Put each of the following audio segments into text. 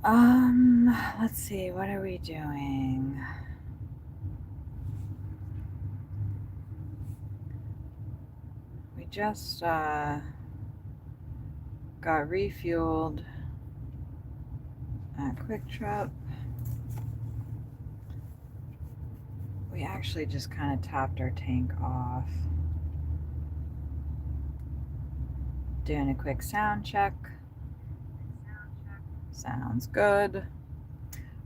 Let's see, what are we doing? We just got refueled at Quick Trip. We actually just kind of topped our tank off. Doing a quick sound check. Sounds good.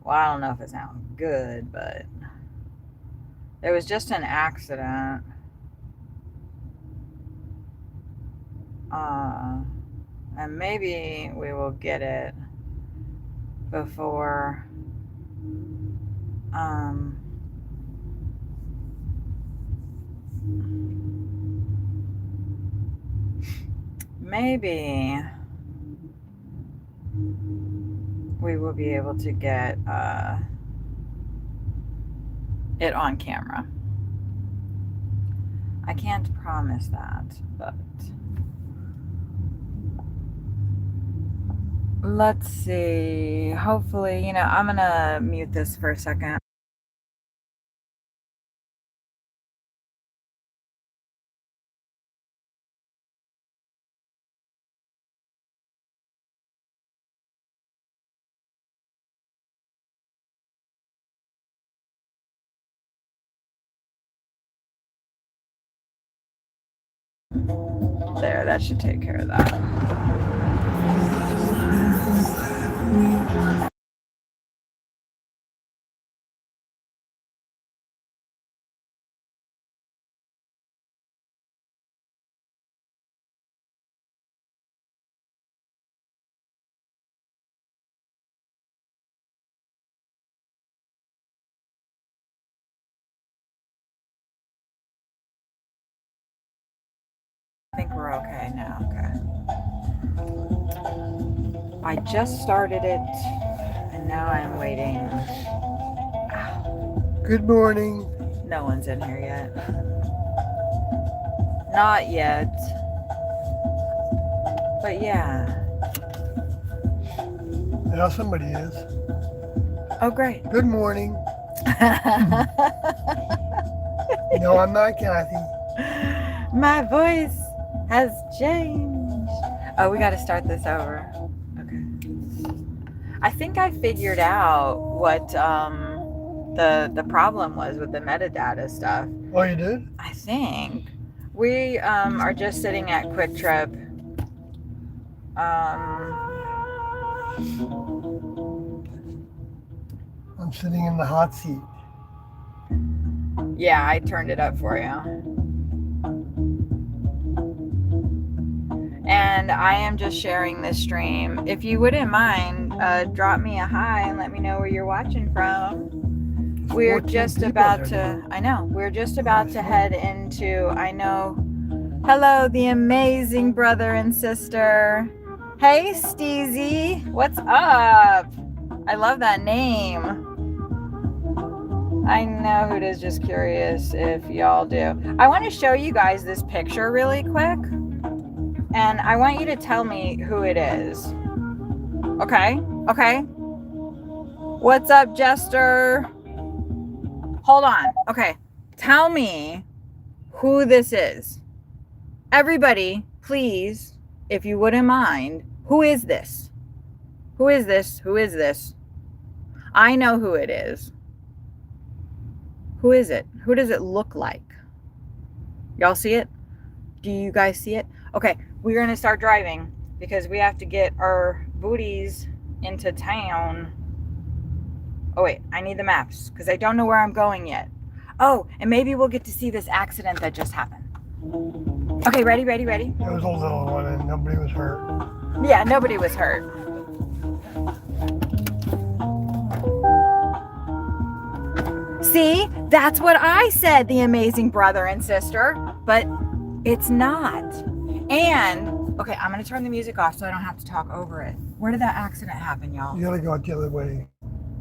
Well, I don't know if it sounds good, but there was just an accident. And maybe we will get it before maybe we will be able to get it on camera. I can't promise that, but let's see. Hopefully, I'm gonna mute this for a second. There, that should take care of that. I think we're okay now. Okay. I just started it, and now I'm waiting. Good morning. No one's in here yet. Not yet. But yeah. Now somebody is. Oh, great. Good morning. No, I'm not Kathy. My voice has changed. Oh, we got to start this over. Okay. I think I figured out what the problem was with the metadata stuff. Oh, you did? I think we are just sitting at Quick Trip. I'm sitting in the hot seat. Yeah, I turned it up for you. And I am just sharing this stream. If you wouldn't mind, drop me a hi and let me know where you're watching from. We're just about to, I know, we're just about to head into, hello, the amazing brother and sister. Hey, Steezy, what's up? I love that name. I know who it is, just curious if y'all do. I want to show you guys this picture really quick. And I want you to tell me who it is. Okay? Okay? What's up, Jester? Hold on. Okay. Tell me who this is. Everybody, please, if you wouldn't mind, who is this? Who is this? Who is this? I know who it is. Who is it? Who does it look like? Y'all see it? Do you guys see it? Okay, we're going to start driving because we have to get our booties into town. Oh, wait, I need the maps because I don't know where I'm going yet. Oh, and maybe we'll get to see this accident that just happened. Okay, ready? It was a little one and nobody was hurt. Yeah, nobody was hurt. See, that's what I said, the amazing brother and sister, but it's not. And, okay, I'm going to turn the music off so I don't have to talk over it. Where did that accident happen, y'all? You gotta go out the other way.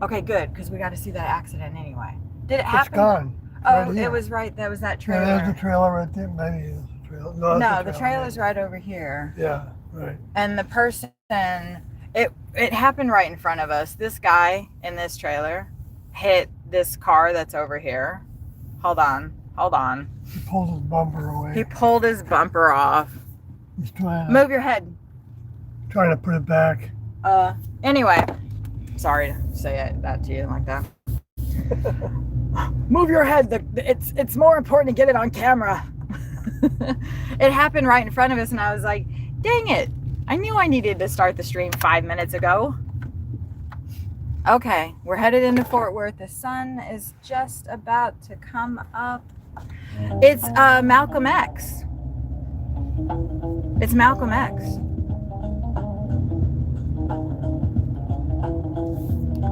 Okay, good, because we got to see that accident anyway. Did it happen? It's gone. Oh, right, it was right. That was that trailer. Yeah, there's the trailer right there. Maybe it's the trailer. No, the trailer's right over here. Yeah, right. And the person, It happened right in front of us. This guy in this trailer hit this car that's over here. Hold on. He pulled his bumper away. He pulled his bumper off. He's trying Move your head. to put it back. Anyway, sorry to say that to you like that. Move your head. It's more important to get it on camera. It happened right in front of us, and I was like, dang it. I knew I needed to start the stream 5 minutes ago. Okay, we're headed into Fort Worth. The sun is just about to come up. It's Malcolm X. It's Malcolm X.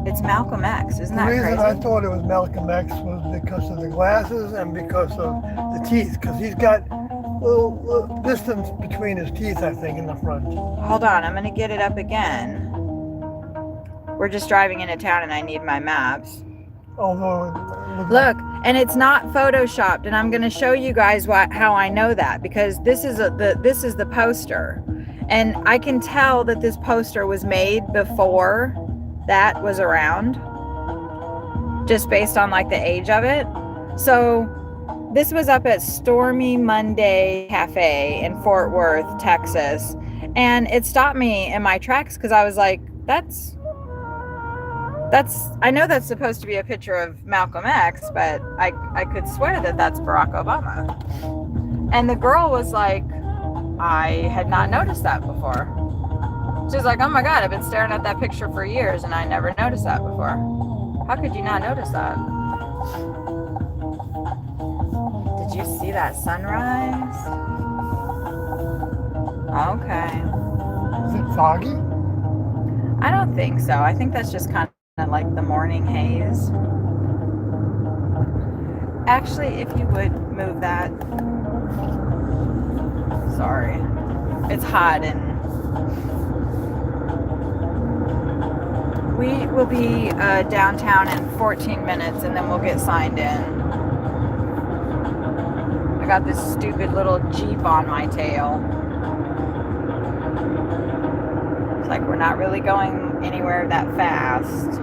It's Malcolm X. Isn't that crazy? The reason I crazy? thought it was Malcolm X was because of the glasses and because of the teeth. Because he's got a little distance between his teeth, I think, in the front. Hold on, I'm going to get it up again. We're just driving into town and I need my maps. Although, Look, and it's not photoshopped, and I'm going to show you guys how I know that, because this is the poster, and I can tell that this poster was made before that was around, just based on like the age of it. So this was up at Stormy Monday Cafe in Fort Worth, Texas, and it stopped me in my tracks because I was like, I know that's supposed to be a picture of Malcolm X, but I could swear that that's Barack Obama. And the girl was like, I had not noticed that before. She was like, oh my God, I've been staring at that picture for years and I never noticed that before. How could you not notice that? Did you see that sunrise? Okay. is it foggy? I don't think so. I think that's just kind of like the morning haze. Actually, if you would move that. Sorry. It's hot and we will be downtown in 14 minutes and then we'll get signed in. I got this stupid little Jeep on my tail. It's like we're not really going anywhere that fast.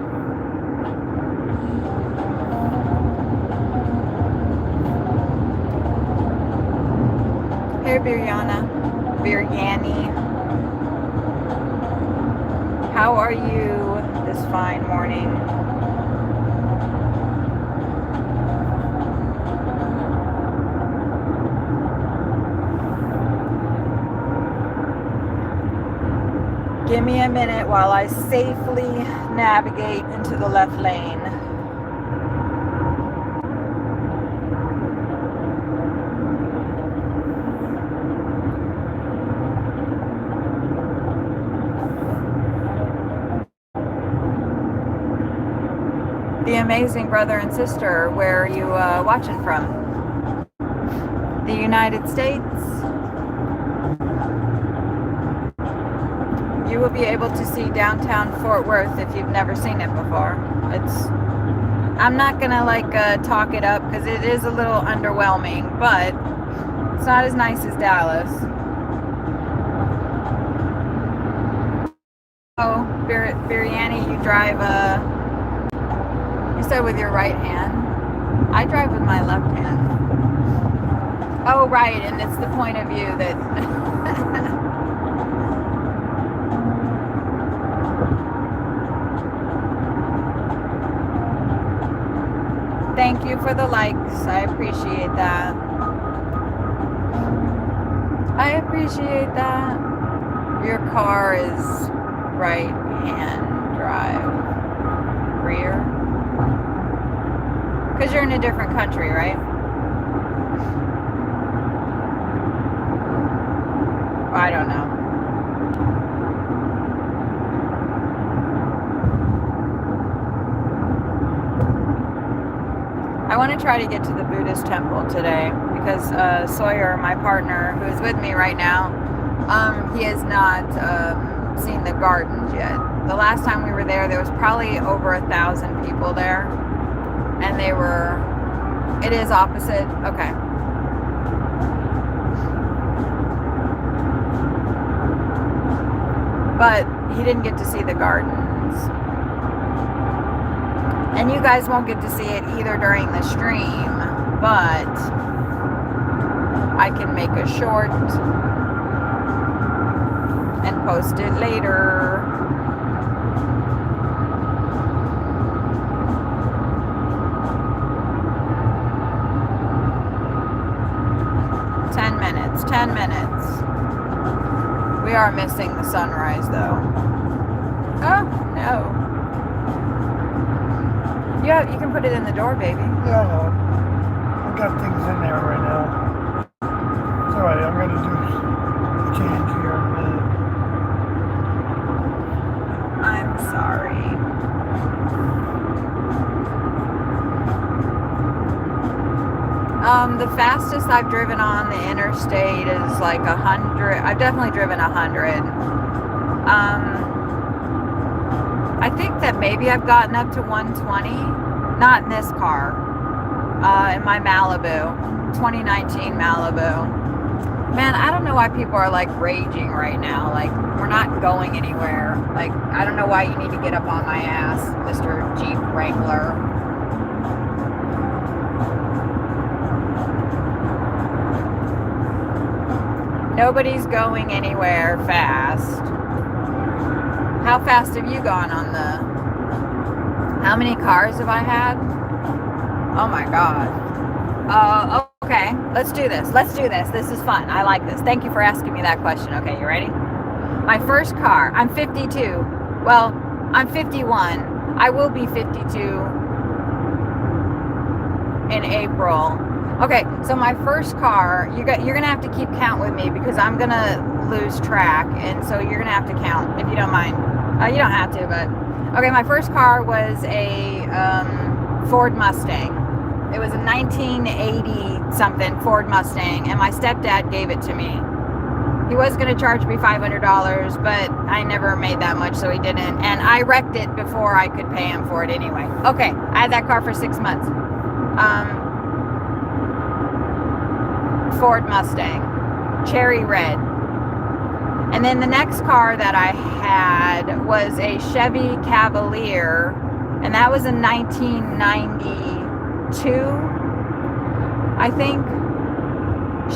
Hey, Biryani. How are you this fine morning? Give me a minute while I safely navigate into the left lane. The amazing brother and sister, where are you watching from? The United States? You will be able to see downtown Fort Worth if you've never seen it before. I'm not gonna like talk it up because it is a little underwhelming, but it's not as nice as Dallas. Oh, Biryani, you drive you said with your right hand. I drive with my left hand. Oh, right, and it's the point of view that Thank you for the likes. I appreciate that. I appreciate that. Your car is right hand drive. Rear. Because you're in a different country, right? I don't know. I want to try to get to the Buddhist temple today because Sawyer, my partner, who is with me right now, he has not seen the gardens yet. The last time we were there was probably over 1,000 people there, and it is opposite. Okay. But he didn't get to see the gardens. And you guys won't get to see it either during the stream, but I can make a short and post it later. Ten minutes. We are missing the sunrise though. Oh, no. Yeah, you can put it in the door, baby. Yeah, I know. I've got things in there right now. It's alright, I'm going to do a change here in a minute. I'm sorry. The fastest I've driven on the interstate is like 100. I've definitely driven 100. I think that maybe I've gotten up to 120. Not in this car. In my Malibu, 2019 Malibu. Man, I don't know why people are like raging right now. Like, we're not going anywhere. Like, I don't know why you need to get up on my ass, Mr. Jeep Wrangler. Nobody's going anywhere fast. How fast have you gone on the... How many cars have I had? Oh my God. Okay, let's do this. Let's do this. This is fun. I like this. Thank you for asking me that question. Okay, you ready? My first car, I'm 52. Well, I'm 51. I will be 52 in April. Okay, so my first car, you're going to have to keep count with me because I'm going to lose track. And so you're going to have to count if you don't mind. You don't have to, but... Okay, my first car was a Ford Mustang. It was a 1980-something Ford Mustang, and my stepdad gave it to me. He was going to charge me $500, but I never made that much, so he didn't. And I wrecked it before I could pay him for it anyway. Okay, I had that car for 6 months. Ford Mustang, cherry red. And then the next car that I had was a Chevy Cavalier, and that was in 1992, I think.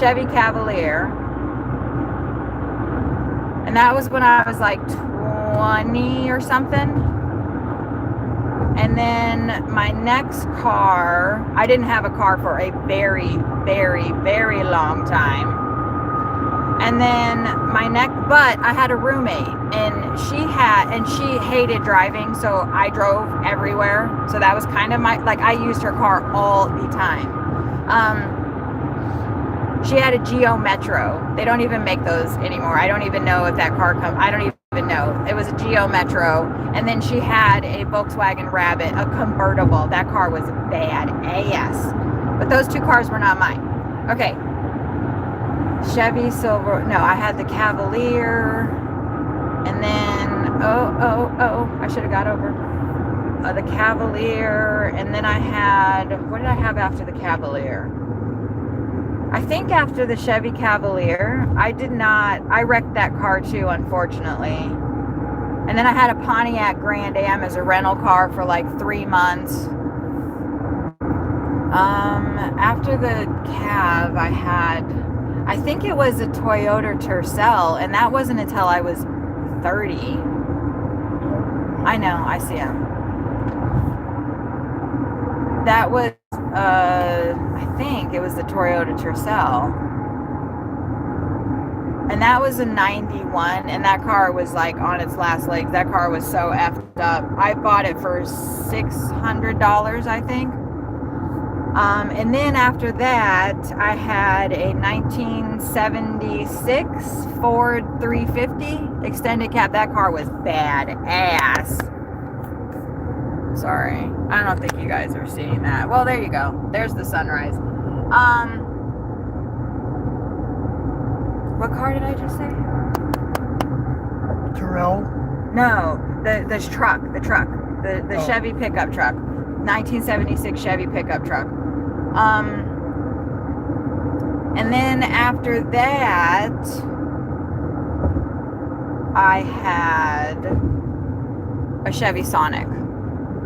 Chevy Cavalier. And that was when I was like 20 or something. And then my next car, I didn't have a car for a very, very, very long time. And then but I had a roommate, and she hated driving, so I drove everywhere. So that was kind of I used her car all the time. She had a Geo Metro. They don't even make those anymore. I don't even know if that car I don't even know. It was a Geo Metro. And then she had a Volkswagen Rabbit, a convertible. That car was bad ass. But those two cars were not mine. Okay. Chevy Silver. No, I had the Cavalier. And then, I should have got over. The Cavalier. And then I had, what did I have after the Cavalier? I think after the Chevy Cavalier, I wrecked that car too, unfortunately. And then I had a Pontiac Grand Am as a rental car for like 3 months. After the Cav, I think it was a Toyota Tercel, and that wasn't until I was 30. I know, I see him. That was, I think it was the Toyota Tercel. And that was a 91, and that car was like on its last legs. That car was so effed up. I bought it for $600, I think. And then after that, I had a 1976 Ford 350 extended cab. That car was bad ass. Sorry. I don't think you guys are seeing that. Well, there you go. There's the sunrise. What car did I just say? Terrell? No, the truck. The Chevy pickup truck. 1976 Chevy pickup truck. And then after that, I had a Chevy Sonic,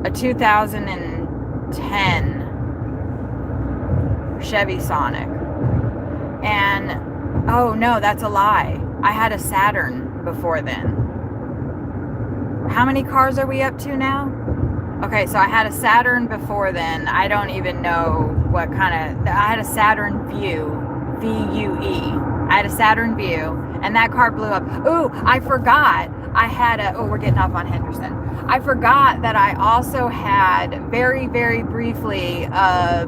a 2010 Chevy Sonic. And, oh no, that's a lie. I had a Saturn before then. How many cars are we up to now? Okay, so I had a Saturn before then. I don't even know what kind of, I had a Saturn Vue, V-U-E. I had a Saturn Vue, and that car blew up. Ooh, I forgot. I had a, oh, we're getting off on Henderson. I forgot that I also had very, very briefly a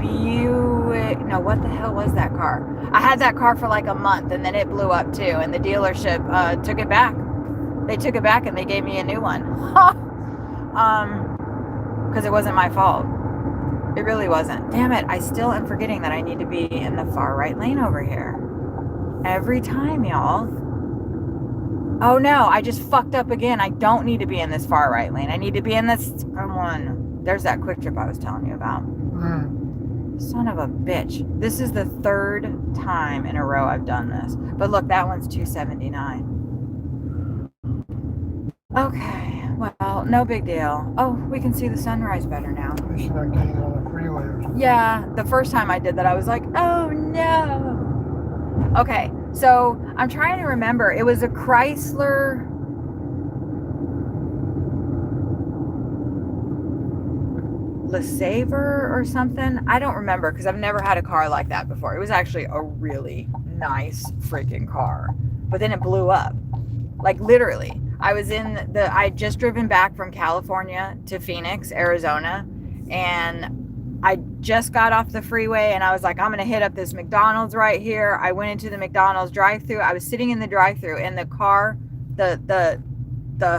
Buick, no, what the hell was that car? I had that car for like a month, and then it blew up too, and the dealership took it back. They took it back, and they gave me a new one. Because it wasn't my fault. It really wasn't. Damn it, I still am forgetting that I need to be in the far right lane over here. Every time, y'all. Oh no, I just fucked up again. I don't need to be in this far right lane. I need to be in this one. There's that quick trip I was telling you about. Son of a bitch. This is the third time in a row I've done this. But look, that one's 279. Okay, well, no big deal. Oh, we can see the sunrise better now. At least you're not getting on the freeway or something. Yeah, the first time I did that, I was like, oh no. Okay, so I'm trying to remember. It was a Chrysler. LeSabre or something. I don't remember because I've never had a car like that before. It was actually a really nice freaking car. But then it blew up. Like literally. I had just driven back from California to Phoenix, Arizona, and I just got off the freeway and I was like, I'm going to hit up this McDonald's right here. I went into the McDonald's drive-thru. I was sitting in the drive-thru and the car, the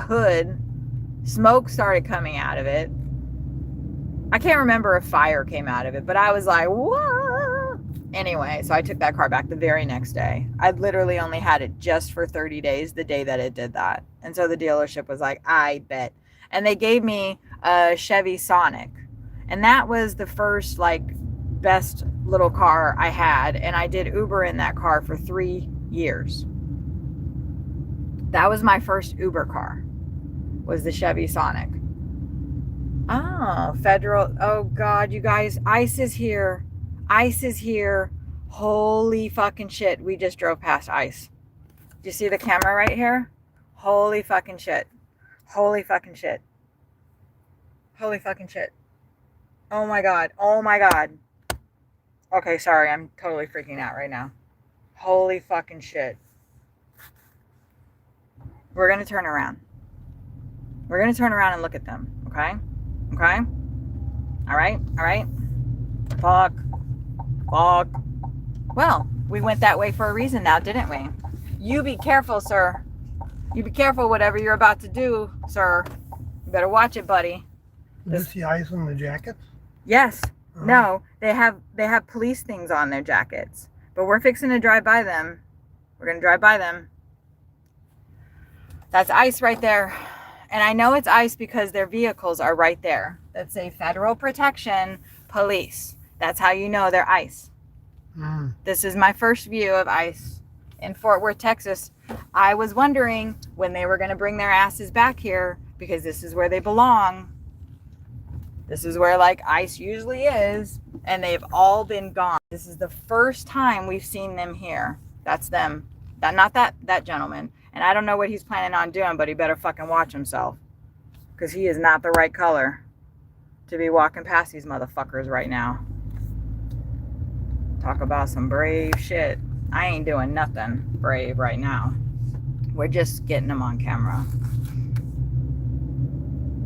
hood, smoke started coming out of it. I can't remember if fire came out of it, but I was like, whoa. Anyway, so I took that car back the very next day. I'd literally only had it just for 30 days the day that it did that. And so the dealership was like, I bet. And they gave me a Chevy Sonic. And that was the first, like, best little car I had. And I did Uber in that car for 3 years. That was my first Uber car, was the Chevy Sonic. Oh, federal. Oh, God, you guys. ICE is here. ICE is here. Holy fucking shit. We just drove past ICE. Do you see the camera right here? Holy fucking shit. Holy fucking shit. Holy fucking shit. Oh my God. Oh my God. Okay, sorry. I'm totally freaking out right now. Holy fucking shit. We're going to turn around. We're going to turn around and look at them. Okay? Okay? All right? All right? Fuck. Fuck. Well, we went that way for a reason now, didn't we? You be careful, sir. You be careful whatever you're about to do, sir. You better watch it, buddy. Is this the ice on the jackets? Yes. No, they have police things on their jackets. But we're fixing to drive by them. We're going to drive by them. That's ICE right there. And I know it's ICE because their vehicles are right there that say Federal Protection Police. That's how you know they're ICE. This is my first view of ICE in Fort Worth, Texas. I was wondering when they were going to bring their asses back here because this is where they belong. This is where, like, ICE usually is. And they've all been gone. This is the first time we've seen them here. That's them. Not that gentleman. And I don't know what he's planning on doing, but he better fucking watch himself. Because he is not the right color to be walking past these motherfuckers right now. Talk about some brave shit. I ain't doing nothing brave right now. We're just getting them on camera.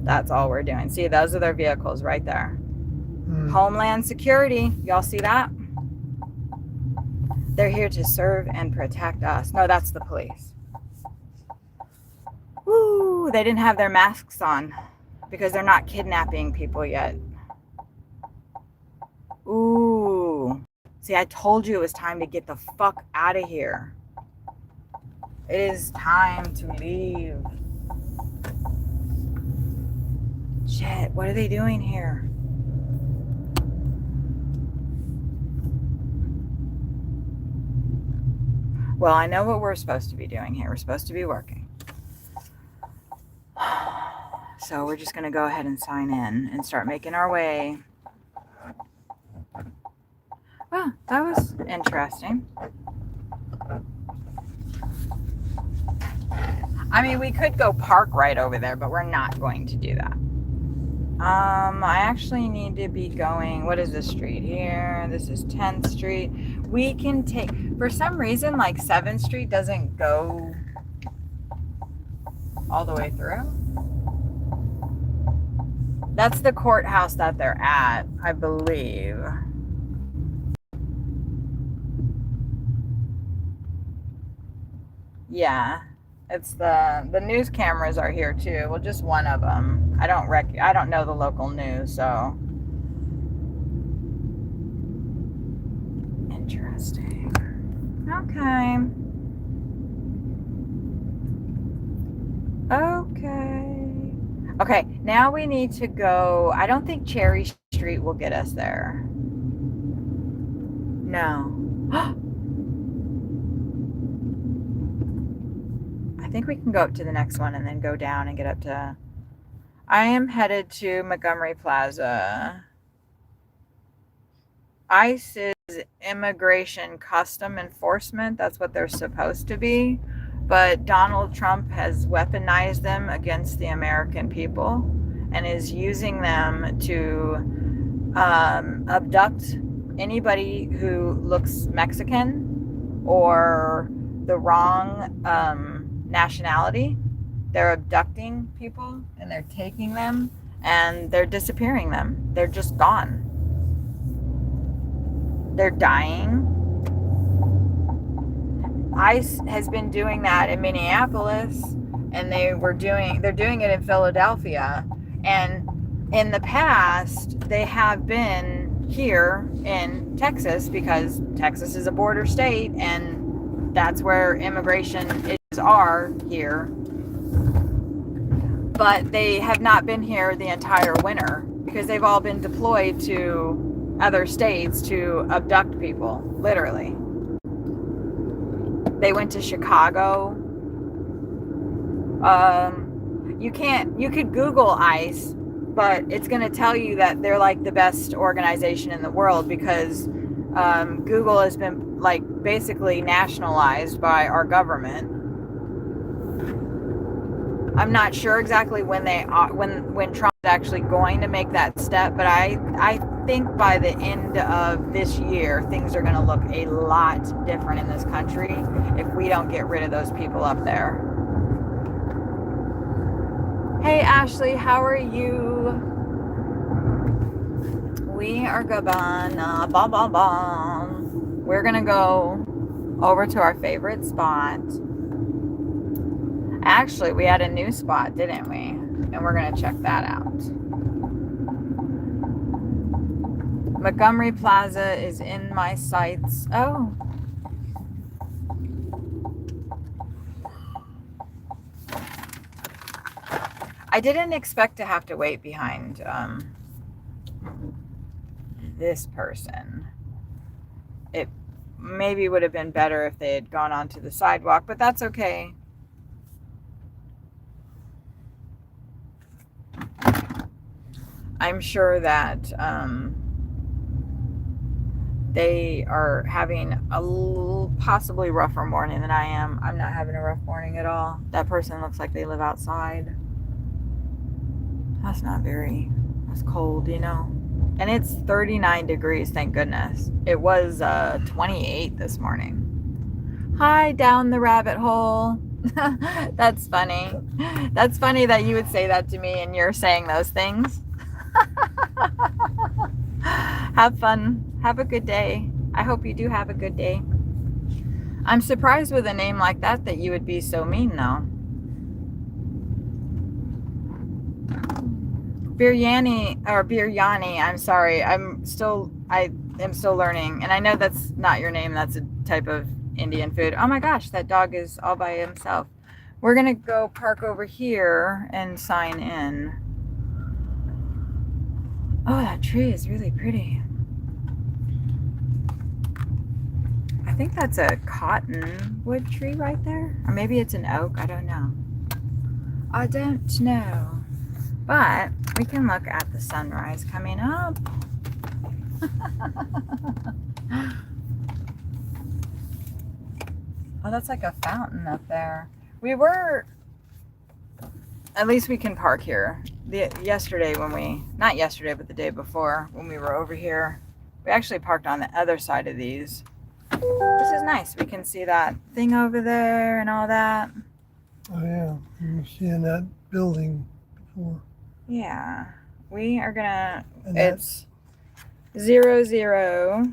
That's all we're doing. See, those are their vehicles right there. Homeland Security. Y'all see that? They're here to serve and protect us. No, that's the police. Woo! They didn't have their masks on because they're not kidnapping people yet. Ooh. See, I told you it was time to get the fuck out of here. It is time to leave. Shit, what are they doing here? Well, I know what we're supposed to be doing here. We're supposed to be working. So we're just going to go ahead and sign in and start making our way. Well, that was interesting. I mean, we could go park right over there, but we're not going to do that. I actually need to be going, what is this street here? This is 10th Street. We can take, for some reason, like 7th Street doesn't go all the way through. That's the courthouse that they're at, I believe. Yeah, it's the news cameras are here too. Well, just one of them. I don't know the local news, so interesting. Okay, now we need to go. I don't think Cherry Street will get us there. No. I think we can go up to the next one and then go down and get up to... I am headed to Montgomery Plaza. ICE is Immigration Custom Enforcement. That's what they're supposed to be. But Donald Trump has weaponized them against the American people and is using them to abduct anybody who looks Mexican or the wrong nationality. They're abducting people and they're taking them and they're disappearing them. They're just gone. They're dying. ICE has been doing that in Minneapolis, and they're doing it in Philadelphia, and in the past they have been here in Texas because Texas is a border state and that's where immigration issues are here, but they have not been here the entire winter because they've all been deployed to other states to abduct people, literally. They went to Chicago. You could Google ICE, but it's going to tell you that they're like the best organization in the world because Google has been like basically nationalized by our government. I'm not sure exactly when Trump is actually going to make that step, but I think by the end of this year, things are going to look a lot different in this country if we don't get rid of those people up there. Hey, Ashley, how are you? We are gonna We're gonna go over to our favorite spot. Actually, we had a new spot, didn't we? And we're gonna check that out. Montgomery Plaza is in my sights. Oh. I didn't expect to have to wait behind this person. It maybe would have been better if they had gone onto the sidewalk, but that's okay. I'm sure that they are having a possibly rougher morning than I am. I'm not having a rough morning at all. That person looks like they live outside. That's cold, you know. And it's 39 degrees, thank goodness. It was 28 this morning. Hi, down the rabbit hole. That's funny. That's funny that you would say that to me and you're saying those things. Have fun. Have a good day. I hope you do have a good day. I'm surprised with a name like that you would be so mean, though. Biryani, I'm sorry. I am still learning. And I know that's not your name. That's a type of Indian food. Oh my gosh, that dog is all by himself. We're going to go park over here and sign in. Oh, that tree is really pretty. I think that's a cottonwood tree right there. Or maybe it's an oak. I don't know. I don't know. But we can look at the sunrise coming up. Oh, that's like a fountain up there. We were, at least we can park here. Yesterday when we, not yesterday, but the day before when we were over here, we actually parked on the other side of these. This is nice. We can see that thing over there and all that. Oh yeah, you're seeing that building before. Yeah, we are gonna, And it's 00.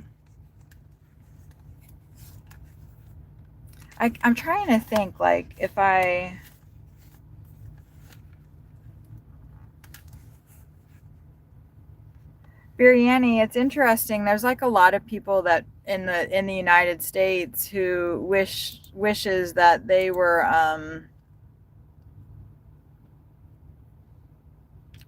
I'm trying to think, like, if I, biryani, it's interesting. There's like a lot of people that in the United States who wishes that they were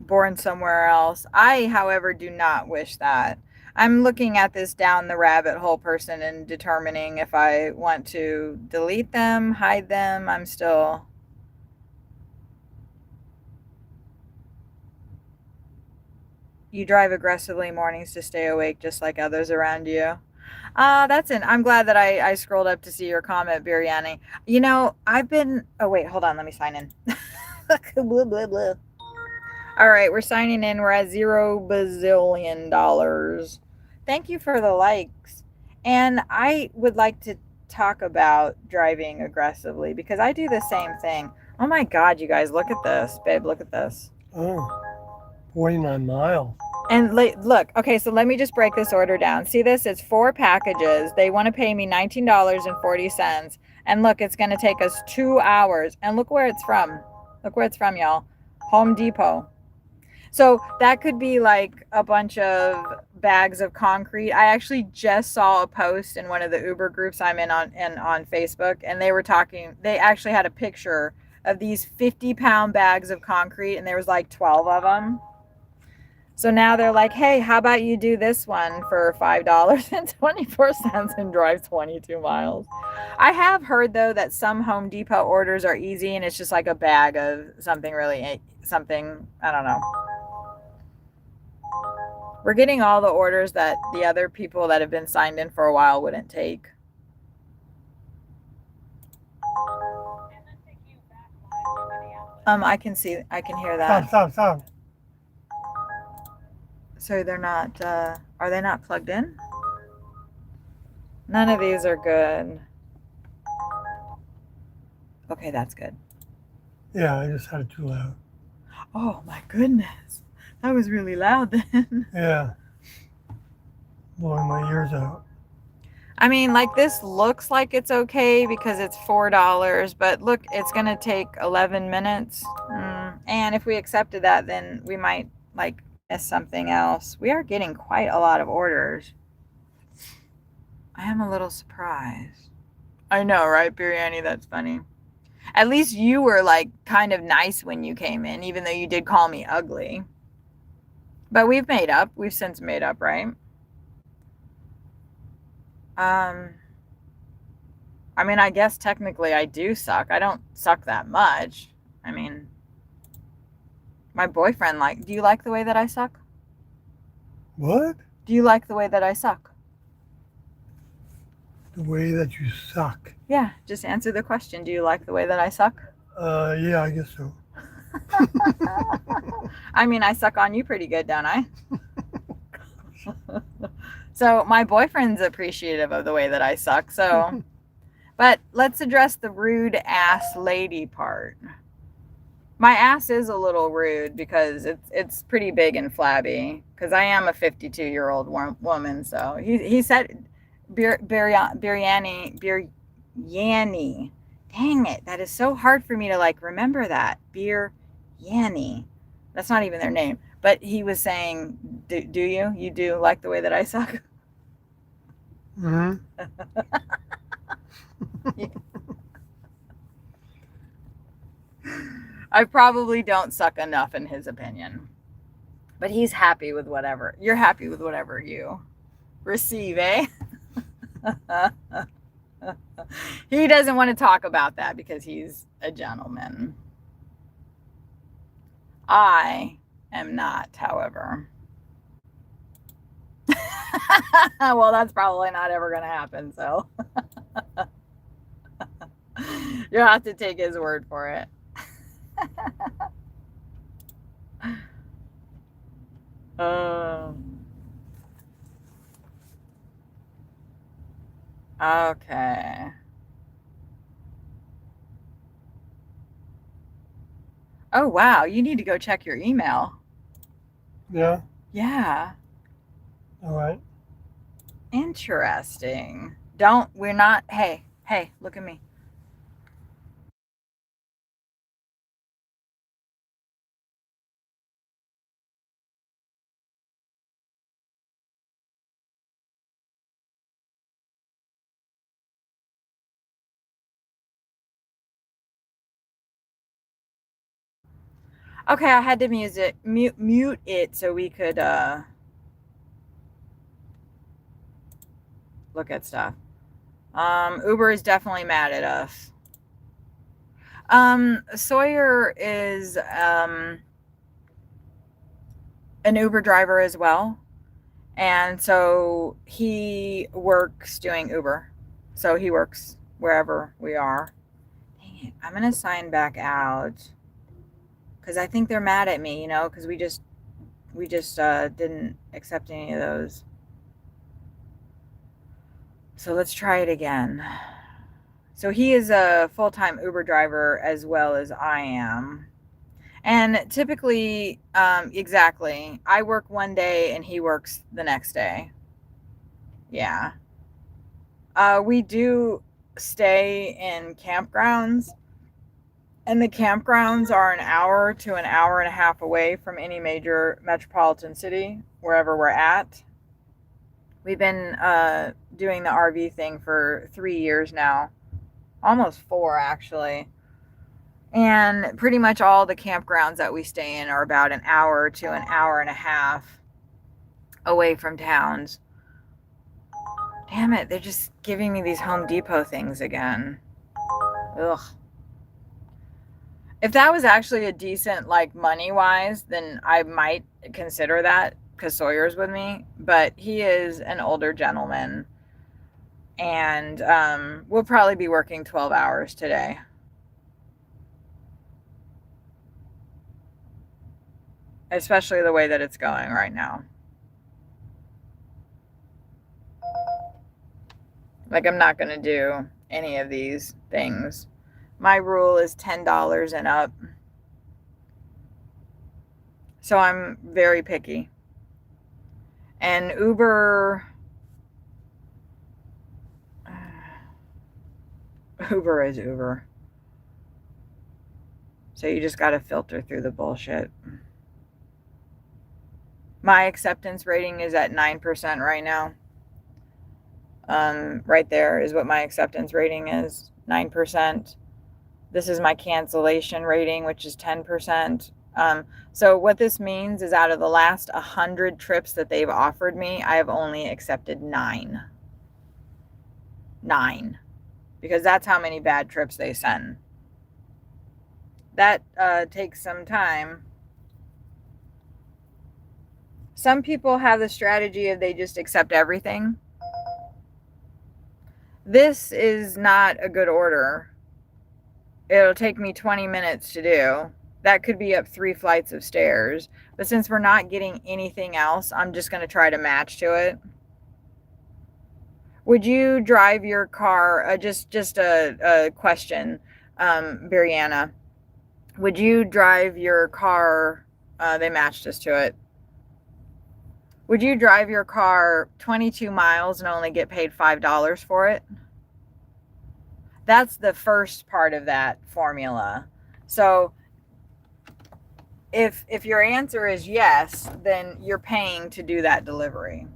born somewhere else. I, however, do not wish that. I'm looking at this down the rabbit hole person and determining if I want to delete them, hide them. I'm still. You drive aggressively mornings to stay awake just like others around you. That's it. I'm glad that I scrolled up to see your comment, Biryani. You know, I've been, oh wait, hold on, let me sign in. Blah, blah, blah. All right, we're signing in. We're at $0 bazillion. Thank you for the likes. And I would like to talk about driving aggressively because I do the same thing. Oh my God, you guys, look at this. Babe, look at this. Oh, 49 miles. And look, okay, so let me just break this order down. See this? It's 4 packages. They want to pay me $19.40. And look, it's going to take us 2 hours. And look where it's from. Look where it's from, y'all. Home Depot. So that could be like a bunch of bags of concrete. I actually just saw a post in one of the Uber groups I'm in on Facebook, and they were talking, they actually had a picture of these 50-pound bags of concrete, and there was like 12 of them. So now they're like, hey, how about you do this one for $5.24 and drive 22 miles? I have heard, though, that some Home Depot orders are easy, and it's just like a bag of something really, something, I don't know. We're getting all the orders that the other people that have been signed in for a while wouldn't take. I can see, I can hear that. Stop. So they're not, are they not plugged in? None of these are good. Okay, that's good. Yeah, I just had it too loud. Oh my goodness. That was really loud then. Yeah. Blowing my ears out. I mean, like, this looks like it's okay because it's $4, but look, it's going to take 11 minutes. And if we accepted that, then we might, like, miss something else. We are getting quite a lot of orders. I am a little surprised. I know, right, Biryani? That's funny. At least you were, like, kind of nice when you came in, even though you did call me ugly. But we've made up. We've since made up, right? I mean, I guess technically I do suck. I don't suck that much. I mean, my boyfriend, like, do you like the way that I suck? What? Do you like the way that I suck? The way that you suck. Yeah, just answer the question. Do you like the way that I suck? Yeah, I guess so. I mean, I suck on you pretty good, don't I? So my boyfriend's appreciative of the way that I suck. So, but let's address the rude ass lady part. My ass is a little rude because it's pretty big and flabby because I am a 52-year-old woman. So he said, biryani. Dang it. That is so hard for me to like remember that. Biryani. That's not even their name. But he was saying, do you? You do like the way that I suck? Mm-hmm. I probably don't suck enough in his opinion. But he's happy with whatever. You're happy with whatever you receive, eh? He doesn't want to talk about that because he's a gentleman. I am not, however. Well, that's probably not ever going to happen, so you'll have to take his word for it. Okay. Oh, wow. You need to go check your email. Yeah. Yeah. All right. Interesting. Hey, look at me. Okay, I had to mute it so we could look at stuff. Uber is definitely mad at us. Sawyer is an Uber driver as well. And so he works doing Uber. So he works wherever we are. Dang it. I'm going to sign back out because I think they're mad at me, because we just didn't accept any of those. So let's try it again. So he is a full-time Uber driver as well as I am. And typically, exactly, I work one day and he works the next day. Yeah. We do stay in campgrounds, and the campgrounds are an hour to an hour and a half away from any major metropolitan city, wherever we're at. We've been doing the RV thing for 3 years now, almost 4 actually. And pretty much all the campgrounds that we stay in are about an hour to an hour and a half away from towns. Damn it, they're just giving me these Home Depot things again. Ugh. If that was actually a decent, like, money-wise, then I might consider that because Sawyer's with me. But he is an older gentleman, and we'll probably be working 12 hours today. Especially the way that it's going right now. Like, I'm not going to do any of these things. My rule is $10 and up. So I'm very picky. And Uber is Uber. So you just got to filter through the bullshit. My acceptance rating is at 9% right now. Right there is what my acceptance rating is, 9%. This is my cancellation rating, which is 10%. So what this means is out of the last 100 trips that they've offered me, I have only accepted 9. 9. Because that's how many bad trips they send. That takes some time. Some people have the strategy of they just accept everything. This is not a good order. It'll take me 20 minutes to do. That could be up 3 flights of stairs. But since we're not getting anything else, I'm just going to try to match to it. Would you drive your car, just a question, Brianna. Would you drive your car, they matched us to it. Would you drive your car 22 miles and only get paid $5 for it? That's the first part of that formula. So if your answer is yes, then you're paying to do that delivery.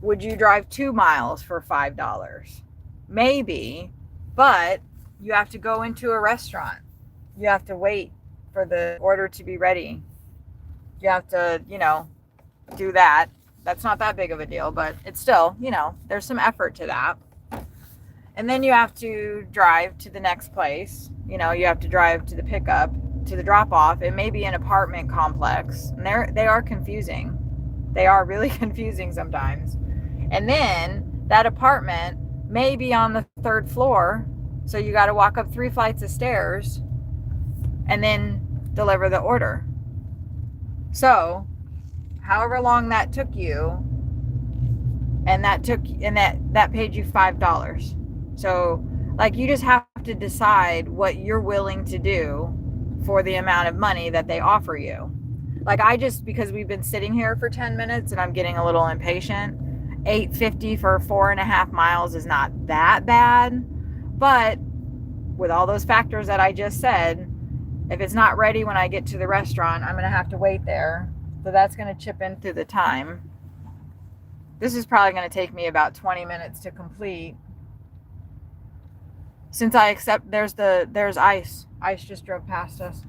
Would you drive 2 miles for $5? Maybe, but you have to go into a restaurant. You have to wait for the order to be ready. You have to, do that. That's not that big of a deal, but it's still, you know, there's some effort to that. And then you have to drive to the next place. You know, you have to drive to the pickup, to the drop off. It may be an apartment complex. And they are confusing. They are really confusing sometimes. And then that apartment may be on the 3rd floor. So you got to walk up 3 flights of stairs and then deliver the order. So, however long that took you, and that paid you $5. So, like, you just have to decide what you're willing to do for the amount of money that they offer you. Like, because we've been sitting here for 10 minutes and I'm getting a little impatient, $8.50 for 4.5 miles is not that bad. But with all those factors that I just said, if it's not ready when I get to the restaurant, I'm going to have to wait there. So that's going to chip into the time. This is probably going to take me about 20 minutes to complete. Since there's ice. Ice just drove past us.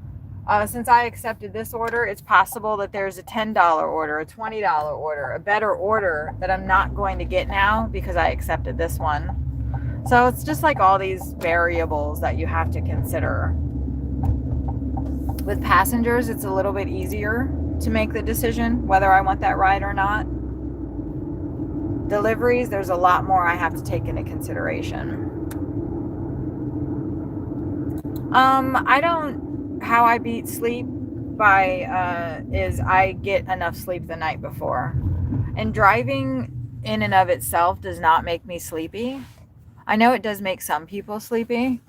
Since I accepted this order, it's possible that there's a $10 order, a $20 order, a better order that I'm not going to get now because I accepted this one. So it's just like all these variables that you have to consider. With passengers, it's a little bit easier to make the decision whether I want that ride or not. Deliveries, there's a lot more I have to take into consideration. How I beat sleep is I get enough sleep the night before. And driving in and of itself does not make me sleepy. I know it does make some people sleepy.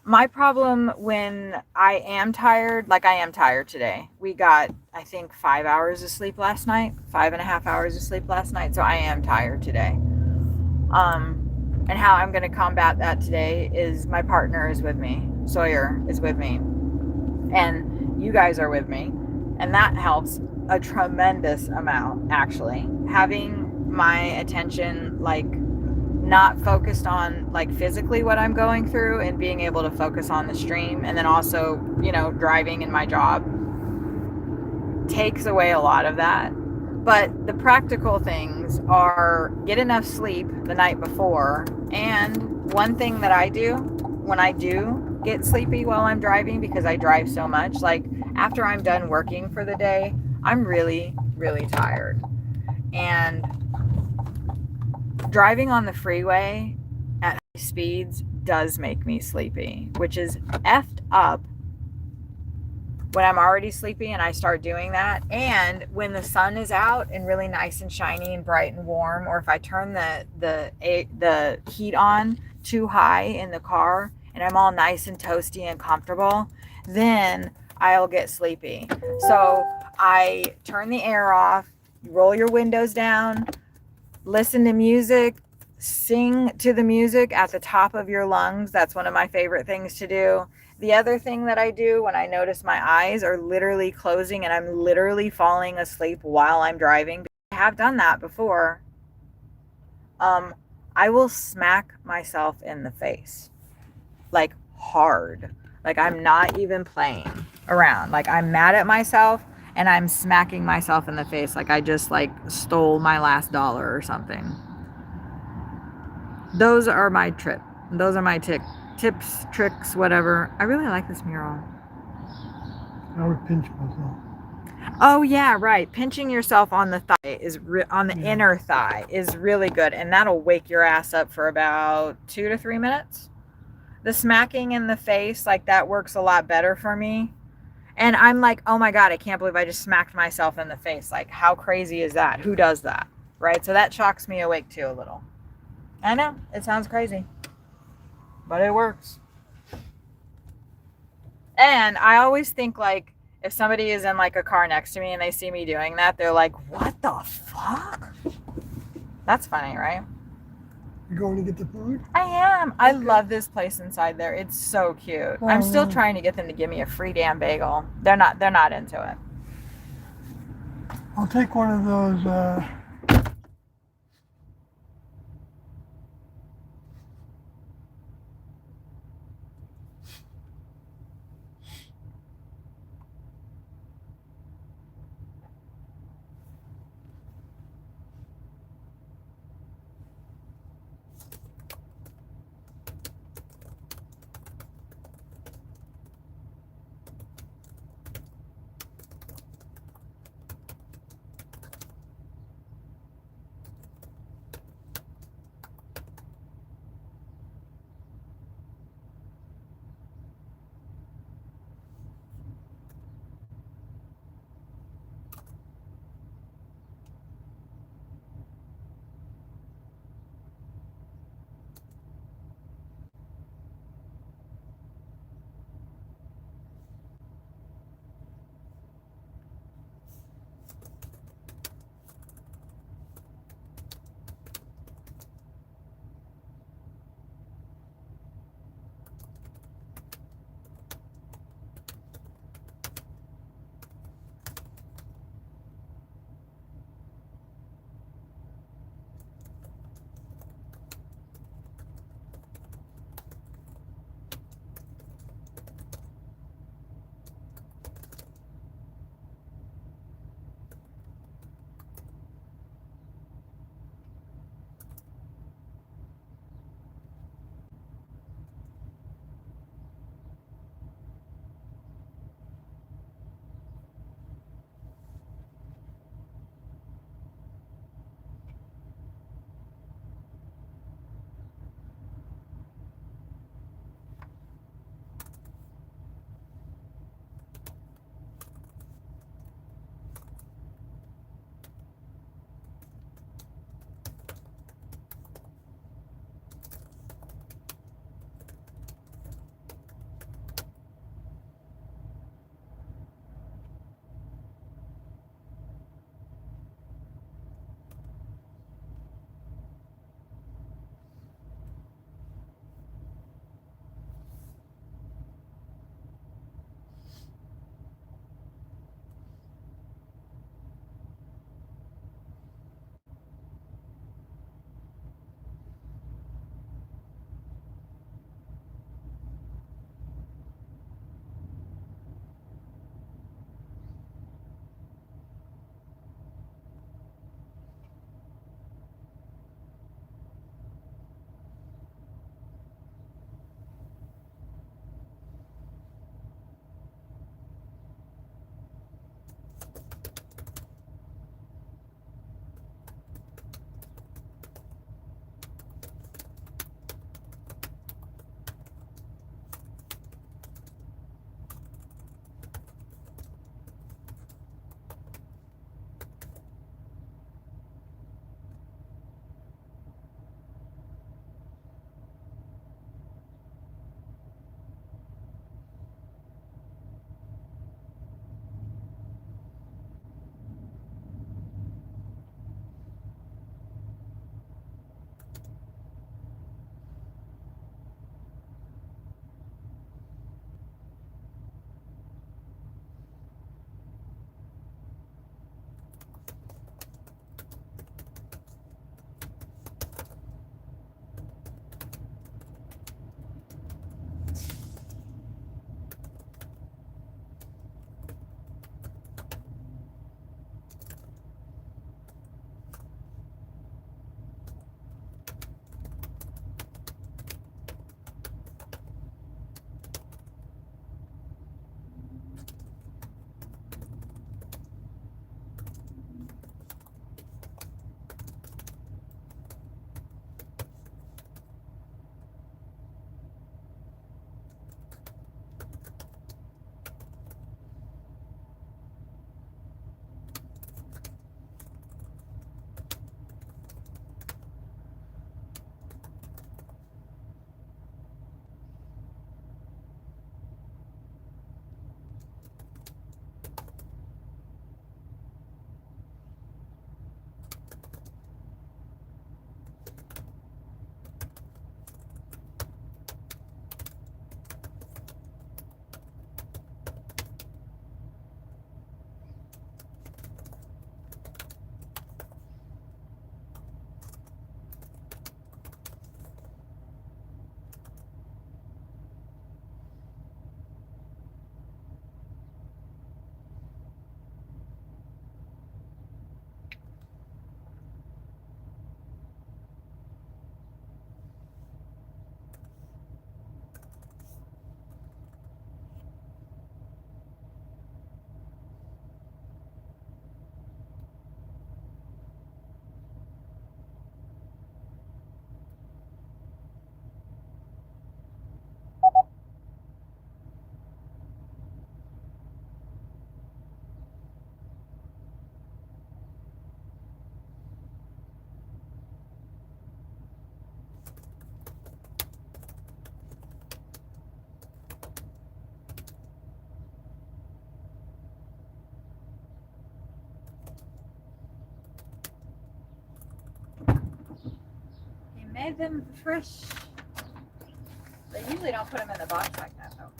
My problem when I am tired, like I am tired today. We got, I think, 5 hours of sleep last night, 5.5 hours of sleep last night. So I am tired today. And how I'm going to combat that today is my partner is with me. Sawyer is with me. And you guys are with me. And that helps a tremendous amount, actually. Having my attention, like, not focused on, like, physically what I'm going through and being able to focus on the stream. And then also, you know, driving in my job takes away a lot of that. But the practical things are get enough sleep the night before. And one thing that I do when I do get sleepy while I'm driving, because I drive so much, like after I'm done working for the day, I'm really, really tired. And driving on the freeway at high speeds does make me sleepy, which is effed up when I'm already sleepy and I start doing that. And when the sun is out and really nice and shiny and bright and warm, or if I turn the heat on too high in the car and I'm all nice and toasty and comfortable, then I'll get sleepy. So I turn the air off, roll your windows down, listen to music, sing to the music at the top of your lungs. That's one of my favorite things to do. The other thing that I do when I notice my eyes are literally closing and I'm literally falling asleep while I'm driving, I have done that before, I will smack myself in the face, like hard. Like I'm not even playing around. Like I'm mad at myself and I'm smacking myself in the face like I just like stole my last dollar or something. Those are my tips, tricks, whatever. I really like this mural. I would pinch myself. Oh yeah, right. Pinching yourself on the thigh on the inner thigh is really good, and that'll wake your ass up for about 2 to 3 minutes. The smacking in the face, like that works a lot better for me. And I'm like, oh my God, I can't believe I just smacked myself in the face. Like, how crazy is that? Who does that? Right? So that shocks me awake too a little. I know, it sounds crazy, but it works. And I always think, like, if somebody is in like a car next to me and they see me doing that, they're like, what the fuck? That's funny, right? You going to get the food? I am. I love this place inside there. It's so cute. I'm still trying to get them to give me a free damn bagel. They're not into it. I'll take one of those made them fresh. They usually don't put them in the box like that, though.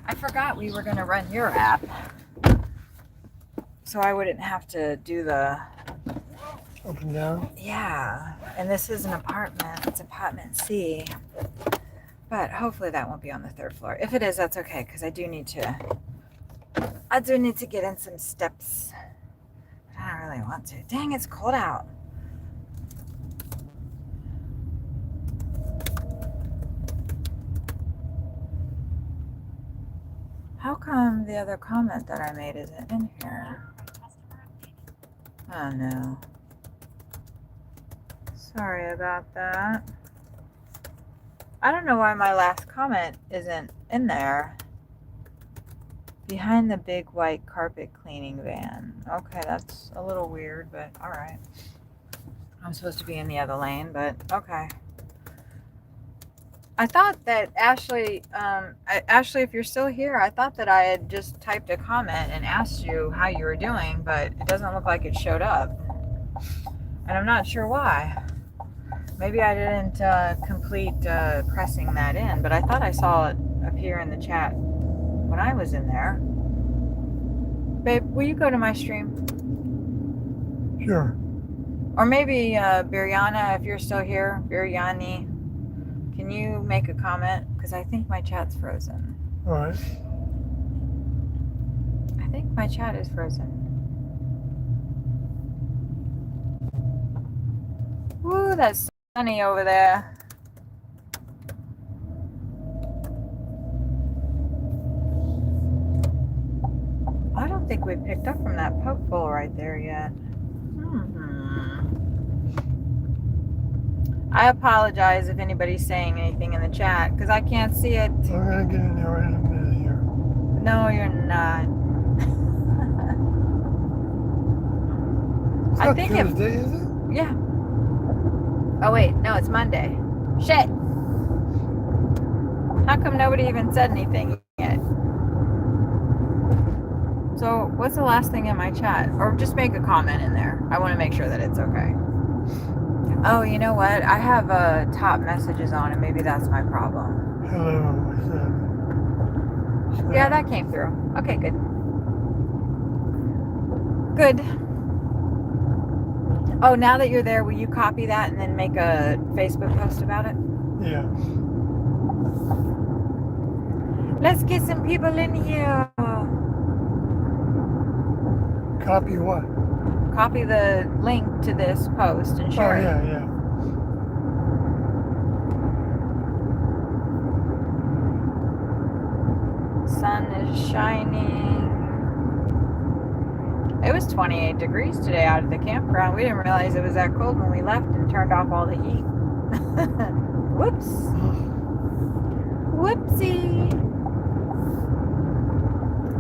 I forgot we were going to run your app, so I wouldn't have to do the... Up and down? Yeah, and this is an apartment. It's apartment C. But hopefully that won't be on the 3rd floor. If it is, that's okay, because I do need to get in some steps. I don't really want to. Dang, it's cold out. How come the other comment that I made isn't in here? Oh no. Sorry about that. I don't know why my last comment isn't in there. Behind the big white carpet cleaning van. Okay, that's a little weird, but all right. I'm supposed to be in the other lane, but okay. I thought that Ashley, Ashley, if you're still here, I thought that I had just typed a comment and asked you how you were doing, but it doesn't look like it showed up. And I'm not sure why. Maybe I didn't complete pressing that in, but I thought I saw it appear in the chat when I was in there. Babe, will you go to my stream? Sure. Or maybe Biryana, if you're still here, Biryani, can you make a comment? Because I think my chat's frozen. All right. I think my chat is frozen. Woo, that's sunny over there. I don't think we picked up from that poke bowl right there yet. I apologize if anybody's saying anything in the chat because I can't see it. I'm gonna get in there right in a minute here. No, you're not. It's I not think Tuesday, is it? Yeah. Oh wait, no, it's Monday. Shit. How come nobody even said anything yet? So what's the last thing in my chat? Or just make a comment in there. I want to make sure that it's okay. Oh, you know what? I have top messages on, and maybe that's my problem. Hello, I said. Yeah, that came through. Okay, good. Good. Oh, now that you're there, will you copy that and then make a Facebook post about it? Yeah. Let's get some people in here. Copy what? Copy the link to this post and share it. Oh, yeah. Sun is shining. It was 28 degrees today out at the campground. We didn't realize it was that cold when we left and turned off all the heat. Whoops. Whoopsie.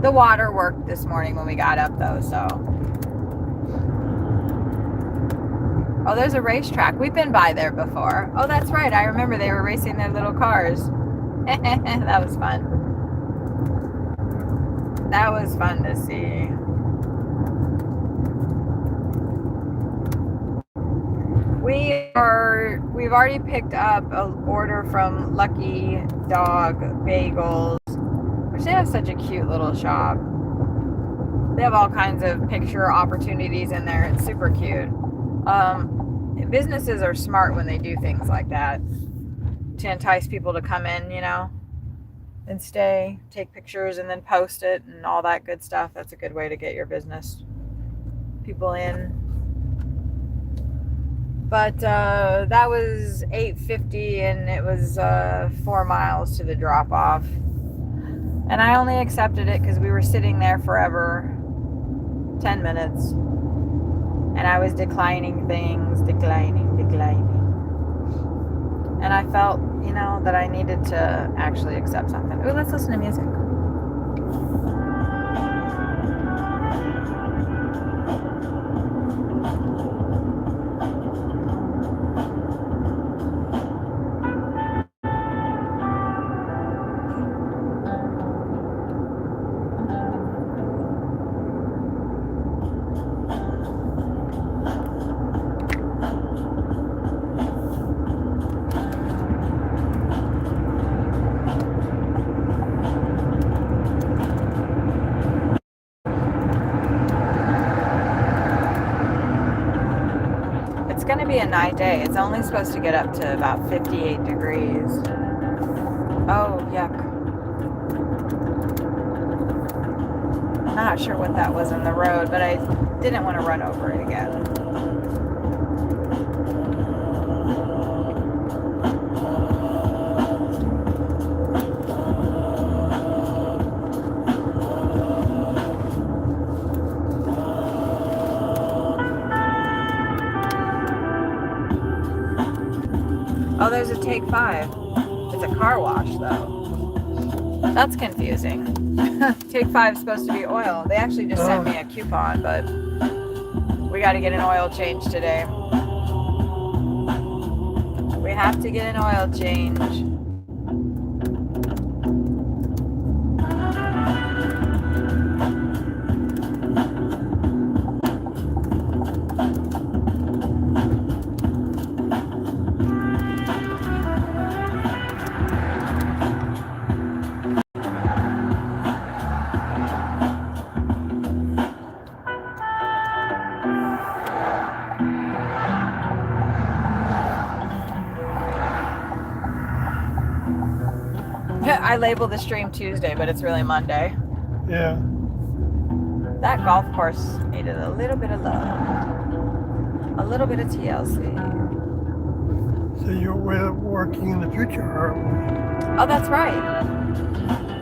The water worked this morning when we got up though, so. Oh, there's a racetrack. We've been by there before. Oh, that's right. I remember they were racing their little cars. That was fun. That was fun to see. We've already picked up an order from Lucky Dog Bagels, which they have such a cute little shop. They have all kinds of picture opportunities in there. It's super cute. Businesses are smart when they do things like that to entice people to come in, you know, and stay, take pictures, and then post it and all that good stuff. That's a good way to get your business people in. But that was $8.50 and it was 4 miles to the drop off. And I only accepted it because we were sitting there forever, 10 minutes. And I was declining things, declining. And I felt, you know, that I needed to actually accept something. Ooh, let's listen to music. to be a nice day. It's only supposed to get up to about 58 degrees. Oh, yuck. Not sure what that was in the road, but I didn't want to run over it again. Oh, there's a Take 5. It's a car wash, though. That's confusing. Take 5 is supposed to be oil. They actually just sent me a coupon, but we got to get an oil change today. We have to get an oil change. I labeled the stream Tuesday, but it's really Monday. Yeah. That golf course needed a little bit of love. A little bit of TLC. So we're working in the future, aren't we? Oh, that's right.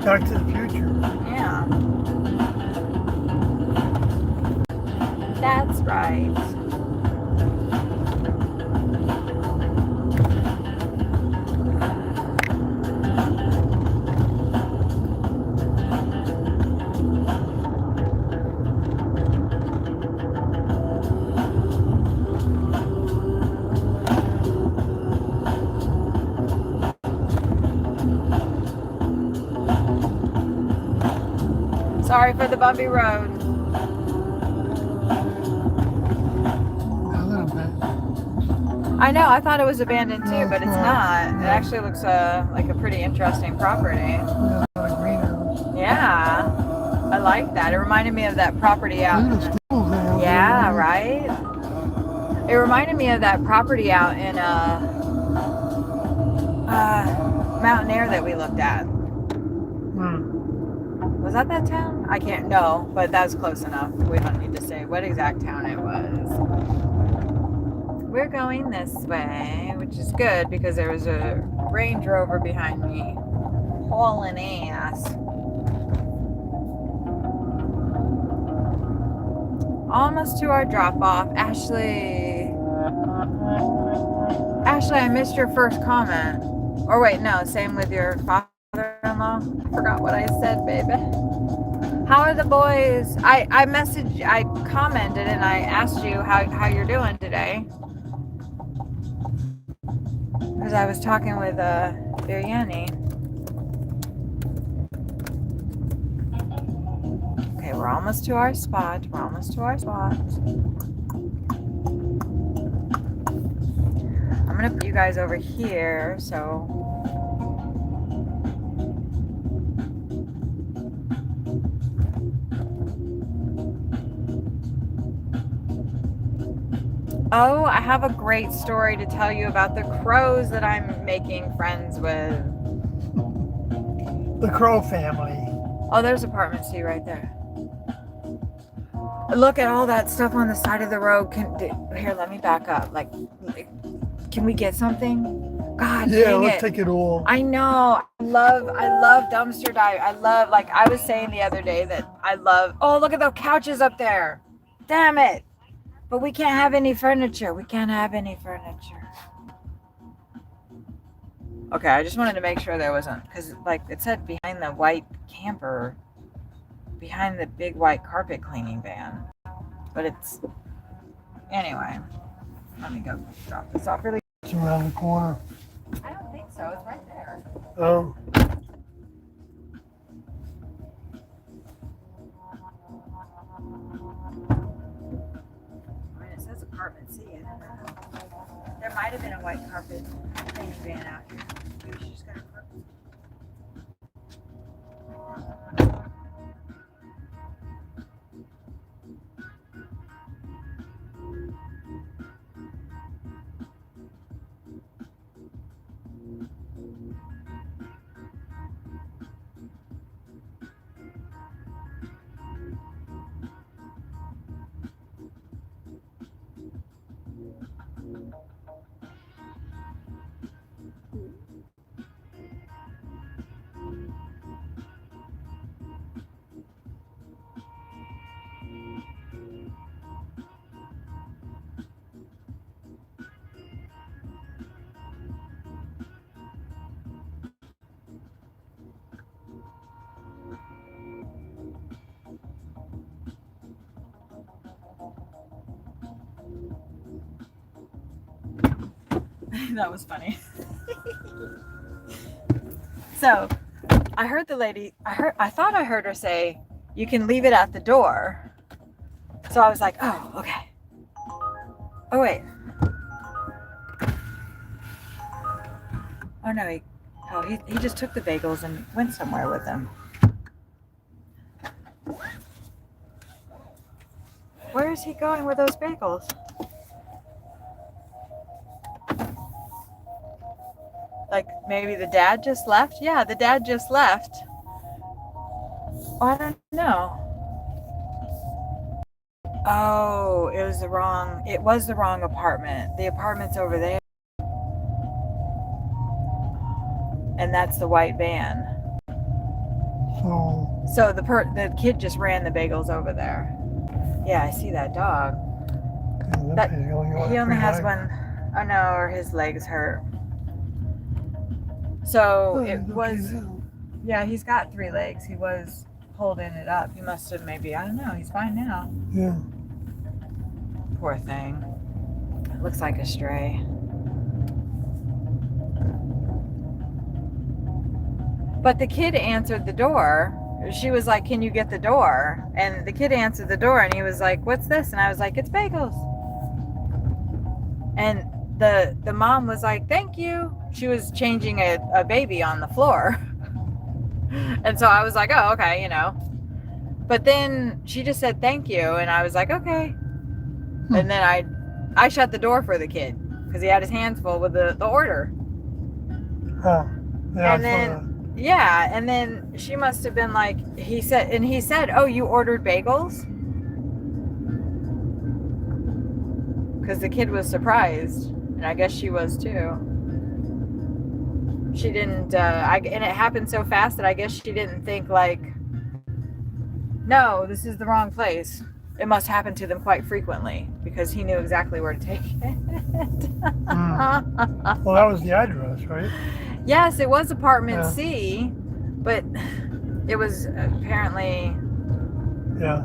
Back to the future. Yeah. That's right. Sorry for the bumpy road. A little bit. I know, I thought it was abandoned too, but it's not. It actually looks like a pretty interesting property. Yeah, a greenhouse. Yeah, I like that. It reminded me of that property out. Yeah, right? It reminded me of that property out in Mountain Air that we looked at. Was that town? I can't know, but that's close enough. We don't need to say what exact town it was. We're going this way, which is good because there was a Range Rover behind me hauling ass. Almost to our drop-off. Ashley, I missed your first comment. Or wait, no, same with your father-in-law. I forgot what I said, baby. How are the boys? I commented and I asked you how you're doing today. Because I was talking with Biryani. Okay, we're almost to our spot. I'm gonna put you guys over here, so. Oh, I have a great story to tell you about the crows that I'm making friends with. The Crow family. Oh, there's apartment C right there. Look at all that stuff on the side of the road. Here, let me back up. Like, can we get something? God, yeah, dang let's it. take it all. I know. I love dumpster dive. I love, like I was saying the other day that I love. Oh, look at those couches up there. Damn it. But we can't have any furniture. Okay, I just wanted to make sure there wasn't, because like it said behind the white camper, behind the big white carpet cleaning van. But it's, anyway, let me go drop this off really. It's around the corner. I don't think so, it's right there. Oh. It says apartment C, I don't know. There might have been a white carpet cleaning van out here. Maybe she just got a carpet. That was funny. So I heard the lady, I thought I heard her say, you can leave it at the door. So I was like, oh, okay. Oh, wait. Oh, no, he just took the bagels and went somewhere with them. Where is he going with those bagels? Like, maybe the dad just left? Yeah, the dad just left. I don't know. Oh, it was the wrong apartment. The apartment's over there. And that's the white van. So the kid just ran the bagels over there. Yeah, I see that dog. He only has one. Oh no, or his legs hurt. So it was, yeah, he's got 3 legs. He was holding it up. He must have maybe, I don't know, he's fine now. Yeah. Poor thing. It looks like a stray. But the kid answered the door. She was like, can you get the door? And the kid answered the door and he was like, what's this? And I was like, it's bagels. And the mom was like, thank you. She was changing a baby on the floor. And so I was like, oh, okay, you know. But then she just said thank you. And I was like, okay. And then I shut the door for the kid because he had his hands full with the order. Oh, yeah. And then yeah, and then she must have been like, he said, oh, you ordered bagels? Because the kid was surprised, and I guess she was too. She didn't, and it happened so fast that I guess she didn't think like, no, this is the wrong place. It must happen to them quite frequently because he knew exactly where to take it. Well, that was the address, right? Yes, it was apartment C, but it was apparently. Yeah.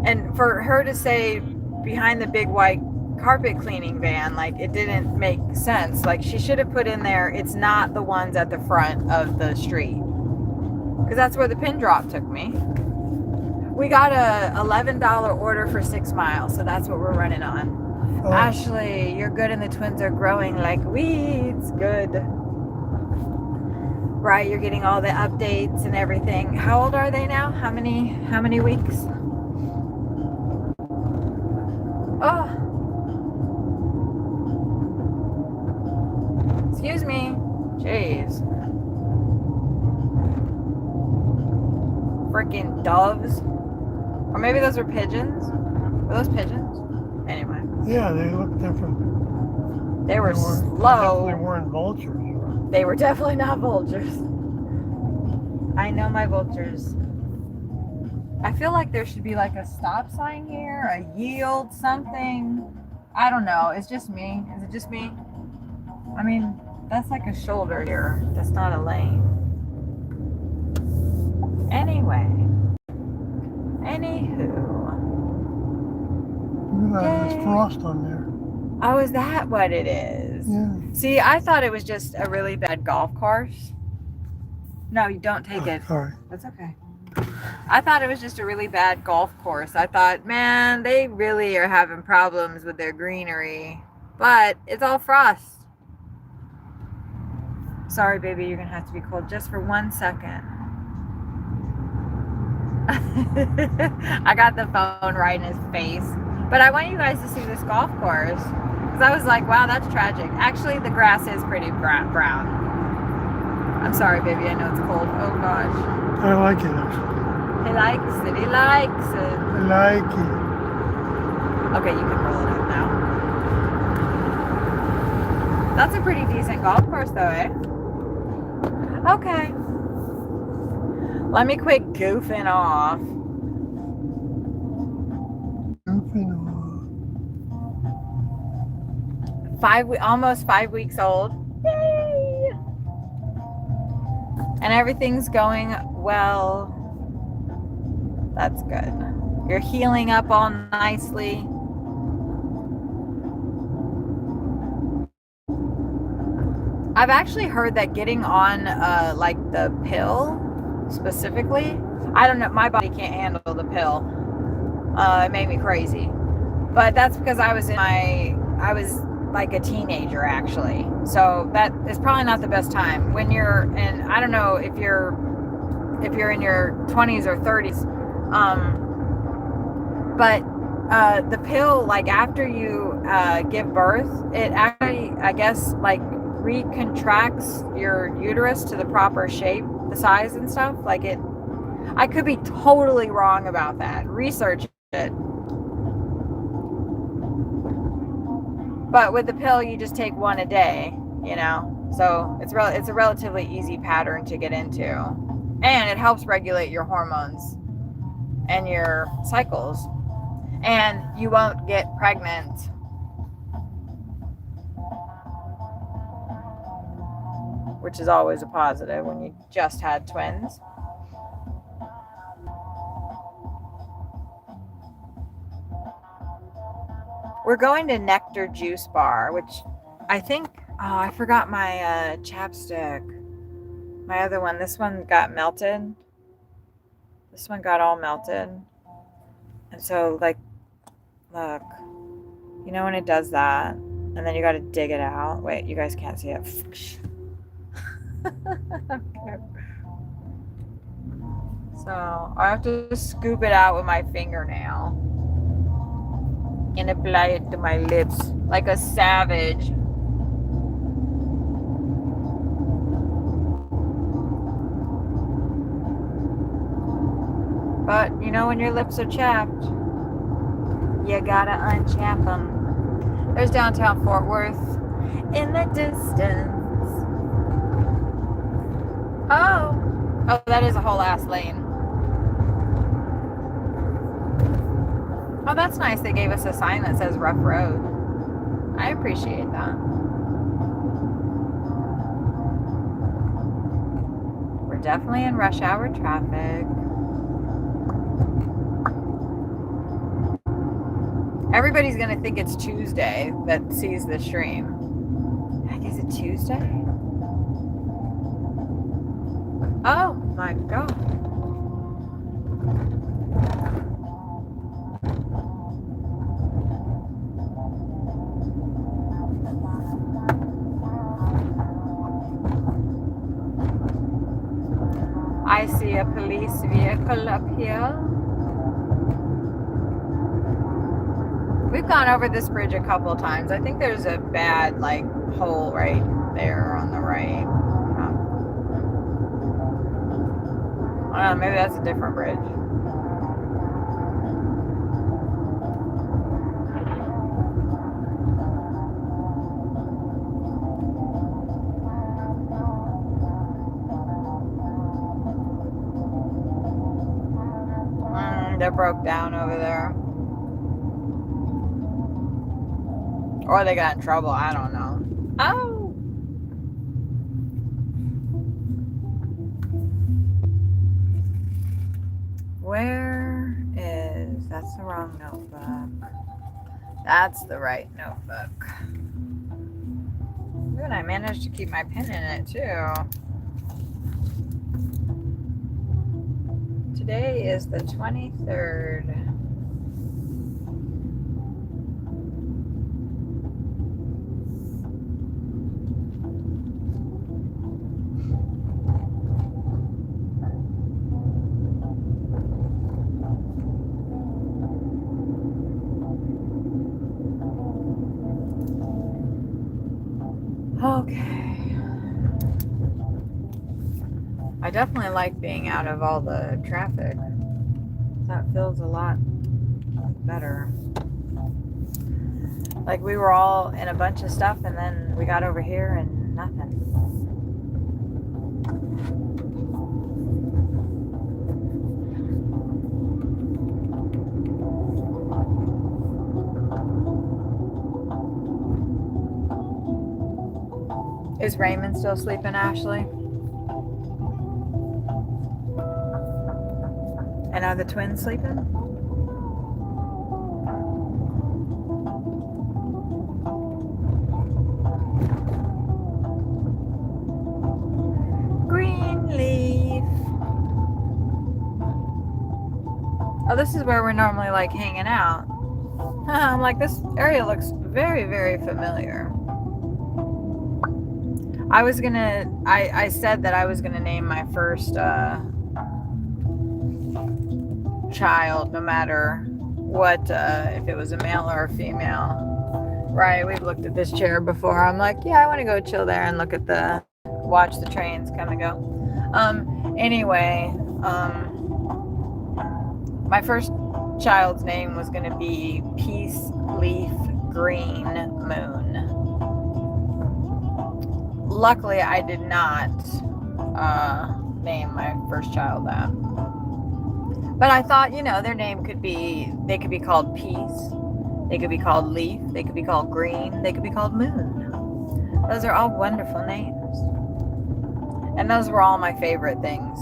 And for her to say behind the big white carpet cleaning van, like it didn't make sense. Like she should have put in there, it's not the ones at the front of the street. Because that's where the pin drop took me. We got a $11 order for 6 miles, so that's what we're running on. Oh. Ashley, you're good and the twins are growing like weeds. Good. Right, you're getting all the updates and everything. How old are they now? How many weeks? Oh. Excuse me. Jeez. Freaking doves. Or maybe those were pigeons. Were those pigeons? Anyway. Yeah, they looked different. They were slow. They weren't vultures. They were definitely not vultures. I know my vultures. I feel like there should be like a stop sign here, a yield, something. I don't know. It's just me. Is it just me? I mean, that's like a shoulder here. That's not a lane. Anyway. Anywho. There's frost on there. Oh, is that what it is? Yeah. See, I thought it was just a really bad golf course. No, you don't take it. Sorry. That's okay. I thought it was just a really bad golf course. I thought, man, they really are having problems with their greenery. But it's all frost. Sorry, baby, you're going to have to be cold just for 1 second. I got the phone right in his face. But I want you guys to see this golf course. Because I was like, wow, that's tragic. Actually, the grass is pretty brown. I'm sorry, baby. I know it's cold. Oh, gosh. I like it, actually. He likes it. He likes it. I like it. Okay, you can roll it up now. That's a pretty decent golf course, though, eh? Okay. Let me quit goofing off. Almost 5 weeks old. Yay! And everything's going well. That's good. You're healing up all nicely. I've actually heard that getting on like the pill specifically, I don't know, my body can't handle the pill. It made me crazy. But that's because I was like a teenager actually. So that is probably not the best time. When you're, and I don't know if you're in your 20s or 30s, but the pill, like after you give birth, it actually, I guess, like recontracts your uterus to the proper shape, the size and stuff. Like it, I could be totally wrong about that. Research it. But with the pill, you just take one a day, you know? So it's a relatively easy pattern to get into. And it helps regulate your hormones and your cycles. And you won't get pregnant. Which is always a positive when you just had twins. We're going to Nectar Juice Bar, which I think, oh, I forgot my chapstick. My other one, this one got melted. This one got all melted. And so, like, look, you know when it does that? And then you got to dig it out. Wait, you guys can't see it. Okay. So I have to scoop it out with my fingernail and apply it to my lips like a savage. But you know, when your lips are chapped, you gotta unchap them. There's downtown Fort Worth in the distance. Oh, that is a whole ass lane. Oh, that's nice. They gave us a sign that says rough road. I appreciate that. We're definitely in rush hour traffic. Everybody's gonna think it's Tuesday that sees the stream. Heck, is it Tuesday? Oh my God. I see a police vehicle up here. We've gone over this bridge a couple of times. I think there's a bad, like, hole right there on the right. I don't know, maybe that's a different bridge. They're broke down over there. Or they got in trouble, I don't know. Oh! Where is... That's the wrong notebook. That's the right notebook. Good, I managed to keep my pen in it too. Today is the 23rd. Okay. I definitely like being out of all the traffic. That feels a lot better. Like we were all in a bunch of stuff and then we got over here and nothing. Is Raymond still sleeping, Ashley? And are the twins sleeping? Oh, this is where we're normally like hanging out. I'm like, this area looks very, very familiar. I said that I was gonna name my first child, no matter what, if it was a male or a female. Right, we've looked at this chair before. I'm like, yeah, I want to go chill there and watch the trains come and go. Anyway, my first child's name was going to be Peace Leaf Green Moon. Luckily, I did not name my first child that. But I thought, their name they could be called Peace. They could be called Leaf. They could be called Green. They could be called Moon. Those are all wonderful names. And those were all my favorite things.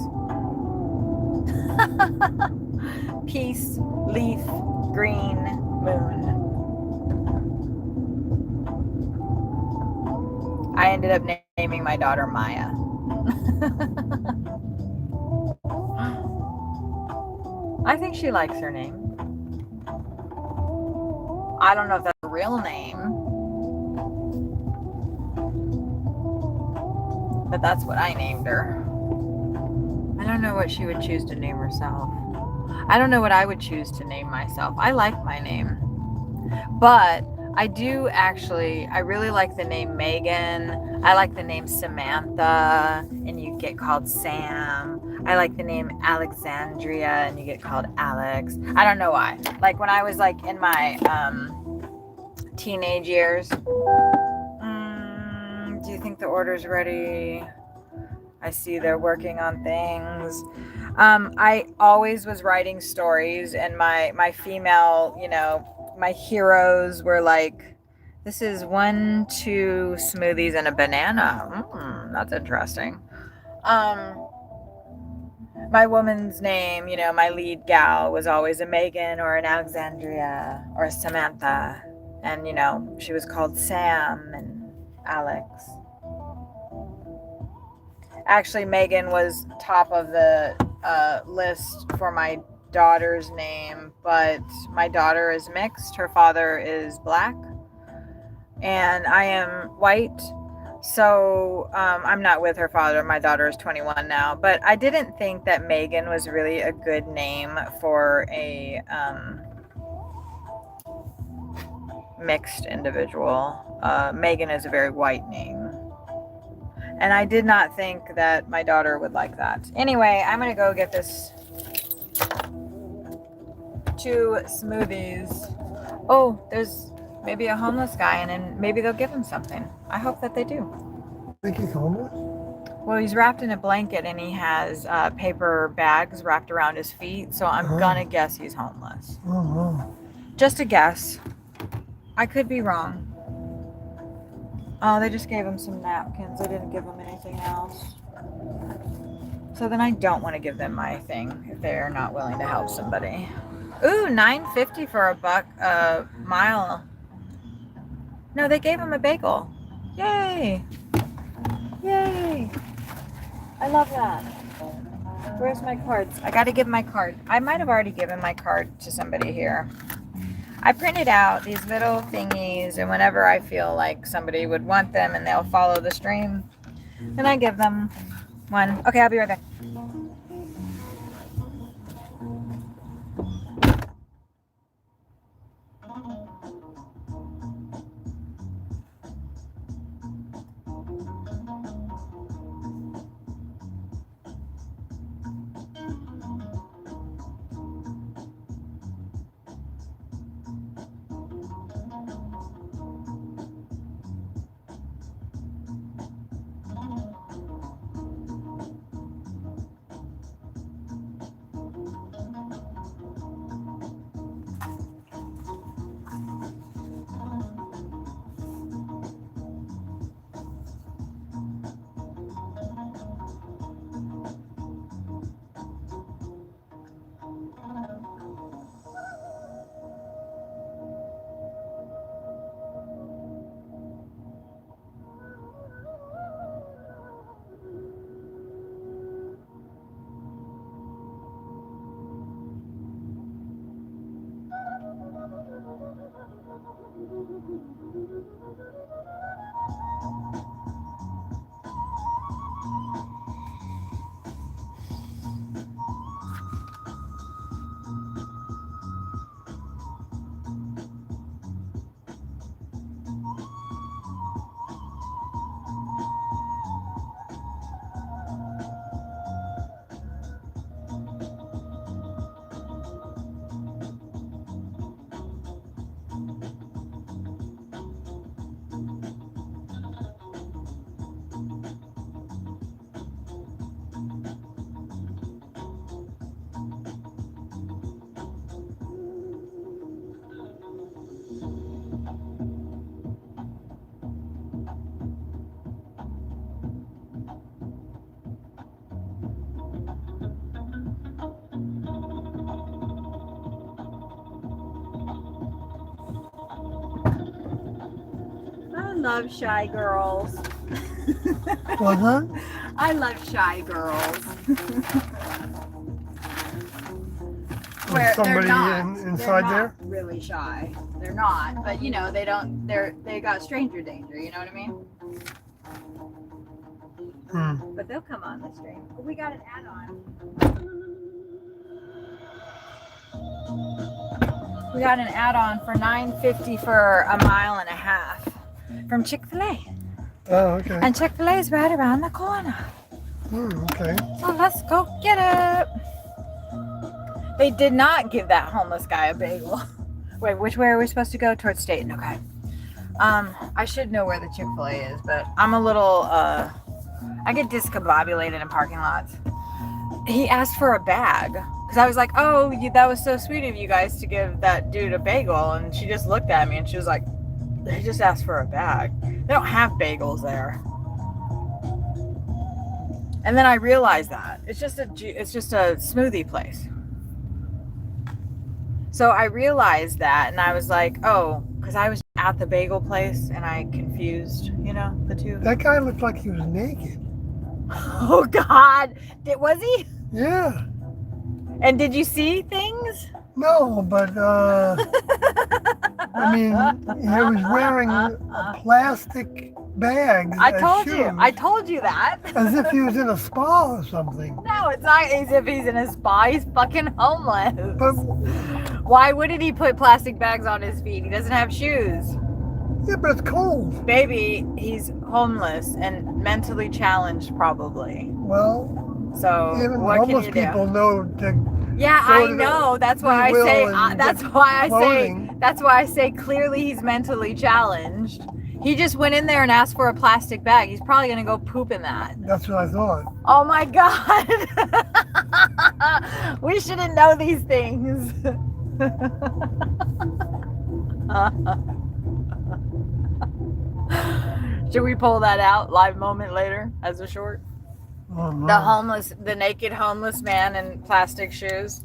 Peace, Leaf, Green, Moon. I ended up naming my daughter Maya. I think she likes her name. I don't know if that's a real name, but that's what I named her. I don't know what she would choose to name herself. I don't know what I would choose to name myself. I like my name, but I really like the name Megan. I like the name Samantha, and you get called Sam. I like the name Alexandria, and you get called Alex. I don't know why. Like when I was like in my teenage years. Do you think the order's ready? I see they're working on things. I always was writing stories, and my female, my heroes were like, this is 1, 2 smoothies and a banana. That's interesting. My woman's name, my lead gal was always a Megan or an Alexandria or a Samantha. And, she was called Sam and Alex. Actually, Megan was top of the list for my daughter's name, but my daughter is mixed. Her father is black, and I am white. So I'm not with her father. My daughter is 21 now, but I didn't think that Megan was really a good name for a mixed individual. Megan is a very white name. And I did not think that my daughter would like that. Anyway, I'm going to go get this 2 smoothies. Oh, there's maybe a homeless guy, and then maybe they'll give him something. I hope that they do. Think he's homeless? Well, he's wrapped in a blanket, and he has paper bags wrapped around his feet. So I'm going to guess he's homeless. Oh. Just a guess. I could be wrong. Oh, they just gave him some napkins. They didn't give him anything else. So then I don't want to give them my thing if they're not willing to help somebody. Ooh, $9.50 for a mile. No, they gave him a bagel. Yay! Yay! I love that. Where's my cards? I got to give my card. I might have already given my card to somebody here. I printed out these little thingies, and whenever I feel like somebody would want them and they'll follow the stream, then I give them one. Okay, I'll be right back. love shy girls. What's that? I love shy girls. Where Somebody they're inside not there? really shy. They're not, but you know, they got stranger danger, you know what I mean? But they'll come on the stream. We got an add-on. We got an add-on for $9.50 for a mile and a half from Chick-fil-A. Oh, okay. And Chick-fil-A is right around the corner. Okay. So let's go get it. They did not give that homeless guy a bagel. Wait, which way are we supposed to go? Towards Staten, okay. I should know where the Chick-fil-A is, but I'm a little, I get discombobulated in parking lots. He asked for a bag. Because I was like, oh, that was so sweet of you guys to give that dude a bagel. And she just looked at me and she was like, they just asked for a bag. They don't have bagels there. And then I realized that. It's just a smoothie place. So I realized that and I was like, oh, because I was at the bagel place and I confused, the two. That guy looked like he was naked. Oh, God. Was he? Yeah. And did you see things? No, but I mean, he was wearing a plastic bag. I told you that. As if he was in a spa or something. No, it's not as if he's in a spa. He's fucking homeless. But why wouldn't he put plastic bags on his feet? He doesn't have shoes. yeah, but it's cold. Baby, he's homeless and mentally challenged probably. Well, so even what homeless can you people do? know to. Yeah, I know. That's why I say. That's why I say clearly he's mentally challenged. He just went in there and asked for a plastic bag. He's probably gonna go poop in that. That's what I thought. Oh my God. We shouldn't know these things. Should we pull that out live moment later as a short? The naked homeless man in plastic shoes.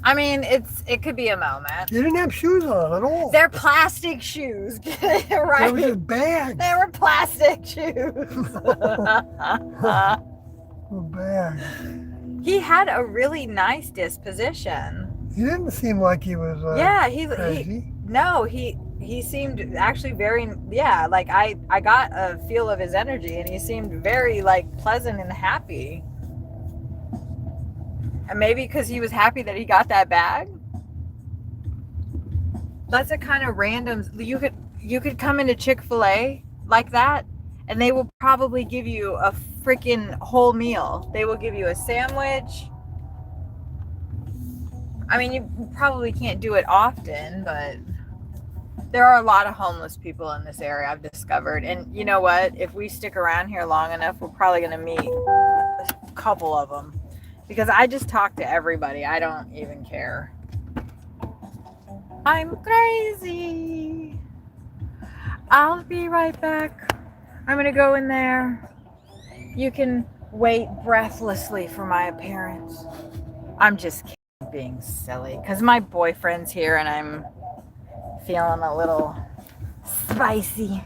I mean, it could be a moment. He didn't have shoes on at all. They're plastic shoes, right? They were just bags. They were plastic shoes. Bags. He had a really nice disposition. He didn't seem like he was. Crazy. He seemed actually very, like I got a feel of his energy and he seemed very like pleasant and happy. And maybe because he was happy that he got that bag. That's a kind of random, you could come into Chick-fil-A like that and they will probably give you a freaking whole meal. They will give you a sandwich. I mean, you probably can't do it often, but there are a lot of homeless people in this area, I've discovered. And you know what? If we stick around here long enough, we're probably going to meet a couple of them. Because I just talk to everybody. I don't even care. I'm crazy. I'll be right back. I'm going to go in there. You can wait breathlessly for my appearance. I'm just kidding, being silly. Because my boyfriend's here and I'm feeling a little spicy.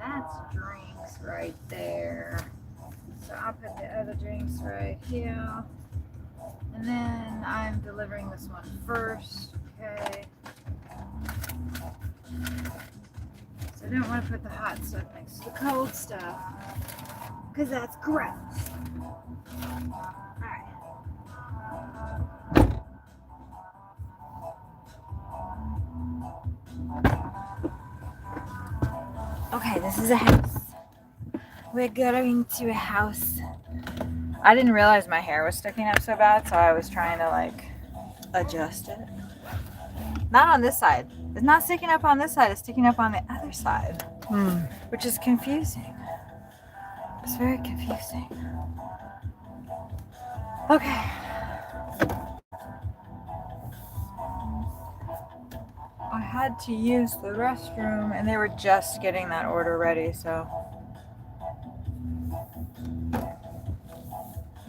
That's drinks right there. So I'll put the other drinks right here. And then I'm delivering this one first. Okay. So I don't want to put the hot stuff next to the cold stuff, because that's gross. Alright. Okay, this is a house. We're going to a house. I didn't realize my hair was sticking up so bad, so I was trying to like adjust it. Not on this side. It's not sticking up on this side, it's sticking up on the other side. Which is confusing. It's very confusing. Okay. I had to use the restroom and they were just getting that order ready, so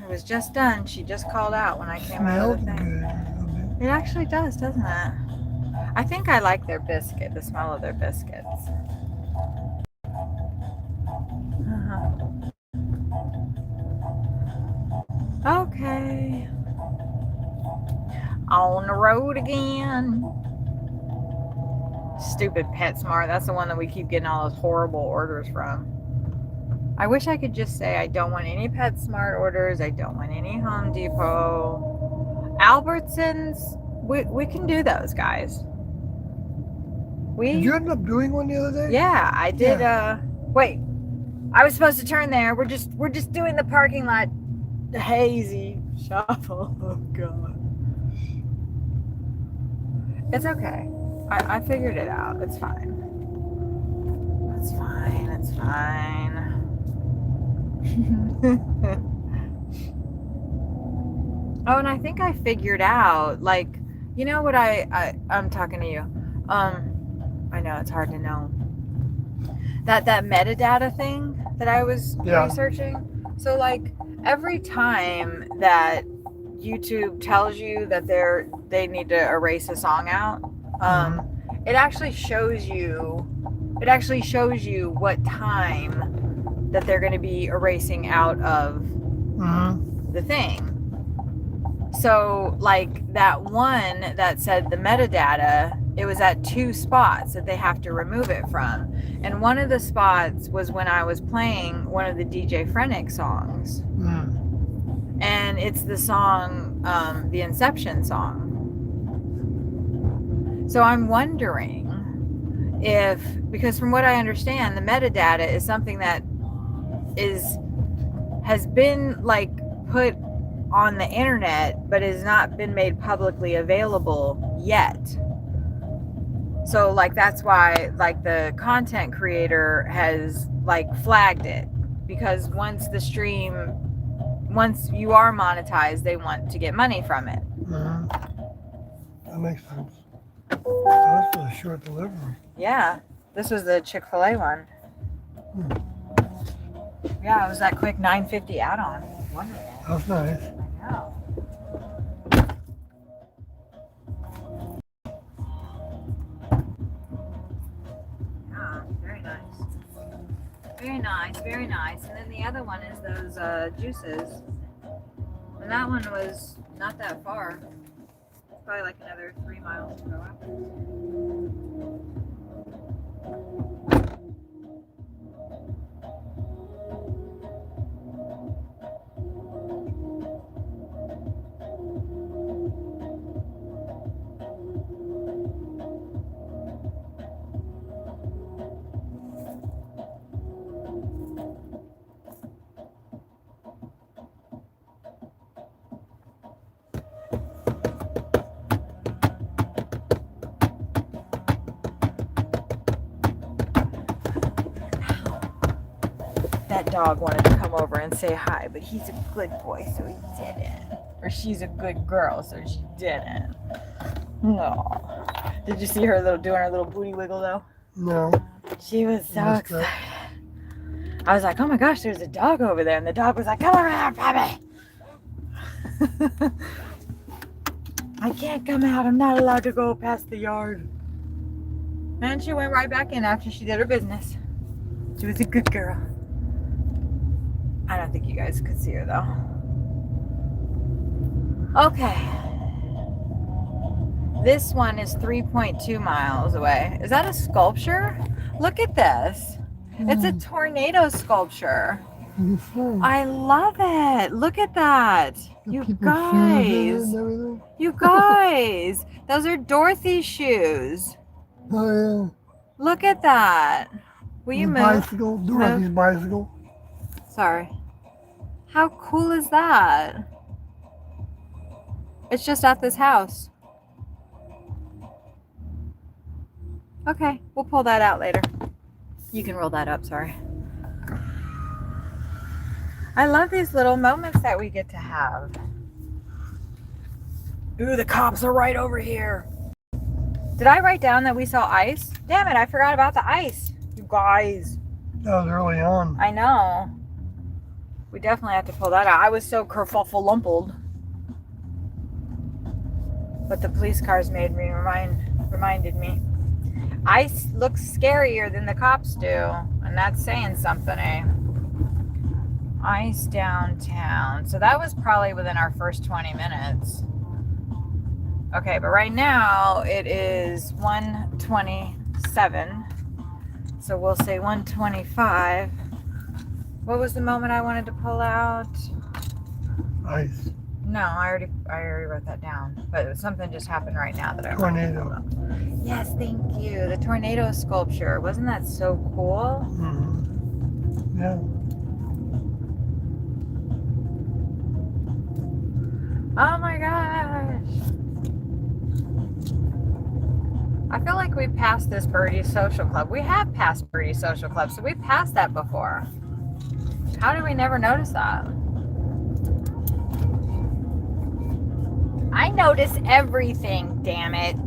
it was just done. She just called out when I came out of the thing. It actually does, doesn't it? I think I like their biscuit, the smell of their biscuits. Okay. On the road again. Stupid PetSmart. That's the one that we keep getting all those horrible orders from. I wish I could just say I don't want any PetSmart orders. I don't want any Home Depot. Albertsons, we can do those, guys. Did you end up doing one the other day? Yeah, I did. Yeah. Wait, I was supposed to turn there. We're just doing the parking lot hazy shuffle. Oh God, it's okay. I figured it out. It's fine. It's fine. It's fine. Oh, and I think I figured out, like, you know what I'm talking to you. I know it's hard to know. That metadata thing that I was researching. So like every time that YouTube tells you that they need to erase a song out, it actually shows you what time that they're going to be erasing out of the thing. So like that one that said the metadata, it was at 2 spots that they have to remove it from. And one of the spots was when I was playing one of the DJ Frenick songs. And it's the song, the Inception song. So I'm wondering if, because from what I understand, the metadata is something that has been like put on the internet, but has not been made publicly available yet. So like that's why like the content creator has like flagged it, because once you are monetized, they want to get money from it. Mm-hmm. That makes sense. That's a short delivery. Yeah, this was the Chick-fil-A one. Yeah, it was that quick $9.50 add-on. Wonderful. That's nice. I know. Yeah, very nice. Very nice, very nice. And then the other one is those juices. And that one was not that far. It's probably like another 3 miles to go after. That dog wanted to come over and say hi, but he's a good boy, so he didn't. Or she's a good girl, so she didn't. No. Did you see her doing her little booty wiggle though? No. She was so excited. I was like, oh my gosh, there's a dog over there. And the dog was like, come around, Bobby. I can't come out. I'm not allowed to go past the yard. And she went right back in after she did her business. She was a good girl. I don't think you guys could see her though. Okay. This one is 3.2 miles away. Is that a sculpture? Look at this. It's a tornado sculpture. I love it. Look at that. You guys. You guys. Those are Dorothy's shoes. Oh, yeah. Look at that. Will you move? Bicycle. Dorothy's bicycle. Sorry. How cool is that? It's just at this house. Okay, we'll pull that out later. You can roll that up, sorry. I love these little moments that we get to have. Ooh, the cops are right over here. Did I write down that we saw ice? Damn it, I forgot about the ice. You guys. That was early on. I know. We definitely have to pull that out. I was so kerfuffle-lumpled. But the police cars reminded me. Ice looks scarier than the cops do. And that's saying something, eh? Ice downtown. So that was probably within our first 20 minutes. Okay, but right now it is 1:27. So we'll say 1:25. What was the moment I wanted to pull out? Ice. No, I already wrote that down. But something just happened right now that I wanted to pull out. Yes, thank you. The tornado sculpture. Wasn't that so cool? Mm-hmm. Yeah. Oh my gosh. I feel like we passed this Birdie Social Club. We have passed Birdie Social Club, so we passed that before. How did we never notice that? I notice everything, damn it.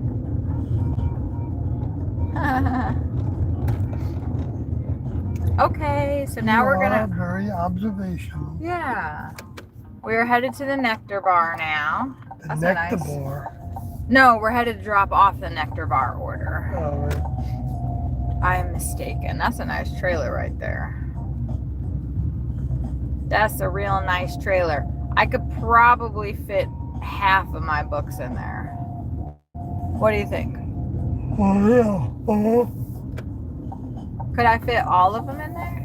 Okay, so now we're gonna... Very observational. Yeah. We're headed to the Nectar Bar now. The Nectar Bar? No, we're headed to drop off the Nectar Bar order. Oh, right. I'm mistaken. That's a nice trailer right there. That's a real nice trailer. I could probably fit half of my books in there. What do you think? Oh, yeah. Could I fit all of them in there?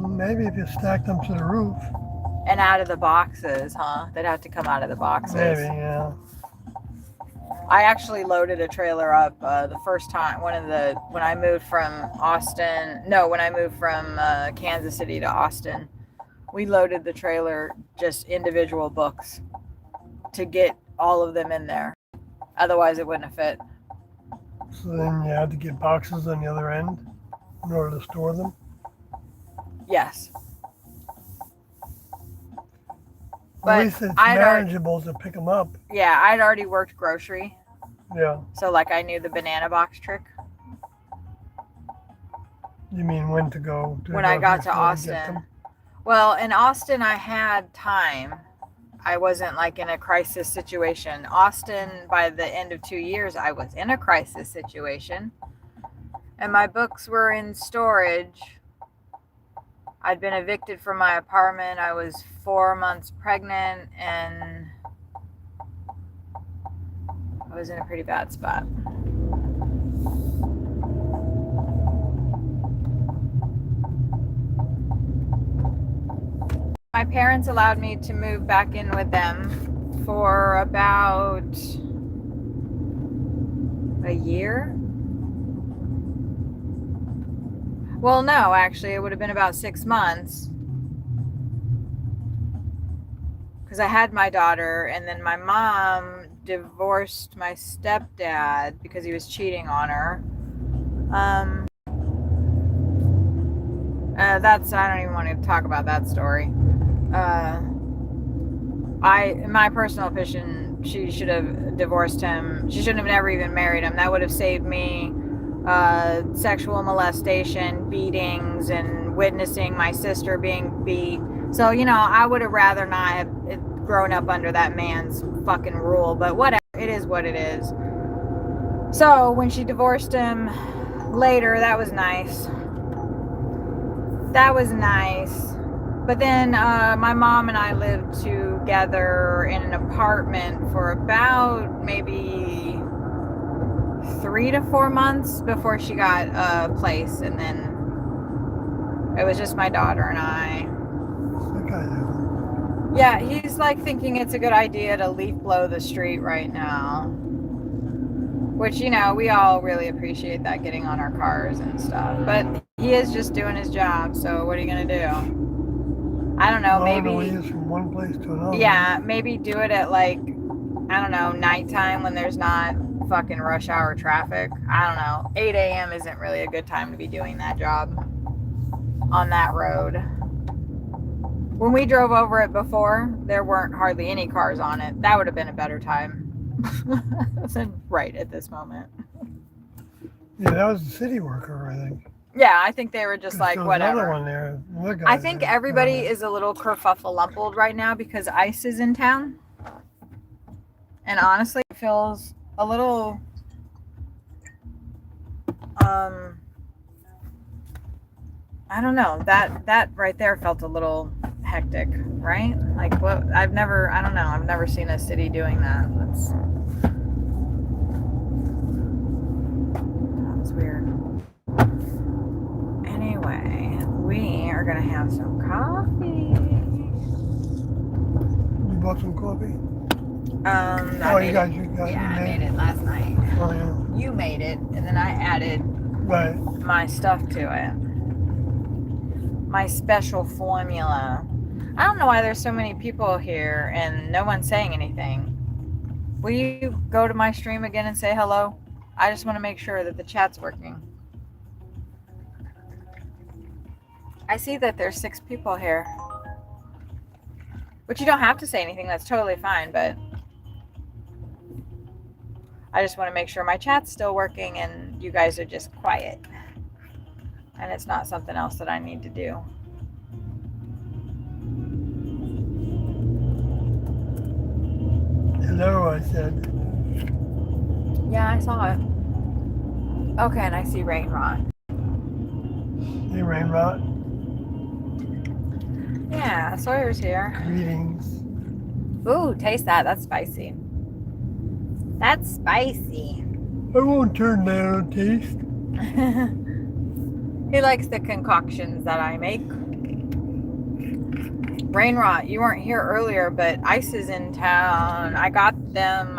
Maybe if you stack them to the roof. And out of the boxes, huh? They'd have to come out of the boxes. Maybe, yeah. I actually loaded a trailer up the first time. When I moved from Kansas City to Austin, we loaded the trailer just individual books to get all of them in there. Otherwise, it wouldn't have fit. So then you had to get boxes on the other end in order to store them. Yes. At least it's manageable to pick them up. Yeah, I'd already worked grocery. Yeah. So like I knew the banana box trick. You mean when to go? When I got to Austin. Well, in Austin, I had time. I wasn't like in a crisis situation. Austin, by the end of 2 years, I was in a crisis situation. And my books were in storage. I'd been evicted from my apartment. I was 4 months pregnant and I was in a pretty bad spot. My parents allowed me to move back in with them for about a year. Well, no, actually, it would have been about 6 months. Because I had my daughter, and then my mom divorced my stepdad because he was cheating on her. I don't even want to talk about that story. In my personal opinion, she should have divorced him. She shouldn't have never even married him. That would have saved me sexual molestation, beatings, and witnessing my sister being beat. So, I would have rather not have grown up under that man's fucking rule, but whatever. It is what it is. So, when she divorced him later, that was nice. But then my mom and I lived together in an apartment for about maybe 3 to 4 months before she got a place, and then it was just my daughter and I. Yeah, he's like thinking it's a good idea to leaf blow the street right now, which we all really appreciate that, getting on our cars and stuff, but he is just doing his job, so what are you gonna do? I don't know, maybe from one place to another. Yeah, maybe do it at nighttime when there's not fucking rush hour traffic. I don't know. 8 a.m. isn't really a good time to be doing that job on that road. When we drove over it before, there weren't hardly any cars on it. That would have been a better time. Right at this moment. Yeah, that was the city worker, I think. Yeah, I think they were just like, whatever. Another one there. I think everybody is a little kerfuffle-lumpled right now because ICE is in town. And honestly, it feels a little, I don't know. That right there felt a little hectic, right? Like what? I've never seen a city doing that. That's weird. Anyway, we are gonna have some coffee. You bought some coffee? I made it last night. Oh, yeah. You made it, and then I added my stuff to it. My special formula. I don't know why there's so many people here and no one's saying anything. Will you go to my stream again and say hello? I just want to make sure that the chat's working. I see that there's 6 people here. But you don't have to say anything. That's totally fine, but I just want to make sure my chat's still working and you guys are just quiet. And it's not something else that I need to do. Hello, I said. Yeah, I saw it. Okay, and I see Rain Rot. Hey, Rain Rot. Yeah, Sawyer's here. Greetings. Ooh, taste that. That's spicy. That's spicy. I won't turn down a taste. He likes the concoctions that I make. Rain Rot, you weren't here earlier, but ICE is in town. I got them.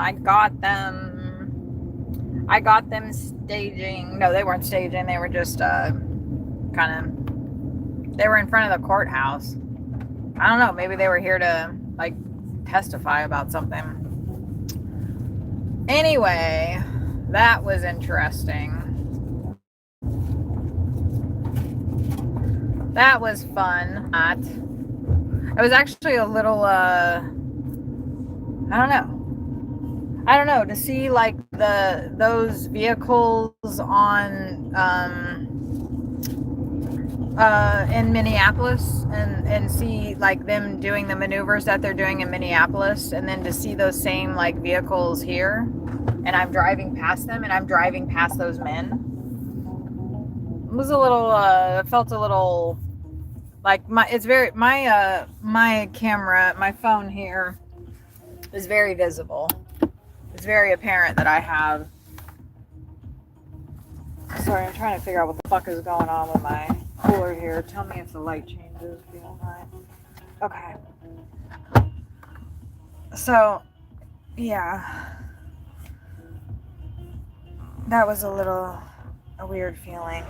I got them staging. No, they weren't staging. They were just kind of. They were in front of the courthouse. I don't know. Maybe they were here to like testify about something. Anyway, that was interesting. That was fun. It was actually a little I don't know, to see like those vehicles on in Minneapolis and see like them doing the maneuvers that they're doing in Minneapolis, and then to see those same like vehicles here, and I'm driving past them and I'm driving past those men. It was a little felt a little like my camera, my phone here is very visible. It's very apparent that I have. Sorry, I'm trying to figure out what the fuck is going on with my cooler here. Tell me if the light changes, if you don't mind. Okay. So, yeah. That was a weird feeling.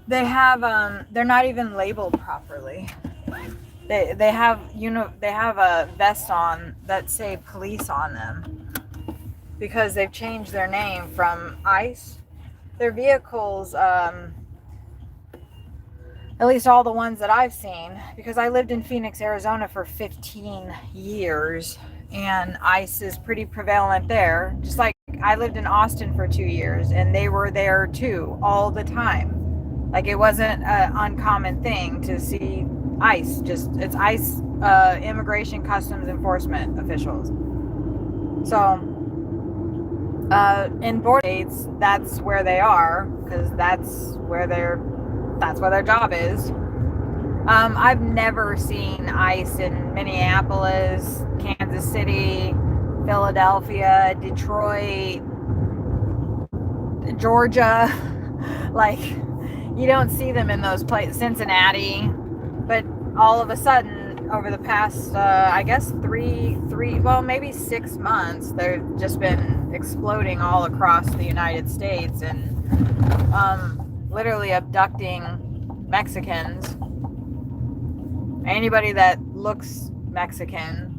They have, they're not even labeled properly. They have, they have a vest on that say police on them because they've changed their name from ICE. Their vehicles, at least all the ones that I've seen, because I lived in Phoenix, Arizona for 15 years, and ICE is pretty prevalent there. Just like I lived in Austin for 2 years, and they were there too, all the time. Like it wasn't an uncommon thing to see ICE. It's ICE, Immigration Customs Enforcement officials. So in border states, that's where they are, because that's where their job is. I've never seen ICE in Minneapolis, Kansas City, Philadelphia, Detroit, Georgia. Like, you don't see them in those places, Cincinnati. But all of a sudden, over the past, I guess maybe 6 months, they've just been exploding all across the United States and literally abducting Mexicans. Anybody that looks Mexican,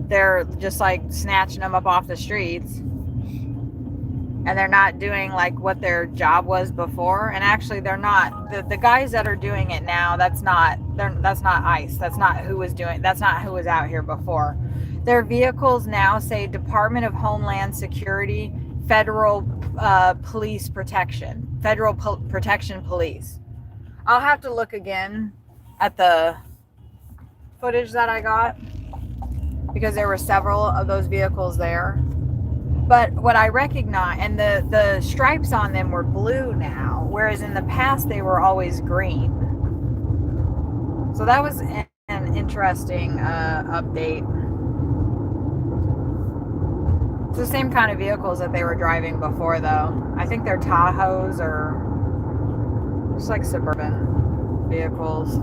they're just like snatching them up off the streets. And they're not doing like what their job was before. And actually they're not. The guys that are doing it now, that's not ICE. That's not who was out here before. Their vehicles now say Department of Homeland Security, Federal Police Protection, Federal Protection Police. I'll have to look again at the footage that I got, because there were several of those vehicles there. But what I recognize, and the stripes on them were blue now, whereas in the past they were always green. So that was an interesting update. It's the same kind of vehicles that they were driving before, though. I think they're Tahoes or just like suburban vehicles.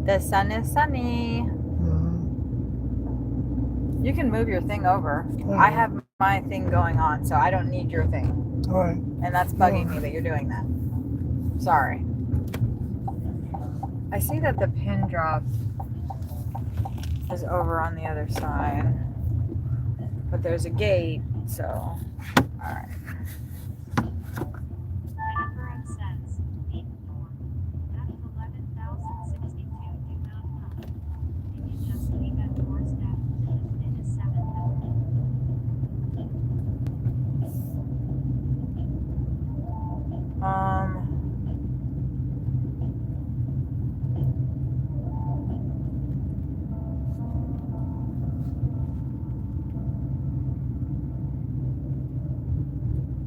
The sun is sunny. Mm-hmm. You can move your thing over. Okay. I have my thing going on, so I don't need your thing. All right. And that's bugging me that you're doing that. Sorry. I see that the pin drop is over on the other side. But there's a gate, so all right.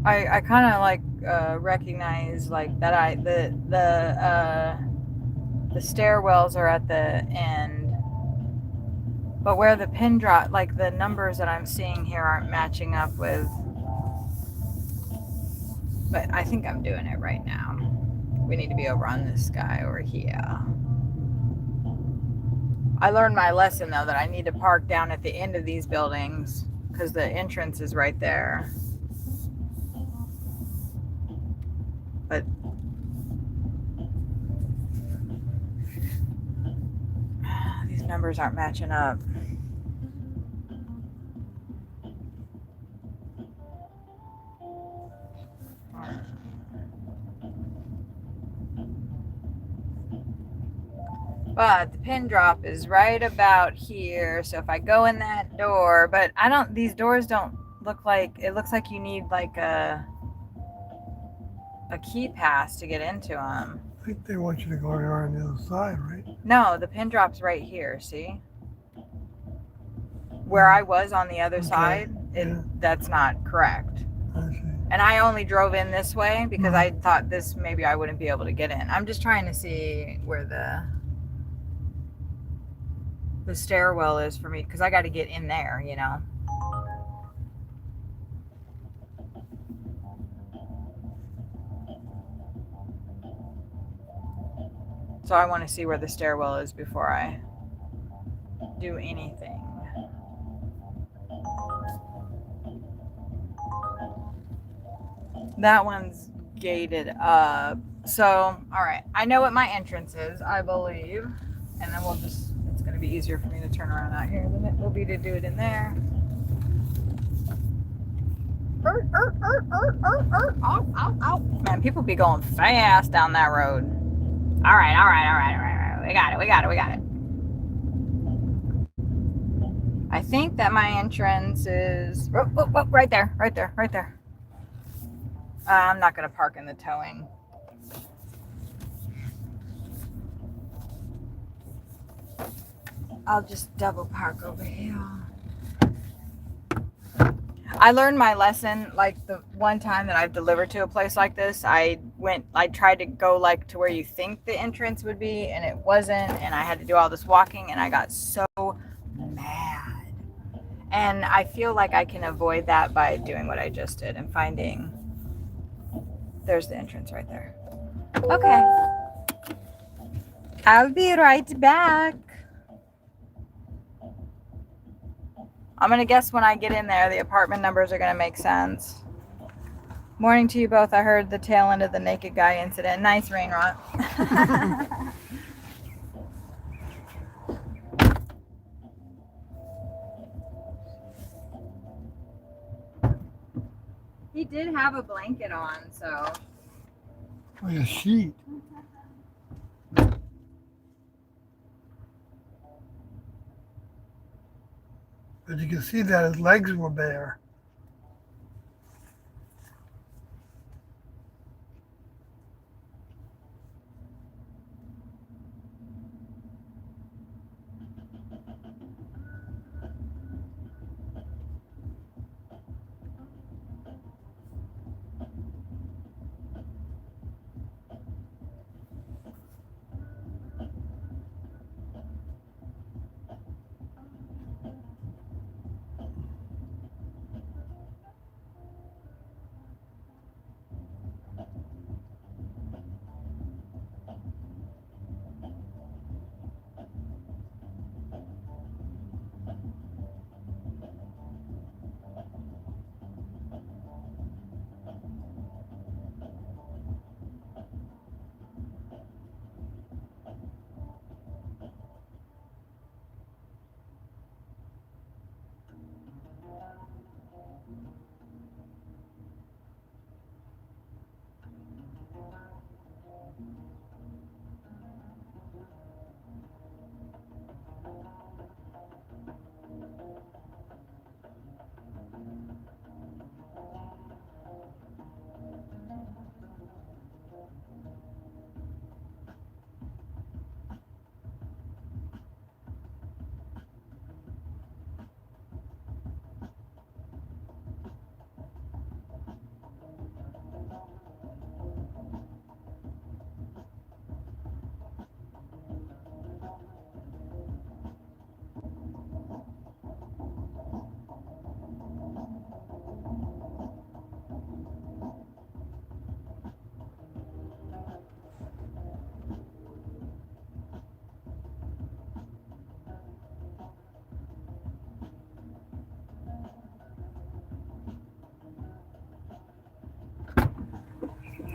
I kind of like recognize like that the stairwells are at the end, But where the pin drop, like the numbers that I'm seeing here aren't matching up with, but I think I'm doing it right now. We need to be over on this guy over here. I learned my lesson though, that I need to park down at the end of these buildings because the entrance is right there. But these numbers aren't matching up. But the pin drop is right about here. So if I go in that door, but I don't, these doors don't look like, it looks like you need like a key pass to get into them. I think they want you to go around the other side, right? No, the pin drop's right here, see? Where I was on the other side, that's not correct. I see. And I only drove in this way because I thought this, maybe I wouldn't be able to get in. I'm just trying to see where the stairwell is for me because I got to get in there, you know. So I want to see where the stairwell is before I do anything. That one's gated up. So, all right. I know what my entrance is, I believe. And then we'll just, it's going to be easier for me to turn around out here than it will be to do it in there. Man, people be going fast down that road. All right. We got it. I think that my entrance is right there. I'm not going to park in the towing. I'll just double park over here. I learned my lesson, like the one time that I've delivered to a place like this, I tried to go like to where you think the entrance would be and it wasn't, and I had to do all this walking and I got so mad. And I feel like I can avoid that by doing what I just did and finding, there's the entrance right there. Okay. I'll be right back. I'm going to guess when I get in there, the apartment numbers are going to make sense. Morning to you both. I heard the tail end of the naked guy incident. Nice, Rainrot. He did have a blanket on, so. Like a sheet. But you can see that his legs were bare.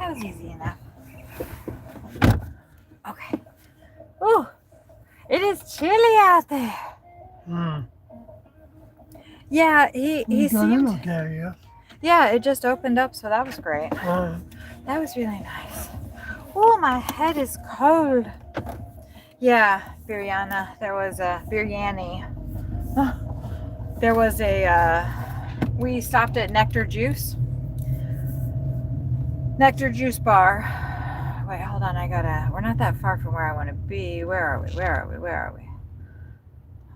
That was easy enough. Okay. Ooh, it is chilly out there. Yeah, he got in seemed. okay, yeah. Yeah, it just opened up, so that was great. That was really nice. Oh, my head is cold. Yeah, biryani. There was a biryani. There was a. We stopped at Nectar Juice Bar. Wait, hold on. We're not that far from where I want to be. Where are we?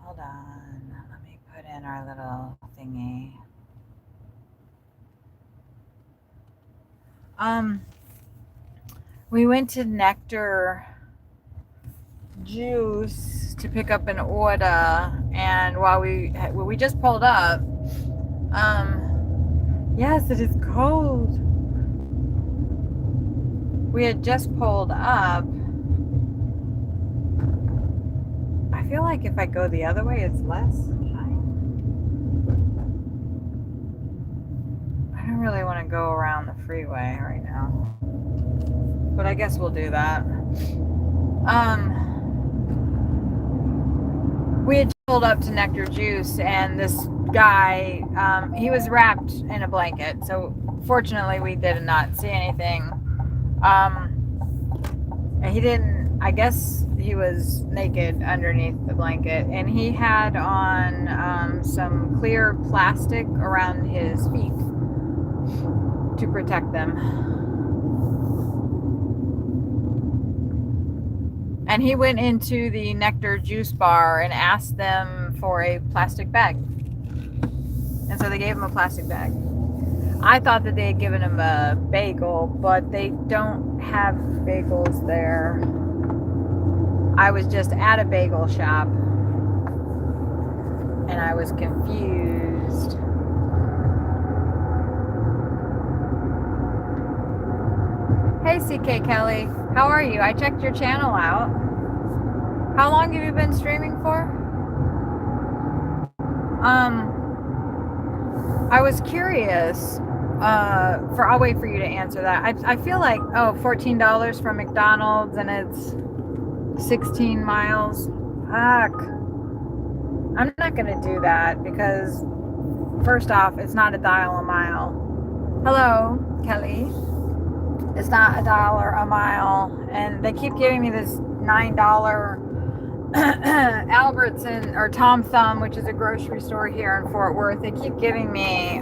Hold on. Let me put in our little thingy. We went to Nectar Juice to pick up an order, and while we just pulled up, yes, it is cold. We had just pulled up. I feel like if I go the other way, it's less time. I don't really want to go around the freeway right now, but I guess we'll do that. We had pulled up to Nectar Juice, and this guy, he was wrapped in a blanket, so fortunately we did not see anything. And he didn't, I guess he was naked underneath the blanket, and he had on some clear plastic around his feet to protect them. And he went into the Nectar Juice Bar and asked them for a plastic bag. And so they gave him a plastic bag. I thought that they had given him a bagel, but they don't have bagels there. I was just at a bagel shop, and I was confused. Hey, CK Kelly, how are you? I checked your channel out. How long have you been streaming for? I was curious. I'll wait for you to answer that. I feel like, $14 from McDonald's, and it's 16 miles. Fuck. I'm not gonna do that because, first off, it's not $1 a mile. Hello, Kelly. It's not $1 a mile, and they keep giving me this $9 Albertson or Tom Thumb, which is a grocery store here in Fort Worth. They keep giving me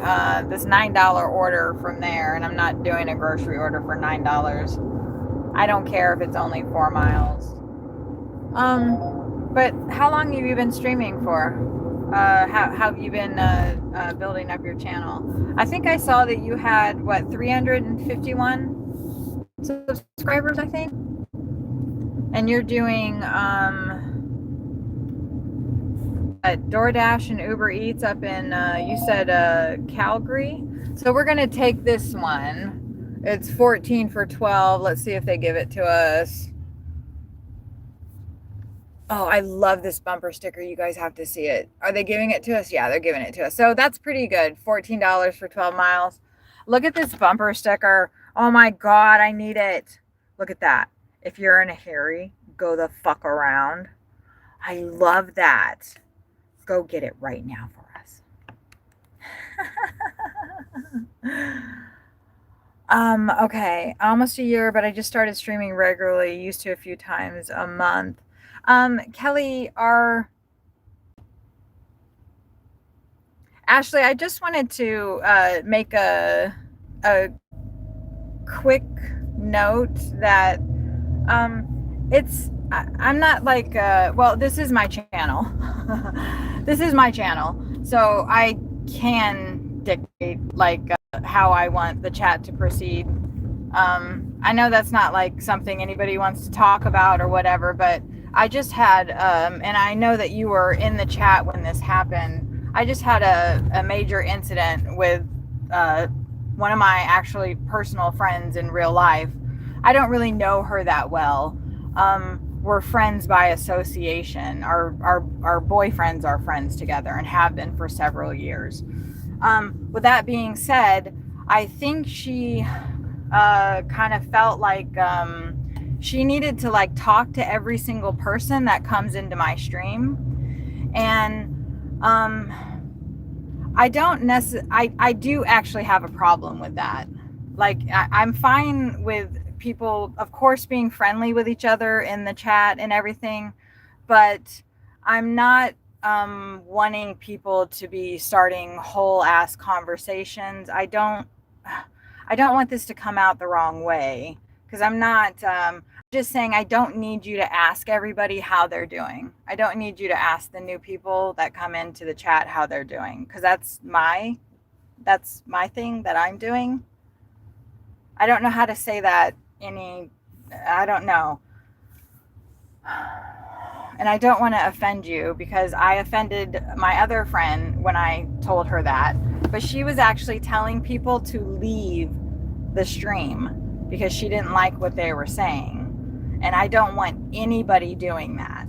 this $9 order from there, and I'm not doing a grocery order for $9. I don't care if it's only 4 miles. But how long have you been streaming for? How have you been building up your channel? I think I saw that you had 351 subscribers, I think, and you're doing DoorDash and UberEats up in you said Calgary. So we're gonna take this one. It's 14 for 12. Let's see if they give it to us. Oh, I love this bumper sticker. You guys have to see it. Are they giving it to us? Yeah, they're giving it to us. So that's pretty good. $14 for 12 miles. Look at this bumper sticker. Oh my God, I need it. Look at that. If you're in a hurry, go the fuck around. I love that. Go get it right now for us. Okay, almost a year, but I just started streaming regularly, used to a few times a month. Kelly, Ashley, I just wanted to make a quick note that I'm not like this is my channel. This is my channel, so I can dictate how I want the chat to proceed. I know that's not like something anybody wants to talk about or whatever, but I just had and I know that you were in the chat when this happened. I just had a major incident with one of my actually personal friends in real life. I don't really know her that well. We're friends by association. Our boyfriends are friends together and have been for several years. With that being said, I think she kind of felt like she needed to like talk to every single person that comes into my stream. And I do actually have a problem with that. Like, I'm fine with people, of course, being friendly with each other in the chat and everything, but I'm not wanting people to be starting whole ass conversations. I don't want this to come out the wrong way, because I'm not just saying I don't need you to ask everybody how they're doing. I don't need you to ask the new people that come into the chat how they're doing, because that's my thing that I'm doing. I don't know how to say that I don't know. And I don't want to offend you, because I offended my other friend when I told her that. But she was actually telling people to leave the stream because she didn't like what they were saying. And I don't want anybody doing that.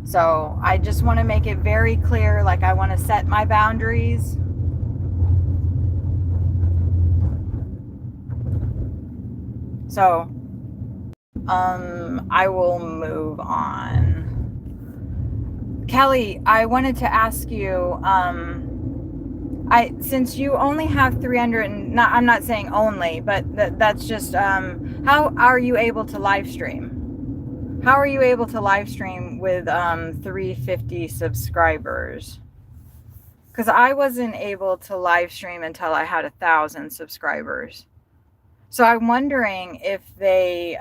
So I just want to make it very clear, like, I want to set my boundaries. So I will move on. Kelly, I wanted to ask you, since you only have 300, and I'm not saying only, but that's just, how are you able to live stream? How are you able to live stream with 350 subscribers? Because I wasn't able to live stream until I had 1,000 subscribers. So I'm wondering if they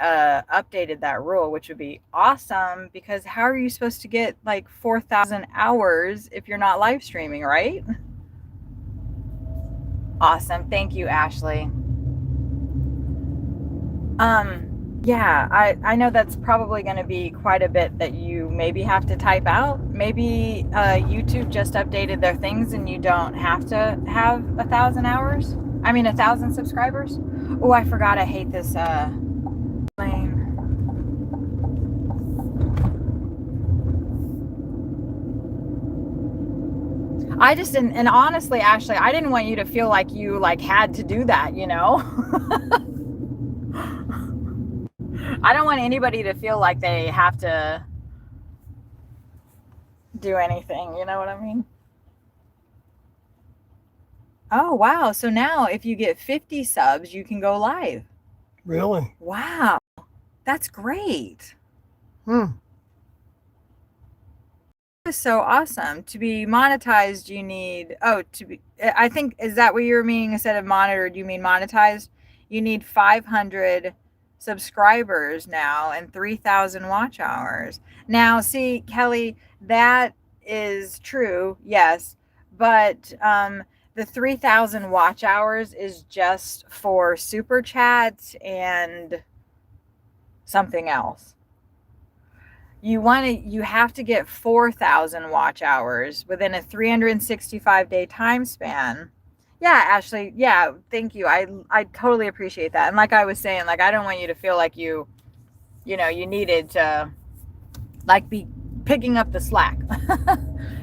updated that rule, which would be awesome, because how are you supposed to get like 4,000 hours if you're not live streaming, right? Awesome. Thank you, Ashley. Yeah, I know that's probably going to be quite a bit that you maybe have to type out. Maybe YouTube just updated their things and you don't have to have 1,000 hours. 1,000 subscribers. Oh, I forgot. I hate this lane. I just didn't, and honestly, Ashley, I didn't want you to feel like you like had to do that, you know? I don't want anybody to feel like they have to do anything, you know what I mean? Oh, wow. So now if you get 50 subs, you can go live. Really? Wow. That's great. Hmm. That is so awesome. To be monetized, you need, I think, is that what you're meaning? Instead of monitored, you mean monetized? You need 500 subscribers now and 3,000 watch hours. Now, see, Kelly, that is true, yes, but the 3,000 watch hours is just for super chats and something else. You have to get 4,000 watch hours within a 365-day time span. Yeah, Ashley. Yeah, thank you. I totally appreciate that. And like I was saying, like, I don't want you to feel like you needed to like be picking up the slack,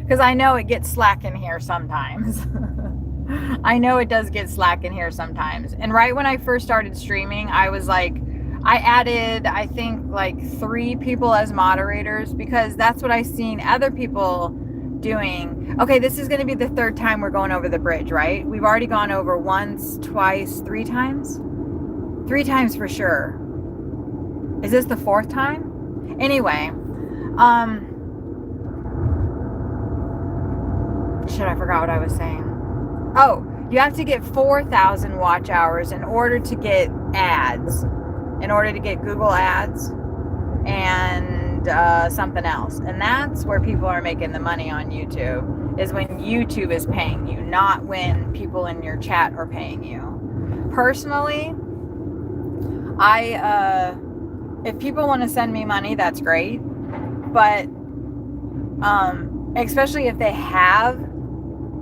because I know it gets slack in here sometimes. I know it does get slack in here sometimes. And right when I first started streaming, I was like, I added, I think, like 3 people as moderators, because that's what I seen other people doing. Okay, this is going to be the 3rd time we're going over the bridge, right? We've already gone over once, twice, 3 times. 3 times for sure. Is this the 4th time? Anyway, shit, I forgot what I was saying. Oh, you have to get 4,000 watch hours in order to get ads, in order to get Google ads and something else. And that's where people are making the money on YouTube, is when YouTube is paying you, not when people in your chat are paying you. Personally, if people want to send me money, that's great. But especially if they have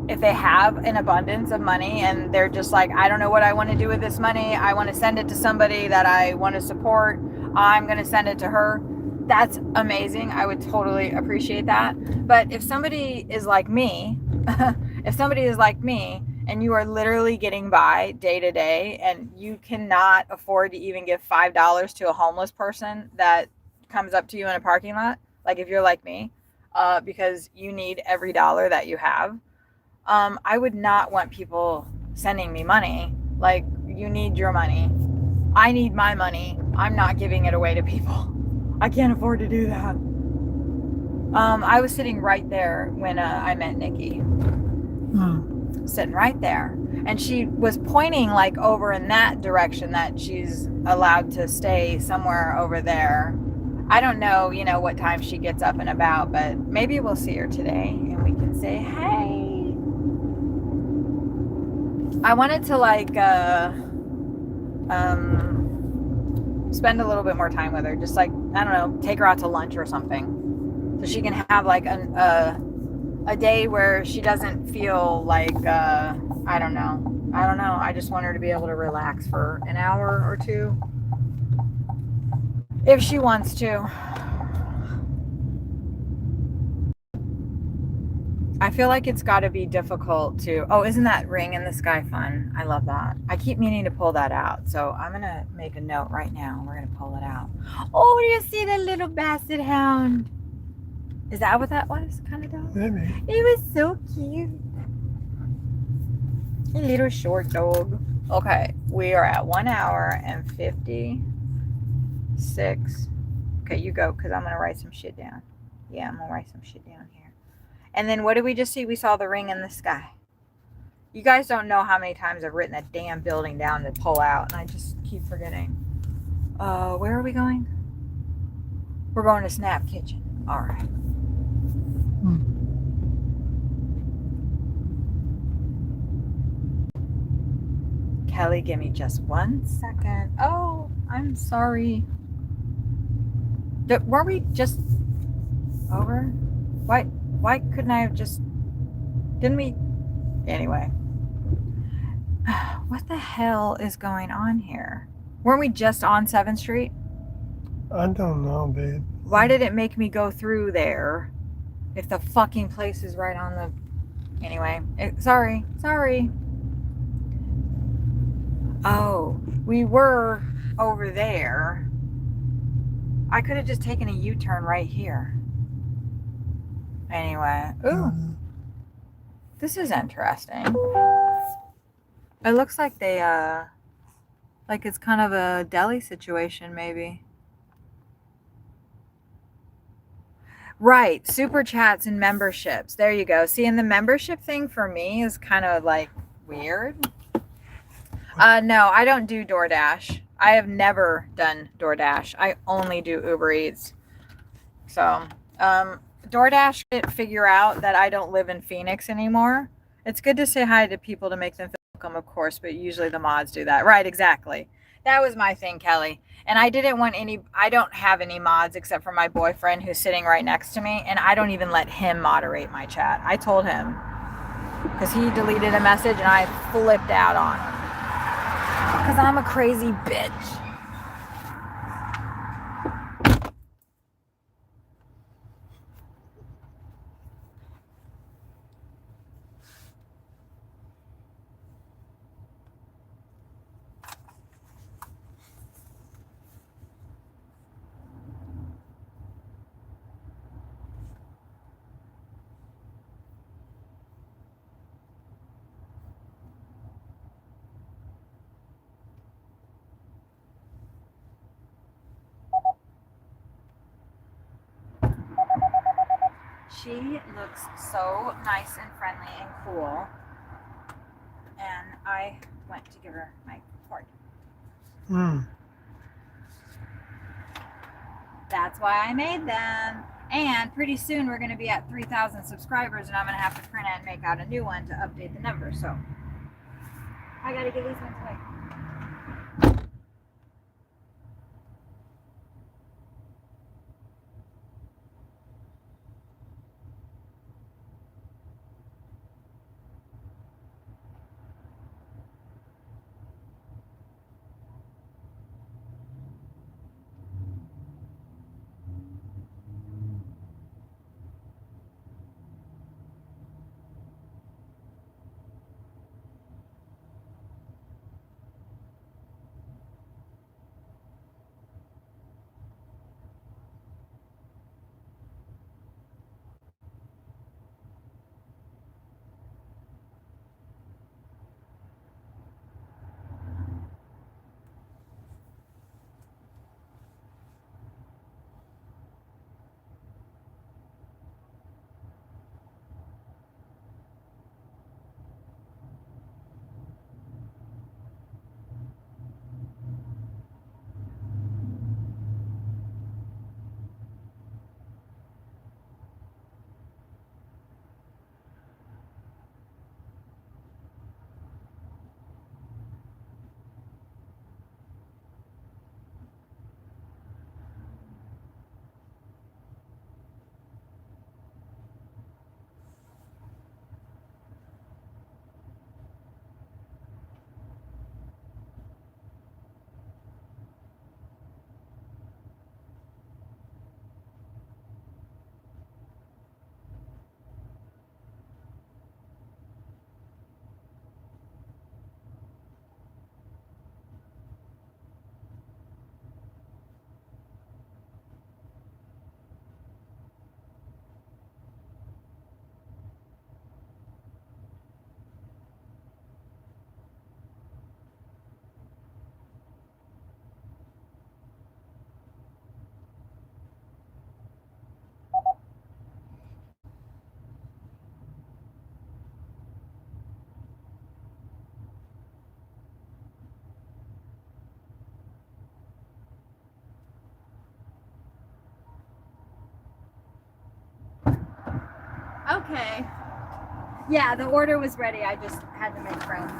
an abundance of money and they're just like, I don't know what I want to do with this money. I want to send it to somebody that I want to support. I'm going to send it to her. That's amazing. I would totally appreciate that. But if somebody is like me, and you are literally getting by day to day, and you cannot afford to even give $5 to a homeless person that comes up to you in a parking lot, like if you're like me, because you need every dollar that you have, I would not want people sending me money. Like, you need your money. I need my money. I'm not giving it away to people. I can't afford to do that. I was sitting right there when I met Nikki. Sitting right there. And she was pointing like over in that direction, that she's allowed to stay somewhere over there. I don't know, what time she gets up and about, but maybe we'll see her today and we can say, hey. I wanted to spend a little bit more time with her. Just like, I don't know, take her out to lunch or something. So she can have like a day where she doesn't feel like, I don't know. I just want her to be able to relax for an hour or two. If she wants to. I feel like it's got to be difficult to... Oh, isn't that ring in the sky fun? I love that. I keep meaning to pull that out. So I'm going to make a note right now. We're going to pull it out. Oh, do you see the little basset hound? Is that what that was? Kind of dog? Maybe. It was so cute. A little short dog. Okay, we are at 1 hour and 56. Okay, you go, because I'm going to write some shit down. Yeah, I'm going to write some shit down here. And then what did we just see? We saw the ring in the sky. You guys don't know how many times I've written that damn building down to pull out, and I just keep forgetting. Where are we going? We're going to Snap Kitchen. All right. Kelly, give me just 1 second. Oh, I'm sorry. Weren't we just over? Why couldn't I have just... Didn't we? Anyway. What the hell is going on here? Weren't we just on 7th Street? I don't know, babe. Why did it make me go through there if the fucking place is right on the... Anyway, sorry. Oh, we were over there. I could have just taken a U-turn right here. Anyway, ooh, this is interesting. It looks like they, like it's kind of a deli situation, maybe. Right, super chats and memberships. There you go. See, and the membership thing for me is kind of like weird. No, I don't do DoorDash. I have never done DoorDash. I only do UberEats. So, DoorDash didn't figure out that I don't live in Phoenix anymore. It's good to say hi to people to make them feel welcome, of course, but usually the mods do that. Right, exactly. That was my thing, Kelly. And I don't have any mods except for my boyfriend who's sitting right next to me, and I don't even let him moderate my chat. I told him, because he deleted a message and I flipped out on him. Because I'm a crazy bitch. She looks so nice and friendly and cool. And I went to give her my cord. That's why I made them. And pretty soon we're going to be at 3,000 subscribers, and I'm going to have to print and make out a new one to update the number. So I got to give these ones away. Okay. Yeah, the order was ready. I just had to make friends.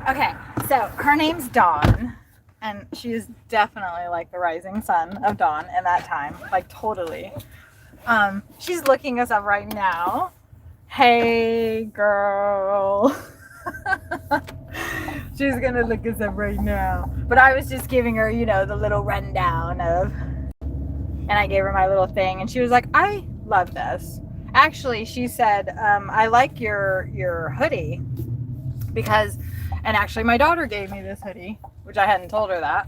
Okay, so her name's Dawn, and she is definitely like the rising sun of dawn in that time, like totally. She's looking us up right now. Hey, girl. She's gonna look us up right now. But I was just giving her, you know, the little rundown of, and I gave her my little thing, and she was like, I love this. Actually, she said, I like your hoodie because, and actually my daughter gave me this hoodie, which I hadn't told her that.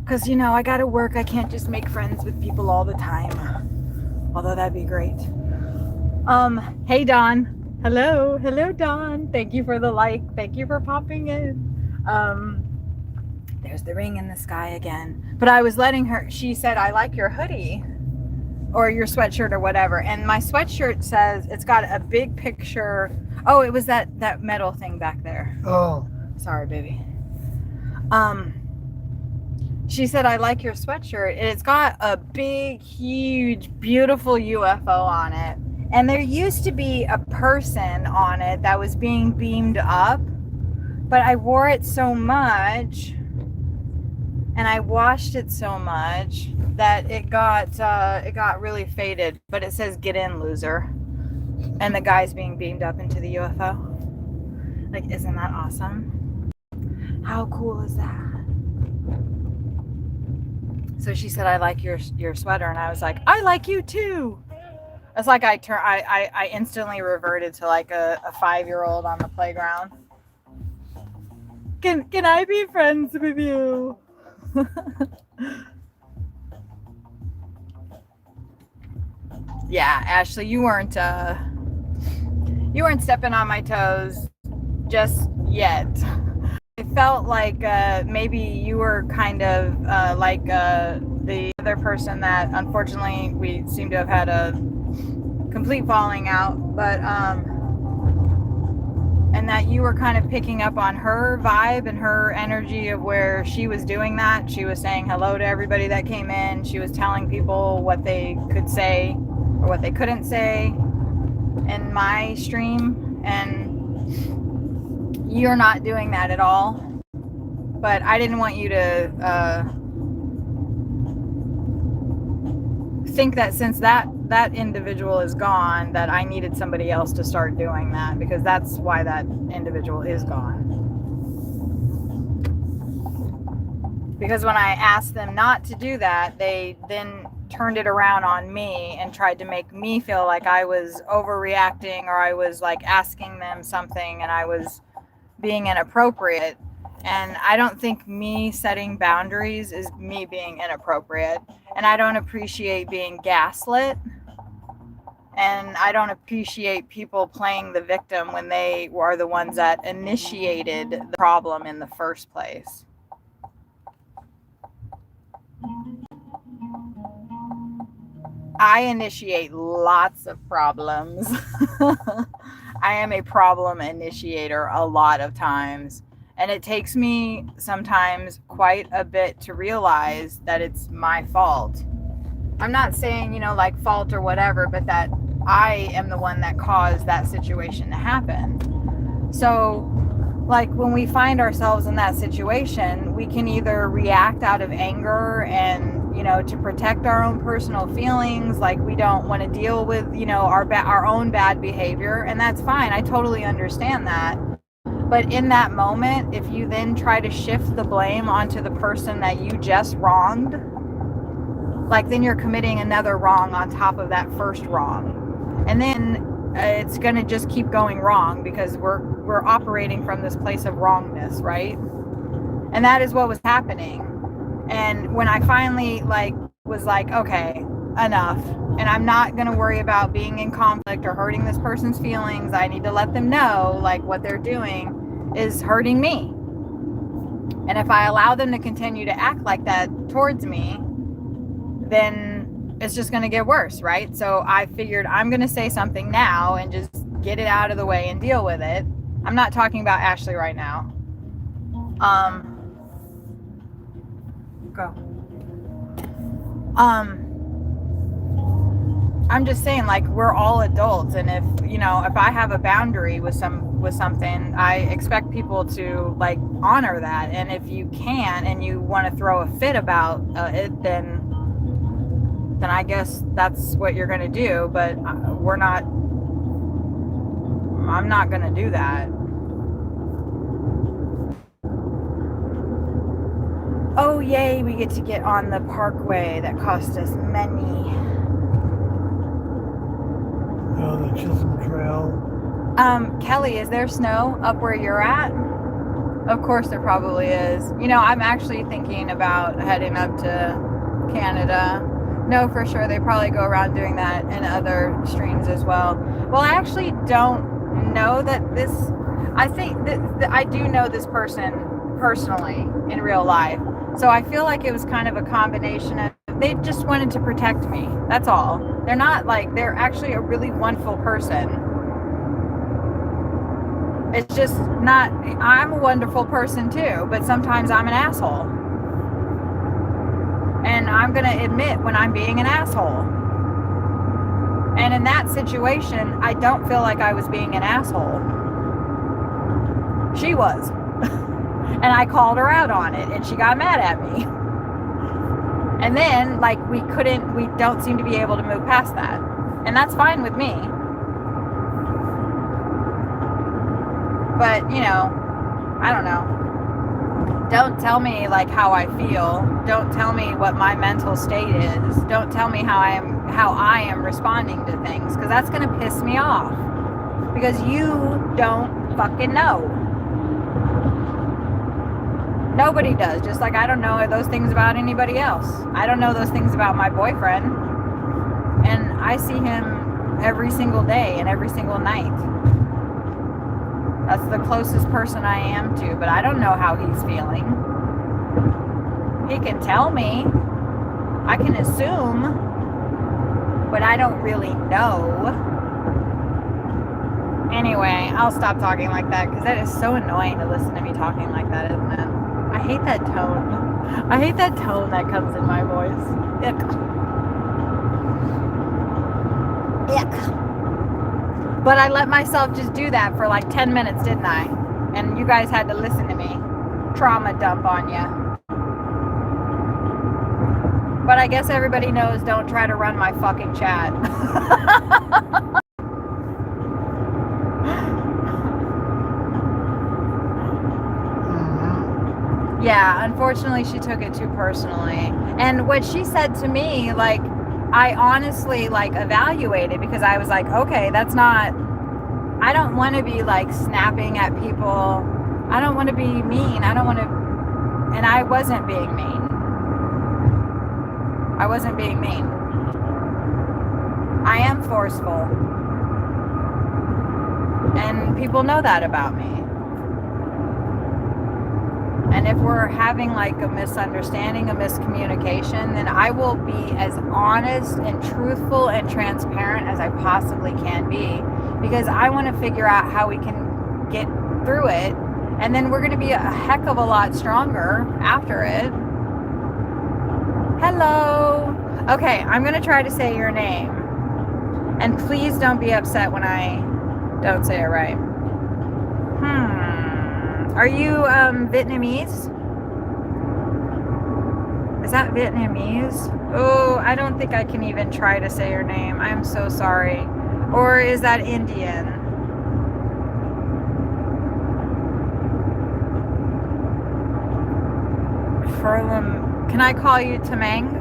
Because, you know, I gotta work. I can't just make friends with people all the time. Although that'd be great. Hey, Dawn. Hello. Hello, Dawn. Thank you for the like. Thank you for popping in. There's the ring in the sky again. But I was letting her, she said, I like your hoodie or your sweatshirt or whatever. And my sweatshirt says, it's got a big picture. Oh, it was that metal thing back there. Oh. Sorry, baby. She said, I like your sweatshirt. And it's got a big, huge, beautiful UFO on it. And there used to be a person on it that was being beamed up. But I wore it so much and I washed it so much that it got really faded. But it says, get in, loser. And the guy's being beamed up into the UFO. Like, isn't that awesome? How cool is that? So she said, I like your sweater. And I was like, I like you too. It's like I instantly reverted to like a 5-year-old on the playground. Can I be friends with you? Yeah, Ashley, you weren't stepping on my toes just yet. I felt like maybe you were kind of like the other person that unfortunately we seem to have had a complete falling out, but and that you were kind of picking up on her vibe and her energy of where she was doing that. She was saying hello to everybody that came in. She was telling people what they could say or what they couldn't say in my stream, and you're not doing that at all. But I didn't want you to think that since that individual is gone, that I needed somebody else to start doing that, because that's why that individual is gone. Because when I asked them not to do that, they then turned it around on me and tried to make me feel like I was overreacting, or I was like asking them something and I was being inappropriate. And I don't think me setting boundaries is me being inappropriate. And I don't appreciate being gaslit. And I don't appreciate people playing the victim when they are the ones that initiated the problem in the first place. I initiate lots of problems. I am a problem initiator a lot of times. And it takes me sometimes quite a bit to realize that it's my fault. I'm not saying, you know, like fault or whatever, but that I am the one that caused that situation to happen. So, like, when we find ourselves in that situation, we can either react out of anger and, you know, to protect our own personal feelings, like we don't want to deal with, you know, our own bad behavior, and that's fine. I totally understand that. But in that moment, if you then try to shift the blame onto the person that you just wronged, like, then you're committing another wrong on top of that first wrong. And then it's going to just keep going wrong because we're operating from this place of wrongness, right? And that is what was happening. And when I finally was like, okay, enough, and I'm not going to worry about being in conflict or hurting this person's feelings. I need to let them know, like, what they're doing is hurting me. And if I allow them to continue to act like that towards me, then it's just going to get worse, right? So I figured I'm going to say something now and just get it out of the way and deal with it. I'm not talking about Ashley right now. Go. I'm just saying, like, we're all adults, and if I have a boundary with something, I expect people to like honor that. And if you can and you want to throw a fit about it, then I guess that's what you're gonna do. But I'm not gonna do that. Oh yay, we get to get on the parkway that cost us money. The Chisholm Trail. Kelly, is there snow up where you're at? Of course there probably is. I'm actually thinking about heading up to Canada. No, for sure, they probably go around doing that in other streams as well. Well, I actually don't know that this... I think that I do know this person personally in real life. So I feel like it was kind of a combination of... They just wanted to protect me. That's all. They're not like... They're actually a really wonderful person. It's just not... I'm a wonderful person too, but sometimes I'm an asshole. And I'm going to admit when I'm being an asshole. And in that situation, I don't feel like I was being an asshole. She was. And I called her out on it, and she got mad at me. And then, like, we don't seem to be able to move past that. And that's fine with me. But, I don't know. Don't tell me, like, how I feel. Don't tell me what my mental state is. Don't tell me how I am responding to things, because that's going to piss me off. Because you don't fucking know. Nobody does. Just like I don't know those things about anybody else. I don't know those things about my boyfriend. And I see him every single day and every single night. That's the closest person I am to, but I don't know how he's feeling. He can tell me. I can assume, but I don't really know. Anyway, I'll stop talking like that, because that is so annoying to listen to me talking like that, isn't it? I hate that tone. I hate that tone that comes in my voice. Ick. Ick. But I let myself just do that for like 10 minutes, didn't I? And you guys had to listen to me trauma dump on you. But I guess everybody knows, don't try to run my fucking chat. Yeah, unfortunately she took it too personally. And what she said to me, like, I honestly, like, evaluated, because I was like, okay, that's not... I don't want to be, like, snapping at people. I don't want to be mean. I don't want to... And I wasn't being mean. I wasn't being mean. I am forceful. And people know that about me. And if we're having like a misunderstanding, a miscommunication, then I will be as honest and truthful and transparent as I possibly can be, because I want to figure out how we can get through it. And then we're going to be a heck of a lot stronger after it. Hello. Okay, I'm going to try to say your name. And please don't be upset when I don't say it right. Are you Vietnamese? Is that Vietnamese? Oh, I don't think I can even try to say your name. I'm so sorry. Or is that Indian? Furlam. Can I call you Tamang?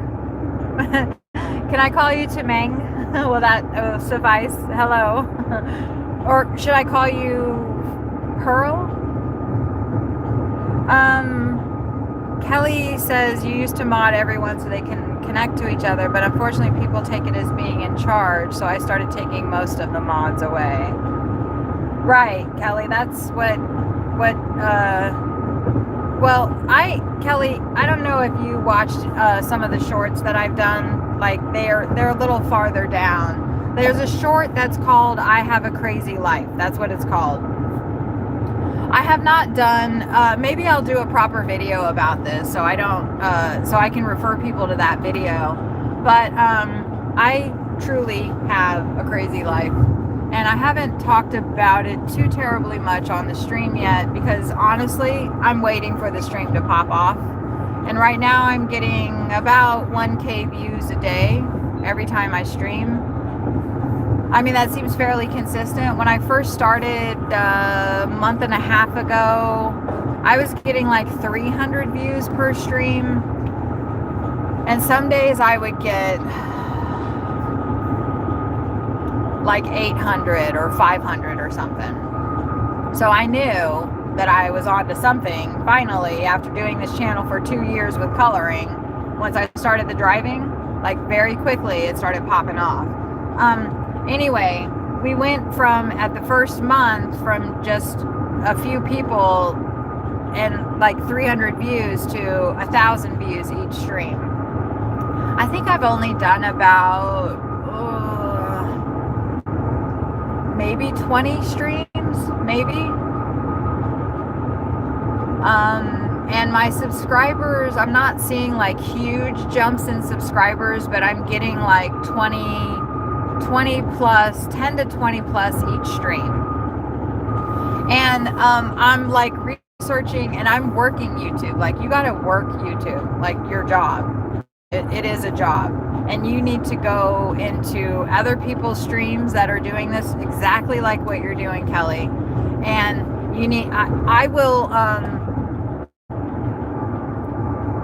Can I call you Tamang? Will that suffice? Hello. Or should I call you Pearl? Kelly says you used to mod everyone so they can connect to each other, but unfortunately people take it as being in charge, so I started taking most of the mods away. Right, Kelly, that's Kelly, I don't know if you watched some of the shorts that I've done. Like they're a little farther down, There's a short that's called I Have a Crazy Life. That's what it's called. I have not done, maybe I'll do a proper video about this so I don't, so I can refer people to that video. But I truly have a crazy life. And I haven't talked about it too terribly much on the stream yet because honestly, I'm waiting for the stream to pop off. And right now I'm getting about 1K views a day every time I stream. I mean, that seems fairly consistent. When I first started a month and a half ago, I was getting like 300 views per stream. And some days I would get like 800 or 500 or something. So I knew that I was onto something finally after doing this channel for 2 years with coloring. Once I started the driving, like very quickly it started popping off. Anyway, we went from at the first month from just a few people and like 300 views to 1,000 views each stream. I think I've only done about maybe 20 streams, maybe. And my subscribers, I'm not seeing like huge jumps in subscribers, but I'm getting like 20 plus, 10 to 20 plus each stream. And I'm like researching and I'm working YouTube. Like you gotta work YouTube, like your job. It is a job. And you need to go into other people's streams that are doing this exactly like what you're doing, Kelly. And you need, I will,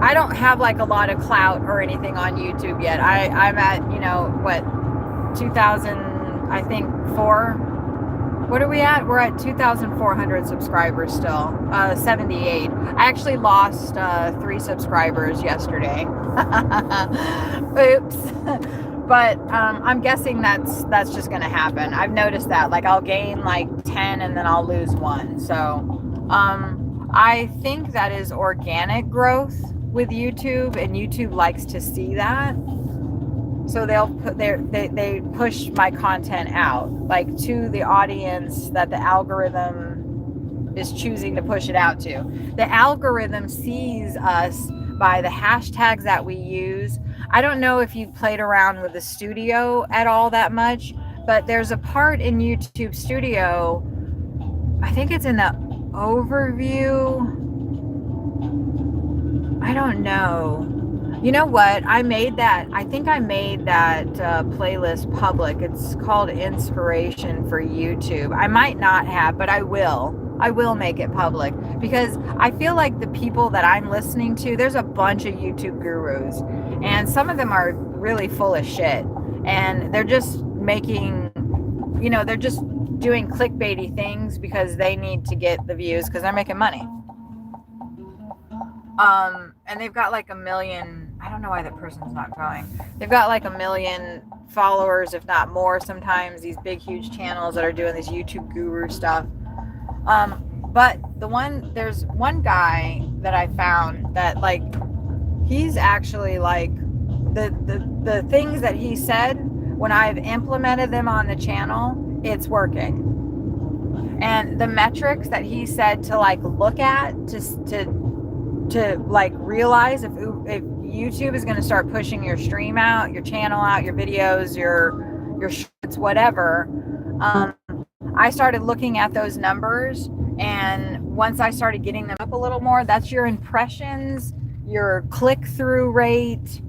I don't have like a lot of clout or anything on YouTube yet. I'm at, you know, what, 2000, I think, 4. What are we at? We're at 2,400 subscribers still, 78. I actually lost 3 subscribers yesterday. Oops. But I'm guessing that's just gonna happen. I've noticed that. Like I'll gain like 10 and then I'll lose 1. So I think that is organic growth with YouTube, and YouTube likes to see that. So they'll put they push my content out like to the audience that the algorithm is choosing to push it out to. The algorithm sees us by the hashtags that we use. I don't know if you've played around with the studio at all that much, but there's a part in YouTube Studio, I think it's in the overview. I don't know. You know what? I think I made that playlist public. It's called Inspiration for YouTube. I might not have, but I will. I will make it public because I feel like the people that I'm listening to, there's a bunch of YouTube gurus and some of them are really full of shit and they're just making, you know, they're just doing clickbaity things because they need to get the views because they're making money. And they've got like 1 million, I don't know why that person's not going. They've got like 1 million followers, if not more sometimes, these big, huge channels that are doing this YouTube guru stuff. But there's one guy that I found that like, he's actually like, the things that he said, when I've implemented them on the channel, it's working. And the metrics that he said to like look at, to like realize if YouTube is going to start pushing your stream out, your channel out, your videos, your shorts, whatever. I started looking at those numbers, and once I started getting them up a little more, that's your impressions, your click-through rate.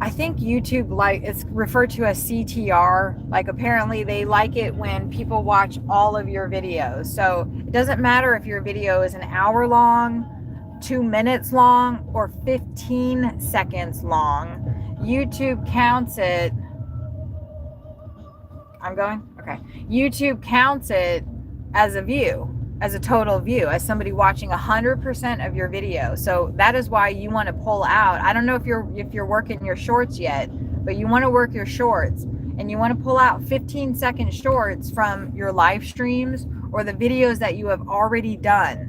I think YouTube, like, it's referred to as CTR. Like, apparently they like it when people watch all of your videos. So it doesn't matter if your video is an hour long, 2 minutes long, or 15 seconds long. YouTube counts it. I'm going? Okay. YouTube counts it as a view, as a total view, as somebody watching 100% of your video. So that is why you want to pull out. I don't know if you're working your shorts yet, but you want to work your shorts and you want to pull out 15-second shorts from your live streams or the videos that you have already done.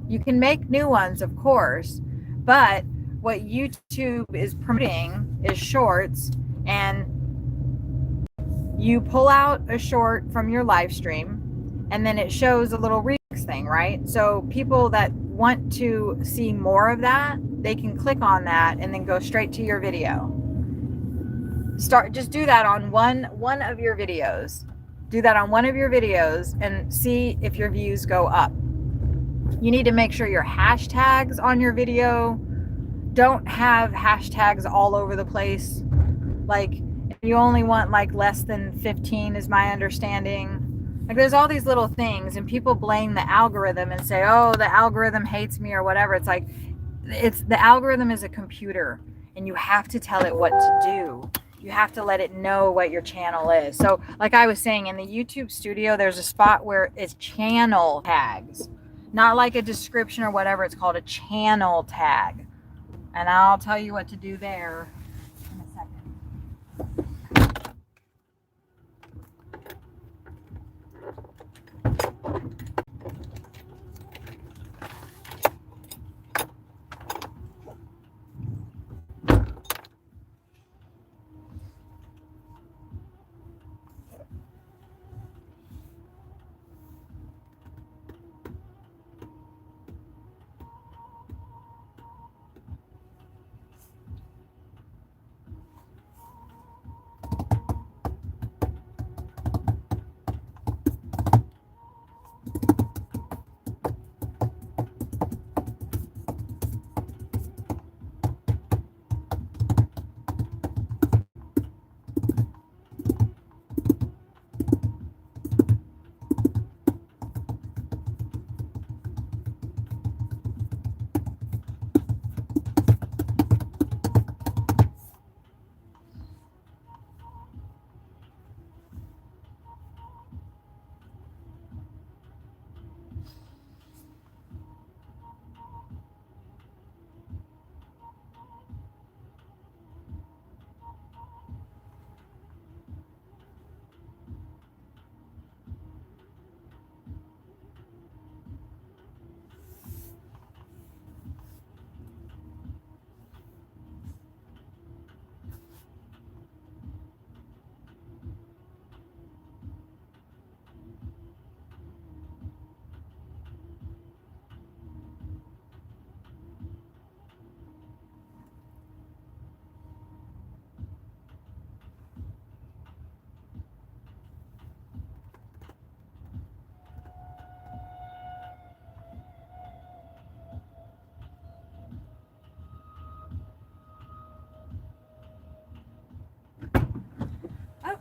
You can make new ones, of course, but what YouTube is promoting is shorts, and you pull out a short from your live stream, and then it shows a little remix thing, right? So people that want to see more of that, they can click on that and then go straight to your video. Just do that on one of your videos. Do that on one of your videos and see if your views go up. You need to make sure your hashtags on your video don't have hashtags all over the place. Like, you only want like less than 15 is my understanding. Like, there's all these little things, and people blame the algorithm and say, oh, the algorithm hates me or whatever. It's like, the algorithm is a computer, and you have to tell it what to do. You have to let it know what your channel is. So like I was saying, in the YouTube studio, there's a spot where it's channel tags, not like a description or whatever. It's called a channel tag. And I'll tell you what to do there in a second.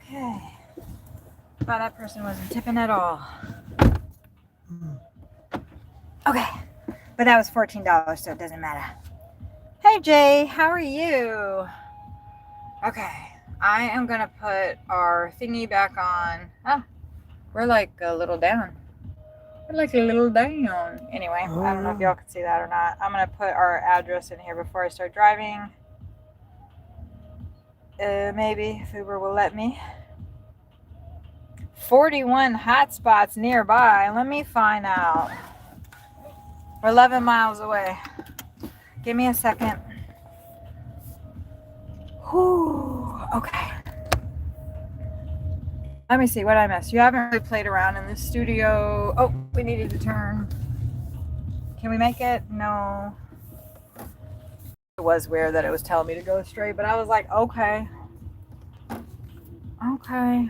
Okay. Wow, that person wasn't tipping at all. Okay. But that was $14, so it doesn't matter. Hey, Jay, how are you? Okay. I am going to put our thingy back on. Ah, we're like a little down. We're like a little down. Anyway, I don't know if y'all can see that or not. I'm going to put our address in here before I start driving. Maybe if Uber will let me. 41 hotspots nearby. Let me find out. We're 11 miles away. Give me a second. Whew. Okay. Let me see what I missed. You haven't really played around in the studio. Oh, we needed to turn. Can we make it? No. It was weird that it was telling me to go straight, but I was like, okay. Okay.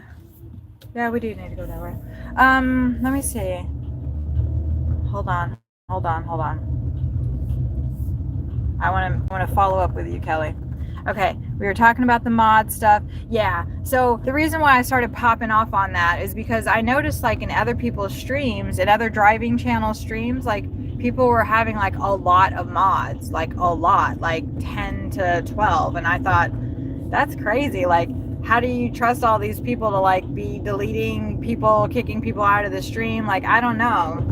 Yeah, we do need to go that way. Let me see. Hold on. I want to follow up with you, Kelly. Okay, we were talking about the mod stuff. Yeah, so the reason why I started popping off on that is because I noticed, like, in other people's streams, in other driving channel streams, like, people were having like a lot of mods, like a lot, like 10 to 12. And I thought, that's crazy. Like, how do you trust all these people to like be deleting people, kicking people out of the stream? Like, I don't know.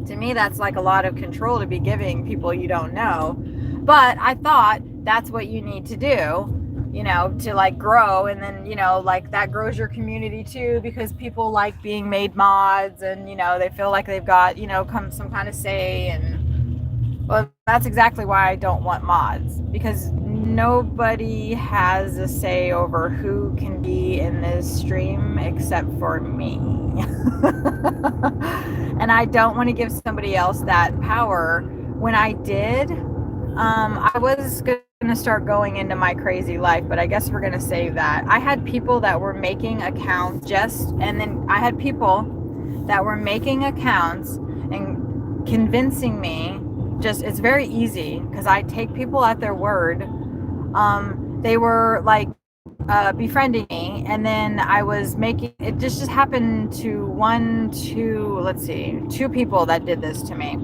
To me, that's like a lot of control to be giving people you don't know. But I thought that's what you need to do, you know, to like grow. And then, you know, like that grows your community too, because people like being made mods and, you know, they feel like they've got, you know, some kind of say. And well, that's exactly why I don't want mods, because nobody has a say over who can be in this stream except for me. And I don't want to give somebody else that power. When I did, I was going to start going into my crazy life, but I guess we're going to save that. I had people that were making accounts and then I had people that were making accounts and convincing me. Just, it's very easy because I take people at their word. They were like befriending me, and then I was making it. Just happened to two people that did this to me.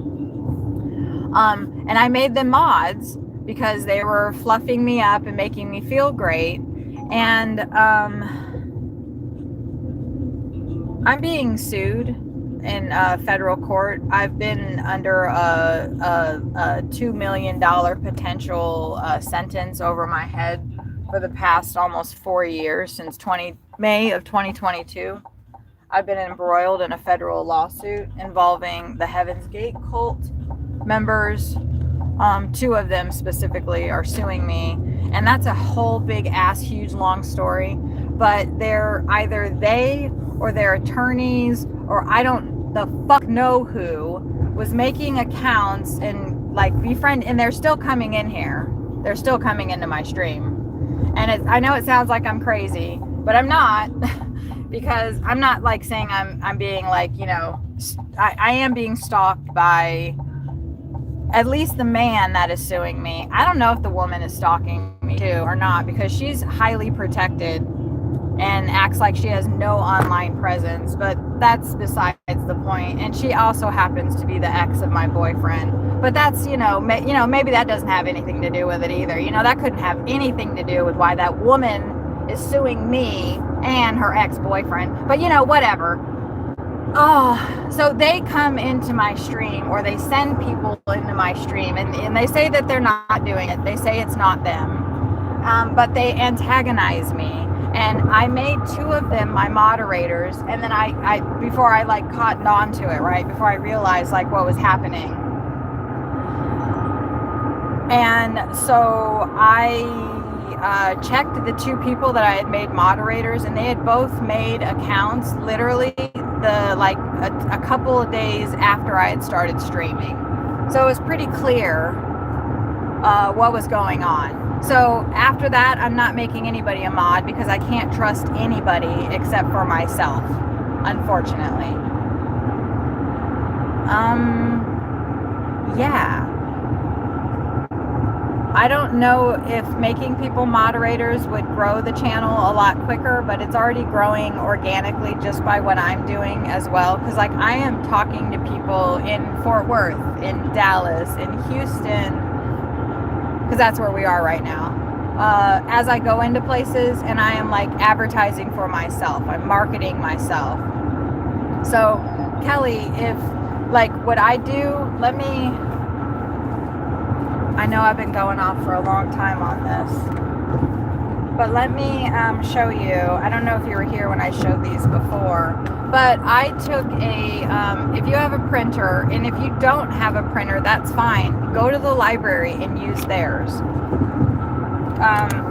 And I made them mods because they were fluffing me up and making me feel great. And I'm being sued in federal court. I've been under a $2 million potential sentence over my head for the past almost 4 years, since May of 2022. I've been embroiled in a federal lawsuit involving the Heaven's Gate cult members. 2 of them specifically are suing me, and that's a whole big ass huge long story. But they're either they or their attorneys, or I don't the fuck know who, was making accounts and like and they're still coming in here. They're still coming into my stream. And I know it sounds like I'm crazy, but I'm not. Because I'm not like saying I'm being like, you know, I am being stalked by at least the man that is suing me. I don't know if the woman is stalking me too or not, because she's highly protected and acts like she has no online presence, but that's besides the point. And she also happens to be the ex of my boyfriend, but that's, maybe that doesn't have anything to do with it either. That couldn't have anything to do with why that woman is suing me and her ex-boyfriend, but whatever. Oh, so they come into my stream, or they send people into my stream, and they say that they're not doing it. They say it's not them, but they antagonize me. And I made 2 of them my moderators, and then I before I like cottoned on to it, right, before I realized like what was happening. And so I checked the 2 people that I had made moderators, and they had both made accounts literally a couple of days after I had started streaming. So it was pretty clear what was going on. So after that, I'm not making anybody a mod because I can't trust anybody except for myself, unfortunately. Yeah. I don't know if making people moderators would grow the channel a lot quicker, but it's already growing organically just by what I'm doing as well. Because like I am talking to people in Fort Worth, in Dallas, in Houston, because that's where we are right now. As I go into places, and I am like advertising for myself, I'm marketing myself. So Kelly, if like what I do, I know I've been going off for a long time on this, but let me show you. I don't know if you were here when I showed these before, but I took if you have a printer, and if you don't have a printer, that's fine. Go to the library and use theirs.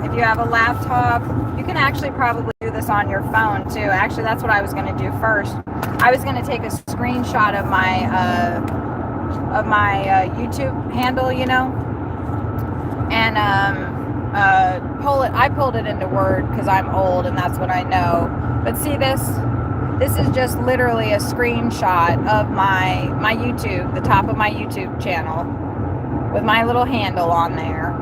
If you have a laptop, you can actually probably do this on your phone too. Actually, that's what I was going to do first. I was going to take a screenshot of my YouTube handle, and pull it. I pulled it into Word because I'm old and that's what I know. But see this? This is just literally a screenshot of my YouTube, the top of my YouTube channel, with my little handle on there.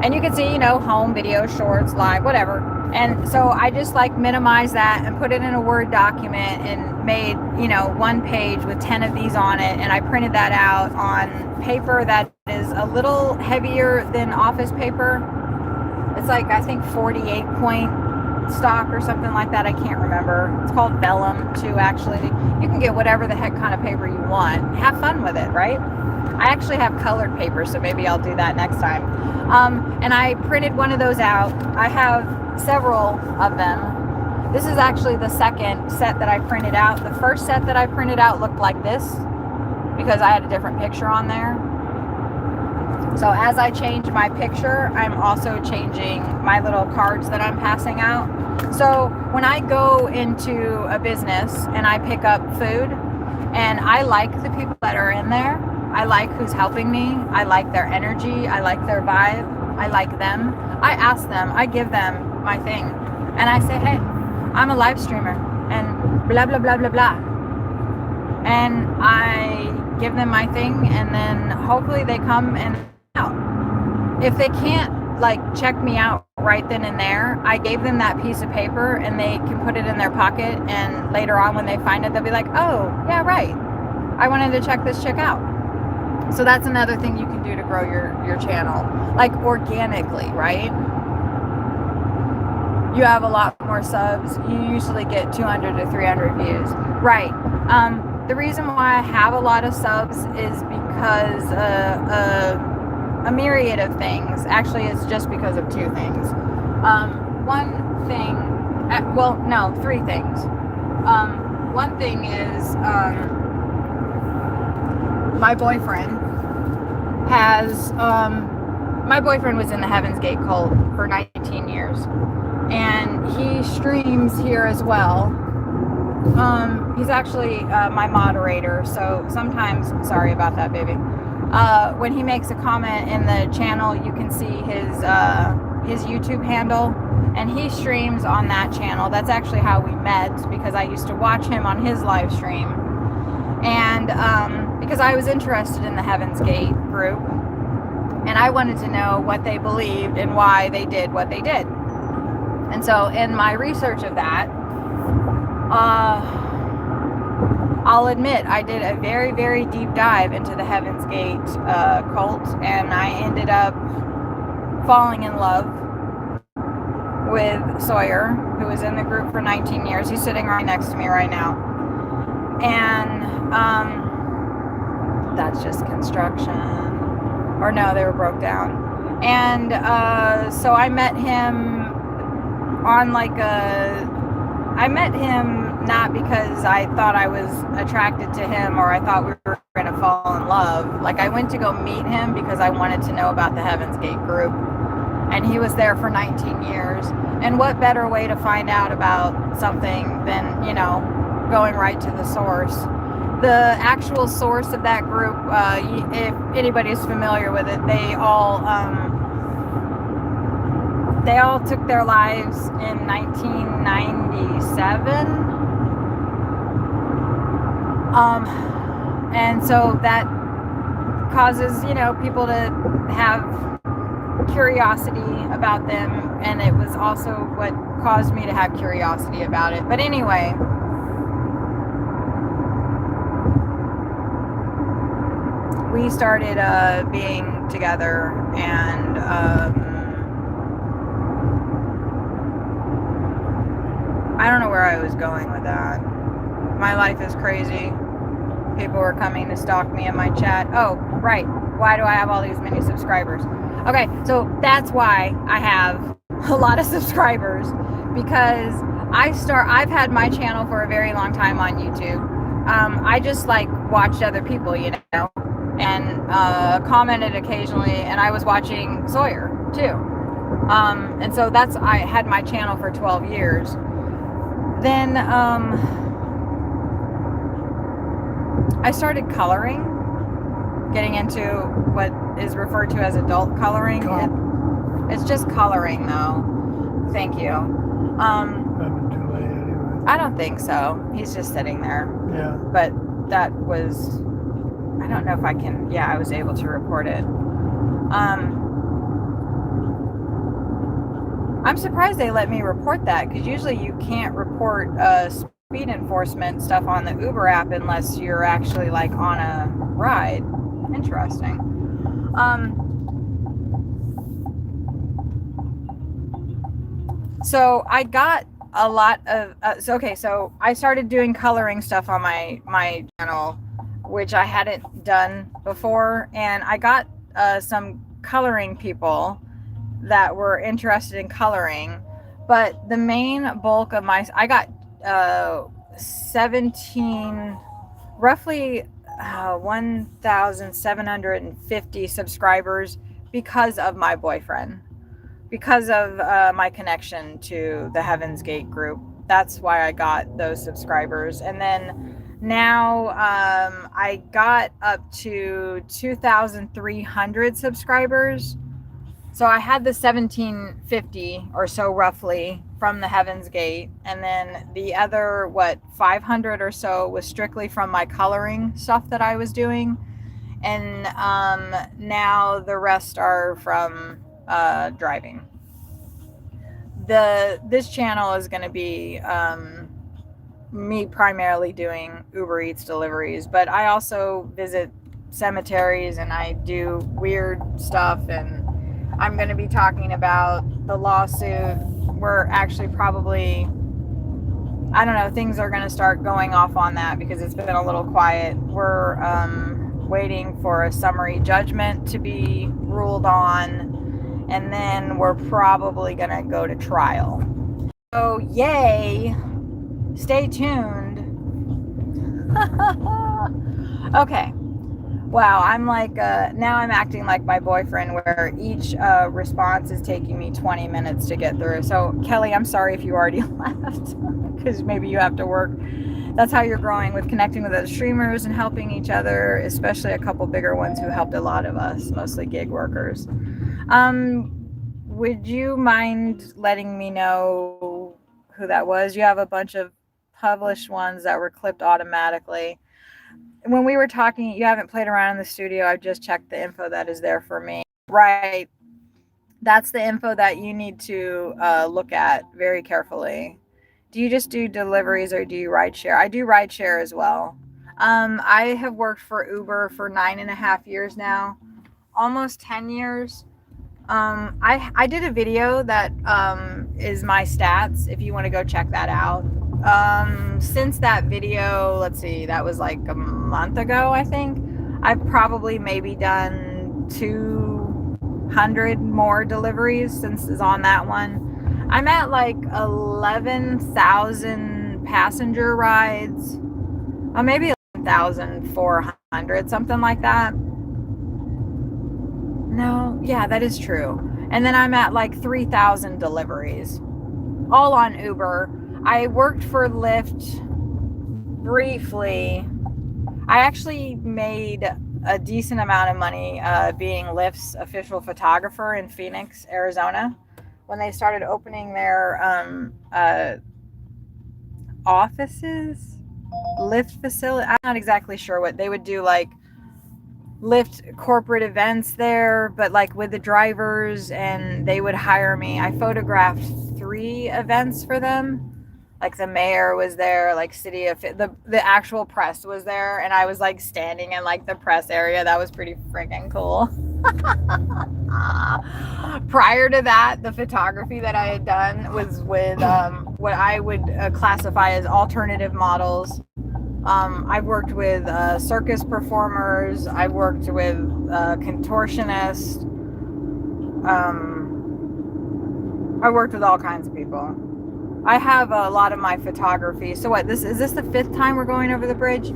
And you can see, home, video, shorts, live, whatever. And so I just like minimize that and put it in a Word document and made, 1 page with 10 of these on it. And I printed that out on paper that is a little heavier than office paper. It's like, I think 48 point stock or something like that. I can't remember. It's called vellum too, actually. You can get whatever the heck kind of paper you want. Have fun with it, right? I actually have colored paper, so maybe I'll do that next time. And I printed one of those out. I have several of them. This is actually the second set that I printed out. The first set that I printed out looked like this because I had a different picture on there. So as I change my picture, I'm also changing my little cards that I'm passing out. So when I go into a business and I pick up food, and I like the people that are in there, I like who's helping me, I like their energy, I like their vibe, I like them. I ask them, I give them my thing, and I say, hey, I'm a live streamer, and blah, blah, blah, blah, blah. And I give them my thing, and then hopefully they come and out. If they can't like check me out right then and there, I gave them that piece of paper and they can put it in their pocket, and later on when they find it, they'll be like, oh yeah, right, I wanted to check this chick out. So that's another thing you can do to grow your channel, like organically, right? You have a lot more subs, you usually get 200 to 300 views, right? The reason why I have a lot of subs is because a myriad of things. Actually, it's just because of two things. One thing, well, no, three things. One thing is my boyfriend has, my boyfriend was in the Heaven's Gate cult for 19 years, and he streams here as well. He's actually my moderator, so sometimes, sorry about that, baby. When he makes a comment in the channel, you can see his YouTube handle, and he streams on that channel. That's actually how we met, because I used to watch him on his live stream, and because I was interested in the Heaven's Gate group, and I wanted to know what they believed and why they did what they did. And so in my research of that, I'll admit I did a very, very deep dive into the Heaven's Gate cult, and I ended up falling in love with Sawyer, who was in the group for 19 years. He's sitting right next to me right now. And that's just construction. Or no, they were broke down. And so I met him on like I met him not because I thought I was attracted to him or I thought we were going to fall in love. Like, I went to go meet him because I wanted to know about the Heaven's Gate group. And he was there for 19 years. And what better way to find out about something than, you know, going right to the source. The actual source of that group, if anybody's familiar with it, they all took their lives in 1997. And so that causes, you know, people to have curiosity about them, and it was also what caused me to have curiosity about it. But anyway, we started being together, and I don't know where I was going with that. My life is crazy. People were coming to stalk me in my chat. Oh, right. Why do I have all these many subscribers? Okay, so that's why I have a lot of subscribers, because I've had my channel for a very long time on YouTube. I just like watched other people, you know, and commented occasionally, and I was watching Sawyer too. And so I had my channel for 12 years. Then I started coloring, getting into what is referred to as adult coloring. It's just coloring, though. Thank you. Too late anyway. I don't think so. He's just sitting there. Yeah. But that was, I don't know if I can, yeah, I was able to report it. I'm surprised they let me report that, because usually you can't report speed enforcement stuff on the Uber app unless you're actually like on a ride. Interesting. So I got a lot of so I started doing coloring stuff on my channel, which I hadn't done before, and I got some coloring people that were interested in coloring, but the main bulk of I got 17, roughly 1,750 subscribers because of my boyfriend, because of my connection to the Heaven's Gate group. That's why I got those subscribers. And then now I got up to 2,300 subscribers. So I had the 1,750 or so roughly from the Heaven's Gate. And then the other, 500 or so was strictly from my coloring stuff that I was doing. And now the rest are from driving. This channel is going to be me primarily doing UberEats deliveries, but I also visit cemeteries and I do weird stuff, and I'm going to be talking about the lawsuit. We're actually probably, I don't know, things are going to start going off on that because it's been a little quiet. We're waiting for a summary judgment to be ruled on, and then we're probably going to go to trial. So yay, stay tuned. Okay. Wow, I'm like, now I'm acting like my boyfriend where each response is taking me 20 minutes to get through. So Kelly, I'm sorry if you already left because maybe you have to work. That's how you're growing, with connecting with other streamers and helping each other, especially a couple bigger ones who helped a lot of us, mostly gig workers. Would you mind letting me know who that was? You have a bunch of published ones that were clipped automatically. When we were talking, you haven't played around in the studio. I've just checked the info that is there for me. Right. That's the info that you need to look at very carefully. Do you just do deliveries or do you ride share? I do ride share as well. I have worked for Uber for 9.5 years now, almost 10 years. I did a video that is my stats if you want to go check that out. Since that video, let's see, that was like a month ago, I think. I've probably maybe done 200 more deliveries since is on that one. I'm at like 11,000 passenger rides, or maybe 11,400, something like that. No, yeah, that is true. And then I'm at like 3,000 deliveries, all on Uber. I worked for Lyft briefly. I actually made a decent amount of money being Lyft's official photographer in Phoenix, Arizona, when they started opening their offices, Lyft facility. I'm not exactly sure what they would do, like Lyft corporate events there, but like with the drivers, and they would hire me. I photographed 3 events for them. Like the mayor was there, like city of the actual press was there, and I was like standing in like the press area. That was pretty freaking cool. Prior to that, the photography that I had done was with what I would classify as alternative models. I've worked with circus performers. I've worked with contortionists. I worked with all kinds of people. I have a lot of my photography. So what, is this the 5th time we're going over the bridge?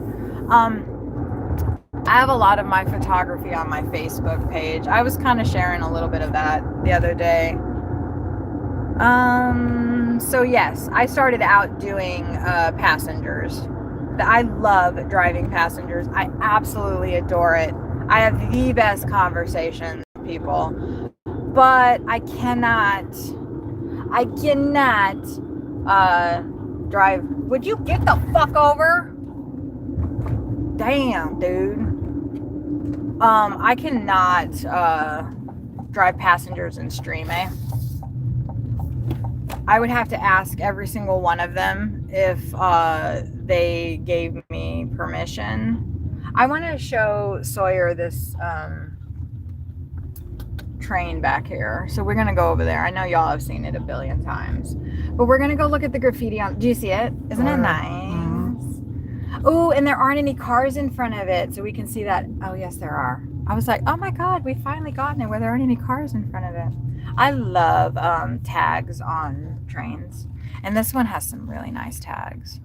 I have a lot of my photography on my Facebook page. I was kind of sharing a little bit of that the other day. So yes, I started out doing passengers. I love driving passengers. I absolutely adore it. I have the best conversations with people, but I cannot drive. Would you get the fuck over? Damn, dude. I cannot drive passengers in Stream, eh? I would have to ask every single one of them if they gave me permission. I want to show Sawyer this train back here. So we're going to go over there. I know y'all have seen it a billion times. But we're going to go look at the graffiti on... Do you see it? Isn't it nice? Oh, and there aren't any cars in front of it. So we can see that. Oh, yes, there are. I was like, oh my God, we finally gotten it where there aren't any cars in front of it. I love tags on trains. And this one has some really nice tags.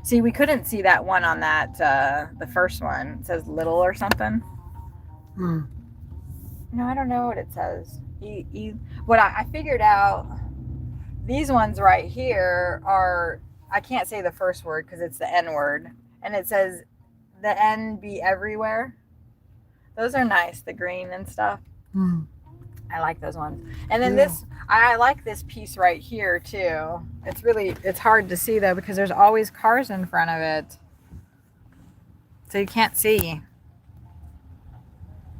See, we couldn't see that one on that, the first one. It says little or something. Hmm. No, I don't know what it says. What I figured out, these ones right here are, I can't say the first word because it's the N word. And it says the N be everywhere. Those are nice, the green and stuff. Hmm. I like those ones. And then Yeah. this, I like this piece right here too. It's hard to see though because there's always cars in front of it. So you can't see.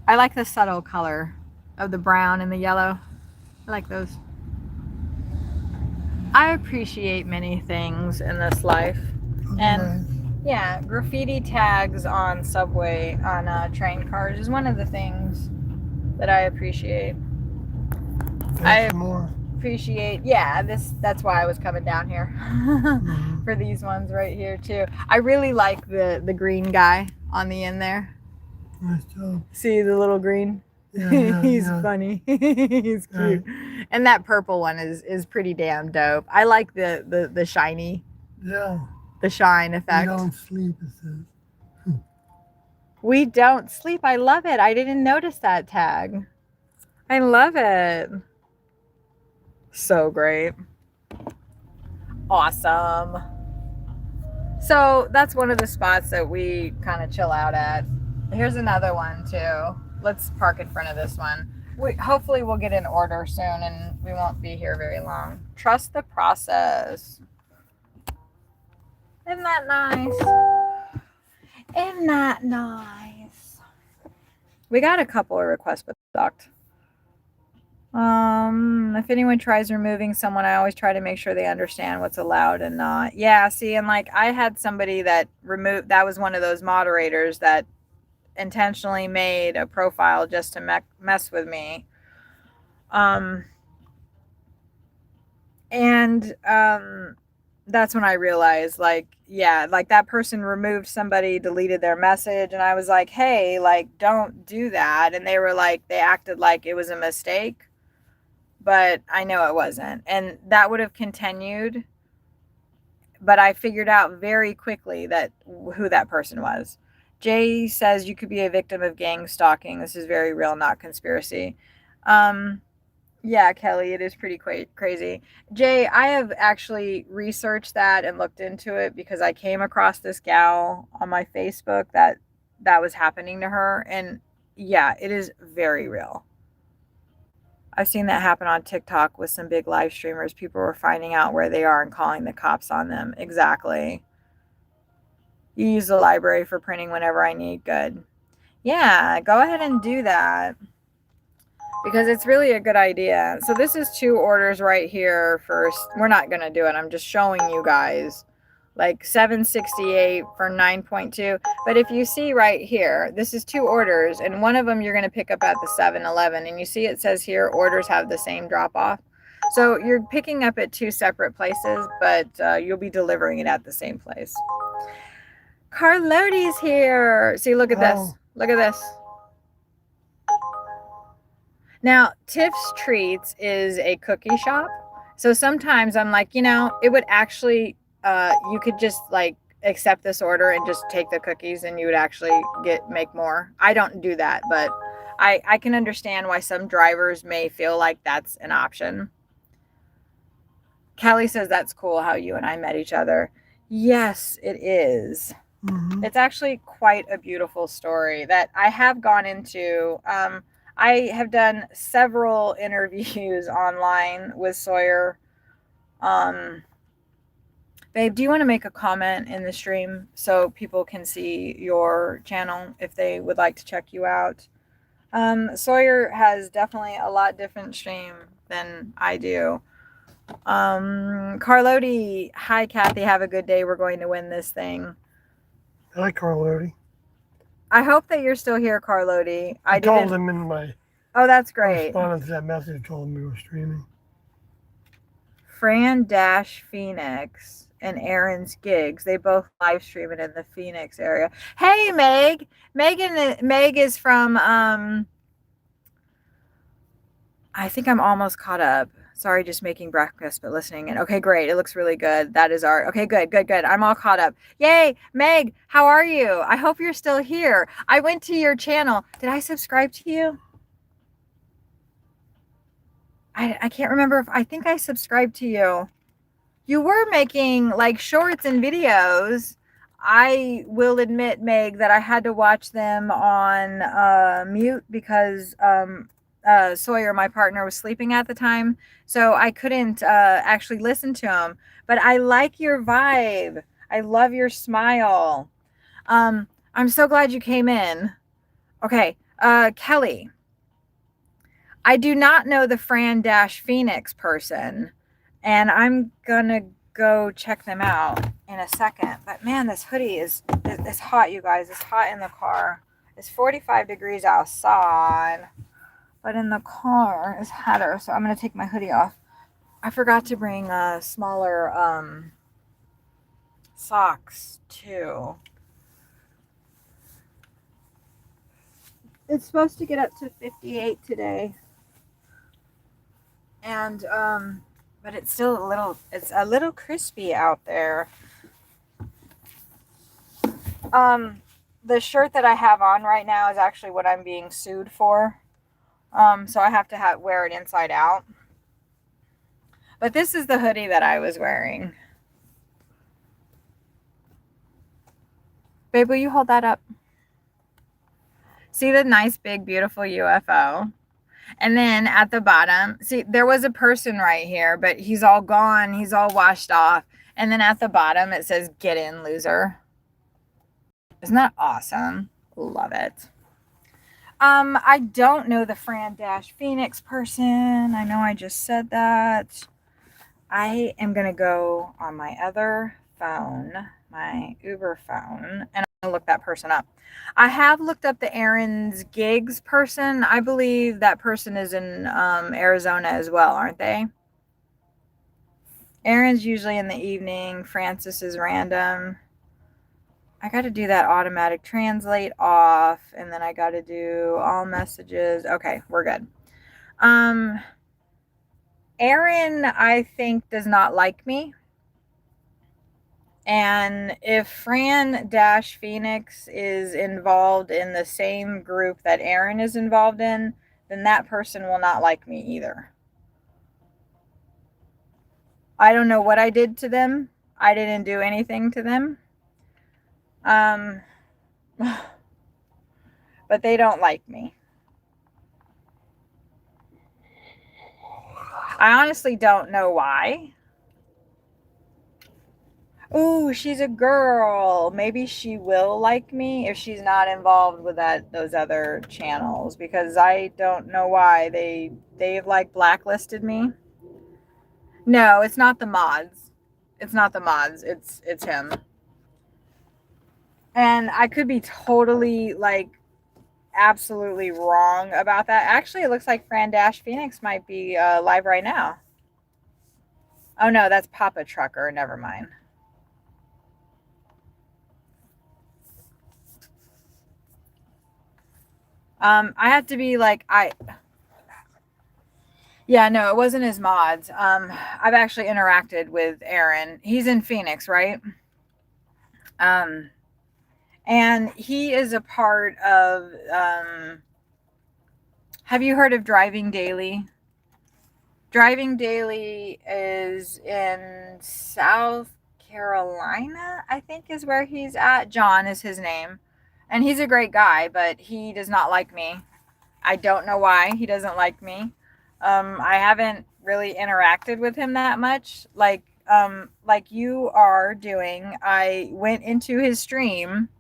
I like the subtle color of the brown and the yellow. I like those. I appreciate many things in this life. Those are And nice. yeah, graffiti tags on subway, on train cars is one of the things that I appreciate. There's some more. Appreciate, yeah, that's why I was coming down here Mhm. for these ones right here too. I really like the green guy on the end there. Nice job. See the little green? Yeah, He's yeah. funny. He's cute. Right. And that purple one is pretty damn dope. I like the shiny, Yeah. the shine We effect. don't sleep, it says. We don't sleep. I love it. I didn't notice that tag. I love it. So great. Awesome. So that's one of the spots that we kind of chill out at. Here's another one too. Let's park in front of this one. Hopefully we'll get an order soon and we won't be here very long. Trust the process. Isn't that nice? Isn't that nice? We got a couple of requests, but sucked. If anyone tries removing someone, I always try to make sure they understand what's allowed and not. Yeah, see, and like I had somebody that was one of those moderators that intentionally made a profile just to mess with me. That's when I realized, like, yeah, like that person removed somebody, deleted their message, and I was like, hey, like, don't do that. And they were like, they acted like it was a mistake, but I know it wasn't. And that would have continued. But I figured out very quickly that who that person was. Jay says you could be a victim of gang stalking. This is very real, not conspiracy. Yeah, Kelly, it is pretty crazy. Jay, I have actually researched that and looked into it because I came across this gal on my Facebook that was happening to her. And yeah, it is very real. I've seen that happen on TikTok with some big live streamers. People were finding out where they are and calling the cops on them. Exactly. You use the library for printing whenever I need. Good. Yeah, go ahead and do that because it's really a good idea. So this is 2 orders right here first. We're not going to do it. I'm just showing you guys. Like $7.68 for 9.2. But if you see right here, this is 2 orders, and one of them you're going to pick up at the 7-Eleven. And you see it says here, orders have the same drop off. So you're picking up at 2 separate places, but you'll be delivering it at the same place. Carloti's here. See, look at this. Look at this. Now, Tiff's Treats is a cookie shop. So sometimes I'm like, it would actually, you could just like accept this order and just take the cookies and you would actually make more. I don't do that, but I can understand why some drivers may feel like that's an option. Kelly says that's cool how you and I met each other. Yes, it is. Mm-hmm. It's actually quite a beautiful story that I have gone into. I have done several interviews online with Sawyer. Babe, do you want to make a comment in the stream so people can see your channel if they would like to check you out? Sawyer has definitely a lot different stream than I do. Carlotti, hi Kathy, have a good day. We're going to win this thing. Hi, Carlotti. I hope that you're still here, Carlotti. I told him in my that's great. Responded to that message, told him we were streaming. Fran-Phoenix and Aaron's gigs. They both live stream it in the Phoenix area. Hey, Meg. Meg is from I think I'm almost caught up. Sorry, just making breakfast, but listening. And okay, great. It looks really good. That is our, okay, good, good, good. I'm all caught up. Yay, Meg, how are you? I hope you're still here. I went to your channel. Did I subscribe to you? I can't remember if, I think I subscribed to you. You were making like shorts and videos. I will admit, Meg, that I had to watch them on mute because Sawyer, my partner, was sleeping at the time. So I couldn't actually listen to him. But I like your vibe. I love your smile. I'm so glad you came in. Okay, Kelly. I do not know the Fran-Phoenix person, and I'm gonna go check them out in a second. But man, this hoodie is hot, you guys. It's hot in the car. It's 45 degrees outside, but in the car it's hotter. So I'm gonna take my hoodie off. I forgot to bring smaller socks too. It's supposed to get up to 58 today. And but it's still it's a little crispy out there. The shirt that I have on right now is actually what I'm being sued for. So I have to wear it inside out. But this is the hoodie that I was wearing. Babe, will you hold that up? See the nice, big, beautiful UFO? And then at the bottom, see, there was a person right here, but he's all gone. He's all washed off. And then at the bottom, it says, "Get in, loser." Isn't that awesome? Love it. I don't know the Fran-Phoenix person. I know I just said that. I am going to go on my other phone, my Uber phone, and I'm going to look that person up. I have looked up the Aaron's Gigs person. I believe that person is in Arizona as well, aren't they? Aaron's usually in the evening. Francis is random. I got to do that automatic translate off, and then I got to do all messages. Okay, we're good. Aaron, I think, does not like me. And if Fran-Phoenix is involved in the same group that Aaron is involved in, then that person will not like me either. I don't know what I did to them. I didn't do anything to them. But they don't like me. I honestly don't know why. Ooh, she's a girl. Maybe she will like me if she's not involved with those other channels, because I don't know why they've like blacklisted me. No, it's not the mods. It's not the mods. It's him. And I could be totally like absolutely wrong about that. Actually, it looks like Fran-Phoenix might be live right now. Oh no, that's Papa Trucker. Never mind. I had to be like, yeah, no, it wasn't his mods. I've actually interacted with Aaron. He's in Phoenix, right? And he is a part of, have you heard of Driving Daily? Driving Daily is in South Carolina, I think is where he's at. John is his name. And he's a great guy, but he does not like me. I don't know why he doesn't like me. I haven't really interacted with him that much. Like you are doing. I went into his stream.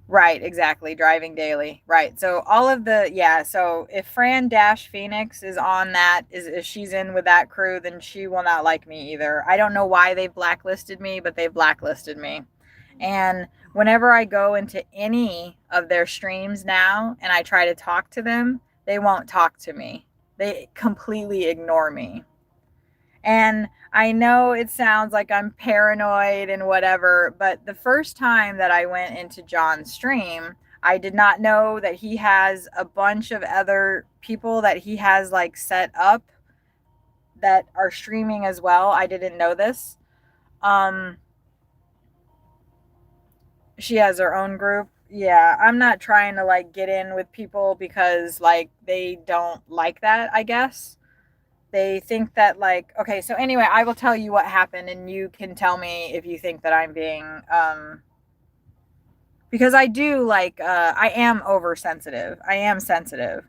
Right, exactly. Driving Daily. Right. So all of so if Fran-Phoenix is on that, if she's in with that crew, then she will not like me either. I don't know why they've blacklisted me, but they've blacklisted me. And whenever I go into any of their streams now and I try to talk to them, they won't talk to me. They completely ignore me. And I know it sounds like I'm paranoid and whatever, but the first time that I went into John's stream, I did not know that he has a bunch of other people that he has like set up that are streaming as well. I didn't know this. She has her own group. Yeah, I'm not trying to like get in with people because like they don't like that, I guess. They think that like, okay, so anyway, I will tell you what happened and you can tell me if you think that I'm being because I do like I am oversensitive. I am sensitive.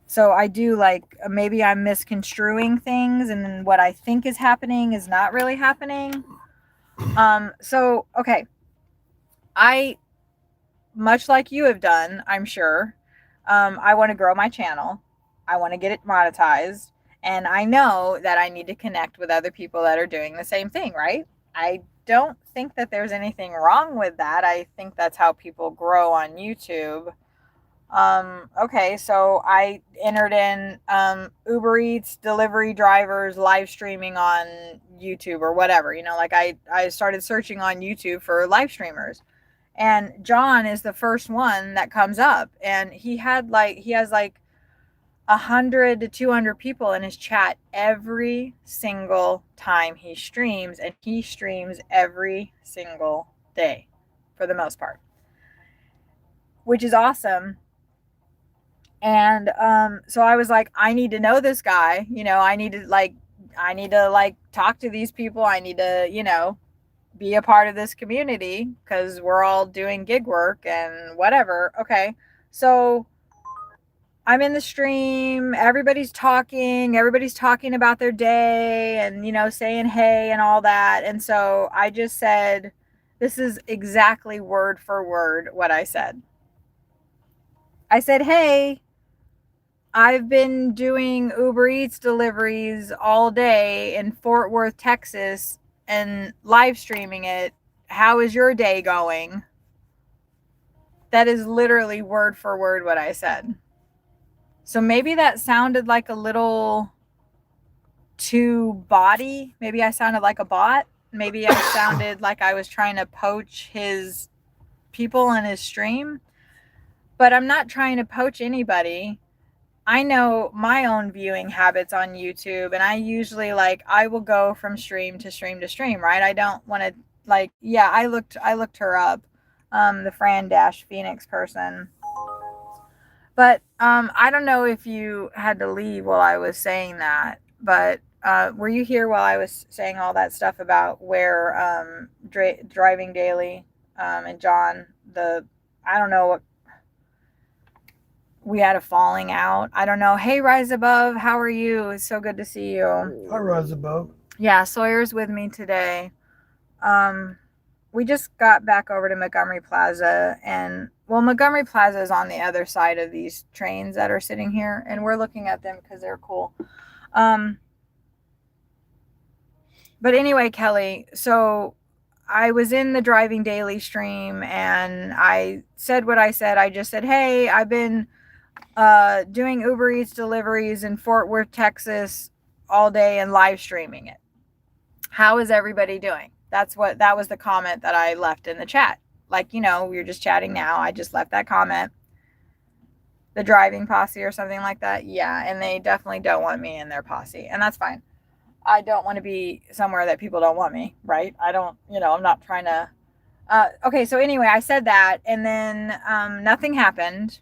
So I do like maybe I'm misconstruing things and then what I think is happening is not really happening. So okay. I much like you have done, I'm sure. I want to grow my channel. I want to get it monetized. And I know that I need to connect with other people that are doing the same thing, right? I don't think that there's anything wrong with that. I think that's how people grow on YouTube. Okay, so I entered in Uber Eats delivery drivers live streaming on YouTube or whatever. You know, like I started searching on YouTube for live streamers. And John is the first one that comes up, and he has like 100 to 200 people in his chat every single time he streams, and he streams every single day for the most part, which is awesome. And so I was like, I need to know this guy, you know, I need to like talk to these people, I need to, you know, be a part of this community because we're all doing gig work and whatever. Okay. So I'm in the stream, everybody's talking about their day and, you know, saying hey and all that. And so I just said, this is exactly word for word what I said. I said, hey, I've been doing Uber Eats deliveries all day in Fort Worth, Texas, and live streaming it. How is your day going? That is literally word for word what I said. So maybe that sounded like a little too body. Maybe I sounded like a bot. Maybe I sounded like I was trying to poach his people in his stream. But I'm not trying to poach anybody. I know my own viewing habits on YouTube, and I usually I will go from stream to stream to stream, right? I don't want to yeah, I looked her up, the Fran Dash Phoenix person. But I don't know if you had to leave while I was saying that, but were you here while I was saying all that stuff about where driving daily and John, I don't know what, we had a falling out. I don't know. Hey, Rise Above, how are you? It's so good to see you. Hi, Rise Above. Yeah, Sawyer's with me today. We just got back over to Montgomery Plaza, and well, Montgomery Plaza is on the other side of these trains that are sitting here, and we're looking at them because they're cool. But anyway, Kelly, so I was in the Driving Daily stream, and I said what I said. I just said, hey, I've been doing Uber Eats deliveries in Fort Worth, Texas all day and live streaming it. How is everybody doing? That was the comment that I left in the chat. Like, you know, we were just chatting now. I just left that comment. The driving posse or something like that. Yeah, and they definitely don't want me in their posse, and that's fine. I don't want to be somewhere that people don't want me, right? I don't, you know, I'm not trying to okay, so anyway, I said that, and then nothing happened.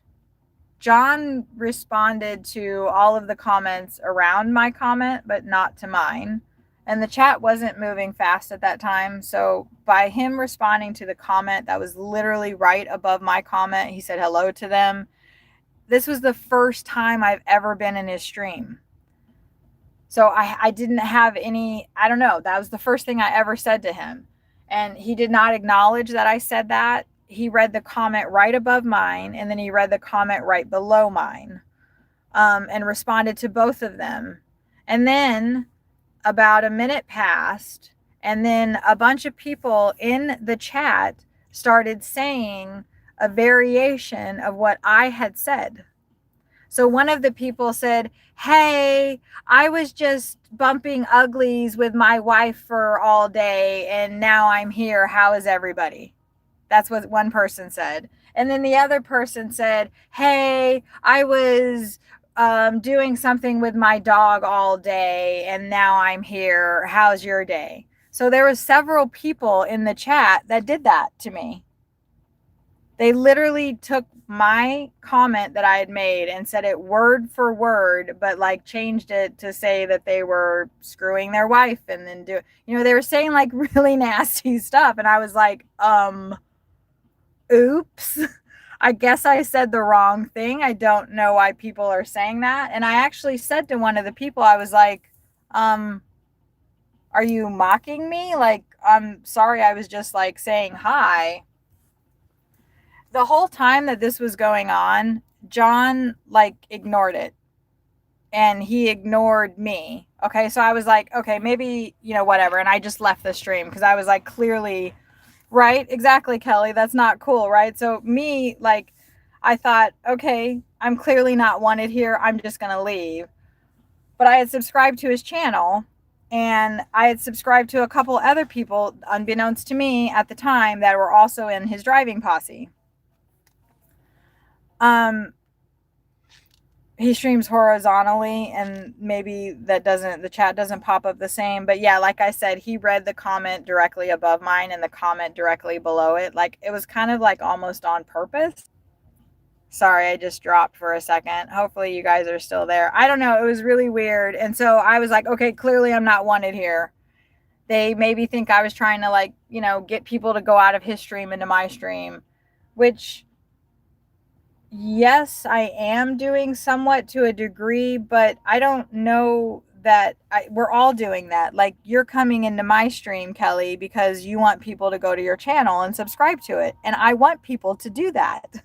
John responded to all of the comments around my comment, but not to mine. And the chat wasn't moving fast at that time. So by him responding to the comment that was literally right above my comment, he said hello to them. This was the first time I've ever been in his stream. So I didn't have any, I don't know. That was the first thing I ever said to him. And he did not acknowledge that I said that. He read the comment right above mine, and then he read the comment right below mine, and responded to both of them. And then about a minute passed, and then a bunch of people in the chat started saying a variation of what I had said. So one of the people said, hey, I was just bumping uglies with my wife for all day, and now I'm here. How is everybody? That's what one person said. And then the other person said, hey, I was doing something with my dog all day and now I'm here. How's your day? So there were several people in the chat that did that to me. They literally took my comment that I had made and said it word for word, but like changed it to say that they were screwing their wife and then they were saying like really nasty stuff. And I was like, oops, I guess I said the wrong thing. I don't know why people are saying that. And I actually said to one of the people, I was like, are you mocking me? Like, I'm sorry. I was just like saying hi. The whole time that this was going on, John like ignored it and he ignored me. Okay. So I was like, okay, maybe, whatever. And I just left the stream because I was like, clearly, right? Exactly, Kelly. That's not cool. Right. So me, like, I thought, okay, I'm clearly not wanted here. I'm just going to leave. But I had subscribed to his channel and I had subscribed to a couple other people, unbeknownst to me at the time, that were also in his driving posse. He streams horizontally and maybe the chat doesn't pop up the same, but yeah, like I said, he read the comment directly above mine and the comment directly below it. Like it was kind of like almost on purpose. Sorry, I just dropped for a second. Hopefully you guys are still there. I don't know. It was really weird. And so I was like, okay, clearly I'm not wanted here. They maybe think I was trying to get people to go out of his stream into my stream, which yes, I am doing somewhat to a degree, but I don't know that we're all doing that. Like you're coming into my stream, Kelly, because you want people to go to your channel and subscribe to it. And I want people to do that.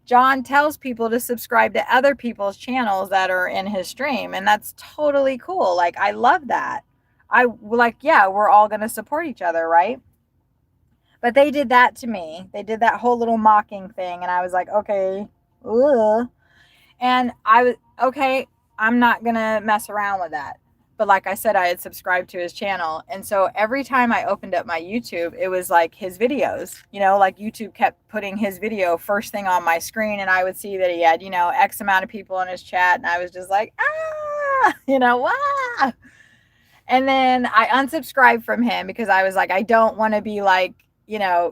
John tells people to subscribe to other people's channels that are in his stream. And that's totally cool. Like, I love that. Yeah, we're all going to support each other, right? But they did that to me. They did that whole little mocking thing. And I was like, okay. Ugh. And I was okay, I'm not gonna mess around with that. But like I said, I had subscribed to his channel, and so every time I opened up my YouTube, it was like his videos, like YouTube kept putting his video first thing on my screen, and I would see that he had X amount of people in his chat, and I was just like, wah. And then I unsubscribed from him because I was like, I don't want to be like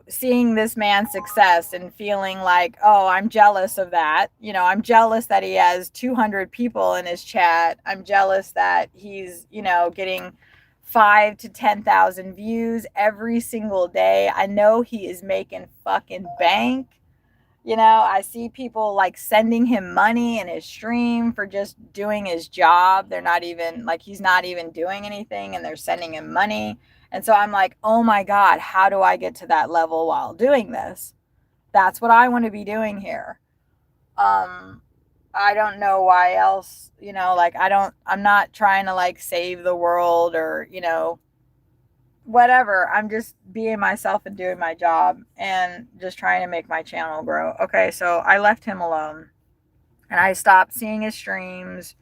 seeing this man's success and feeling like, oh, I'm jealous of that. I'm jealous that he has 200 people in his chat. I'm jealous that he's, getting 5,000 to 10,000 views every single day. I know he is making fucking bank. I see people like sending him money in his stream for just doing his job. They're not even like, he's not even doing anything and they're sending him money. And so I'm like, oh my God, how do I get to that level while doing this? That's what I want to be doing here. I don't know why else, I'm not trying to like save the world or, whatever. I'm just being myself and doing my job and just trying to make my channel grow. Okay. So I left him alone and I stopped seeing his streams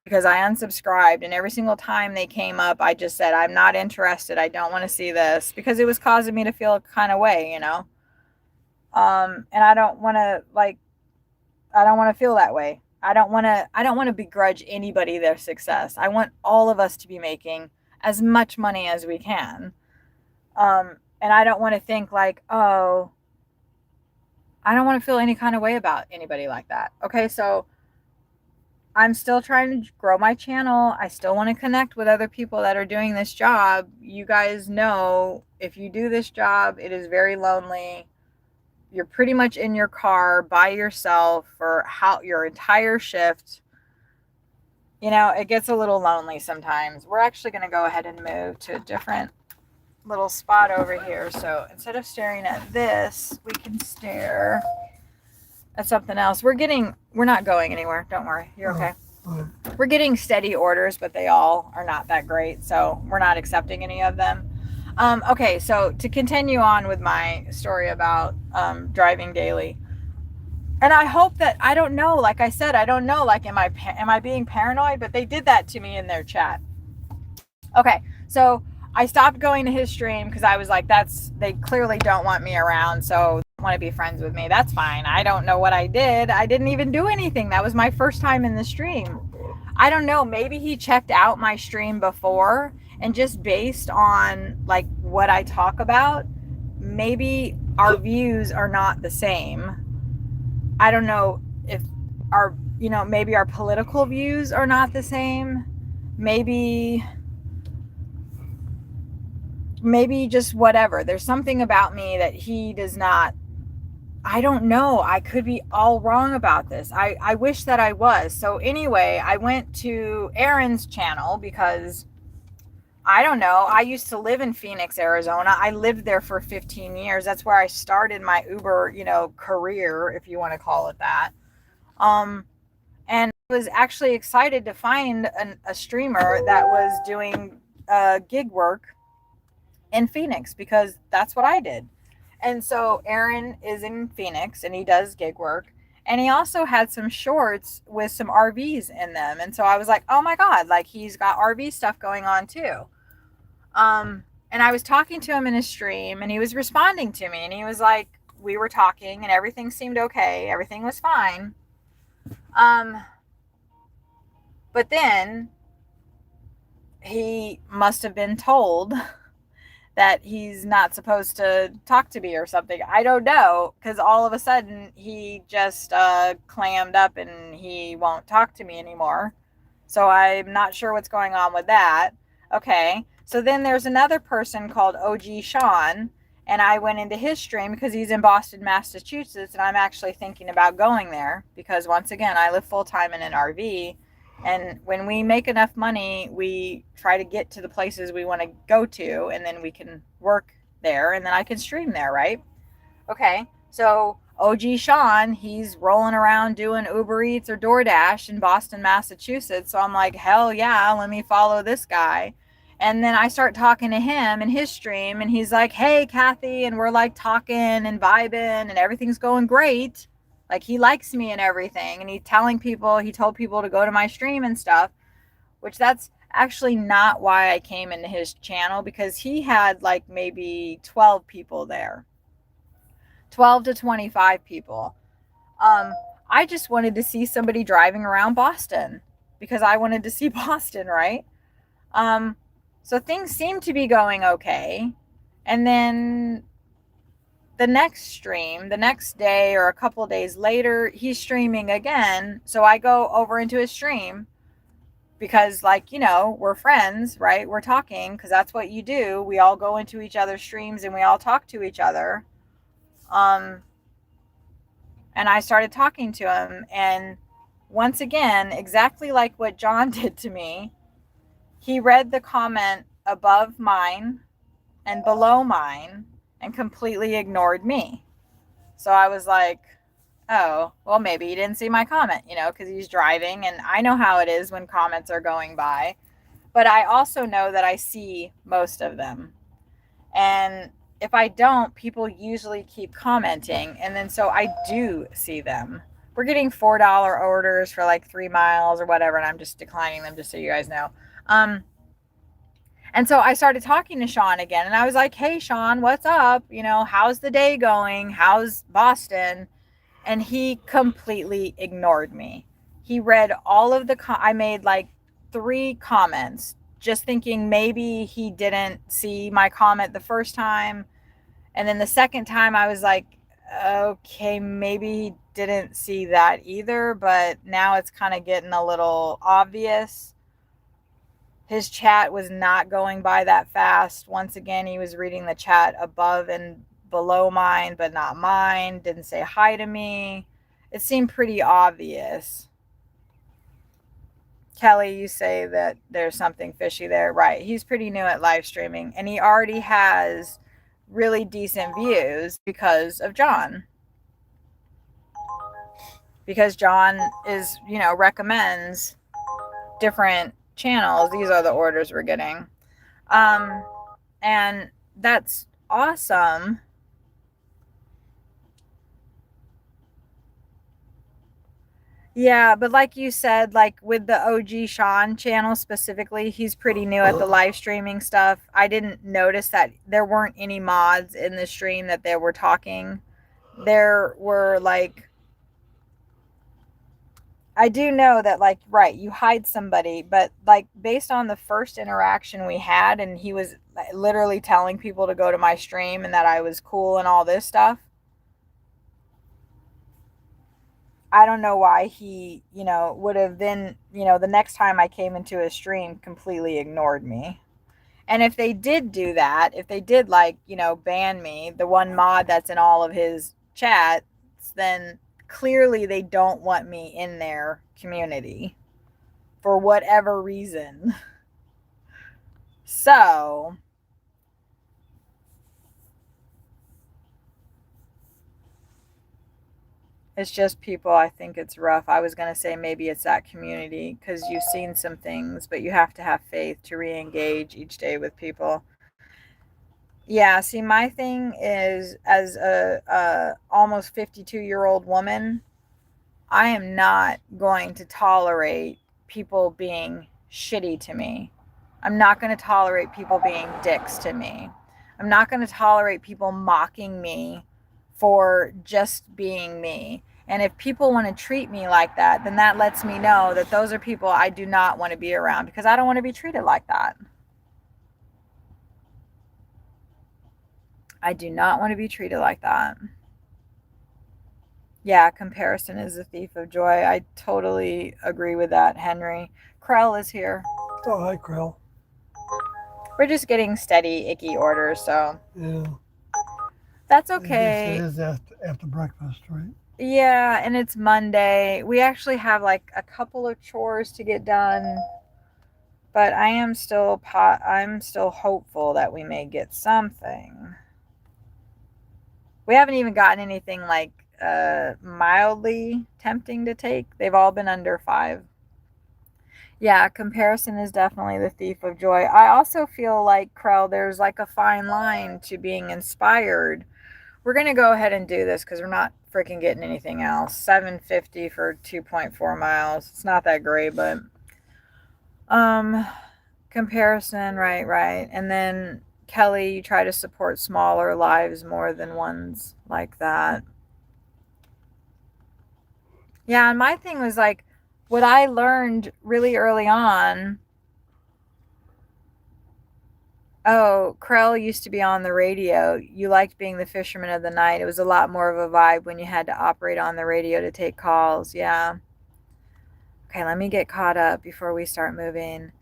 because I unsubscribed, and every single time they came up, I just said, I'm not interested. I don't want to see this, because it was causing me to feel a kind of way, and I don't want to feel that way. I don't want to begrudge anybody their success. I want all of us to be making as much money as we can. And I don't want to think like, oh, I don't want to feel any kind of way about anybody like that. Okay. So I'm still trying to grow my channel. I still want to connect with other people that are doing this job. You guys know, if you do this job, it is very lonely. You're pretty much in your car by yourself for your entire shift. It gets a little lonely sometimes. We're actually going to go ahead and move to a different little spot over here. So instead of staring at this, we can stare at something else. We're not going anywhere. Don't worry. You're okay. We're getting steady orders, but they all are not that great. So we're not accepting any of them. Okay. So to continue on with my story about driving daily. And I hope that, I don't know, like I said, I don't know, like, am I being paranoid? But they did that to me in their chat. Okay. So I stopped going to his stream because I was like, they clearly don't want me around, so they want to be friends with me. That's fine. I don't know what I did. I didn't even do anything. That was my first time in the stream. I don't know. Maybe he checked out my stream before, and just based on like what I talk about, maybe our views are not the same. I don't know if maybe our political views are not the same. Maybe just whatever. There's something about me that he does not. I don't know. I could be all wrong about this. I wish that I was. So anyway, I went to Aaron's channel because I don't know. I used to live in Phoenix, Arizona. I lived there for 15 years. That's where I started my Uber, career, if you want to call it that. And I was actually excited to find a streamer that was doing gig work in Phoenix because that's what I did. And so Aaron is in Phoenix and he does gig work. And he also had some shorts with some RVs in them. And so I was like, oh my God, like he's got RV stuff going on too. And I was talking to him in his stream and he was responding to me and he was like, we were talking and everything seemed okay. Everything was fine. But then he must have been told that he's not supposed to talk to me or something. I don't know, because all of a sudden he just clammed up and he won't talk to me anymore. So I'm not sure what's going on with that. Okay, so then there's another person called OG Sean, and I went into his stream because he's in Boston, Massachusetts, and I'm actually thinking about going there because once again, I live full-time in an RV. And when we make enough money, we try to get to the places we want to go to, and then we can work there, and then I can stream there, right? Okay, so OG Sean, he's rolling around doing UberEats or DoorDash in Boston, Massachusetts. So I'm like, hell yeah, let me follow this guy. And then I start talking to him in his stream, and he's like, hey, Kathy, and we're like talking and vibing, and everything's going great. Like he likes me and everything, and he told people to go to my stream and stuff, which that's actually not why I came into his channel, because he had like maybe 12 people there, 12 to 25 people. I just wanted to see somebody driving around Boston because I wanted to see Boston, right? So things seem to be going okay. And then the next day or a couple of days later, he's streaming again. So I go over into his stream because, like, we're friends, right? We're talking because that's what you do. We all go into each other's streams and we all talk to each other. And I started talking to him. And once again, exactly like what John did to me, he read the comment above mine and below mine and completely ignored me. So I was like, oh, well, maybe he didn't see my comment, because he's driving, and I know how it is when comments are going by. But I also know that I see most of them. And if I don't, people usually keep commenting, and then so I do see them. We're getting $4 orders for like 3 miles or whatever, and I'm just declining them just so you guys know. And so I started talking to Sean again, and I was like, hey, Sean, what's up? How's the day going? How's Boston? And he completely ignored me. He read all of I made like 3 comments, just thinking maybe he didn't see my comment the first time. And then the second time I was like, okay, maybe he didn't see that either, but now it's kind of getting a little obvious. His chat was not going by that fast. Once again, he was reading the chat above and below mine, but not mine. Didn't say hi to me. It seemed pretty obvious. Kelly, you say that there's something fishy there. Right. He's pretty new at live streaming, and he already has really decent views because of John. Because John recommends different channels. These are the orders we're getting. And that's awesome. Yeah, but like you said, like with the OG Sean channel specifically, he's pretty new at the live streaming stuff. I didn't notice that there weren't any mods in the stream that they were talking. There were like, I do know that, like, right, you hide somebody, but like based on the first interaction we had, and he was literally telling people to go to my stream and that I was cool and all this stuff. I don't know why he, would have then, the next time I came into his stream, completely ignored me. And if they did do that, if they did, like, ban me, the one mod that's in all of his chats, then clearly they don't want me in their community for whatever reason. So it's just people. I think it's rough. I was going to say maybe it's that community because you've seen some things, but you have to have faith to re-engage each day with people. Yeah, see, my thing is, as a almost 52-year-old woman, I am not going to tolerate people being shitty to me. I'm not going to tolerate people being dicks to me. I'm not going to tolerate people mocking me for just being me. And if people want to treat me like that, then that lets me know that those are people I do not want to be around because I don't want to be treated like that. I do not want to be treated like that. Yeah, comparison is the thief of joy. I totally agree with that, Henry. Krell is here. Oh, hi, Krill. We're just getting steady, icky orders, so Yeah. that's okay. It is after breakfast, right? Yeah, and it's Monday. We actually have like a couple of chores to get done, but I'm still hopeful that we may get something. We haven't even gotten anything like mildly tempting to take. They've all been under 5. Yeah, comparison is definitely the thief of joy. I also feel like, Krell, there's like a fine line to being inspired. We're going to go ahead and do this because we're not freaking getting anything else. $7.50 for 2.4 miles. It's not that great, but comparison, right. And then Kelly, you try to support smaller lives more than ones like that. Yeah, and my thing was like, what I learned really early on. Oh, Krell used to be on the radio. You liked being the fisherman of the night. It was a lot more of a vibe when you had to operate on the radio to take calls. Yeah. Okay, let me get caught up before we start moving.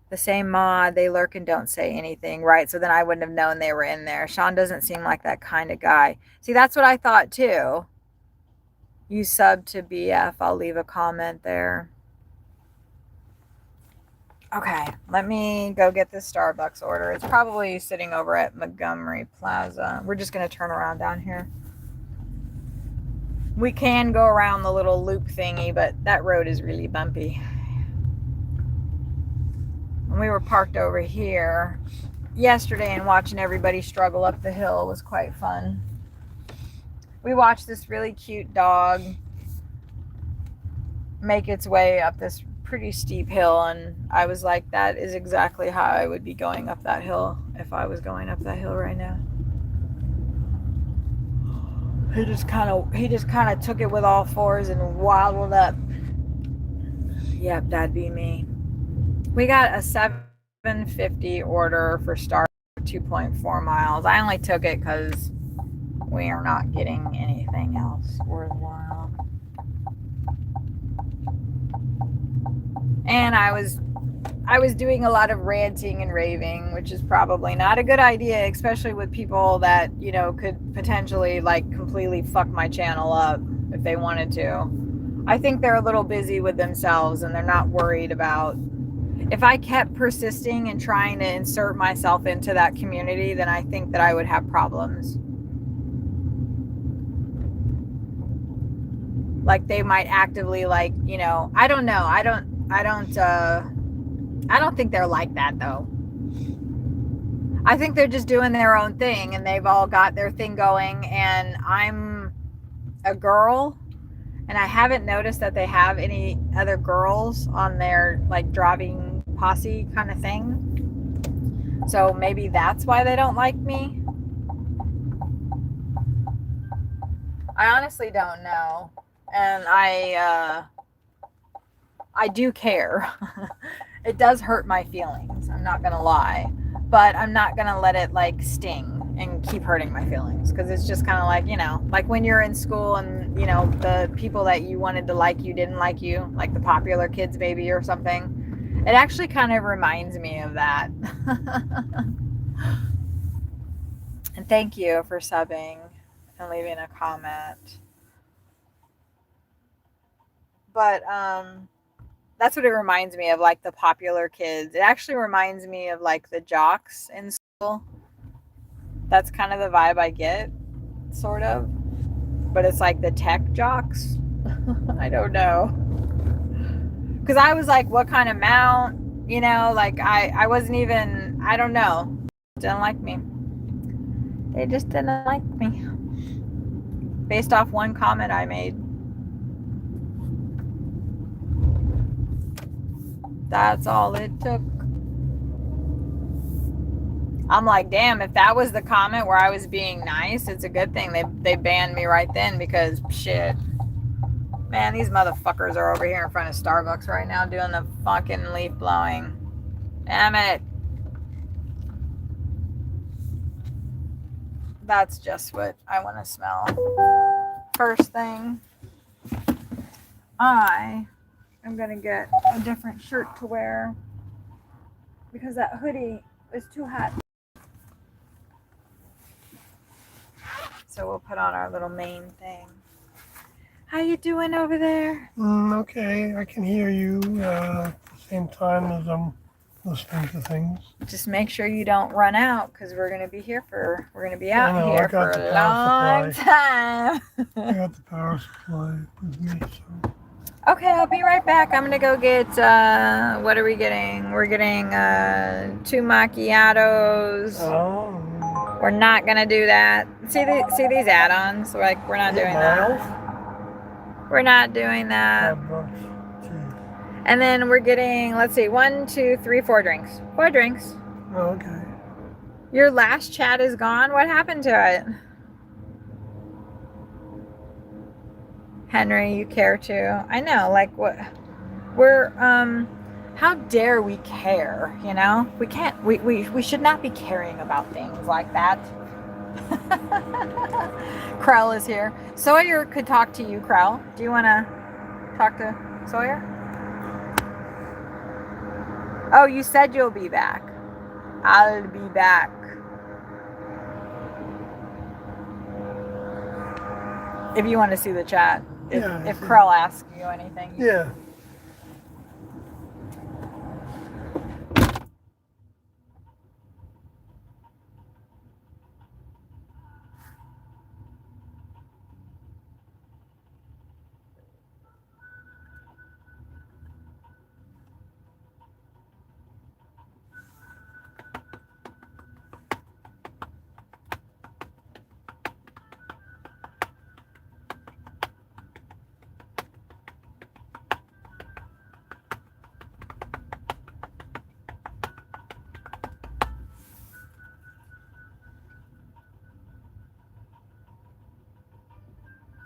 The same mod, they lurk and don't say anything, right? So then I wouldn't have known they were in there. Sean doesn't seem like that kind of guy. See, that's what I thought too. You sub to BF. I'll leave a comment there. Okay, let me go get this Starbucks order. It's probably sitting over at Montgomery Plaza. We're just going to turn around down here. We can go around the little loop thingy, but that road is really bumpy. And we were parked over here yesterday, and watching everybody struggle up the hill was quite fun. We watched this really cute dog make its way up this pretty steep hill, and I was like, that is exactly how I would be going up that hill if I was going up that hill right now. He just kind of took it with all fours and waddled up. Yep, that'd be me. We got a $7.50 order for Star 2.4 miles. I only took it because we are not getting anything else worthwhile. And I was doing a lot of ranting and raving, which is probably not a good idea, especially with people that, could potentially like completely fuck my channel up if they wanted to. I think they're a little busy with themselves and they're not worried about. If I kept persisting and trying to insert myself into that community, then I think that I would have problems. Like they might actively I don't know. I don't think they're like that though. I think they're just doing their own thing and they've all got their thing going, and I'm a girl And I haven't noticed that they have any other girls on their like driving posse kind of thing. So maybe that's why they don't like me. I honestly don't know. And I do care. It does hurt my feelings. I'm not going to lie. But I'm not going to let it like sting and keep hurting my feelings, because it's just kind of like, you know, like when you're in school and, you know, the people that you wanted to like you didn't like you, like the popular kids maybe or something. It actually kind of reminds me of that. And thank you for subbing and leaving a comment. But that's what it reminds me of, like the popular kids. It actually reminds me of like the jocks in school. That's kind of the vibe I get, sort of. But it's like the tech jocks. I don't know. Because I was like, what kind of mount? You know, like I wasn't even, I don't know. Didn't like me. They just didn't like me. Based off one comment I made. That's all it took. I'm like, damn, if that was the comment where I was being nice, it's a good thing they banned me right then, because shit. Man, these motherfuckers are over here in front of Starbucks right now doing the fucking leaf blowing. Damn it. That's just what I want to smell. First thing, I am going to get a different shirt to wear because that hoodie is too hot. So we'll put on our little main thing. How you doing over there? Okay, I can hear you at the same time as I'm listening to things. Just make sure you don't run out, because we're gonna be out here for a long time. I got the power supply with me, so. Okay, I'll be right back. I'm gonna go get what are we getting? We're getting 2 macchiatos. Oh. We're not gonna do that. See these add-ons? We're not doing that. We're not doing that. And then we're getting, let's see, 1, 2, 3, 4 drinks. 4 drinks. Oh, okay. Your last chat is gone. What happened to it? Henry, you care too. I know, like what we're how dare we care, you know? We can't we should not be caring about things like that. Krell is here. Sawyer could talk to you, Krell. Do you wanna talk to Sawyer? Oh, you said you'll be back. I'll be back. If you want to see the chat. If Krell asks you anything. Yeah.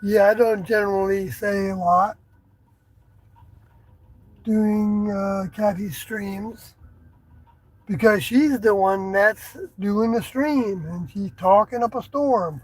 Yeah, I don't generally say a lot doing Kathy's streams, because she's the one that's doing the stream and she's talking up a storm.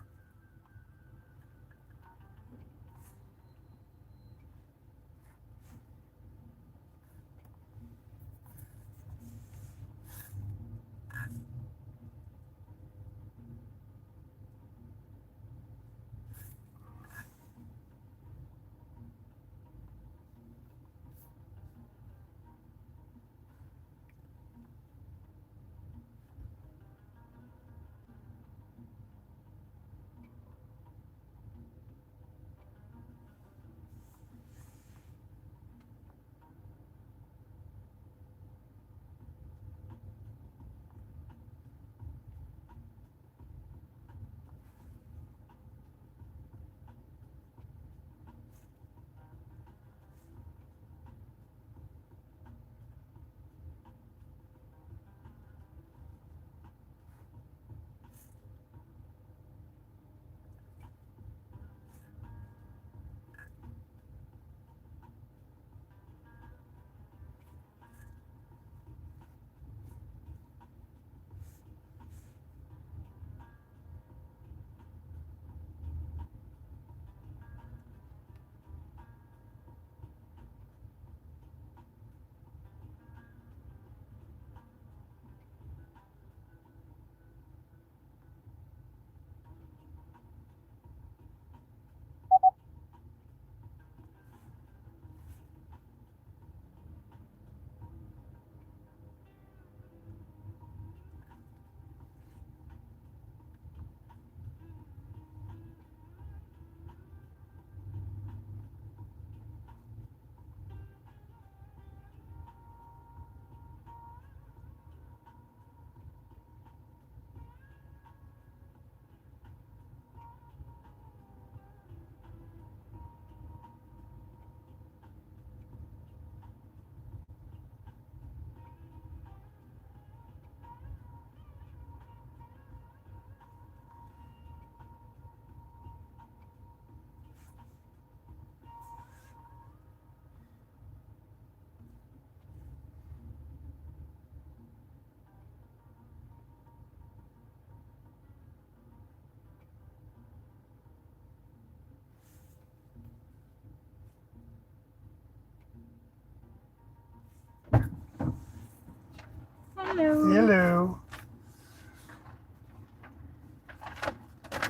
Hello. Hello.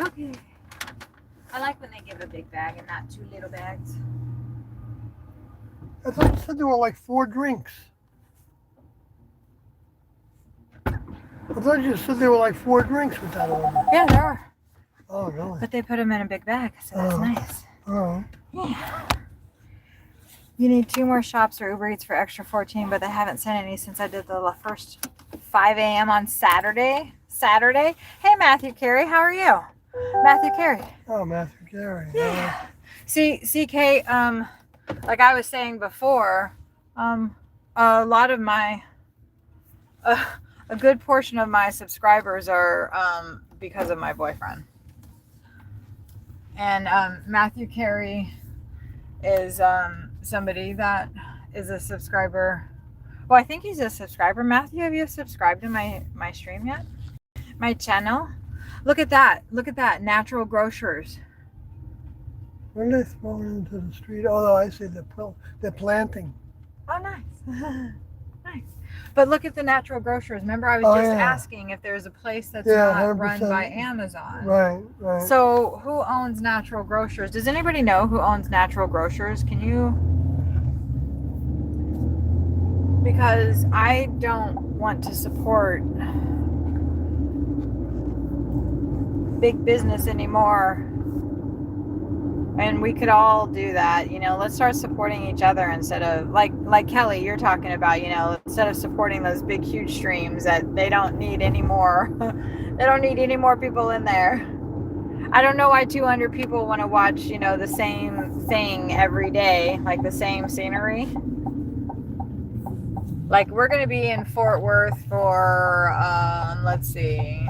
Okay. I like when they give a big bag and not 2 little bags. I thought you said there were like 4 drinks. I thought you said there were like 4 drinks with that order. Yeah, there are. Oh, really? But they put them in a big bag, so that's nice. Oh. Yeah. You need 2 more shops or Uber Eats for extra 14, but they haven't sent any since I did the first 5 a.m. on Saturday. Hey, Matthew Carey, how are you? Matthew Carey. Oh, Matthew Carey. Yeah. See, CK, like I was saying before, a lot of my, a good portion of my subscribers are because of my boyfriend. And Matthew Carey is somebody that is a subscriber. Well, I think he's a subscriber. Matthew, have you subscribed to my stream yet? My channel? Look at that. Look at that. Natural grocers. When are they thrown into the street? Oh, no, I see. They're planting. Oh, nice. Nice. But look at the natural grocers. Remember, I was just asking if there's a place that's not 100%. run by Amazon. Right. So who owns natural grocers? Does anybody know who owns natural grocers? Can you? Because I don't want to support big business anymore. And we could all do that, let's start supporting each other instead of like Kelly, you're talking about, instead of supporting those big, huge streams that they don't need any more. They don't need any more people in there. I don't know why 200 people want to watch, the same thing every day, like the same scenery. Like we're going to be in Fort Worth for, let's see,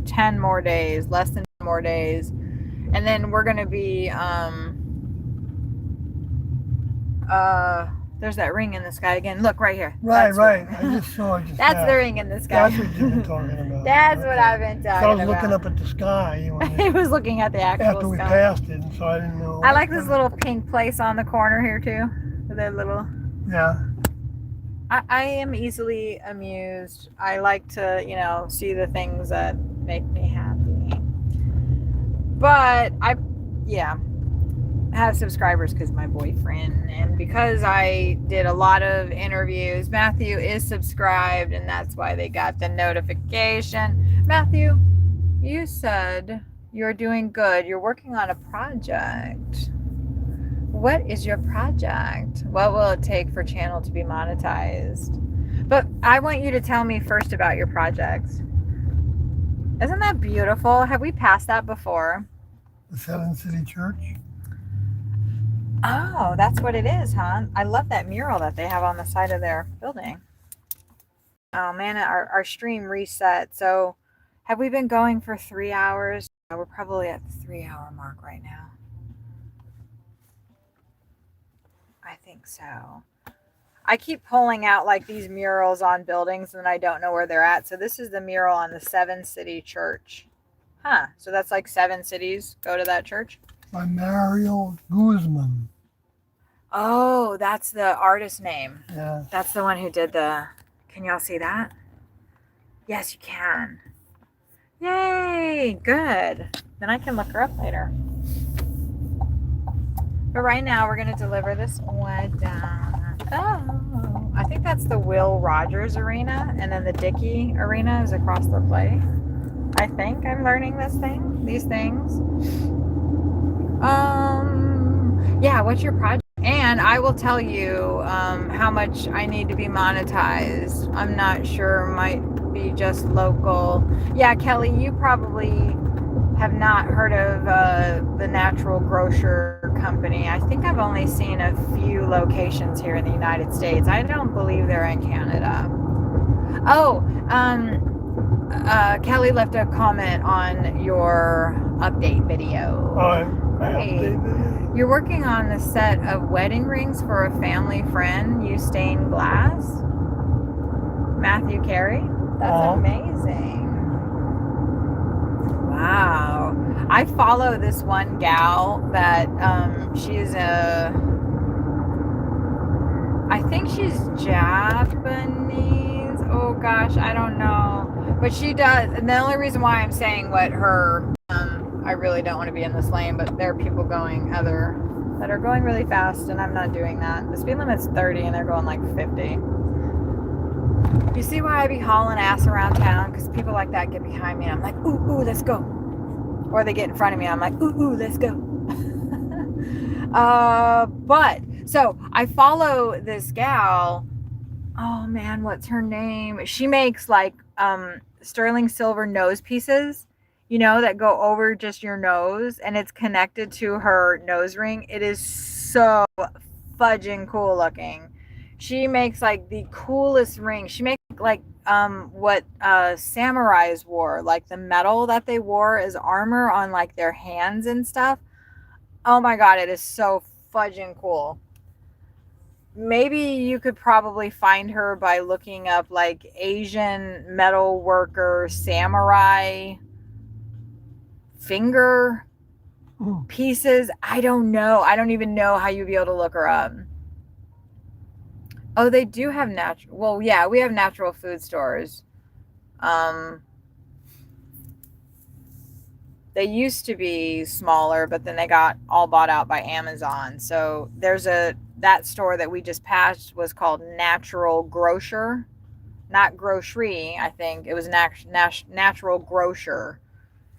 10 more days, less than more days, and then we're gonna be there's that ring in the sky again. Look right here. Right. I just saw it. That's the ring in the sky. That's what you've been talking about. That's what I've been talking about. I was looking up at the sky. He was looking at the actual after we sky. passed it, and so I didn't know. I like this little pink place on the corner here too. With that little. Yeah. I am easily amused. I like to, see the things that make me happy. But I have subscribers because my boyfriend, and because I did a lot of interviews. Matthew is subscribed, and that's why they got the notification. Matthew, you said you're doing good. You're working on a project. What is your project? What will it take for channel to be monetized? But I want you to tell me first about your project. Isn't that beautiful? Have we passed that before? The 7 City Church. Oh, that's what it is, huh? I love that mural that they have on the side of their building. Oh man, our stream reset. So have we been going for 3 hours? We're probably at the 3-hour mark right now. I think so. I keep pulling out like these murals on buildings and I don't know where they're at. So this is the mural on the 7 City Church. Huh. So that's like 7 cities go to that church? By Mario Guzman. Oh, that's the artist name. Yeah. That's the one who did the... Can y'all see that? Yes, you can. Yay! Good. Then I can look her up later. But right now we're going to deliver this one down. Oh, I think that's the Will Rogers Arena, and then the Dickey Arena is across the play. I think I'm learning these things. Yeah, what's your project? And I will tell you how much I need to be monetized. I'm not sure, might be just local. Yeah, Kelly, you probably have not heard of the Natural Grocer Company. I think I've only seen a few locations here in the United States. I don't believe they're in Canada. Oh, Kelly left a comment on your update video. Hey, you're working on the set of wedding rings for a family friend. You stained glass. Matthew Carey. That's amazing. Wow. I follow this one gal that she's I think she's Japanese. Oh gosh, I don't know. But she does, and the only reason why I'm saying what her, I really don't want to be in this lane, but there are people going that are going really fast, and I'm not doing that. The speed limit's 30 and they're going like 50. You see why I be hauling ass around town? Because people like that get behind me and I'm like, ooh, let's go. Or they get in front of me and I'm like, ooh, let's go. But so I follow this gal. Oh man, what's her name? She makes like sterling silver nose pieces, that go over just your nose, and it's connected to her nose ring. It is so fudging cool looking. She makes like the coolest ring. She makes like what samurais wore, like the metal that they wore as armor on like their hands and stuff. Oh my god, it is so fudging cool. Maybe you could probably find her by looking up like Asian metal worker samurai finger pieces. I don't know. I don't even know how you'd be able to look her up. Oh, they do have natural. Well, yeah, we have natural food stores. They used to be smaller, but then they got all bought out by Amazon. So there's that store that we just passed was called Natural Grocer, not grocery. I think it was Natural Grocer,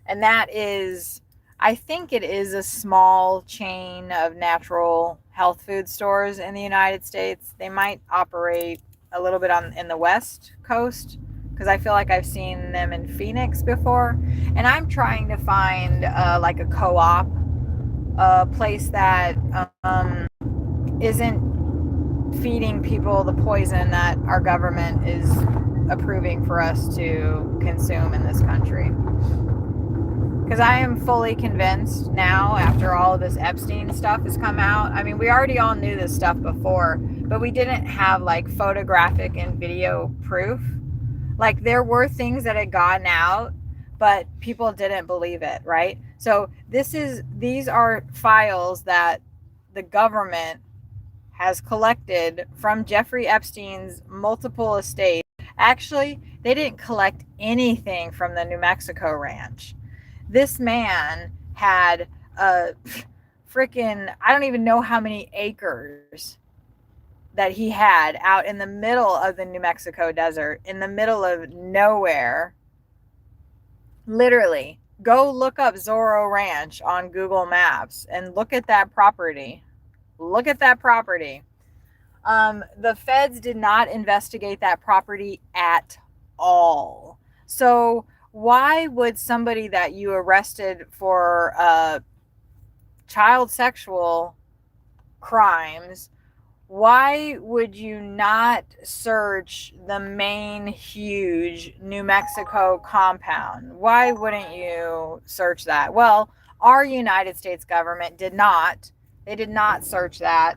and that is, I think it is a small chain of natural health food stores in the United States. They might operate a little bit in the West Coast, because I feel like I've seen them in Phoenix before. And I'm trying to find like a co-op place that isn't feeding people the poison that our government is approving for us to consume in this country. Because I am fully convinced now, after all of this Epstein stuff has come out. I mean, we already all knew this stuff before, but we didn't have like photographic and video proof. Like, there were things that had gotten out, but people didn't believe it, right? So these are files that the government has collected from Jeffrey Epstein's multiple estates. Actually, they didn't collect anything from the New Mexico ranch. This man had a freaking, I don't even know how many acres that he had out in the middle of the New Mexico desert, in the middle of nowhere. Literally, go look up Zorro Ranch on Google Maps and look at that property. Look at that property. The feds did not investigate that property at all. So why would somebody that you arrested for child sexual crimes, why would you not search the main huge New Mexico compound? Why wouldn't you search that? Well, our United States government did not. They did not search that.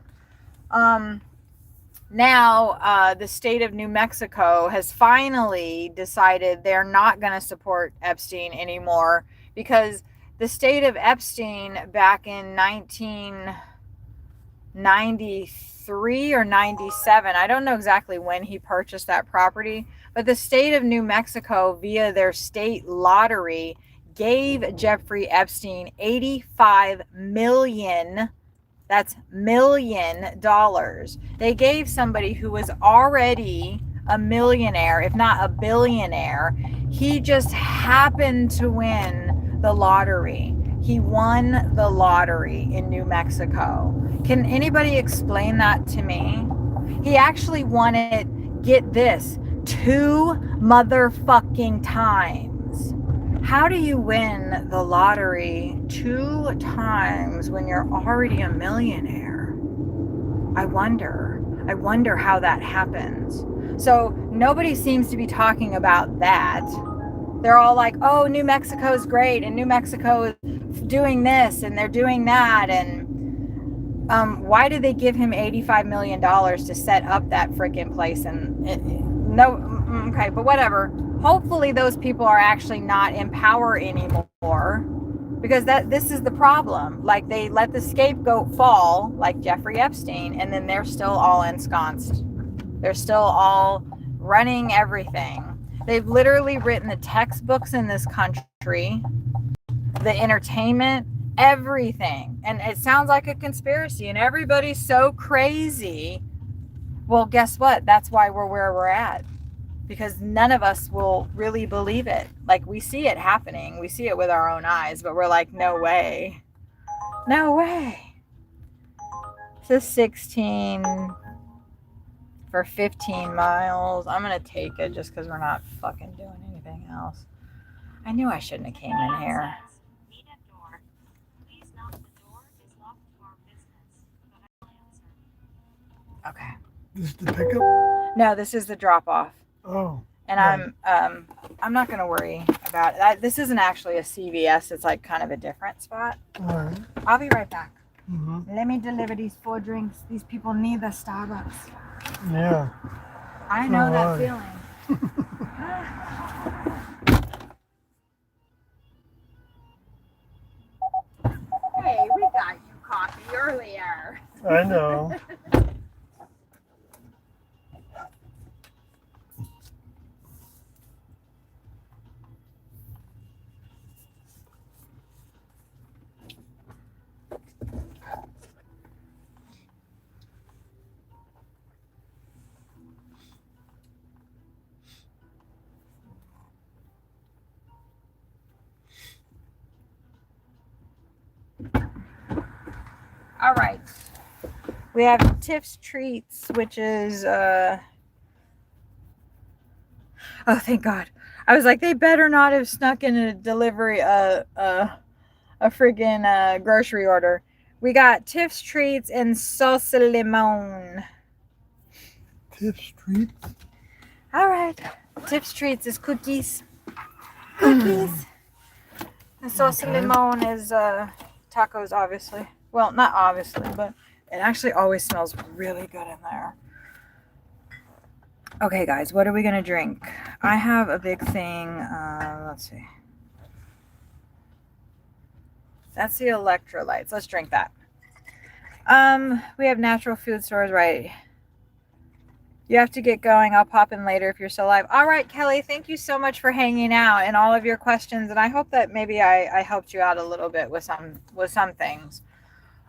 Now, the state of New Mexico has finally decided they're not going to support Epstein anymore, because the state of Epstein back in 1993 or 97, I don't know exactly when he purchased that property, but the state of New Mexico, via their state lottery, gave Jeffrey Epstein $85 million. That's $1 million. They gave somebody who was already a millionaire, if not a billionaire. He just happened to win the lottery. He won the lottery in New Mexico. Can anybody explain that to me? He actually won it, get this, 2 motherfucking times. How do you win the lottery 2 times when you're already a millionaire? I wonder how that happens. So nobody seems to be talking about that. They're all like, oh, New Mexico's great, and New Mexico is doing this, and they're doing that, and why did they give him $85 million to set up that freaking place? And okay, but whatever. Hopefully those people are actually not in power anymore. Because this is the problem. Like, they let the scapegoat fall, like Jeffrey Epstein, and then they're still all ensconced. They're still all running everything. They've literally written the textbooks in this country, the entertainment, everything. And it sounds like a conspiracy, and everybody's so crazy. Well, guess what? That's why we're where we're at. Because none of us will really believe it. Like, we see it happening. We see it with our own eyes, but we're like, no way. No way. This is 16 for 15 miles. I'm going to take it just because we're not fucking doing anything else. I knew I shouldn't have came in here. Okay. This is the pickup? No, this is the drop off. Oh. And right. I'm not gonna worry about it. This isn't actually a CVS. It's like kind of a different spot. All right. I'll be right back. Mm-hmm. Let me deliver these 4 drinks. These people need the Starbucks. Yeah. I know that feeling. Hey, we got you coffee earlier. I know. All right. We have Tiff's Treats, which is oh, thank God. I was like, they better not have snuck in a delivery a friggin' grocery order. We got Tiff's Treats and sauce limon. Tiff's Treats? All right. Tiff's Treats is cookies. Cookies. The sauce limon is tacos, obviously. Well, not obviously, but it actually always smells really good in there. Okay, guys, what are we going to drink? I have a big thing. Let's see. That's the electrolytes. Let's drink that. We have natural food stores, right? You have to get going. I'll pop in later if you're still alive. All right, Kelly, thank you so much for hanging out and all of your questions. And I hope that maybe I helped you out a little bit with some things.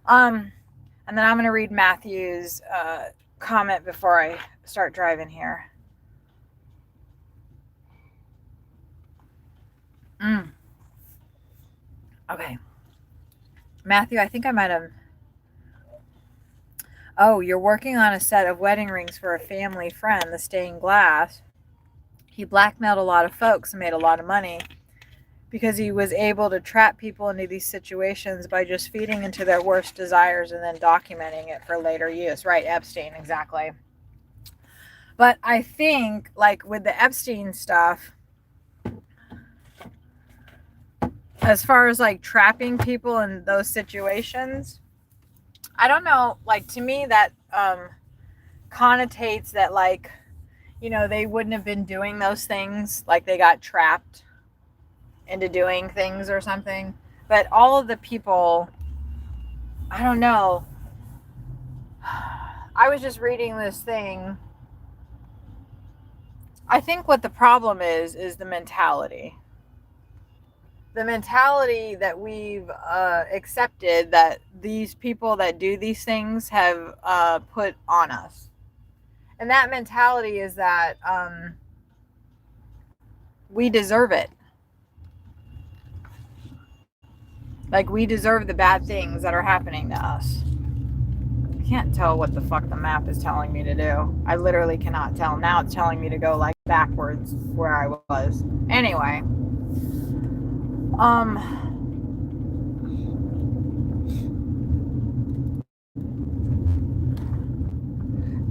And then I'm going to read Matthew's comment before I start driving here. Okay. Matthew, I think I might have... Oh, you're working on a set of wedding rings for a family friend, the stained glass. He blackmailed a lot of folks and made a lot of money because he was able to trap people into these situations by just feeding into their worst desires and then documenting it for later use. Right, Epstein, exactly. But I think, like, with the Epstein stuff, as far as, like, trapping people in those situations, I don't know, like, to me that connotates that, like, you know, they wouldn't have been doing those things, like they got trapped into doing things or something. But all of the people, I don't know. I was just reading this thing. I think what the problem is the mentality. The mentality that we've accepted that these people that do these things have put on us. And that mentality is that we deserve it. Like, we deserve the bad things that are happening to us. I can't tell what the fuck the map is telling me to do. I literally cannot tell. Now it's telling me to go, like, backwards where I was. Anyway.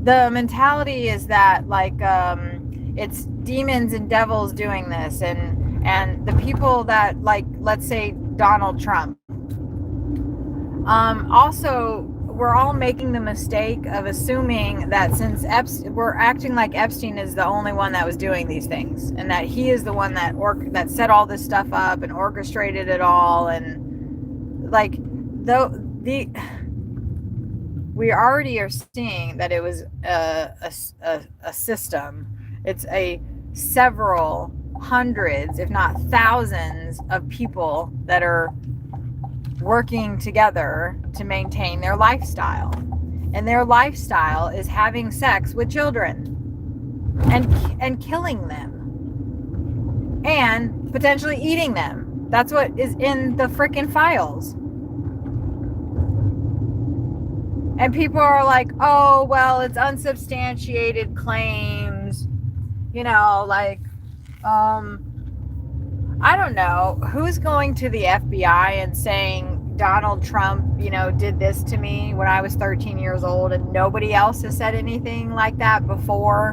The mentality is that, like, it's demons and devils doing this, and the people that, like, let's say Donald Trump. Also, we're all making the mistake of assuming that since we're acting like Epstein is the only one that was doing these things, and that he is the one that set all this stuff up and orchestrated it all, and like, we already are seeing that it was a system. It's a several hundreds, if not thousands, of people that are working together to maintain their lifestyle. And their lifestyle is having sex with children and killing them and potentially eating them. That's what is in the freaking files. And people are like, oh, well, it's unsubstantiated claims. You know, like, I don't know. Who's going to the FBI and saying Donald Trump, you know, did this to me when I was 13 years old, and nobody else has said anything like that before?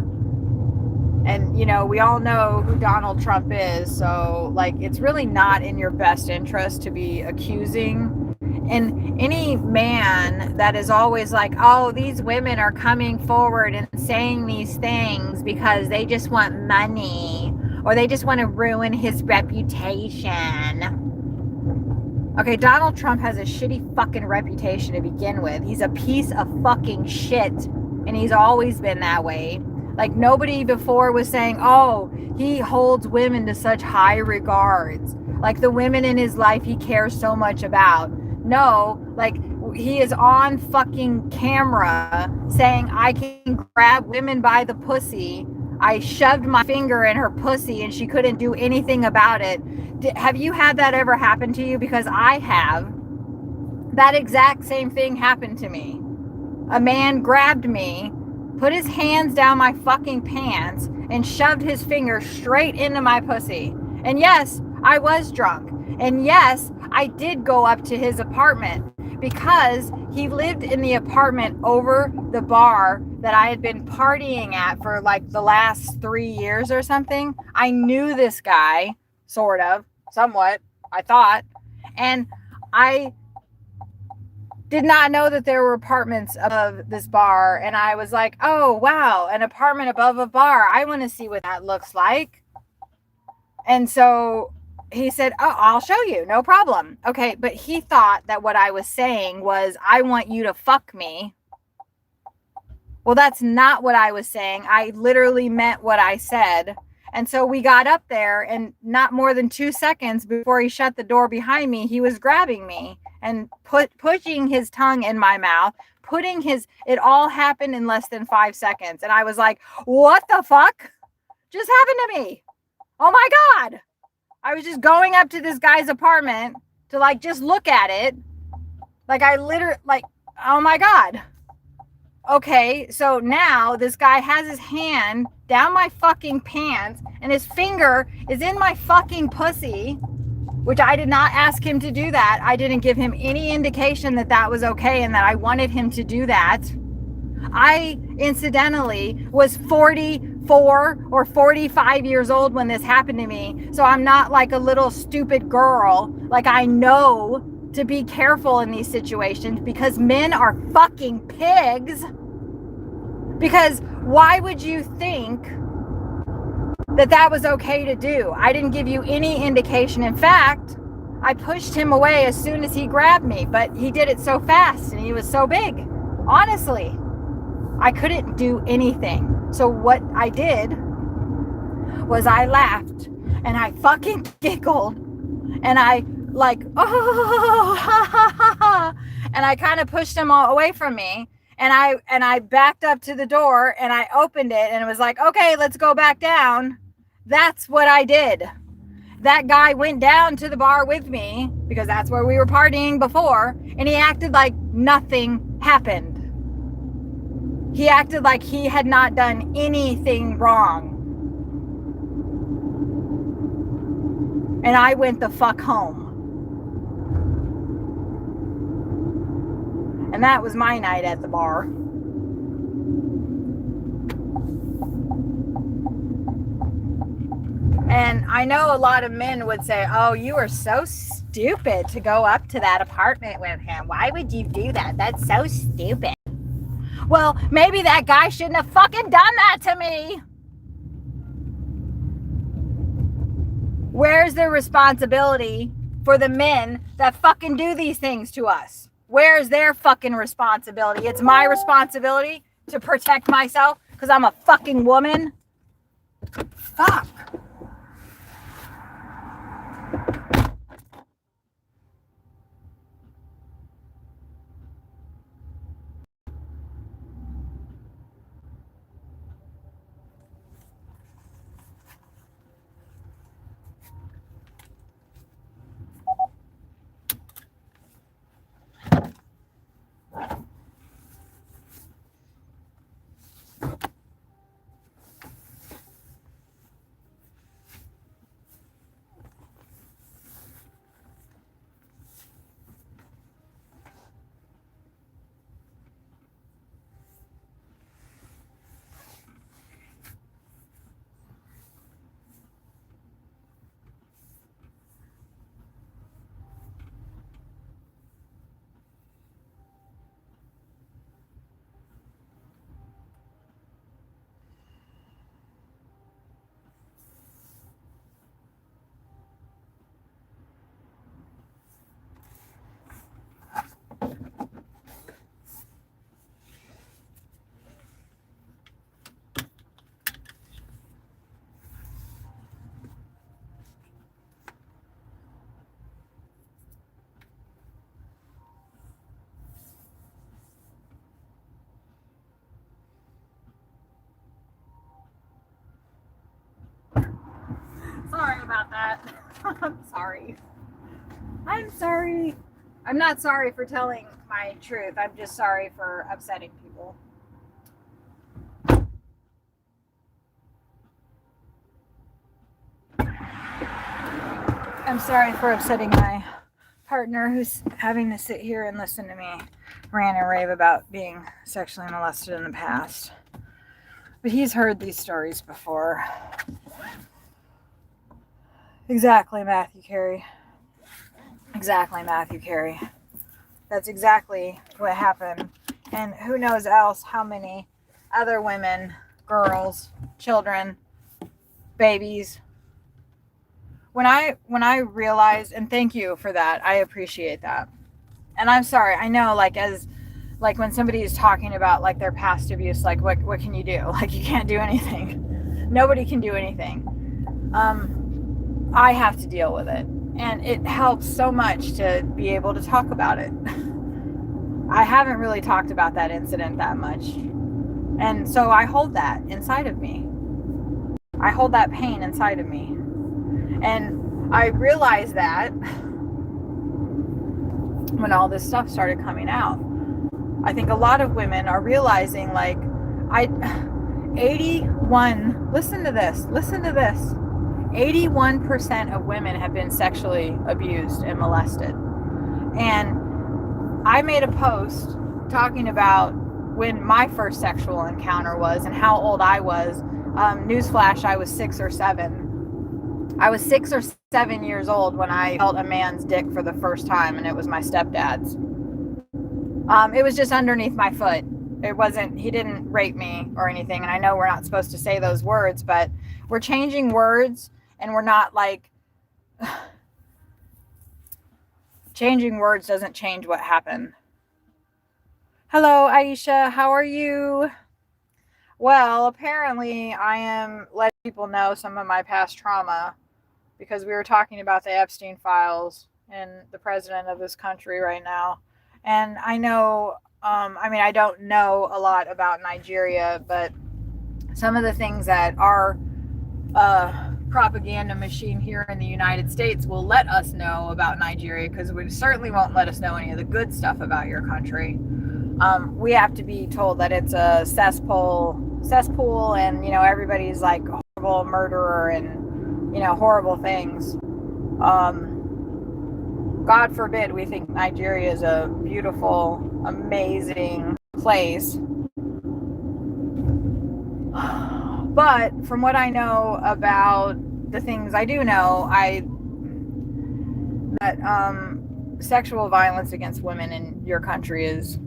And, you know, we all know who Donald Trump is. So, like, it's really not in your best interest to be accusing. And any man that is always like, oh, these women are coming forward and saying these things because they just want money or they just want to ruin his reputation. Okay, Donald Trump has a shitty fucking reputation to begin with. He's a piece of fucking shit, and he's always been that way. Like, nobody before was saying, oh, he holds women to such high regards. Like, the women in his life he cares so much about. No, like, he is on fucking camera saying, I can grab women by the pussy. I shoved my finger in her pussy and she couldn't do anything about it. Have you had that ever happen to you? Because I have. That exact same thing happened to me. A man grabbed me, put his hands down my fucking pants, and shoved his finger straight into my pussy. And yes, I was drunk. And yes, I did go up to his apartment because he lived in the apartment over the bar that I had been partying at for like the last 3 years or something. I knew this guy, sort of, somewhat, I thought. And I did not know that there were apartments above this bar. And I was like, oh, wow, an apartment above a bar. I want to see what that looks like. And so he said, oh, I'll show you. No problem. Okay. But he thought that what I was saying was, I want you to fuck me. Well, that's not what I was saying. I literally meant what I said. And so we got up there, and not more than 2 seconds before he shut the door behind me, he was grabbing me and pushing his tongue in my mouth, it all happened in less than 5 seconds. And I was like, what the fuck just happened to me? Oh my God. I was just going up to this guy's apartment to like just look at it. Like, I literally, like, oh my God. Okay, so now this guy has his hand down my fucking pants and his finger is in my fucking pussy, which I did not ask him to do that. I didn't give him any indication that that was okay and that I wanted him to do that. I, incidentally, was 44 or 45 years old when this happened to me. So I'm not like a little stupid girl. Like, I know to be careful in these situations because men are fucking pigs. Because why would you think that that was okay to do? I didn't give you any indication. In fact, I pushed him away as soon as he grabbed me, but he did it so fast and he was so big. Honestly, I couldn't do anything. So what I did was I laughed and I fucking giggled and I like, oh, ha, ha, ha, ha. And I kind of pushed him all away from me. And I backed up to the door and I opened it and it was like, okay, let's go back down. That's what I did. That guy went down to the bar with me because that's where we were partying before. And he acted like nothing happened. He acted like he had not done anything wrong. And I went the fuck home. And that was my night at the bar. And I know a lot of men would say, oh, you are so stupid to go up to that apartment with him. Why would you do that? That's so stupid. Well, maybe that guy shouldn't have fucking done that to me. Where's the responsibility for the men that fucking do these things to us? Where's their fucking responsibility? It's my responsibility to protect myself because I'm a fucking woman. Fuck. Sorry about that. I'm sorry. I'm sorry. I'm not sorry for telling my truth. I'm just sorry for upsetting people. I'm sorry for upsetting my partner who's having to sit here and listen to me rant and rave about being sexually molested in the past. But he's heard these stories before. Exactly, Matthew Carey. Exactly, Matthew Carey. That's exactly what happened. And who knows else how many other women, girls, children, babies. When I realized, and thank you for that, I appreciate that. And I'm sorry, I know, like when somebody is talking about like their past abuse, like what can you do? Like you can't do anything. Nobody can do anything. I have to deal with it. And it helps so much to be able to talk about it. I haven't really talked about that incident that much. And so I hold that inside of me. I hold that pain inside of me. And I realized that when all this stuff started coming out. I think a lot of women are realizing, like, 81, listen to this. 81% of women have been sexually abused and molested. And I made a post talking about when my first sexual encounter was and how old I was. Newsflash, I was 6 or 7. I was 6 or 7 years old when I felt a man's dick for the first time, and it was my stepdad's. It was just underneath my foot. He didn't rape me or anything. And I know we're not supposed to say those words, but we're changing words, and we're not like, changing words doesn't change what happened. Hello, Aisha. How are you? Well, apparently I am letting people know some of my past trauma because we were talking about the Epstein files and the president of this country right now. And I know, I don't know a lot about Nigeria, but some of the things that our propaganda machine here in the United States will let us know about Nigeria, because we certainly won't let us know any of the good stuff about your country. We have to be told that it's a cesspool, and everybody's like a horrible murderer and horrible things. God forbid we think Nigeria is a beautiful, amazing place. But from what I know about the things I do know, that sexual violence against women in your country is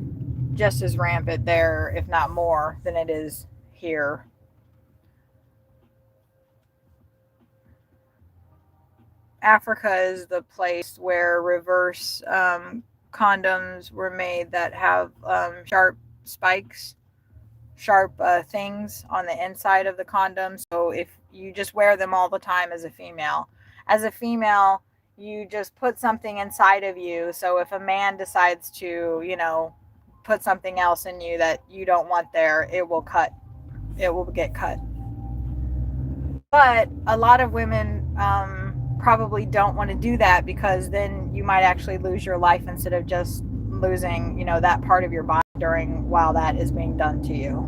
just as rampant there, if not more, than it is here. Africa is the place where reverse condoms were made that have sharp spikes, sharp things on the inside of the condom. So if you just wear them all the time as a female, you just put something inside of you. So if a man decides to, put something else in you that you don't want there, it will get cut. But a lot of women probably don't want to do that, because then you might actually lose your life instead of just losing, that part of your body while that is being done to you.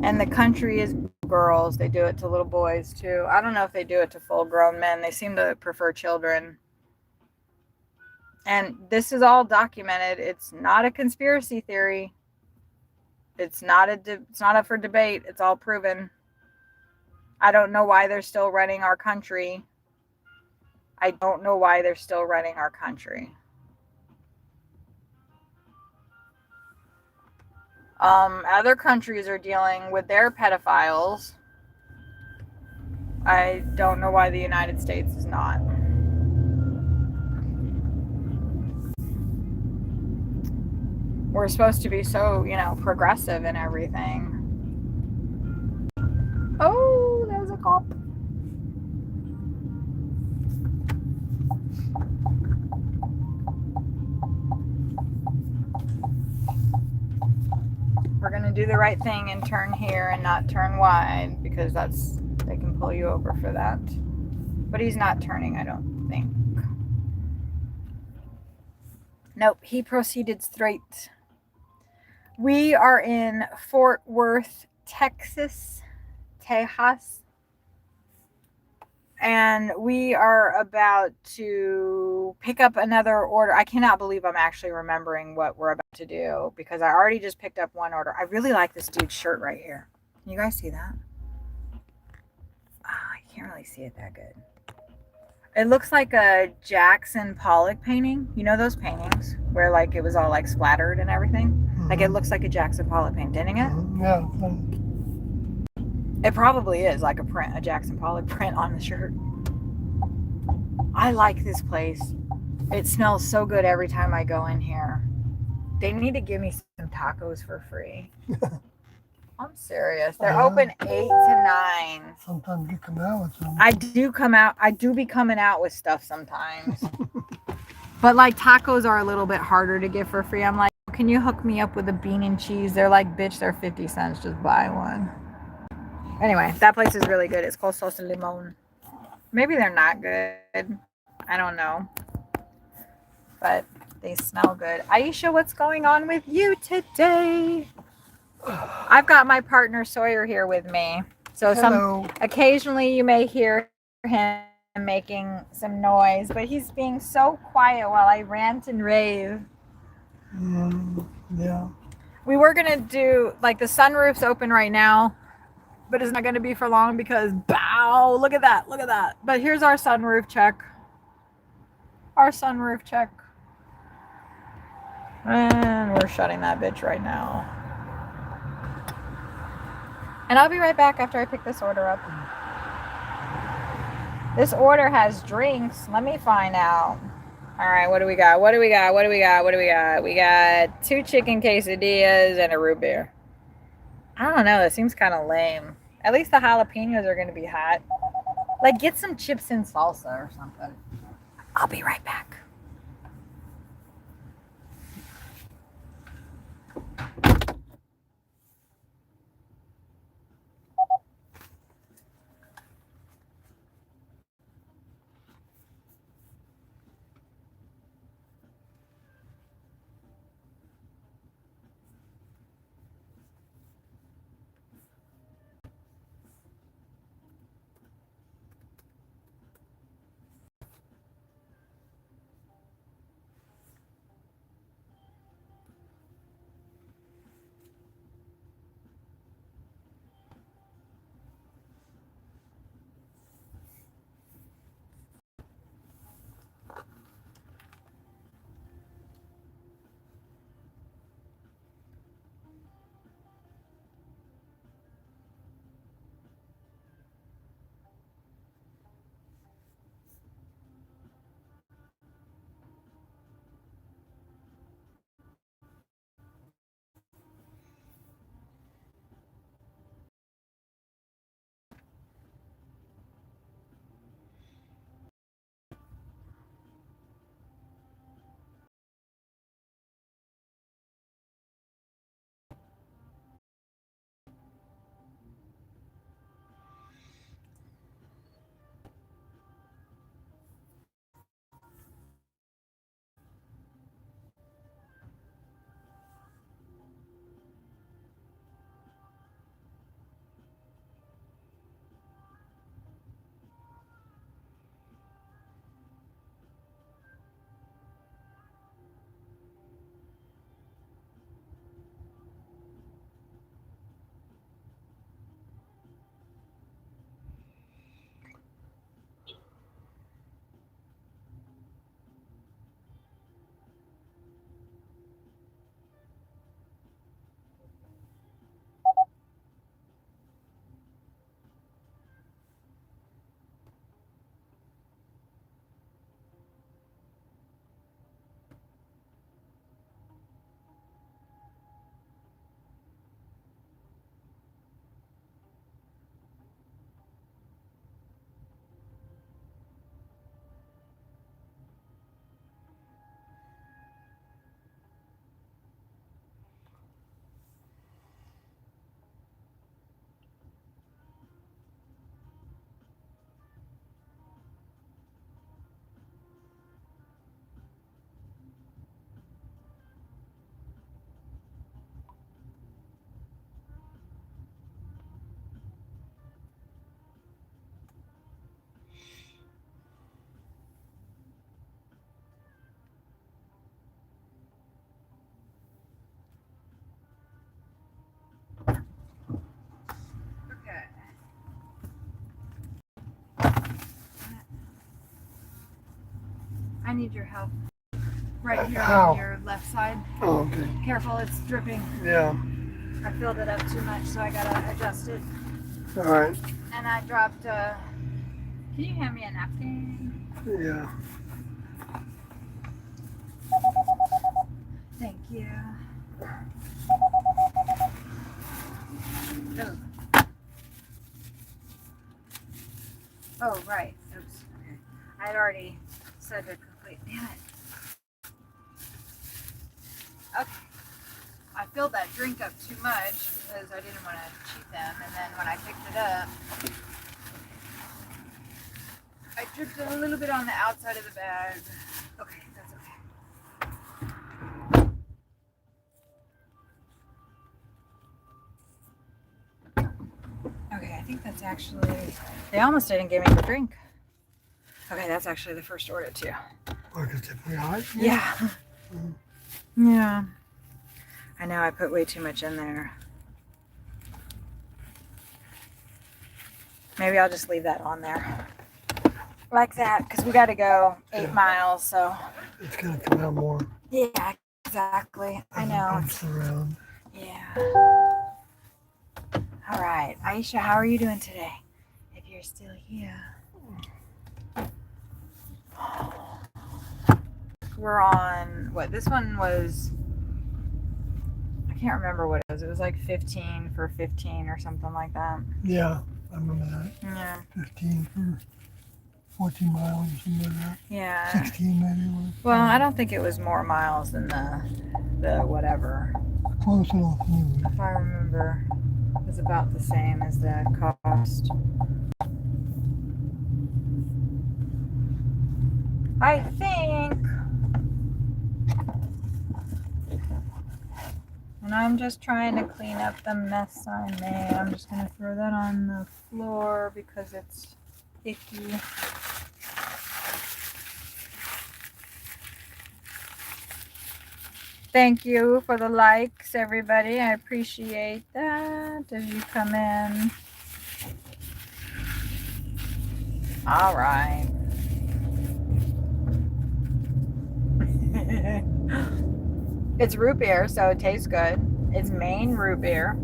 And the country is girls. They do it to little boys too. I don't know if they do it to full grown men. They seem to prefer children. And this is all documented. It's not a conspiracy theory. It's not up for debate. It's all proven. I don't know why they're still running our country. Other countries are dealing with their pedophiles. I don't know why the United States is not. We're supposed to be so, progressive and everything. Oh, there's a cop. We're going to do the right thing and turn here and not turn wide, because they can pull you over for that. But he's not turning, I don't think. Nope, he proceeded straight. We are in Fort Worth, Texas. And we are about to pick up another order. I cannot believe I'm actually remembering what we're about to do, because I already just picked up one order. I really like this dude's shirt right here. Can you guys see that? I can't really see it that good. It looks like a Jackson Pollock painting. You know those paintings where like it was all like splattered and everything? Mm-hmm. Like it looks like a Jackson Pollock painting, didn't it? Mm-hmm. Yeah. It probably is like a Jackson Pollock print on the shirt. I like this place. It smells so good every time I go in here. They need to give me some tacos for free. I'm serious. They're open 8 to 9. Sometimes you come out with some. I do be coming out with stuff sometimes. But like tacos are a little bit harder to get for free. I'm like, can you hook me up with a bean and cheese? They're like, bitch, they're 50 cents. Just buy one. Anyway, that place is really good. It's called Salsa Limon. Maybe they're not good. I don't know. But they smell good. Aisha, what's going on with you today? I've got my partner Sawyer here with me. So occasionally you may hear him making some noise, but he's being so quiet while I rant and rave. Yeah. We were going to do, like, the sunroof's open right now, but it's not going to be for long because, bow, look at that. But here's our sunroof check. And we're shutting that bitch right now. And I'll be right back after I pick this order up. This order has drinks. Let me find out. All right, what do we got? We got 2 chicken quesadillas and a root beer. I don't know. That seems kind of lame. At least the jalapenos are going to be hot. Like, get some chips and salsa or something. I'll be right back. I need your help. Right here How? on your left side. Oh, okay. Careful, it's dripping. Yeah. I filled it up too much, so I gotta adjust it. All right. And I dropped, can you hand me a napkin? Yeah. Thank you. Oh. Oh, right. Oops. Okay. I had already said to complete. Damn it. Okay. I filled that drink up too much because I didn't want to cheat them. And then when I picked it up, I dripped a little bit on the outside of the bag. Okay, that's okay. Okay, I think that's actually, they almost didn't give me the drink. Okay, that's actually the first order too. Oh, because they put it hot? Yeah. Mm. Yeah. I know I put way too much in there. Maybe I'll just leave that on there. Like that, because we got to go 8 miles, so. It's going to come out more. Yeah, exactly. I know. Bumps around. Yeah. All right. Aisha, how are you doing today? If you're still here. We're on, what, this one was, I can't remember what it was. It was like 15 for 15 or something like that. Yeah, I remember that. Yeah. 15 for 14 miles or something like that. Yeah. 16 maybe it was. Well, I don't think it was more miles than the whatever. Close enough anyway. If I remember, it was about the same as the cost. I think. And I'm just trying to clean up the mess I made. I'm just going to throw that on the floor because it's icky. Thank you for the likes, everybody. I appreciate that as you come in. All right. It's root beer, so it tastes good. It's Maine root beer.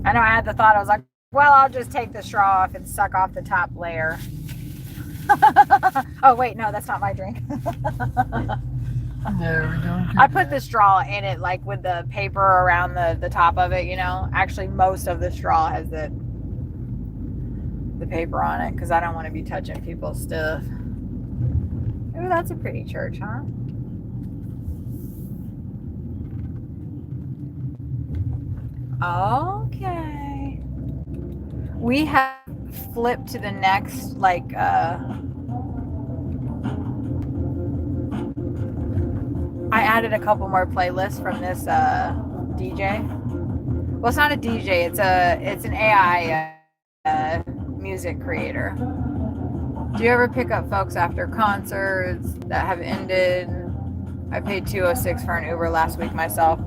I know I had the thought, I was like, well, I'll just take the straw off and suck off the top layer. Oh, wait, no, that's not my drink. Yeah, we don't. I put the straw in it, like with the paper around the top of it, you know. Actually, most of the straw has the paper on it because I don't want to be touching people's stuff. Oh, that's a pretty church, huh? Okay. We have flipped to the next, like, I added a couple more playlists from this DJ. Well, it's not a DJ. It's an AI music creator. Do you ever pick up folks after concerts that have ended? I paid $206 for an Uber last week myself.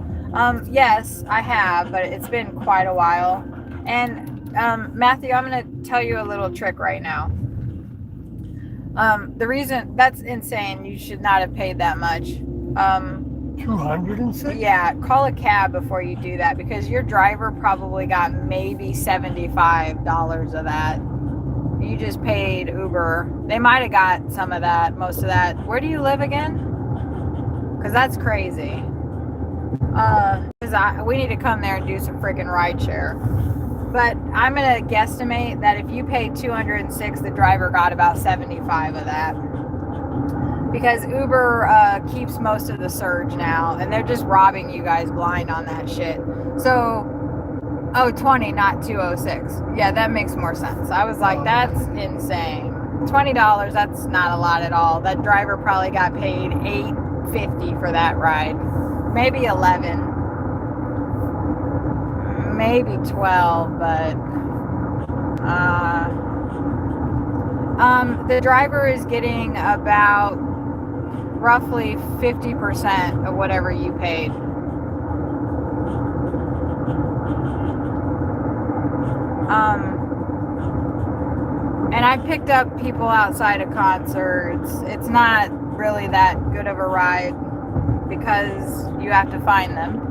Yes, I have, but it's been quite a while. And Matthew, I'm going to tell you a little trick right now. The reason that's insane, you should not have paid that much. 206? Yeah, call a cab before you do that because your driver probably got maybe $75 of that. You just paid Uber. They might have got some of that, most of that. Where do you live again? Because that's crazy. We need to come there and do some freaking rideshare. But I'm going to guesstimate that if you paid $206, the driver got about $75 of that. Because Uber keeps most of the surge now, and they're just robbing you guys blind on that shit. So, $20, not $206. Yeah, that makes more sense. I was like, that's insane. $20, that's not a lot at all. That driver probably got paid $8.50 for that ride. Maybe $11. Maybe $12, but the driver is getting about roughly 50% of whatever you paid. And I picked up people outside of concerts. It's not really that good of a ride because you have to find them.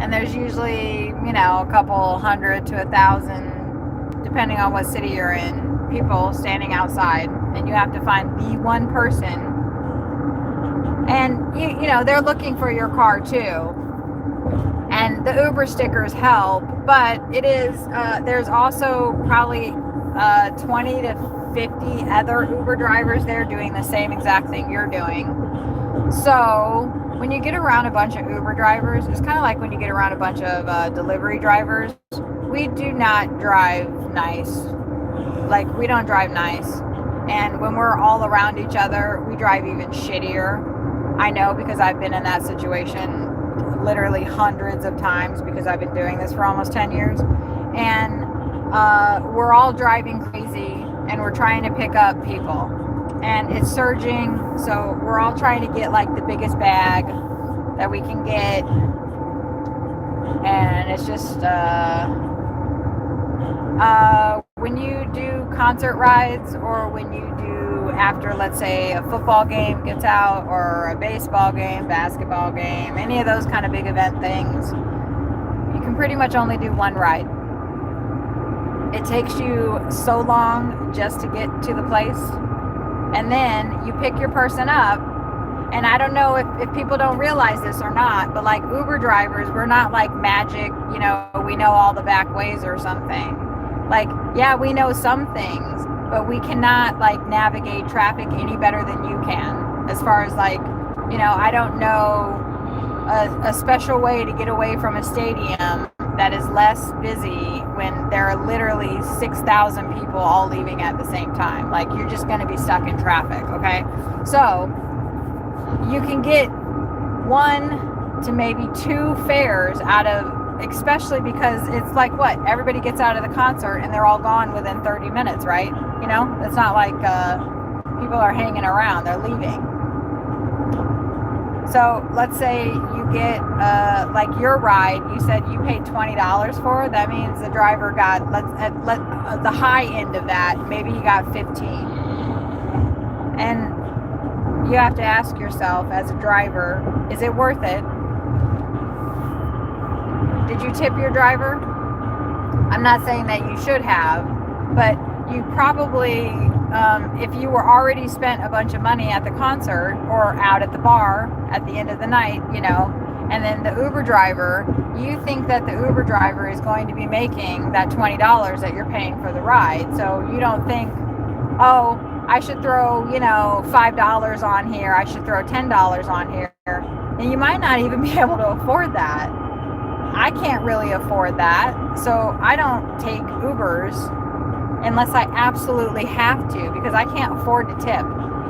And there's usually, a couple hundred to 1,000, depending on what city you're in, people standing outside. And you have to find the one person. And, they're looking for your car too. And the Uber stickers help, but it is, there's also probably 20 to 50 other Uber drivers there doing the same exact thing you're doing. So when you get around a bunch of Uber drivers, it's kind of like when you get around a bunch of delivery drivers. We do not drive nice. Like, we don't drive nice. And when we're all around each other, we drive even shittier. I know, because I've been in that situation literally hundreds of times because I've been doing this for almost 10 years. And we're all driving crazy and we're trying to pick up people. And it's surging, so we're all trying to get like the biggest bag that we can get. And it's just when you do concert rides, or when you do after, let's say, a football game gets out, or a baseball game, basketball game, any of those kind of big event things, you can pretty much only do one ride. It takes you so long just to get to the place, and then you pick your person up. And I don't know if people don't realize this or not, but like Uber drivers, we're not like magic, we know all the back ways or something. Like, yeah, we know some things, but we cannot like navigate traffic any better than you can. As far as like, I don't know a special way to get away from a stadium that is less busy when there are literally 6,000 people all leaving at the same time. Like, you're just going to be stuck in traffic, okay? So you can get 1 to maybe 2 fares out of, especially because it's like, what, everybody gets out of the concert and they're all gone within 30 minutes, right? It's not like people are hanging around, they're leaving. So let's say you get like your ride, you said you paid $20 for. That means the driver got, the high end of that, maybe he got 15. And you have to ask yourself as a driver, is it worth it? Did you tip your driver? I'm not saying that you should have, but you probably, if you were already spent a bunch of money at the concert or out at the bar at the end of the night, and then the Uber driver, you think that the Uber driver is going to be making that $20 that you're paying for the ride. So you don't think, oh, I should throw, $5 on here. I should throw $10 on here. And you might not even be able to afford that. I can't really afford that. So I don't take Ubers unless I absolutely have to, because I can't afford to tip.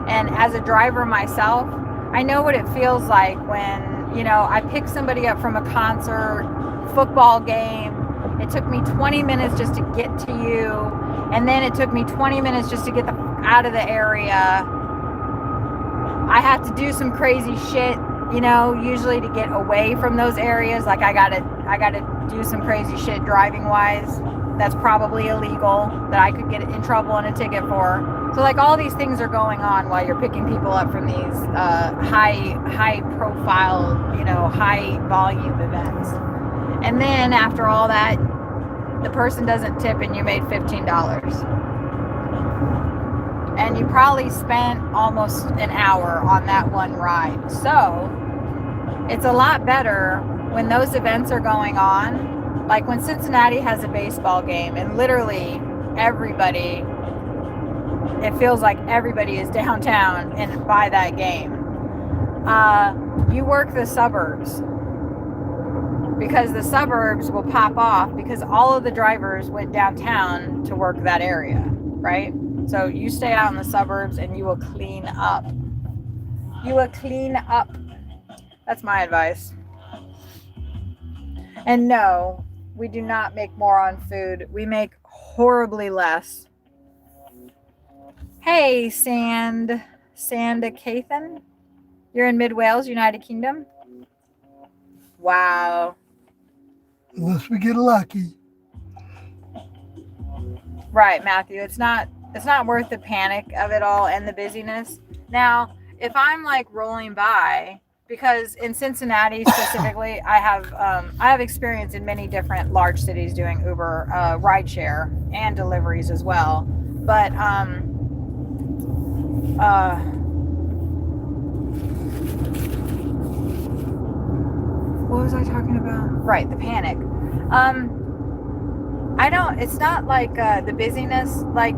And as a driver myself, I know what it feels like when, I pick somebody up from a concert, football game. It took me 20 minutes just to get to you. And then it took me 20 minutes just to get out of the area. I have to do some crazy shit, usually to get away from those areas. Like I gotta do some crazy shit driving wise. That's probably illegal, that I could get in trouble and a ticket for. So like all these things are going on while you're picking people up from these high profile, high volume events. And then after all that, the person doesn't tip and you made $15. And you probably spent almost an hour on that one ride. So it's a lot better when those events are going on. Like when Cincinnati has a baseball game and literally everybody, it feels like everybody is downtown and by that game. You work the suburbs, because the suburbs will pop off because all of the drivers went downtown to work that area, right? So you stay out in the suburbs and you will clean up. You will clean up. That's my advice. And no, we do not make more on food. We make horribly less. Hey, Sandacathan. You're in Mid Wales, United Kingdom? Wow. Unless we get lucky. Right, Matthew. It's not It's not worth the panic of it all and the busyness. Now, if I'm like rolling by, because in Cincinnati specifically, I have experience in many different large cities doing Uber rideshare and deliveries as well. But what was I talking about? Right, the panic. I don't. It's not like the busyness. Like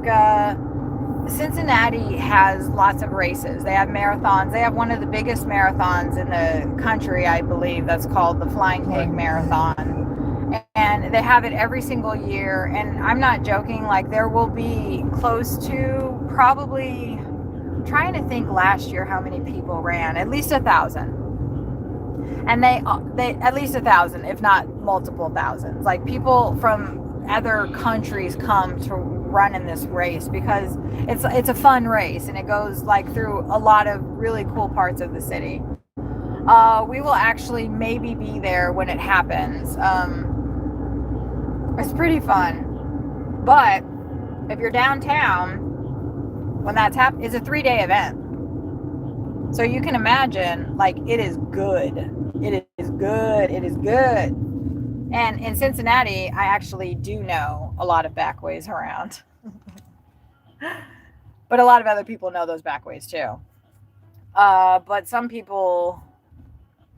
Cincinnati has lots of races. They have marathons. They have one of the biggest marathons in the country, I believe. That's called the Flying Pig Marathon, and they have it every single year. And I'm not joking. Like there will be close to probably. I'm trying to think last year how many people ran. At least 1,000. And they at least 1,000, if not multiple thousands. Like people from other countries come to run in this race because it's a fun race and it goes like through a lot of really cool parts of the city. We will actually maybe be there when it happens. It's pretty fun, but if you're downtown when that's happening, it's a 3-day event. So you can imagine, like, it is good. It is good. It is good. And in Cincinnati, I actually do know a lot of backways around. But a lot of other people know those backways too. But some people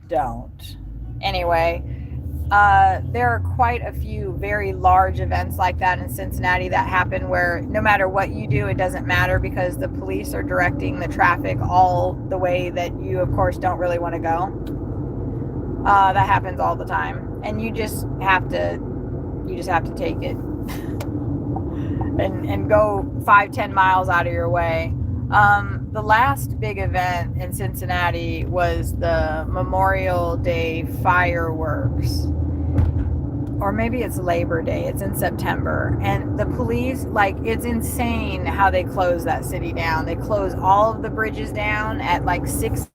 don't. Anyway, there are quite a few very large events like that in Cincinnati that happen where no matter what you do, it doesn't matter because the police are directing the traffic all the way that you, of course, don't really want to go. That happens all the time, and you just have to take it and go 5-10 miles out of your way. The last big event in Cincinnati was the Memorial Day fireworks. Or maybe it's Labor Day. It's in September. And the police, like, it's insane how they close that city down. They close all of the bridges down at like 6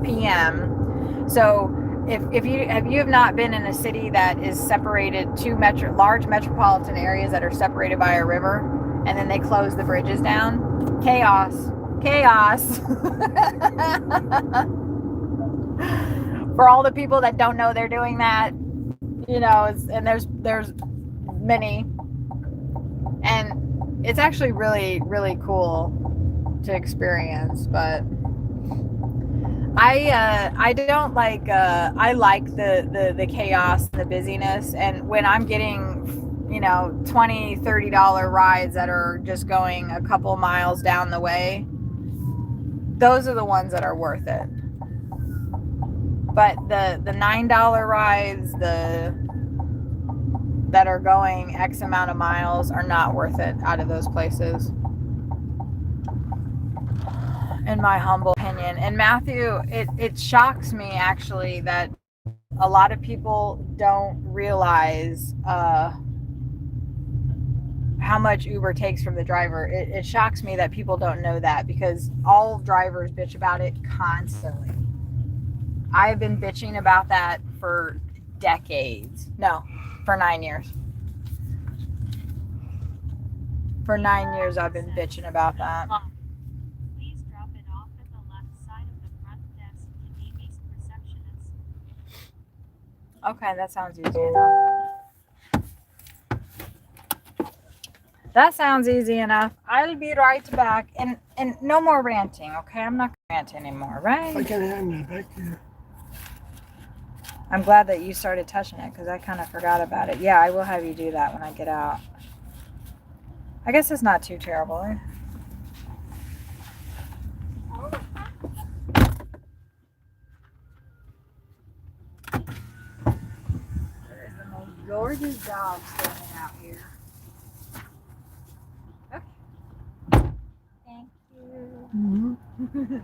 p.m. So if you have not been in a city that is separated, two large metropolitan areas that are separated by a river, and then they close the bridges down, chaos. For all the people that don't know they're doing that, you know, and there's many, and it's actually really, really cool to experience. But I don't like I like the chaos and the busyness, and when I'm getting, you know, $20-$30 rides that are just going a couple miles down the way, those are the ones that are worth it. But the $9 rides, that are going X amount of miles, are not worth it out of those places, in my humble opinion. And Matthew, it shocks me actually that a lot of people don't realize how much Uber takes from the driver. It shocks me that people don't know that, because all drivers bitch about it constantly. I've been bitching about that for decades. No, for 9 years. For 9 years I've been bitching about that. Please drop it off at the left side of the front desk to Amy's receptionist. Okay, that sounds easy enough. That sounds easy enough. I'll be right back. And no more ranting, okay? I'm not gonna rant anymore, right? I can hand that back to you. I'm glad that you started touching it, because I kind of forgot about it. Yeah, I will have you do that when I get out. I guess it's not too terrible, eh? There is the most gorgeous dog standing out here. Okay. Thank you. Mm-hmm.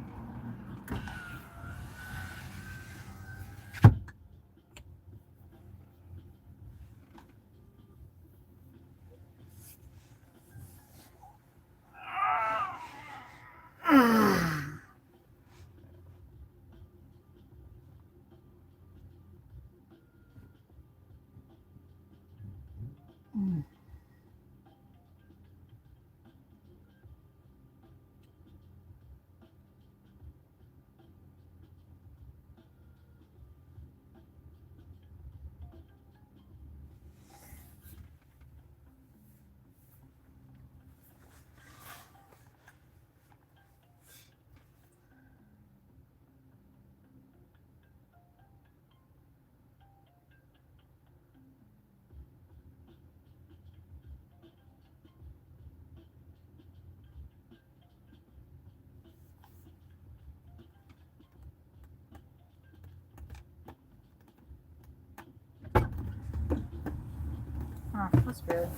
Oh, that's weird.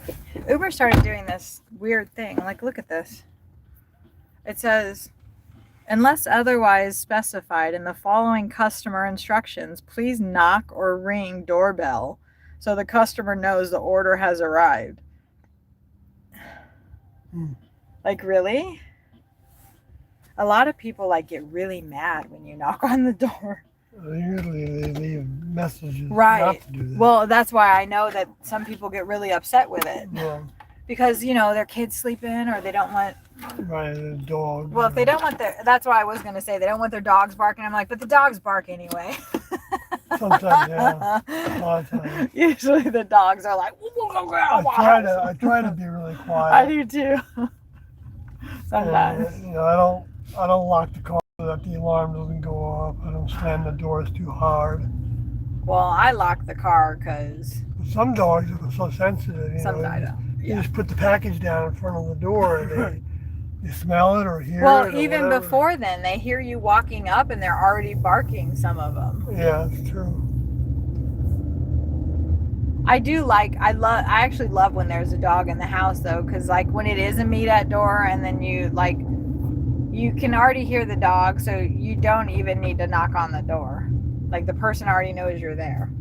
Uber started doing this weird thing. Like, look at this. It says, unless otherwise specified in the following customer instructions, please knock or ring doorbell so the customer knows the order has arrived. Like, really? A lot of people like get really mad when you knock on the door. Usually they leave messages Right. not to do that. Well, that's why I know that some people get really upset with it. Yeah, Because, you know, their kids sleep in or they don't want... right, the dog. Well, if they don't want their... That's why I was going to say they don't want their dogs barking. I'm like, but the dogs bark anyway. Sometimes, yeah. A lot of times. Usually the dogs are like... I try to be really I quiet. do too. Sometimes. You know, I don't lock the car so that the alarm doesn't go off. I don't slam the doors too hard. Well, I lock the car because... Some dogs are so sensitive. Some I don't. You Yeah. just put the package down in front of the door and they smell it or hear it. Well, or even whatever. before then, they hear you walking up and they're already barking, some of them. Yeah, it's true. I actually love when there's a dog in the house though, because like when it is a meet at door and then you can already hear the dog, so you don't even need to knock on the door. Like the person already knows you're there.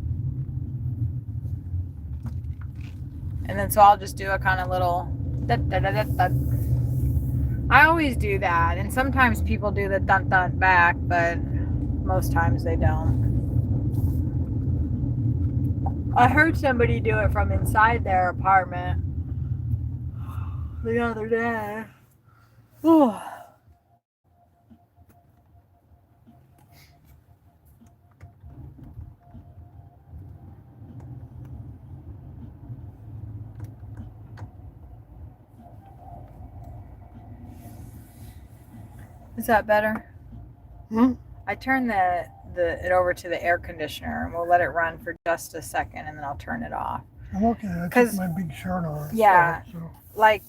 And then so I'll just do a kind of little dun, dun, dun, dun, dun. I always do that, and sometimes people do the dun dun back, but most times they don't. I heard somebody do it from inside their apartment the other day. Ooh. Is that better? I turned it over to the air conditioner and we'll let it run for just a second and then I'll turn it off. I'm okay. I took my big shirt on. Yeah. So. Like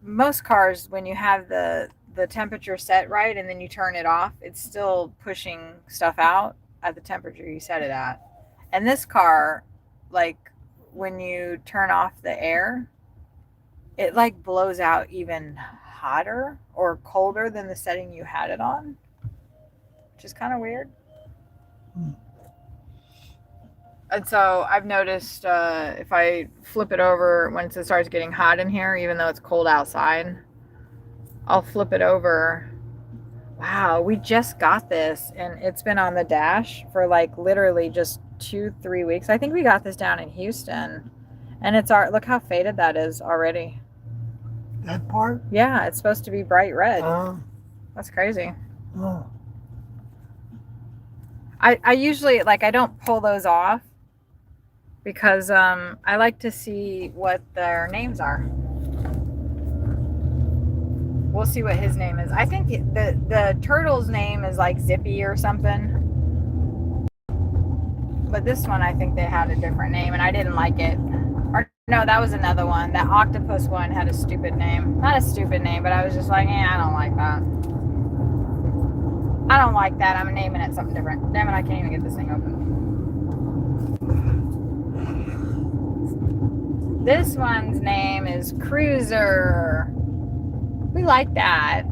most cars, when you have the temperature set right and then you turn it off, it's still pushing stuff out at the temperature you set it at. And this car, like when you turn off the air, it like blows out even hotter or colder than the setting you had it on, which is kind of weird. And so I've noticed if I flip it over once it starts getting hot in here, even though it's cold outside, I'll flip it over. Wow, we just got this and it's been on the dash for like literally just 2-3 weeks. I think we got this down in Houston and look how faded that is already. That part? Yeah, it's supposed to be bright red. That's crazy. Oh. I usually, like, I don't pull those off because I like to see what their names are. We'll see what his name is. I think the turtle's name is like Zippy or something. But this one, I think they had a different name and I didn't like it. Or no, that was another one. That octopus one had a stupid name. Not a stupid name, but I was just like, I don't like that. I don't like that. I'm naming it something different. Damn it, I can't even get this thing open. This one's name is Cruiser. We like that.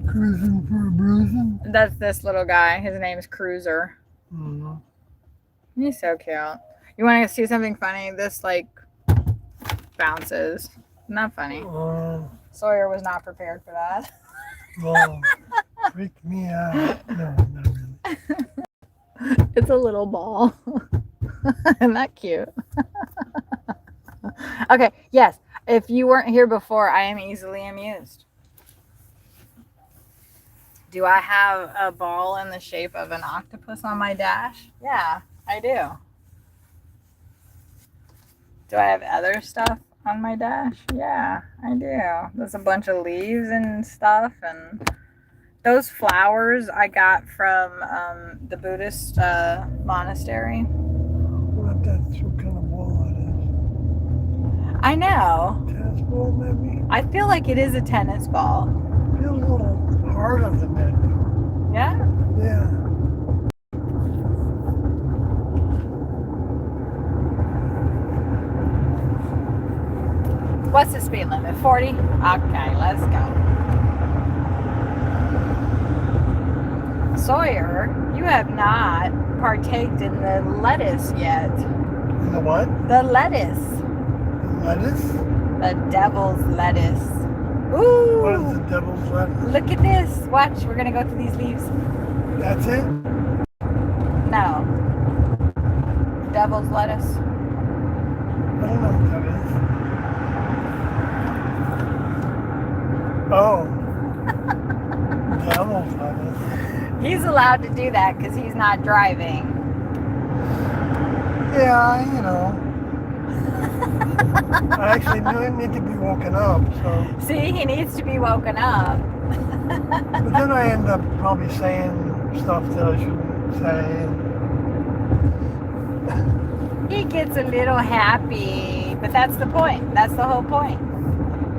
Cruising for a bruising? That's this little guy. His name's Cruiser. Mm-hmm. He's so cute. You want to see something funny? This, like, bounces. Not funny. Sawyer was not prepared for that. Oh, freaked me out. No, not really. It's a little ball. Isn't that cute? Okay, yes. If you weren't here before, I am easily amused. Do I have a ball in the shape of an octopus on my dash? Yeah, I do. Do I have other stuff on my dash? Yeah, I do. There's a bunch of leaves and stuff, and those flowers I got from the Buddhist monastery. What that's what kind of ball it is. I know. Tennis ball, maybe? I feel like it is a tennis ball. Feels a little harder than that. Yeah? Yeah. What's the speed limit? 40? Okay, let's go. Sawyer, you have not partaked in the lettuce yet. In the what? The lettuce. Lettuce? The devil's lettuce. Ooh! What is the devil's lettuce? Look at this. Watch, we're gonna go through these leaves. That's it? No. Devil's lettuce. I don't know what that is. Oh. Devil's lettuce. He's allowed to do that because he's not driving. Yeah, you know. I actually need to be woken up, so. See, he needs to be woken up. But then I end up probably saying stuff that I shouldn't say. He gets a little happy, but that's the point. That's the whole point.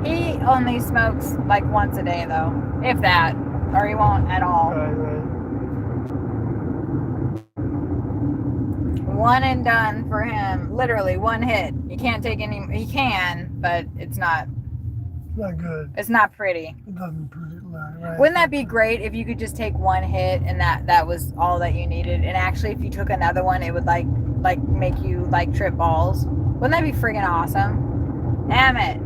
He only smokes like once a day, though, if that, or he won't at all. Right. One and done for him. Literally one hit. He can't take any. He can, but it's not. Not good. It's not pretty. It doesn't prove it right. Wouldn't that be great if you could just take one hit and that was all that you needed? And actually, if you took another one, it would like make you like trip balls. Wouldn't that be friggin' awesome? Damn it!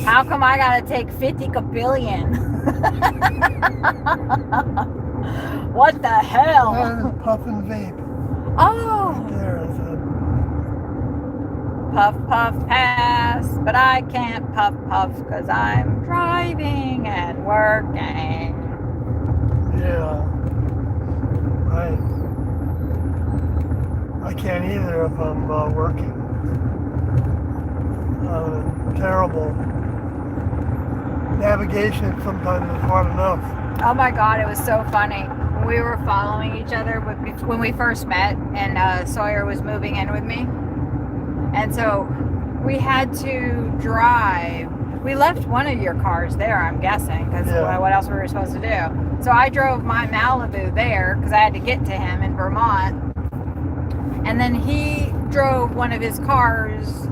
How come I gotta take 50 kabillion? What the hell? Puff and vape. Oh! There is it. Puff, puff, pass, but I can't puff, puff, because I'm driving and working. Yeah. Right. I can't either if I'm working. Terrible. Navigation sometimes is hard enough. Oh my God, it was so funny. We were following each other when we first met, and Sawyer was moving in with me. And so we had to drive. We left one of your cars there, I'm guessing, because what else were we supposed to do? So I drove my Malibu there because I had to get to him in Vermont. And then he drove one of his cars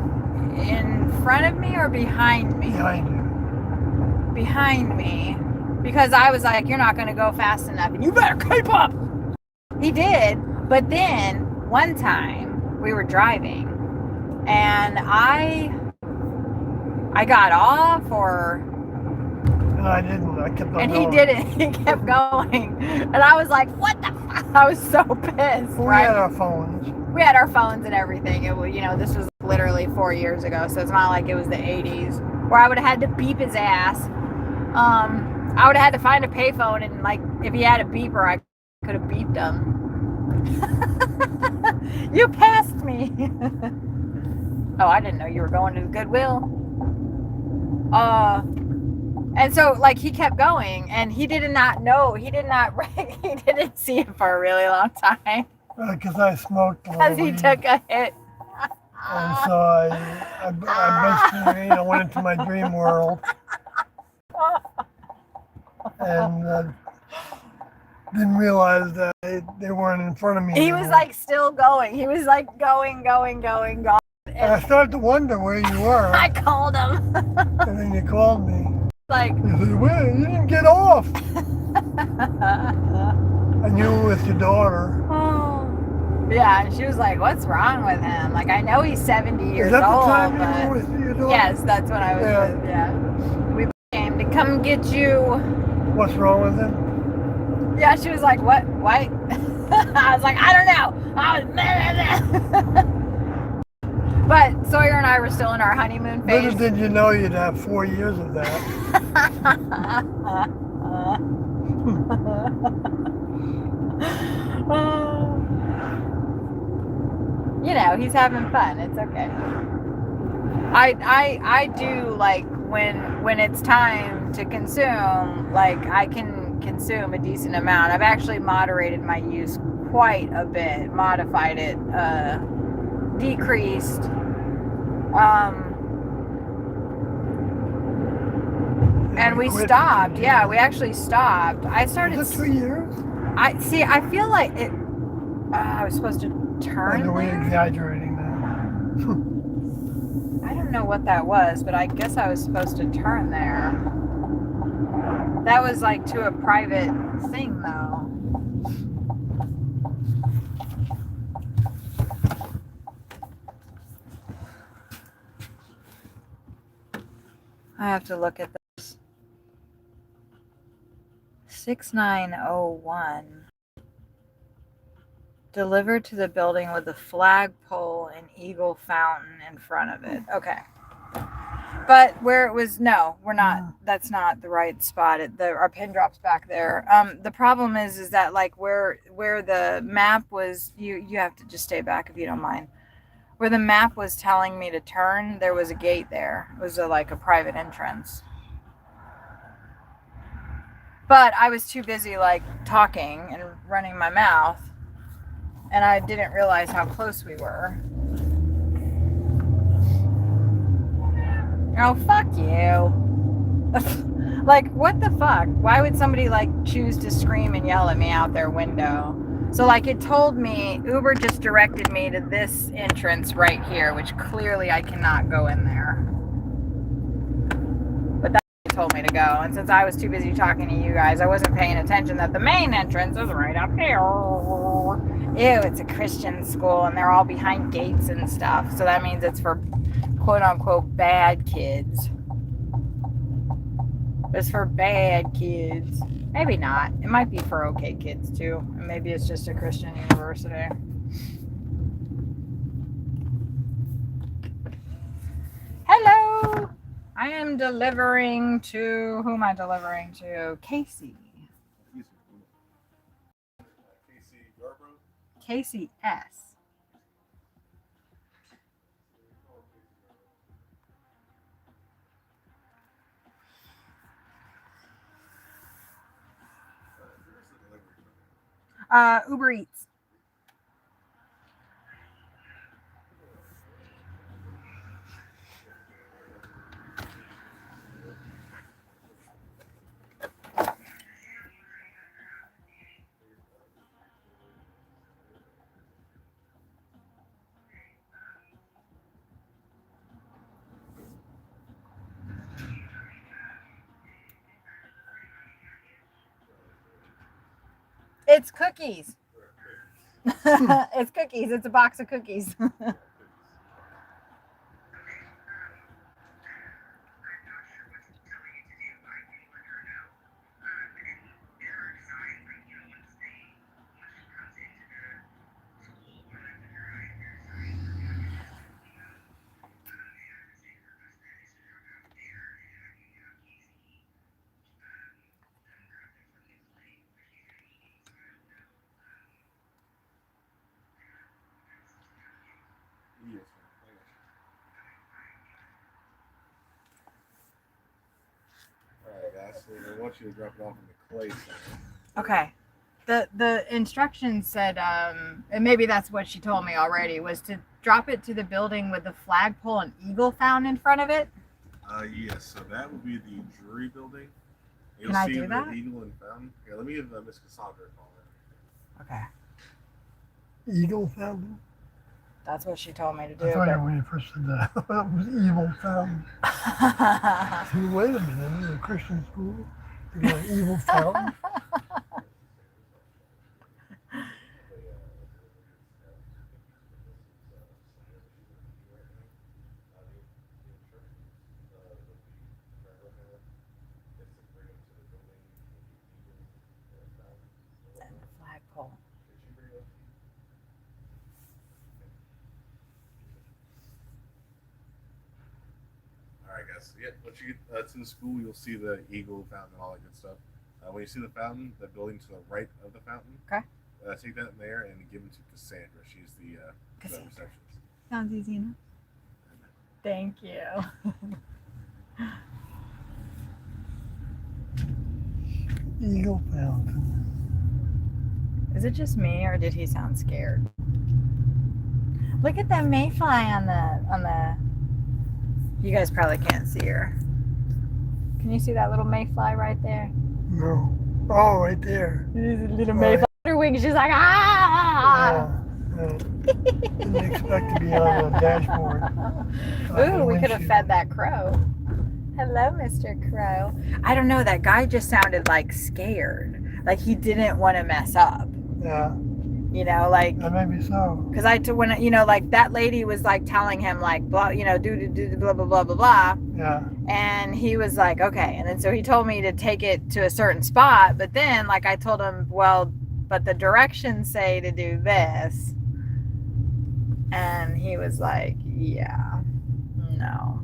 in front of me or behind me? Behind you. Behind me. Because I was like, you're not going to go fast enough and you better keep up. He did. But then one time we were driving and I got off And I didn't. I kept on and going. he didn't. He kept going. And I was like, what the fuck? I was so pissed. We right? had our phones. We had our phones and everything. It was, this was literally 4 years ago. So it's not like it was the 80s where I would have had to beep his ass. I would have had to find a payphone and like if he had a beeper, I could have beeped him. You passed me. Oh, I didn't know you were going to the Goodwill. And so like he kept going and he did not see it for a really long time. Because I smoked. Because he took a hit. And so I basically went into my dream world. And didn't realize that they weren't in front of me. He was like still going. He was like going. And I started to wonder where you were. I called him. And then you called me. Like, You said, well, you didn't get off. I knew it was your daughter. yeah, and she was like, what's wrong with him? Like, I know he's 70 years Is that old, the time but you were with your daughter? yes, that's when I was with, We came to come get you. What's wrong with him? Yeah, she was like, what? I was like, I don't know. But Sawyer and I were still in our honeymoon phase. Little did you know you'd have 4 years of that. He's having fun. It's okay. I do like when it's time to consume, like I can consume a decent amount. I've actually moderated my use quite a bit, modified it, decreased. And we stopped. Yeah, we actually stopped. I started. Is it 2 years? I feel like it. I was supposed to turn. Or are we there? exaggerating that? I don't didn't know what that was, but I guess I was supposed to turn there. That was like to a private thing though. I have to look at this. 6901. Delivered to the building with a flagpole and eagle fountain in front of it. Okay. But where it was, no, we're not. That's not the right spot. Our pin drops back there. The problem is that like where the map was, you have to just stay back if you don't mind. Where the map was telling me to turn, there was a gate there. It was like a private entrance. But I was too busy like talking and running my mouth, and I didn't realize how close we were. Oh, fuck you. Like, what the fuck? Why would somebody like choose to scream and yell at me out their window? So like it told me, Uber just directed me to this entrance right here, which clearly I cannot go in there. But that's what it told me to go. And since I was too busy talking to you guys, I wasn't paying attention that the main entrance is right up here. Ew, it's a Christian school and they're all behind gates and stuff. So that means it's for quote unquote bad kids. It's for bad kids. Maybe not. It might be for okay kids too. And maybe it's just a Christian university. Hello. I am delivering to, who am I delivering to? Casey. Casey S. UberEats. It's cookies. It's cookies. It's a box of cookies. So I want you to drop it off in the clay center. Okay. The instructions said, and maybe that's what she told me already, was to drop it to the building with the flagpole and eagle fountain in front of it. Yes, so that would be the jury building. You'll Can I see do the that? eagle and fountain. Here, let me give Miss Cassandra a call. Okay. Eagle fountain? That's what she told me to do. I thought but- when you first said that, that was evil fountain. See, wait a minute, this is a Christian school. You got an evil fountain? And the flagpole. Alright guys, yeah, once you get to the school, you'll see the eagle fountain and all that good stuff. When you see the fountain, the building to the right of the fountain, Okay. Take that in there and give it to Cassandra. She's the Cassandra. receptionist. Sounds easy enough. Thank you. Eagle fountain. Is it just me, or did he sound scared? Look at that mayfly on the. You guys probably can't see her. Can you see that little mayfly right there? No. Oh, right there. Little Right. mayfly. Her wings. She's like ah. Yeah. Didn't expect to be on the dashboard. Ooh, we could have fed that crow. Hello, Mr. Crow. I don't know. That guy just sounded like scared. Like he didn't want to mess up. Yeah, You know, like, maybe so. because when, you know, like that lady was like telling him like, blah, you know, do blah, blah, blah, blah, blah. Yeah, And he was like, okay. And then so he told me to take it to a certain spot. But then, like, I told him, well, but the directions say to do this. And he was like, yeah, no.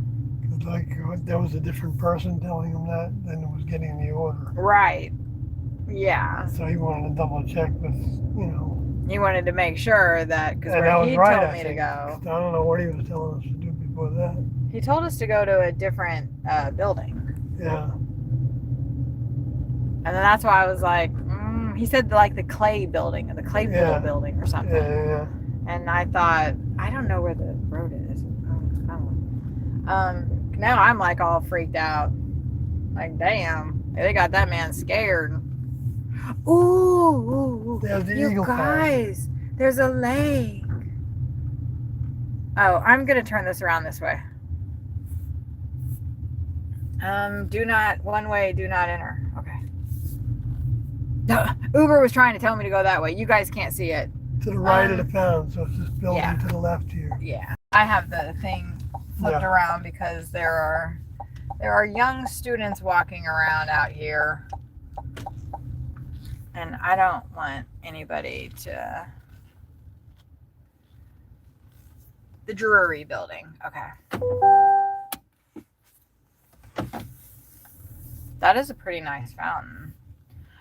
it's like there was a different person telling him that than was getting the order. Right. Yeah. So he wanted to double check with, you know. He wanted to make sure that, because And that where was he right, told I me to think. go, I don't know what he was telling us to do before that. he told us to go to a different building. Yeah, And then that's why I was like, he said like the clay building, or the clay Yeah. building or something. yeah. And I thought, I don't know where the road is. I don't know. Now I'm like all freaked out. Like, damn, they got that man scared. Ooh, There's the you eagle farm. guys, there's a lake. Oh, I'm gonna turn this around this way. One way, do not enter. Okay. Uber was trying to tell me to go that way. You guys can't see it. To the right of the fountain, so it's this building yeah. to the left here. Yeah, I have the thing flipped around because there are young students walking around out here, and I don't want anybody to. The Drury building. Okay. That is a pretty nice fountain.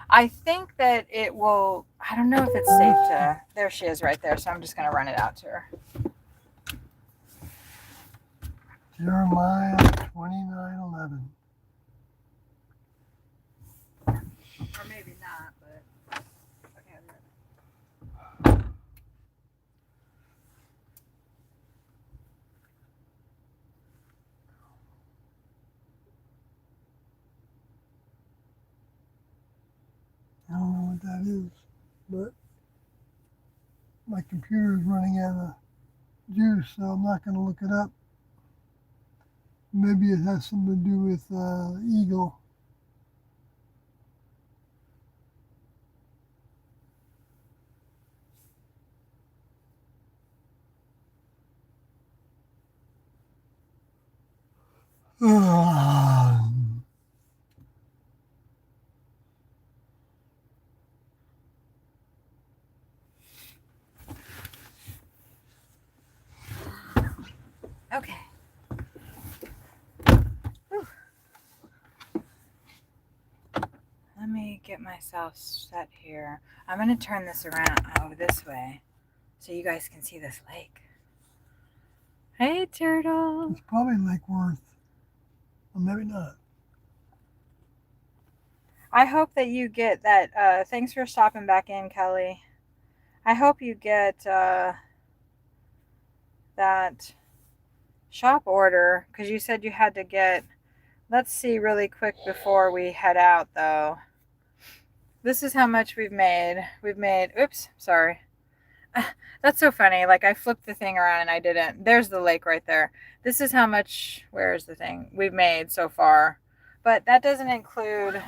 I think that it will, I don't know if it's safe to, there she is right there, so I'm just going to run it out to her. Jeremiah 29:11. Or maybe not, but, okay. I don't know what that is, but my computer is running out of juice, so I'm not going to look it up. Maybe it has something to do with eagle. Okay. Whew. Let me get myself set here. I'm going to turn this around this way so you guys can see this lake. Hey, turtle. It's probably Lake Worth. Or maybe not. I hope that you get that. Thanks for stopping back in, Kelly. I hope you get that shop order, because you said you had to get. Let's see really quick before we head out, though. This is how much we've made. Oops, sorry. That's so funny. Like, I flipped the thing around and I didn't. There's the lake right there. This is how much, where's the thing, we've made so far. But that doesn't include.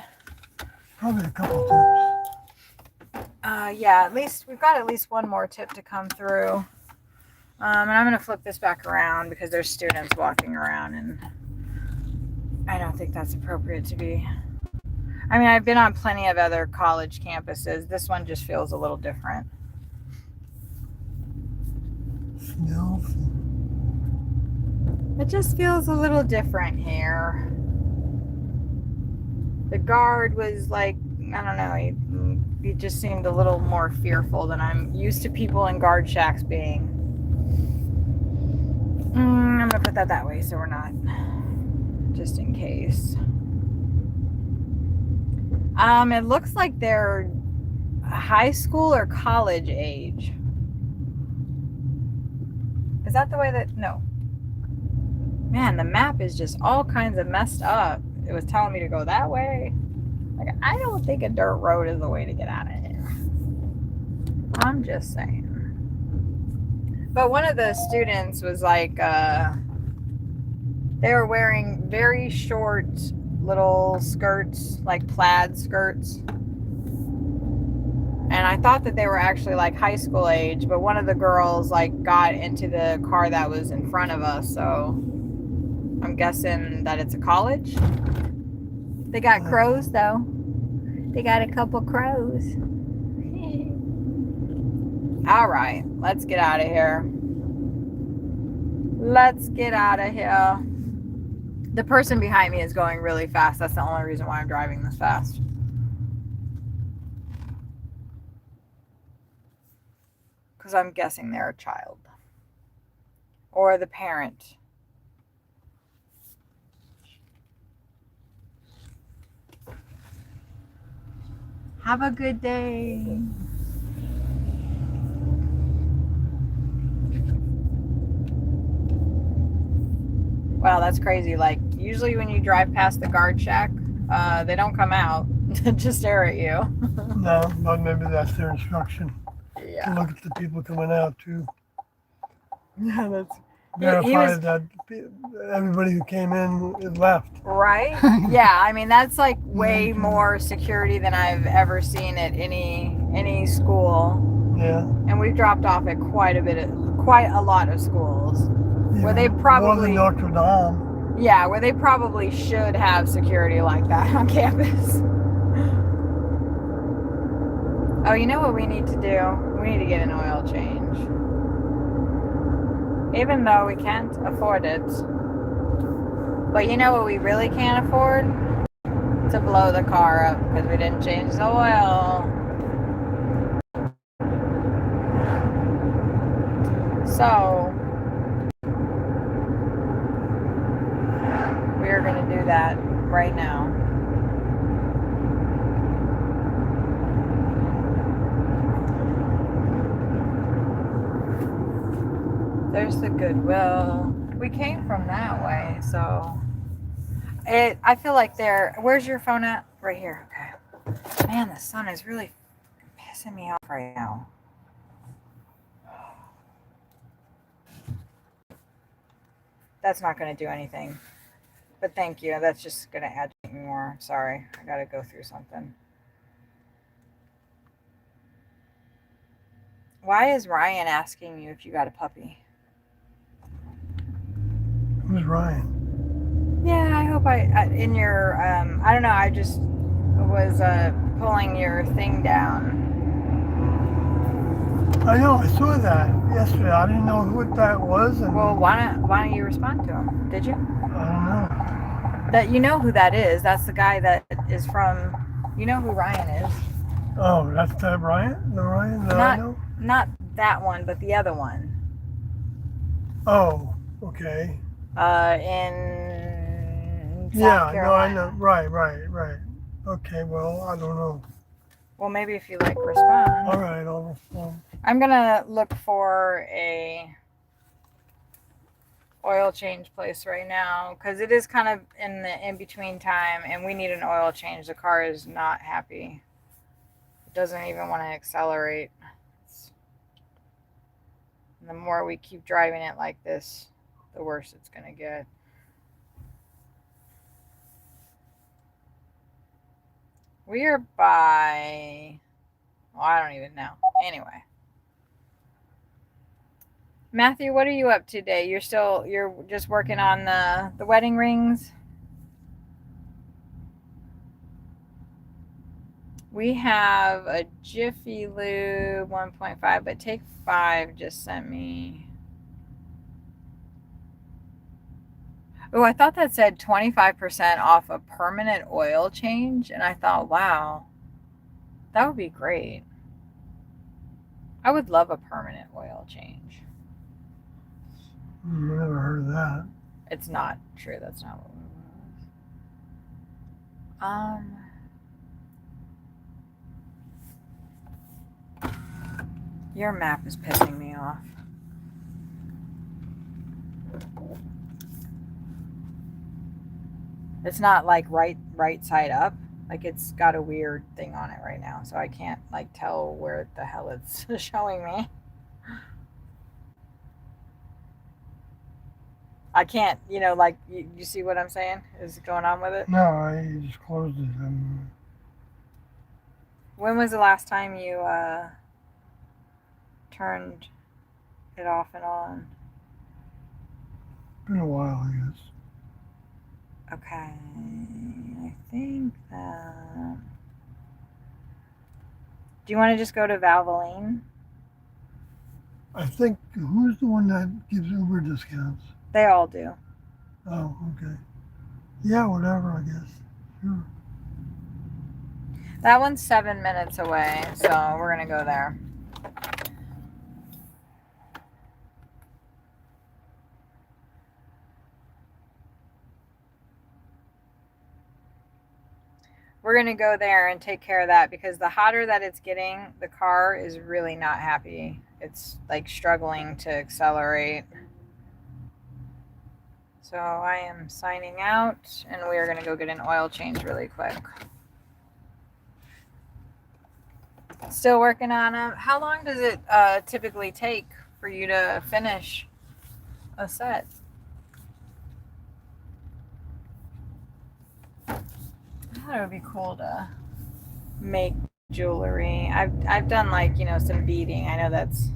Probably a couple tips. Yeah, at least we've got at least one more tip to come through. And I'm going to flip this back around because there's students walking around and I don't think that's appropriate to be. I mean, I've been on plenty of other college campuses. This one just feels a little different. Smells. It just feels a little different here. The guard was like, I don't know, he just seemed a little more fearful than I'm used to people in guard shacks being. I'm going to put that way so we're not, just in case. It looks like they're high school or college age. Is that the way that, no. Man, the map is just all kinds of messed up. It was telling me to go that way. Like, I don't think a dirt road is the way to get out of here. I'm just saying. But one of the students was like, they were wearing very short little skirts, like plaid skirts. And I thought that they were actually like high school age, but one of the girls like got into the car that was in front of us, so I'm guessing that it's a college. They got crows though. They got a couple crows. All right, let's get out of here. Let's get out of here. The person behind me is going really fast. That's the only reason why I'm driving this fast. Because I'm guessing they're a child. Or the parent. Have a good day. Wow, that's crazy. Like, usually when you drive past the guard shack, they don't come out to stare at you. No, but maybe that's their instruction. Yeah. To look at the people coming out to Yeah, that's verify that everybody who came in is left. right. Yeah, I mean that's like way more security than I've ever seen at any school. Yeah. And we've dropped off at quite a lot of schools where they More probably than Notre Dame. yeah, where they probably should have security like that on campus. Oh, you know what we need to do? We need to get an oil change. Even though we can't afford it. But you know what we really can't afford? To blow the car up because we didn't change the oil. So, we're going to do that right now. There's the Goodwill. We came from that way, so I feel like where's your phone at? Right here. Okay. Man, the sun is really pissing me off right now. That's not going to do anything. But thank you. That's just going to agitate me more. Sorry. I got to go through something. Why is Ryan asking you if you got a puppy? Who's Ryan? Yeah, I hope in your, I don't know, I just was pulling your thing down. I know, I saw that yesterday. I didn't know what that was. And Well, why don't you respond to him? Did you? I don't know. That you know who that is. That's the guy that is from, you know who Ryan is. Oh, that's that Ryan? The Ryan that I know? Not that one, but the other one. Oh, okay. In South Yeah, no, I Carolina. know. Right. Okay, well, I don't know. Well, maybe if you like respond. All right, I'll respond. I'm gonna look for a oil change place right now because it is kind of in the in-between time and we need an oil change. The car is not happy. It doesn't even want to accelerate. And the more we keep driving it like this, the worse it's gonna get. We are by, well, I don't even know. Anyway. Matthew, what are you up to today? You're just working on the wedding rings? We have a Jiffy Lube 1.5, but Take 5 just sent me. Oh, I thought that said 25% off a permanent oil change. And I thought, wow, that would be great. I would love a permanent oil change. I never heard of that. It's not true. That's not what it was. Your map is pissing me off. It's not like right side up. Like it's got a weird thing on it right now. So I can't like tell where the hell it's showing me. I can't, like, you see what I'm saying is going on with it? No, I just closed it. When was the last time you turned it off and on? Been a while, I guess. Okay, I think that. Do you want to just go to Valvoline? I think, who's the one that gives Uber discounts? They all do. Oh, okay. Yeah, whatever, I guess. Sure. That one's 7 minutes away, so we're gonna go there. We're gonna go there and take care of that because the hotter that it's getting, the car is really not happy. It's like struggling to accelerate. So I am signing out and we are gonna go get an oil change really quick. Still working on them. How long does it typically take for you to finish a set? I thought it would be cool to make jewelry. I've done like, some beading. I know that's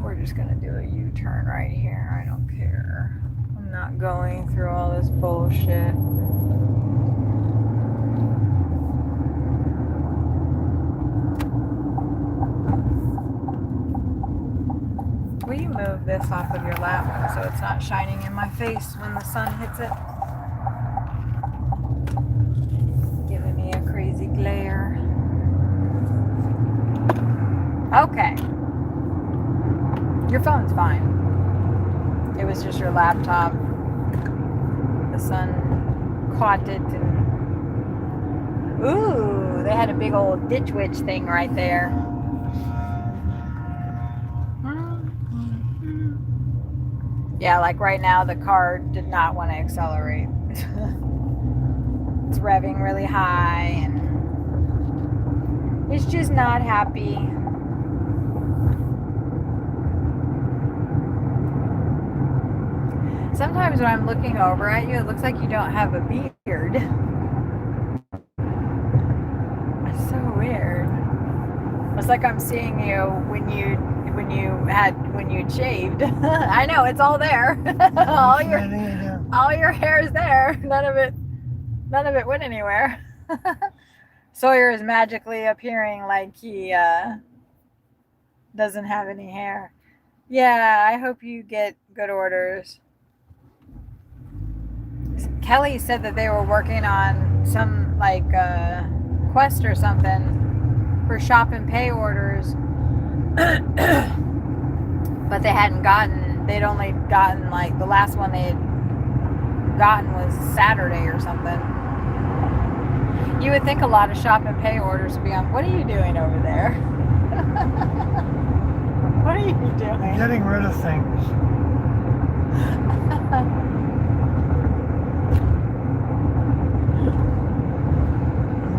we're just gonna do a U-turn right here. I don't care. I'm not going through all this bullshit. Will you move this off of your lap so it's not shining in my face when the sun hits it? Giving me a crazy glare. Okay. Your phone's fine. It was just your laptop. The sun caught it and... Ooh, they had a big old ditch witch thing right there. Yeah, like right now the car did not want to accelerate. It's revving really high and it's just not happy. Sometimes when I'm looking over at you, it looks like you don't have a beard. It's so weird. It's like I'm seeing you when you shaved. I know, it's all there. all your hair is there. None of it went anywhere. Sawyer is magically appearing like he doesn't have any hair. Yeah, I hope you get good orders. Kelly said that they were working on some like quest or something for shop and pay orders. But they'd only gotten like the last one they had gotten was Saturday or something. You would think a lot of shop and pay orders would be on. What are you doing over there? What are you doing? Getting rid of things.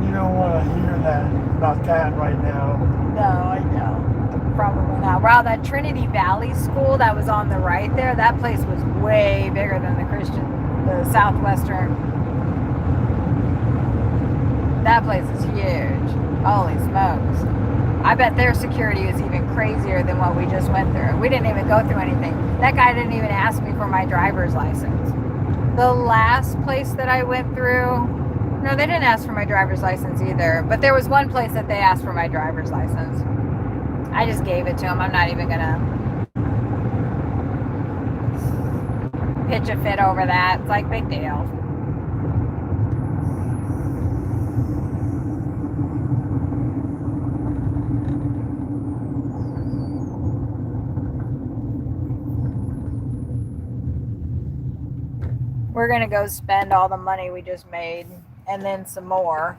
You don't want to hear about that right now. No, I know. Probably not. Wow, that Trinity Valley school that was on the right there, that place was way bigger than the Southwestern. That place is huge. Holy smokes. I bet their security is even crazier than what we just went through. We didn't even go through anything. That guy didn't even ask me for my driver's license. The last place that I went through, no, they didn't ask for my driver's license either. But there was one place that they asked for my driver's license. I just gave it to him. I'm not even gonna pitch a fit over that. It's like, big deal. We're gonna go spend all the money we just made and then some more.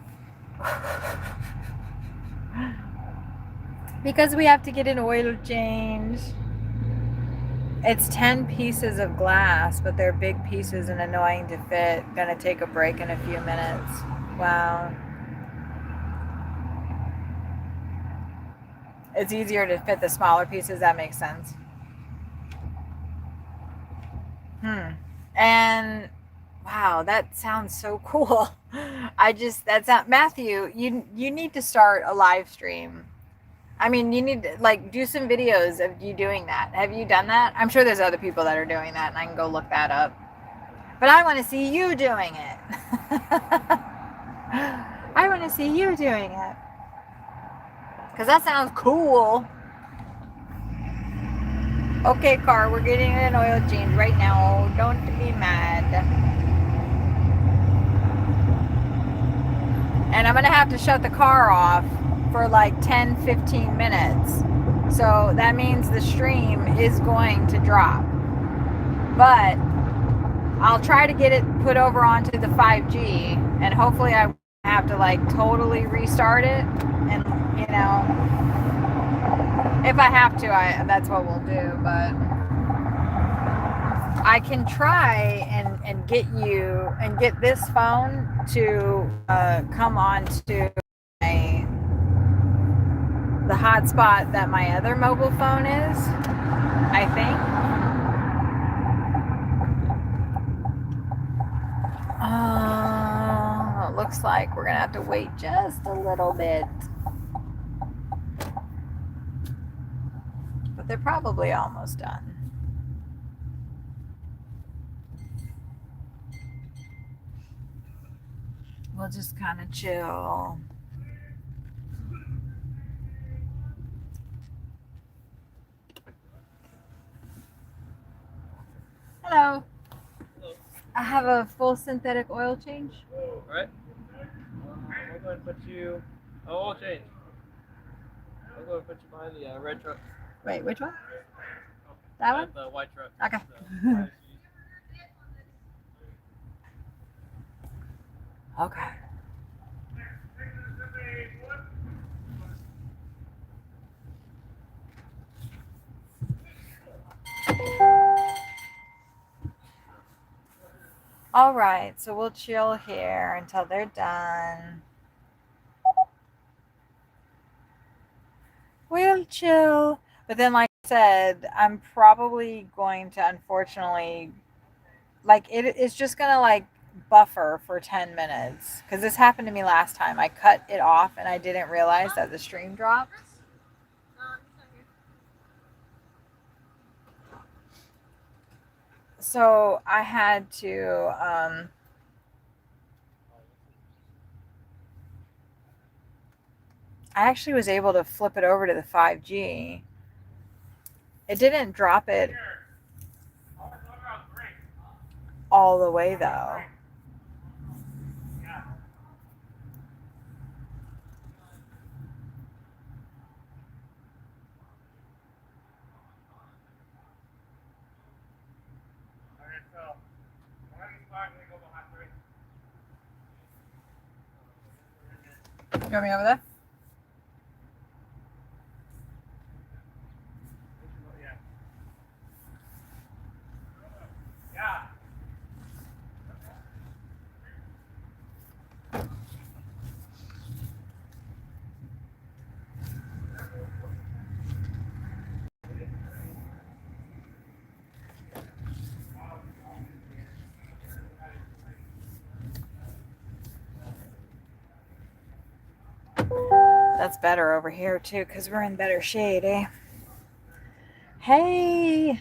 Because we have to get an oil change. It's 10 pieces of glass, but they're big pieces and annoying to fit. Gonna take a break in a few minutes. Wow. It's easier to fit the smaller pieces, that makes sense. And wow, that sounds so cool. That's not Matthew. You need to start a live stream. I mean, you need to like do some videos of you doing that. Have you done that? I'm sure there's other people that are doing that, and I can go look that up. But I want to see you doing it. I want to see you doing it because that sounds cool. Okay, car, we're getting an oil change right now. Don't be mad. And I'm going to have to shut the car off for like 10-15 minutes. So that means the stream is going to drop. But I'll try to get it put over onto the 5G, and hopefully I won't have to like totally restart it. And you know, if I have to, that's what we'll do. But I can try and get you and get this phone to come on to the hotspot that my other mobile phone is, I think. It looks like we're gonna have to wait just a little bit. But they're probably almost done. We'll just kind of chill. Hello. I have a full synthetic oil change. All right. I'm going to put you. Oh, oil change. I'm going to put you behind the red truck. Wait, which one? That one? The white truck. Okay. Okay. All right, so we'll chill here until they're done. We'll chill. But then, like I said, I'm probably going to, unfortunately, like, it's just going to, like, buffer for 10 minutes. Because this happened to me last time. I cut it off and I didn't realize that the stream dropped. So I had to, I actually was able to flip it over to the 5G. It didn't drop it all the way though. You want me over there? That's better over here too, because we're in better shade, eh? Hey,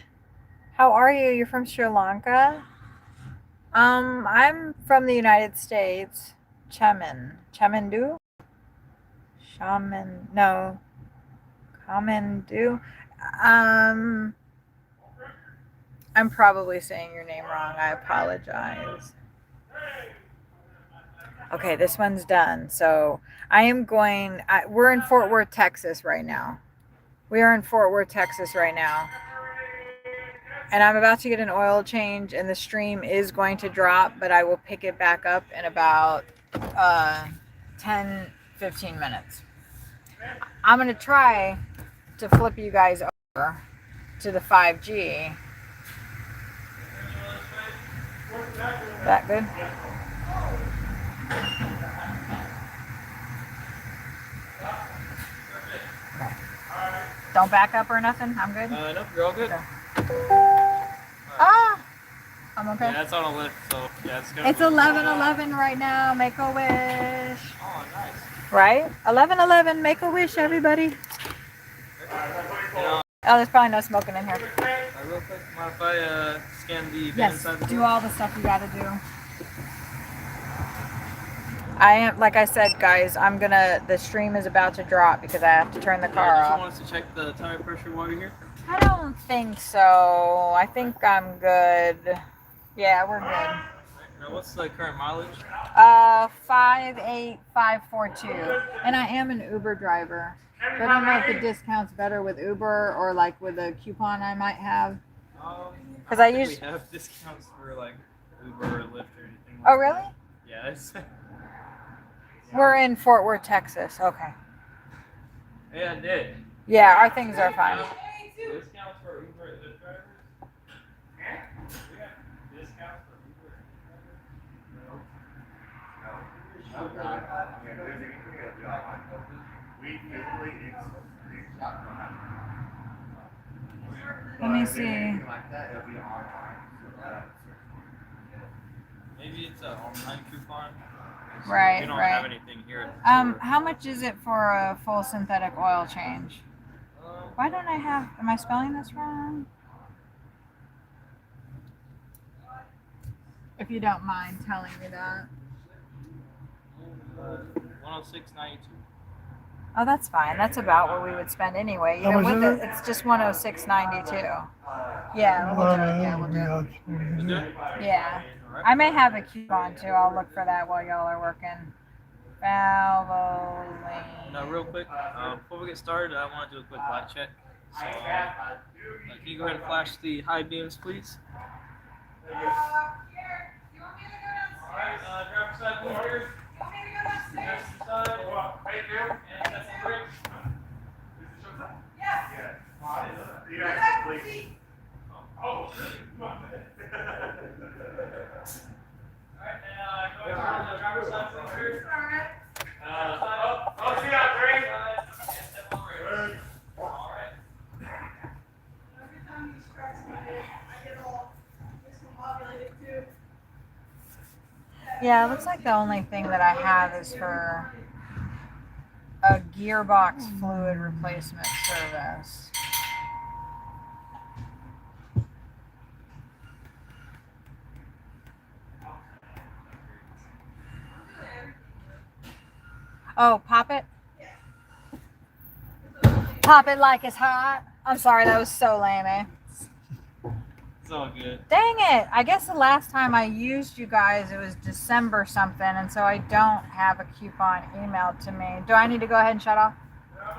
how are you? You're from Sri Lanka? I'm from the United States. Chamandu? No. Kamandu? I'm probably saying your name wrong. I apologize. Okay, this one's done. So we're in Fort Worth, Texas right now. We are in Fort Worth, Texas right now. And I'm about to get an oil change and the stream is going to drop, but I will pick it back up in about 10, 15 minutes. I'm going to try to flip you guys over to the 5G. That good? Okay. Don't back up or nothing? I'm good? Nope, you're all good. Okay. Ah! I'm okay. Yeah, that's on a lift, so yeah, it's gonna It's be- 11:11 right now. Make a wish. Oh, nice. Right? 11:11. Make a wish, everybody. You know, Oh, there's probably no smoking in here. real quick, mind if I scan the van Yes. inside the Do door? all the stuff you gotta do. I am, like I said, guys. The stream is about to drop because I have to turn the car Did you off. want us to check the tire pressure while you're here? I don't think so. I think I'm good. Yeah, we're good. Now, what's the current mileage? 58542. And I am an Uber driver. But I don't know if the discount's better with Uber or like with a coupon I might have. Because I don't think use. we have discounts for like Uber or Lyft or anything. Oh, really? Yeah, it's. We're in Fort Worth, Texas. Okay. Yeah, I did. Yeah, our things are fine. Discounts for Uber and Lyft drivers? We got discounts for Uber and Lyft drivers? Let me see. Maybe it's an online coupon. Right, We don't right. have anything here at the store. How much is it for a full synthetic oil change? Why don't I have? Am I spelling this wrong? If you don't mind telling me that. 106.92. Oh, that's fine. That's about what we would spend anyway. How Even much with is it, it's just 106.92. Yeah, we'll do it. Yeah, we'll do it. Yeah. I may have a coupon too. I'll look for that while y'all are working. Valvoline. Now, real quick, before we get started, I want to do a quick light check. So, can you go ahead and flash the high beams, please? Alright, driver's side door. Passenger side. And that's the brakes. Alright, and go ahead and the driver's side please. See you out there. And step on brakes. Alright. Yeah, it looks like the only thing that I have is for a gearbox fluid replacement service. Oh, pop it? Pop it like it's hot. I'm sorry, that was so lame, eh? It's all good. Dang it. I guess the last time I used you guys, it was December something, and so I don't have a coupon emailed to me. Do I need to go ahead and shut off?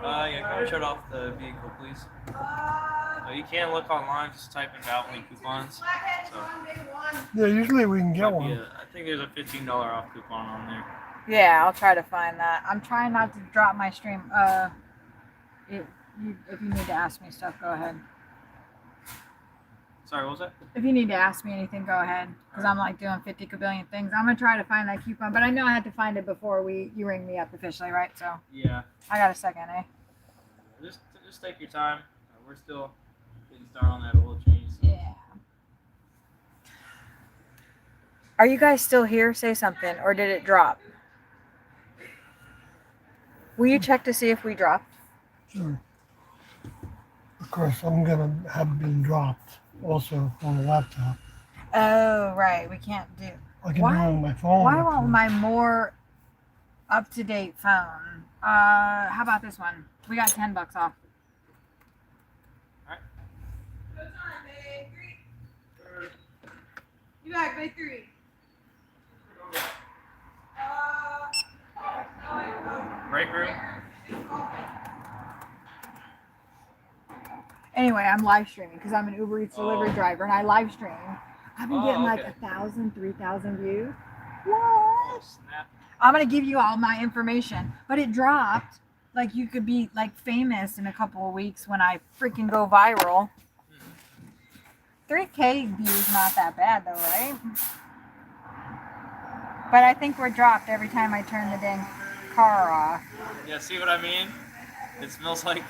Yeah, go and shut off the vehicle, please. You can look online, just type in Valvoline coupons. So, Yeah, usually we can get one. yeah, I think there's a $15 off coupon on there. Yeah, I'll try to find that. I'm trying not to drop my stream. If you need to ask me stuff, go ahead. Sorry, what was that? If you need to ask me anything, go ahead. Because I'm like doing 50 kabillion things. I'm going to try to find that coupon, but I know I had to find it before you ring me up officially, right? So Yeah. I got a second, eh? Just take your time. We're still getting started on that oil change. So. Yeah. Are you guys still here? Say something. Or did it drop? Will you check to see if we dropped? Sure. Of course, I'm gonna have been dropped also on the laptop. Oh, right. We can't do. I can Why- do it on my phone. Why of won't course. my more up-to-date phone? How about this one? We got $10 off. Alright. Good time, babe. 3. You back, babe? 3. Break room. Anyway, I'm live streaming because I'm an UberEats delivery driver and I live stream. I've been getting like okay. 1,000, 3,000 views. Oh, What? snap. I'm gonna give you all my information, but it dropped. Like you could be like famous in a couple of weeks when I freaking go viral. 3K views not that bad though, right? But I think we're dropped every time I turn the dang car off. Yeah, see what I mean? It smells like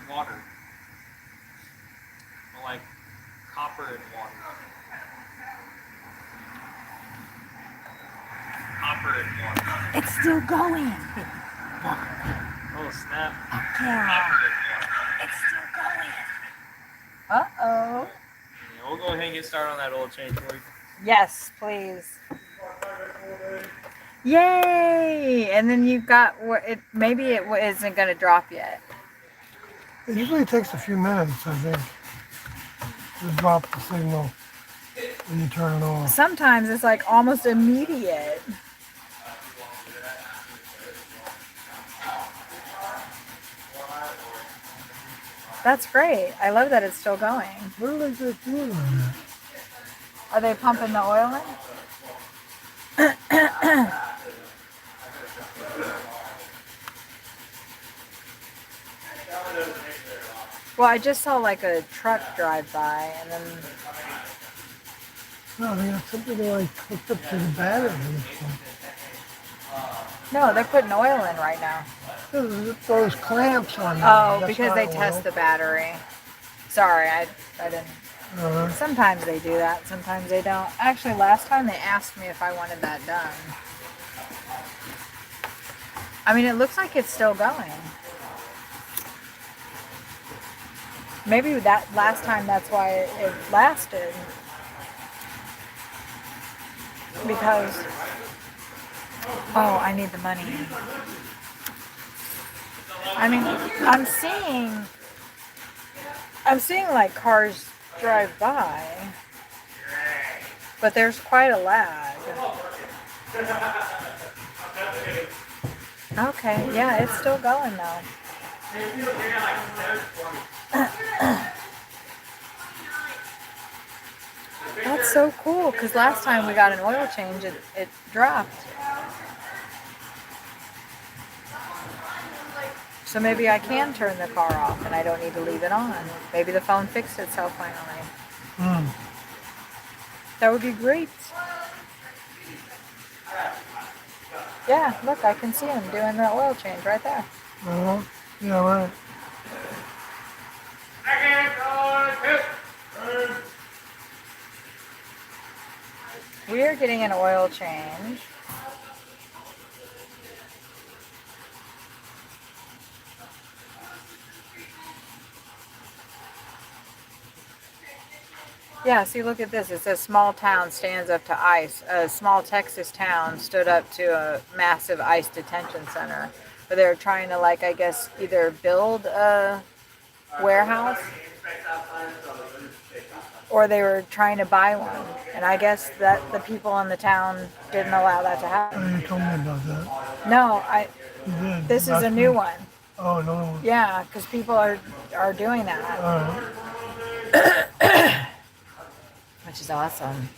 water. Or like copper and water. It's still going. Oh snap! Yeah. It's still going. Uh-oh. Yeah, we'll go ahead and get started on that oil change for you. Yes, please. Yay! And then you've got it. Maybe it isn't going to drop yet. It usually takes a few minutes, I think, to drop the signal when you turn it off. Sometimes it's like almost immediate. That's great. I love that it's still going. What are they doing on that? Are they pumping the oil in? Well, I just saw like a truck drive by, and then No, they got something like hooked up to the battery. no, they're putting oil in right now. Those clamps on there. Oh, that's because not they oil. test the battery. Sorry, I didn't. Sometimes they do that, sometimes they don't. Actually, last time they asked me if I wanted that done. I mean, it looks like it's still going. Maybe that last time that's why it lasted. Because, oh, I need the money. I mean, I'm seeing like cars drive by, but there's quite a lag. Okay, yeah, it's still going though. That's so cool, because last time we got an oil change, it dropped. So maybe I can turn the car off and I don't need to leave it on. Maybe the phone fixed itself finally. That would be great. Yeah, look, I can see him doing the oil change right there. Yeah, right. We are getting an oil change. Yeah, see, look at this. It says small town stands up to ICE. A small Texas town stood up to a massive ICE detention center. But they're trying to, like, I guess, either build a warehouse or they were trying to buy one. And I guess that the people in the town didn't allow that to happen. Oh, you told me about that. No, You did. this is Last a new week. one. Oh, another one. Yeah, because people are doing that, All right. which is awesome.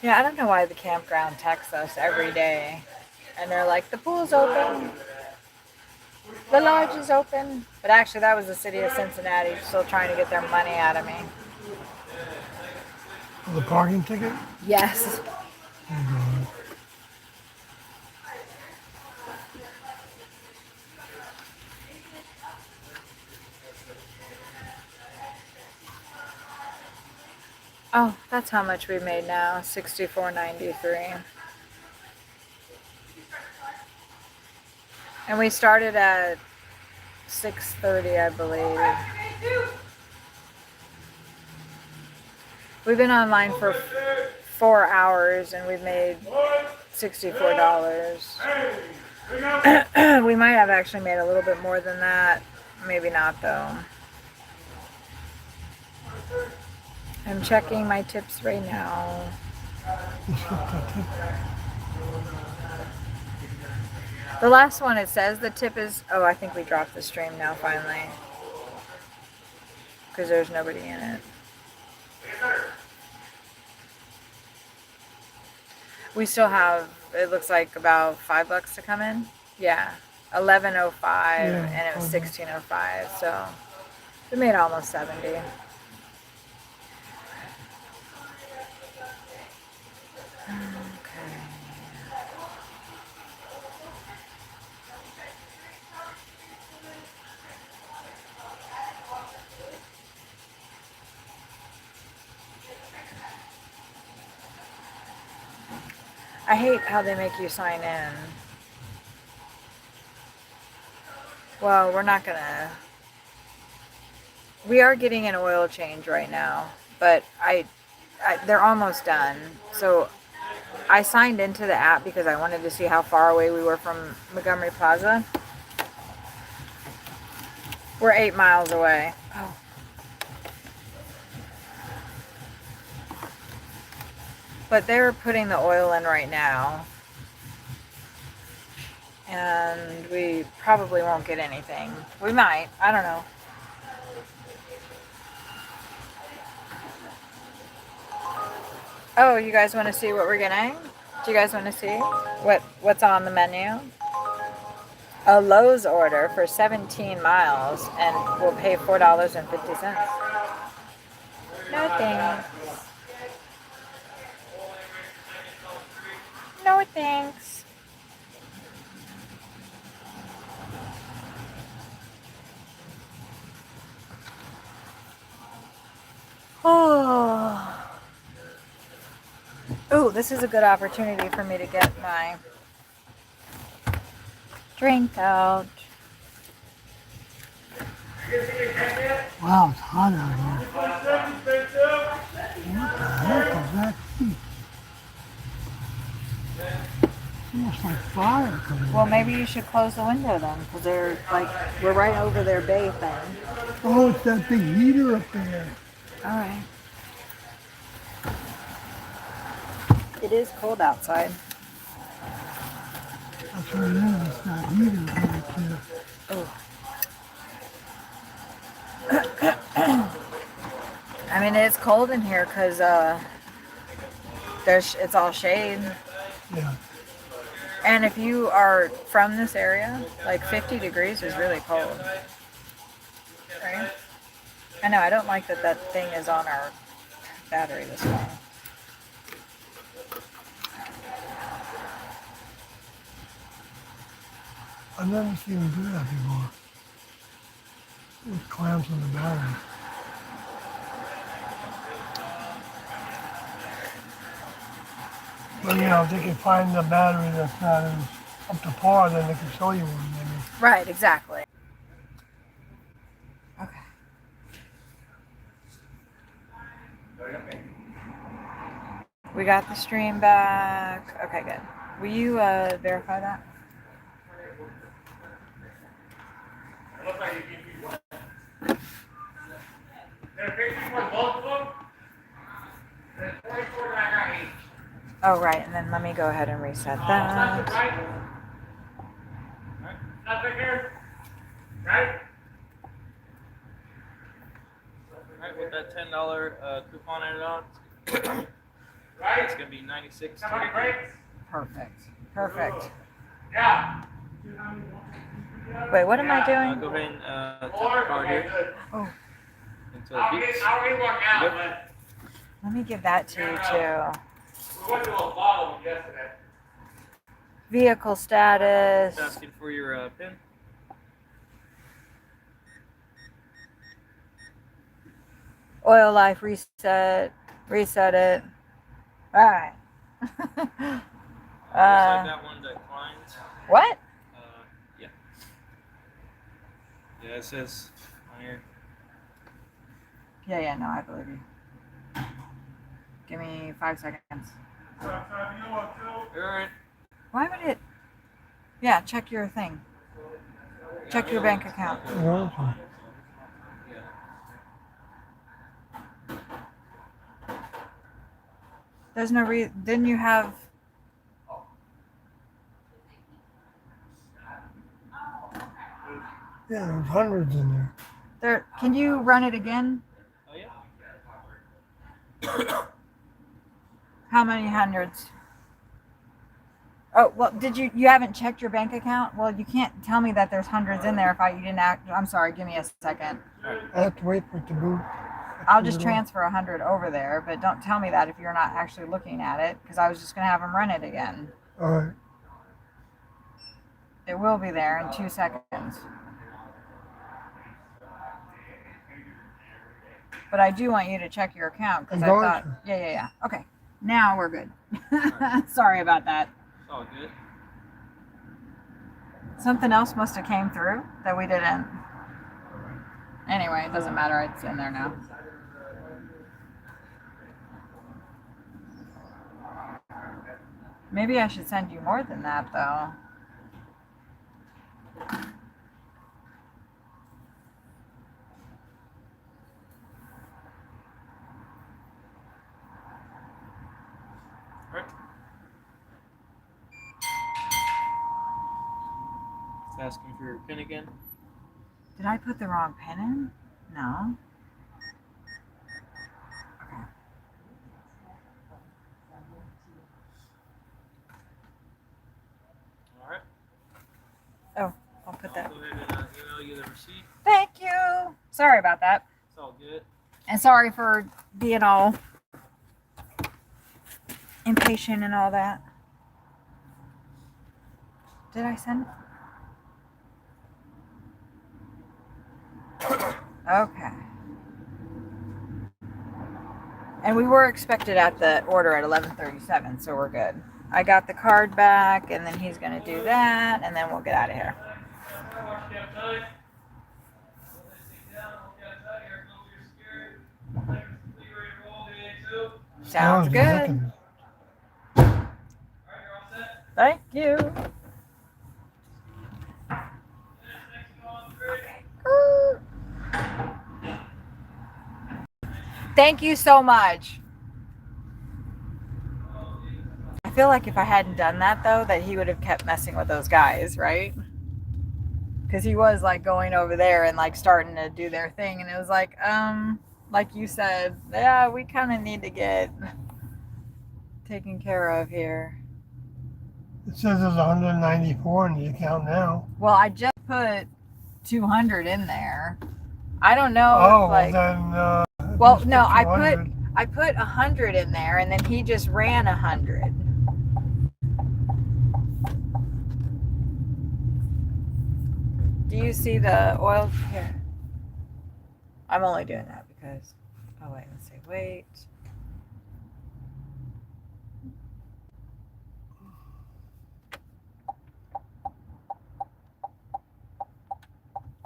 Yeah, I don't know why the campground texts us every day. And they're like, the pool's open. The lodge is open. But actually, that was the city of Cincinnati still trying to get their money out of me. The parking ticket? Yes. Oh, that's how much we made now, $64.93. And we started at 6:30, I believe. We've been online for 4 hours and we've made $64. We might have actually made a little bit more than that. Maybe not though. I'm checking my tips right now. The last one, it says the tip is... Oh, I think we dropped the stream now, finally. Because there's nobody in it. We still have, it looks like about $5 to come in. Yeah. 11:05 Yeah, and it was okay. 16:05. So we made almost 70. Okay. I hate how they make you sign in. Well, we're not gonna. We are getting an oil change right now, but they're almost done. So I signed into the app because I wanted to see how far away we were from Montgomery Plaza. We're 8 miles away. Oh. But they're putting the oil in right now. And we probably won't get anything. We might. I don't know. Oh, you guys want to see what we're getting? Do you guys want to see what's on the menu? A Lowe's order for 17 miles, and we'll pay $4.50. No thanks. No thanks. Oh. Ooh, this is a good opportunity for me to get my drink out. Wow, it's hot out here. What the heck is that heat? It's almost like fire coming Well, out. maybe you should close the window then, because they're like, we're right over their bay thing. Oh, it's that big heater up there. All right. It is cold outside. That's what it is. It's that heater right there. Oh. I mean, it's cold in here because it's all shade. Yeah. And if you are from this area, like 50 degrees is really cold. Right? I know, I don't like that thing is on our battery this long. I've never seen them do that before. With clamps on the battery. But you know, if they can find the battery that's not as up to par, then they can show you one maybe. Right, exactly. Okay. We got the stream back. Okay, good. Will you verify that? Oh, right, and then let me go ahead and reset that. Alright, with that $10 coupon added on, it's gonna be 96. Perfect. Perfect. Wait, what am I doing? Go ahead and tap the card here Oh, until it beeps. Good. let me give that to you too. We went to a bottle yesterday. Vehicle status. It's asking for your PIN. Oil life reset. Reset it. All right. Looks like that one declined. What? Yeah. Yeah, it says on here. Yeah, no, I believe you. Give me 5 seconds. Alright. Why would it? Yeah, check your thing. Check your bank account. Oh, There's no didn't you have? yeah, there's hundreds in there. There. Can you run it again? Oh yeah. How many hundreds? Oh, well, you haven't checked your bank account? Well, you can't tell me that there's hundreds in there if you didn't act. I'm sorry, give me a second. I have to wait for it to move. I'll just transfer 100 over there, but don't tell me that if you're not actually looking at it, because I was just going to have him run it again. All right. It will be there in 2 seconds. But I do want you to check your account because I I'm going thought, to. yeah. Okay, now we're good. Sorry about that. It's all good. Something else must have came through that we didn't. Anyway, it doesn't matter. It's in there now. Maybe I should send you more than that, though. Alright. It's asking for your PIN again. Did I put the wrong pin in? No. Alright. Oh, I'll put that. I'll go ahead and email you the receipt. Thank you. Sorry about that. It's all good. And sorry for being all impatient and all that. Did I send? Okay. And we were expected at the order at 11:37, so we're good. I got the card back, and then he's going to do that, and then we'll get out of here. Sounds good. Thank you. Thank you so much. I feel like if I hadn't done that, though, that he would have kept messing with those guys, right? Because he was like going over there and like starting to do their thing, and it was like you said, yeah, we kind of need to get taken care of here. It says there's 194 in the account now. Well, I just put 200 in there. I don't know. Oh, if, like, well then. well, no, I 200. put 100 in there, and then he just ran 100. Do you see the oil here? I'm only doing that because. Oh wait, let's say wait.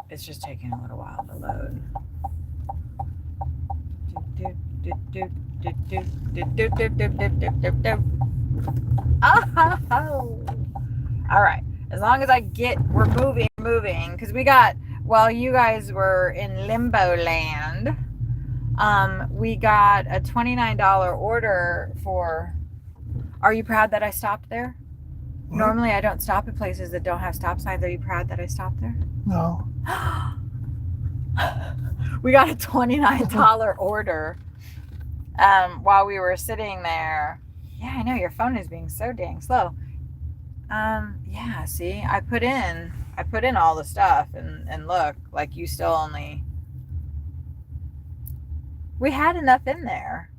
It's just taking a little while to load. Oh. All right. As long as we're moving, because we got, while you guys were in limbo land, we got a $29 order for. Are you proud that I stopped there? What? Normally I don't stop at places that don't have stop signs. Are you proud that I stopped there? No. We got a $29 order while we were sitting there. Yeah, I know your phone is being so dang slow. Yeah, see, I put in all the stuff and look, like you still only. We had enough in there.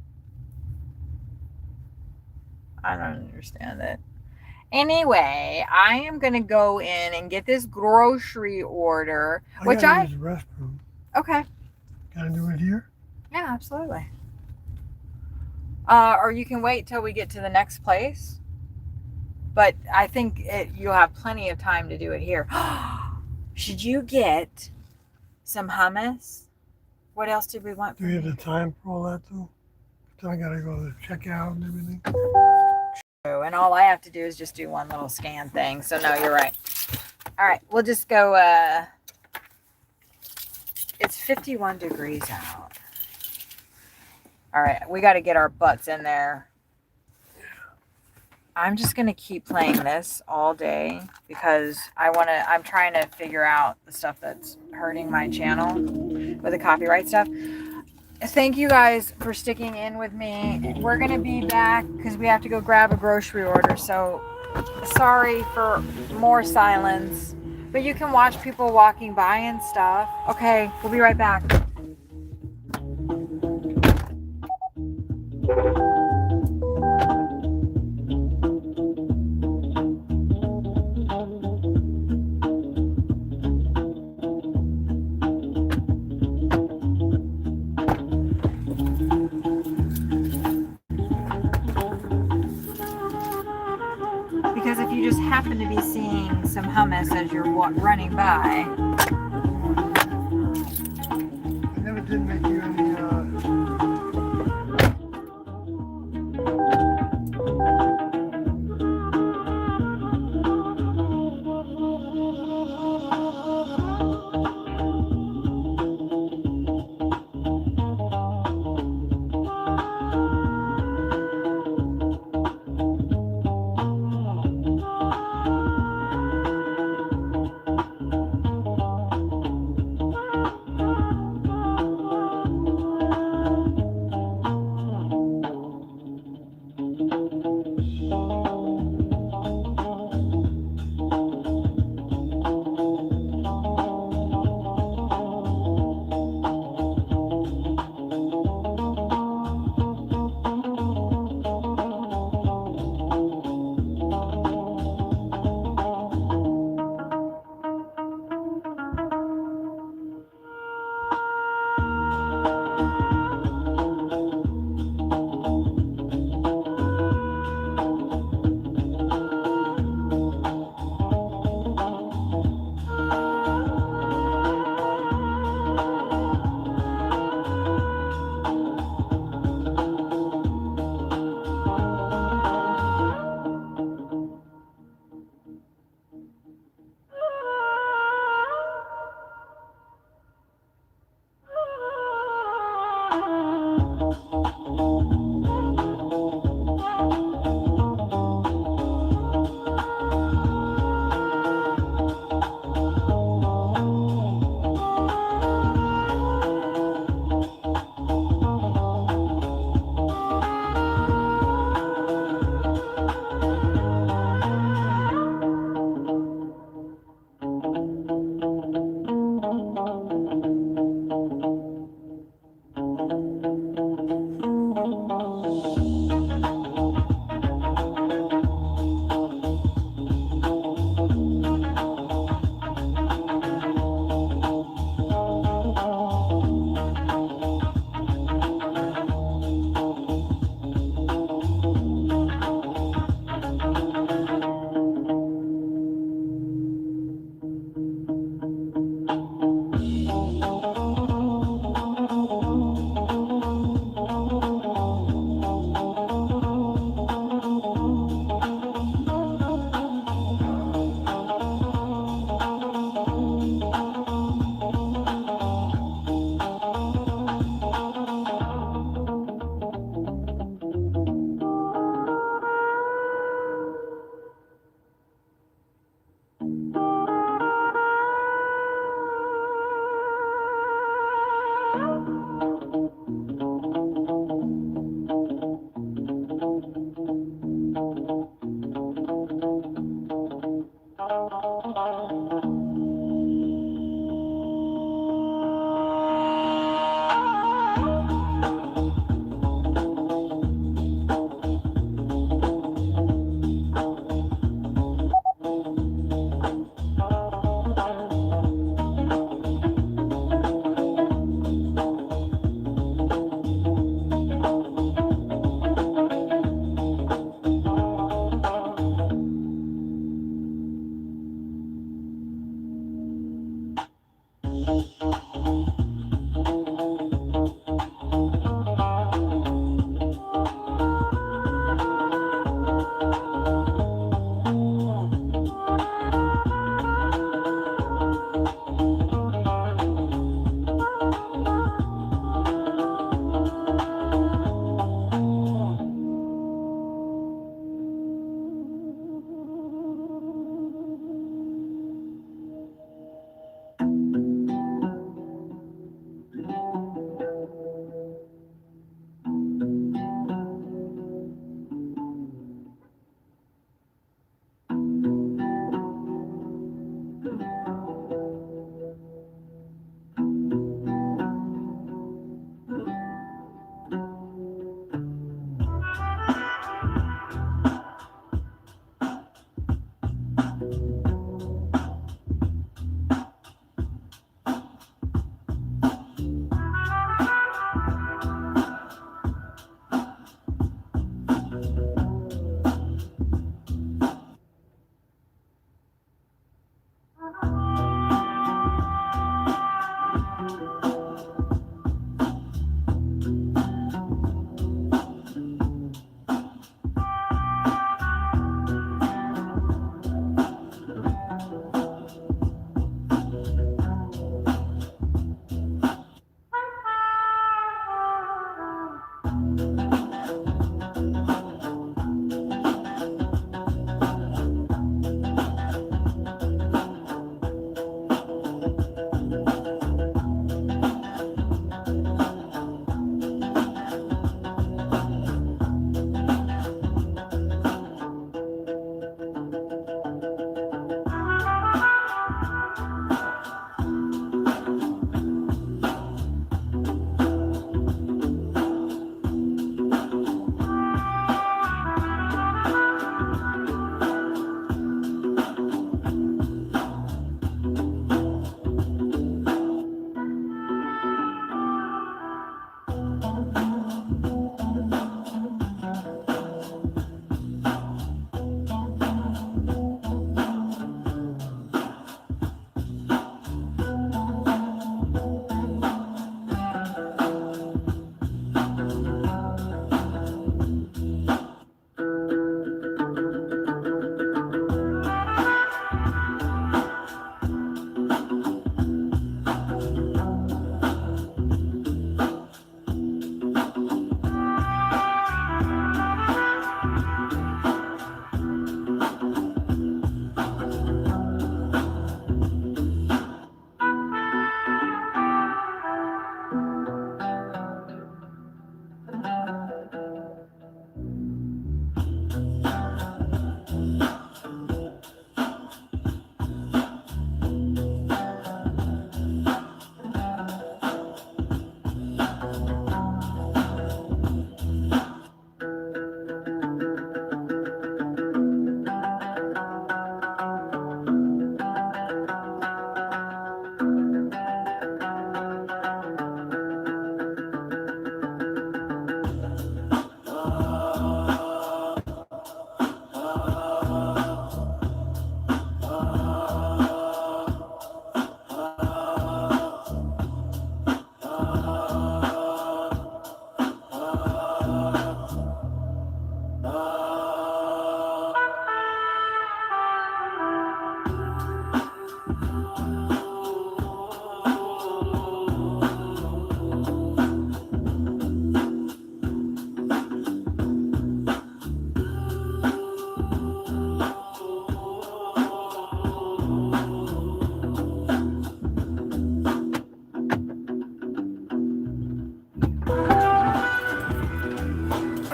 I don't understand it. Anyway, I am gonna go in and get this grocery order, which gotta use the restroom. Okay. Can I do it here? Yeah, absolutely. Or you can wait till we get to the next place. But I think you'll have plenty of time to do it here. Should you get some hummus? What else did we want? Do you have the time for all that too? So I gotta go to checkout and everything. And all I have to do is just do one little scan thing. So no, you're right. All right, we'll just go. It's 51 degrees out. All right, we got to get our butts in there. I'm just going to keep playing this all day because I'm trying to figure out the stuff that's hurting my channel with the copyright stuff. Thank you guys for sticking in with me. We're going to be back because we have to go grab a grocery order. So sorry for more silence, but you can watch people walking by and stuff. Okay, we'll be right back. Because if you just happen to be seeing some hummus as you're running by, I never did make you any.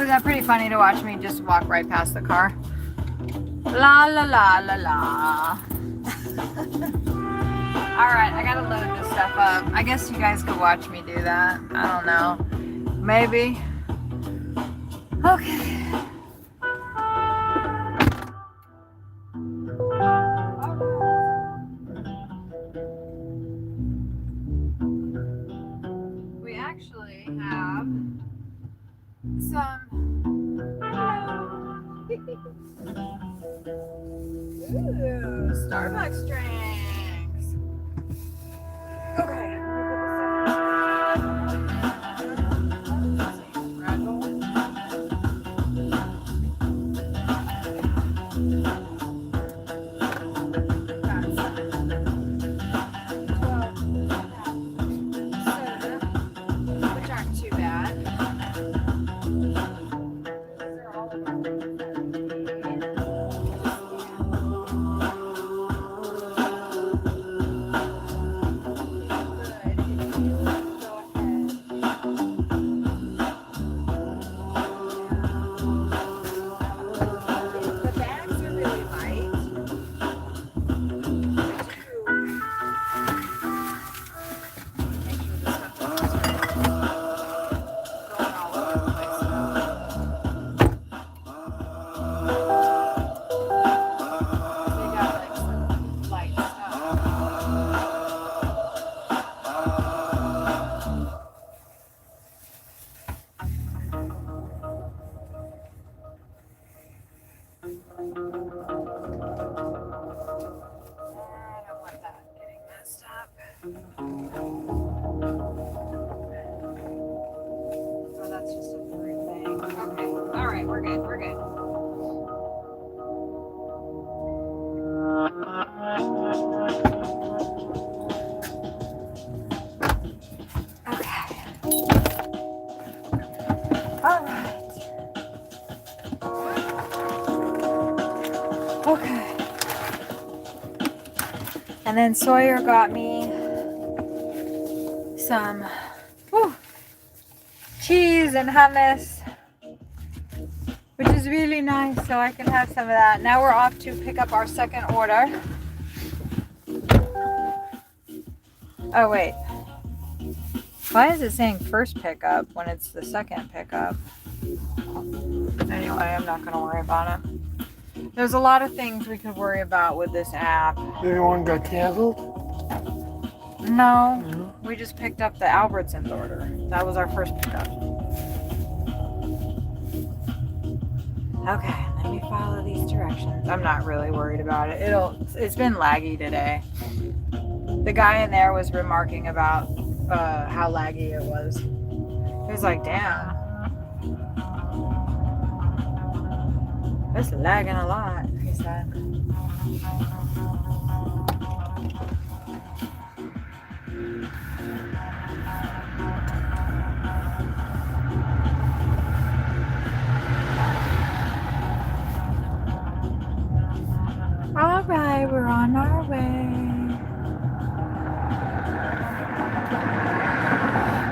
Was that pretty funny to watch me just walk right past the car? La la la la la. Alright, I gotta load this stuff up. I guess you guys could watch me do that. I don't know. Maybe. Okay. We actually have some ooh, Starbucks drinks. Okay. Which aren't too bad. And then Sawyer got me some cheese and hummus, which is really nice, so I can have some of that. Now we're off to pick up our second order. Oh wait, why is it saying first pickup when it's the second pickup? Anyway, I'm not gonna worry about it. There's a lot of things we could worry about with this app. Anyone got canceled? No, we just picked up the Albertsons order. That was our first pickup. Okay, let me follow these directions. I'm not really worried about it. It's been laggy today. The guy in there was remarking about how laggy it was. He was like, damn. It's lagging a lot, he said. All right, we're on our way.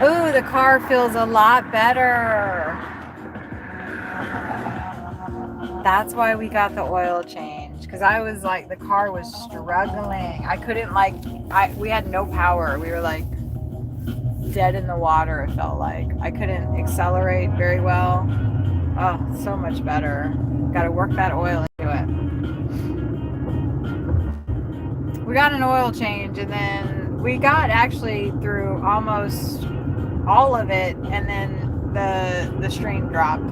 Ooh, the car feels a lot better. That's why we got the oil change, because I was like, the car was struggling. I couldn't we had no power. We were like dead in the water, it felt like. I couldn't accelerate very well. Oh, so much better. Got to work that oil into it. We got an oil change, and then we got actually through almost all of it, and then the stream dropped.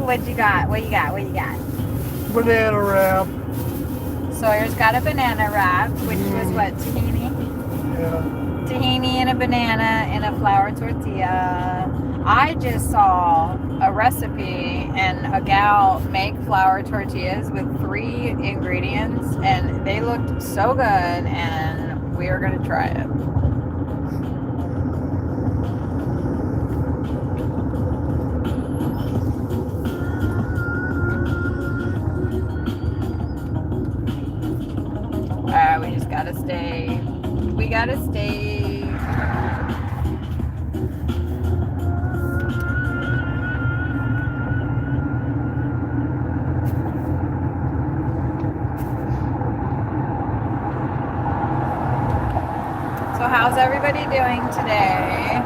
What you got? What you got? What you got? Banana wrap. Sawyer's got a banana wrap, which was what, tahini? Yeah. Tahini and a banana and a flour tortilla. I just saw a recipe and a gal make flour tortillas with 3 ingredients, and they looked so good, and we are going to try it. We just gotta stay. We gotta stay. So how's everybody doing today?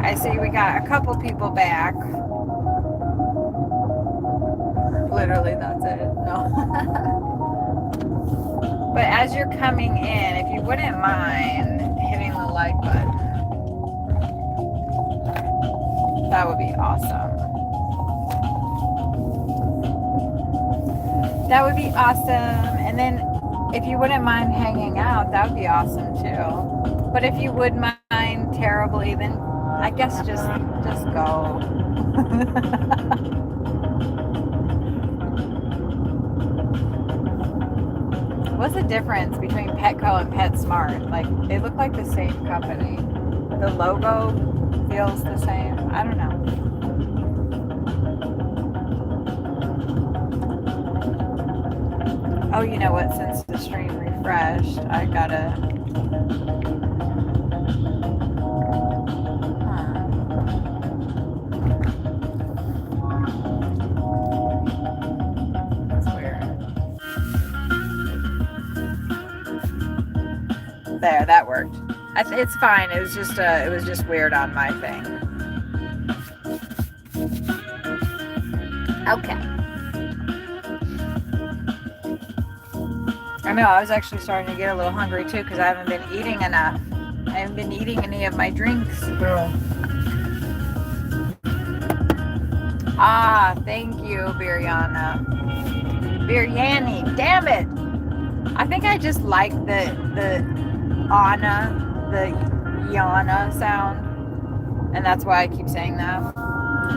I see we got a couple people back. Literally, that's it. No. But as you're coming in, if you wouldn't mind hitting the like button, that would be awesome. That would be awesome. And then if you wouldn't mind hanging out, that would be awesome too. But if you would mind terribly, then I guess just go. What's the difference between Petco and PetSmart? Like, they look like the same company. The logo feels the same. I don't know. Oh, you know what? Since the stream refreshed, I gotta... There, that worked. It's fine. It was just weird on my thing. Okay. I know, I was actually starting to get a little hungry too, because I haven't been eating enough. I haven't been eating any of my drinks. Yeah. Ah, thank you, Biryana. Biryani, damn it! I think I just like the yana sound, and that's why I keep saying that.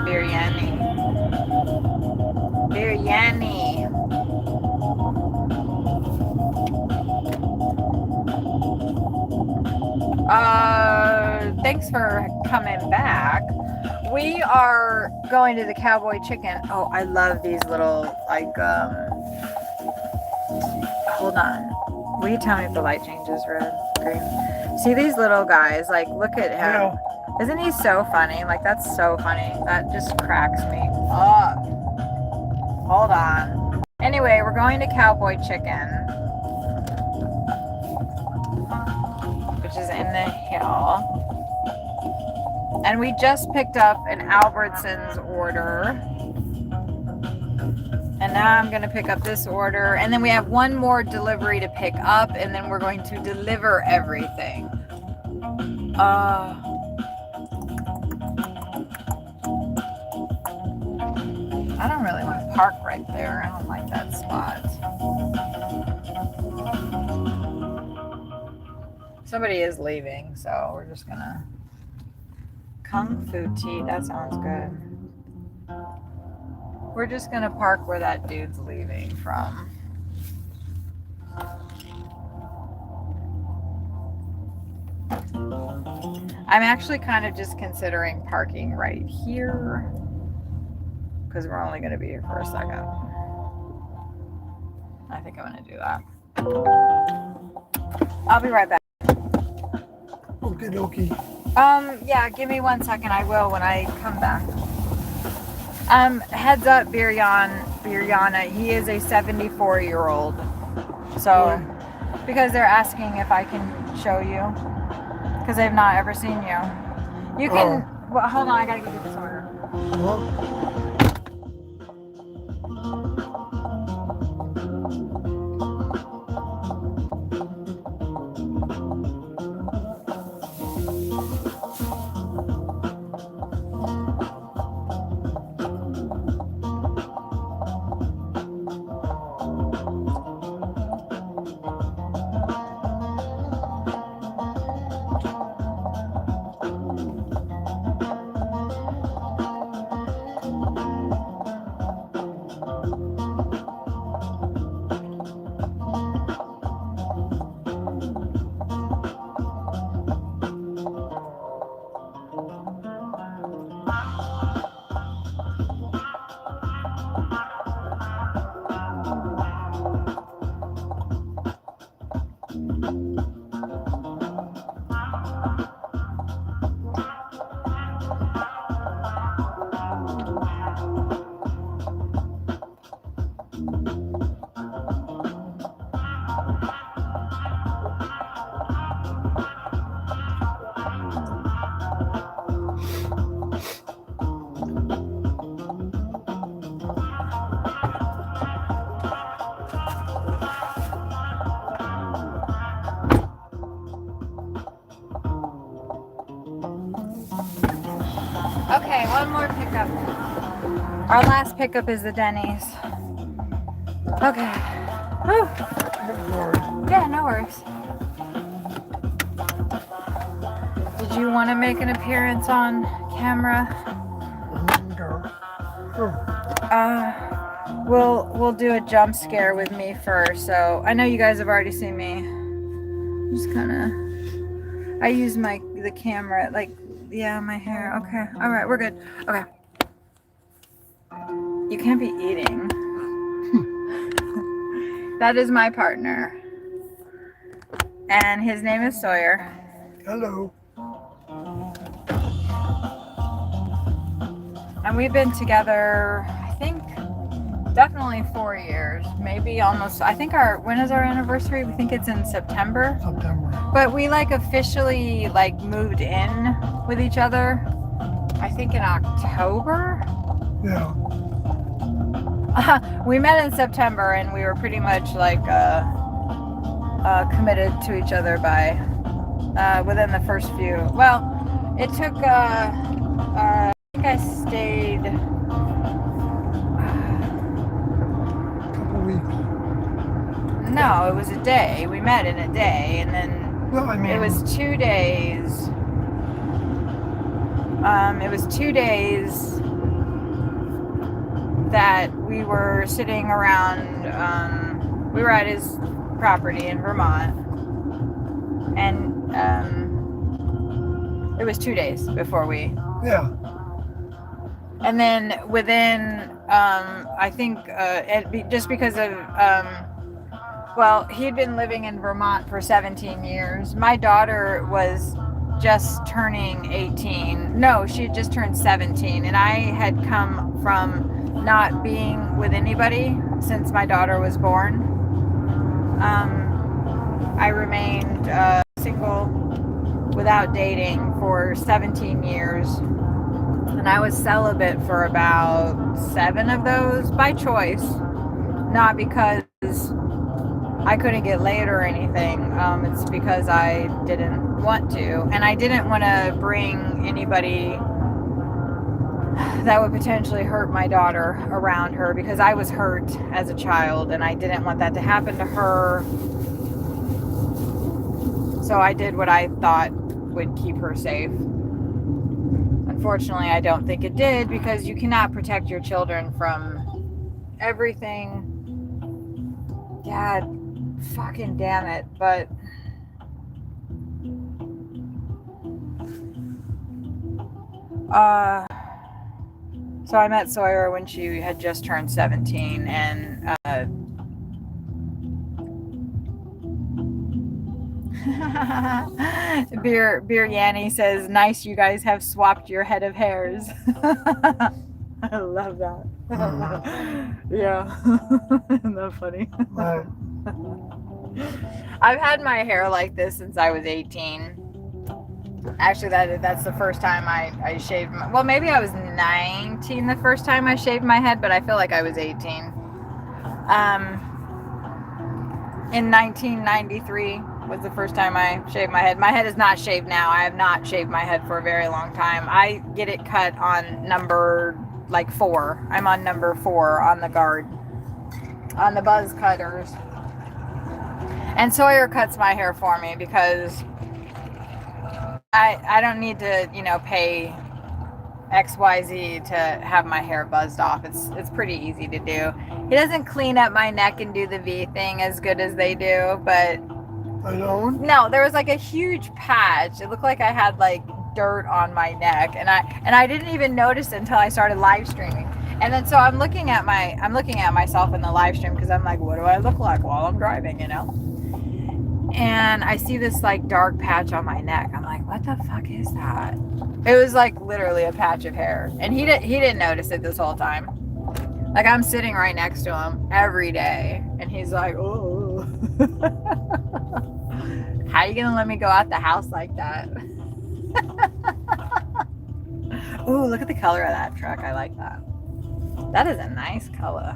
Biryani. Biryani. Thanks for coming back. We are going to the Cowboy Chicken. Oh, I love these little, like, hold on. Will you tell me if the light changes red, green? See these little guys? Like, look at him. Yeah. Isn't he so funny? Like, that's so funny. That just cracks me up. Hold on. Anyway, we're going to Cowboy Chicken, which is in the hill. And we just picked up an Albertsons order. And now I'm going to pick up this order. And then we have one more delivery to pick up. And then we're going to deliver everything. I don't really want to park right there. I don't like that spot. Somebody is leaving, so we're just going to... Kung Fu Tea, that sounds good. We're just gonna park where that dude's leaving from. I'm actually kind of just considering parking right here because we're only gonna be here for a second. I think I'm gonna do that. I'll be right back. Okie dokie. Yeah, give me 1 second. I will when I come back. Heads up, Biryana. He is a 74-year-old. So, because they're asking if I can show you. Because they've not ever seen you. You can, well, hold on, I gotta go get this order. Okay, one more pickup. Our last pickup is the Denny's. Okay. Whew. Yeah, no worries. Did you want to make an appearance on camera? We'll do a jump scare with me first. So I know you guys have already seen me. Just kind of. I use the camera like. Yeah, my hair. Okay. All right, we're good. Okay. You can't be eating. That is my partner. And his name is Sawyer. Hello. And we've been together, I think, definitely 4 years. Maybe almost, I think when is our anniversary? We think it's in September. But we officially moved in with each other, I think in October. Yeah. We met in September and we were pretty much committed to each other by within the first few. Well, it took I think I stayed Couple weeks. No, it was a day. We met in a day and then it was 2 days. It was 2 days that we were sitting around. We were at his property in Vermont, and it was 2 days before we. Yeah. And then within, I think, just because of, well, he'd been living in Vermont for 17 years. My daughter was just turning 18. No, she had just turned 17. And I had come from not being with anybody since my daughter was born. I remained single without dating for 17 years. And I was celibate for about 7 of those by choice, not because I couldn't get laid or anything. It's because I didn't want to. And I didn't want to bring anybody that would potentially hurt my daughter around her, because I was hurt as a child and I didn't want that to happen to her. So I did what I thought would keep her safe. Unfortunately, I don't think it did, because you cannot protect your children from everything. God fucking damn it. But so I met Sawyer when she had just turned 17, and Beer Yanni says, "Nice, you guys have swapped your head of hairs." I love that. Yeah, isn't that funny? Right. I've had my hair like this since I was 18. Actually, that's the first time I shaved my, well, maybe I was 19 the first time I shaved my head, but I feel like I was 18. In 1993 was the first time I shaved my head. My head is not shaved now. I have not shaved my head for a very long time. I get it cut on number 4. I'm on number 4 on the guard, on the buzz cutters. And Sawyer cuts my hair for me because I don't need to, pay XYZ to have my hair buzzed off. It's pretty easy to do. He doesn't clean up my neck and do the V thing as good as they do, but I don't. no, there was a huge patch. It looked like I had dirt on my neck, and I didn't even notice it until I started live streaming. And then so I'm looking at myself in the live stream, because I'm like, what do I look like while I'm driving, And I see this dark patch on my neck. I'm like, what the fuck is that? It was literally a patch of hair, and he didn't notice it this whole time. I'm sitting right next to him every day, and he's like, oh, how you gonna let me go out the house like that? Ooh, look at the color of that truck. I like that. That is a nice color.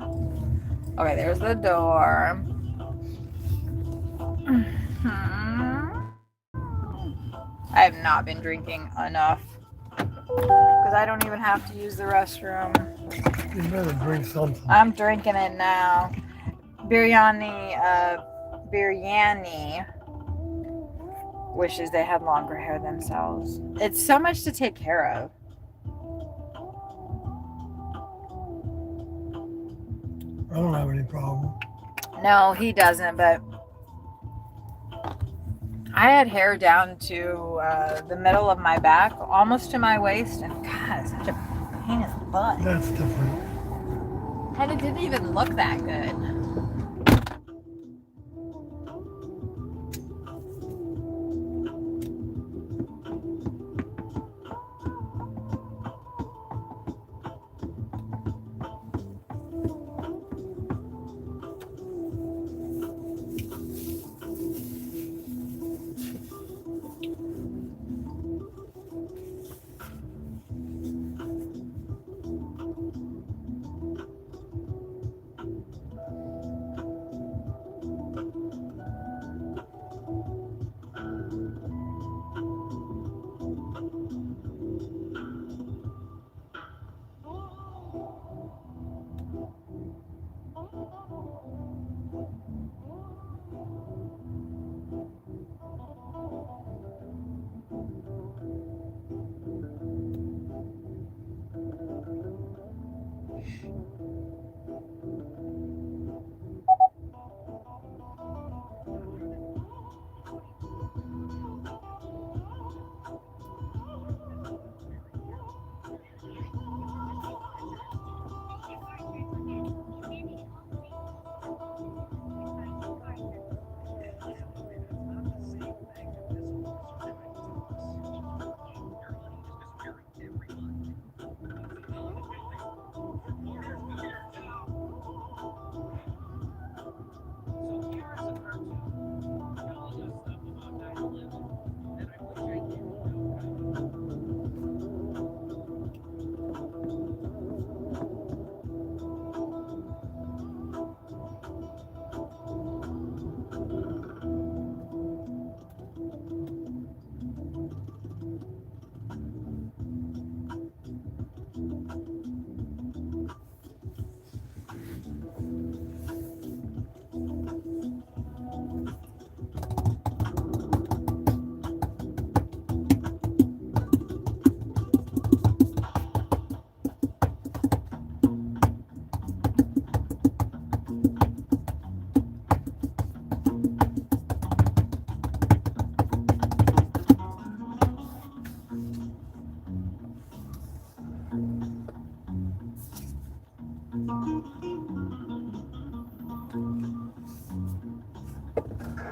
Okay, there's the door. I have not been drinking enough, because I don't even have to use the restroom. You better drink something. I'm drinking it now. Biryani wishes they had longer hair themselves. It's so much to take care of. I don't have any problem. No, he doesn't, but I had hair down to the middle of my back, almost to my waist, and God, it's such a pain in the butt. That's different. And it didn't even look that good.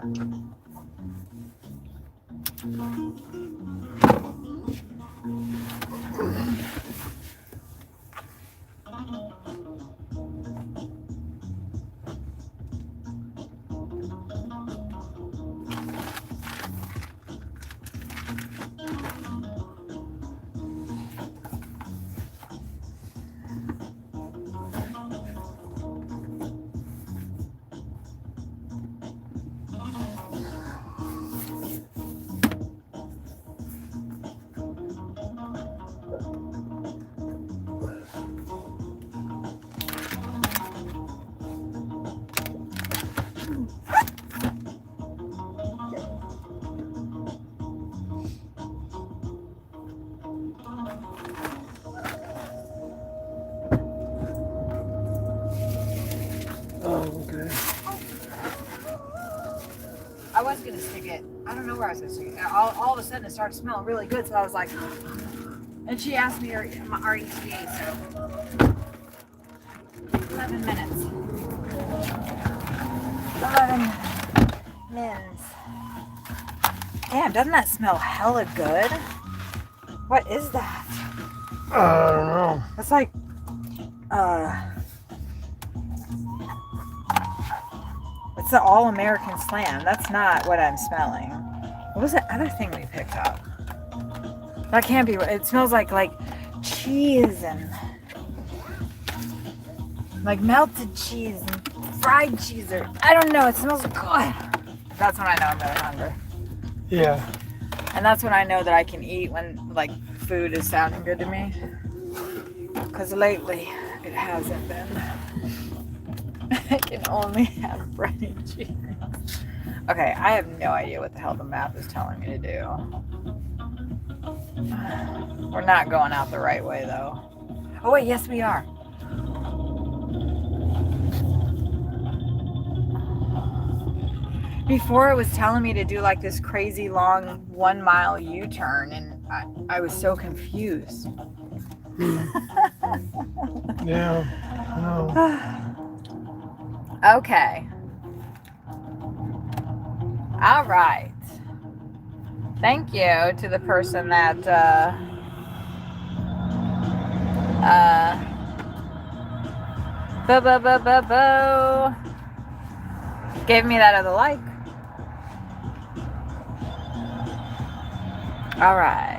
Oh, okay. I was gonna stick it. I don't know where I was gonna stick it. All of a sudden, it started smelling really good, so I was like, and she asked me our ETA, so 11 minutes. 11 minutes. Damn, doesn't that smell hella good? What is that? I don't know. It's like, it's the All-American Slam. That's not what I'm smelling. What was the other thing we picked up? That can't be. It smells like cheese and like melted cheese and fried cheese, or I don't know. It smells good. That's when I know I'm really hungry. Yeah. And that's when I know that I can eat, when like food is sounding good to me. Because lately it hasn't been. I can only have bread and cheese. Okay, I have no idea what the hell the map is telling me to do. We're not going out the right way though. Oh wait, yes we are. Before it was telling me to do like this crazy long 1 mile U-turn, and I was so confused. Yeah. No. Okay. All right. Thank you to the person that gave me that other like. All right.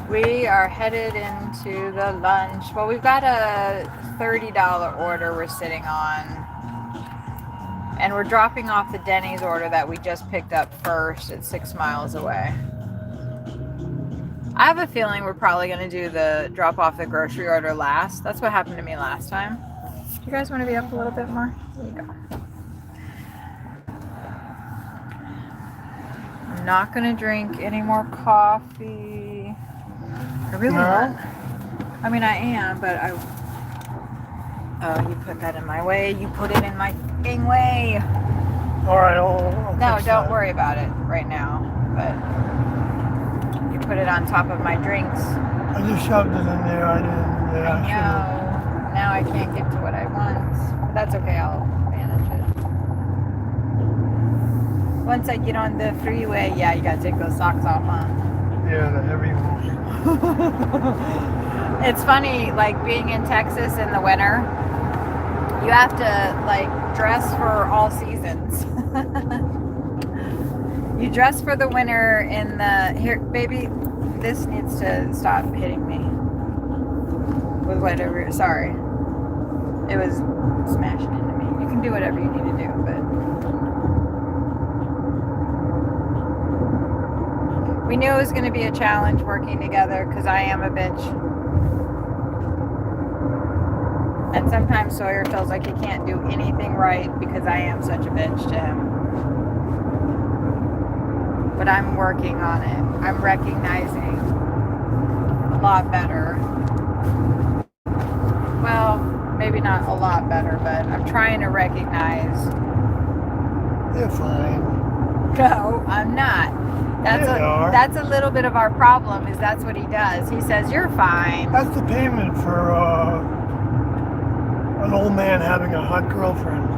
We are headed into the lunch. Well, we've got a $30 order we're sitting on. And we're dropping off the Denny's order that we just picked up first. It's 6 miles away. I have a feeling we're probably going to do the drop off the grocery order last. That's what happened to me last time. You guys want to be up a little bit more? There you go. I'm not going to drink any more coffee. I really want. I mean, I am, but I. Oh, you put that in my way. You put it in my f***ing way. All right. I'll No, fix don't that. worry about it right now. But you put it on top of my drinks. I just shoved it in there. I didn't. Yeah. I know. Now I can't get to what I want. But that's okay. I'll manage it. Once I get on the freeway, yeah, you gotta take those socks off, huh? Yeah, the heavy one. It's funny, like being in Texas in the winter, you have to like dress for all seasons. You dress for the winter in the, here, baby, this needs to stop hitting me with whatever, sorry. It was smashing into me. You can do whatever you need to do, but we knew it was going to be a challenge working together because I am a bitch. And sometimes Sawyer feels like he can't do anything right because I am such a bitch to him. But I'm working on it. I'm recognizing a lot better. Well, maybe not a lot better, but I'm trying to recognize. You're fine. No, I'm not. That's a little bit of our problem, is that's what he does. He says, you're fine. That's the payment for an old man having a hot girlfriend.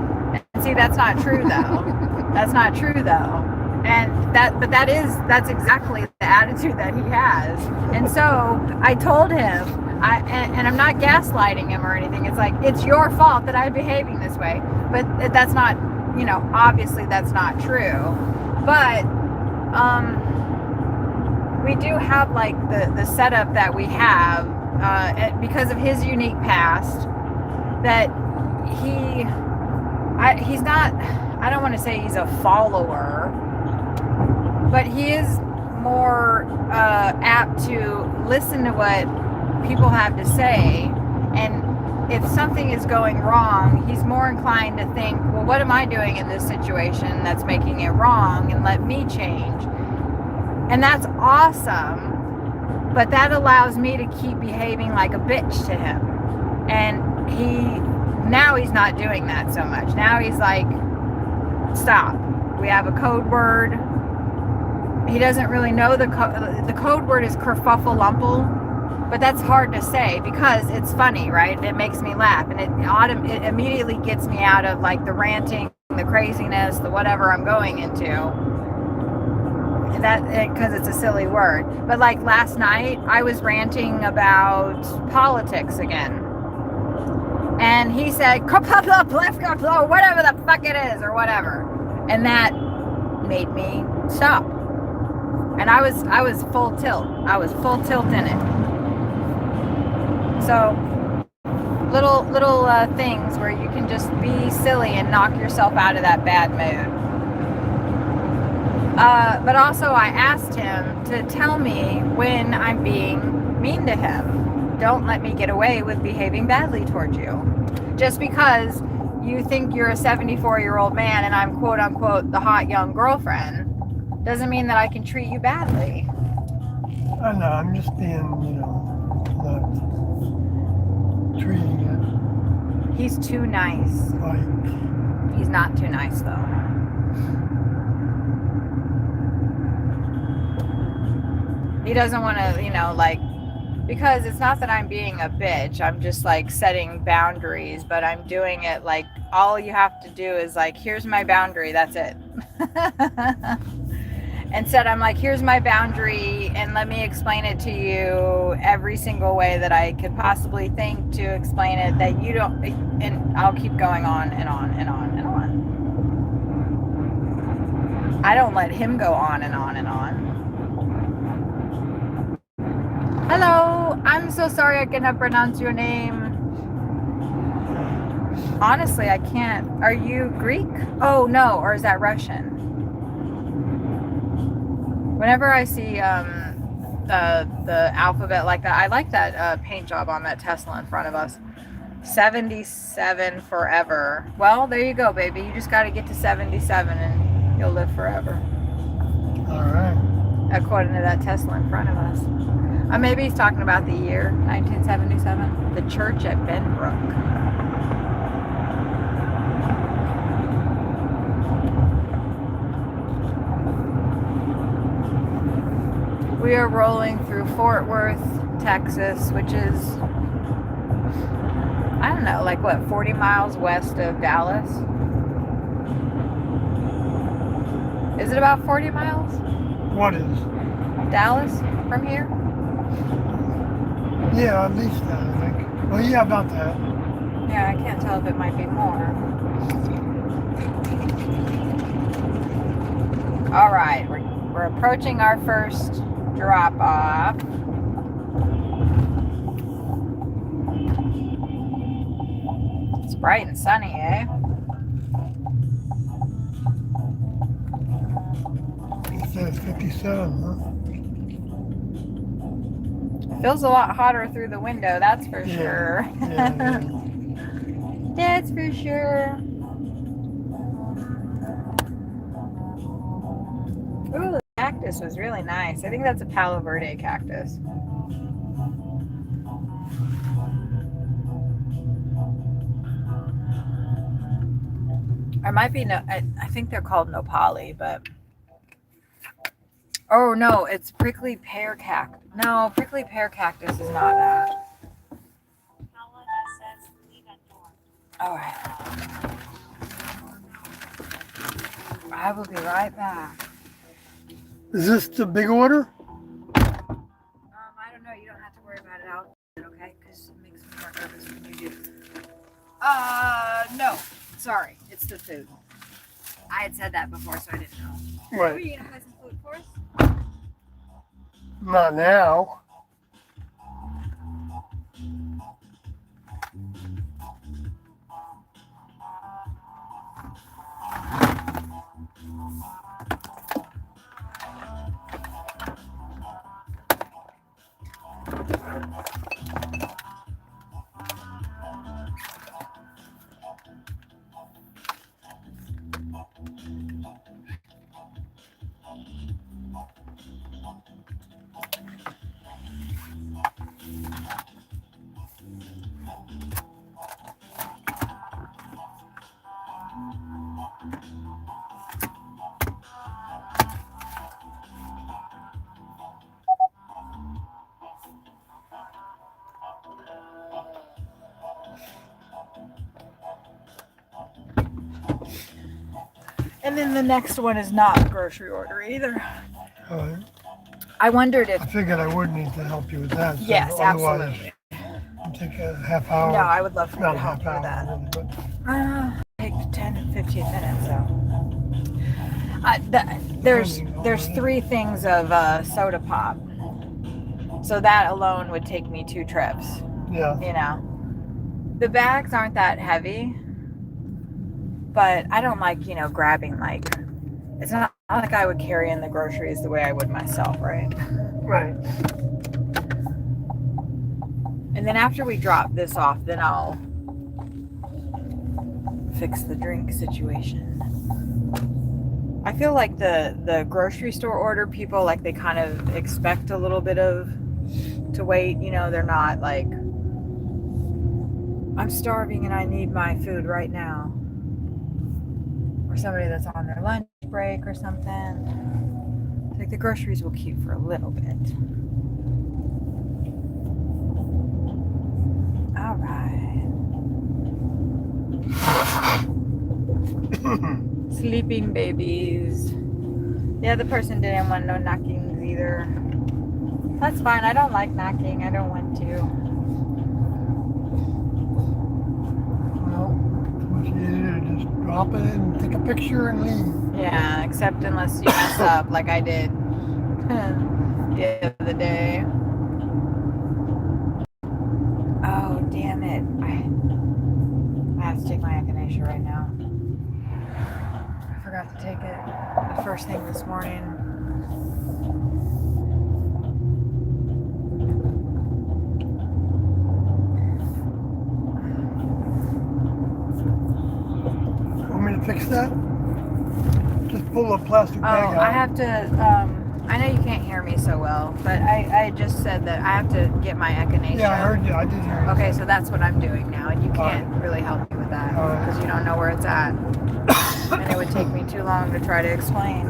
See, that's not true though. That's not true though. And that's exactly the attitude that he has. And so I told him, and I'm not gaslighting him or anything. It's like, it's your fault that I'm behaving this way. But that's not, obviously that's not true. But we do have like the setup that we have because of his unique past, that he's not, I don't want to say he's a follower, but he is more apt to listen to what people have to say. And if something is going wrong, he's more inclined to think, well, what am I doing in this situation that's making it wrong, and let me change. And that's awesome, but that allows me to keep behaving like a bitch to him. And now he's not doing that so much. Now he's like, stop. We have a code word. He doesn't really know the code word is kerfuffleumple, but that's hard to say because it's funny, right? It makes me laugh, and it immediately gets me out of like the ranting, the craziness, the whatever I'm going into. That because it's a silly word. But like last night, I was ranting about politics again. And he said, whatever the fuck it is, or whatever. And that made me stop. And I was full tilt. I was full tilt in it. So little things where you can just be silly and knock yourself out of that bad mood. But also I asked him to tell me when I'm being mean to him. Don't let me get away with behaving badly towards you. Just because you think you're a 74-year-old man and I'm quote unquote the hot young girlfriend doesn't mean that I can treat you badly. I know, I'm just being, not treating it He's too nice. like, He's not too nice though. He doesn't want to, because it's not that I'm being a bitch. I'm just like setting boundaries, but I'm doing it like all you have to do is like, here's my boundary. That's it. Instead, I'm like, here's my boundary, and let me explain it to you every single way that I could possibly think to explain it, that you don't, and I'll keep going on and on and on and on. I don't let him go on and on and on. Hello, I'm so sorry I cannot pronounce your name. Honestly, I can't. Are you Greek? Oh no, or is that Russian? Whenever I see the alphabet like that, I like that paint job on that Tesla in front of us. 77 forever. Well, there you go, baby. You just got to get to 77 and you'll live forever. all right. According to that Tesla in front of us. Maybe he's talking about the year 1977. The church at Benbrook. We are rolling through Fort Worth, Texas, which is, I don't know, like what, 40 miles west of Dallas? Is it about 40 miles? What is? Dallas from here? Yeah, at least that, I think. Well, yeah, about that. Yeah, I can't tell if it might be more. All right, we're approaching our first drop off. It's bright and sunny, eh? It says 57, huh? Feels a lot hotter through the window, that's for Yeah. sure. Yeah. That's for sure. Ooh, the cactus was really nice. I think that's a Palo Verde cactus. Or might be no. I think they're called nopali, but oh no, it's prickly pear cactus. No, prickly pear cactus is not that. Paula says, leave at door. All right. I will be right back. Is this the big order? I don't know. You don't have to worry about it out, okay? Because it makes me more nervous when you do. No. Sorry. It's the food. I had said that before, so I didn't know. Are Right. you gonna buy some food for us? Not now. And then the next one is not a grocery order either. All right. I wondered if. I figured I would need to help you with that. So Yes, otherwise, absolutely. it'll take a half hour. No, I would love for you Not to a help half me with hour, that. really, but Take 10 and 15 minutes, so. There's 3 things of soda pop. So that alone would take me 2 trips, yeah. you know. The bags aren't that heavy, but I don't like, grabbing it's not like I would carry in the groceries the way I would myself, right? Right. And then after we drop this off, then I'll fix the drink situation. I feel like the grocery store order people, like they kind of expect a little bit to wait, they're not like, I'm starving and I need my food right now. Or somebody that's on their lunch break or something. It's like the groceries will keep for a little bit. All right. Sleeping babies. The other person didn't want no knockings either. That's fine. I don't like knocking. I don't want to. Well, what you do is just drop it in, take a picture, and leave. Yeah, except unless you mess up like I did the other day. Oh, damn it. I have to take my echinacea right now. I forgot to take it the first thing this morning. Want me to fix that? Just pull a plastic bag out. I have to, I know you can't hear me so well, but I just said that I have to get my echinacea. Yeah, I heard you. I did hear you. Okay, so that's what I'm doing now, and you can't Alright. really help me with that Alright. because you don't know where it's at. And it would take me too long to try to explain.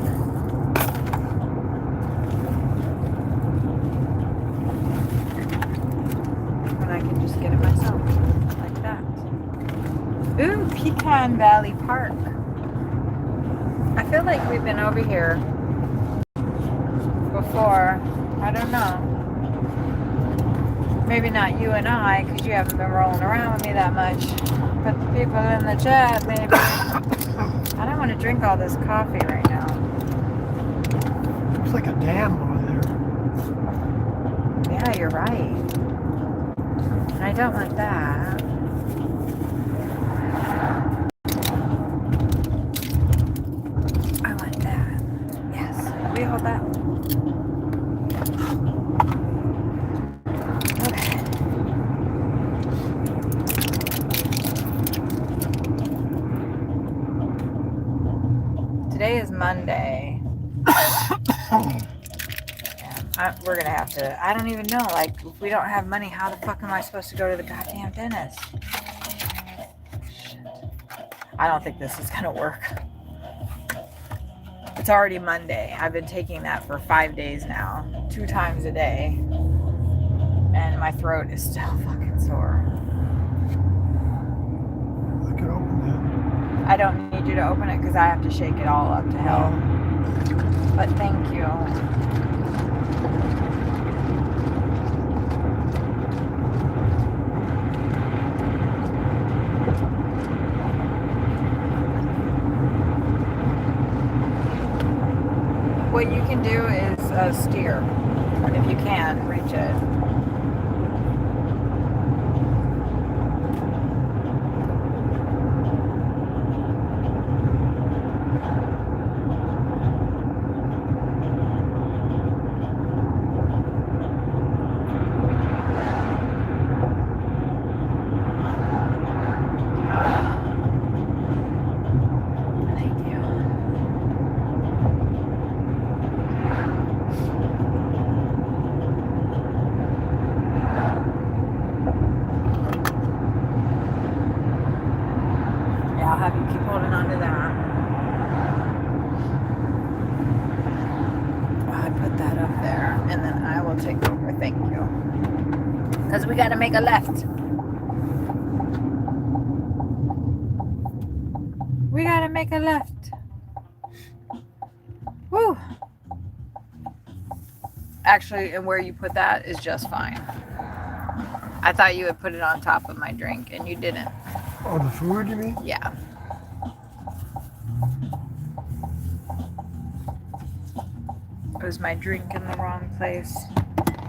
When I can just get it myself, like that. Ooh, Pecan Valley Park. I feel like we've been over here before. I don't know. Maybe not you and I, because you haven't been rolling around with me that much. But the people in the chat, maybe. I don't want to drink all this coffee right now. Looks like a dam over there. Yeah, you're right. And I don't want that. I want that. Yes. We hold that. Okay. Today is Monday. We're gonna have to, I don't even know, like, if we don't have money, how the fuck am I supposed to go to the goddamn dentist? Shit. I don't think this is gonna work. It's already Monday. I've been taking that for 5 days now, 2 times a day. And my throat is still fucking sore. I don't need you to open it because I have to shake it all up to hell. But thank you. What you can do is steer, if you can reach it. I'll have you keep holding on to that. I put that up there, and then I will take over. Thank you. Because we got to make a left. We got to make a left. Woo. Actually, and where you put that is just fine. I thought you would put it on top of my drink, and you didn't. Oh, the food, you mean? Yeah. It was my drink in the wrong place.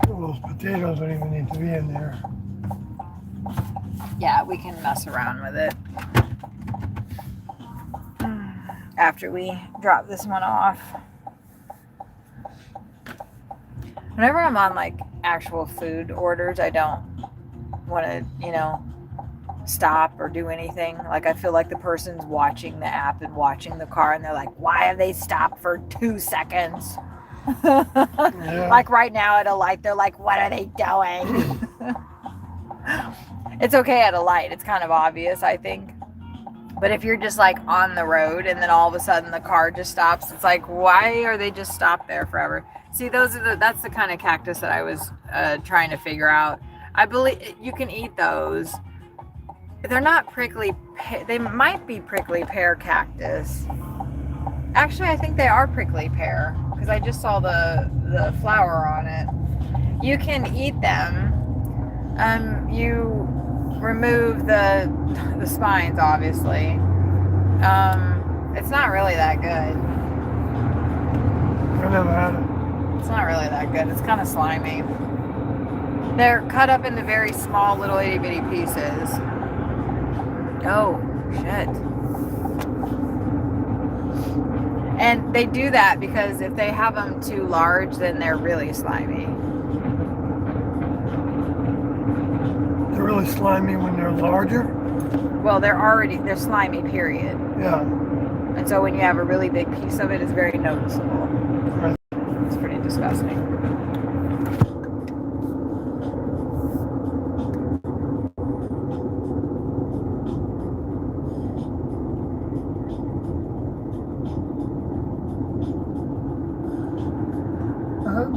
Well, those potatoes don't even need to be in there. Yeah, we can mess around with it after we drop this one off. Whenever I'm on like actual food orders, I don't want to, stop or do anything. Like I feel like the person's watching the app and watching the car, and they're like, why have they stopped for 2 seconds? Yeah. Like right now at a light, they're like, what are they doing? It's okay at a light. It's kind of obvious, I think. But if you're just like on the road and then all of a sudden the car just stops, it's like, why are they just stopped there forever? See, that's the kind of cactus that I was trying to figure out. I believe you can eat those. They're not prickly. They might be prickly pear cactus. Actually, I think they are prickly pear because I just saw the flower on it. You can eat them. You remove the spines, obviously. It's not really that good. I never had it. It's not really that good. It's kind of slimy. They're cut up into very small little itty bitty pieces. Oh, shit. And they do that because if they have them too large, then they're really slimy. They're really slimy when they're larger. Well, they're slimy, period. Yeah. And so when you have a really big piece of it, it's very noticeable. Right. It's pretty disgusting.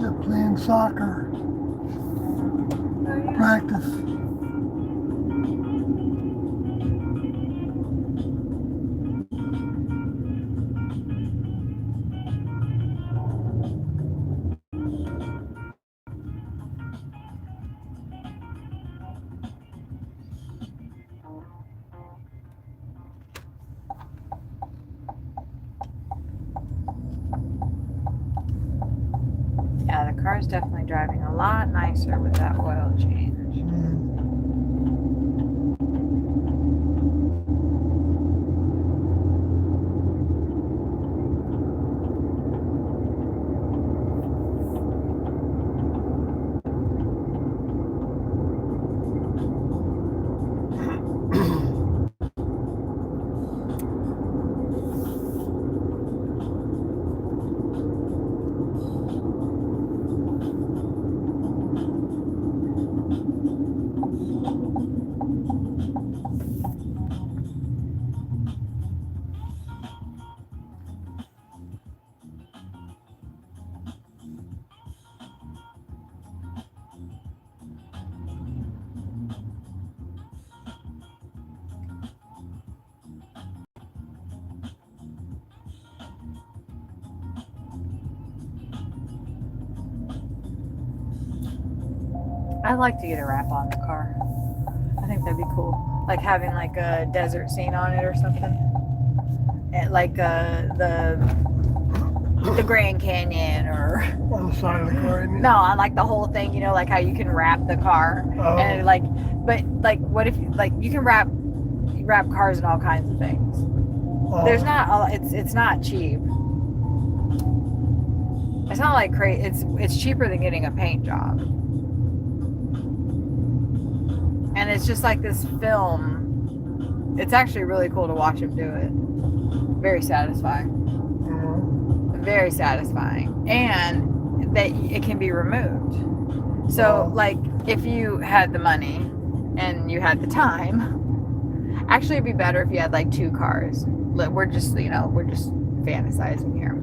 They're playing soccer. Practice. Yeah, the car's definitely driving a lot nicer with that oil change. I'd like to get a wrap on the car. I think that'd be cool. Like having like a desert scene on it or something. And like the Grand Canyon or On the side of the car, you mean? no, on like the whole thing, you know, like how you can wrap the car. Oh. And like but like what if like you can wrap cars in all kinds of things. Oh. There's not it's not cheap. It's not like crazy. It's cheaper than getting a paint job. And it's just like this film. It's actually really cool to watch him do it. Very satisfying. Mhm. Very satisfying. And that it can be removed. So like if you had the money and you had the time, actually it'd be better if you had like 2 cars. We're just fantasizing here.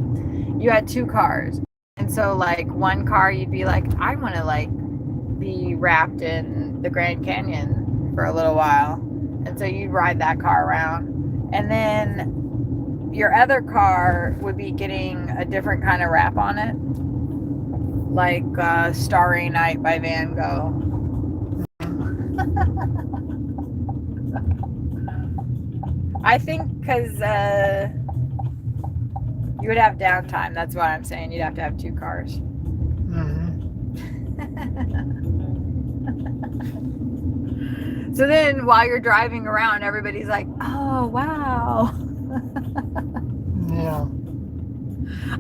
You had 2 cars. And so like one car you'd be like, I want to like be wrapped in the Grand Canyon for a little while. And so you'd ride that car around. And then your other car would be getting a different kind of wrap on it. Like Starry Night by Van Gogh. I think because you would have downtime. That's what I'm saying. You'd have to have 2 cars. Mhm. So then while you're driving around, everybody's like, oh, wow. Yeah.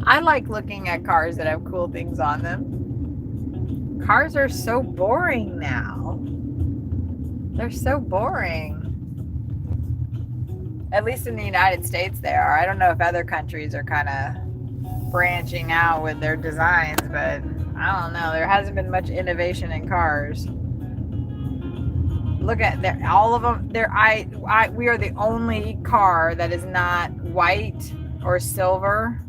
I like looking at cars that have cool things on them. Cars are so boring now. They're so boring. At least in the United States they are. I don't know if other countries are kind of branching out with their designs, but I don't know. There hasn't been much innovation in cars. Look at all of them. We are the only car that is not white or silver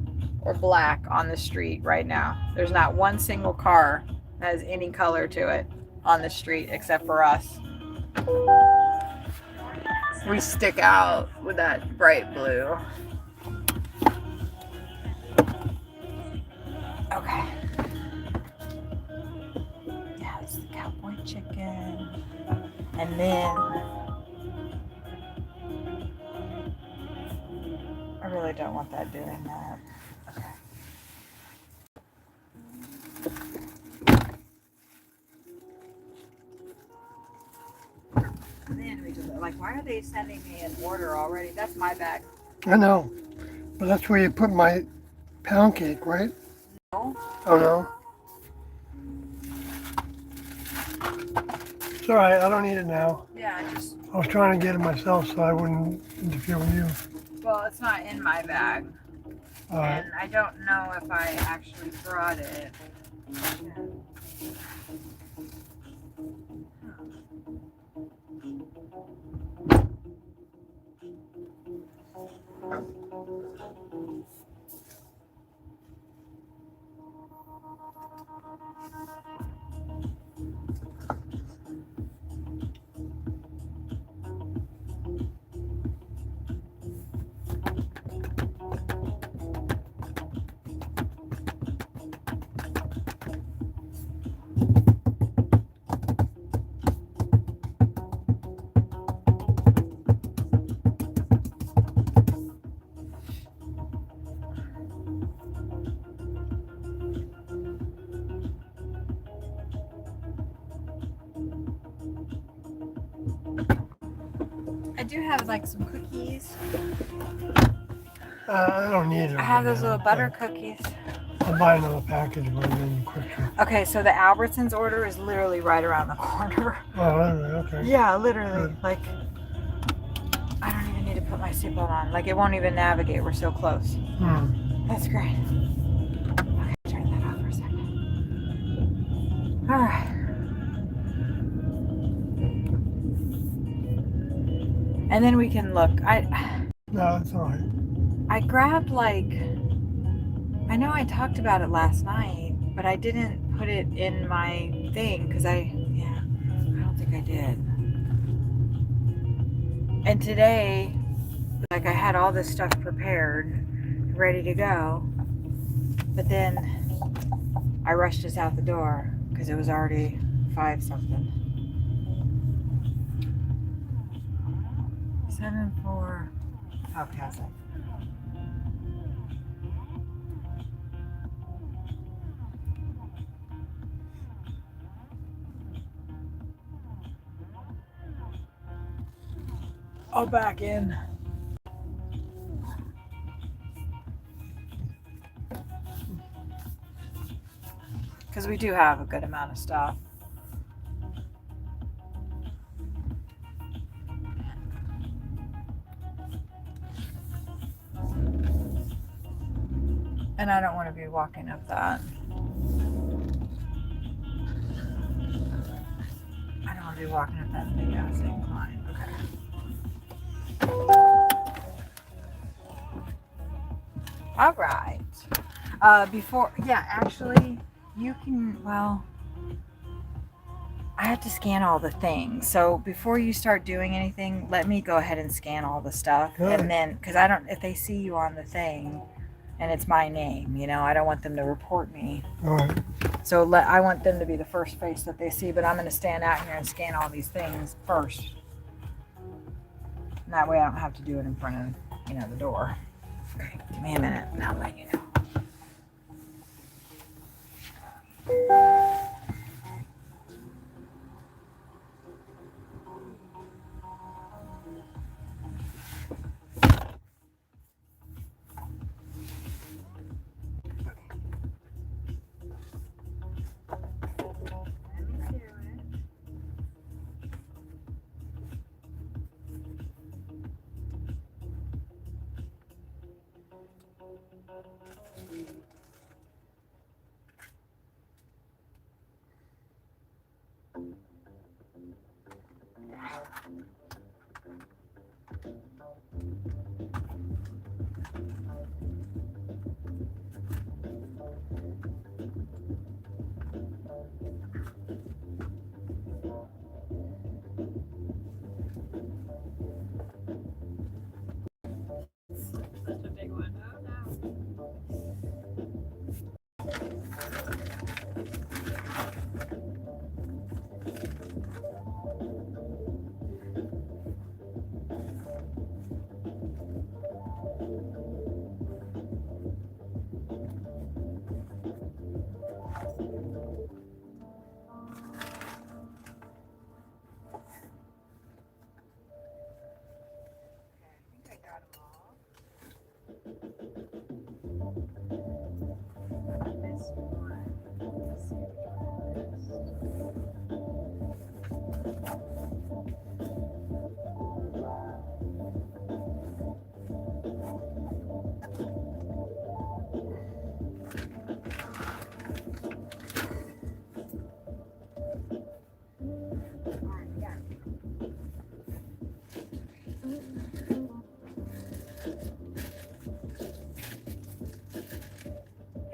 or black on the street right now. There's not one single car that has any color to it on the street except for us. We stick out with that bright blue. Okay. Yeah, it's the cowboy chicken. And then I really don't want that doing that. Okay. And then we just like, why are they sending me an order already? That's my bag. I know. But that's where you put my pound cake, right? No. Oh no. It's all right. I don't need it now. Yeah, I was trying to get it myself so I wouldn't interfere with you. well, it's not in my bag. All right. And I don't know if I actually brought it. I do have like some cookies. I don't need it. I have right those now. little butter cookies. I'll buy another package when I'm in quickly. Okay, so the Albertsons order is literally right around the corner. Oh, okay. Yeah, literally. Good. Like, I don't even need to put my seatbelt on. Like, it won't even navigate. We're so close. That's great. Okay, turn that off for a second. All right. And then we can look. No, it's all right. I grabbed like, I know I talked about it last night, but I didn't put it in my thing because I don't think I did. And today, like I had all this stuff prepared, ready to go, but then I rushed us out the door because it was already 5 something. 7-4. Okay, I was like, I'll back in. Because we do have a good amount of stuff. And I don't want to be walking up that. I don't want to be walking up that big ass incline. Okay. All right. Before, yeah, actually, you can, well, I have to scan all the things. So before you start doing anything, let me go ahead and scan all the stuff. Good. And then, because I don't, if they see you on the thing and it's my name, you know, I don't want them to report me. All right. So I want them to be the first face that they see, but I'm going to stand out here and scan all these things first. And that way I don't have to do it in front of, you know, the door. Okay, give me a minute and I'll let you know. Such a big one. Oh no.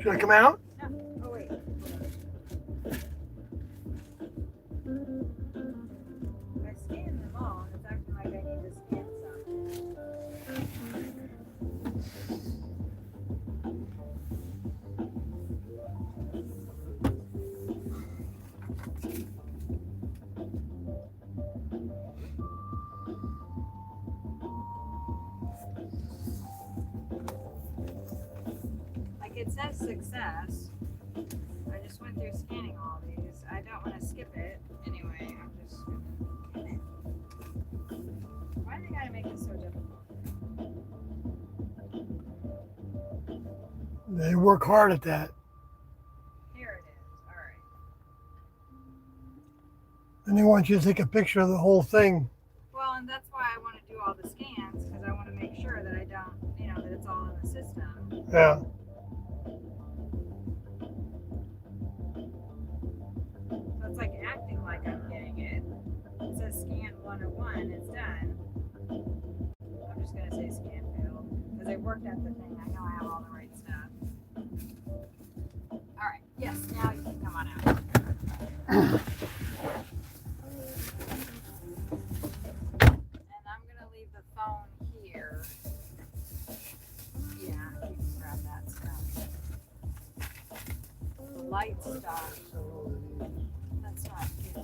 Should I come out? Oh wait. I scanned them all, and it's acting like I need to scan some. Like it says success. I just went through scanning all these. I don't want to skip it. Anyway, I'm just gonna get it. Why do they gotta make it so difficult? They work hard at that. Here it is. All right. And they want you to take a picture of the whole thing. Well, and that's why I want to do all the scans because I want to make sure that I don't, you know, that it's all in the system. Yeah. So it's like acting like I'm getting it. It says scan 101. It's done. I'm just gonna say scan failed because I worked at the thing. I know I have all the right stuff. All right. Yes. Now you can come on out. And I'm gonna leave the phone here. Yeah, you can grab that stuff. The light stuff. That's not good.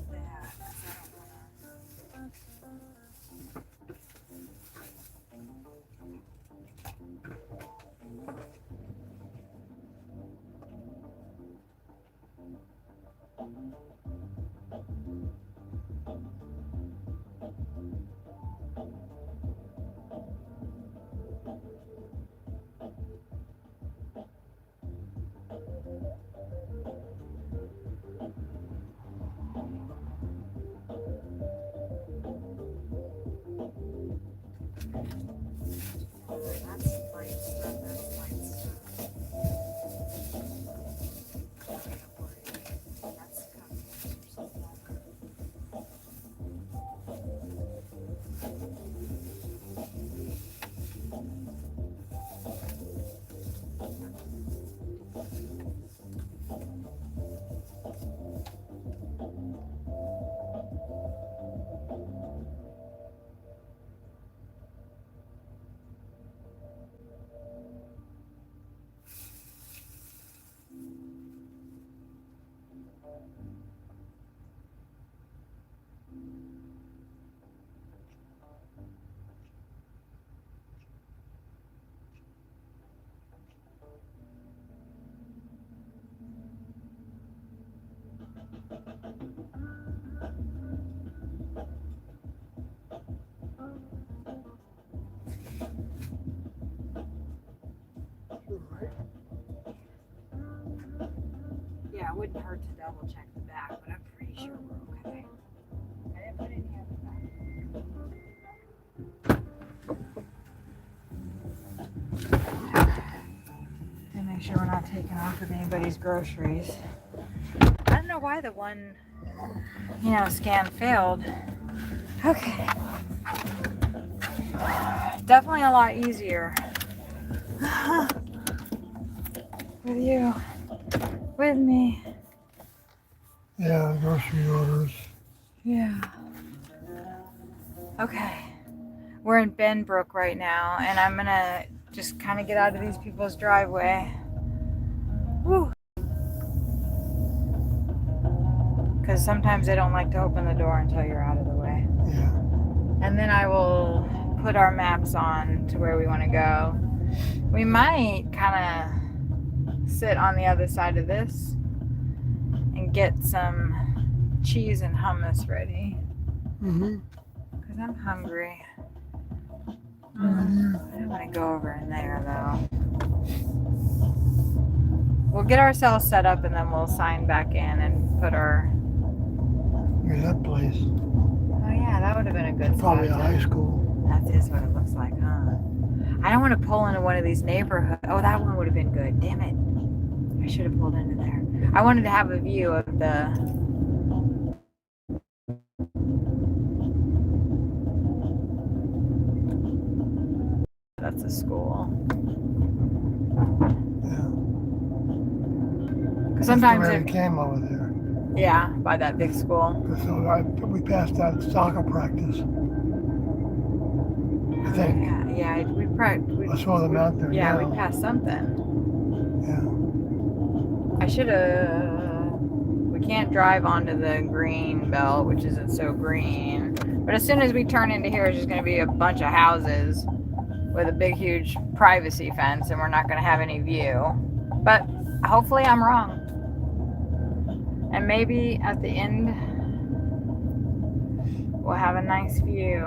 wouldn't hurt to double check the back, but I'm pretty sure we're okay. I didn't put any of it back. And make sure we're not taking off with anybody's groceries. I don't know why the one, scan failed. Okay. Definitely a lot easier. With you. With me. Yeah, grocery orders. Yeah. Okay. We're in Benbrook right now, and I'm gonna just kind of get out of these people's driveway. Woo. Because sometimes they don't like to open the door until you're out of the way. Yeah. And then I will put our maps on to where we want to go. We might kind of sit on the other side of this and get some cheese and hummus ready. Mm-hmm. Because I'm hungry. Mm-hmm. I don't want to go over in there though. We'll get ourselves set up and then we'll sign back in and put our... Yeah, that place. Oh yeah, that would have been a good spot. Probably a high school. That is what it looks like, huh? I don't want to pull into one of these neighborhoods. Oh, that one would have been good. Damn it. I should have pulled into there. I wanted to have a view of the... That's a school. Yeah. Because sometimes That's the way it... we came over there. Yeah, by that big school. So we passed that soccer practice. I think. Yeah, we probably... I saw them out there. Yeah, now. we passed something. Yeah. I should have... We can't drive onto the green belt, which isn't so green. But as soon as we turn into here, it's just going to be a bunch of houses with a big, huge privacy fence, and we're not going to have any view. But hopefully I'm wrong. And maybe at the end, we'll have a nice view.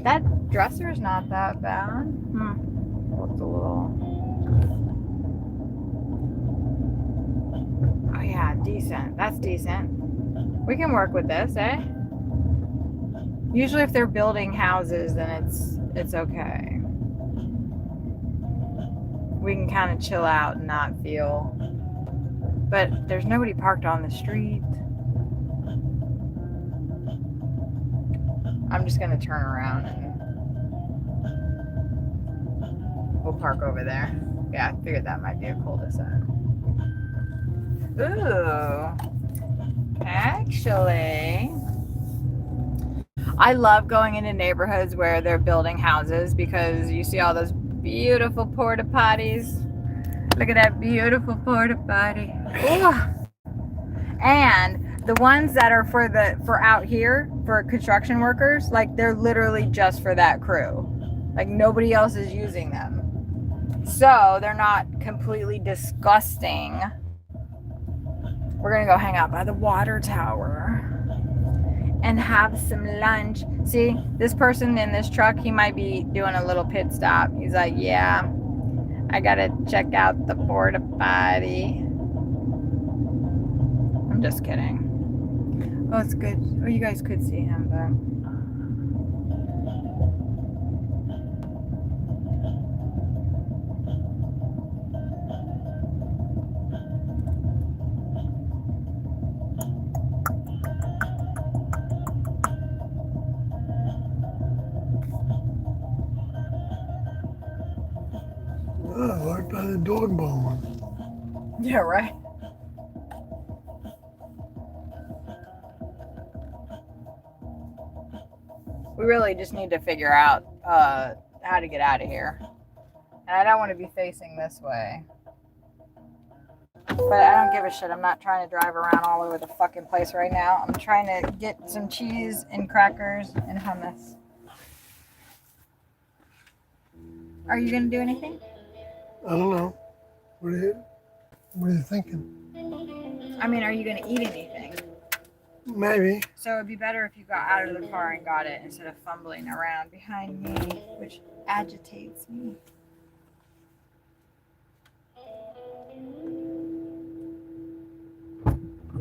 That dresser's not that bad. Looks a little... Oh yeah, decent. That's decent. We can work with this, eh? Usually if they're building houses, then it's okay. We can kind of chill out and not feel... But there's nobody parked on the street. I'm just gonna turn around and we'll park over there. Yeah, I figured that might be a cul-de-sac. Ooh. Actually, I love going into neighborhoods where they're building houses because you see all those beautiful porta potties. Look at that beautiful porta potty. Ooh. And the ones that are for out here for construction workers, like they're literally just for that crew. Like nobody else is using them. So they're not completely disgusting. We're gonna go hang out by the water tower and have some lunch. See, this person in this truck, he might be doing a little pit stop. He's like, yeah, I gotta check out the porta potty. I'm just kidding. Oh, it's good. Oh, you guys could see him, but... Oh, right by the dog bone. Yeah, right. We really just need to figure out how to get out of here. And I don't want to be facing this way. But I don't give a shit. I'm not trying to drive around all over the fucking place right now. I'm trying to get some cheese and crackers and hummus. Are you going to do anything? I don't know. What are you thinking? I mean, are you going to eat anything? Maybe. So it'd be better if you got out of the car and got it instead of fumbling around behind me, which agitates me.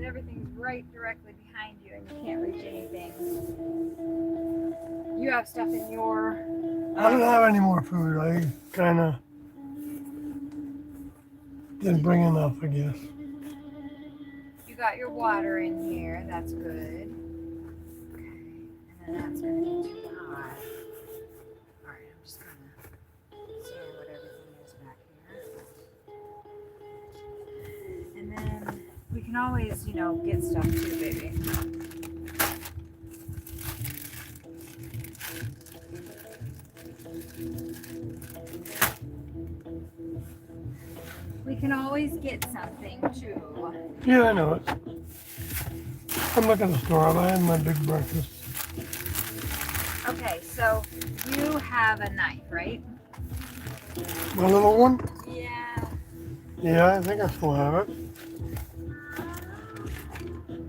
everything's right directly behind you and you can't reach anything. You have stuff in your. I don't have any more food. I kind of didn't bring enough, I guess. You got your water in here. That's good. Okay. And then that's going to be too hot. All right. I'm just going to see what everything is back here. And then we can always, get stuff too, baby. We can always get something too. Yeah, I know it. I'm looking at the store. I had my big breakfast. Okay, so you have a knife, right? My little one? Yeah. Yeah, I think I still have it.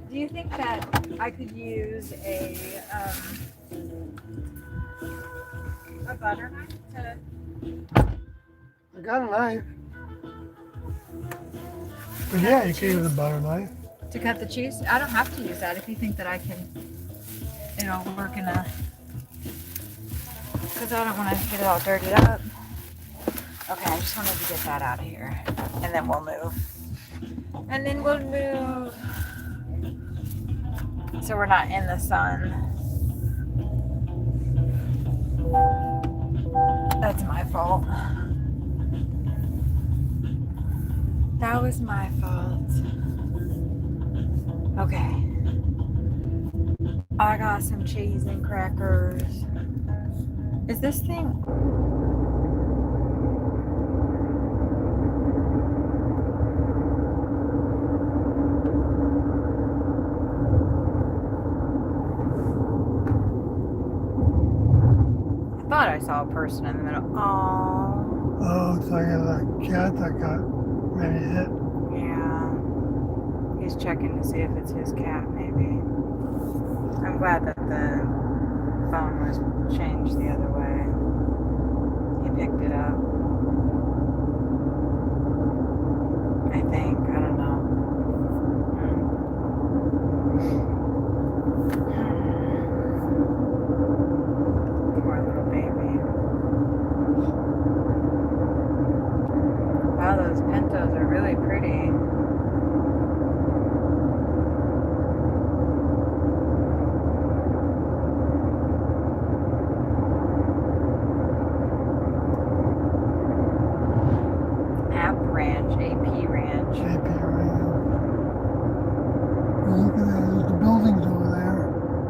Do you think that I could use a butter knife to? I got a knife. But yeah, you can use a butter knife. To cut the cheese? I don't have to use that if you think that I can, work in a. Because I don't want to get it all dirtied up. Okay, I just wanted to get that out of here. And then we'll move. So we're not in the sun. That's my fault. That was my fault. Okay. I got some cheese and crackers. Is this thing? I thought I saw a person in the middle. Oh. Oh, it's like a cat that got maybe hit. Yeah. He's checking to see if it's his cat, maybe. I'm glad that the phone was changed the other way. He picked it up. I think. I don't know. Poor little baby. Wow, those pintos are really pretty. AP Ranch. JP Ranch. Well, look at that. There's the buildings over there.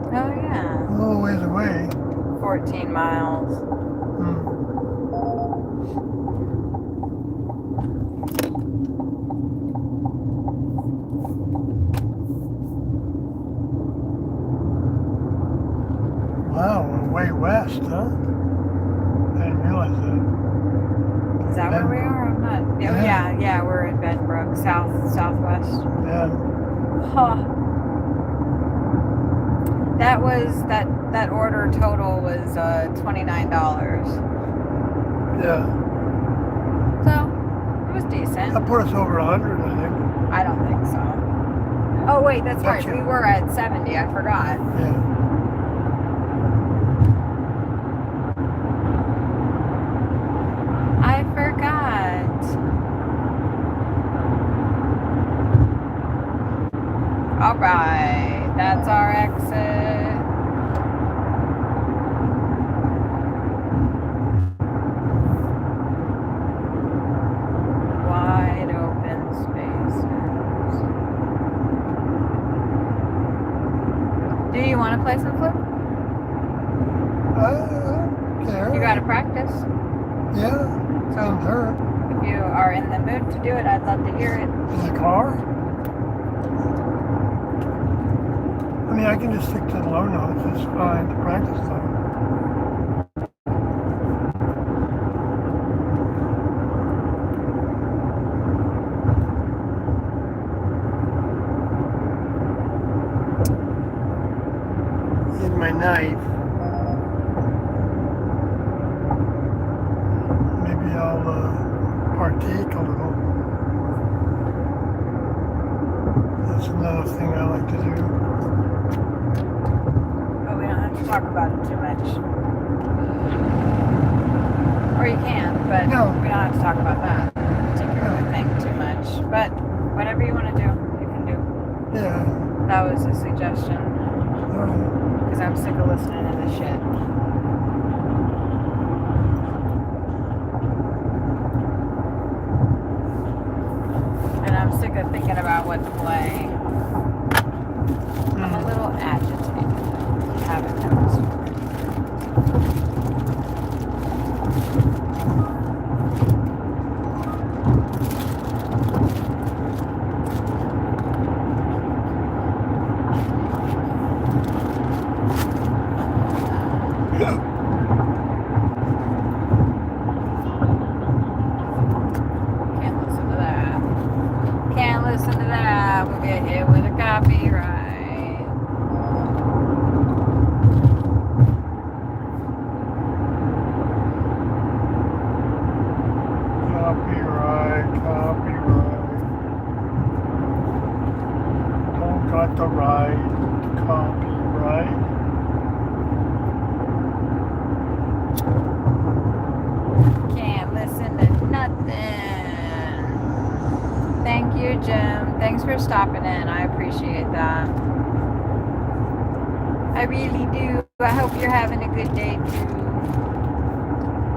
Oh, yeah. A little ways away. 14 miles. Wow, we're way west, huh? I didn't realize that. Is that where we are? I'm not. Oh, yeah, we're in Benbrook, southwest. Yeah. Huh. That was that order total was $29. Yeah. So it was decent. That put us over 100, I think. I don't think so. Oh wait, that's right. Gotcha. We were at 70. I forgot. Yeah. I forgot. All right, that's our exit. Wide open spaces. Do you want to play some flute? I don't care. You got to practice. Yeah. Sounds hurt. If you are in the mood to do it, I'd love to hear it. In the car? I mean, I can just stick to the low notes. It's fine to practice though. Need my knife. Maybe I'll partake a little. That's enough. kind of thing I like to do. But we don't have to talk about it too much. Or you can, but No. we don't have to talk about that particular thing too much. But whatever you want to do, you can do. Yeah. That was a suggestion. Alright. Because I'm sick of listening to this shit. And I'm sick of thinking about what to play. I'm a little agitated. You haven't noticed. Can't listen to that. Can't listen to that. We'll get hit with a copyright. Copyright. Don't got the right copyright. Can't listen to nothing. Thank you, Jim. Thanks for stopping in. I appreciate that. I really do. I hope you're having a good day too.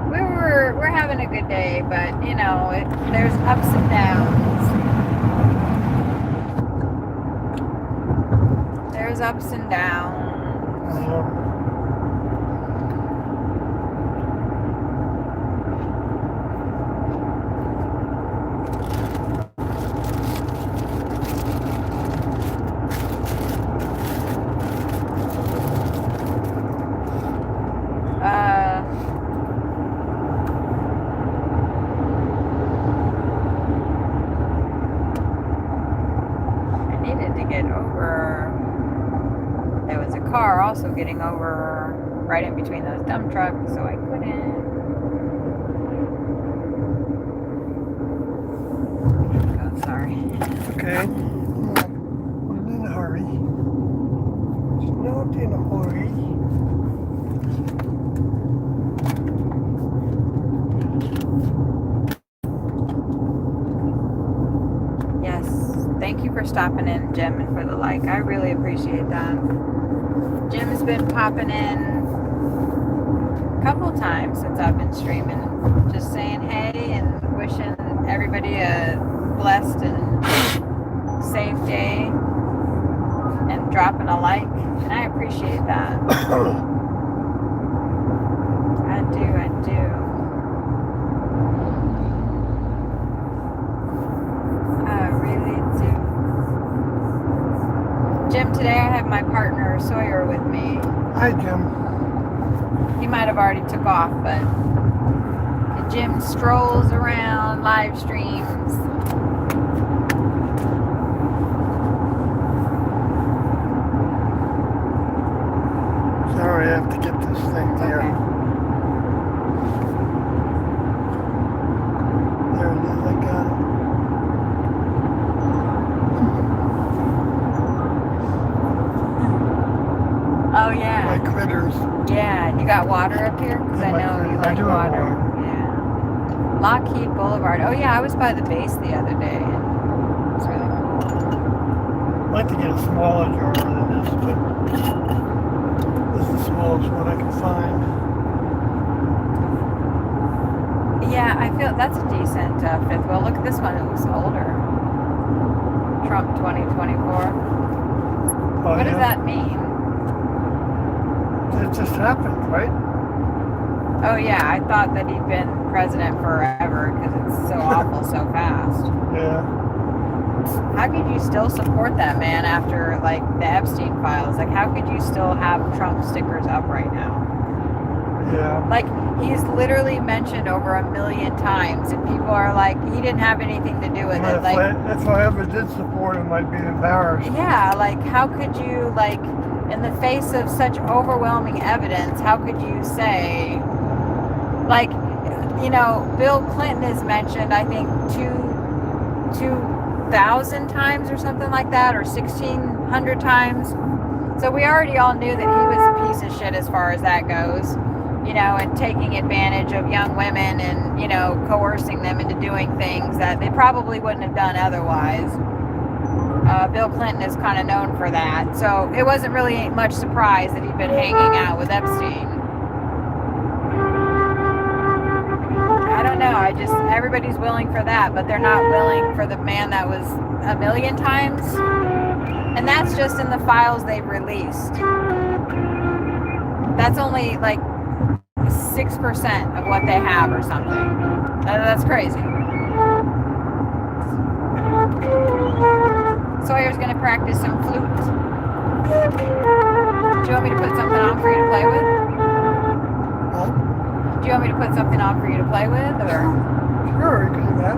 We're having a good day, but you know, there's ups and downs. There's ups and downs. I needed to get over. There was a car also getting over right in between those dump trucks, so I couldn't. Oh, sorry. Okay. I'm in a hurry. Not in a hurry. Yes. Thank you for stopping in, Jim, and for the like. I really appreciate that. Jim's been popping in a couple times since I've been streaming, just saying hey and wishing everybody a blessed and safe day and dropping a like, and I appreciate that. I do. I really do. Jim, today I have my partner Sawyer with me. Hi, Jim. He might have already took off, but Jim strolls around, live streams. Sorry, I have to get this thing here. Okay. There it is, I got it. Oh yeah. My critters. Yeah, you got water up here? Because I know you I like do have water. water. Yeah. Lockheed Boulevard. Oh yeah, I was by the base the other day. It's really cool. I'd like to get a smaller jar than this, but this is the smallest one I can find. Yeah, I feel that's a decent fifth wheel. Look at this one, it looks older. Trump 2024. Oh, What does that mean? It just happened, right? Oh yeah, I thought that he'd been president forever because it's so awful so fast. Yeah. How could you still support that man after like the Epstein files? Like how could you still have Trump stickers up right now? Yeah. Like he's literally mentioned over 1 million times and people are like he didn't have anything to do with it. Like If I ever did support him, I'd be embarrassed. yeah, like how could you like in the face of such overwhelming evidence, how could you say like you know, Bill Clinton is mentioned I think two 2,000 times or something like that, or 1,600 times. So we already all knew that he was a piece of shit as far as that goes, you know, and taking advantage of young women and, you know, coercing them into doing things that they probably wouldn't have done otherwise. Bill Clinton is kind of known for that. So it wasn't really much surprise that he'd been hanging out with Epstein. I don't know. Everybody's willing for that, but they're not willing for the man that was a million times. And that's just in the files they've released. That's only like 6% of what they have or something. That's crazy. Sawyer's going to practice some flute. Do you want me to put something on for you to play with? Huh? Do you want me to put something on for you to play with, or? Sure, you can do that.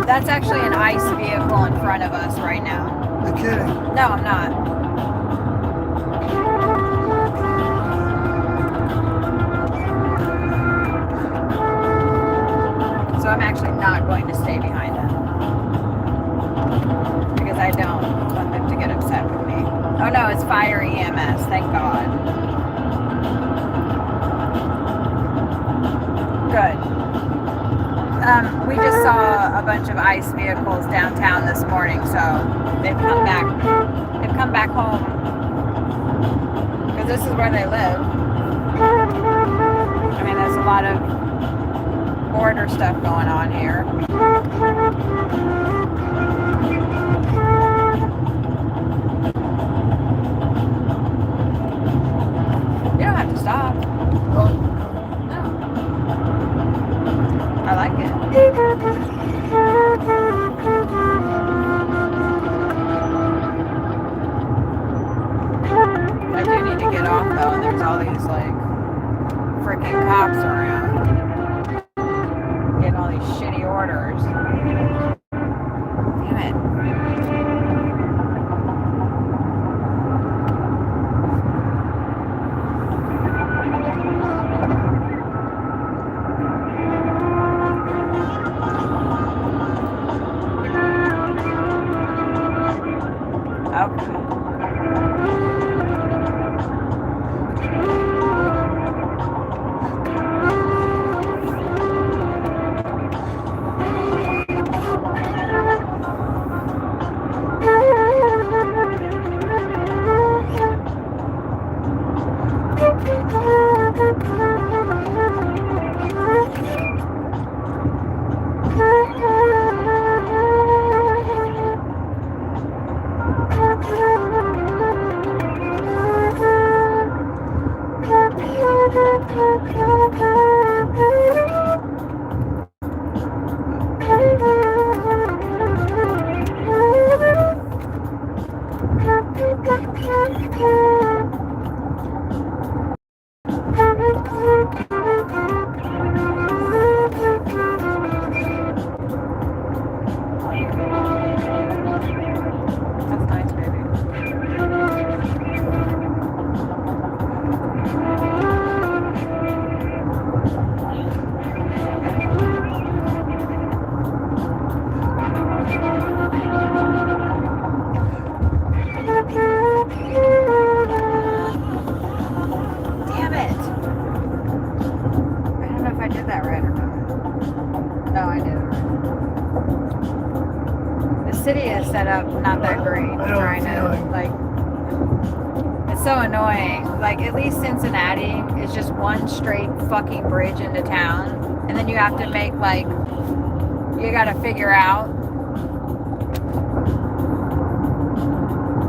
That's actually an ICE vehicle in front of us right now. You're kidding. No, I'm not. So I'm actually not going to stay behind them. Because I don't want them to get upset with me. Oh no, it's fire EMS, thank God. Good. We just saw a bunch of ICE vehicles downtown this morning, so they've come back. They've come back home because this is where they live. I mean, there's a lot of border stuff going on here. You don't have to stop. No. I like it. I do need to get off though, and there's all these like freaking cops around getting all these shitty orders. Damn it. setup not that great. I know Trying the to feeling. like, it's so annoying. Like at least Cincinnati is just one straight fucking bridge into town, and then you have to make like, you got to figure out.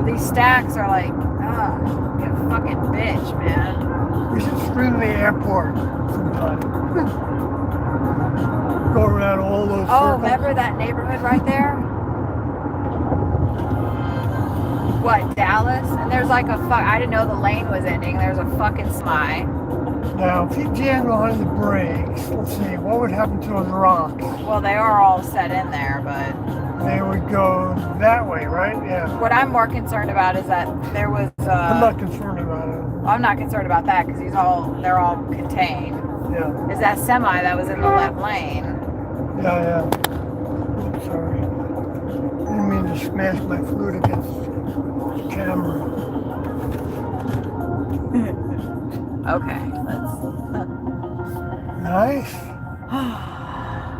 These stacks are like, oh, you fucking bitch, man. We should stream the airport sometime. Go around all those Oh, circles. remember that neighborhood right there? What, Dallas? And there's like a I didn't know the lane was ending. There's a fucking semi. Now, if he jammed on the brakes, let's see, what would happen to those rocks? Well, they are all set in there, but They would go that way, right? Yeah. what I'm more concerned about is that there was. I'm not concerned about it. I'm not concerned about that because they're all contained. Yeah. Is that semi that was in the left lane? Yeah. Oops, sorry. I didn't mean to smash my flute against the camera. Okay, let's. Nice.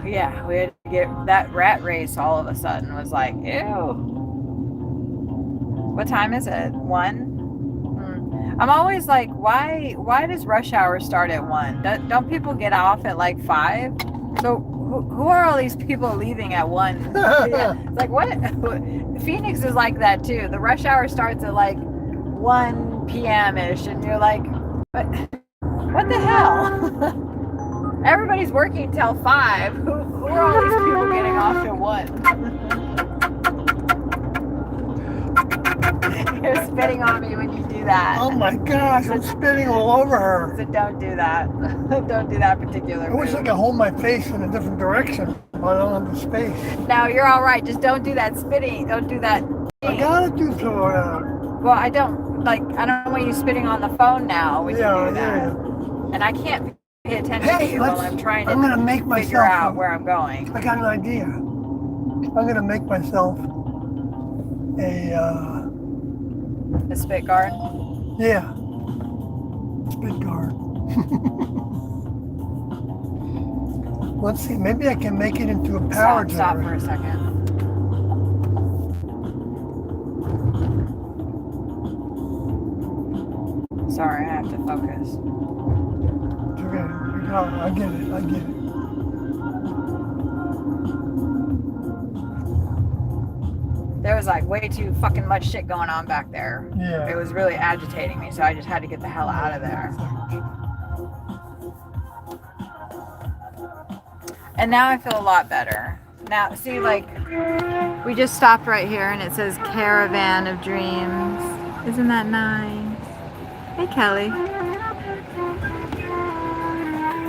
Yeah, we had to get that rat race. All of a sudden was like, ew. What time is it? 1. I'm always like, why does rush hour start at 1? Don't people get off at like 5? So who are all these people leaving at 1? Yeah, it's like, what? Phoenix is like that too. The rush hour starts at like 1 p.m. ish, and you're like, what the hell? Everybody's working till 5. Who are all these people getting off at 1? You're spitting on me when you do that. Oh my gosh, I'm spitting all over her. So don't do that. Don't do that particular I wish I move. could hold my face in a different direction, but I don't have the space. No, you're all right. Just don't do that spitting. Don't do that. I gotta do some of that. Well, I don't want you spitting on the phone now when you do that. Yeah. And I can't pay attention to Hey, you while I'm trying to I'm gonna make figure myself. out where I'm going. I got an idea. I'm gonna make myself a spit guard. yeah, spit guard. Let's see, maybe I can make it into a power Stop for generator. a second. Sorry, I have to focus. It's okay. I get it. There was like way too fucking much shit going on back there. Yeah. It was really agitating me, so I just had to get the hell out of there. And now I feel a lot better. Now, see, like, we just stopped right here and it says Caravan of Dreams. Isn't that nice? Hey, Kelly.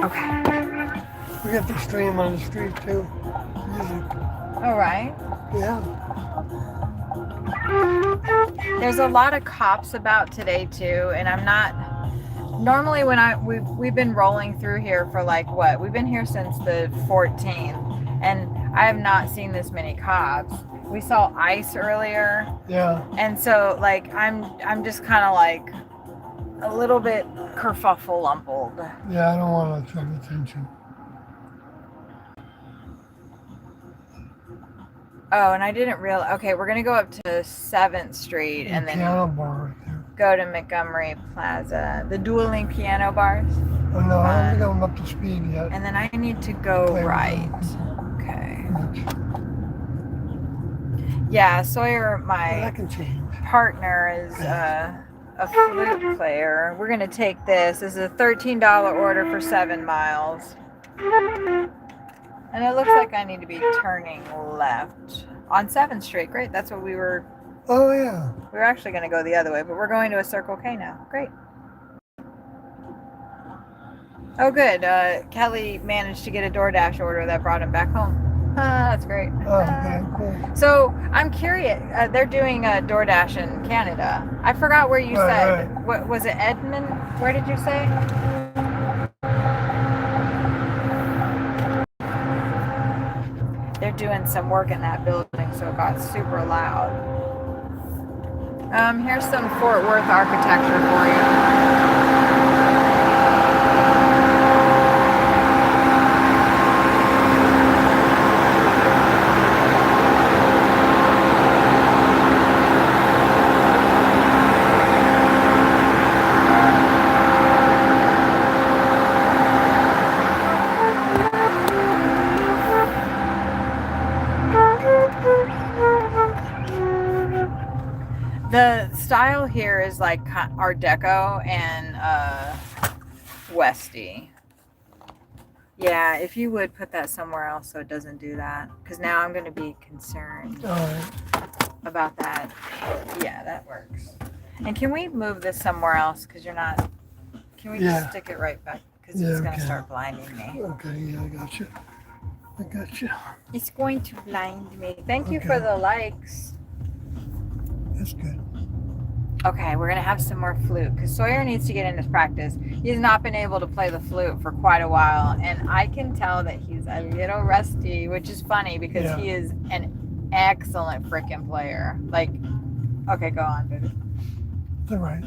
Okay. We got the stream on the street too. Music. All right. Yeah. There's a lot of cops about today too, and I'm not. Normally, when we've been rolling through here for like what? We've been here since the 14th, and I have not seen this many cops. We saw ICE earlier, Yeah. and so like I'm just kind of like a little bit kerfuffle-lumpled. Yeah, I don't want to attract attention. Oh, and I didn't realize. Okay, we're gonna go up to 7th Street and then Piano bar right there. go to Montgomery Plaza, the dueling piano bars. Oh no, I don't think I'm up to speed yet. And then I need to go Play with right. them. Okay. Yeah, Sawyer, Well, my that can change. partner, is a flute player. We're going to take this. This is a $13 order for 7 miles. And it looks like I need to be turning left on 7th Street. Great. That's what we were Oh yeah. actually going to go the other way, but we're going to a Circle K now. Great. Oh, good. Kelly managed to get a DoorDash order that brought him back home. That's great. Oh, okay, cool. So I'm curious. They're doing a DoorDash in Canada. I forgot where you said. Right. What was it? Edmond? Where did you say? They're doing some work in that building, so it got super loud. Here's some Fort Worth architecture for you. style here is like Art Deco and Westy. Yeah, if you would put that somewhere else so it doesn't do that, because now I'm going to be concerned All right. about that. Yeah, that works. And can we move this somewhere else? Because you're not. Can we just stick it right back? Because Yeah, it's going to okay. start blinding me. Okay, yeah, I got you. I got you. It's going to blind me. Thank you for the likes. That's good. Okay, we're going to have some more flute because Sawyer needs to get into practice. He's not been able to play the flute for quite a while, and I can tell that he's a little rusty, which is funny because he is an excellent freaking player. Like, okay, go on, baby. It's all right.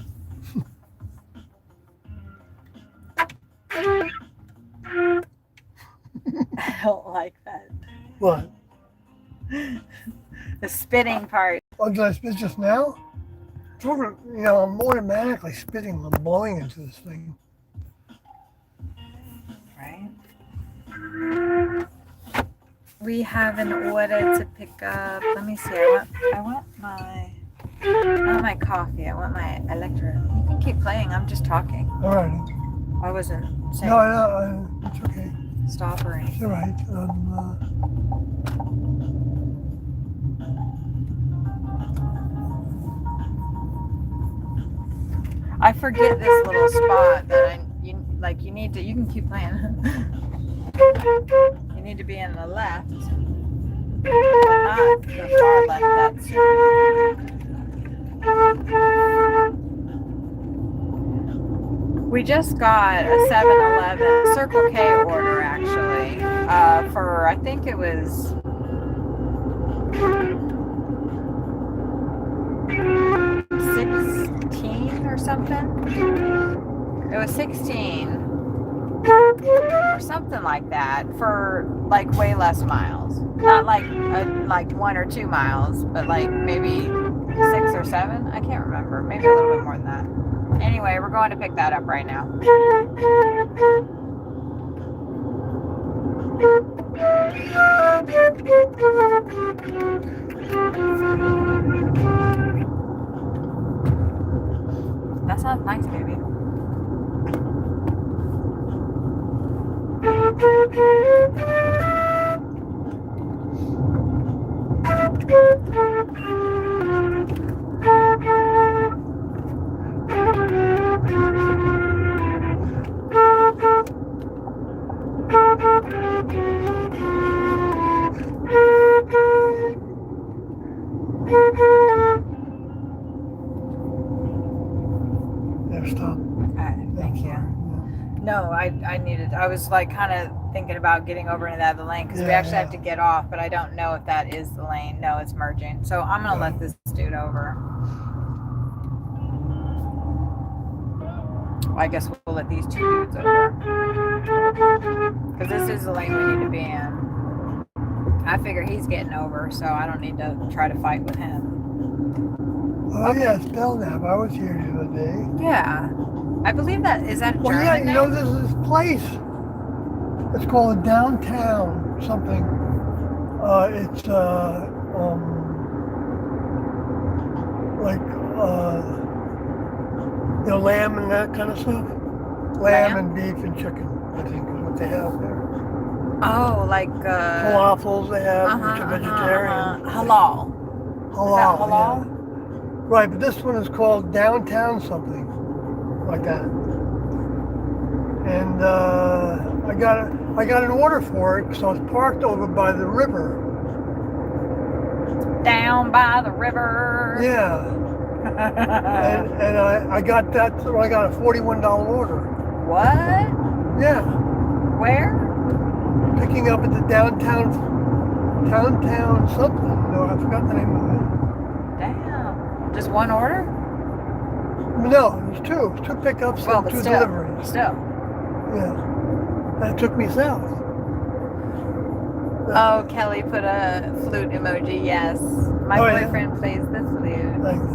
I don't like that. What? The spitting part. Oh, did I spit just now? Sort of, you know, I'm automatically spitting when I'm blowing into this thing. Right? We have an order to pick up. Let me see. I want my, not my coffee. I want my electric. You can keep playing. I'm just talking. All right. I wasn't saying No, it's okay. stop or It's anything. all right. I forget this little spot that you need to. You can keep playing. You need to be in the left, but not the far left. That's we just got a 7-Eleven Circle K order actually for I think it was 16 or something. It was 16 or something like that for like way less miles. Not like 1 or 2 miles, but like maybe 6 or 7. I can't remember. Maybe a little bit more than that. Anyway, we're going to pick that up right now. That sounds nice, baby. There, stop. Thank you. No, I needed. I was like kind of thinking about getting over into that other lane because we actually have to get off, but I don't know if that is the lane. No, it's merging. So I'm gonna let this dude over. Well, I guess we'll let these 2 dudes over because this is the lane we need to be in. I figure he's getting over, so I don't need to try to fight with him. Oh yeah, it's Belknap. I was here the other day. Yeah, I believe that is that a Well, German yeah, you name? know, there's this place. It's called Downtown something. It's like you know, lamb and that kind of stuff. Lamb and beef and chicken, I think, is what they have there. Oh, like Falafels they have, which are vegetarian. halal. Halal. Is that halal? Yeah. Right, but this one is called Downtown something, like that. And I got an order for it because I was parked over by the river. Down by the river. Yeah. and I got that. So I got a $41 order. What? Yeah. Where? Picking up at the downtown something. No, I forgot the name of it. Damn. Just one order? No, it was 2. It was 2 pickups Well, and but 2 still. deliveries. Still. Yeah. And it took me south. Oh, Kelly put a flute emoji. Yes. My boyfriend plays the flute. Thanks.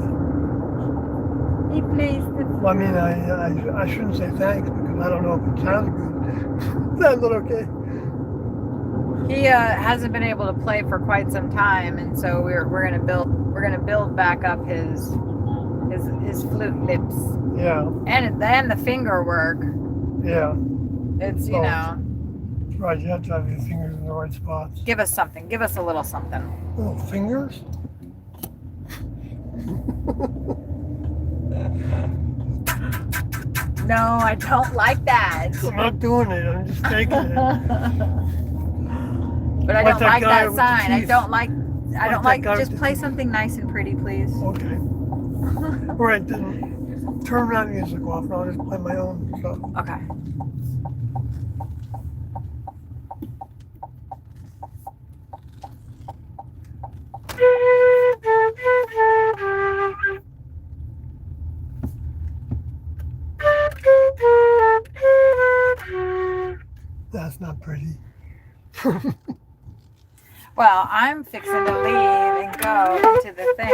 He plays the flute. Well, I mean, I shouldn't say thanks because I don't know if it sounds good. Sounds okay. He hasn't been able to play for quite some time, and so we're gonna build back up his his flute lips. Yeah, And then the finger work. yeah. It's, you Oh. know, Right, you have to have your fingers in the right spots. give us something. Give us a little something. Little fingers? No, I don't like that. I'm not doing it. I'm just taking it. But I Like don't that like guy that with the sign. I teeth. don't like. I don't that like. guy Just with the play teeth. something nice and pretty, please. Okay. All right, then turn that music off and I'll just play my own stuff. Okay. That's not pretty. Well, I'm fixing to leave and go into the thing.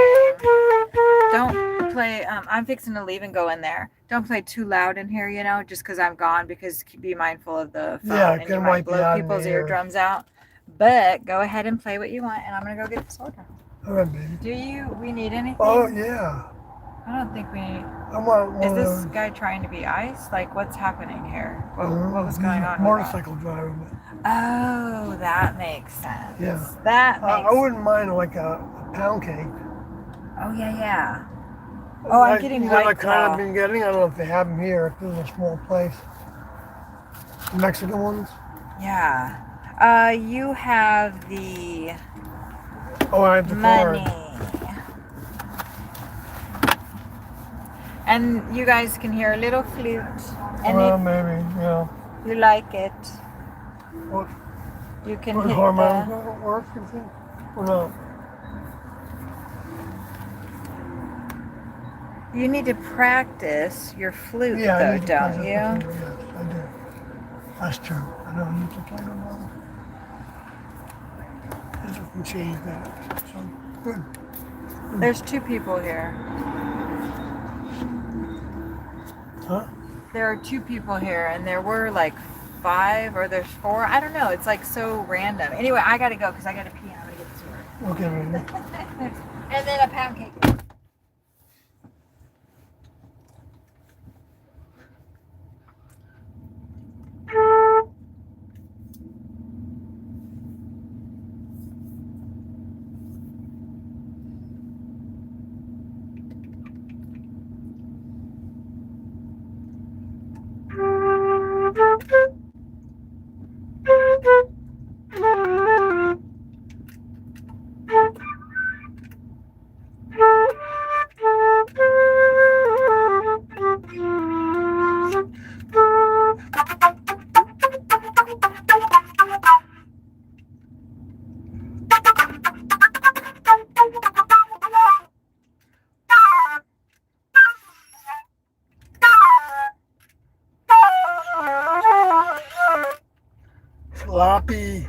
Don't play. I'm fixing to leave and go in there. Don't play too loud in here, you know, just because I'm gone. Because be mindful of the phone, Yeah, and it you might might be blow out in people's the ear. eardrums out. But go ahead and play what you want, and I'm gonna go get this order. All right, baby. Do we need anything? Oh, yeah. I don't think we need. I want one Is of this those. guy trying to be ice? Like, what's happening here? What was He's going a on? with motorcycle driver. that? Oh, that makes sense. Yeah. That makes. I wouldn't mind like a pound cake. Oh yeah. Oh, I'm getting that I white kind claw. of been getting. I don't know if they have them here. This is a small place. Mexican ones. Yeah. You have the Oh, I have the money. card. And you guys can hear a little flute. And Well, if maybe, yeah. you like it, What, you can would hit harmonics the... not work, you think? Or not? You need to practice your flute, Yeah, I though, need to don't practice you? the finger, yes, I do. That's true. I don't need to play the one. I just can change that. So, good. There's 2 people here. Huh? There are 2 people here, and there were like 5 or there's 4. I don't know. It's like so random. Anyway, I gotta go because I gotta pee. I'm gonna get this order. Okay, baby. And then a pound cake. Sloppy.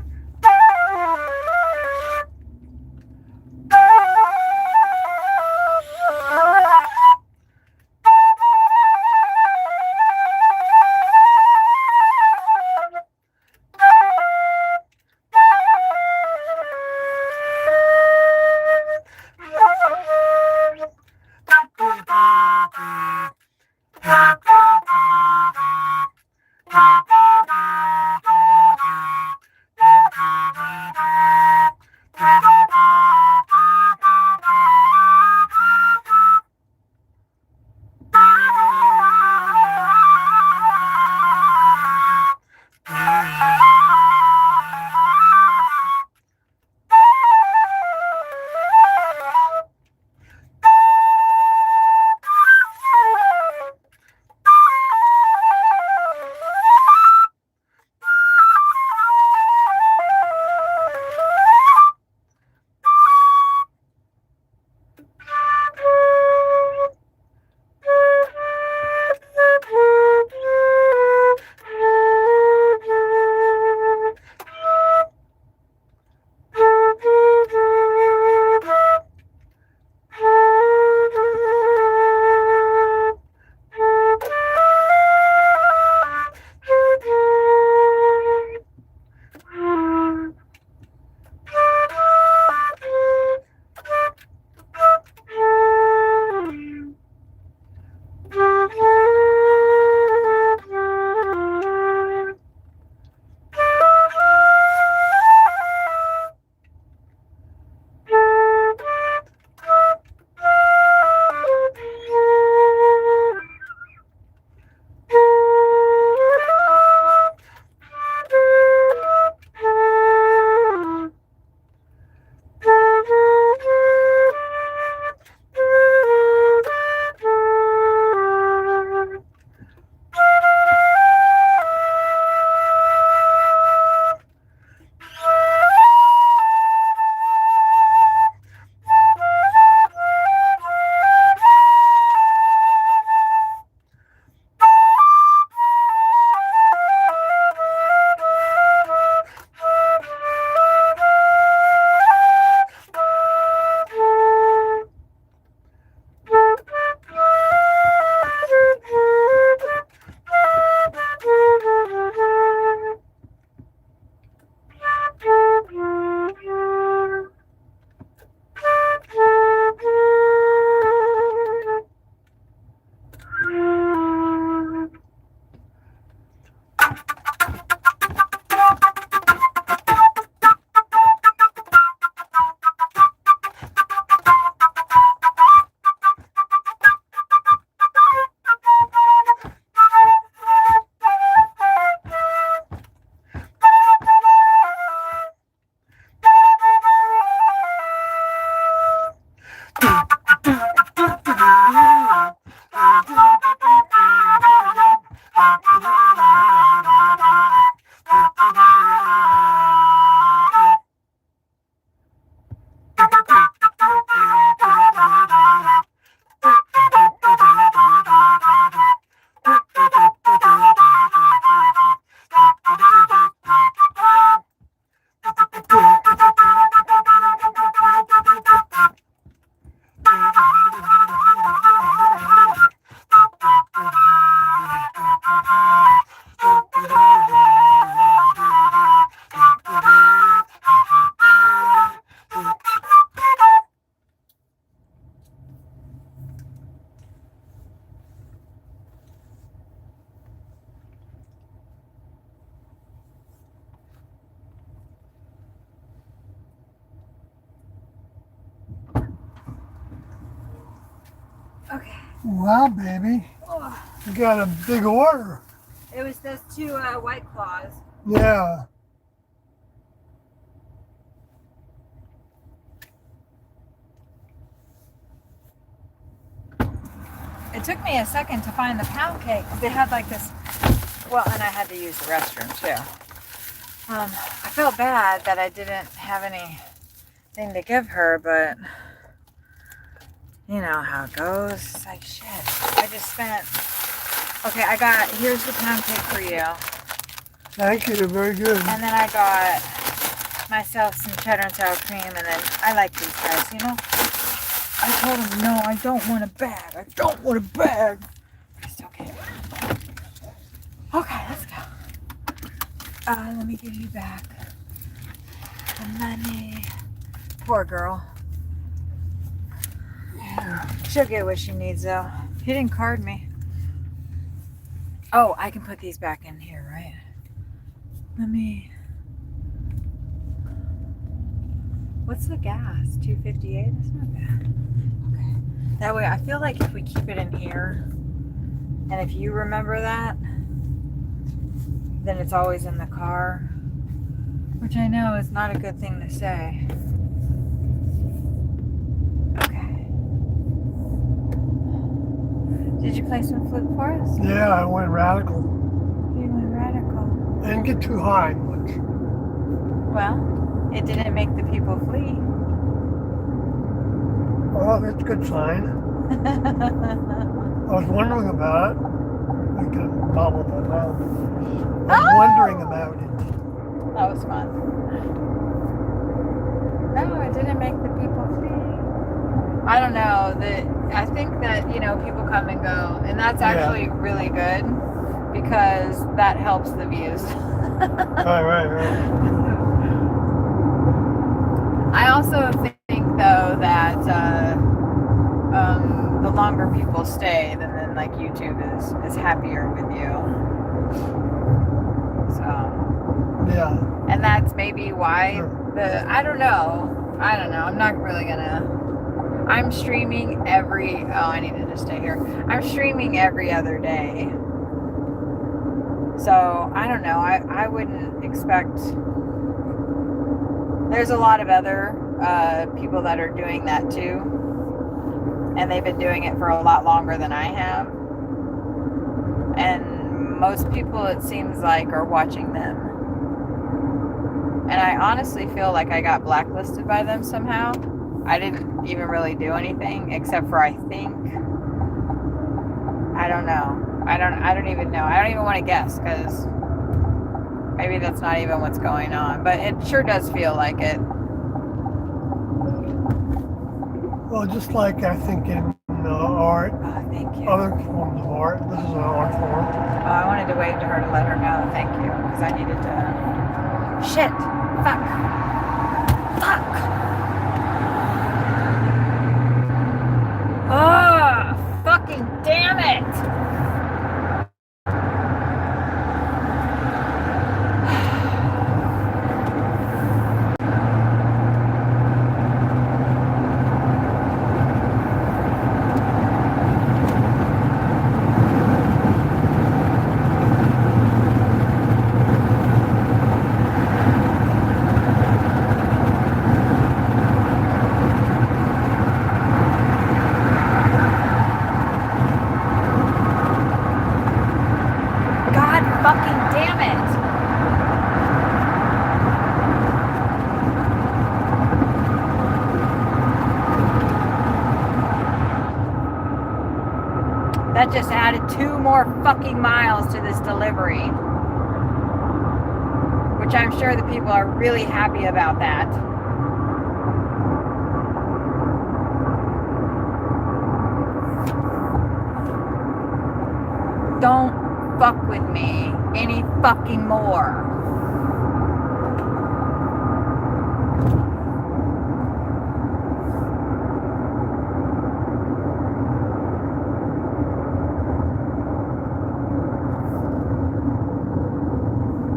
Wow, baby. You got a big order. It was those two White Claws. Yeah. It took me a second to find the pound cake. They had like this, well, and I had to use the restroom too. I felt bad that I didn't have anything to give her, but you know how it goes. It's like, shit, I just spent, okay, here's the pound cake for you. Thank you. Very good. And then I got myself some cheddar and sour cream, and then I like these guys, you know? I told him, no, I don't want a bag. I don't want a bag. I still can't. Okay, let's go. Let me give you back the money. Poor girl. Yeah. She'll get what she needs, though. He didn't card me. Oh, I can put these back in here, right? Let me... What's the gas? $2.58? That's not bad. Okay. That way, I feel like if we keep it in here, and if you remember that, then it's always in the car. Which I know is not a good thing to say. Okay. Did you play some flute for us? Yeah, I went radical. You went radical. I didn't get too high much. Well, it didn't make the people flee. Oh, that's a good sign. I was wondering about it. I can bobble my mouth. I was wondering about it. That was fun. No, it didn't make the people flee. I don't know. I think that, you know, people come and go. And that's actually really good because that helps the views. Right. I also think, though, that the longer people stay, then like YouTube is happier with you. So, Yeah. and that's maybe why I don't know. I'm not really gonna. I'm streaming I need to just stay here. I'm streaming every other day. So, I don't know. I wouldn't expect. There's a lot of other people that are doing that too. And they've been doing it for a lot longer than I have. And most people, it seems like, are watching them. And I honestly feel like I got blacklisted by them somehow. I didn't even really do anything except for, I think, I don't know. I don't even know. I don't even want to guess because maybe that's not even what's going on. But it sure does feel like it. Well, just like I think in art, Oh, thank you. other forms of art, this is an art form. Oh, I wanted to wave to her to let her know thank you because I needed to. Shit. Fuck. Oh, fucking damn it. That just added 2 more fucking miles to this delivery. Which I'm sure the people are really happy about that. Don't fuck with me any fucking more.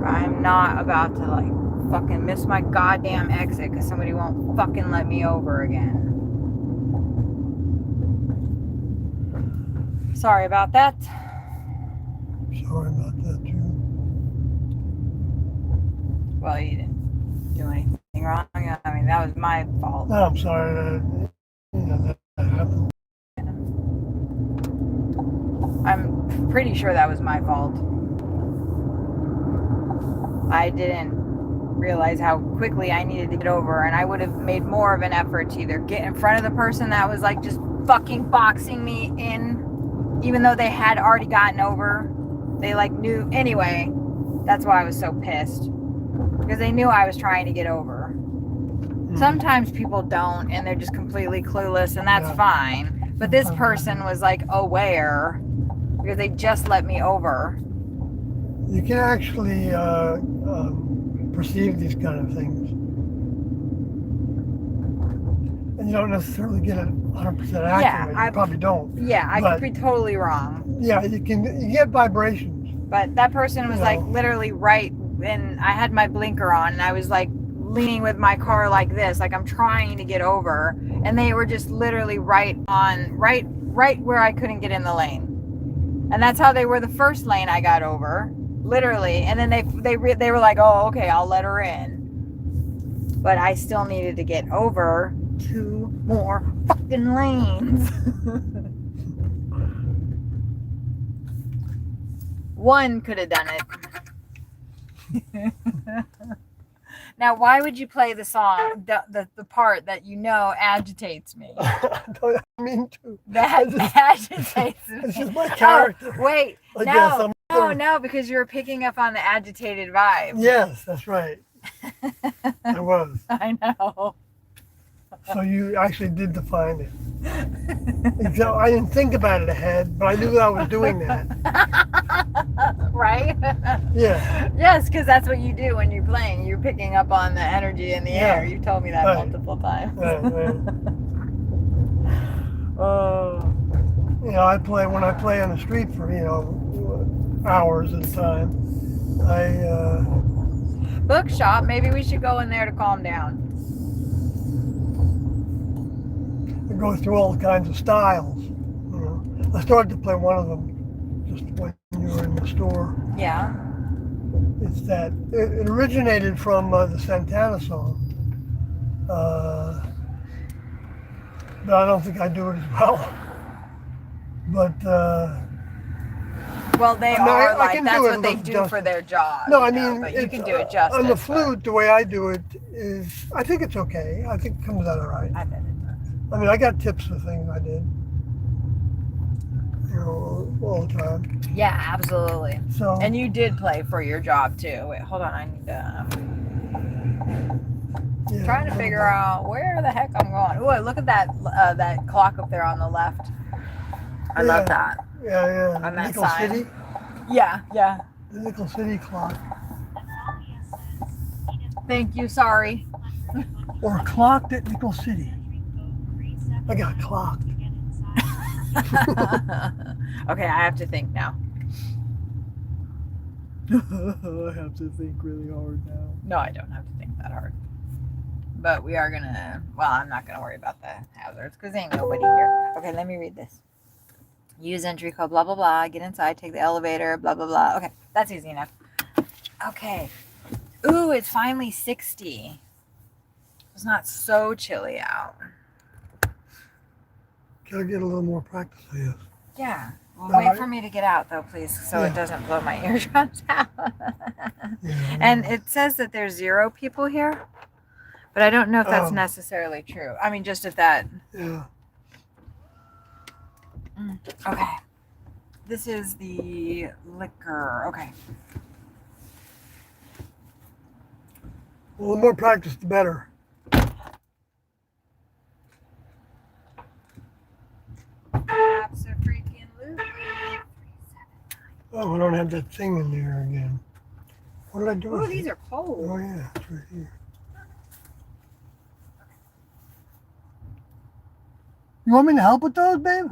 I'm not about to like fucking miss my goddamn exit because somebody won't fucking let me over again. Sorry about that. Sorry about that too. Well, you didn't do anything wrong. I mean, that was my fault. No, I'm sorry that happened. I'm pretty sure that was my fault. I didn't realize how quickly I needed to get over, and I would have made more of an effort to either get in front of the person that was like just fucking boxing me in, even though they had already gotten over. They like knew anyway. That's why I was so pissed, because they knew I was trying to get over. Sometimes people don't, and they're just completely clueless, and that's fine. But this person was like aware, because they just let me over. You can actually perceive these kind of things. And you don't necessarily get it 100% accurate. You probably don't. Yeah, I could be totally wrong. Yeah, you get vibrations. But that person was like literally right, and I had my blinker on, and I was like leaning with my car like this, like I'm trying to get over, and they were just literally right where I couldn't get in the lane. And that's how they were the first lane I got over, literally. And then they were like, oh, okay, I'll let her in. But I still needed to get over 2 more fucking lanes. One could have done it. Now, why would you play the song, the part that you know agitates me? I don't mean to. That agitates me. It's just my character. Oh, wait, no, because you were picking up on the agitated vibe. Yes, that's right. I was. I know. So you actually did define it. So I didn't think about it ahead, but I knew that I was doing that. Right? Yeah. Yes, because that's what you do when you're playing. You're picking up on the energy in the air. You told me that multiple times. Right. Oh. You know, when I play on the street for, hours at a time, Bookshop, maybe we should go in there to calm down. I go through all kinds of styles. I started to play one of them just when you were in the store. Yeah. It's that it originated from the Santana song, but I don't think I do it as well. But well, they are like that's what they do for their job. No, I mean, but you can do it justice. On the flute, the way I do it is, I think it's okay. I think it comes out all right. I bet it does. I mean, I got tips for things I did, all the time. Yeah, absolutely. So, and you did play for your job too. Wait, hold on. I need to. Trying to figure out where the heck I'm going. Oh, look at that that clock up there on the left. I love that. Yeah. On that Nickel side. City? Yeah. The Nickel City clock. Thank you. Sorry. Or clocked at Nickel City. I got clocked. Okay, I have to think now. I have to think really hard now. No, I don't have to think that hard. But we are gonna. Well, I'm not gonna worry about the hazards because ain't nobody here. Okay, let me read this. Use entry code, blah, blah, blah. Get inside, take the elevator, blah, blah, blah. Okay, that's easy enough. Okay. Ooh, it's finally 60. It's not so chilly out. Gotta get a little more practice, I guess. Yeah. Well, wait for me to get out, though, please, so it doesn't blow my eardrums out. And it says that there's 0 people here, but I don't know if that's necessarily true. I mean, just if that... Yeah. Okay. This is the liquor. Okay. Well, the more practice, the better. Absolutely. Oh, I don't have that thing in there again. What did I do? Oh, these are cold. Oh, yeah, it's right here. You want me to help with those, babe?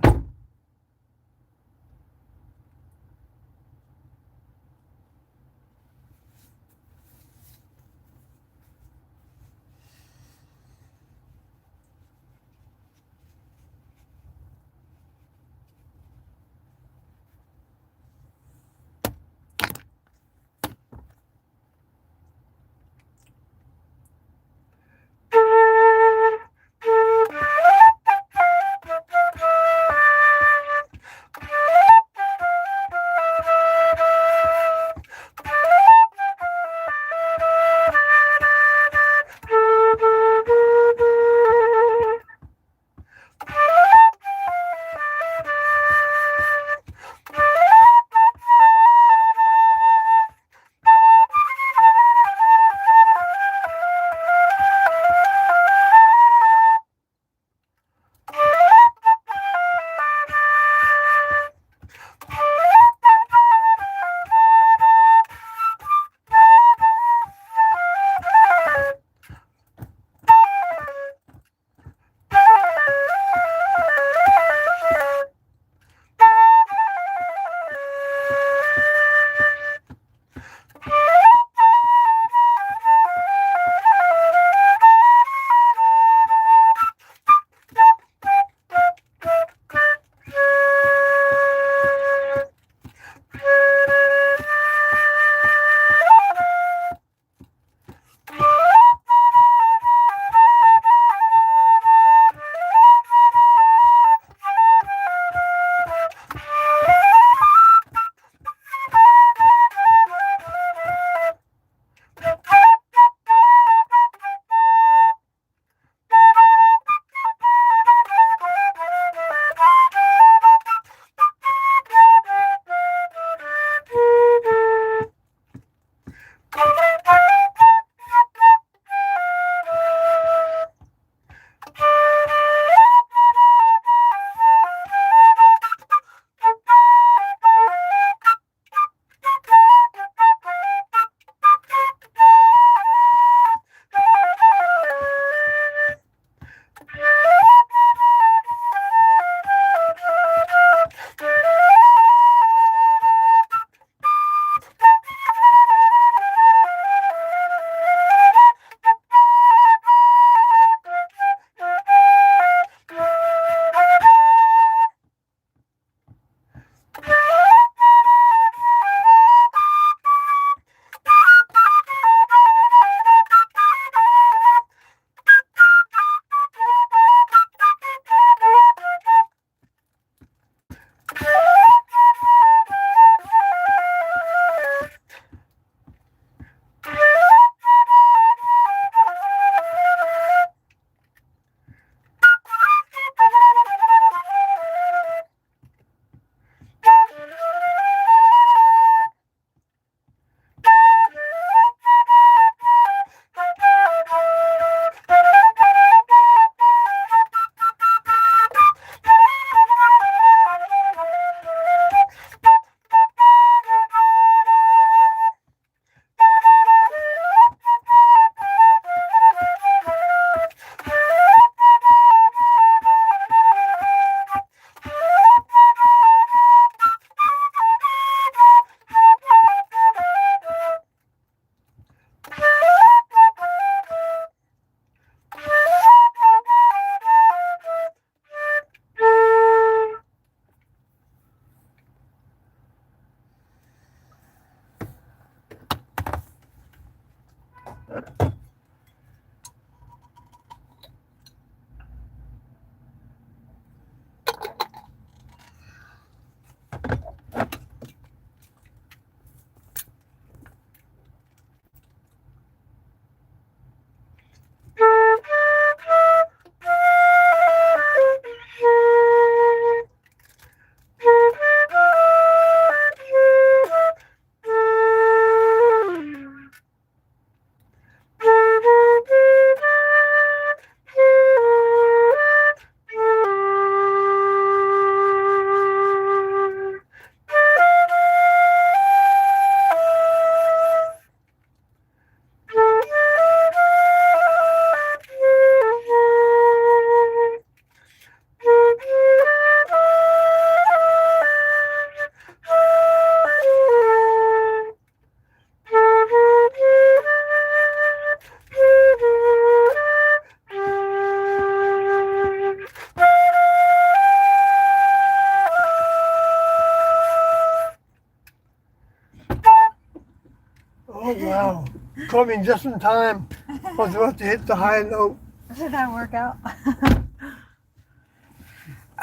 Oh, wow. Caught me just in time. I was about to hit the high note. Did that work out?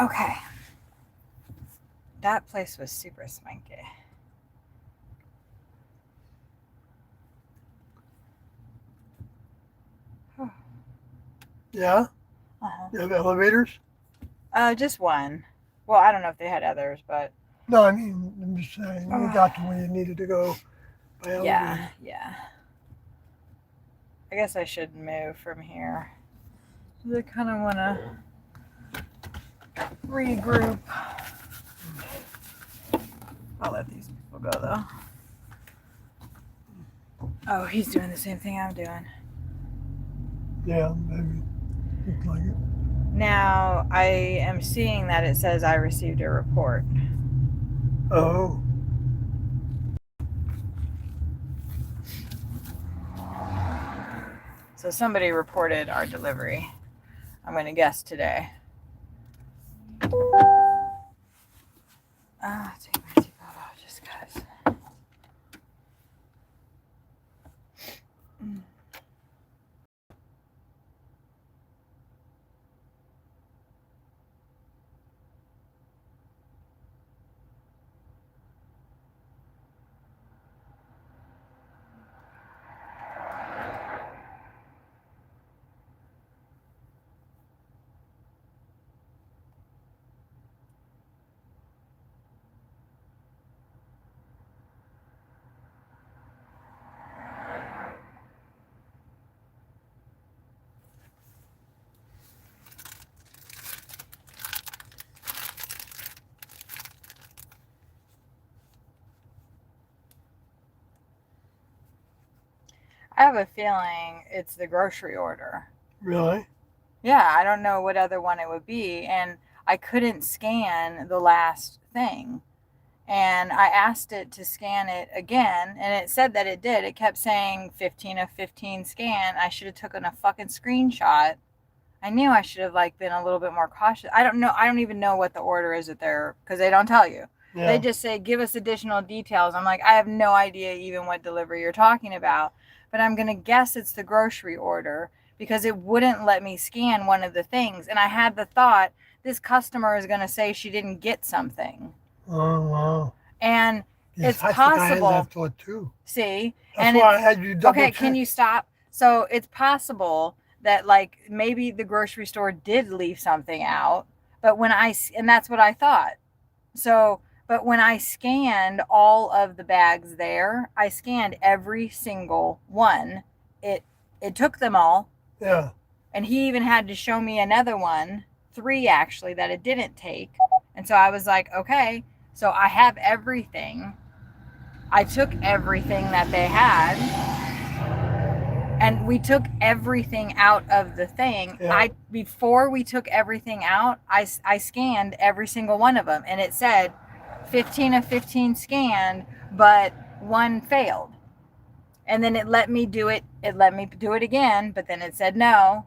Okay. That place was super swanky. Yeah? Uh-huh. You have elevators? Just one. Well, I don't know if they had others, but No, I mean, I'm just saying, you got to where you needed to go by elevator. yeah. I guess I should move from here. I kind of want to regroup. I'll let these people go though. Oh, he's doing the same thing I'm doing. Yeah, maybe. Looks like it. Now I am seeing that it says I received a report. Oh, So somebody reported our delivery. I'm going to guess today. Take my seatbelt off just because. I have a feeling it's the grocery order. Really? Yeah, I don't know what other one it would be. And I couldn't scan the last thing. And I asked it to scan it again, and it said that it did. It kept saying 15 of 15 scan. I should have taken a fucking screenshot. I knew I should have like been a little bit more cautious. I don't know. I don't even know what the order is that they're, because they don't tell you. Yeah. They just say, give us additional details. I'm like, I have no idea even what delivery you're talking about, but I'm going to guess it's the grocery order because it wouldn't let me scan one of the things. And I had the thought, this customer is going to say she didn't get something. Oh, wow. And Yes, it's I think I had possible. that thought too. See? That's And why I it's, had you double okay, check. can you stop? So it's possible that like maybe the grocery store did leave something out, but and that's what I thought. So, but when I scanned all of the bags there, I scanned every single one. It took them all, Yeah. and he even had to show me another one, 3 actually, that it didn't take. And so I was like, okay, so I have everything. I took everything that they had, and we took everything out of the thing. Yeah. Before we took everything out, I scanned every single one of them, and it said 15 of 15 scanned, but 1 failed. And then it let me do it. It let me do it again, but then it said no,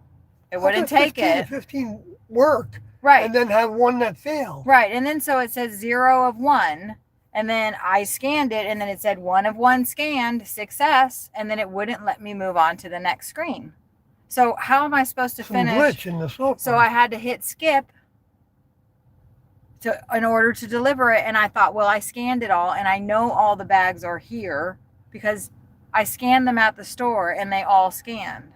it wouldn't take 15 to it. 15 worked. Right. And then have one that failed. Right. And then so it says 0 of 1. And then I scanned it, and then it said 1 of 1 scanned, success, and then it wouldn't let me move on to the next screen. So how am I supposed to Some finish? glitch in the software. So I had to hit skip in order to deliver it, and I thought, well, I scanned it all, and I know all the bags are here because I scanned them at the store, and they all scanned.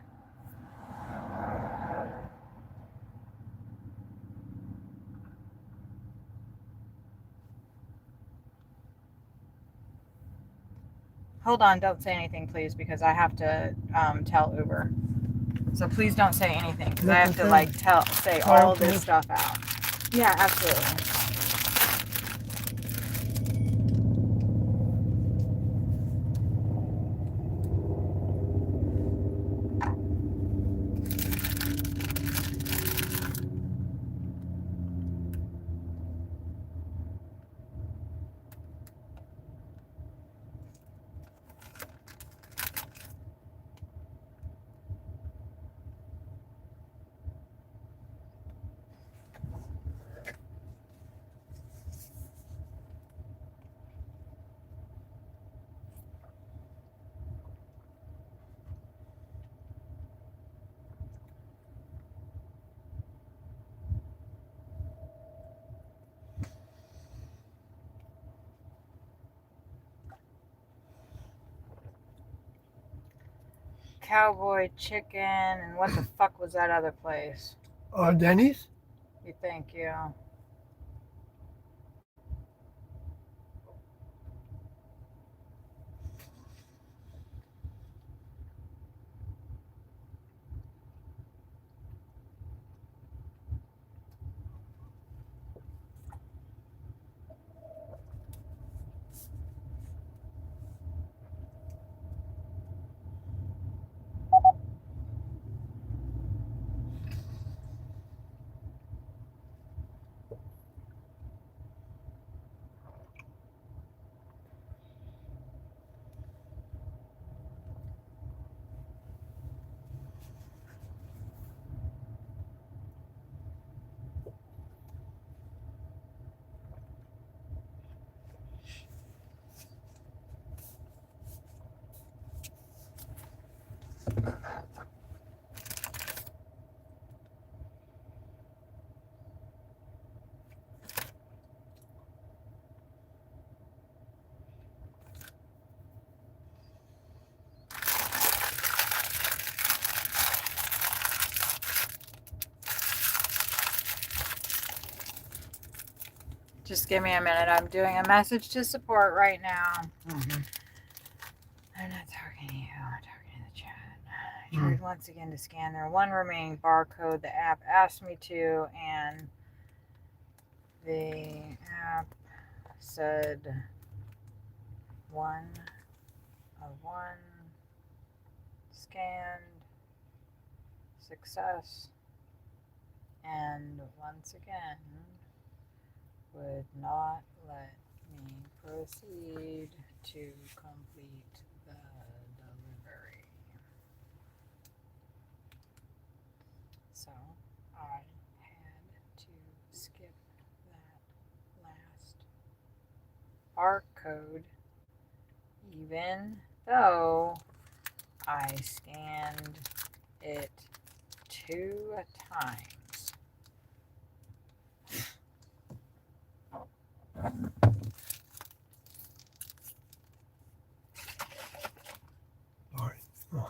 Hold on, don't say anything, please, because I have to tell Uber. So please don't say anything, because I have to like say all this stuff out. Yeah, absolutely. Cowboy chicken, and what the fuck was that other place? Denny's? Thank you. Just give me a minute. I'm doing a message to support right now. Mm-hmm. I'm not talking to you. I'm talking to the chat. I tried once again to scan their 1 remaining barcode. The app asked me to, and the app said 1 of 1 scanned, success, and once again would not let me proceed to complete the delivery. So I had to skip that last barcode, even though I scanned it 2 times. All right. Oh.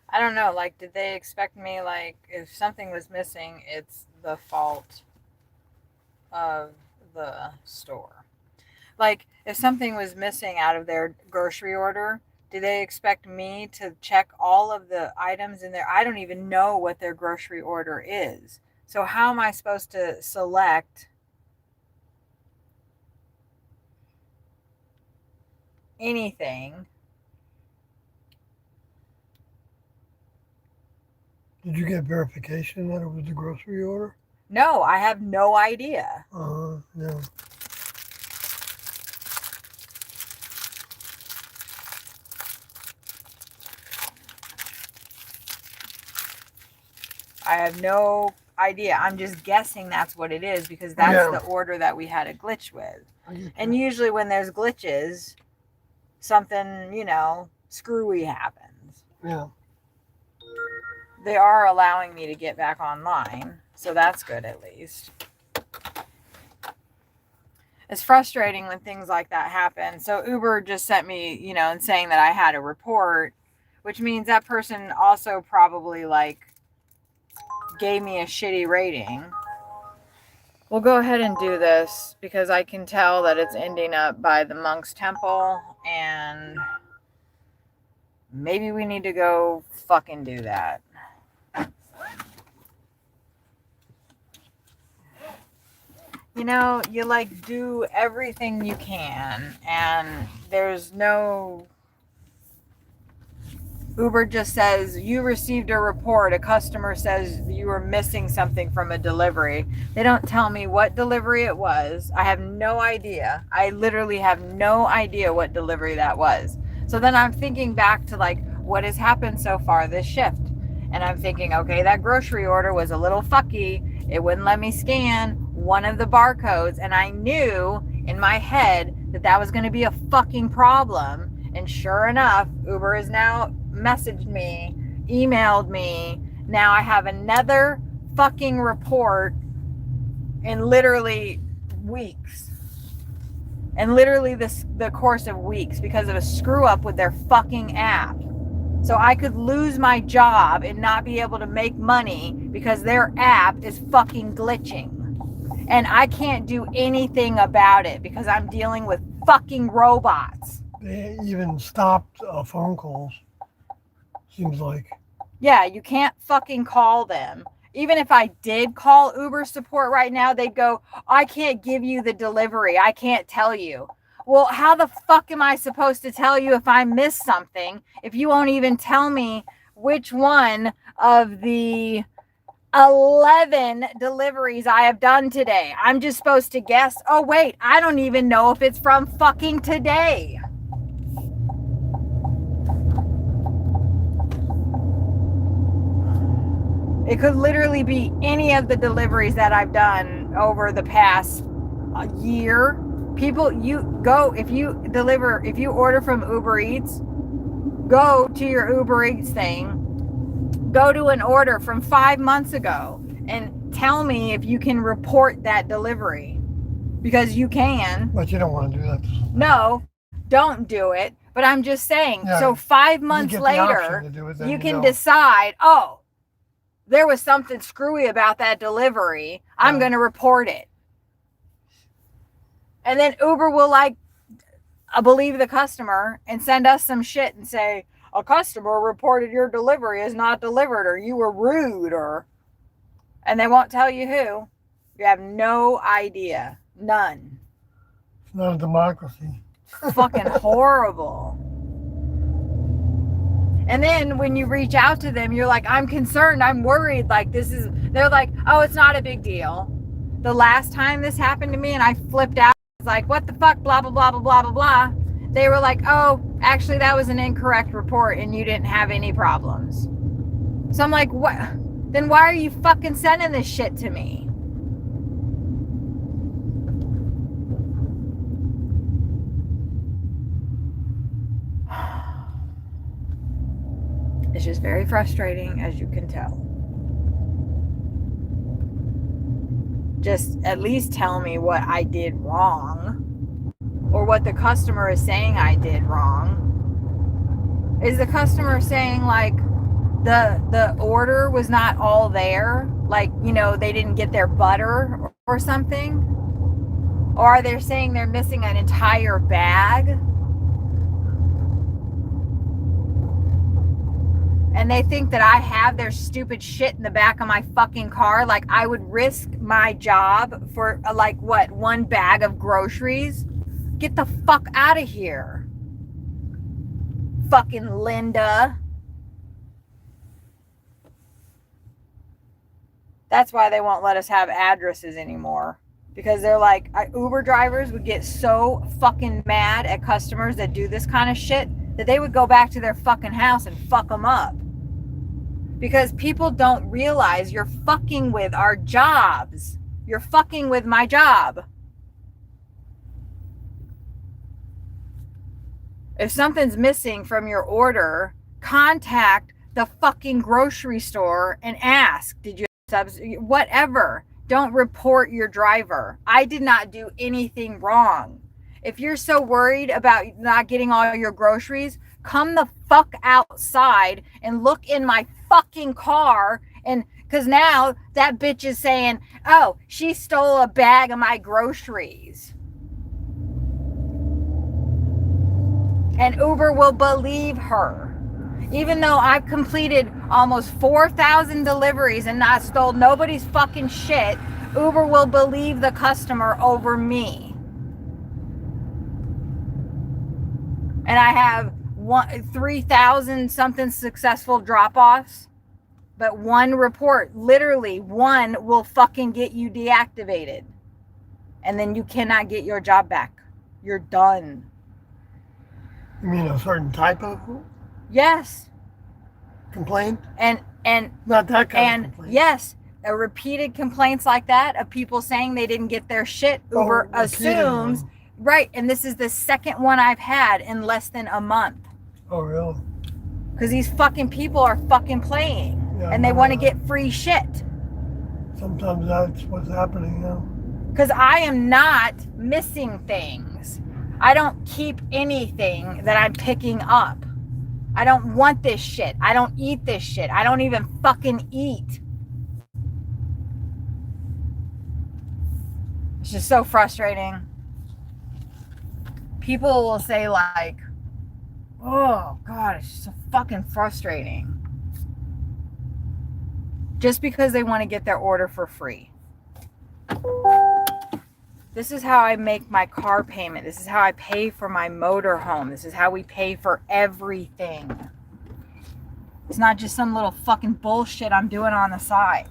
I don't know, like, did they expect me, like, if something was missing, it's the fault of the store? Like, if something was missing out of their grocery order, do they expect me to check all of the items in there? I don't even know what their grocery order is. So how am I supposed to select anything? Did you get verification that it was the grocery order? No, I have no idea. No. I have no idea. I'm just guessing that's what it is because that's the order that we had a glitch with. And usually when there's glitches, something, you know, screwy happens. Yeah. They are allowing me to get back online, so that's good at least. It's frustrating when things like that happen. So Uber just sent me, you know, and saying that I had a report, which means that person also probably like gave me a shitty rating. We'll go ahead and do this because I can tell that it's ending up by the monk's temple and maybe we need to go fucking do that. You know, you like do everything you can and there's no... Uber just says you received a report. A customer says you were missing something from a delivery. They don't tell me what delivery it was. I have no idea. I literally have no idea what delivery that was. So then I'm thinking back to like what has happened so far this shift. And I'm thinking, okay, that grocery order was a little fucky. It wouldn't let me scan one of the barcodes. And I knew in my head that that was going to be a fucking problem. And sure enough, Uber is now messaged me, emailed me. Now I have another fucking report in literally weeks. In literally the course of weeks because of a screw up with their fucking app. So I could lose my job and not be able to make money because their app is fucking glitching. And I can't do anything about it because I'm dealing with fucking robots. They even stopped phone calls. Seems like. Yeah, you can't fucking call them. Even if I did call Uber support right now, they'd go, I can't give you the delivery. I can't tell you. Well, how the fuck am I supposed to tell you if I miss something if you won't even tell me which one of the 11 deliveries I have done today? I'm just supposed to guess. Oh, wait, I don't even know if it's from fucking today. It could literally be any of the deliveries that I've done over the past year. People, if you order from UberEats, go to your UberEats thing, go to an order from 5 months ago and tell me if you can report that delivery because you can. But you don't want to do that. No, don't do it. But I'm just saying, so 5 months later, you can decide, oh, there was something screwy about that delivery. I'm going to report it. And then Uber will like believe the customer and send us some shit and say, a customer reported your delivery is not delivered, or you were rude, and they won't tell you who. You have no idea. None. It's not a democracy. Fucking horrible. And then when you reach out to them, you're like, I'm concerned, I'm worried, like they're like, oh, it's not a big deal. The last time this happened to me and I flipped out, I was like, what the fuck, blah, blah, blah, blah, blah, blah, blah. They were like, oh, actually that was an incorrect report and you didn't have any problems. So I'm like, what? Then why are you fucking sending this shit to me? It's just very frustrating, as you can tell. Just at least tell me what I did wrong, or what the customer is saying I did wrong. Is the customer saying like the order was not all there? Like, you know, they didn't get their butter or something? Or are they saying they're missing an entire bag? And they think that I have their stupid shit in the back of my fucking car. Like I would risk my job for like what, one bag of groceries? Get the fuck out of here. Fucking Linda. That's why they won't let us have addresses anymore. Because they're like, Uber drivers would get so fucking mad at customers that do this kind of shit that they would go back to their fucking house and fuck them up. Because people don't realize you're fucking with our jobs. You're fucking with my job. If something's missing from your order, contact the fucking grocery store and ask, did you have subs? Whatever. Don't report your driver. I did not do anything wrong. If you're so worried about not getting all your groceries, come the fuck outside and look in my fucking car. And because now that bitch is saying, oh, she stole a bag of my groceries. And Uber will believe her. Even though I've completed almost 4,000 deliveries and not stole nobody's fucking shit, Uber will believe the customer over me. And I have 3,000 something successful drop-offs, but one report, literally one, will fucking get you deactivated. And then you cannot get your job back. You're done. You mean a certain type of Yes. complaint? And Not that kind of complaint. yes, repeated complaints like that of people saying they didn't get their shit. Uber assumes, right? And this is the second one I've had in less than a month. Oh, really? Because these fucking people are fucking playing, Yeah, and they want to get free shit. Sometimes that's what's happening now. Because I am not missing things. I don't keep anything that I'm picking up. I don't want this shit. I don't eat this shit. I don't even fucking eat. It's just so frustrating. People will say like, oh God, it's just so fucking frustrating. Just because they want to get their order for free. This is how I make my car payment. This is how I pay for my motor home. This is how we pay for everything. It's not just some little fucking bullshit I'm doing on the side.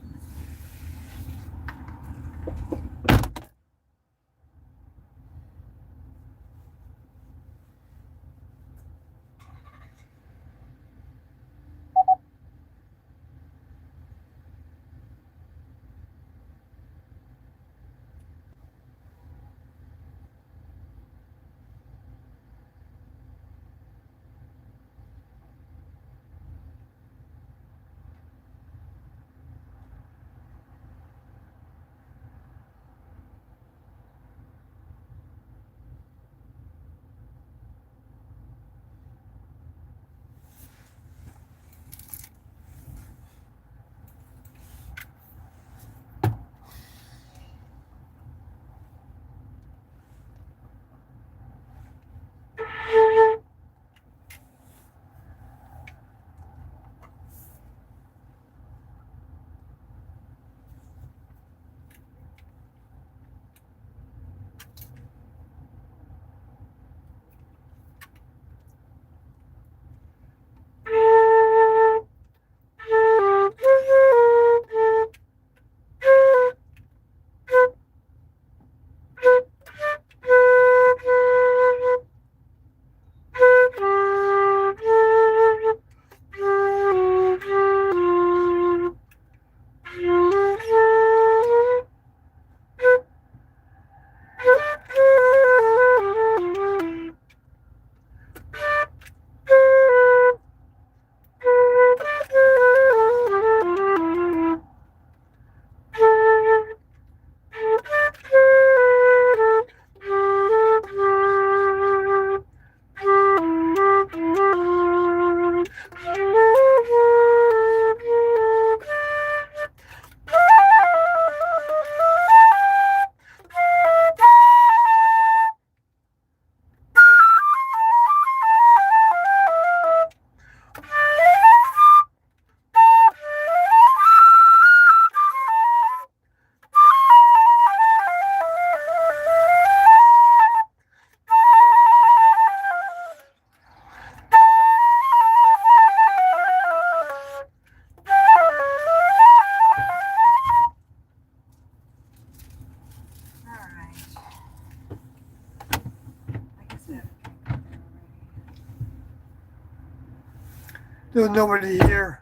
There's nobody here.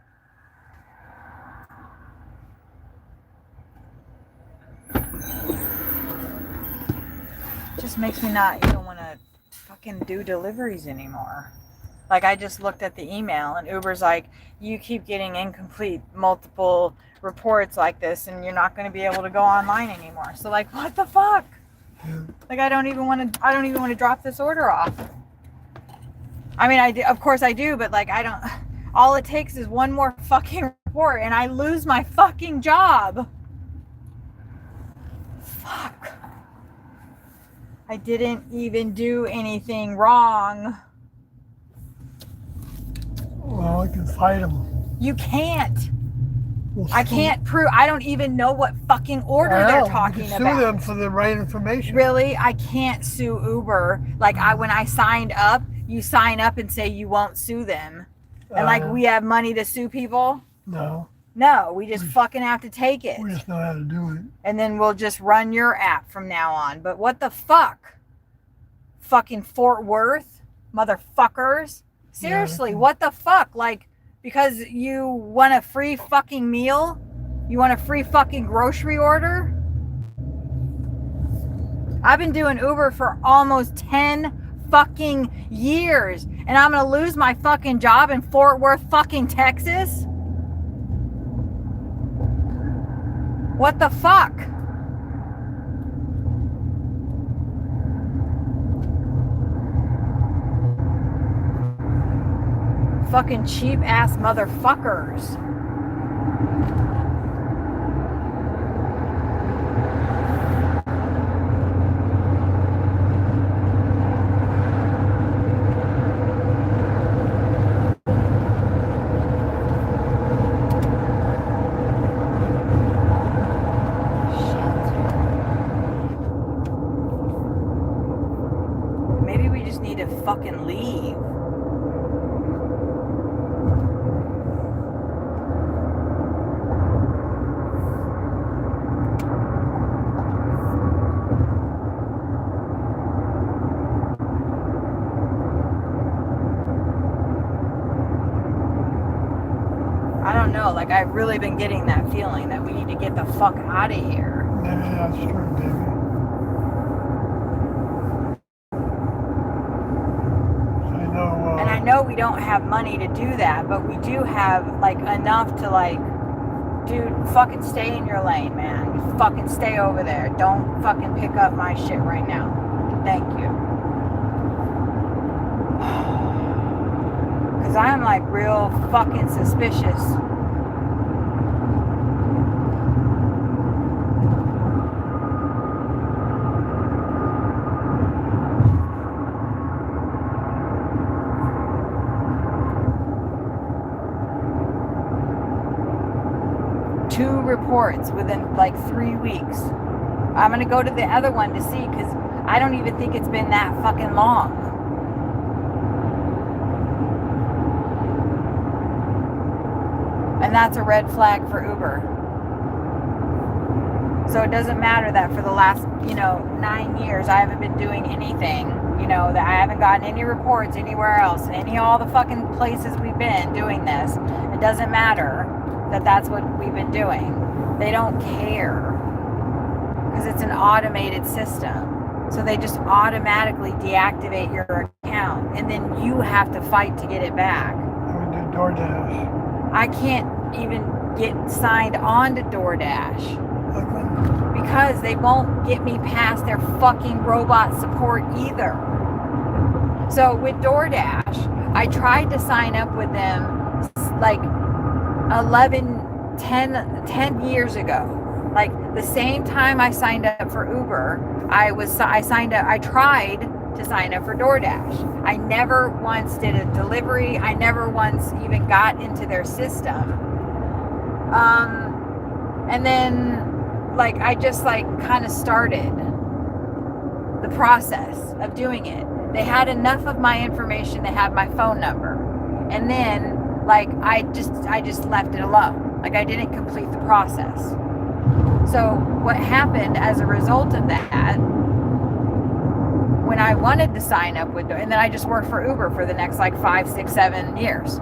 Just makes me not even want to fucking do deliveries anymore. Like, I just looked at the email and Uber's like, you keep getting incomplete multiple reports like this and you're not going to be able to go online anymore. So like, what the fuck? Yeah. Like, I don't even want to drop this order off. I mean, I do, of course I do, but like, I don't, all it takes is one more fucking report and I lose my fucking job. Fuck. I didn't even do anything wrong. Well, I can fight them. You can't. We'll I can't prove. I don't even know what fucking order they're talking sue about. them for the right information. Really? I can't sue Uber. Like, when I signed up, you sign up and say you won't sue them. And like, we have money to sue people? No. No, we just fucking have to take it. We just know how to do it. And then we'll just run your app from now on. But what the fuck? Fucking Fort Worth? Motherfuckers? Seriously, Yeah. what the fuck? Like, because you want a free fucking meal? You want a free fucking grocery order? I've been doing Uber for almost 10 fucking years. And I'm gonna lose my fucking job in Fort Worth fucking Texas? What the fuck? Fucking cheap ass motherfuckers. Maybe we just need to fucking leave. I don't know, like, I've really been getting that feeling that we need to get the fuck out of here. Maybe that's true, baby. I know. And I know we don't have money to do that, but we do have, like, enough to, like, dude, fucking stay in your lane, man. You fucking stay over there. Don't fucking pick up my shit right now. Thank you. Because I'm, like, real fucking suspicious. Two reports within like 3 weeks. I'm gonna go to the other one to see, because I don't even think it's been that fucking long. And that's a red flag for Uber. So it doesn't matter that for the last, 9 years I haven't been doing anything, that I haven't gotten any reports anywhere else, and all the fucking places we've been doing this. It doesn't matter that that's what we've been doing. They don't care, because it's an automated system. So they just automatically deactivate your account, and then you have to fight to get it back. I would do DoorDash. I can't even get signed on to DoorDash Okay. because they won't get me past their fucking robot support either. So with DoorDash, I tried to sign up with them like 10 years ago. Like the same time I signed up for Uber, I tried to sign up for DoorDash. I never once did a delivery. I never once even got into their system. And then I just kind of started the process of doing it. They had enough of my information. They had my phone number. And then I just left it alone. I didn't complete the process. So what happened as a result of that, when I wanted to sign up with, and then I just worked for Uber for the next 5, 6, 7 years.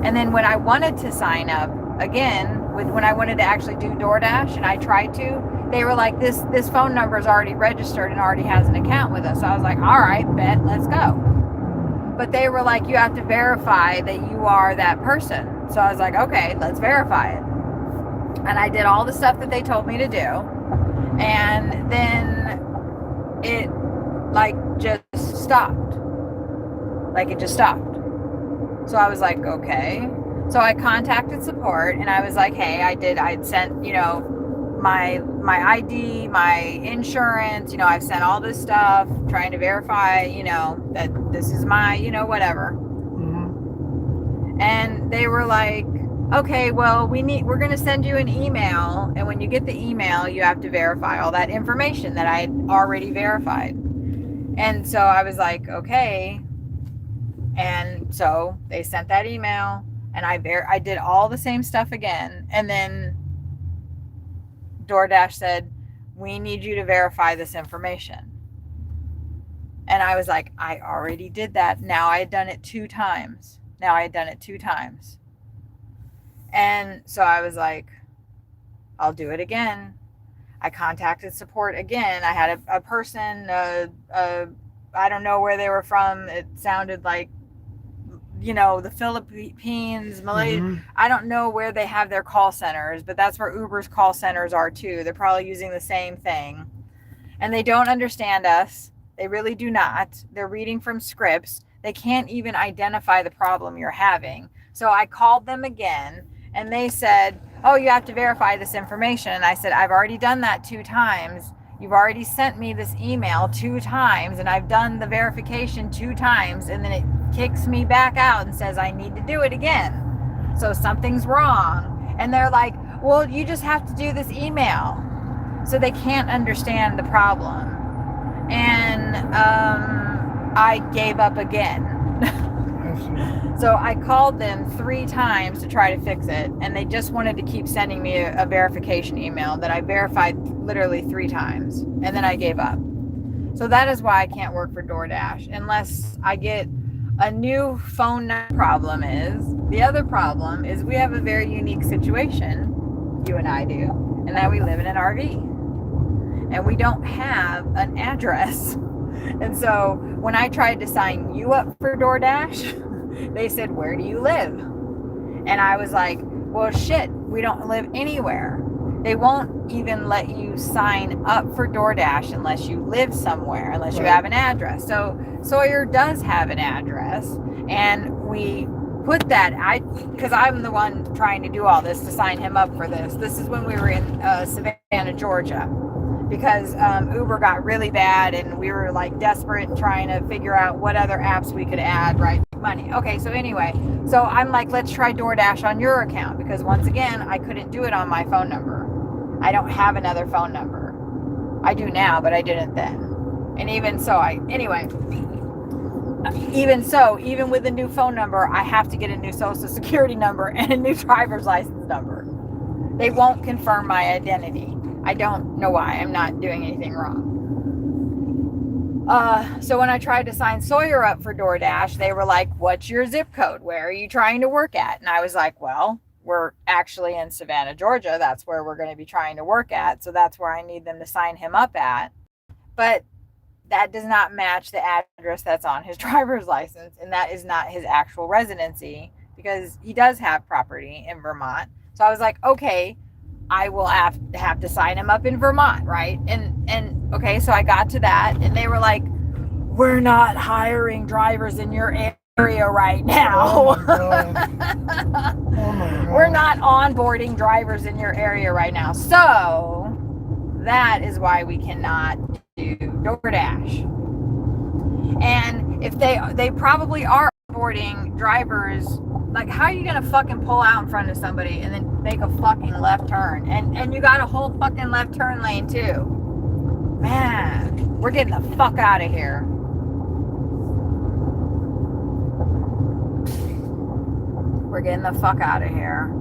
And then when I wanted to sign up again, when I wanted to actually do DoorDash and I tried to, they were like, this phone number is already registered and already has an account with us. So I was like, all right, bet, let's go. But they were like, you have to verify that you are that person. So I was like, okay, let's verify it. And I did all the stuff that they told me to do. And then it like just stopped. Like it just stopped. So I was like, okay. So I contacted support and I was like, hey, I'd sent, my ID, my insurance, I've sent all this stuff trying to verify, that this is my, whatever. Mm-hmm. And they were like, okay, well, we're going to send you an email. And when you get the email, you have to verify all that information that I had already verified. And so I was like, okay. And so they sent that email and I did all the same stuff again. And then DoorDash said, we need you to verify this information. And I was like, I already did that. Now I had done it 2 times. And so I was like, I'll do it again. I contacted support again. I had a person, I don't know where they were from. It sounded like, the Philippines, Malaysia. Mm-hmm. I don't know where they have their call centers, but that's where Uber's call centers are too. They're probably using the same thing. And they don't understand us. They really do not. They're reading from scripts. They can't even identify the problem you're having. So I called them again and they said, oh, you have to verify this information. And I said, I've already done that 2 times. You've already sent me this email 2 times and I've done the verification 2 times. And then it kicks me back out and says I need to do it again. So something's wrong. And they're like, well, you just have to do this email. So they can't understand the problem. And I gave up again. So I called them 3 times to try to fix it. And they just wanted to keep sending me a verification email that I verified literally 3 times. And then I gave up. So that is why I can't work for DoorDash unless I get a new phone number. The other problem is we have a very unique situation, you and I do, and that we live in an RV. And we don't have an address. And so when I tried to sign you up for DoorDash, they said, where do you live? And I was like, well, shit, we don't live anywhere. They won't even let you sign up for DoorDash unless you live somewhere, unless you have an address. So Sawyer does have an address, and we put that, because I'm the one trying to do all this to sign him up for this. This is when we were in Savannah, Georgia, because Uber got really bad and we were like desperate trying to figure out what other apps we could add, right? Money. Okay, so anyway, so I'm like, let's try DoorDash on your account, because once again, I couldn't do it on my phone number. I don't have another phone number. I do now, but I didn't then. And even with a new phone number, I have to get a new social security number and a new driver's license number. They won't confirm my identity. I don't know why. I'm not doing anything wrong. So when I tried to sign Sawyer up for DoorDash, they were like, what's your zip code? Where are you trying to work at? And I was like, well, we're actually in Savannah, Georgia. That's where we're going to be trying to work at. So that's where I need them to sign him up at. But that does not match the address that's on his driver's license. And that is not his actual residency, because he does have property in Vermont. So I was like, okay, I will have to sign him up in Vermont, right? And okay, so I got to that, and they were like, we're not hiring drivers in your area right now. Oh my God. Oh my God. We're not onboarding drivers in your area right now. So that is why we cannot do DoorDash. And if they probably are onboarding drivers, like, how are you gonna fucking pull out in front of somebody and then make a fucking left turn? And you got a whole fucking left turn lane too. Man, we're getting the fuck out of here. We're getting the fuck out of here.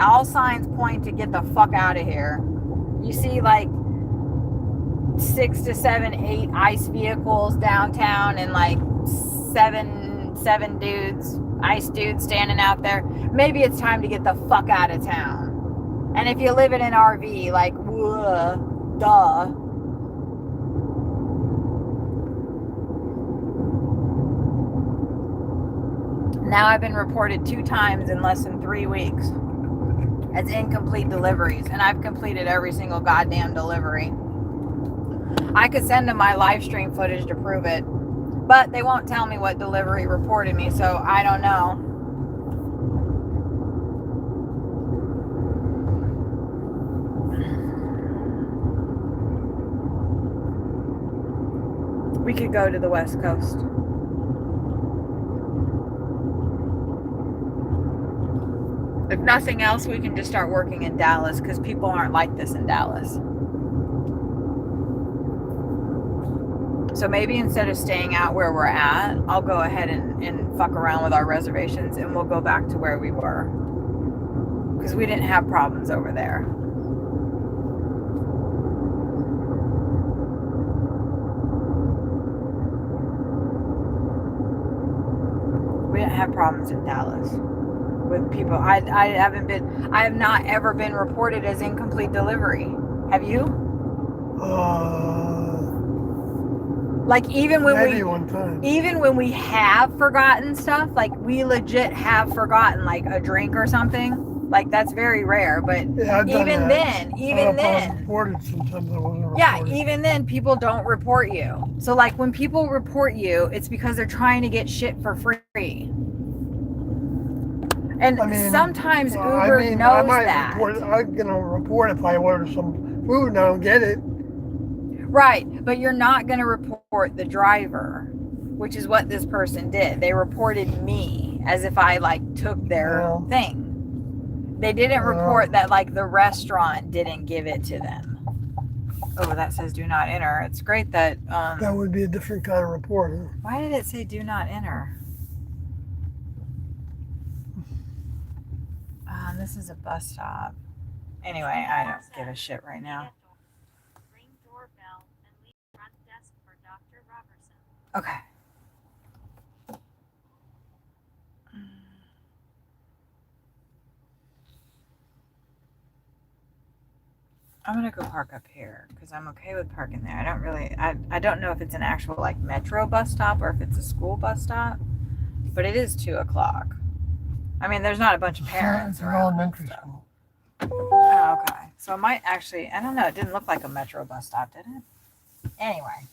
All signs point to get the fuck out of here. You see like 6 to 7, 8 ICE vehicles downtown and like seven dudes Nice dude standing out there. Maybe it's time to get the fuck out of town. And if you live in an RV, like, duh. Now I've been reported 2 times in less than 3 weeks as incomplete deliveries, and I've completed every single goddamn delivery. I could send them my live stream footage to prove it, but they won't tell me what delivery reported me, so I don't know. We could go to the West Coast. If nothing else, we can just start working in Dallas because people aren't like this in Dallas. So maybe instead of staying out where we're at, I'll go ahead and fuck around with our reservations and we'll go back to where we were. Because we didn't have problems over there. We didn't have problems in Dallas with people. I have not ever been reported as incomplete delivery. Have you? Like even when we have forgotten stuff, like we legit have forgotten like a drink or something. Like that's very rare, but Yeah, even then, reported sometimes I wasn't reported. yeah, even then people don't report you. So like when people report you, it's because they're trying to get shit for free. And sometimes Uber knows that. I'm gonna report if I order some food and I don't get it. Right, but you're not gonna report the driver, which is what this person did. They reported me as if I like took their thing. They didn't report that like the restaurant didn't give it to them. Oh, that says do not enter. It's great that that would be a different kind of report. Huh? Why did it say do not enter? This is a bus stop. Anyway, I don't give a shit right now. Ring doorbell and leave front desk for Dr. Robertson. Okay. I'm gonna go park up here because I'm okay with parking there. I don't know if it's an actual like metro bus stop or if it's a school bus stop, but it is 2:00. I mean, there's not a bunch of parents It's an around. elementary school. Oh, okay. So it might actually, I don't know, it didn't look like a metro bus stop, did it? Anyway,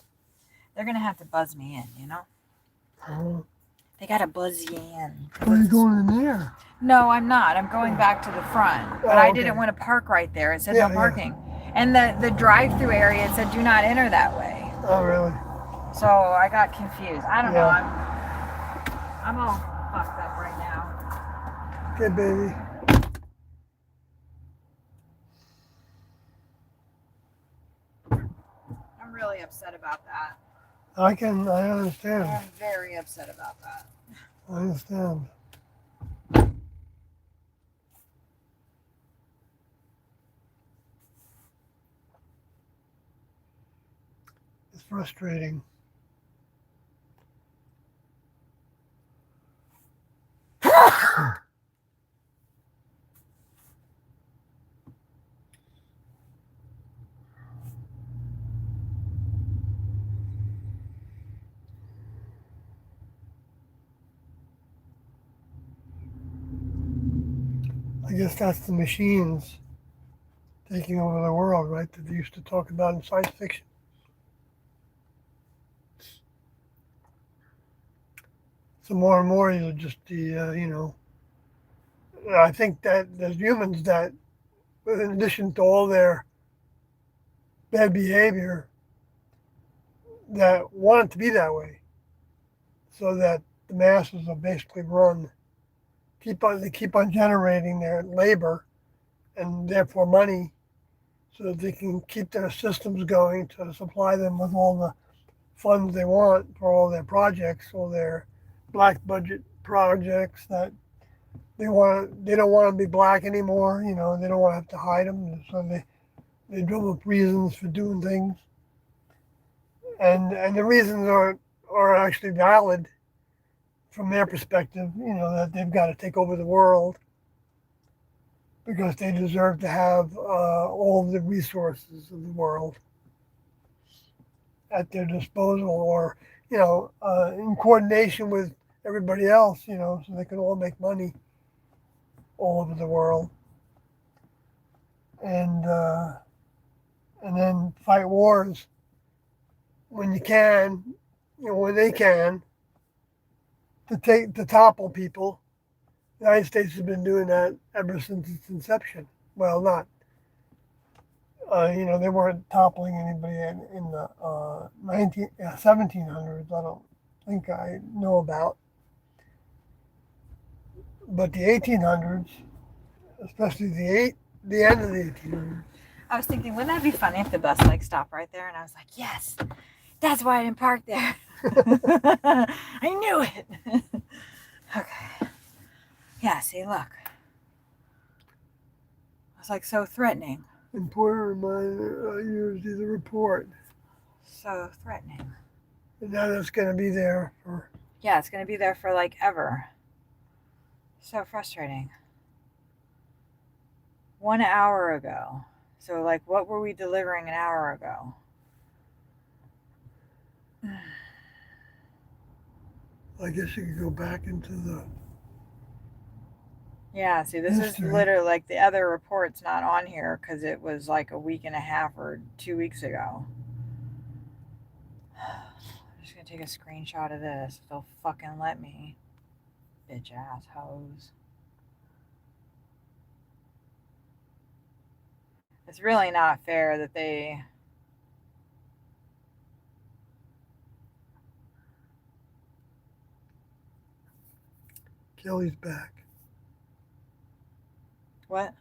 they're going to have to buzz me in, you know? They got to buzz you in. Where are you going in there? No, I'm not. I'm going back to the front. But I didn't want to park right there. It said no parking. And the drive-through area, it said do not enter that way. Oh, really? So I got confused. I don't know. Yeah. I'm all fucked up right now. Okay, baby. I'm really upset about that. I understand. I'm very upset about that. I understand. It's frustrating. I guess that's the machines taking over the world, right? That they used to talk about in science fiction. So more and more, you'll just I think that there's humans that, in addition to all their bad behavior, that want it to be that way, so that the masses are basically they keep on generating their labor and therefore money so that they can keep their systems going to supply them with all the funds they want for all their projects, all their black budget projects that they don't want to be black anymore, they don't want to have to hide them, so they drum up reasons for doing things. And the reasons are actually valid from their perspective, that they've got to take over the world because they deserve to have all the resources of the world at their disposal, or in coordination with everybody else, so they can all make money all over the world, and then fight wars when you can, when they can, to topple people. The United States has been doing that ever since its inception. Well, not. They weren't toppling anybody in the 1700s. I don't think I know about. But the 1800s, especially the end of the 1800s. I was thinking, wouldn't that be funny if the bus like stopped right there? And I was like, yes, that's why I didn't park there. I knew it. Okay. Yeah, see, look. It's like so threatening. Important reminder, usually the report. So threatening. And now that's going to be there for. Yeah, it's going to be there for like ever. So frustrating. 1 hour ago. So like, what were we delivering an hour ago? I guess you could go back into the. Yeah, see, this is literally like the other report's not on here because it was like a week and a half or 2 weeks ago. I'm just going to take a screenshot of this if they'll fucking let me. Bitch ass hoes. It's really not fair that they. Kelly's back. What?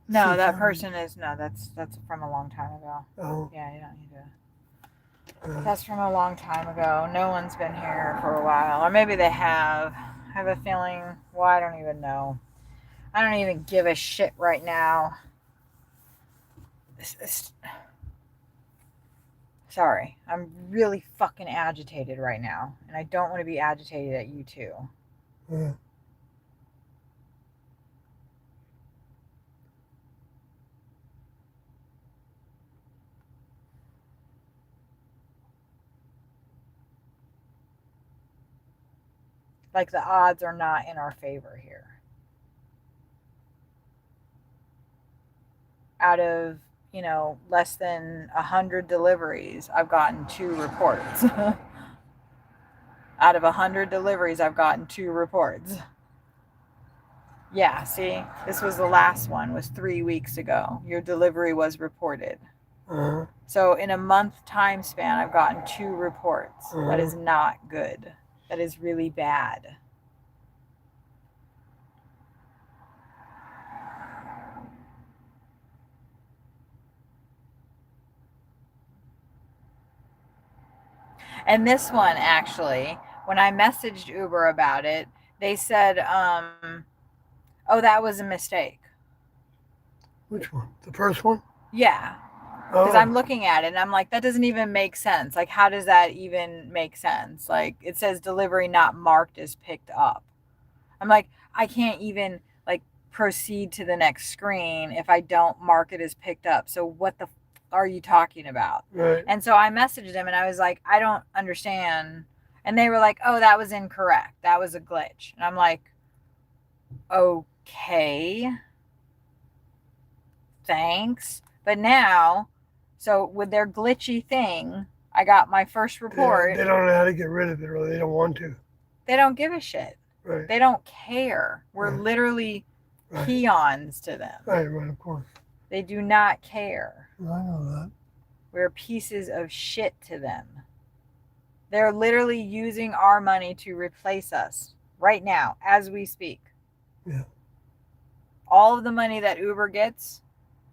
No, See, that Kelly. person is that's from a long time ago. Oh. Yeah, you don't need to. That's from a long time ago. No one's been here for a while, or maybe they have. I have a feeling. Well, I don't even know. I don't even give a shit right now. Sorry, I'm really fucking agitated right now, and I don't want to be agitated at you too. Yeah. Like the odds are not in our favor here. Out of, less than 100 deliveries, I've gotten 2 reports. Out of 100 deliveries, I've gotten 2 reports. Yeah, see, this was the last one, was 3 weeks ago. Your delivery was reported. Uh-huh. So in a month time span, I've gotten 2 reports. Uh-huh. That is not good. That is really bad. And this one, actually, when I messaged Uber about it, they said, oh, that was a mistake. Which one? The first one? Yeah. Because I'm looking at it and I'm like, that doesn't even make sense. Like, how does that even make sense? Like, it says delivery not marked as picked up. I'm like, I can't even like proceed to the next screen if I don't mark it as picked up. So what the are you talking about? Right. And so I messaged them and I was like, I don't understand. And they were like, oh, that was incorrect. That was a glitch. And I'm like, okay, thanks. But now, so with their glitchy thing, I got my first report. They don't know how to get rid of it, or they don't want to. They don't give a shit. Right. They don't care. We're literally peons to them. Right, of course. They do not care. I know that. We're pieces of shit to them. They're literally using our money to replace us right now as we speak. Yeah. All of the money that Uber gets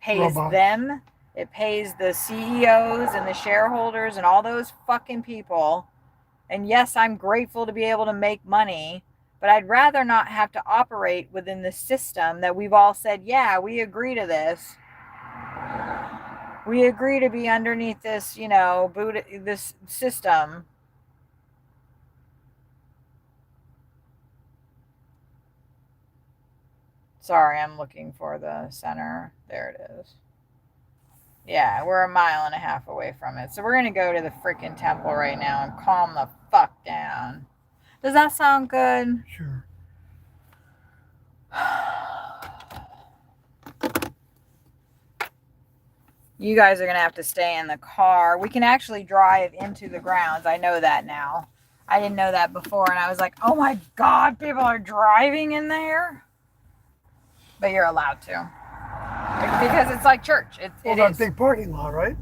pays them. It pays the CEOs and the shareholders and all those fucking people. And yes, I'm grateful to be able to make money, but I'd rather not have to operate within the system that we've all said, yeah, we agree to this. We agree to be underneath this, this system. Sorry, I'm looking for the center. There it is. Yeah, we're a mile and a half away from it. So we're going to go to the freaking temple right now and calm the fuck down. Does that sound good? Sure. You guys are going to have to stay in the car. We can actually drive into the grounds. I know that now. I didn't know that before. And I was like, oh my God, people are driving in there. But you're allowed to. Because it's like church. It That is. big parking lot, right?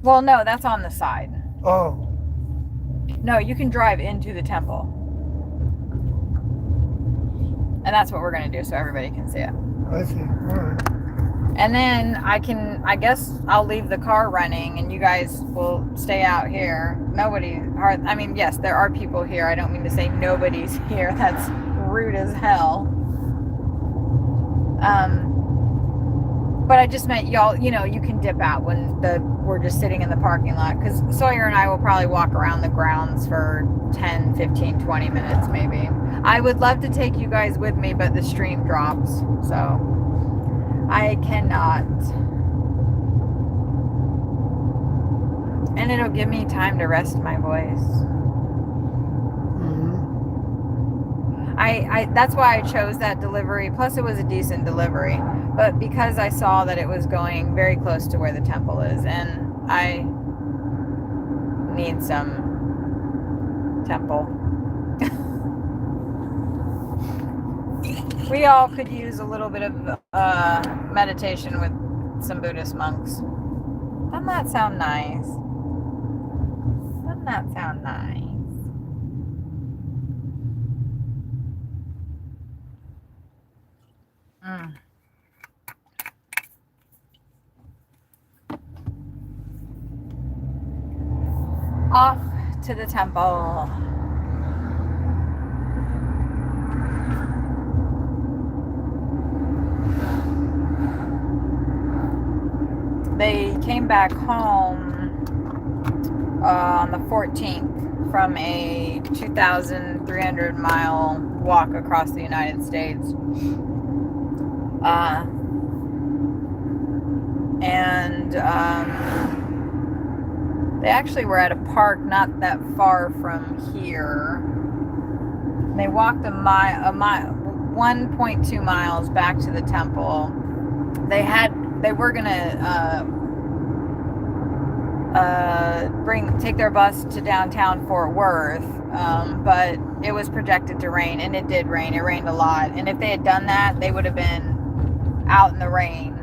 Well, no, that's on the side. Oh, No, you can drive into the temple. And that's what we're going to do so everybody can see it. I see. All right. And then I guess I'll leave the car running and you guys will stay out here. I mean, yes, there are people here. I don't mean to say nobody's here. That's rude as hell. But I just meant y'all, you can dip out when we're just sitting in the parking lot. Because Sawyer and I will probably walk around the grounds for 10, 15, 20 minutes maybe. I would love to take you guys with me, but the stream drops. So I cannot. And it'll give me time to rest my voice. Mm-hmm. That's why I chose that delivery. Plus it was a decent delivery. But because I saw that it was going very close to where the temple is, and I need some temple. We all could use a little bit of meditation with some Buddhist monks. Doesn't that sound nice? Doesn't that sound nice? Mm. Off to the temple. They came back home on the 14th from a 2,300 mile walk across the United States. They actually were at a park not that far from here. They walked a mile, 1.2 miles back to the temple. They were gonna take their bus to downtown Fort Worth, but it was projected to rain, and it did rain. It rained a lot, and if they had done that, they would have been out in the rain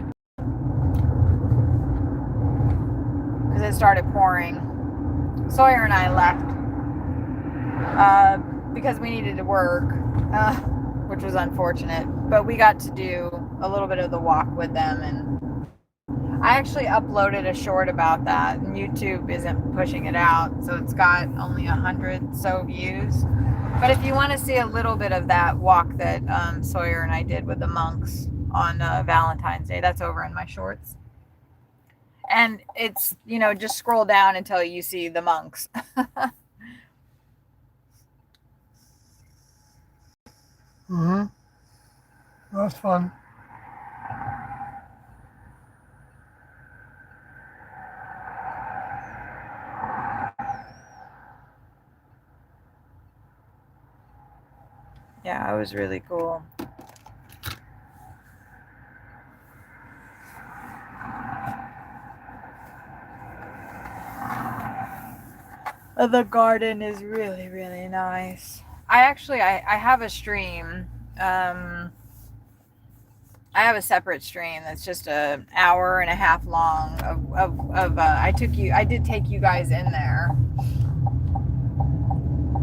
because it started pouring. Sawyer and I left because we needed to work, which was unfortunate, but we got to do a little bit of the walk with them, and I actually uploaded a short about that, and YouTube isn't pushing it out, so it's got only 100 so views. But if you want to see a little bit of that walk that Sawyer and I did with the monks on Valentine's Day, that's over in my shorts. And it's, just scroll down until you see the monks. Mm-hmm. That's fun. Yeah, it was really cool. The garden is really, really nice. I have a stream. I have a separate stream that's just an hour and a half long I did take you guys in there.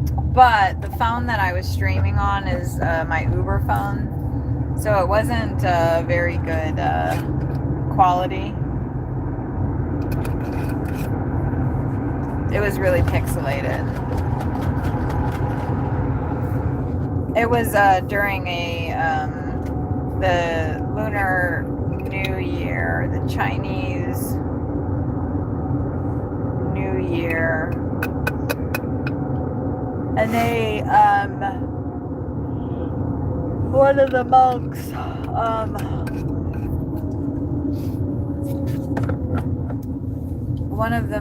But the phone that I was streaming on is my Uber phone. So it wasn't very good quality. It was really pixelated. It was during the Lunar New Year, the Chinese New Year. And one of the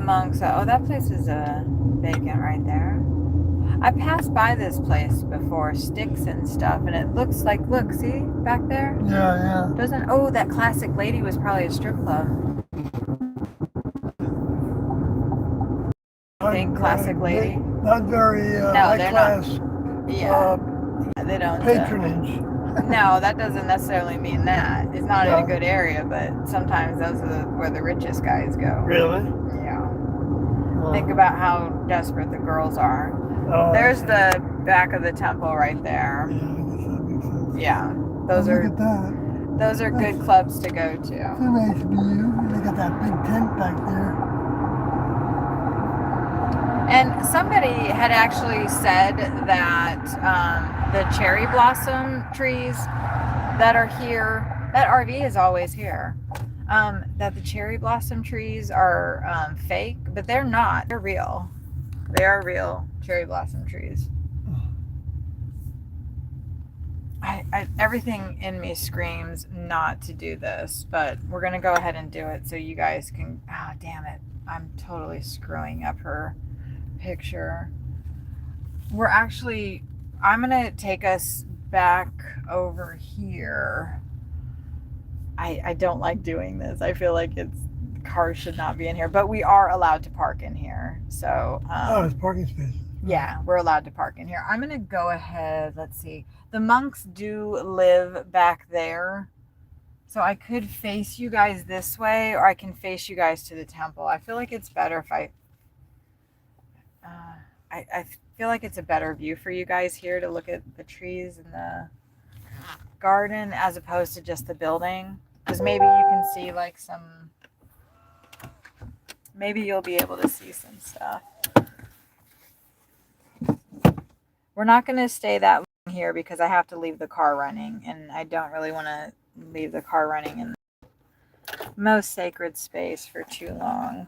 monks, oh, that place is vacant right there. I passed by this place before, sticks and stuff, and it looks like, look, see back there? Yeah, Doesn't, oh, that classic lady was probably a strip club. I think classic lady. Not very No, high they're class Yeah, they don't. patronage. No, that doesn't necessarily mean that. It's not in No. a good area, but sometimes those are where the richest guys go. Really? Yeah. Oh. Think about how desperate the girls are. Oh, There's the back of the temple right there. Yeah, I guess that makes sense. Yeah, Oh, those look are at that. those are good clubs to go It's a to. nice view. They got that big tent back there. And somebody had actually said that the cherry blossom trees that are here, that RV is always here, that the cherry blossom trees are fake, but they're not. They're real. They are real cherry blossom trees. Everything in me screams not to do this, but we're going to go ahead and do it so you guys can, oh, damn it. I'm totally screwing up her picture. I'm going to take us back over here. I don't like doing this. I feel like cars should not be in here, but we are allowed to park in here. So, Oh, it's parking space. yeah, we're allowed to park in here. I'm going to go ahead. Let's see. The monks do live back there. So I could face you guys this way, or I can face you guys to the temple. I feel like it's better if I feel like it's a better view for you guys here to look at the trees and the garden as opposed to just the building. Because maybe you can see like maybe you'll be able to see some stuff. We're not going to stay that long here because I have to leave the car running, and I don't really want to leave the car running in the most sacred space for too long.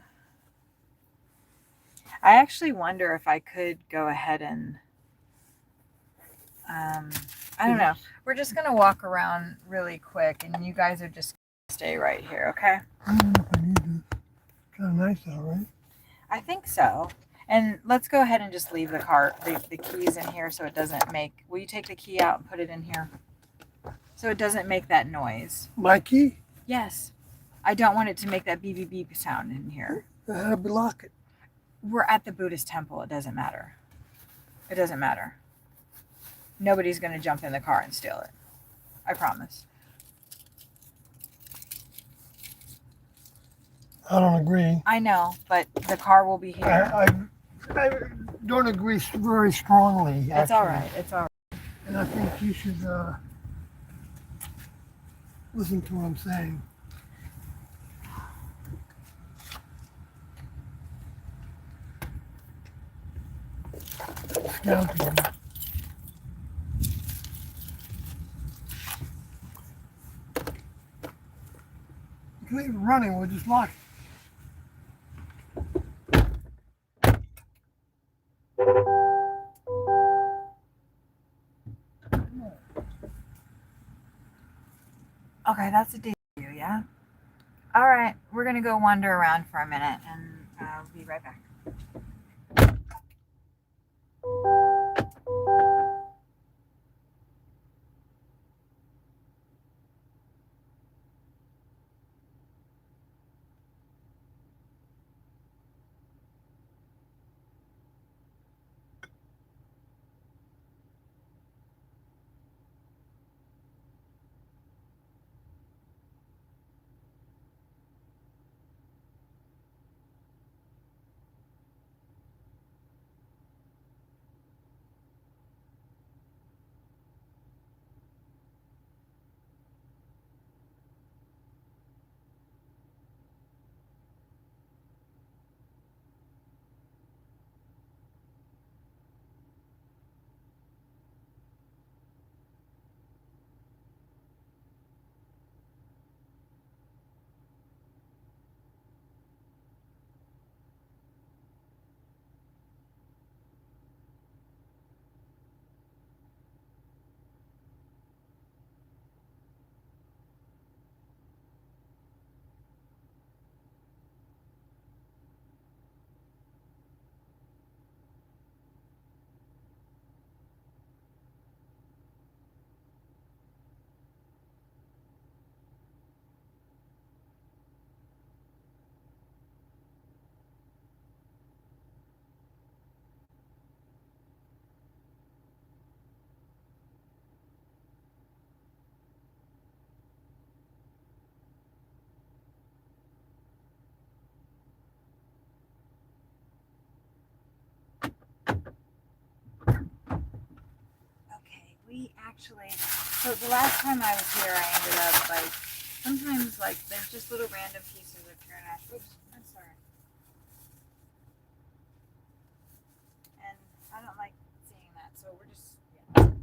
I actually wonder if I could go ahead and, I don't know. We're just going to walk around really quick, and you guys are just going to stay right here, okay? I don't know if I need this. Kind of nice though, right? I think so. And let's go ahead and just leave the keys in here so it doesn't make, will you take the key out and put it in here? So it doesn't make that noise. My key? Yes. I don't want it to make that beep beep beep sound in here. How do we lock it? We're at the Buddhist temple. It doesn't matter. It doesn't matter. Nobody's going to jump in the car and steal it. I promise. I don't agree. I know, but the car will be here. I don't agree very strongly. It's all right. It's all right. And I think you should listen to what I'm saying. Scouting. You can leave it running, we'll just lock it. Okay, that's a deal, yeah? All right, we're going to go wander around for a minute, and I'll be right back. we actually, so the last time I was here, I ended up like, sometimes like there's just little random pieces of trash. Oops, I'm sorry. And I don't like seeing that, so we're just, yeah.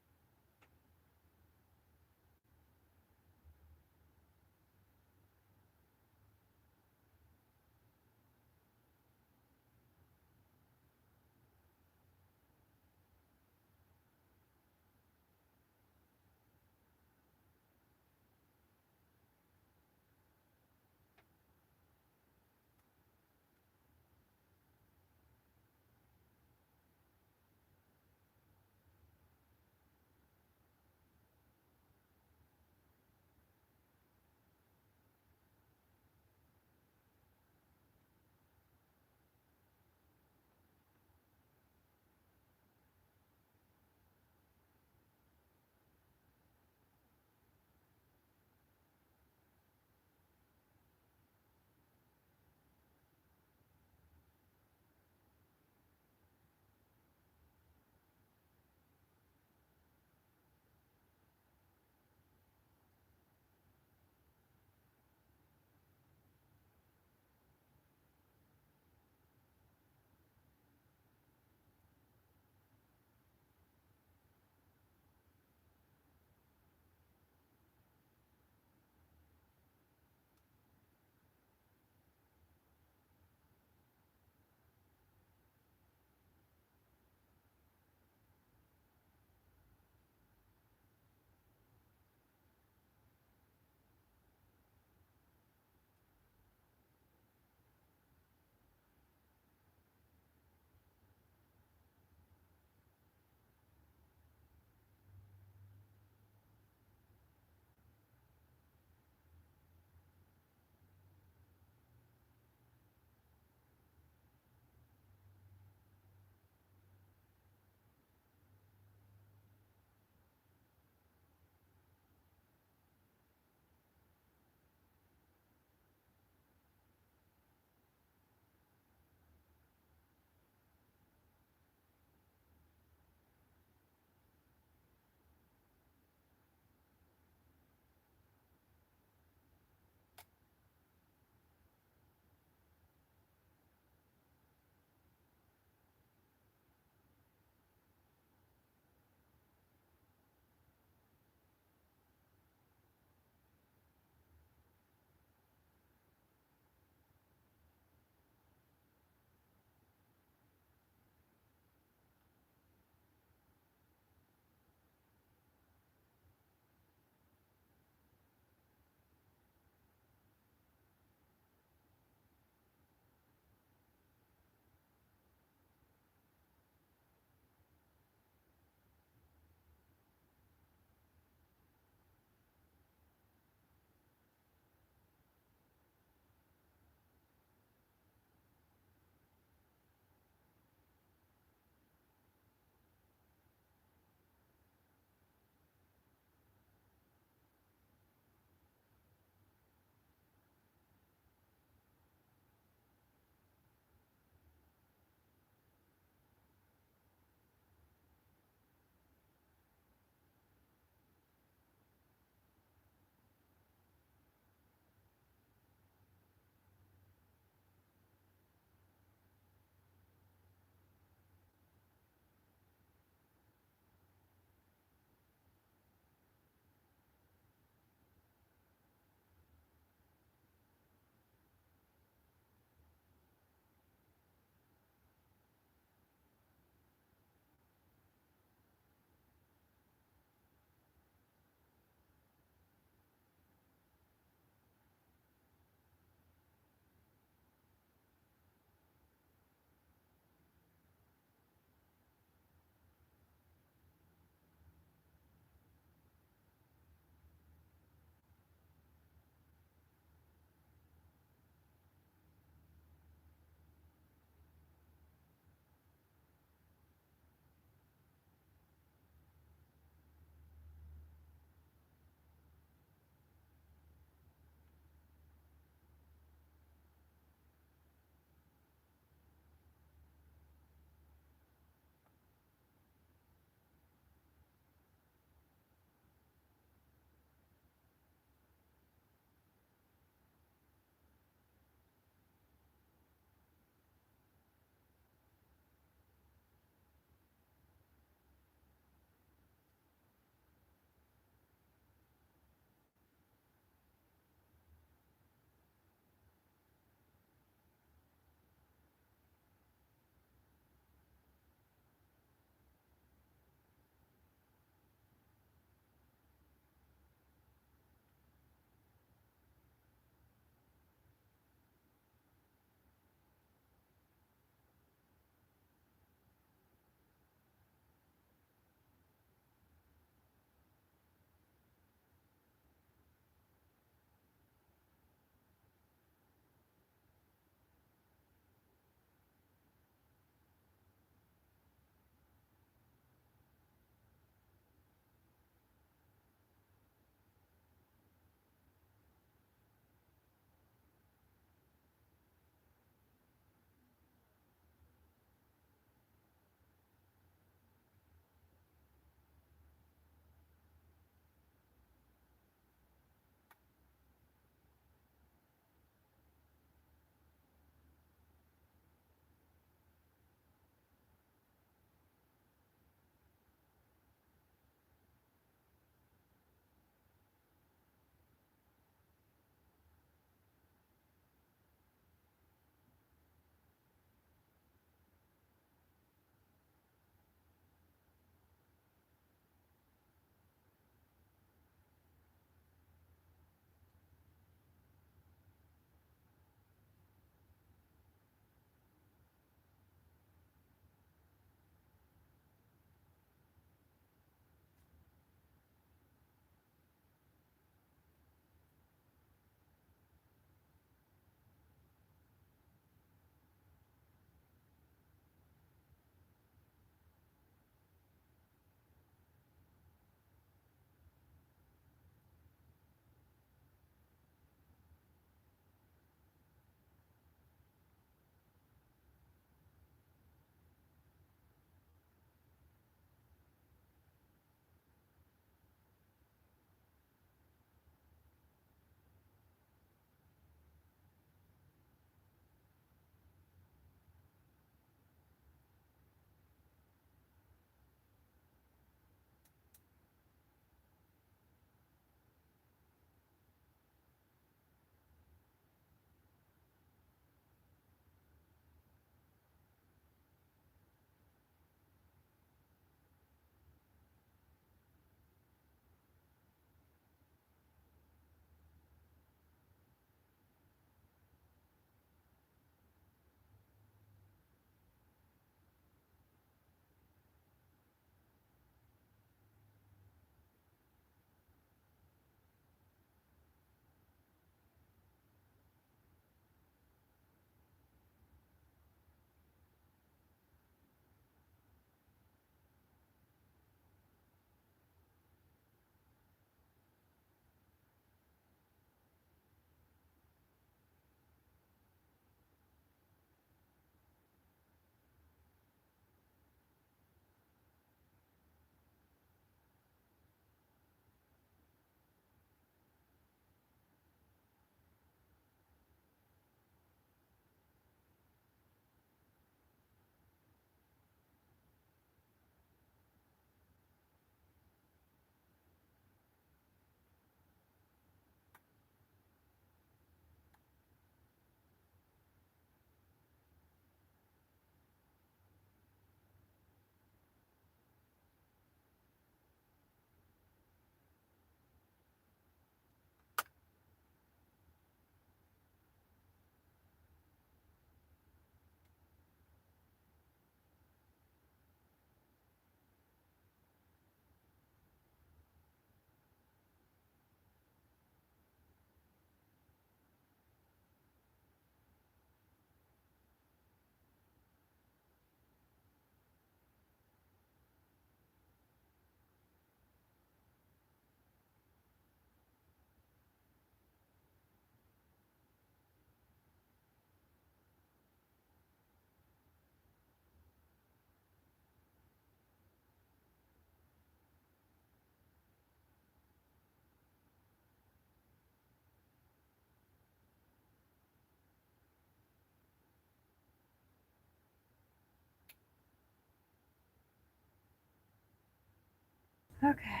Okay.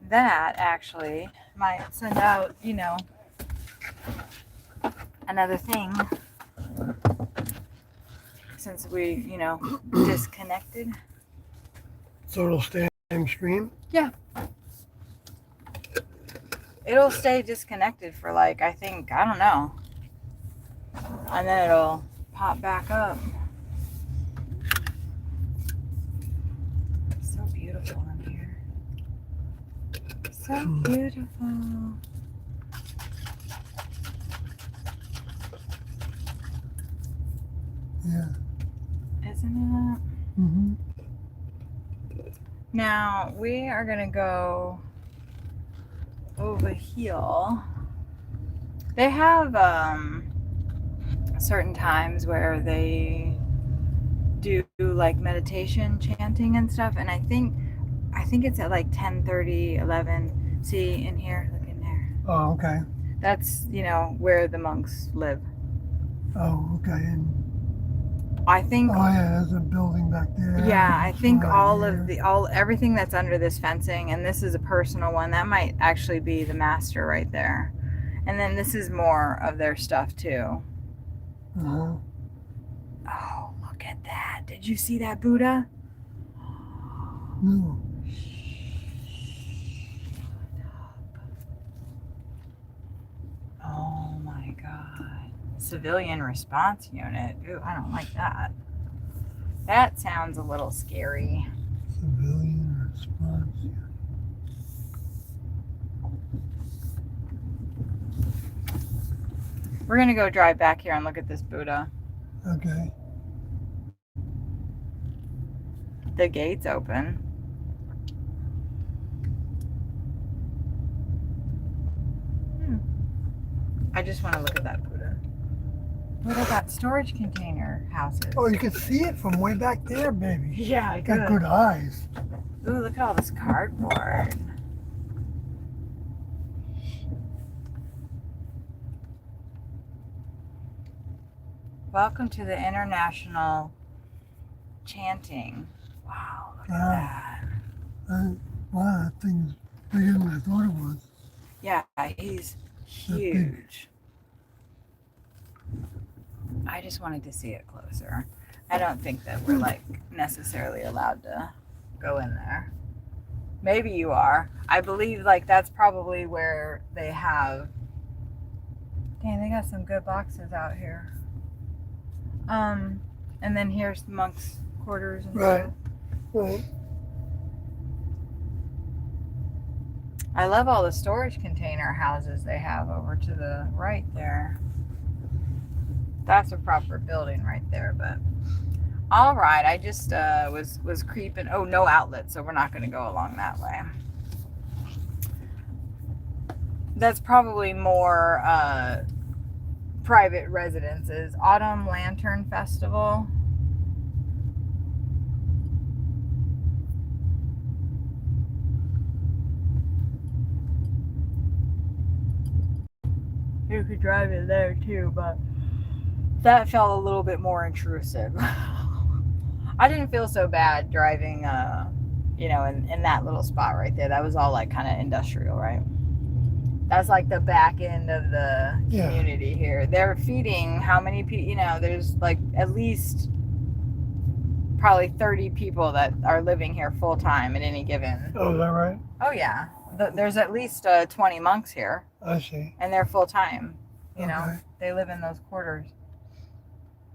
That actually might send out, another thing since we, disconnected. So it'll stay on the screen? It'll stay disconnected for like, I think, I don't know. And then it'll pop back up. So beautiful in here. So beautiful. Yeah. Isn't it? Mm-hmm. Now we are gonna go over here. They have certain times where they do like meditation, chanting and stuff, and I think it's at like 10:30, 11. See in here, look in there. Oh, okay. That's where the monks live. Oh, okay. And I think. oh yeah, there's a building back there. Yeah, I think Right all here. of everything that's under this fencing, and this is a personal one, that might actually be the master right there. And then this is more of their stuff too. Uh-huh. Oh, look at that. Did you see that Buddha? No. Oh my God. Civilian response unit. Ooh, I don't like that. That sounds a little scary. Civilian response. We're gonna go drive back here and look at this Buddha. Okay. The gate's open. I just want to look at that Buddha. What about storage container houses? Oh, you can see it from way back there, baby. Yeah, I Got good eyes. Ooh, look at all this cardboard. Welcome to the International Chanting. Wow, look Wow. at that. Wow, that thing's bigger than I thought it was. Yeah, he's huge. I just wanted to see it closer. I don't think that we're like necessarily allowed to go in there. Maybe you are. I believe like that's probably where they have. Dang, they got some good boxes out here. And then here's the monks' quarters and Right. stuff. Right. I love all the storage container houses they have over to the right there. That's a proper building right there, but all right. I just was creeping. Oh, no outlet, so we're not going to go along that way. That's probably more private residences. Autumn Lantern Festival. You could drive it there too, but that felt a little bit more intrusive. I didn't feel so bad driving, in that little spot right there. That was all like kind of industrial, right? That's like the back end of the community here. They're feeding how many people, there's like at least probably 30 people that are living here full time at any given. Oh, is that right? Oh, yeah. There's at least 20 monks here. I see. And they're full time. You know, Okay. they live in those quarters.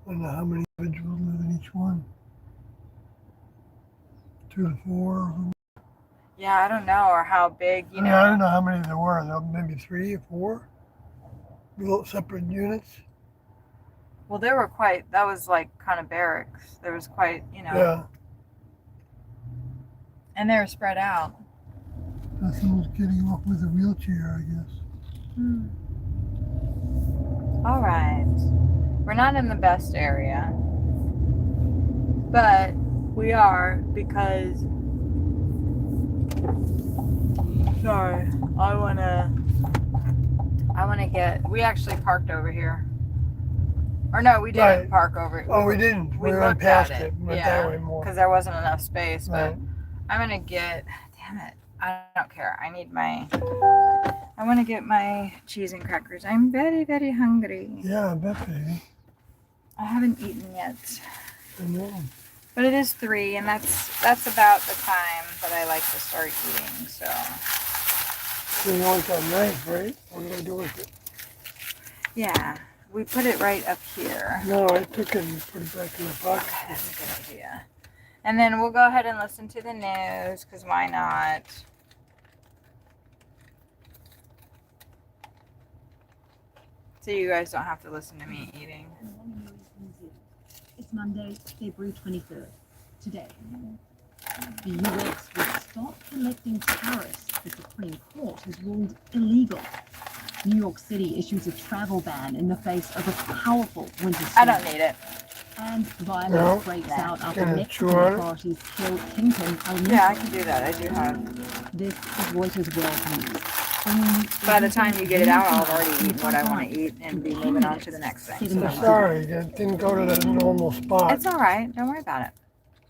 I don't know how many individuals live in each one. 2 to 4 of them. Yeah, I don't know, or how big, I don't know how many there were. There were maybe 3 or 4 little separate units. Well, that was like kind of barracks. There was quite, Yeah. and they were spread out. Someone's getting off with a wheelchair, I guess. All right. We're not in the best area, but we are because, sorry, I want to we actually parked over here. Or no, we didn't Right. park over. Oh, we didn't. We We went looked past at it. Went yeah, that way more. because there wasn't enough space. But Right. I'm gonna get. Damn it! I don't care. I need my. I want to get my cheese and crackers. I'm very, very hungry. Yeah, I bet, baby. I haven't eaten yet. I know. But it is 3, and that's about the time that I like to start eating. So So you want that knife, right? What do I do with it? yeah, we put it right up here. No, I took it and put it back in the pocket. Okay, that's a good idea. And then we'll go ahead and listen to the news, because why not? So you guys don't have to listen to me eating. It's Monday, February 23rd. Today, the US will stop collecting tariffs the Supreme Court has ruled illegal. New York City issues a travel ban in the face of a powerful winter I storm. don't need it. And violence No? breaks out after Gonna Mexican chew on it? authorities killed Kingpin El Yeah, I Neto. can do that. I do have. This is Reuters World News. By the time you get it out, I'll have already eaten what I want to eat and be moving on to the next thing. So sorry, that didn't go to the normal spot. It's all right. Don't worry about it.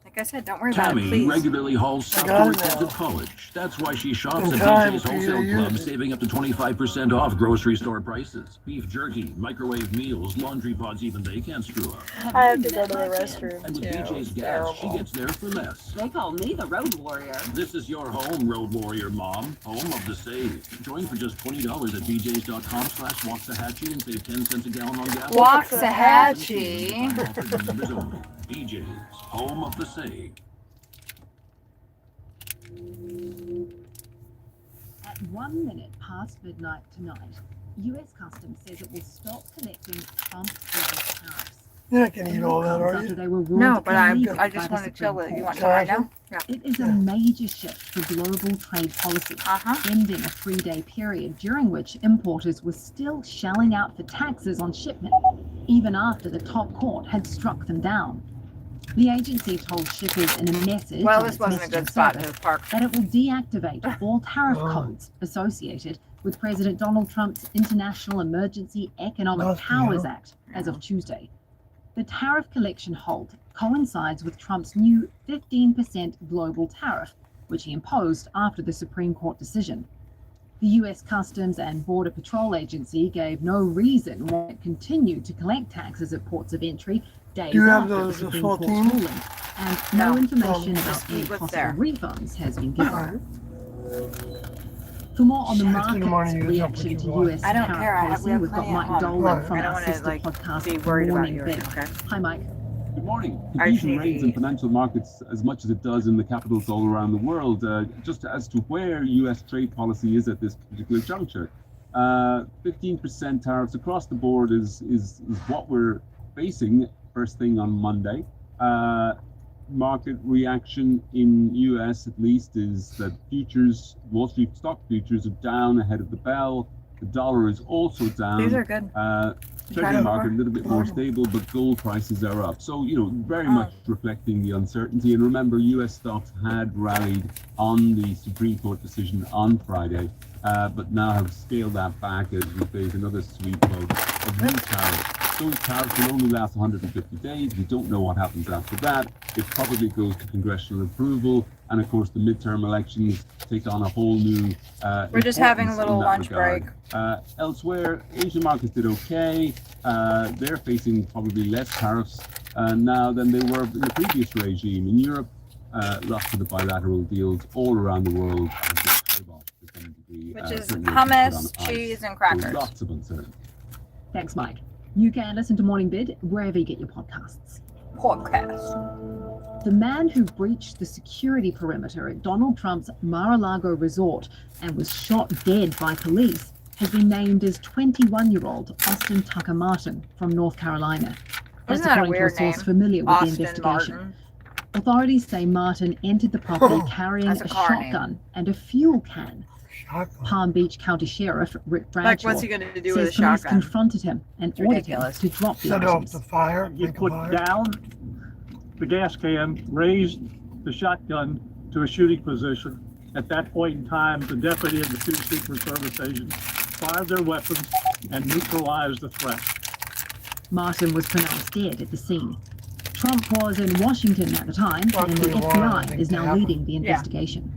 Like I said, don't worry about it, Tammy please. regularly hauls stuff got to it her kids now. at college. That's why she shops In at time BJ's for you to Wholesale use Club, it. saving up to 25% off grocery store prices. Beef jerky, microwave meals, laundry pods, even they can't screw up. I have to go to the restroom And with too. BJ's It's gas, she terrible. gets there for less. They call me the Road Warrior. This is your home, Road Warrior Mom. Home of the save. Join for just $20 at bjs.com/Waxahachie and save 10 cents a gallon on gas. Waxahachie. Offer to members only. BJ's, home of the save. At 1 minute past midnight tonight, U.S. Customs says it will stop collecting Trump-era tariffs. You're not gonna eat all that, are After you? they were ruled No, but I illegal by just the want to chill Supreme with it. You want Court. to try now? Yeah. It is a major shift for global trade policy, ending a 3-day period during which importers were still shelling out for taxes on shipment, even after the top court had struck them down. The agency told shippers in a message Well, on this its wasn't a messaging good spot service to park. that it will deactivate all tariff Oh. codes associated with President Donald Trump's International Emergency Economic Must be, Powers huh? Act as of Tuesday. The tariff collection halt coincides with Trump's new 15% global tariff, which he imposed after the Supreme Court decision. The U.S. Customs and Border Patrol Agency gave no reason why it continued to collect taxes at ports of entry days Do you have after the those Supreme Court's saltines? ruling, and no No. information about Just any eat what's possible there. refunds has been All given. right. For more on the I didn't want market's to use up reaction what to you want. U.S. I don't tariff care. We policy, have we've got plenty at Mike home. Dolan Right. from I don't our want to sister like podcast, be worried about Morning yours. Bid. Okay. Hi, Mike. Good morning. I just Confusion need to reigns in eat. financial markets as much as it does in the capitals all around the world, just as to where U.S. trade policy is at this particular juncture. 15% tariffs across the board is what we're facing first thing on Monday. Market reaction in U.S. at least is that futures, Wall Street stock futures are down ahead of the bell. The dollar is also down. These are good. You tried Treasury them market a before? little bit more stable, but gold prices are up. So, very much reflecting the uncertainty. And remember, U.S. stocks had rallied on the Supreme Court decision on Friday, but now have scaled that back as we face another sweep of new tariffs. Those tariffs will only last 150 days. We don't know what happens after that. It probably goes to congressional approval. And of course, the midterm elections take on a whole new We're just having a importance little in that lunch regard. break. Elsewhere, Asian markets did okay. They're facing probably less tariffs now than they were in the previous regime. In Europe, lots of the bilateral deals all around the world have just come off to some degree. Which is certainly hummus, put on ice. cheese, and So crackers. lots of uncertainty. Thanks, Mike. You can listen to Morning Bid wherever you get your podcasts. Podcast. The man who breached the security perimeter at Donald Trump's Mar-a-Lago resort and was shot dead by police has been named as 21-year-old Austin Tucker Martin from North Carolina. That's Isn't that a according to a weird source name? familiar with the Austin investigation. Martin. Authorities say Martin entered the property carrying That's a a car name. shotgun and a fuel can. Shotgun. Palm Beach County Sheriff Rick Like, Bradshaw what's he going to do with says a police shotgun? confronted him and It's ordered him ridiculous. to drop the Set off items. the fire. You Make a put fire. down the gas can, raised the shotgun to a shooting position. At that point in time, the deputy and the two Secret Service agents fired their weapons and neutralized the threat. Martin was pronounced dead at the scene. Trump was in Washington at the time, and the FBI is now leading the investigation.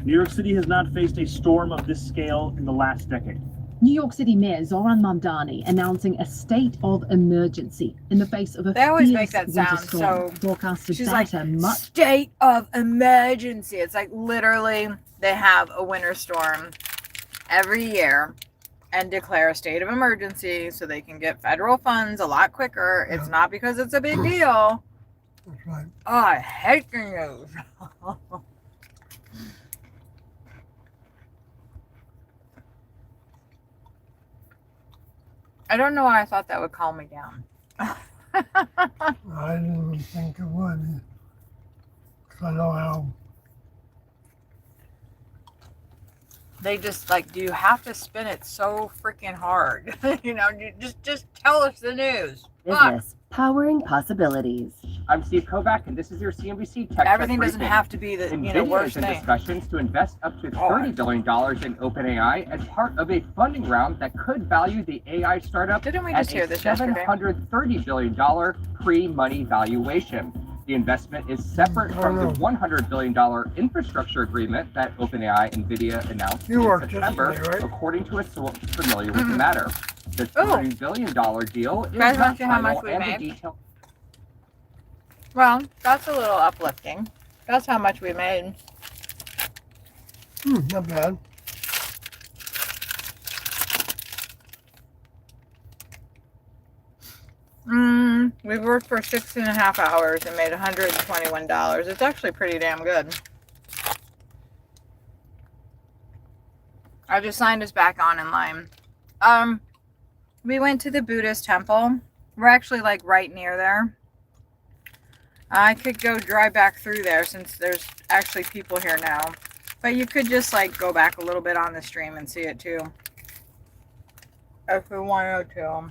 New York City has not faced a storm of this scale in the last decade. New York City Mayor Zoran Mamdani announcing a state of emergency in the face of a They always fierce make that winter sound storm so. forecasted She's like, better much. state of emergency. It's like literally they have a winter storm every year and declare a state of emergency so they can get federal funds a lot quicker. It's not because it's a big deal. That's right. Oh, I hate the news. I don't know why I thought that would calm me down. I didn't think it would. 'Cause I know how. They just like, do you have to spin it so freaking hard? You know, you just tell us the news. Business, powering possibilities. I'm Steve Kovac, and this is your CNBC Tech Everything Check doesn't briefing. have to be the worst NVIDIA is in thing. discussions to invest up to $30 billion in OpenAI as part of a funding round that could value the AI startup Didn't we at just hear a this yesterday? $730 billion pre-money valuation. The investment is separate from the $100 billion infrastructure agreement that OpenAI and NVIDIA announced You in worked September, yesterday, right? according to a source familiar with the matter. The $30 billion deal is Guys, not want to see how much final, we and the made? detail. Well, that's a little uplifting. That's how much we made. Not bad. We worked for 6.5 hours and made $121. It's actually pretty damn good. I just signed us back on in line. We went to the Buddhist temple. We're actually like right near there. I could go drive back through there since there's actually people here now. But you could just like go back a little bit on the stream and see it too. If we wanted to.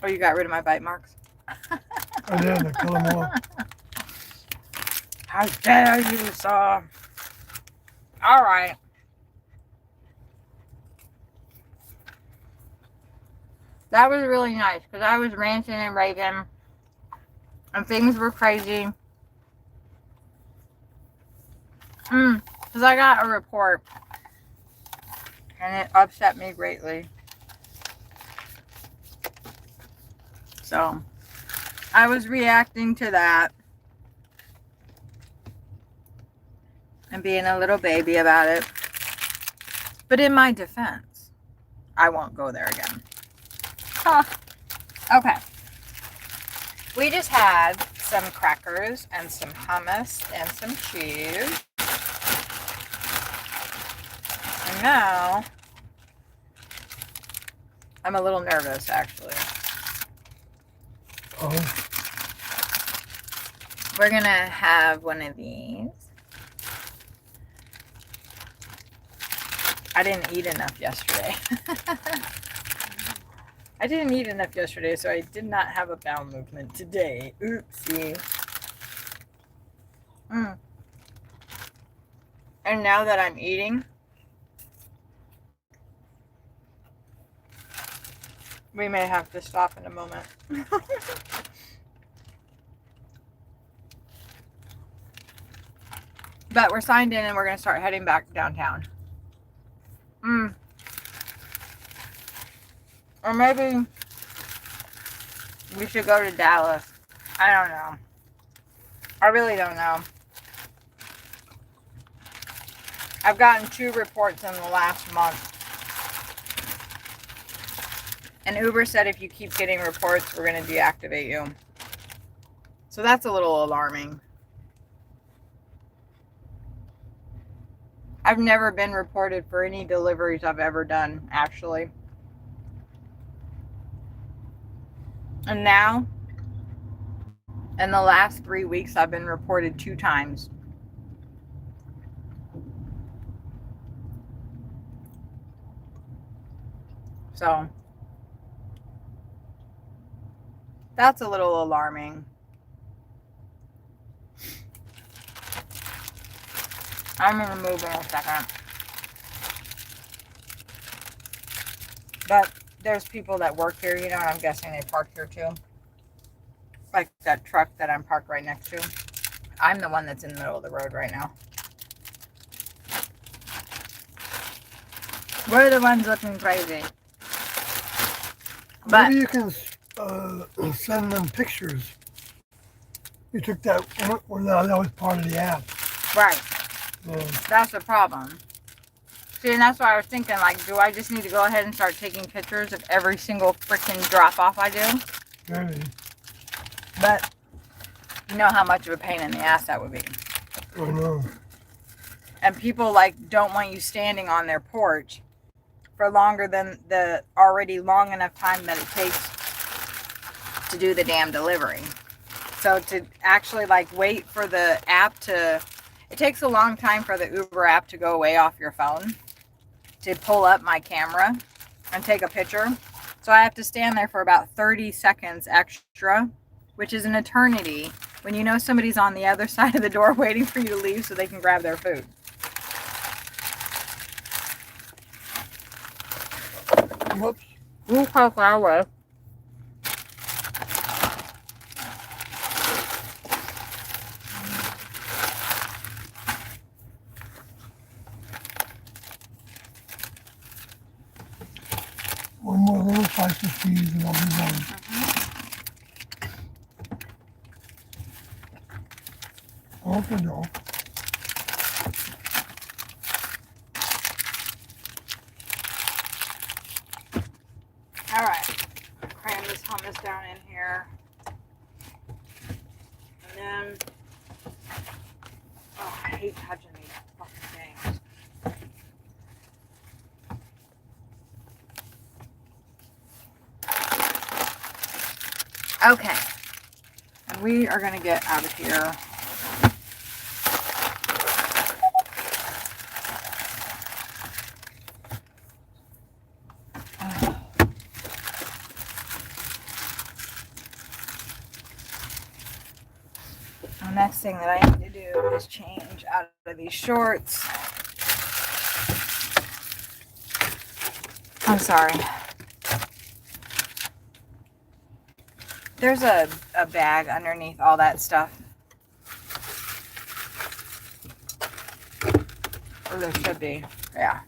Oh, you got rid of my bite marks? I did. I cut them off. How dare you, sir? All right. That was really nice because I was ranting and raving and things were crazy. Because I got a report and it upset me greatly. So I was reacting to that and being a little baby about it. But in my defense, I won't go there again. Huh. Okay. We just had some crackers and some hummus and some cheese. And now I'm a little nervous actually. Oh, We're gonna have one of these. I didn't eat enough yesterday. I didn't eat enough yesterday, so I did not have a bowel movement today. Oopsie. And now that I'm eating, we may have to stop in a moment. But we're signed in and we're going to start heading back downtown. Or maybe we should go to Dallas. I don't know. I really don't know. I've gotten 2 reports in the last month. And Uber said if you keep getting reports, we're going to deactivate you. So that's a little alarming. I've never been reported for any deliveries I've ever done, actually. And now, in the last 3 weeks, I've been reported 2 times. So, that's a little alarming. I'm going to move in a second. But there's people that work here, you know, and I'm guessing they park here too. Like that truck that I'm parked right next to. I'm the one that's in the middle of the road right now. We're the ones looking crazy. But maybe you can send them pictures. You took that, well, no, that was part of the app. right, Yeah. that's the problem. See, and that's why I was thinking, like, do I just need to go ahead and start taking pictures of every single freaking drop-off I do? Maybe. But you know how much of a pain in the ass that would be. I know. And people, like, don't want you standing on their porch for longer than the already long enough time that it takes to do the damn delivery. So to actually, like, wait for the app to... It takes a long time for the Uber app to go away off your phone to pull up my camera and take a picture. So I have to stand there for about 30 seconds extra, which is an eternity when you know somebody's on the other side of the door waiting for you to leave so they can grab their food. Whoops. We'll talk our way. One more little slice of cheese and I'll be done. Okay, no. All right. Cram this hummus down in here. And then, oh, I hate touching these fucking things. Okay. And we are going to get out of here. The next thing that I need to do is change out of these shorts. I'm sorry. There's a bag underneath all that stuff. Or there should be. Yeah.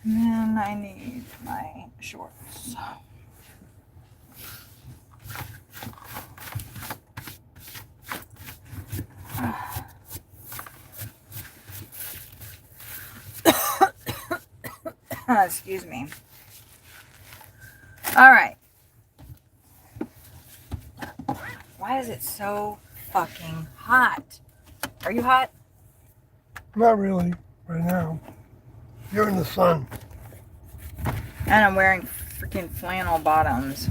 And then I need my shorts. Excuse me. All right. Why is it so fucking hot? Are you hot? Not really, right now. You're in the sun. And I'm wearing freaking flannel bottoms.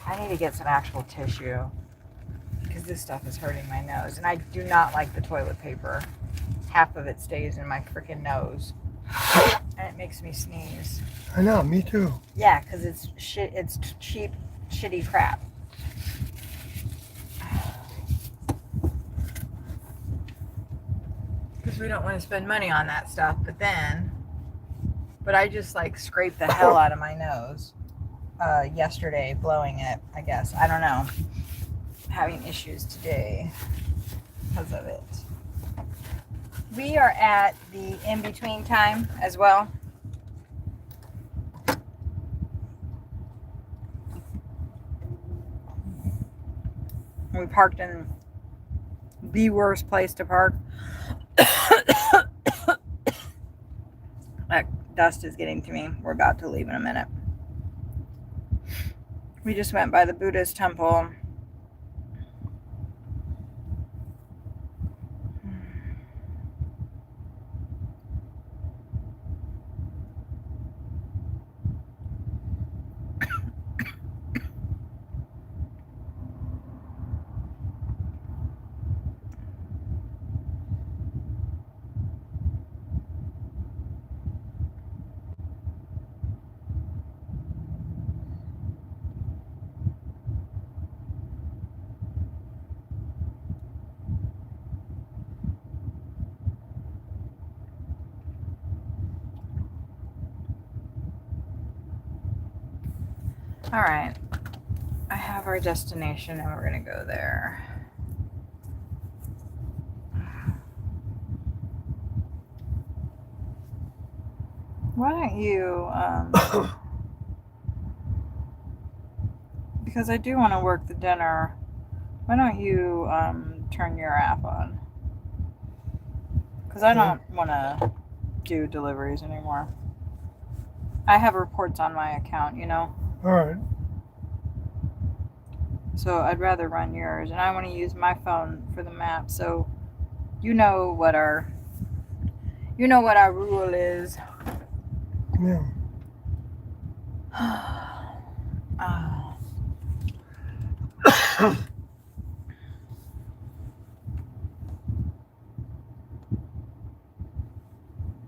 I need to get some actual tissue because this stuff is hurting my nose, and I do not like the toilet paper. Half of it stays in my freaking nose, and it makes me sneeze. I know, me too. Yeah, because it's shit. It's cheap, shitty crap. Because we don't want to spend money on that stuff, but I just like scraped the hell out of my nose yesterday, blowing it. I guess I don't know. Having issues today because of it. We are at the in-between time as well. We parked in the worst place to park. That dust is getting to me. We're about to leave in a minute. We just went by the Buddhist temple. All right. I have our destination and we're gonna go there. Why don't you, because I do want to work the dinner, why don't you turn your app on? Because I don't want to do deliveries anymore. I have reports on my account, you know? All right. So I'd rather run yours, and I want to use my phone for the map. So you know what our rule is. Yeah.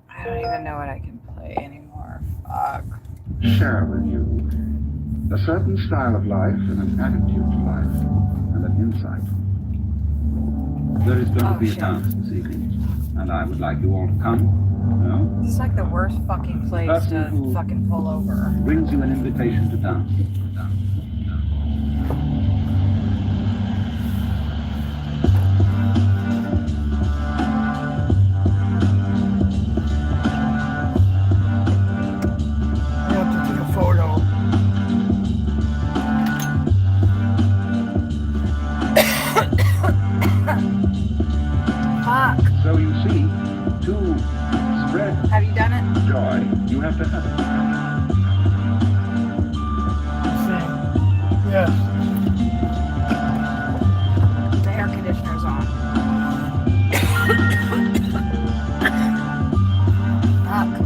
I don't even know what I can play anymore. Fuck. Share with you a certain style of life and an attitude to life and an insight. There is going to be shit. a dance this evening, and I would like you all to come. No? This is like the worst fucking place Person to who fucking pull over. brings you an invitation to dance. I have to take a photo. Fuck. So you see, to spread Have you done it? joy, you have to have it. See. Yes. The air conditioner's on. Fuck.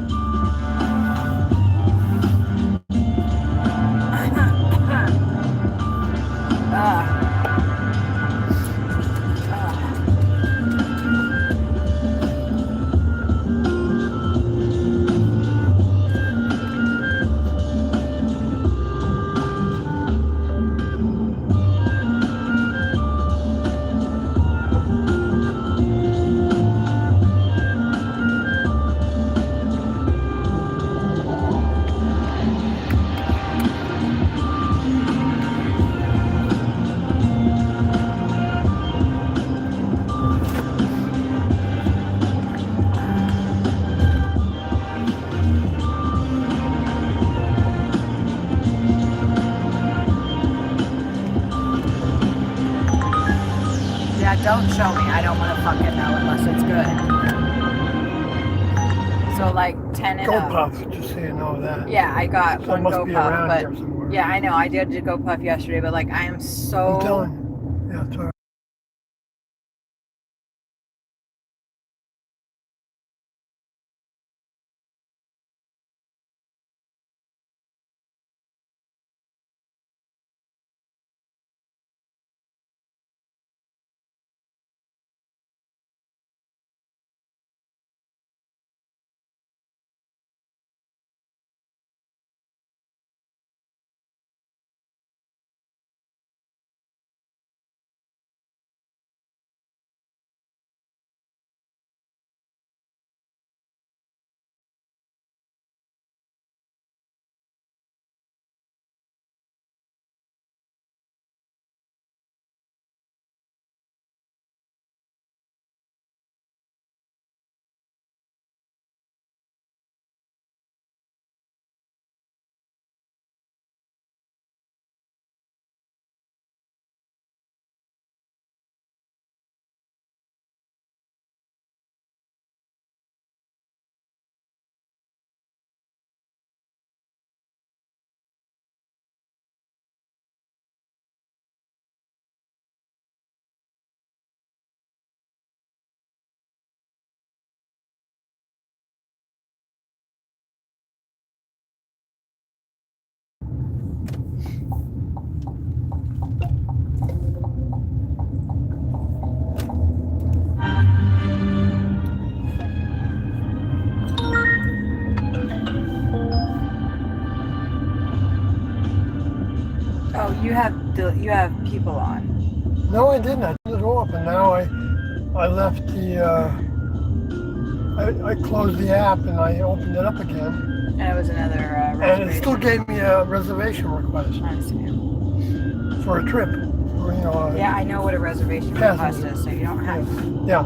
Yeah, don't show me. I don't want to fucking know unless it's good. So like 10 and Go up. puff, just so you know that. Yeah, I got So it one must Go be Puff, around but here somewhere. yeah, I know I did Go Puff yesterday, but like I am I'm so telling you. Yeah, it's all right. Oh, you have people on. No, I didn't. I turned it off, and now I left the. I closed the app and I opened it up again. That was another And reservation. it still gave me a reservation request I see. for a trip. Or, you know, Yeah, I know what a reservation request is, so you don't have to. yeah.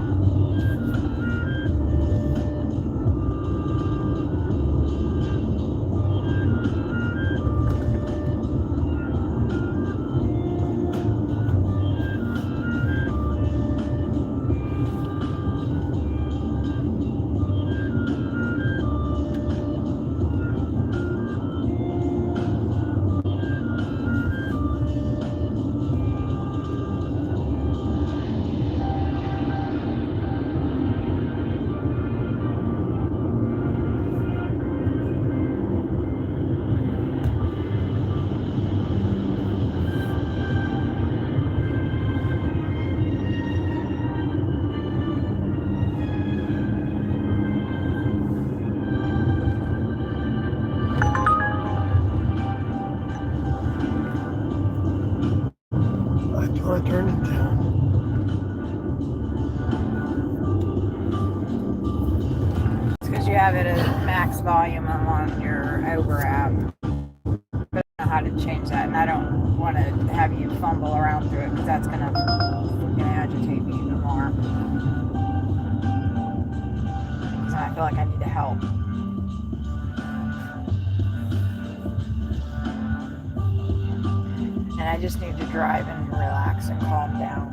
I thought I turned it down. It's because you have it at max volume on your Uber app. But I don't know how to change that, and I don't want to have you fumble around through it because that's gonna agitate me even more. So I feel like I need to help. And I just need to drive and relax and calm down.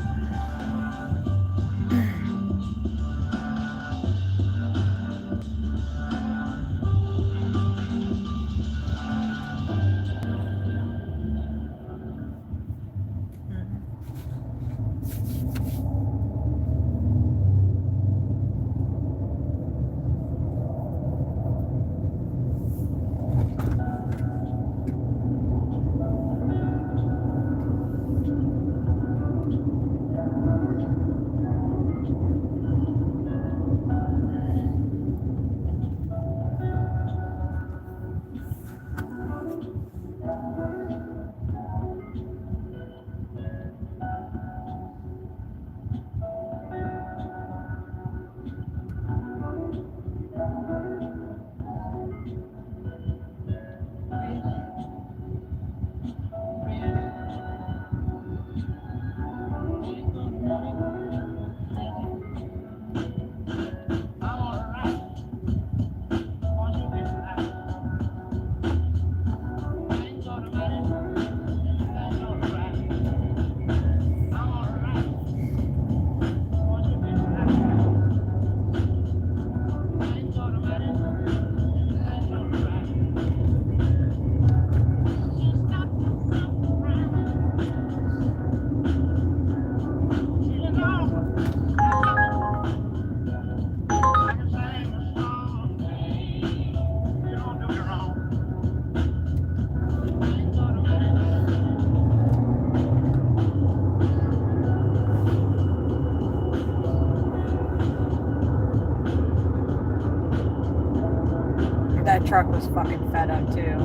That truck was fucking fed up too.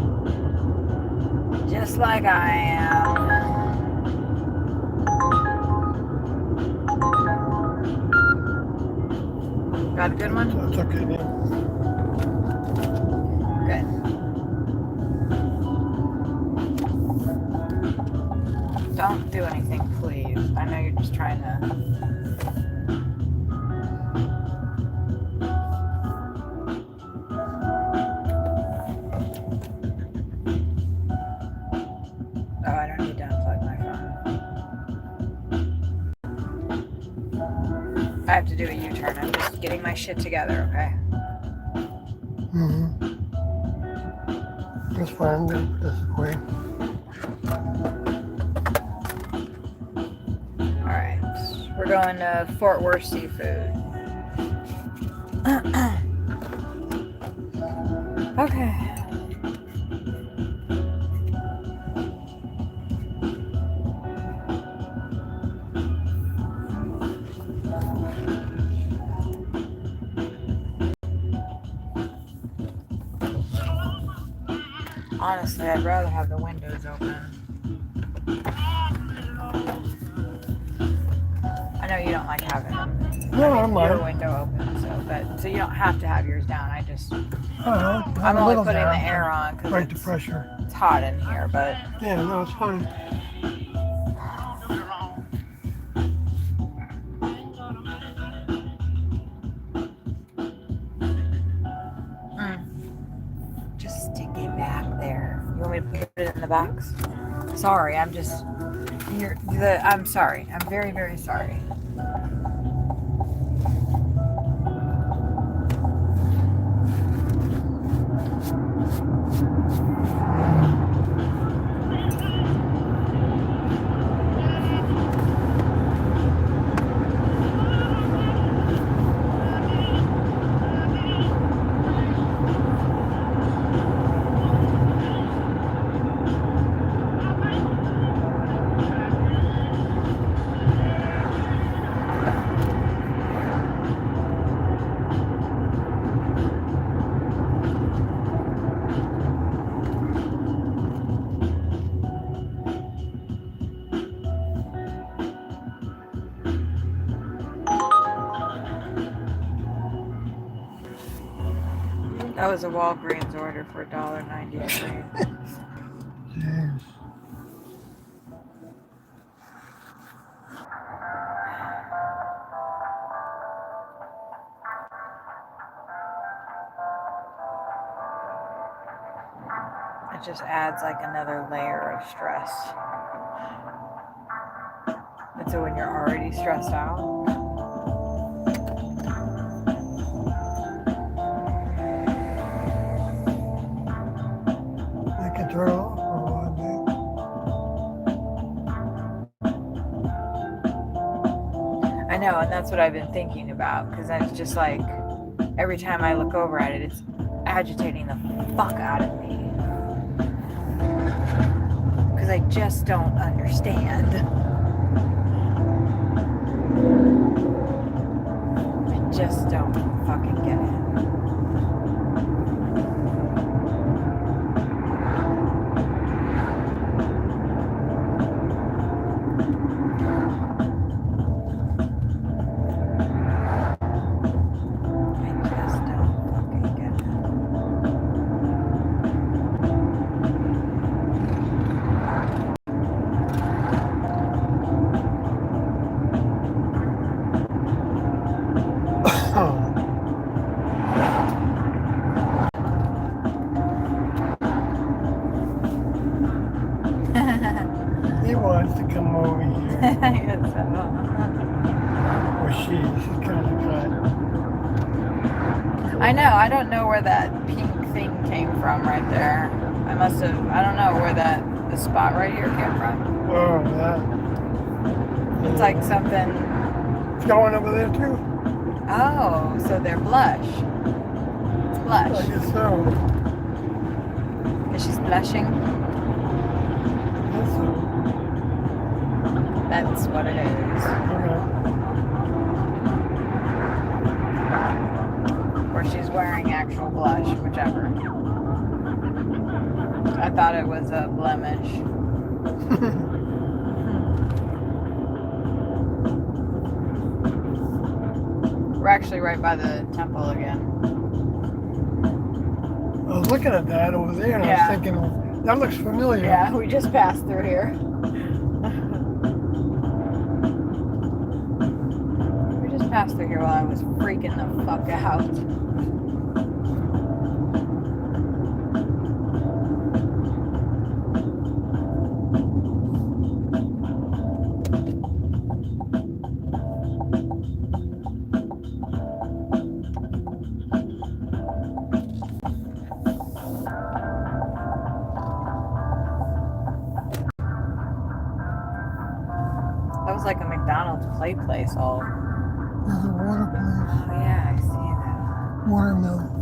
Just like I am. Got a good one? That's okay, man. Good. Don't do anything, please. I know you're just trying to... Oh, I don't need to unplug my phone. I have to do a U-turn. I'm just getting my shit together, okay? Mm-hmm. That's fine. That's great. Alright. We're going to Fort Worth Seafood. Okay. Honestly, I'd rather have the windows open. I know you don't like having No, I'm your fine. window open, so. but so you don't have to have yours down. I just, Have I'm a only little putting down, the air on because right to pressure. it's hot in here, but Yeah, no, it's fine. just stick it back there. You want me to put it in the box? Sorry, I'm just, I'm sorry. I'm very, very sorry. That was a Walgreens order for $1.93. Jeez. It just adds like another layer of stress. And so when you're already stressed out, I can turn it off for a while, I know, and that's what I've been thinking about, because it's just like every time I look over at it, it's agitating the fuck out of me. Because I just don't understand. I just don't fucking get it. He wants to come over here. I guess so. Or she's kind of cut. I know, I don't know where that pink thing came from right there. I must have, I don't know where the spot right here came from. Oh, that. It's like something. It's going over there too? Oh, so they're blush. It's blush. I guess so. Is she blushing? Guess so. That's what it is. Okay. Or she's wearing actual blush, whichever. I thought it was a blemish. We're actually right by the temple again. I was looking at that over there and I Yeah. was thinking, that looks familiar. Yeah, we just passed through here. We just passed through here while I was freaking the fuck out. That was like a McDonald's play place all. There's a water place. Oh yeah, I see that. Watermill.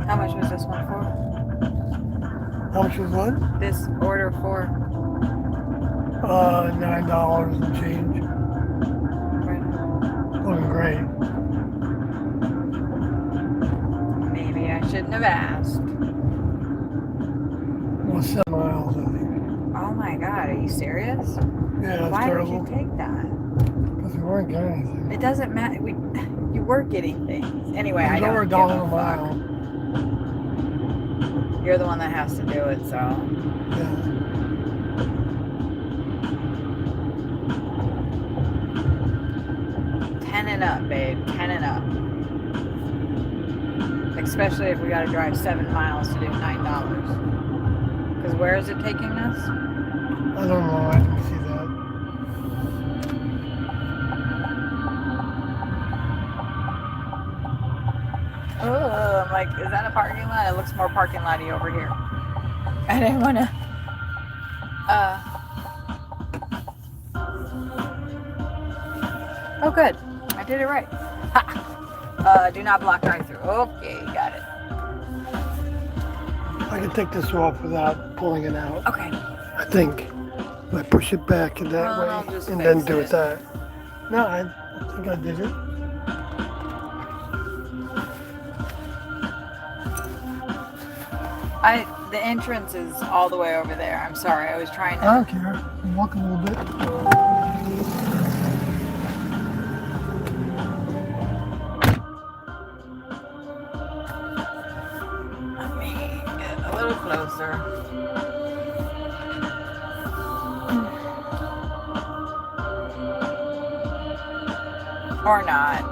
How much was this one for? How much was what? This order for? $9 and change. Right. Looking great. shouldn't have asked. Well, 7 miles, I think. Oh my God, are you serious? Yeah, that's Why terrible. would you take that? Because we weren't getting anything. It doesn't matter. You were getting things. Anyway, It I was over don't $1 give a a fuck. mile. You're the one that has to do it, so. Yeah. Ten and up, babe. 10 and up. Especially if we got to drive 7 miles to do $9. Because where is it taking us? I don't know. I didn't see that. Oh, I'm like, is that a parking lot? It looks more parking lot-y over here. I didn't want to. Oh, good. I did it right. Ha! Do not block drive-through. Okay, got it. I can take this off without pulling it out. Okay. I think. I push it back in that I'll way just and then fix do it. it that. No, I think I did it. The entrance is all the way over there. I'm sorry. I was trying I to. don't care. Walk a little bit. Let me get a little closer. Or not.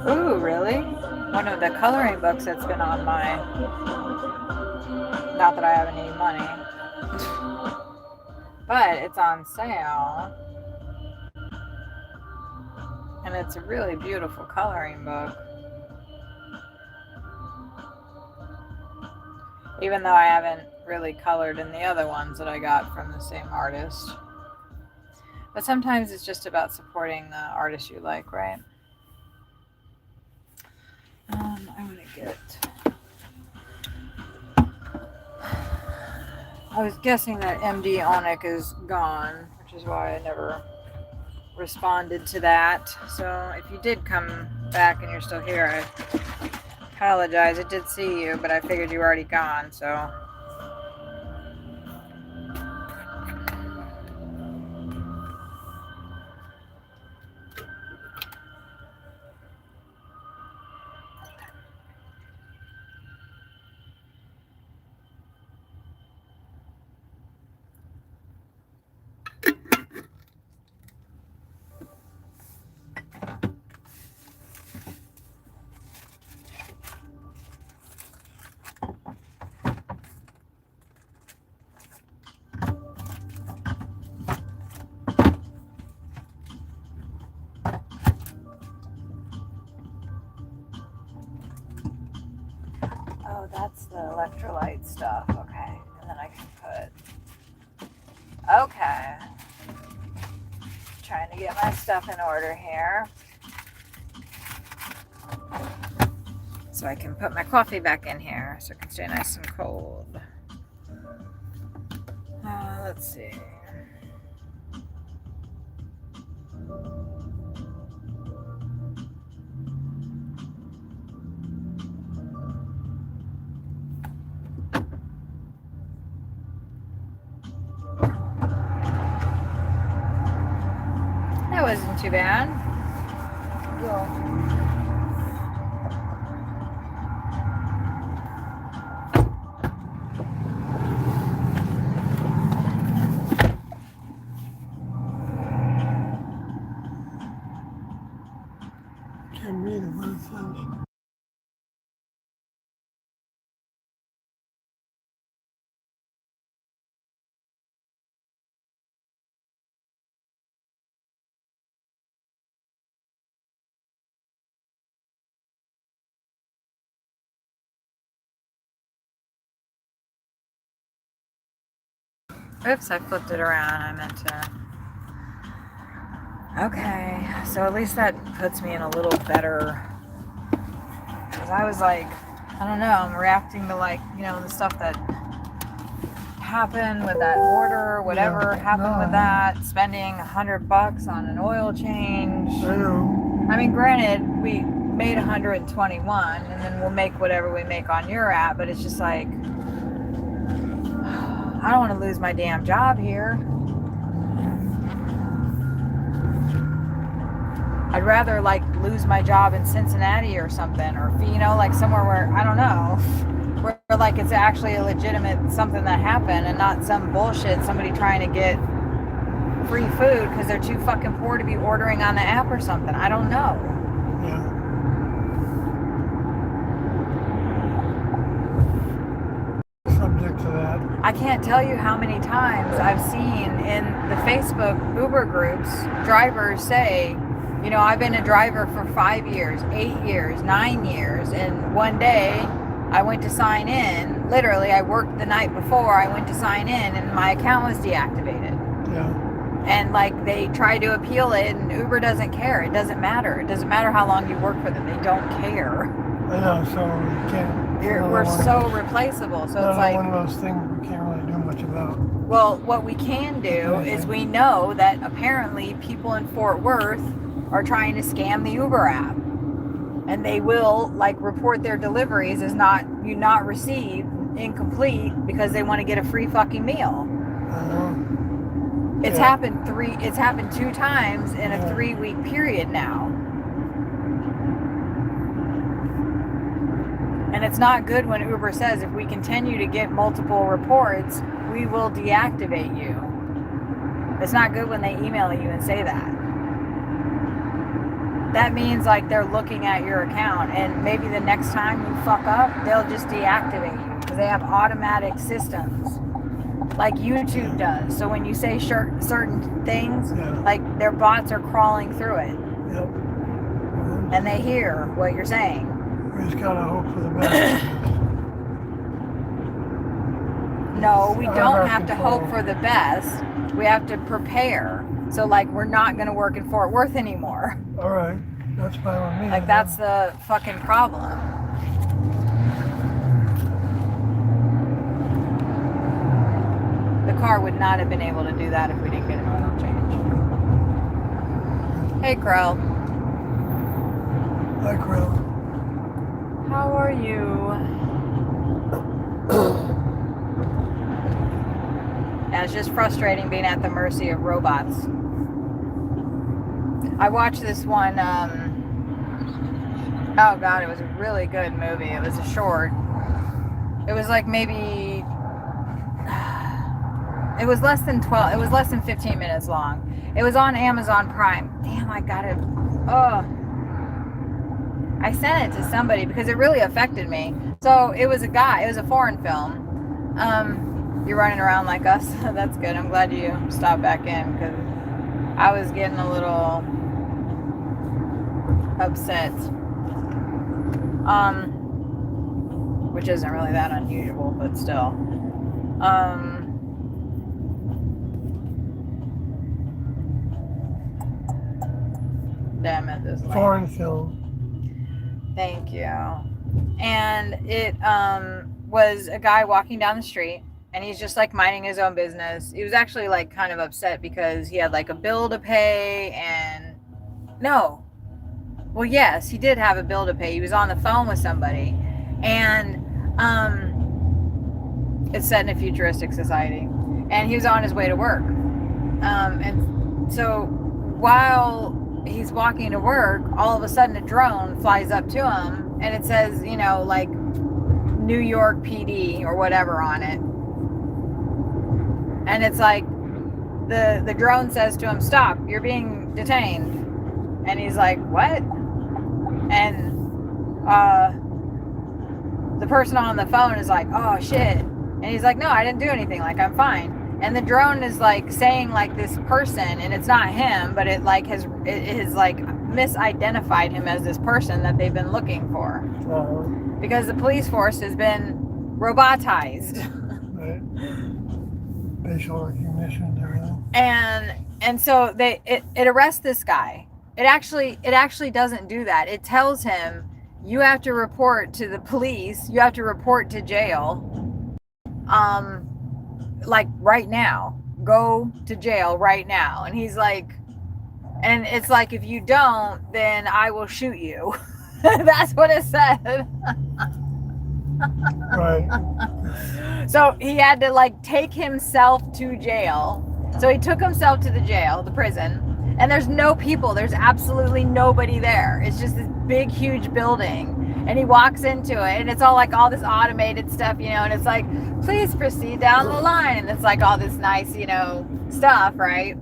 Ooh, really? One of the coloring books that's been on my... Not that I have any money. But it's on sale. And it's a really beautiful coloring book. Even though I haven't really colored in the other ones that I got from the same artist. But sometimes it's just about supporting the artist you like, right? I want to get... I was guessing that MD Onic is gone, which is why I never responded to that. So if you did come back and you're still here, I apologize. I did see you, but I figured you were already gone, so... Oh, that's the electrolyte stuff. Okay. And then I can put... Okay. Trying to get my stuff in order here. So I can put my coffee back in here so it can stay nice and cold. Let's see. That wasn't too bad. Oops, I flipped it around. I meant to. Okay, so at least that puts me in a little better. Because I was like, I don't know, I'm reacting to like, you know, the stuff that happened with that order, whatever happened with that, spending $100 on an oil change. I know. I mean, granted, we made 121, and then we'll make whatever we make on your app, but it's just like, I don't want to lose my damn job here. I'd rather like lose my job in Cincinnati or something, or you know, like somewhere where I don't know, where like it's actually a legitimate something that happened and not some bullshit somebody trying to get free food because they're too fucking poor to be ordering on the app or something. I don't know. Yeah. Subject to that. I can't tell you how many times I've seen in the Facebook Uber groups drivers say, you know, I've been a driver for 5 years, 8 years, 9 years, and one day I went to sign in. Literally, I worked the night before, I went to sign in, and my account was deactivated. Yeah. And like they tried to appeal it, and Uber doesn't care. It doesn't matter. It doesn't matter how long you work for them. They don't care. I know, so we can't. We're so replaceable. So it's like one of those things we can't really do much about. Well, what we can do is we know that apparently people in Fort Worth are trying to scam the Uber app, and they will like report their deliveries as not received, incomplete, because they want to get a free fucking meal. It's happened 2 times in a 3-week period now. And it's not good when Uber says if we continue to get multiple reports, we will deactivate you. It's not good when they email you and say that. That means like they're looking at your account, and maybe the next time you fuck up, they'll just deactivate you because they have automatic systems like YouTube does. So when you say certain things, like their bots are crawling through it. Yep. And they hear what you're saying. We just gotta hope for the best. No, we don't have to hope for the best. We have to prepare. So like we're not gonna work in Fort Worth anymore. All right, that's fine with me. Like that's the fucking problem. The car would not have been able to do that if we didn't get an oil change. Hey Crow. Hi Crow. How are you? Yeah, it's just frustrating being at the mercy of robots. I watched this one, oh god, it was a really good movie. It was a short. It was like maybe, it was less than 15 minutes long. It was on Amazon Prime. Damn, I got it. Oh. I sent it to somebody because it really affected me. So it was a foreign film. You're running around like us. That's good. I'm glad you stopped back in because I was getting a little upset. Which isn't really that unusual, but still. Damn it, this foreign film. Thank you. And it was a guy walking down the street, and he's just like minding his own business. He was actually like kind of upset because he had like a bill to pay, and no. Well, yes, he did have a bill to pay. He was on the phone with somebody, and it's set in a futuristic society, and he was on his way to work. And so while he's walking to work, all of a sudden a drone flies up to him, and it says, you know, like New York PD or whatever on it. And it's like the drone says to him, "Stop, you're being detained." And he's like, "What?" And the person on the phone is like, "Oh shit." And he's like, "No, I didn't do anything, like I'm fine." And the drone is like saying like this person, and it's not him, but it has like misidentified him as this person that they've been looking for. Because the police force has been robotized. Right. facial recognition and everything. And so it arrests this guy. It actually doesn't do that. It tells him, you have to report to the police, you have to report to jail, like right now. Go to jail right now. And he's like, and it's like, if you don't, then I will shoot you. That's what it said. Right. So he had to like take himself to jail. So he took himself to the jail, the prison, and there's no people. There's absolutely nobody there. It's just this big, huge building. And he walks into it, and it's all like all this automated stuff, you know, and it's like, please proceed down the line. And it's like all this nice, you know, stuff, right?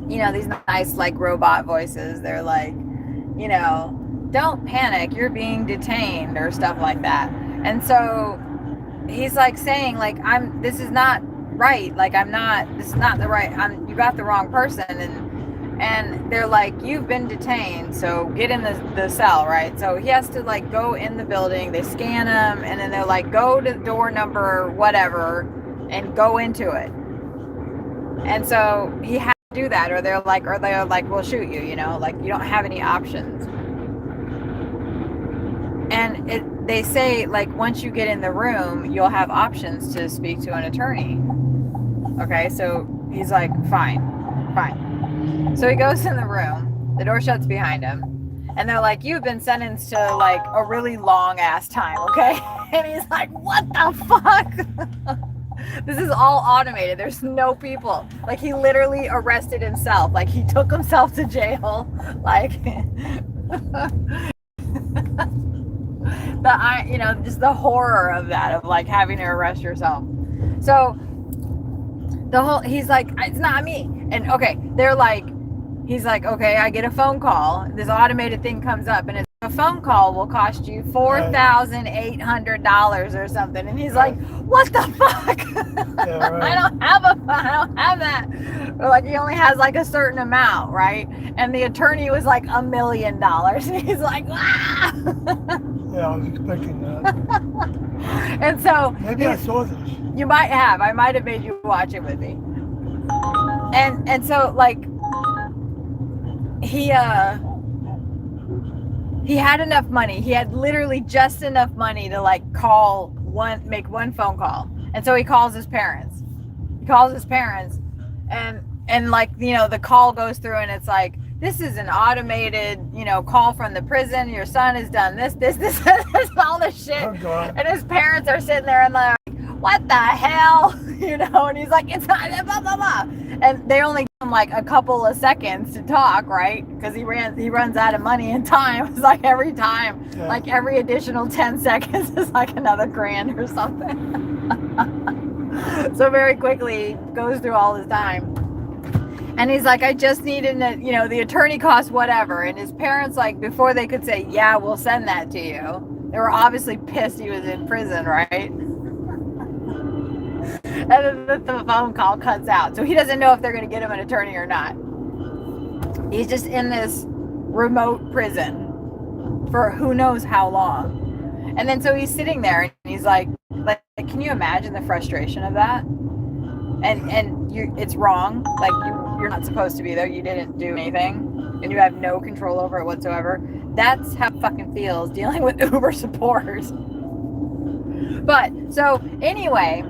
You know, these nice like robot voices. They're like, you know, don't panic, you're being detained, or stuff like that. And so he's like saying like, this is not right. Like, this is not the right, you got the wrong person. And they're like, you've been detained, so get in the cell, right? So he has to like go in the building, they scan him, and then they're like, go to door number whatever and go into it. And so he had to do that, or they're like, we'll shoot you, you know, like you don't have any options. And they say like, once you get in the room, you'll have options to speak to an attorney. Okay, so he's like, fine. So he goes in the room, the door shuts behind him, and they're like, you've been sentenced to like a really long ass time, okay? And he's like, what the fuck? This is all automated. There's no people. Like, he literally arrested himself. Like, he took himself to jail. Like, you know, just the horror of that, of like having to arrest yourself. So he's like, it's not me. And okay, they're like, he's like, okay, I get a phone call. This automated thing comes up, and it's a phone call will cost you $4,800 or something. And he's like, what the fuck? Yeah, right. I don't have that. Or like, he only has like a certain amount, right? And the attorney was like $1 million. And he's like, ah! Yeah, I was expecting that. And so maybe I saw this. You might have. I might have made you watch it with me. And so like he had enough money. He had literally just enough money to like make one phone call. And so he calls his parents. And like, you know, the call goes through, and it's like, this is an automated, you know, call from the prison. Your son has done this, all this shit. Oh, God. And his parents are sitting there and they're like, what the hell? You know, and he's like, it's not, blah, blah, blah. And they only give him like a couple of seconds to talk, right? Because he runs out of money and time. It's like every time, like every additional 10 seconds is like another grand or something. So very quickly goes through all his time. And he's like, I just needed, you know, the attorney costs whatever. And his parents, like, before they could say, yeah, we'll send that to you, they were obviously pissed he was in prison, right? And then the phone call cuts out. So he doesn't know if they're going to get him an attorney or not. He's just in this remote prison for who knows how long. And then so he's sitting there and he's like, can you imagine the frustration of that? And it's wrong. Like, you're not supposed to be there. You didn't do anything, and you have no control over it whatsoever. That's how it fucking feels dealing with Uber support. But so anyway,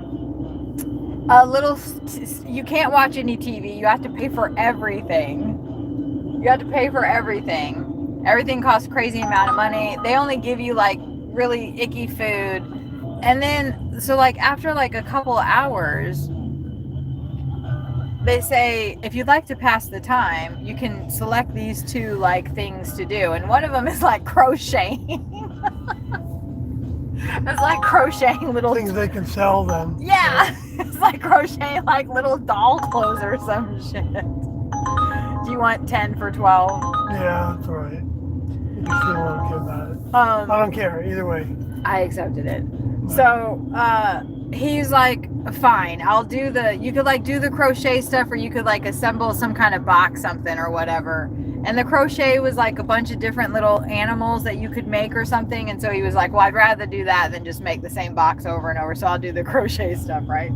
you can't watch any TV. You have to pay for everything. Everything costs a crazy amount of money. They only give you like really icky food, and then so like after like a couple of hours, they say, if you'd like to pass the time, you can select these two like things to do. And one of them is like crocheting. It's like crocheting little things they can sell then. Yeah. It's like crocheting like little doll clothes or some shit. Do you want 10 for 12? Yeah, that's all right. You can feel okay about it. I don't care either way. I accepted it. So he's like, fine, I'll do you could like do the crochet stuff, or you could like assemble some kind of box, something or whatever. And the crochet was like a bunch of different little animals that you could make or something. And so he was like, well, I'd rather do that than just make the same box over and over. So I'll do the crochet stuff, right?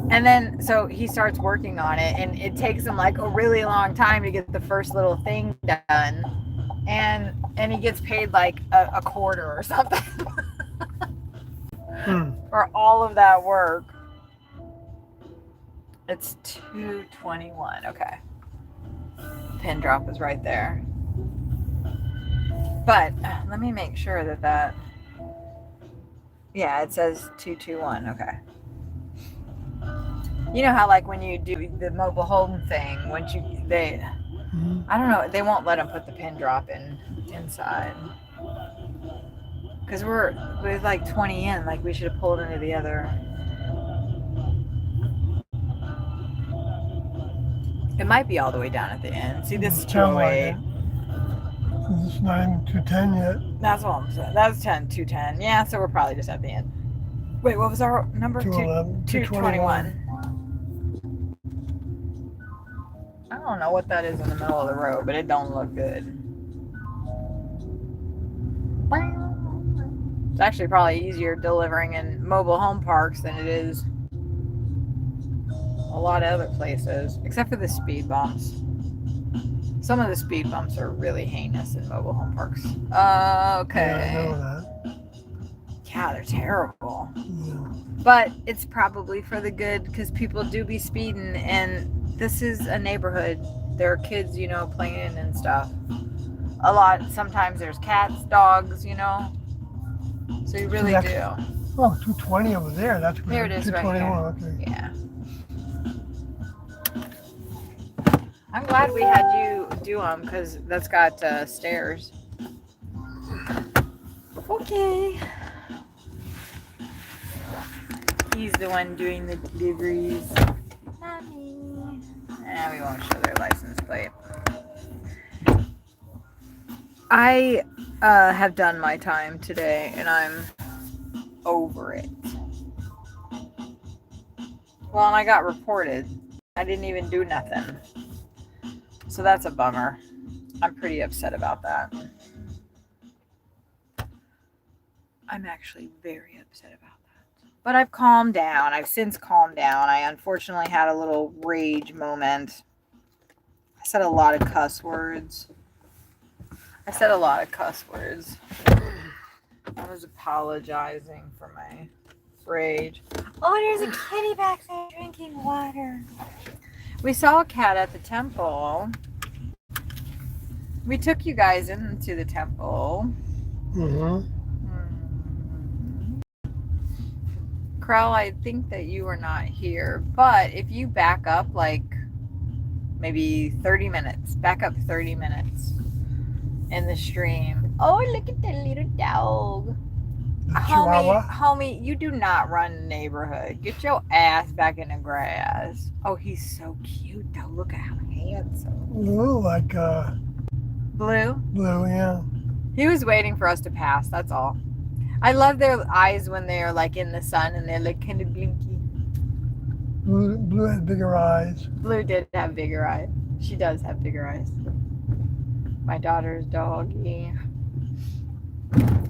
And then, so he starts working on it, and it takes him like a really long time to get the first little thing done. And he gets paid like a quarter or something for all of that work. It's 2:21. Okay. Pin drop is right there. But let me make sure that yeah, it says 221. Okay. You know how like when you do the mobile home thing, once I don't know, they won't let them put the pin drop inside. Because we're like 20 in, like we should have pulled into the other. It might be all the way down at the end. See, this is 208. It's not even 210 yet. That's what I'm saying. That's 210. Yeah, so we're probably just at the end. Wait, what was our number? 211. 221. I don't know what that is in the middle of the road, but it don't look good. It's actually probably easier delivering in mobile home parks than it is a lot of other places, except for the speed bumps. Some of the speed bumps are really heinous in mobile home parks. Okay. Yeah, I know that. Yeah, they're terrible. Yeah. But it's probably for the good because people do be speeding, and this is a neighborhood. There are kids, you know, playing and stuff. A lot. Sometimes there's cats, dogs, you know. So you really do. Oh, 220 over there. That's weird. There it is right here. Okay. Yeah. I'm glad we had you do them because that's got stairs. Okay. He's the one doing the deliveries. Not me. We won't show their license plate. I have done my time today, and I'm over it. Well, and I got reported. I didn't even do nothing. So that's a bummer. I'm pretty upset about that. I'm actually very upset about that. But I've calmed down. I've since calmed down. I unfortunately had a little rage moment. I said a lot of cuss words. I was apologizing for my rage. Oh, there's a kitty back there drinking water. We saw a cat at the temple. We took you guys into the temple. Krell, I think that you were not here, but if you back up like maybe 30 minutes, back up 30 minutes in the stream. Oh, look at that little dog. Homie, you do not run the neighborhood. Get your ass back in the grass. Oh, he's so cute though. Look at how handsome. Blue, like Blue? Blue, yeah. He was waiting for us to pass, that's all. I love their eyes when they're like in the sun and they're like kind of blinky. Blue has bigger eyes. Blue did have bigger eyes. She does have bigger eyes. My doggy.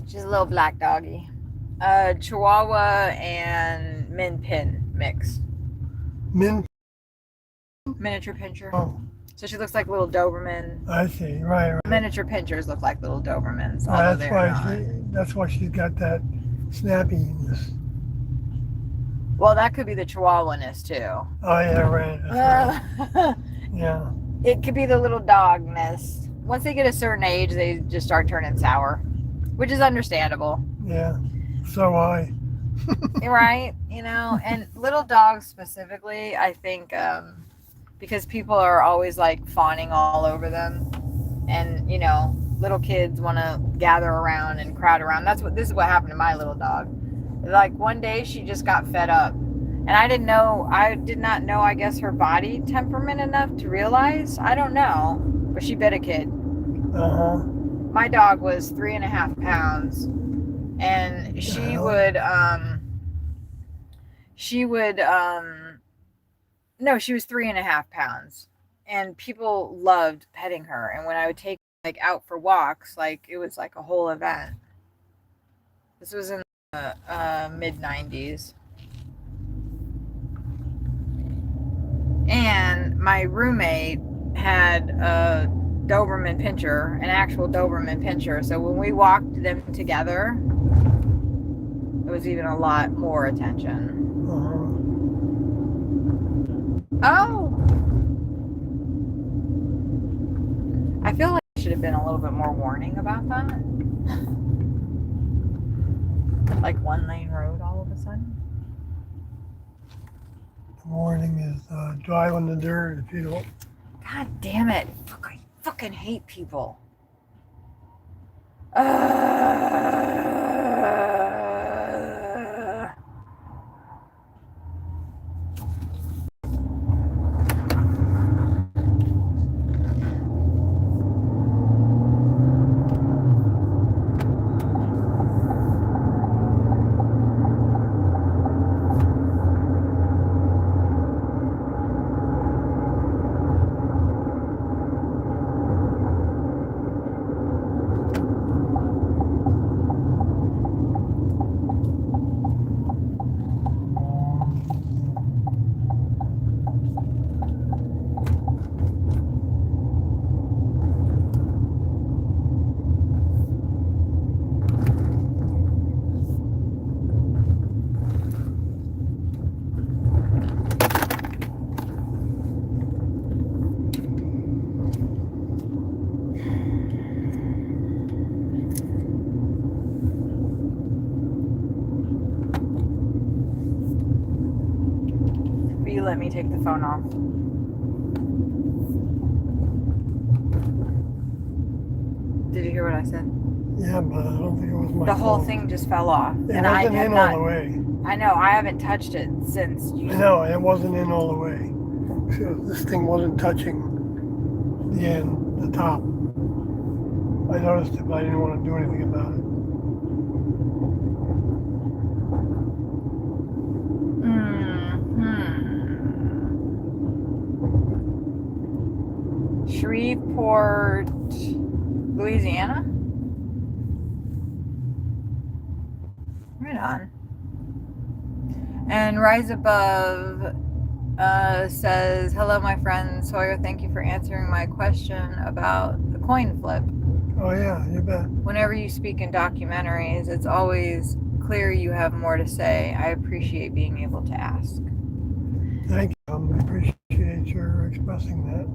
She's a little black doggy. Chihuahua and Min Pin mix. Miniature pincher. Oh. So she looks like little Doberman. I see. Right. Miniature pinchers look like little Dobermans. That's why she's got that snappiness. Well, that could be the Chihuahua-ness too. Oh yeah, right. Yeah. It could be the little dogness. Once they get a certain age, they just start turning sour, which is understandable. Yeah. So I. Right? You know, and little dogs specifically, I think, because people are always like fawning all over them, and you know, little kids want to gather around and crowd around. This is what happened to my little dog. Like one day she just got fed up, and I did not know, I guess, her body temperament enough to realize. I don't know, but she bit a kid. My dog was 3.5 pounds, and she was 3.5 pounds, and people loved petting her. And when I would take like out for walks, like it was like a whole event. This was in the mid 90s. and my roommate had a Doberman pinscher, an actual Doberman pinscher. So when we walked them together, it was even a lot more attention. Oh! I feel like there should have been a little bit more warning about that. Like one lane road all of a sudden. The warning is drive on the dirt if you don't. God damn it. Fuck, I fucking hate people. Let me take the phone off. Did you hear what I said? Yeah, but I don't think it was my The whole fault. thing just fell off. It and I wasn't have in not, all the way. I know, I haven't touched it since you. I know, it wasn't in all the way. So this thing wasn't touching the end, the top. I noticed it, but I didn't want to do anything about it. Shreveport, Louisiana? Right on. And Rise Above says, hello, my friend Sawyer. Thank you for answering my question about the coin flip. Oh, yeah, you bet. Whenever you speak in documentaries, it's always clear you have more to say. I appreciate being able to ask. Thank you. I appreciate your expressing that.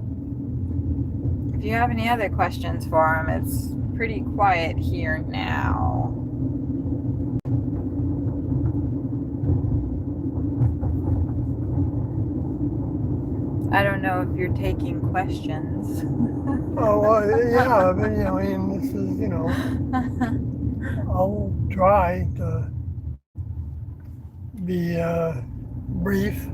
If you have any other questions for him, it's pretty quiet here now. I don't know if you're taking questions. Oh, well, yeah, but, I mean, this is, I'll try to be brief.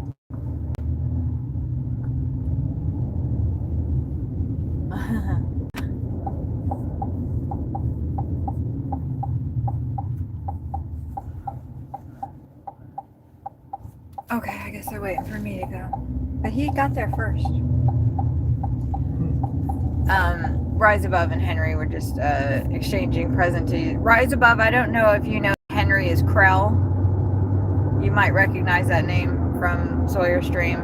Okay, I guess they're waiting for me to go. But he got there first. Rise Above and Henry were just exchanging presentations. Rise Above, I don't know if you know Henry is Krell. You might recognize that name from Sawyer Stream.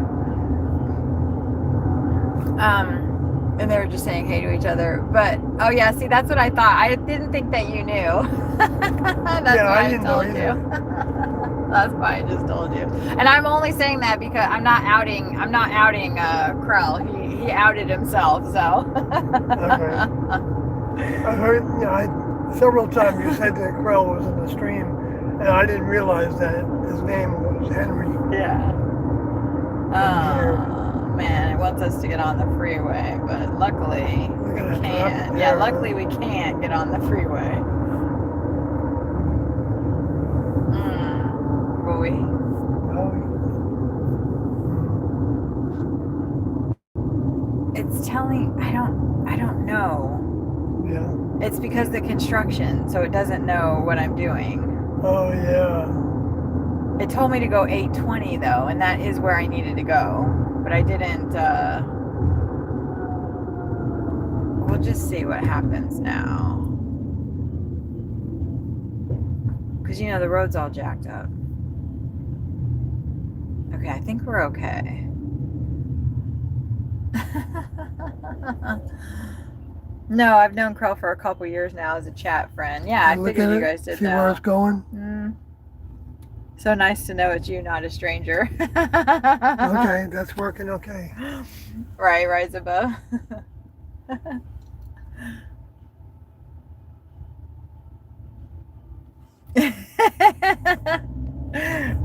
And they were just saying hey to each other. But, oh yeah, see, that's what I thought. I didn't think that you knew. That's why I told you. That's why I just told you. And I'm only saying that because I'm not outing Krell. He outed himself, so. Okay. I've heard, several times you said that Krell was in the stream, and I didn't realize that his name was Henry. Yeah. Oh, man, it wants us to get on the freeway, but luckily we can't. Yeah, luckily we can't get on the freeway. Will we? It's telling, I don't know. Yeah. It's because the construction, so it doesn't know what I'm doing. Oh, yeah. It told me to go 820 though, and that is where I needed to go. But I didn't, we'll just see what happens now. Because, the road's all jacked up. Okay, I think we're okay. No, I've known Krill for a couple years now as a chat friend. Yeah, I Look figured at you it, guys did see where it's know. going. So nice to know it's you, not a stranger. Okay, that's working okay. Right, rise above.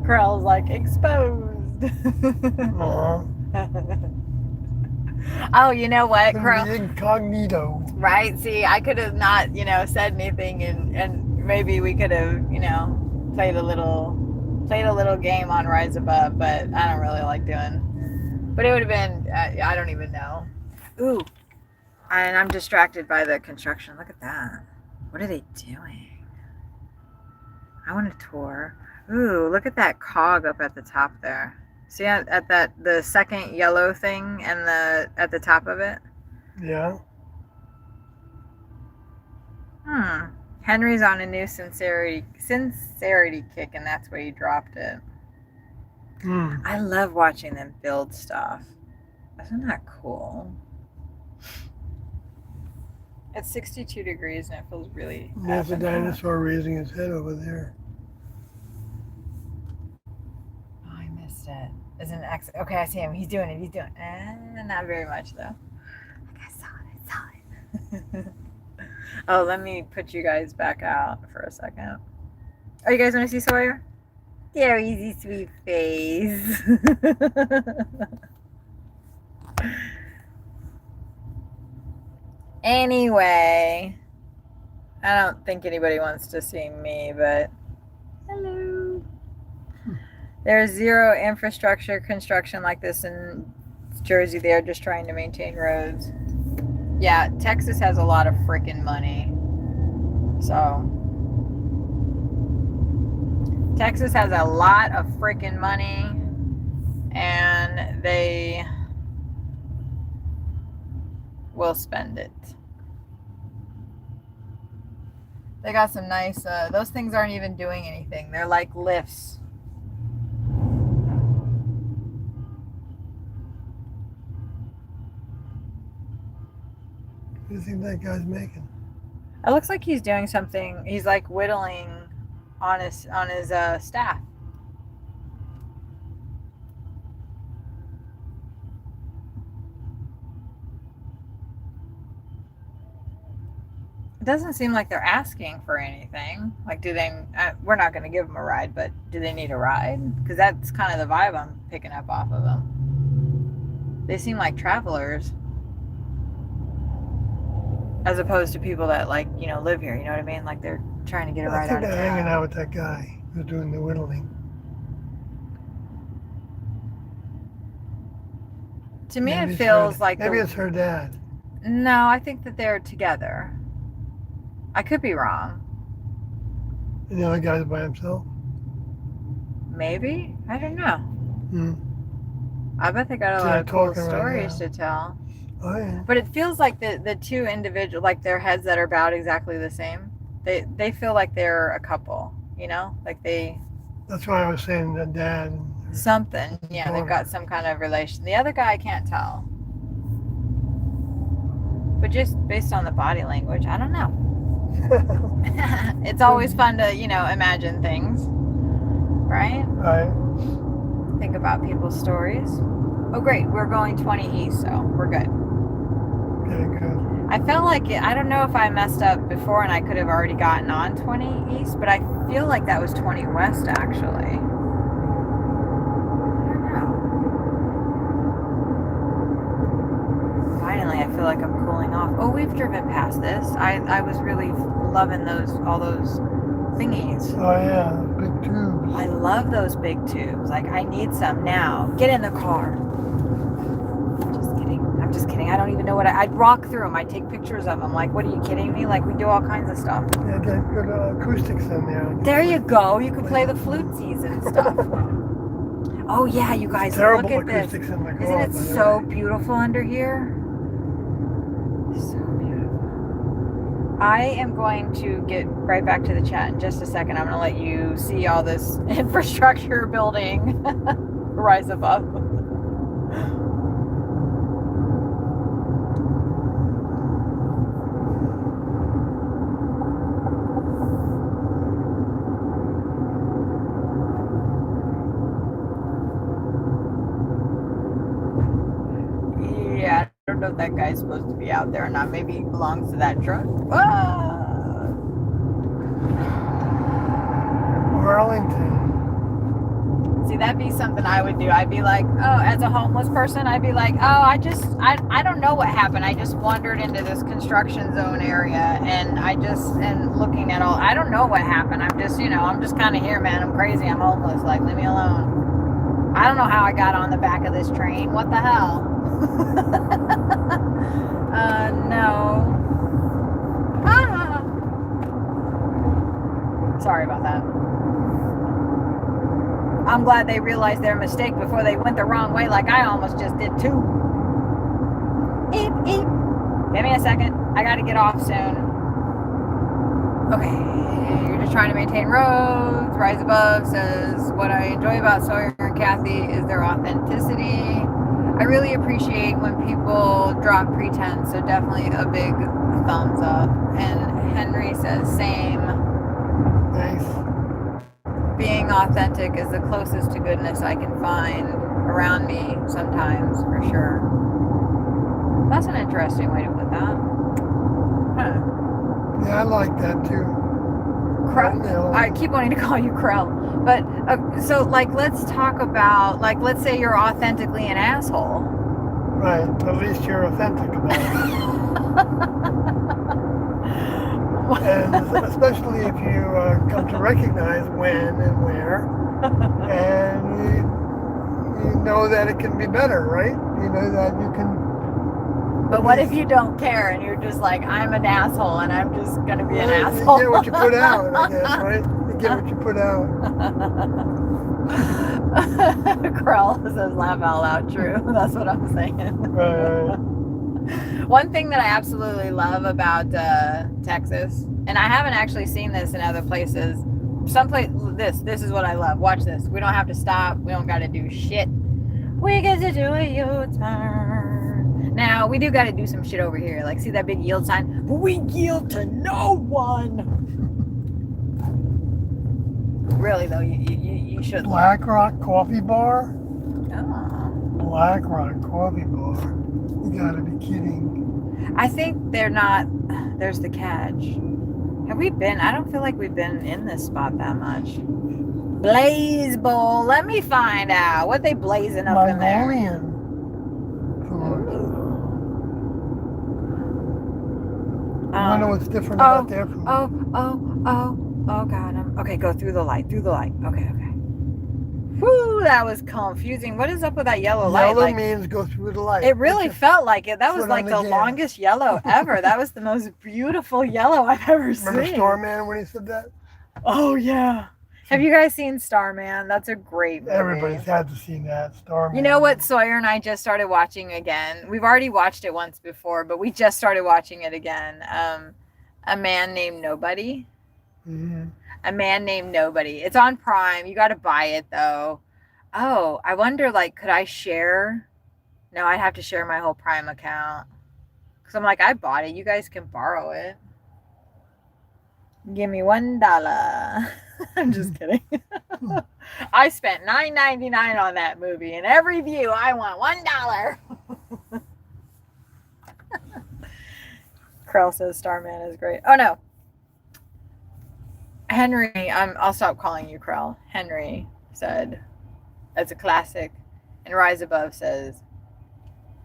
Krell's like exposed. Aw. Oh, you know what, Gonna Krell? be incognito. Right? See, I could have not, said anything, and maybe we could have, played a little game on Rise Above, but I don't really like doing. But it would have been, I don't even know. Ooh, and I'm distracted by the construction. Look at that. What are they doing? I want to tour. Ooh, look at that cog up at the top there. See at the second yellow thing and at the top of it? Yeah. Henry's on a new sincerity kick, and that's where he dropped it. I love watching them build stuff. Isn't that cool? It's 62 degrees and it feels really There's a hot. dinosaur raising his head over there. Oh, I missed it. Is an X? Okay, I see him. He's doing it. Not very much though. I saw it. Oh, let me put you guys back out for a second. Oh, you guys want to see Sawyer? There, easy, sweet face. Anyway, I don't think anybody wants to see me, but hello. There's zero infrastructure construction like this in Jersey. They're just trying to maintain roads. Yeah, Texas has a lot of freaking money. So, Texas has a lot of freaking money, and they will spend it. They got some nice, those things aren't even doing anything. They're like lifts. What do you think that guy's making? It looks like he's doing something. He's like whittling on his staff. It doesn't seem like they're asking for anything. Like, do they? We're not going to give them a ride, but do they need a ride? Because that's kind of the vibe I'm picking up off of them. They seem like travelers, as opposed to people that live here. You know what I mean? Like they're trying to get a ride I think out of they're hanging town. out with that guy who's doing the whittling. To me, Maybe it it's feels her, like maybe it's her dad. No, I think that they're together. I could be wrong. And the other guy's by himself. Maybe? I don't know. I bet they got a So lot they're of cool talking right stories now. to tell. Oh yeah. But it feels like the two individual, like their heads that are bowed exactly the same. They feel like they're a couple, like they. That's why I was saying the dad. And Something, yeah, they've got some kind of relation. The other guy I can't tell. But just based on the body language, I don't know. It's always fun to, imagine things, right? Right. Think about people's stories. Oh, great. We're going 20 east, so we're good. Okay, good. I felt like I don't know if I messed up before and I could have already gotten on 20 east, but I feel like that was 20 west, actually. I don't know. Finally, I feel like I'm cooling off. Oh, we've driven past this. I was really loving all those thingies. Oh yeah, big tubes. I love those big tubes. Like, I need some now. Get in the car. I'm just kidding. I don't even know I'd walk through them. I'd take pictures of them. Like, what are you kidding me? Like, we do all kinds of stuff. Yeah, get good acoustics in there. There you go. You can play the flutesies and stuff. Oh yeah, you guys, Terrible look at this. acoustics in the car. Isn't it by the so way. beautiful under here? So beautiful. I am going to get right back to the chat in just a second. I'm going to let you see all this infrastructure building rise above. don't know if that guy's supposed to be out there or not. Maybe he belongs to that truck. Ah! Arlington. See, that'd be something I would do. I'd be like, oh, as a homeless person, I'd be like, oh, I don't know what happened. I just wandered into this construction zone area and looking at all, I don't know what happened. I'm just kind of here, man. I'm crazy. I'm homeless. Like, leave me alone. I don't know how I got on the back of this train. What the hell? No. Ah. Sorry about that. I'm glad they realized their mistake before they went the wrong way like I almost just did too. Eep, eep. Give me a second. I gotta get off soon. Okay, you're just trying to maintain roads. Rise Above says, what I enjoy about Sawyer and Kathy is their authenticity. I really appreciate when people drop pretense, so definitely a big thumbs up. And Henry says, same. Nice. Being authentic is the closest to goodness I can find around me sometimes, for sure. That's an interesting way to put that. Huh. Yeah, I like that too. Krell. I keep wanting to call you Krell. But, so, like, let's talk about, like, let's say you're authentically an asshole. Right, at least you're authentic about it. And especially if you come to recognize when and where, and you know that it can be better, right? You know that you can. But what if you don't care and you're just like, I'm an asshole and I'm just gonna be an asshole? You get what you put out, I guess, right? You get what you put out. Krell says, laugh out loud, true. That's what I'm saying. Right. One thing that I absolutely love about Texas, and I haven't actually seen this in other places. This is what I love. Watch this. We don't have to stop. We don't got to do shit. We get to do a U-turn. Now, we do got to do some shit over here. Like, see that big yield sign? We yield to no one. Really, though, you should. Black Rock Coffee Bar? Oh. Black Rock Coffee Bar. You gotta be kidding. I think they're not. There's the catch. Have we been? I don't feel like we've been in this spot that much. Blaze Bowl. Let me find out what they blazing up in there. Mongolian food. I wonder what's different about their food. Oh God. Okay, go through the light. Okay. Whew, that was confusing. What is up with that yellow light? Yellow means go through the light. It really felt like it. That was like the longest yellow ever. That was the most beautiful yellow I've ever seen. Remember Starman when he said that? Oh, yeah. Have you guys seen Starman? That's a great movie. Everybody's had to see that, Starman. You know what Sawyer and I just started watching again? We've already watched it once before, but we just started watching it again. A Man Named Nobody. Mm-hmm. A Man Named Nobody. It's on Prime. You got to buy it, though. Oh, I wonder, like, could I share? No, I'd have to share my whole Prime account. Because I'm like, I bought it. You guys can borrow it. Give me $1. I'm just kidding. I spent $9.99 on that movie. And every view, I want $1. Krell says Starman is great. Oh, no. Henry, I'll stop calling you Krell. Henry said, that's a classic. And Rise Above says,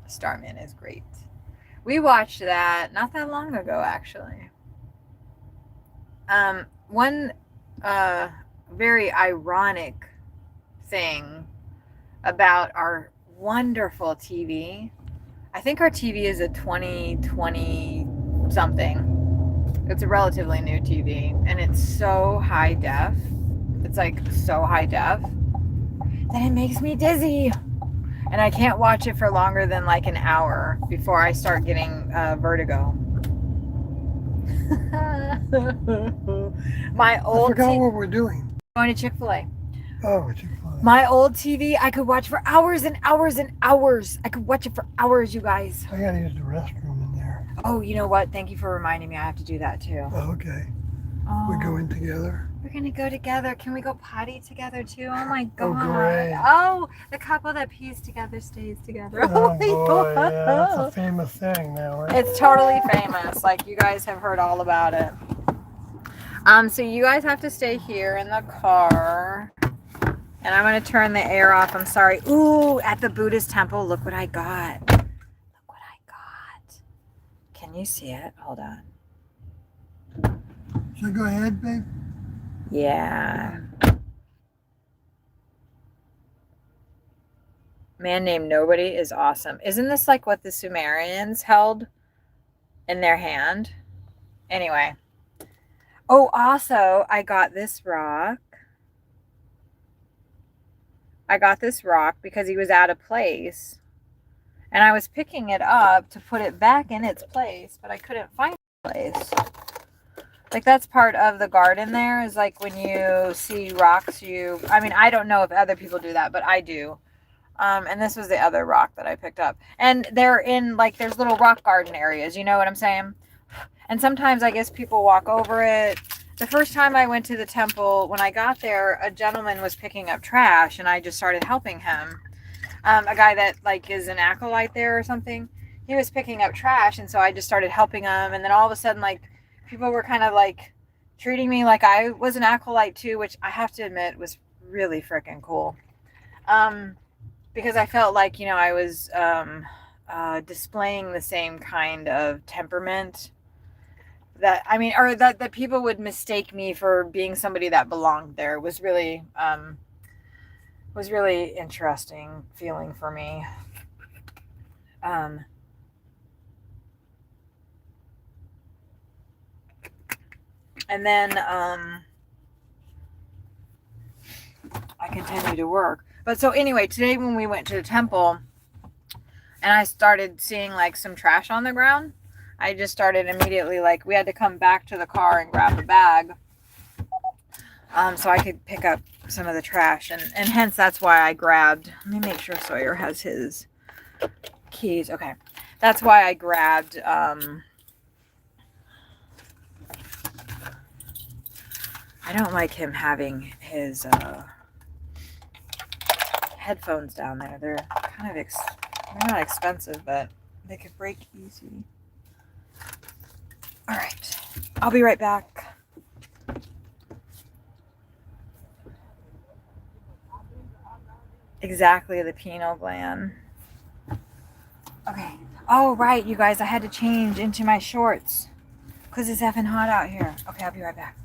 Starman is great. We watched that not that long ago, actually. One very ironic thing about our wonderful TV. I think our TV is a 2020 something. It's a relatively new TV, and it's so high def. It's like so high def that it makes me dizzy. And I can't watch it for longer than like an hour before I start getting vertigo. My old I forgot what we're doing. Going to Chick-fil-A. Oh, Chick-fil-A. My old TV, I could watch for hours and hours and hours. I could watch it for hours, you guys. I gotta use the restroom in there. Oh, you know what? Thank you for reminding me. I have to do that too. Oh, okay. Oh. We go in together. We gonna go together. Can we go potty together too? Oh my Oh, god. great. Oh, the couple that pees together stays together. Oh boy, yeah, that's Whoa. a famous thing now, right? It's totally famous. Like you guys have heard all about it. So you guys have to stay here in the car. And I'm gonna turn the air off. I'm sorry. Ooh, at the Buddhist temple, look what I got. Look what I got. Can you see it? Hold on. Should I go ahead, babe? Yeah. Man named Nobody is awesome. Isn't this like what the Sumerians held in their hand? Anyway. Oh, also, I got this rock. I got this rock because he was out of place. And I was picking it up to put it back in its place, but I couldn't find the place. Like that's part of the garden there is like when you see rocks, I mean, I don't know if other people do that, but I do. And this was the other rock that I picked up. And they're in like, there's little rock garden areas, you know what I'm saying? And sometimes I guess people walk over it. The first time I went to the temple, when I got there, a gentleman was picking up trash and I just started helping him. A guy that like is an acolyte there or something. He was picking up trash and so I just started helping him. And then all of a sudden, like people were kind of like treating me like I was an acolyte too, which I have to admit was really freaking cool. Because I felt like, you know, I was displaying the same kind of temperament that, I mean, or that people would mistake me for being somebody that belonged there was really interesting feeling for me. And then I continued to work. But so anyway, today when we went to the temple and I started seeing like some trash on the ground, I just started immediately, like we had to come back to the car and grab a bag so I could pick up some of the trash. And hence that's why I grabbed, let me make sure Sawyer has his keys. Okay. That's why I grabbed I don't like him having his headphones down there. They're kind of they're not expensive, but they could break easy. All right, I'll be right back. Exactly, the pineal gland. Okay. Oh, right, you guys, I had to change into my shorts because it's effing hot out here. Okay, I'll be right back.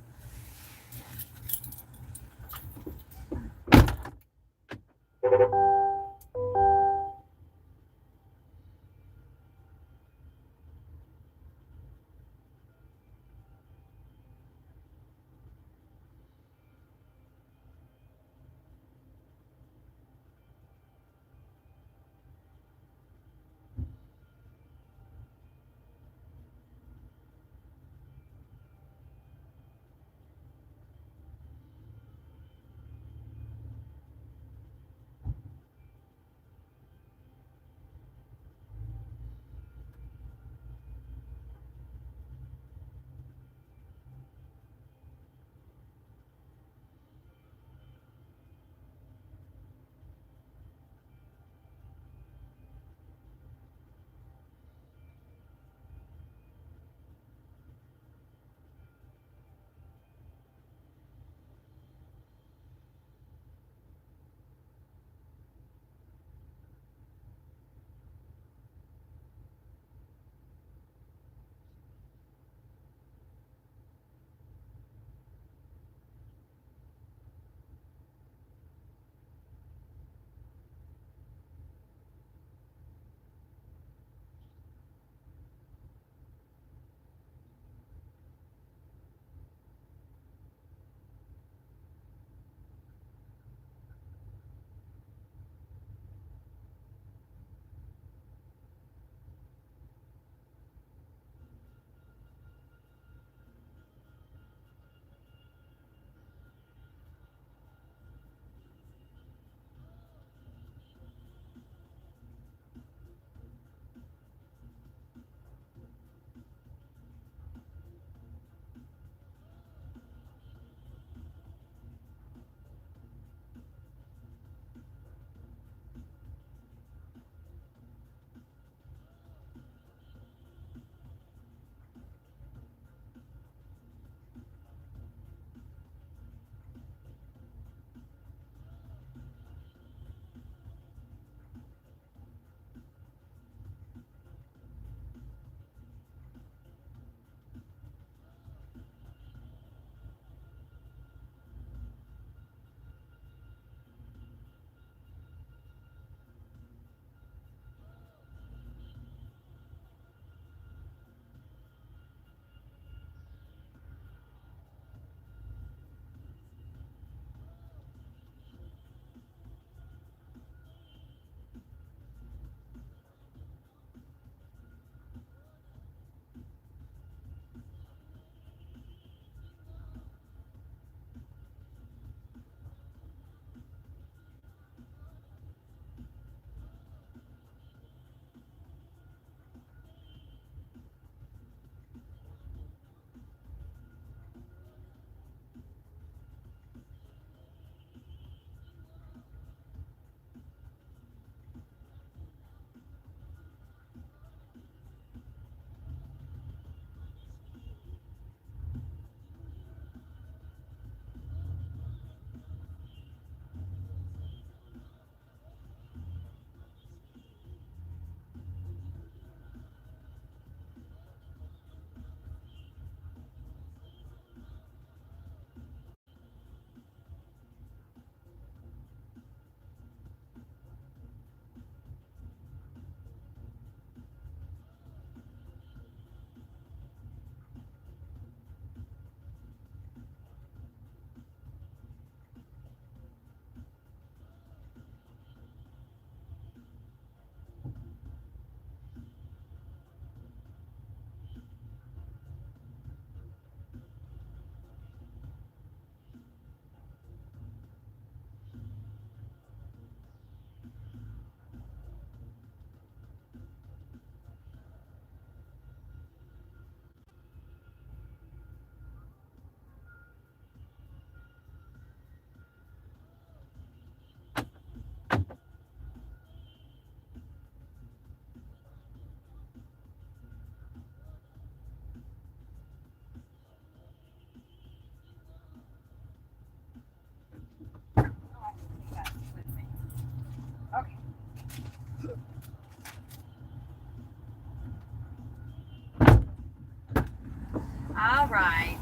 right.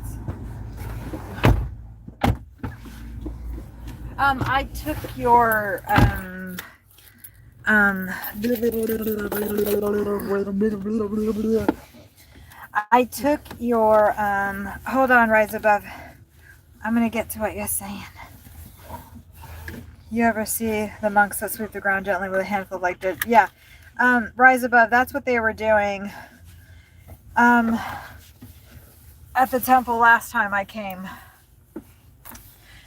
I took your hold on, Rise Above. I'm gonna get to what you're saying. You ever see the monks that sweep the ground gently with a handful like this? Yeah. Rise Above, that's what they were doing at the temple last time I came.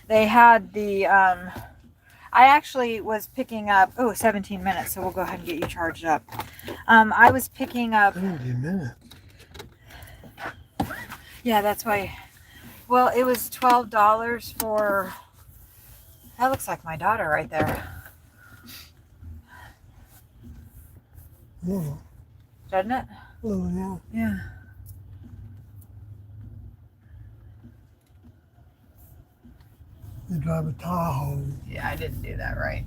They had the I actually was picking up 17 minutes, so we'll go ahead and get you charged up. I was picking up 17 minutes. Yeah, that's why. Well, it was $12 for. That looks like my daughter right there. Yeah. Doesn't it? Oh, yeah. Yeah. You drive a Tahoe. Yeah, I didn't do that right.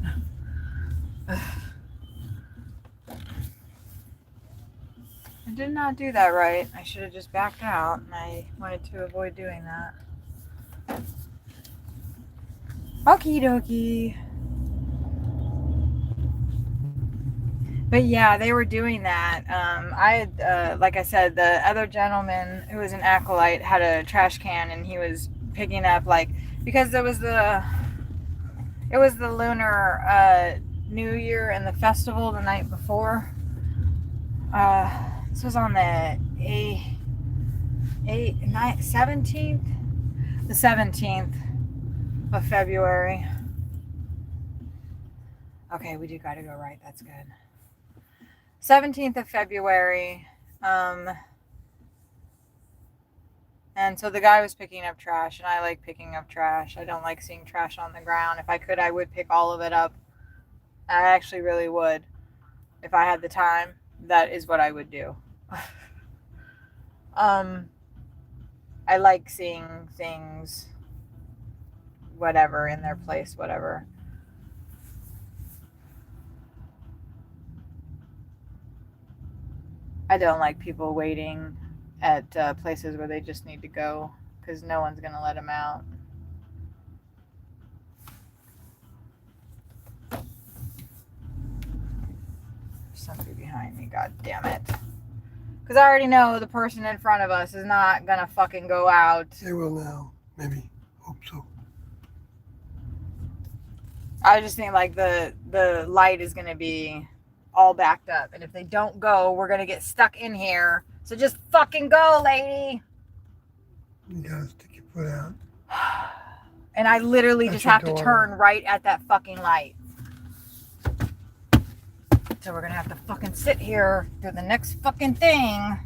I did not do that right. I should have just backed out, and I wanted to avoid doing that. Okie dokie. But yeah, they were doing that. I had, like I said, the other gentleman who was an acolyte had a trash can, and he was picking up because it was the Lunar New Year and the festival the night before. This was on the 17th? The 17th of February. Okay, we do gotta go right. That's good. 17th of February. And so the guy was picking up trash, and I like picking up trash. I don't like seeing trash on the ground. If I could, I would pick all of it up. I actually really would. If I had the time, that is what I would do. I like seeing things, whatever, in their place, whatever. I don't like people waiting at places where they just need to go, because no one's going to let them out. There's somebody behind me, god damn it. Because I already know the person in front of us is not going to fucking go out. They will now. Maybe. Hope so. I just think like the light is going to be all backed up. And if they don't go, we're going to get stuck in here. So just fucking go, lady. You gotta stick your foot out. And I literally That's just have your to door. turn right at that fucking light. So we're going to have to fucking sit here through the next fucking thing.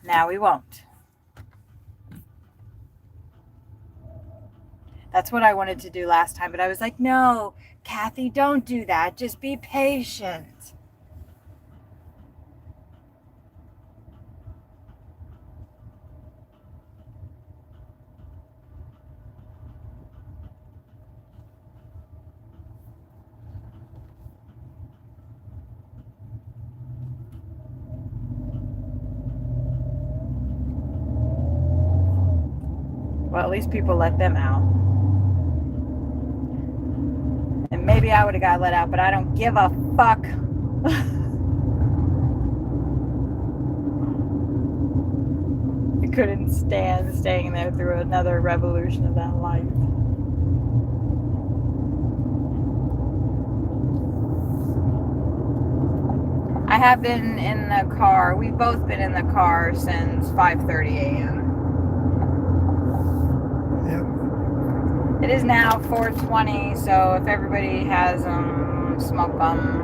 Now we won't. That's what I wanted to do last time, but I was like, no, Kathy, don't do that. Just be patient. Well, at least people let them out. And maybe I would have got let out, but I don't give a fuck. I couldn't stand staying there through another revolution of that life. I have been in the car. We've both been in the car since 5:30 a.m. It is now 4:20, so if everybody has them, smoke them.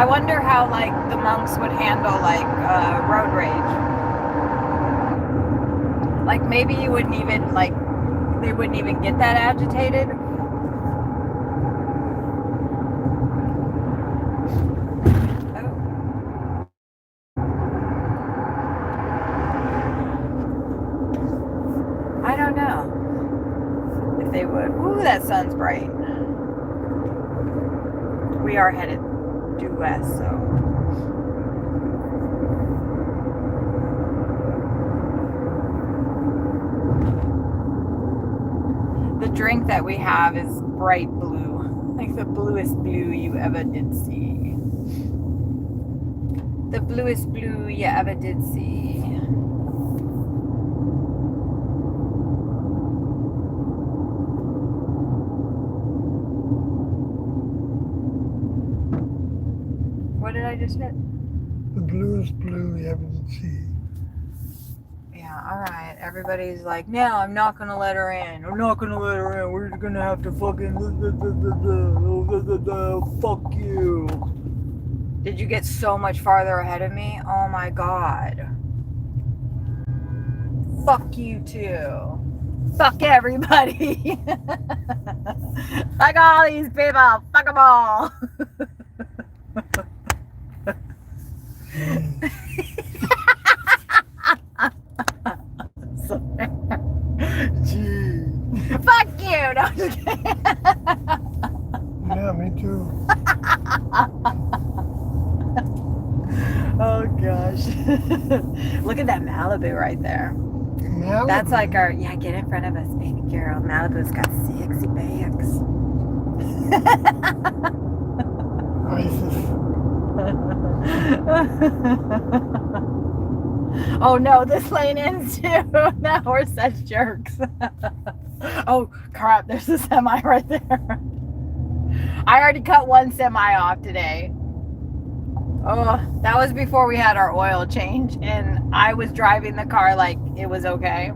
I wonder how like the monks would handle like road rage. Like maybe you wouldn't even like they wouldn't even get that agitated. I don't know if they would. Ooh, that sun's bright. We are headed due west, so. The drink that we have is bright blue, like the bluest blue you ever did see. The bluest blue you ever did see. What did I just hit? The bluest blue you ever did see. Yeah, alright. Everybody's like, no, I'm not gonna let her in. I'm not gonna let her in. We're gonna have to fucking fuck you. Did you get so much farther ahead of me? Oh my god. Fuck you too. Fuck everybody. Fuck all these people. Fuck them all. Gee. Fuck you! No, I'm just kidding. Yeah, me too. Oh gosh. Look at that Malibu right there. Malibu? That's like our, yeah, get in front of us, baby girl. Malibu's got sexy bags. Oh no, this lane ends too. Now we're such jerks. Oh crap, there's a semi right there. I already cut one semi off today. Oh, that was before we had our oil change, and I was driving the car like it was okay.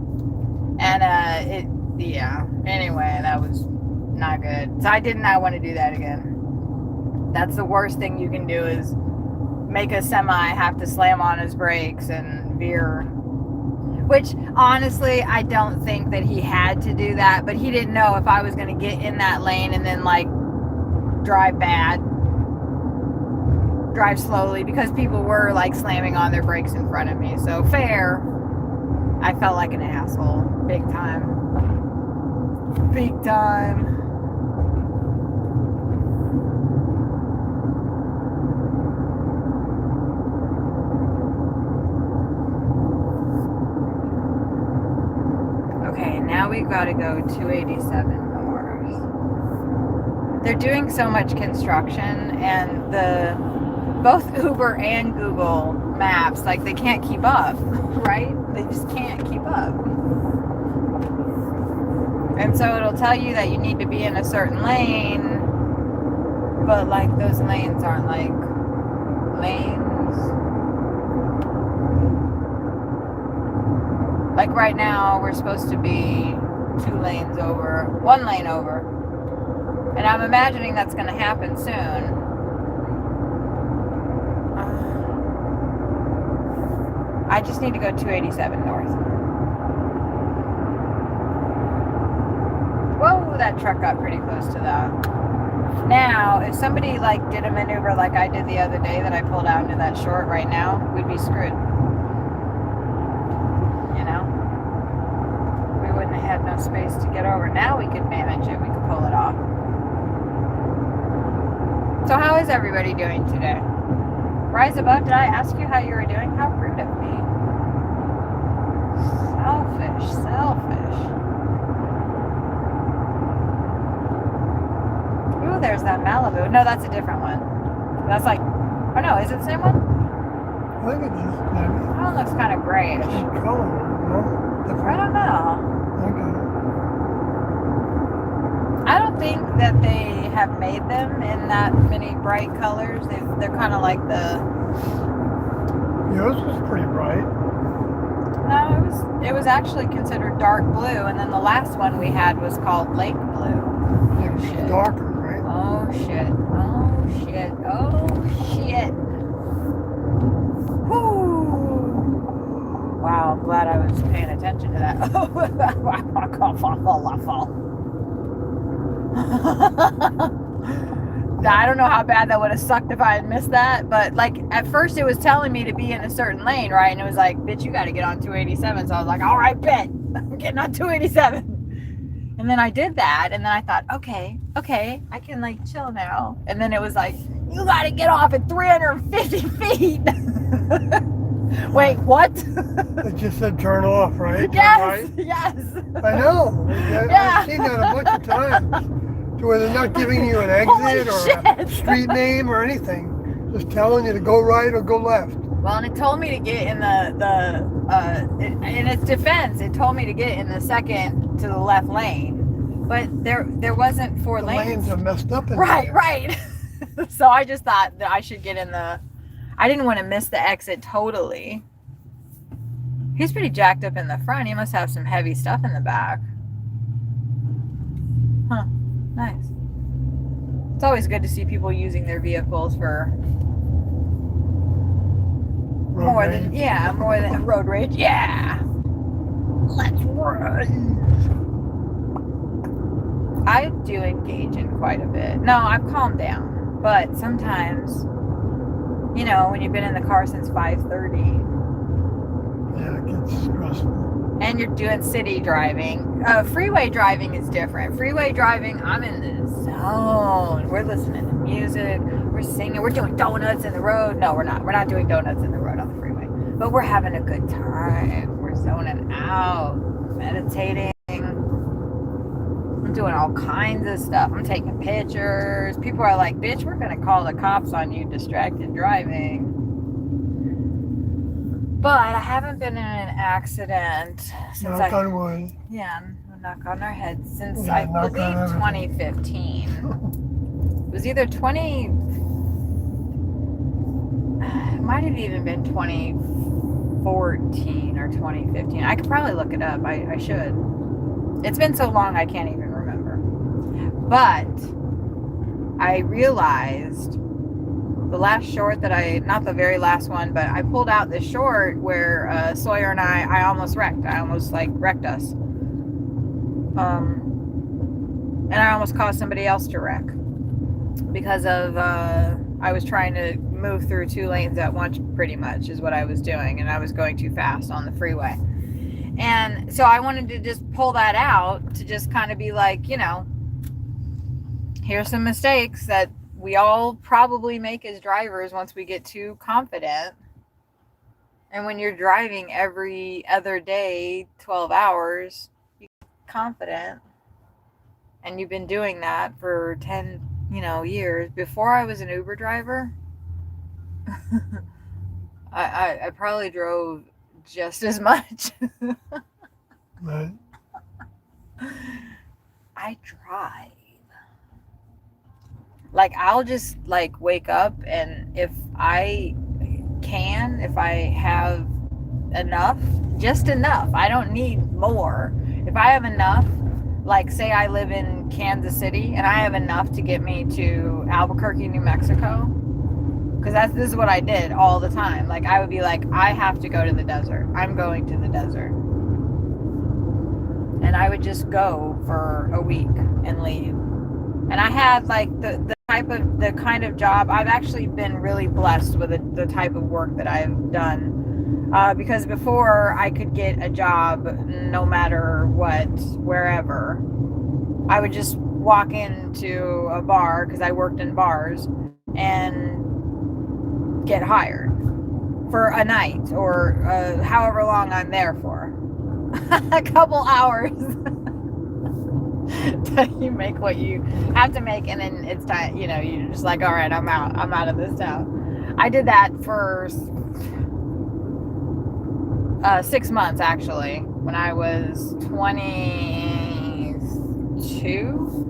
And yeah. Anyway, that was not good. So I did not want to do that again. That's the worst thing you can do is make a semi have to slam on his brakes and veer. Which, honestly, I don't think that he had to do that, but he didn't know if I was going to get in that lane and then, like, drive bad. Drive slowly, because people were, like, slamming on their brakes in front of me. So, fair. I felt like an asshole. Big time. Big time. Okay, now we've got to go 287 north. They're doing so much construction, and both Uber and Google Maps, like, they can't keep up, right? They just can't keep up. And so it'll tell you that you need to be in a certain lane, but, like, those lanes aren't, like, lanes. Like right now, we're supposed to be 1 lane over. And I'm imagining that's going to happen soon. I just need to go 287 north. Whoa, that truck got pretty close to that. Now, if somebody like did a maneuver like I did the other day that I pulled out into that short right now, we'd be screwed. Had no space to get over. Now we could manage it. We could pull it off. So how is everybody doing today? Rise above, did I ask you how you were doing? How rude of me. Selfish. Ooh, there's that Malibu. No, that's a different one. That's like, oh no, is it the same one? I think it's just maybe. That one looks kind of grayish. Color, no? I don't know. Okay. I don't think that they have made them in that many bright colors. They're kind of like the... Yours was pretty bright. No, it was actually considered dark blue, and then the last one we had was called lake blue. It was darker, right? Oh shit. I don't know how bad that would have sucked if I had missed that, but like at first it was telling me to be in a certain lane, right? And it was like, bitch, you got to get on 287. So I was like, all right, bet, I'm getting on 287. And then I did that, and then I thought, okay, I can like chill now. And then it was like, you got to get off at 350 feet. Wait, what? It just said turn off, right? Yes, Right? yes. I know. Yeah. I've seen that a bunch of times. To where they're not giving you an exit or a street name or anything. Just telling you to go right or go left. Well, and it told me to get in in its defense, it told me to get in the second to the left lane. But there wasn't four The lanes. lanes are messed up in Right, there. right. So I just thought that I should get in I didn't want to miss the exit totally. He's pretty jacked up in the front. He must have some heavy stuff in the back. Huh. Nice. It's always good to see people using their vehicles for more than road rage. Yeah. Let's run. I do engage in quite a bit. No, I've calmed down, but sometimes, you know, when you've been in the car since 5:30. Yeah, it gets stressful. And you're doing city driving. Freeway driving is different. Freeway driving, I'm in the zone. We're listening to music. We're singing. We're doing donuts in the road. No, we're not. We're not doing donuts in the road on the freeway. But we're having a good time. We're zoning out, meditating. I'm doing all kinds of stuff. I'm taking pictures. People are like, bitch, we're going to call the cops on you distracted driving. But I haven't been in an accident since Knock on wood. Yeah, we'll knock on our heads since Yeah, I knock believe on everything. 2015. It was either it might have even been 2014 or 2015. I could probably look it up. I should. It's been so long I can't even remember. But I realized the last short that not the very last one, but I pulled out this short where Sawyer and I almost wrecked. I almost wrecked us. And I almost caused somebody else to wreck because of I was trying to move through two lanes at once, pretty much is what I was doing, and I was going too fast on the freeway. And so I wanted to just pull that out to just kind of be like, you know, here's some mistakes that we all probably make as drivers once we get too confident. And when you're driving every other day, 12 hours, you get confident. And you've been doing that for 10, years. Before I was an Uber driver, I probably drove just as much. Right. I drive. I'll just wake up, and if I have enough, just enough, I don't need more. If I have enough, say I live in Kansas City and I have enough to get me to Albuquerque, New Mexico, because this is what I did all the time. I would be like, I have to go to the desert. I'm going to the desert. And I would just go for a week and leave. And I had the kind of job. I've actually been really blessed with the type of work that I've done, because before I could get a job no matter what, wherever. I would just walk into a bar, because I worked in bars, and get hired for a night or however long I'm there for. A couple hours. You make what you have to make, and then it's time, you're just all right, I'm out of this town. I did that for 6 months, actually, when I was 22.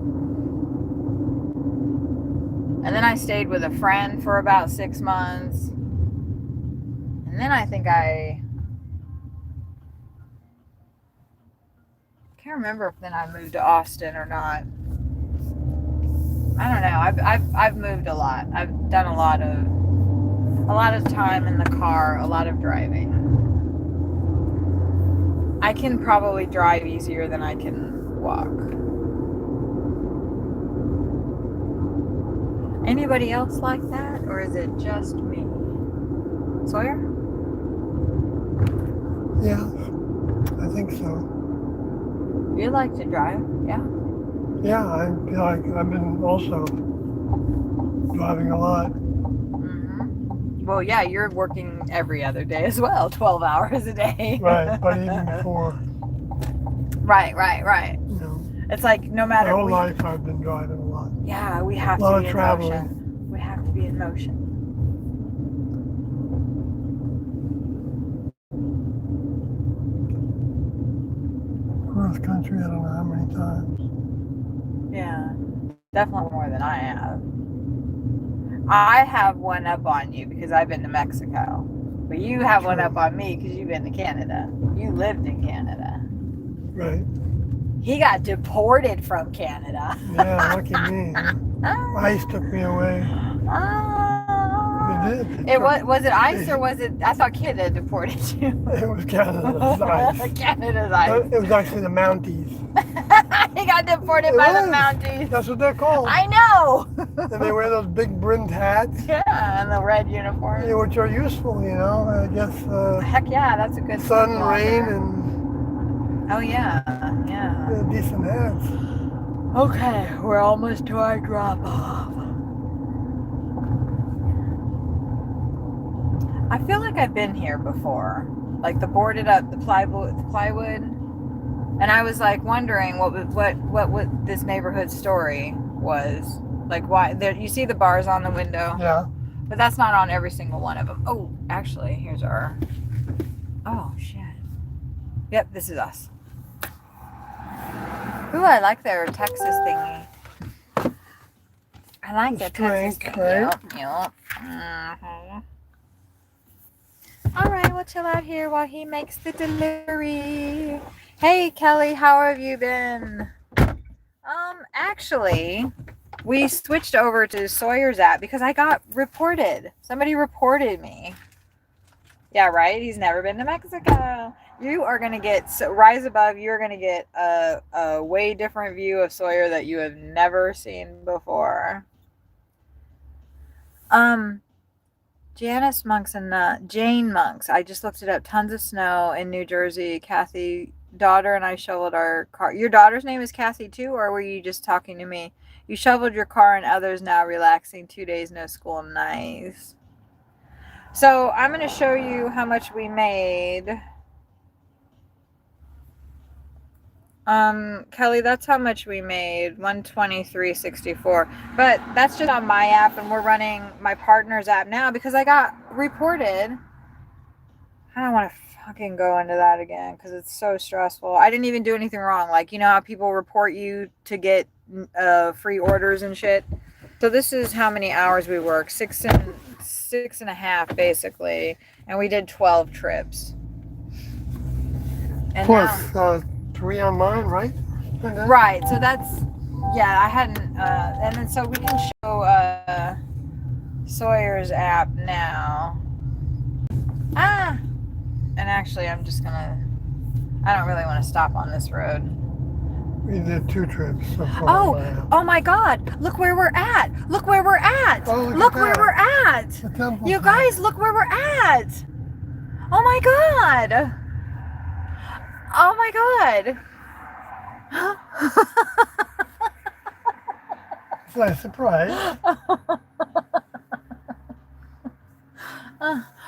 And then I stayed with a friend for about 6 months, and then I think I can't remember if then I moved to Austin or not. I don't know. I've moved a lot. I've done a lot of time in the car, a lot of driving. I can probably drive easier than I can walk. Anybody else like that, or is it just me? Sawyer? Yeah, I think so. You like to drive? Yeah. Yeah, I feel like I've been also driving a lot. Well, yeah, you're working every other day as well, 12 hours a day. Right, but even before. Right. You know, It's like no my matter whole life I've been driving a lot. Yeah, we have A lot to of be in traveling. motion. We have to be in motion. Cross country, I don't know how many times. Yeah, definitely more than I have. I have one up on you because I've been to Mexico. But you have one up on me because you've been to Canada. You lived in Canada. Right. He got deported from Canada. Yeah, lucky me. ICE took me away. They did. Was it ICE or was it? I thought Canada deported you. It was Canada's ICE. Canada's ICE. It was actually the Mounties. He got deported by the Mounties. That's what they're called. I know. And they wear those big brimmed hats. Yeah, and the red uniform. Yeah, which are useful, you know. I guess. Heck yeah, that's a good sun, football rain, there. and. Oh yeah. Decent hats. Okay, we're almost to our drop off. I feel like I've been here before, like the boarded up, the plywood, and I was like wondering what this neighborhood story was. Like why there? You see the bars on the window? Yeah. But that's not on every single one of them. Oh, actually, here's our. Oh shit. Yep, this is us. Ooh, I like their Texas thingy. I like the Texas thingy. Yep. Mm-hmm. All right, we'll chill out here while he makes the delivery. Hey, Kelly, how have you been? Actually, we switched over to Sawyer's app because I got reported. Somebody reported me. Yeah, right? He's never been to Mexico. You are going to get, so rise above, you're going to get a way different view of Sawyer that you have never seen before. Janice Monks and Jane Monks. I just looked it up. Tons of snow in New Jersey. Kathy, daughter, and I shoveled our car. Your daughter's name is Kathy too, or were you just talking to me? You shoveled your car and others now relaxing. 2 days, no school. Nice. So I'm going to show you how much we made. Kelly, that's how much we made, $123.64. But that's just on my app, and we're running my partner's app now because I got reported. I don't want to fucking go into that again because it's so stressful. I didn't even do anything wrong. Like, you know how people report you to get free orders and shit? So this is how many hours we worked, six and a half basically, and we did 12 trips. And plus 3 on mine, right? Right, so that's, yeah, I hadn't, and then so we can show Sawyer's app now. And actually I'm just gonna, I don't really want to stop on this road. We did 2 trips so far. Oh my God, look where we're at. Look where we're at. Oh, look where we're at. You guys, look where we're at. Oh my God. Oh my God. It's a nice surprise.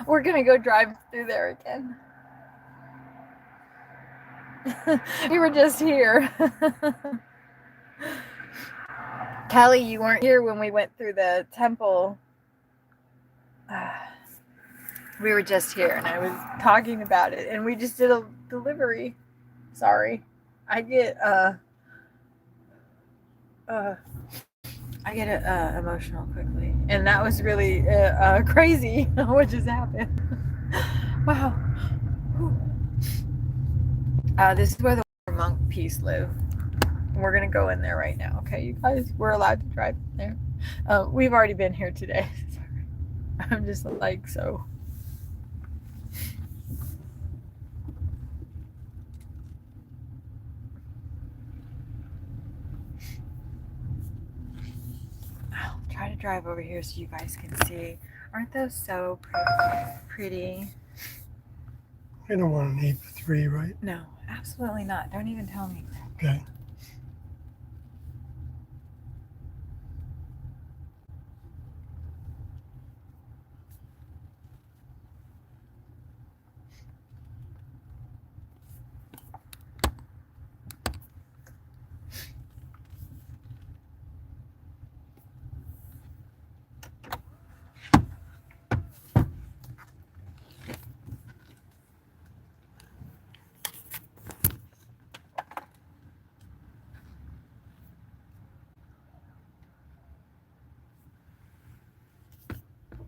We're gonna go drive through there again. We were just here. Kelly, you weren't here when we went through the temple. We were just here and I was talking about it, and we just did a delivery. Sorry. I get emotional quickly, and that was really crazy what just happened. Wow. This is where the monk peace live. We're gonna go in there right now. Okay, you guys, we're allowed to drive there. We've already been here today. Sorry. I'm just like so. drive over here so you guys can see. Aren't those so pretty? I don't want an 8x3, right? No, absolutely not. Don't even tell me. Okay.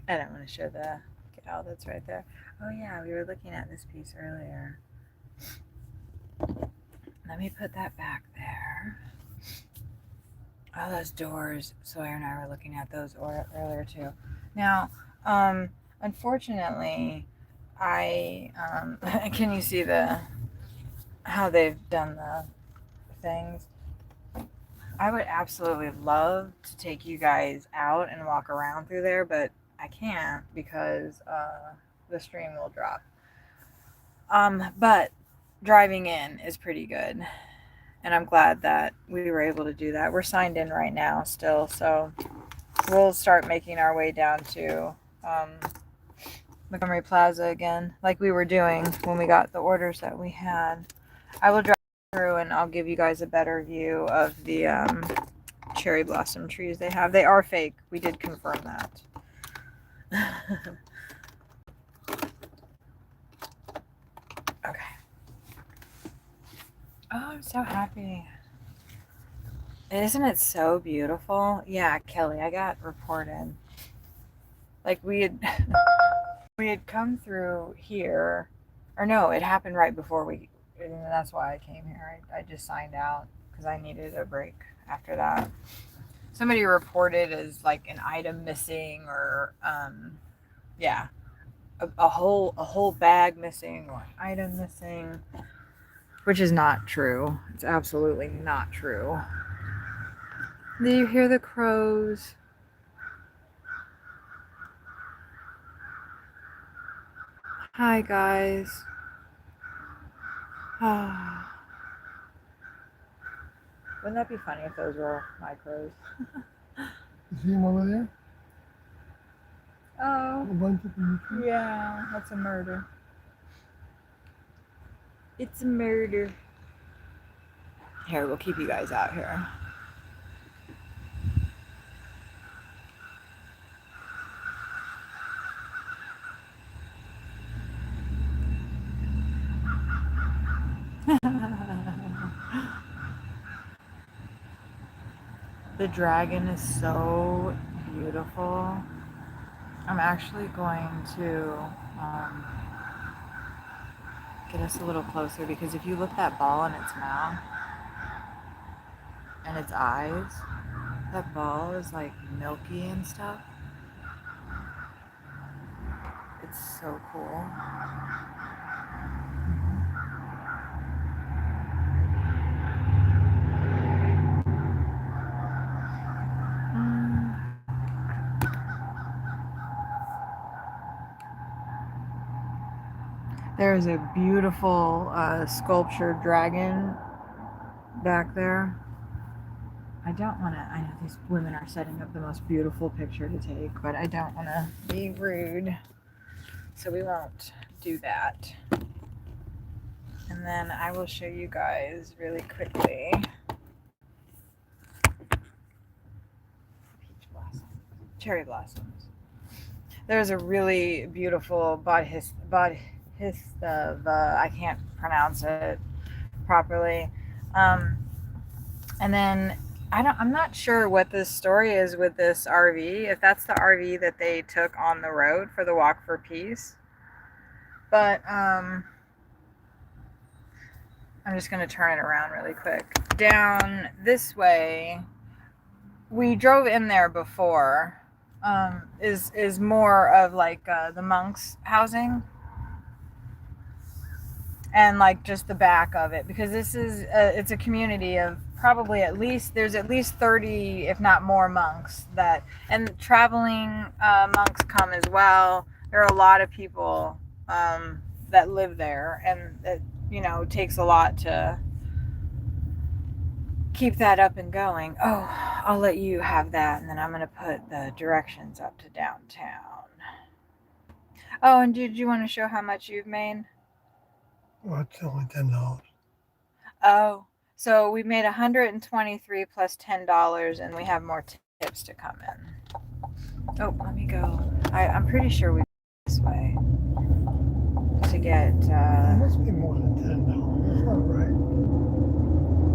I don't want to show the gal that's right there. Oh yeah, we were looking at this piece earlier. Let me put that back there. Oh, those doors. Sawyer and I were looking at those earlier too. Now, unfortunately, I can you see how they've done the things? I would absolutely love to take you guys out and walk around through there, but I can't because the stream will drop. But driving in is pretty good. And I'm glad that we were able to do that. We're signed in right now still, so we'll start making our way down to Montgomery Plaza again, like we were doing when we got the orders that we had. I will drive through and I'll give you guys a better view of the cherry blossom trees they have. They are fake. We did confirm that. Okay. Oh, I'm so happy. Isn't it so beautiful? Yeah, Kelly, I got reported. Like we had come through here, or no, it happened right before and that's why I came here. I just signed out because I needed a break after that. Somebody reported as like an item missing, or yeah, a whole bag missing or an item missing, which is not true. It's absolutely not true. Do you hear the crows? Hi guys. Wouldn't that be funny if those were my crows? You see him over there? Oh. A bunch of them. Yeah, that's a murder. It's a murder. Here, we'll keep you guys out here. The dragon is so beautiful. I'm actually going to get us a little closer, because if you look that ball in its mouth and its eyes, that ball is like milky and stuff. It's so cool. There's a beautiful sculptured dragon back there. I don't want to, I know these women are setting up the most beautiful picture to take, but I don't want to be rude, so we won't do that. And then I will show you guys really quickly. Peach blossom, cherry blossoms. There's a really beautiful Buddhist, I can't pronounce it properly. And then I'm not sure what this story is with this RV, if that's the RV that they took on the road for the Walk for Peace. But I'm just going to turn it around really quick. Down this way, we drove in there before, is more of like the monks' housing. And like just the back of it, because this is it's a community of probably there's at least 30, if not more, monks and traveling monks come as well. There are a lot of people that live there, and it, takes a lot to keep that up and going. Oh, I'll let you have that, and then I'm going to put the directions up to downtown. Oh, and did you want to show how much you've made? Well, it's only $10. Oh, so we made 123 plus $10, and we have more tips to come in. Oh, let me go. I'm pretty sure we this way to get. It must be more than $10. That's not right.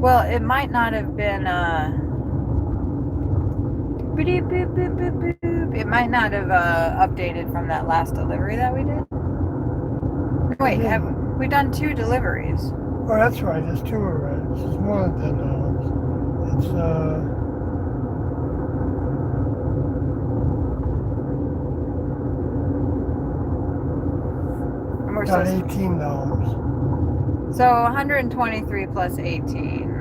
Well, it might not have been. It might not have updated from that last delivery that we did. Wait, have we done 2 deliveries? Oh, that's right. There's 2 already. This is more than $10. It's about $18. So 123 plus 18.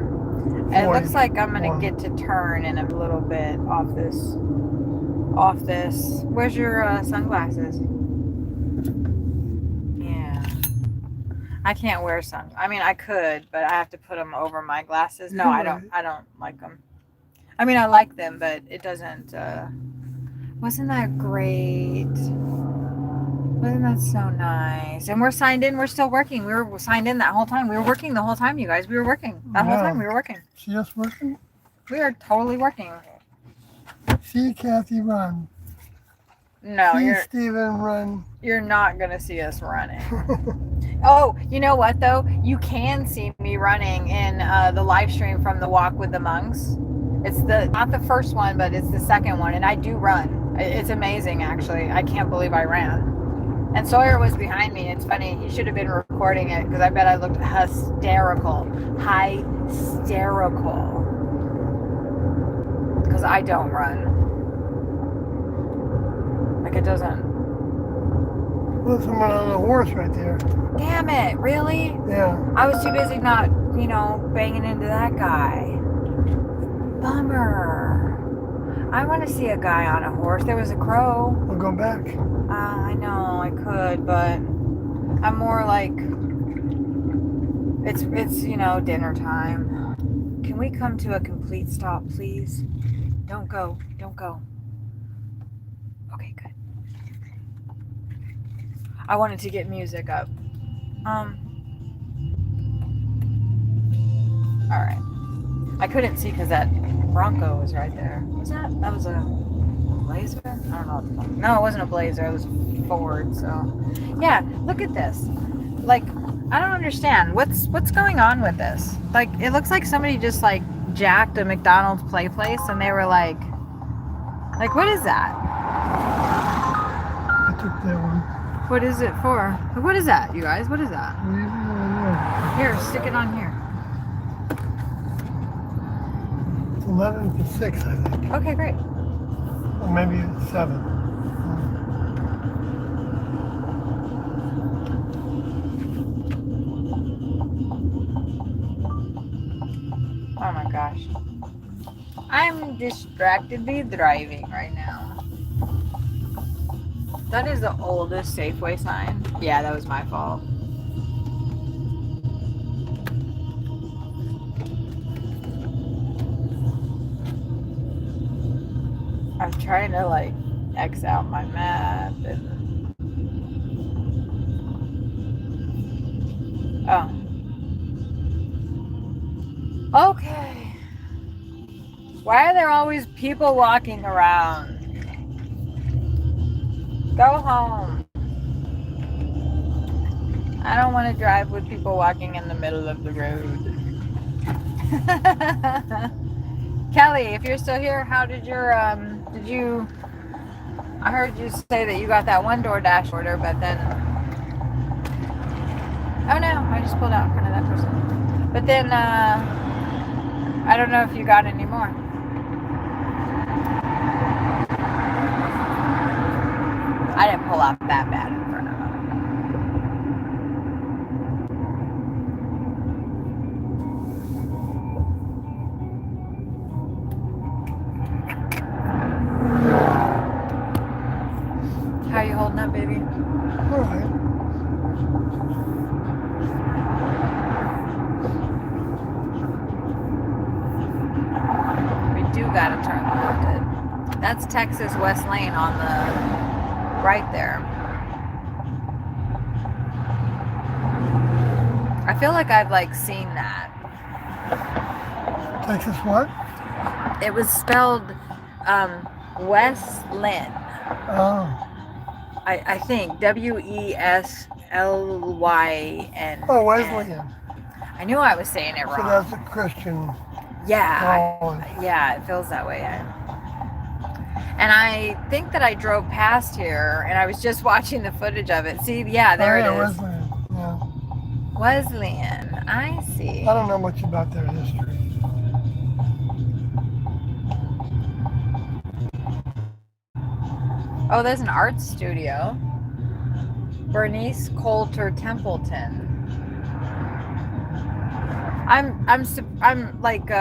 And it looks like I'm gonna get to turn in a little bit off this. Where's your sunglasses? Yeah. I can't wear I mean, I could, but I have to put them over my glasses. No, I don't like them. I mean, I like them, but it doesn't, wasn't that great? Wasn't that so nice? And we're signed in. We're still working. We were signed in that whole time. We were working the whole time, you guys. We were working. That whole time we were working. See us working? We are totally working. See Kathy run. No, see Steven run. You're not going to see us running. Oh, you know what, though? You can see me running in the live stream from the Walk with the Monks. It's not the first one, but it's the second one. And I do run. It's amazing, actually. I can't believe I ran. And Sawyer was behind me. It's funny. He should have been recording it because I bet I looked hysterical. Hysterical. Because I don't run. Like, it doesn't. Well, someone on a horse right there. Damn it. Really? Yeah. I was too busy not, banging into that guy. Bummer. I want to see a guy on a horse. There was a crow. We'll go back. I know I could, but I'm more like it's dinner time. Can we come to a complete stop, please? Don't go. Okay, good. I wanted to get music up. All right. I couldn't see because that Bronco was right there. That was a Blazer? I don't know what the fuck. No, it wasn't a Blazer. It was Ford. So, yeah. Look at this. Like, I don't understand. What's going on with this? Like, it looks like somebody just jacked a McDonald's play place, and they were like, what is that? I took that one. What is it for? What is that, you guys? What is that? Here, stick it on here. 11 to 6, I think. Okay, great. Or maybe 7. Oh my gosh. I'm distractedly driving right now. That is the oldest Safeway sign. Yeah, that was my fault. I'm trying to X out my map and okay. Why are there always people walking around? Go home. I don't want to drive with people walking in the middle of the road. Kelly, if you're still here, how did your I heard you say that you got that one DoorDash order, but then oh no, I just pulled out in front of that person. But then I don't know if you got any more. I didn't pull out that bad in front of him. How you holding up, baby? All right. We do gotta turn left. That's Texas West Lane on the right there. I feel like I've like seen that. Texas what? It was spelled West Lynn. Oh. I think Weslyn. Oh, Wesleyan. I knew I was saying it wrong. So that's a Christian. Yeah, college. yeah, it feels that way. And I think that I drove past here, and I was just watching the footage of it. See, yeah, there it is. Wesleyan. Yeah. Wesleyan, I see. I don't know much about their history. Oh, there's an art studio. Bernice Coulter Templeton. I'm like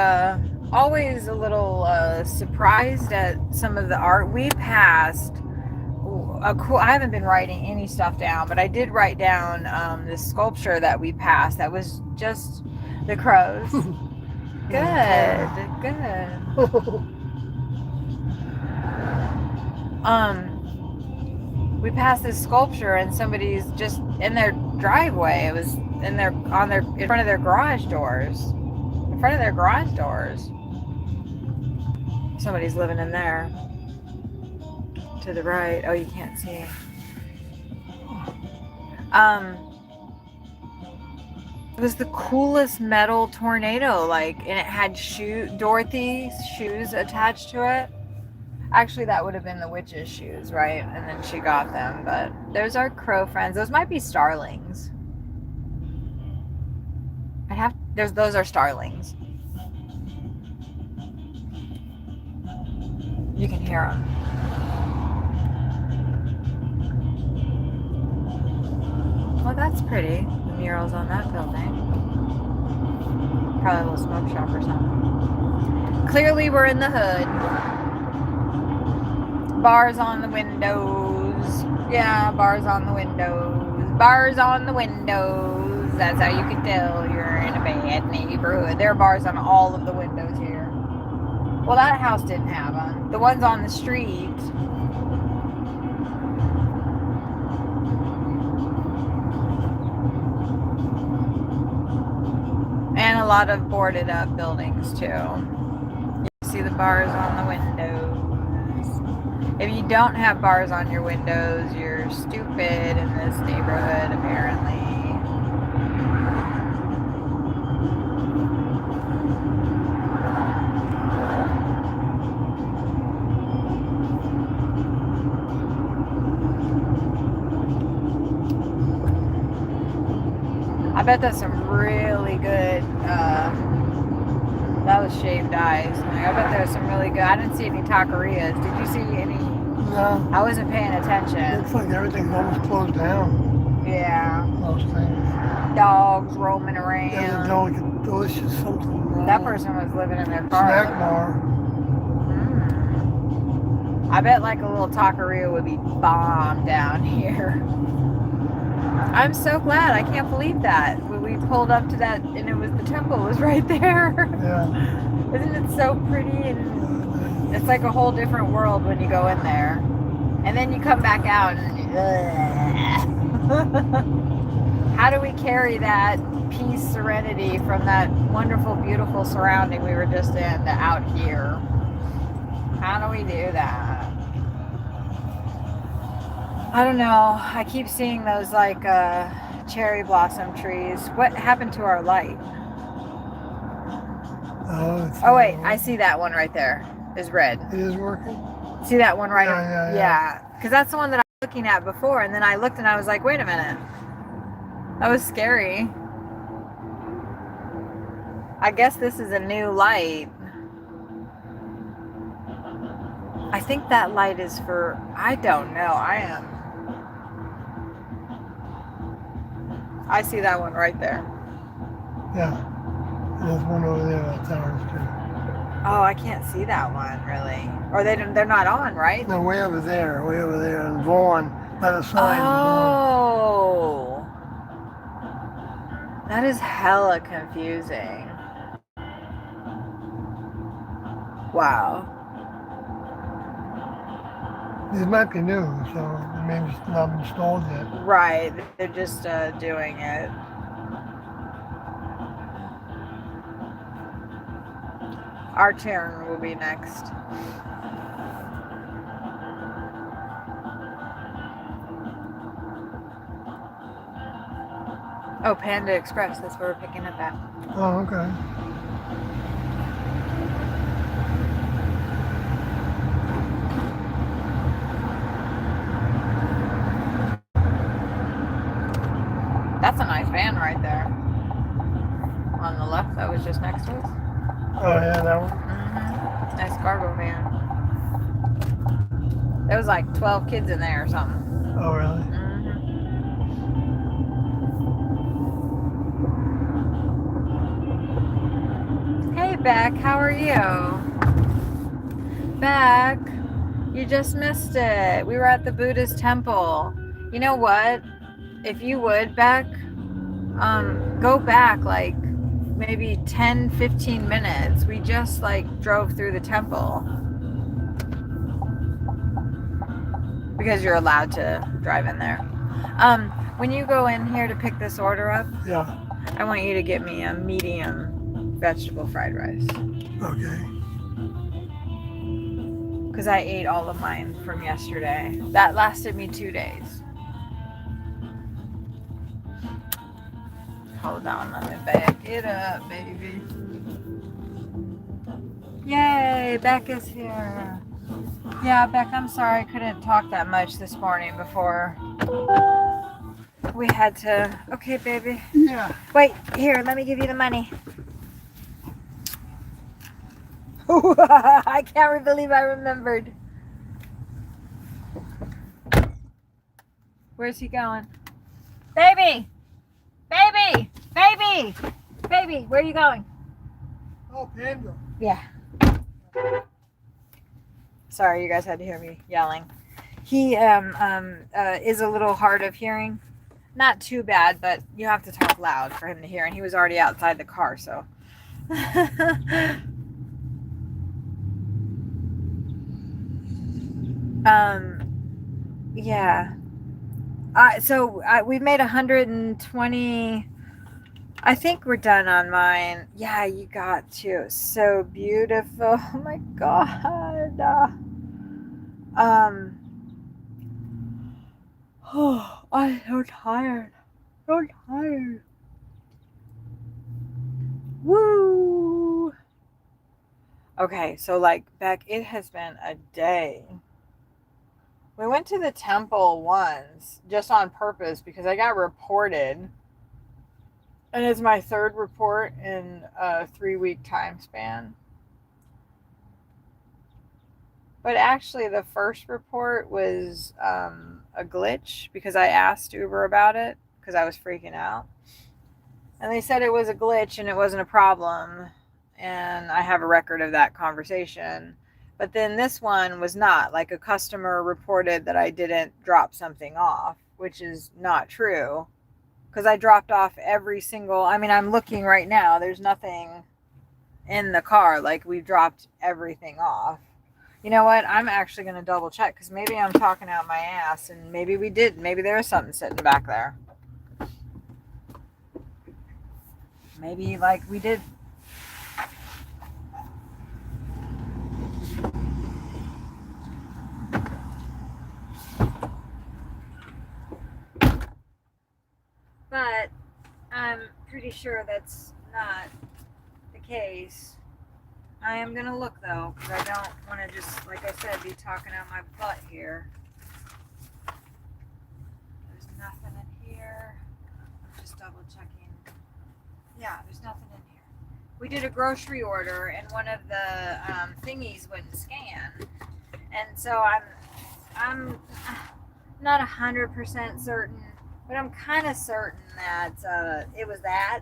always a little surprised at some of the art we passed. I haven't been writing any stuff down, but I did write down this sculpture that we passed. That was just the crows. Good. We passed this sculpture and somebody's just in their driveway. It was in front of their garage doors. In front of their garage doors. Somebody's living in there. To the right. Oh, you can't see. It was the coolest metal tornado, like, and it had Dorothy's shoes attached to it. Actually, that would have been the witch's shoes, right? And then she got them. But those are crow friends. Those might be starlings. Those are starlings. You can hear them. Well, that's pretty. The murals on that building. Probably a little smoke shop or something. Clearly, we're in the hood. Bars on the windows. Yeah, bars on the windows. Bars on the windows. That's how you can tell you're in a bad neighborhood. There are bars on all of the windows here. Well, that house didn't have them. The ones on the street. And a lot of boarded up buildings too. You see the bars on the windows. If you don't have bars on your windows, you're stupid in this neighborhood, apparently. I bet that's some really good, that was shaved ice. I bet there's some really good, I didn't see any taquerias. Did you see any? No. I wasn't paying attention. Looks like everything's almost closed down. Yeah. Most things. Dogs roaming around. Yeah, the dog, delicious something. That person was living in their car. Snack bar. I bet like a little taqueria would be bomb down here. I'm so glad. I can't believe that. When we pulled up to that and it was the temple was right there. Yeah. Isn't it so pretty? And it's like a whole different world when you go in there. And then you come back out and how do we carry that peace, serenity from that wonderful, beautiful surrounding we were just in to out here? How do we do that? I don't know. I keep seeing those like cherry blossom trees. What happened to our light? Oh, wait, I see that one right there. Is red. It is working? See that one right? Yeah. Because that's the one that I was looking at before, and then I looked and I was like, wait a minute. That was scary. I guess this is a new light. I think that light is for, I don't know. I see that one right there. Yeah. There's one over there that tower's too. Oh, I can't see that one really. Or they're not on, right? No, way over there. And Vaughn by the sign. Oh. That is hella confusing. Wow. These might be new, so maybe it's not installed yet. Right. They're just doing it. Our turn will be next. Oh, Panda Express. That's where we're picking up at. Oh, okay. That's a nice van right there. On the left, that was just next to us. Oh, yeah, that one. Mm-hmm. Nice cargo van. There was like 12 kids in there or something. Oh, really? Mm-hmm. Hey, Beck, how are you? Beck, you just missed it. We were at the Buddhist temple. You know what? If you would, Beck, go back like maybe 10-15 minutes. We just like drove through the temple because you're allowed to drive in there. When you go in here to pick this order up, Yeah. I want you to get me a medium vegetable fried rice Okay. because I ate all of mine from yesterday. That lasted me 2 days. Hold on, let me back it up, baby. Yay, Beck is here. Yeah, Beck, I'm sorry I couldn't talk that much this morning before we had to. Okay, baby. Yeah. Wait, here, let me give you the money. I can't believe I remembered. Where's he going? Baby! Baby! Baby! Baby, where are you going? Oh, Panda. Yeah. Sorry, you guys had to hear me yelling. He is a little hard of hearing. Not too bad, but you have to talk loud for him to hear, and he was already outside the car, so. Yeah. So we've made 120. I think we're done on mine. Yeah, you got to. So beautiful. Oh my God. Oh, I'm so tired. So tired. Woo. Okay, so like Beck, it has been a day. We went to the temple once just on purpose because I got reported. And it's my third report in a 3-week time span. But actually, the first report was a glitch because I asked Uber about it because I was freaking out. And they said it was a glitch and it wasn't a problem. And I have a record of that conversation. But then this one was not. Like a customer reported that I didn't drop something off, which is not true. Because I dropped off every single, I mean, I'm looking right now. There's nothing in the car. Like, we dropped everything off. You know what? I'm actually going to double check because maybe I'm talking out my ass and maybe we did. Maybe there is something sitting back there. Maybe, like, we did. But I'm pretty sure that's not the case. I am going to look, though, because I don't want to just, like I said, be talking out my butt here. There's nothing in here. I'm just double checking. Yeah, there's nothing in here. We did a grocery order, and one of the thingies wouldn't scan. And so I'm not 100% certain, but I'm kind of certain that it was that.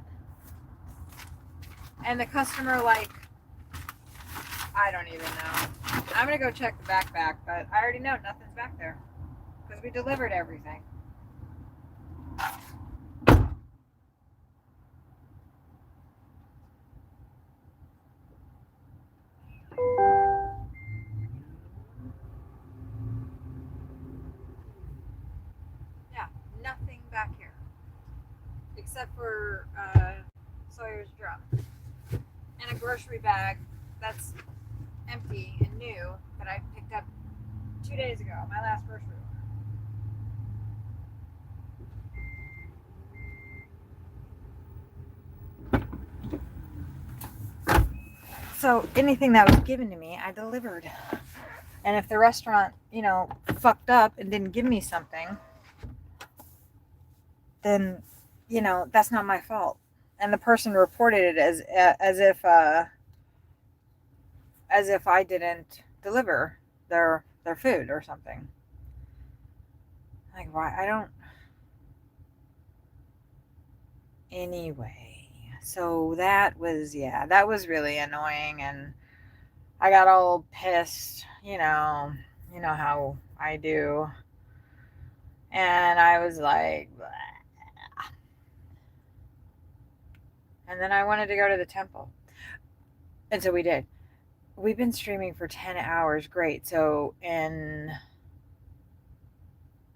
And the customer, like, I don't even know. I'm going to go check the backpack, but I already know nothing's back there. because we delivered everything. Yeah, nothing back here except for Sawyer's drum and a grocery bag that's empty and new that I picked up 2 days ago, my last grocery order. So anything that was given to me, I delivered. And if the restaurant, you know, fucked up and didn't give me something, then, you know, that's not my fault. And the person reported it as if I didn't deliver their food or something. Like, why? I don't. Anyway, so that was really annoying, and I got all pissed, you know how I do. And I was like, blah. And then I wanted to go to the temple. And so we did. We've been streaming for 10 hours. Great. So in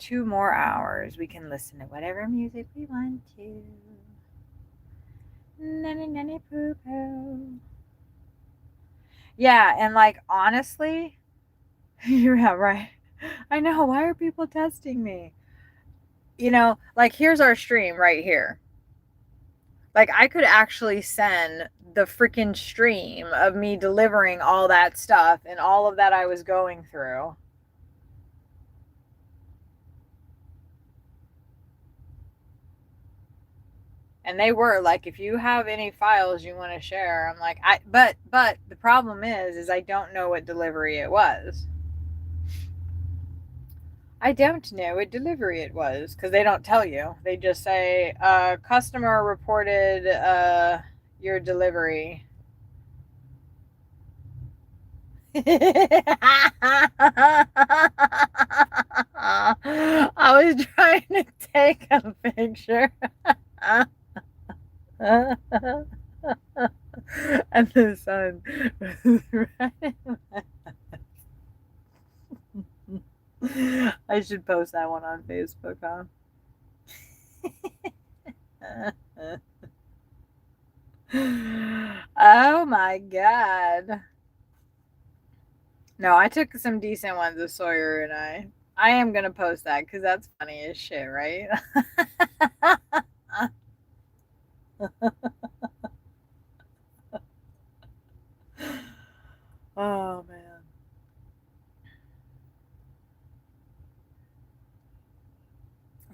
2 more hours, we can listen to whatever music we want to. Nanny, nanny, poo, poo. Yeah, and like, honestly, you're right. I know. Why are people testing me? You know, like, here's our stream right here. Like, I could actually send the freaking stream of me delivering all that stuff and all of that I was going through. And they were like, if you have any files you want to share, I'm like, but the problem is I don't know what delivery it was. I don't know what delivery it was because they don't tell you. They just say, customer reported your delivery. I was trying to take a picture. And the sun was right. I should post that one on Facebook, huh? Oh my god. No, I took some decent ones of Sawyer and I am gonna post that because that's funny as shit, right? Oh man.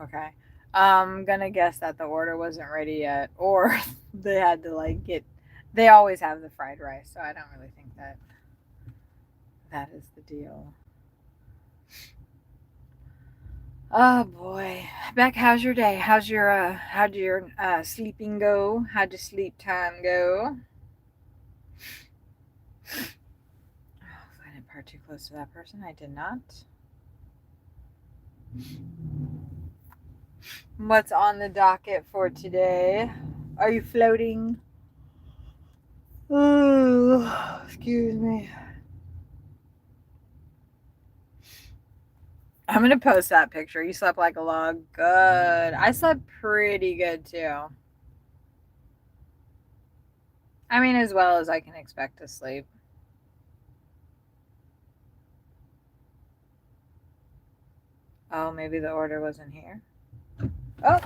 Okay. I'm gonna guess that the order wasn't ready yet, or they had to like they always have the fried rice, so I don't really think that is the deal. Oh boy. Beck, how's your day? How'd your sleeping go? How'd your sleep time go? Oh, I didn't part too close to that person. I did not. What's on the docket for today? Are you floating? Oh, excuse me. I'm going to post that picture. You slept like a log. Good. I slept pretty good too. I mean, as well as I can expect to sleep. Oh, maybe the order wasn't here. Oh.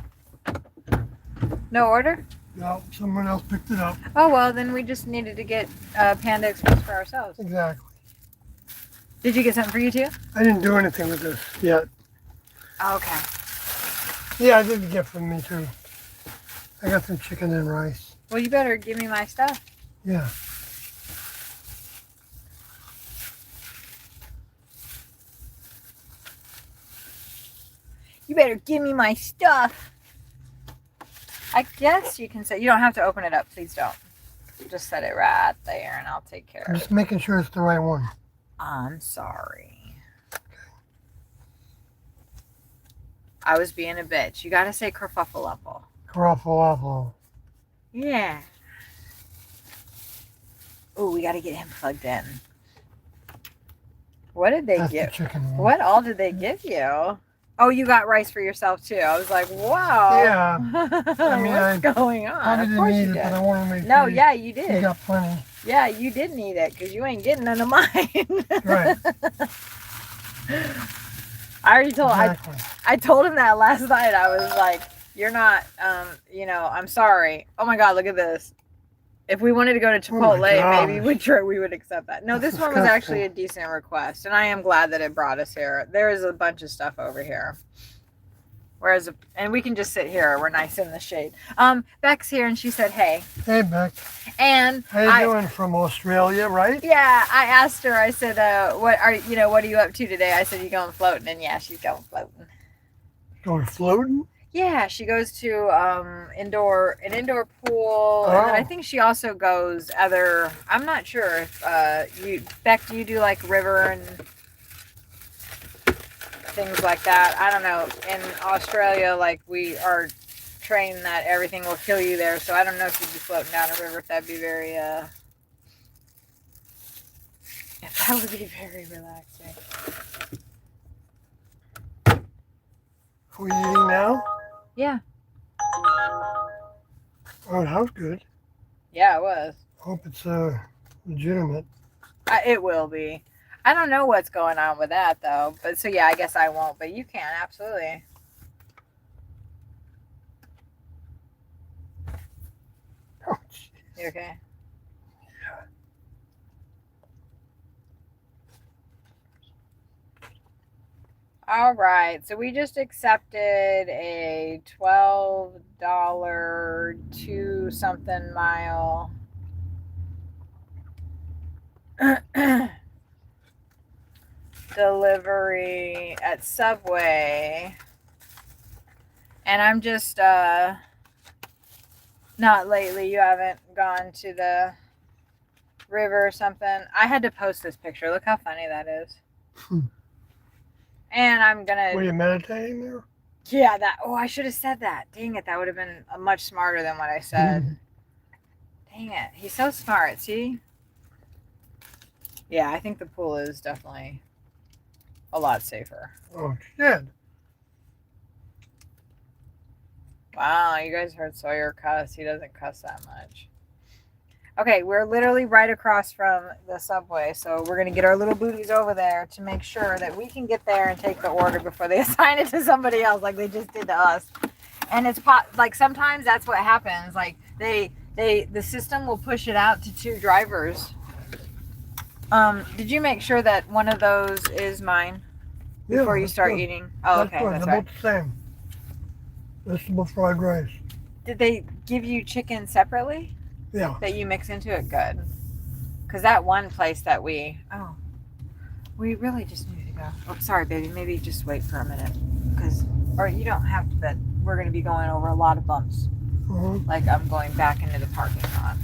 No order? No, someone else picked it up. Oh, well, then we just needed to get Panda Express for ourselves. Exactly. Did you get something for you too? I didn't do anything with this yet. Okay. Yeah, I did a gift from me too. I got some chicken and rice. Well, you better give me my stuff. Yeah. You better give me my stuff. I guess you can say, you don't have to open it up. Please don't. Just set it right there and I'll take care I'm of just it. making sure it's the right one. I'm sorry. I was being a bitch. You gotta say kerfuffle. Kerfuffle. Yeah. Oh, we gotta get him plugged in. What did they That's the give? chicken one. What all did they give you? Oh, you got rice for yourself too. I was like, wow. Yeah. I mean, What's going on? Probably Of didn't course eat you it, did. but I want to make No, sure yeah, you you did. got plenty. Yeah, you didn't eat it because you ain't getting none of mine. Right. I already told Exactly. I told him that last night. I was like, you're not I'm sorry. Oh my god, look at this. If we wanted to go to Chipotle, maybe we would accept that. No, this one was actually a decent request, and I am glad that it brought us here. There is a bunch of stuff over here. And we can just sit here. We're nice in the shade. Beck's here, and she said, "Hey." Hey, Beck. And how you doing from Australia, right? Yeah, I asked her. I said, "What are you up to today?" I said, "You going floating?" And yeah, she's going floating. Going floating? Yeah, she goes to an indoor pool, and then I think she also goes other. I'm not sure if Beck, do you do like river and things like that? I don't know. In Australia, like we are trained that everything will kill you there, so I don't know if you'd be floating down a river. If that'd be very that would be very relaxing. Are we eating now? Yeah. Oh, that was good. Yeah, it was. Hope it's legitimate. It will be. I don't know what's going on with that though, but so yeah, I guess I won't. But you can absolutely. Oh, you okay? All right, so we just accepted a $12 2 something mile delivery at Subway, and I'm just not lately. You haven't gone to the river or something. I had to post this picture. Look how funny that is. And I'm gonna. Were you meditating there? Yeah, I should have said that. Dang it, that would have been much smarter than what I said. Dang it, he's so smart. See? Yeah, I think the pool is definitely a lot safer. Oh shit! Wow, you guys heard Sawyer cuss. He doesn't cuss that much. Okay, we're literally right across from the Subway, so we're going to get our little booties over there to make sure that we can get there and take the order before they assign it to somebody else like they just did to us. And it's like sometimes that's what happens. Like the system will push it out to 2 drivers. Did you make sure that one of those is mine before you start eating? Oh, okay, that's right. About the same. Vegetable fried rice. Did they give you chicken separately? Yeah. That you mix into it? Good. Because that one place that we really just need to go. Oh, sorry, baby. Maybe just wait for a minute. Or you don't have to, but we're going to be going over a lot of bumps. Like I'm going back into the parking lot.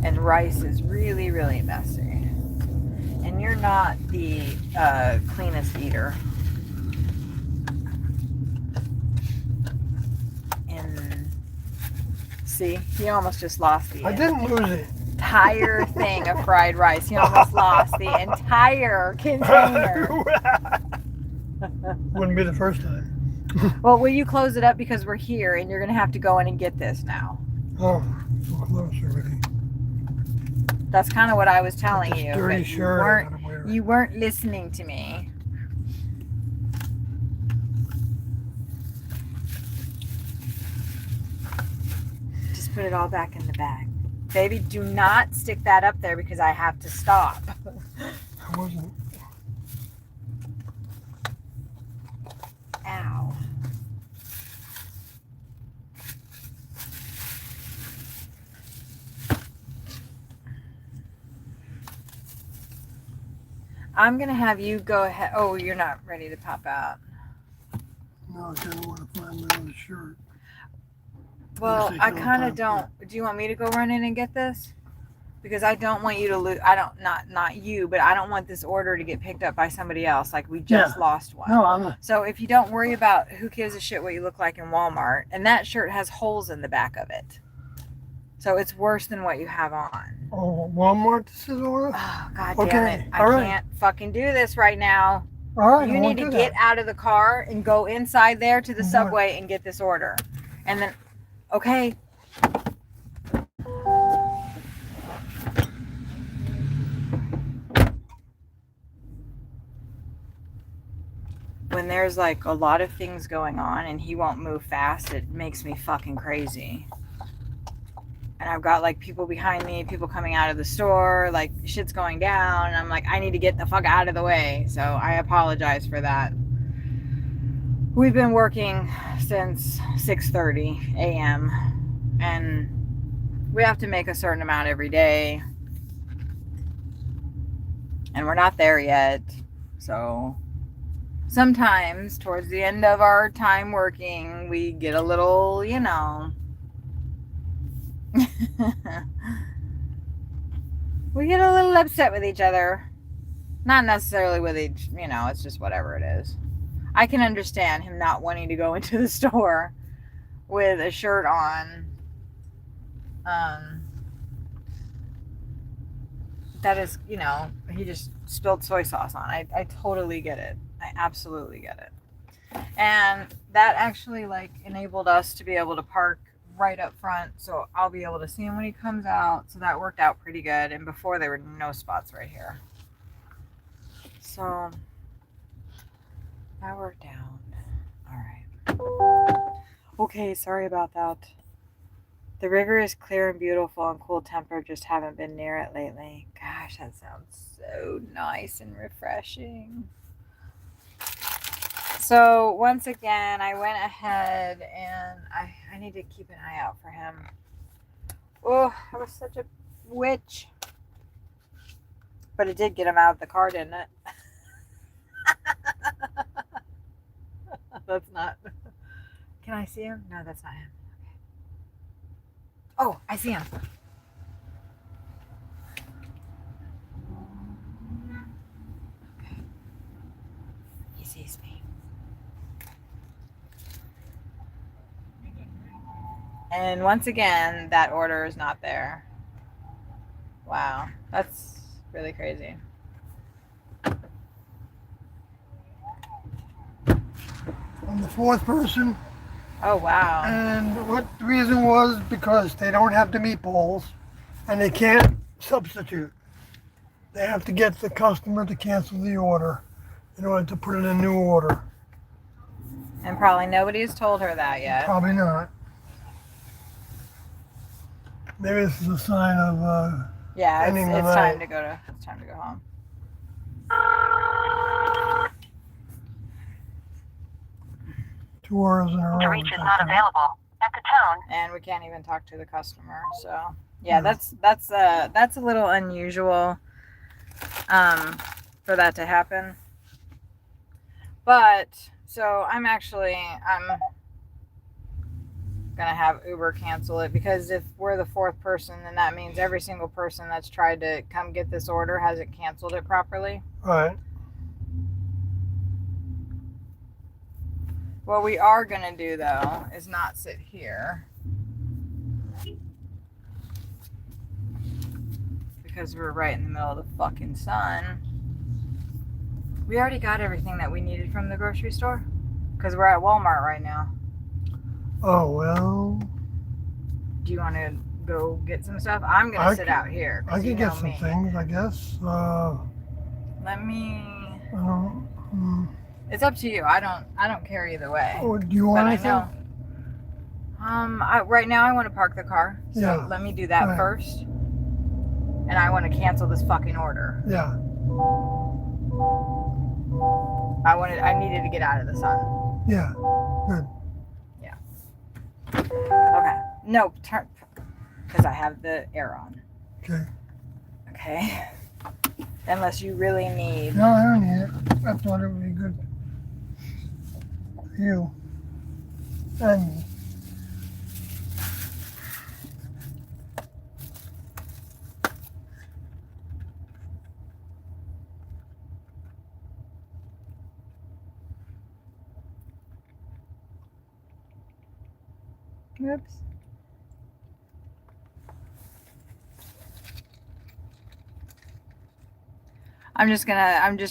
And rice is really, really messy. And you're not the cleanest eater. See, he almost just lost the. I didn't lose it. Entire thing of fried rice. He almost lost the entire container. Wouldn't be the first time. Well, will you close it up because we're here and you're gonna have to go in and get this now. Oh, so close already. That's kind of what I was telling you. Dirty But shirt. you weren't listening to me. Put it all back in the bag. Baby, do not stick that up there because I have to stop. I wasn't. Ow. I'm going to have you go ahead. Oh, you're not ready to pop out. No, I don't want to find my other shirt. Well, I kind of don't. Do you want me to go run in and get this? because I don't want you to lose. I don't, not you, but I don't want this order to get picked up by somebody else. Like we just lost one. No, I'm not. So if you don't worry about who gives a shit what you look like in Walmart, and that shirt has holes in the back of it. So it's worse than what you have on. Oh, Walmart, this is order? Oh, God Okay, damn it. I all right. can't fucking do this right now. All right, You I need won't to do get that. out of the car and go inside there to the All right. subway and get this order. And then, okay. When there's like a lot of things going on and he won't move fast, it makes me fucking crazy. And I've got like people behind me, people coming out of the store, like shit's going down. And I'm like, I need to get the fuck out of the way. So I apologize for that. We've been working since 6:30 a.m. and we have to make a certain amount every day. And we're not there yet. So sometimes towards the end of our time working, we get a little, you know, we get a little upset with each other. Not necessarily with each, you know, it's just whatever it is. I can understand him not wanting to go into the store with a shirt on. That is, you know, he just spilled soy sauce on. I totally get it. I absolutely get it. And that actually like enabled us to be able to park right up front, so I'll be able to see him when he comes out. So that worked out pretty good. And before there were no spots right here. So that worked out. All right. Okay, sorry about that. The river is clear and beautiful and cool tempered, just haven't been near it lately. Gosh, that sounds so nice and refreshing. So once again, I went ahead and I need to keep an eye out for him. Oh, I was such a witch. But it did get him out of the car, didn't it? That's not. Can I see him? No, that's not him. Okay. Oh, I see him. Okay. He sees me. And once again, that order is not there. Wow, that's really crazy. I'm the fourth person. Oh, wow. And what the reason was because they don't have the meatballs and they can't substitute. They have to get the customer to cancel the order in order to put in a new order. And probably nobody's told her that yet. Probably not. Maybe this is a sign of Yeah, ending the it's night. time to go to. It's time to go home. 2 orders in a row. To reach is not available. At the tone. And we can't even talk to the customer. So yeah, that's a little unusual for that to happen. But so I'm gonna have Uber cancel it, because if we're the fourth person, then that means every single person that's tried to come get this order hasn't canceled it properly. Right. What we are gonna do though is not sit here, because we're right in the middle of the fucking sun. We already got everything that we needed from the grocery store, because we're at Walmart right now. Oh, well. Do you want to go get some stuff? I'm gonna sit out here. I can get some things, I guess. Let me. I don't, It's up to you. I don't care either way. oh, do you want anything? Right now I want to park the car. So Yeah. let me do that Right. first. And I want to cancel this fucking order. Yeah. I needed to get out of the sun. Yeah. Good. Okay. No, turn, because I have the air on. Okay. Okay. Unless you really need. No, I don't need it. I thought it would be good for you and me. Oops. I'm just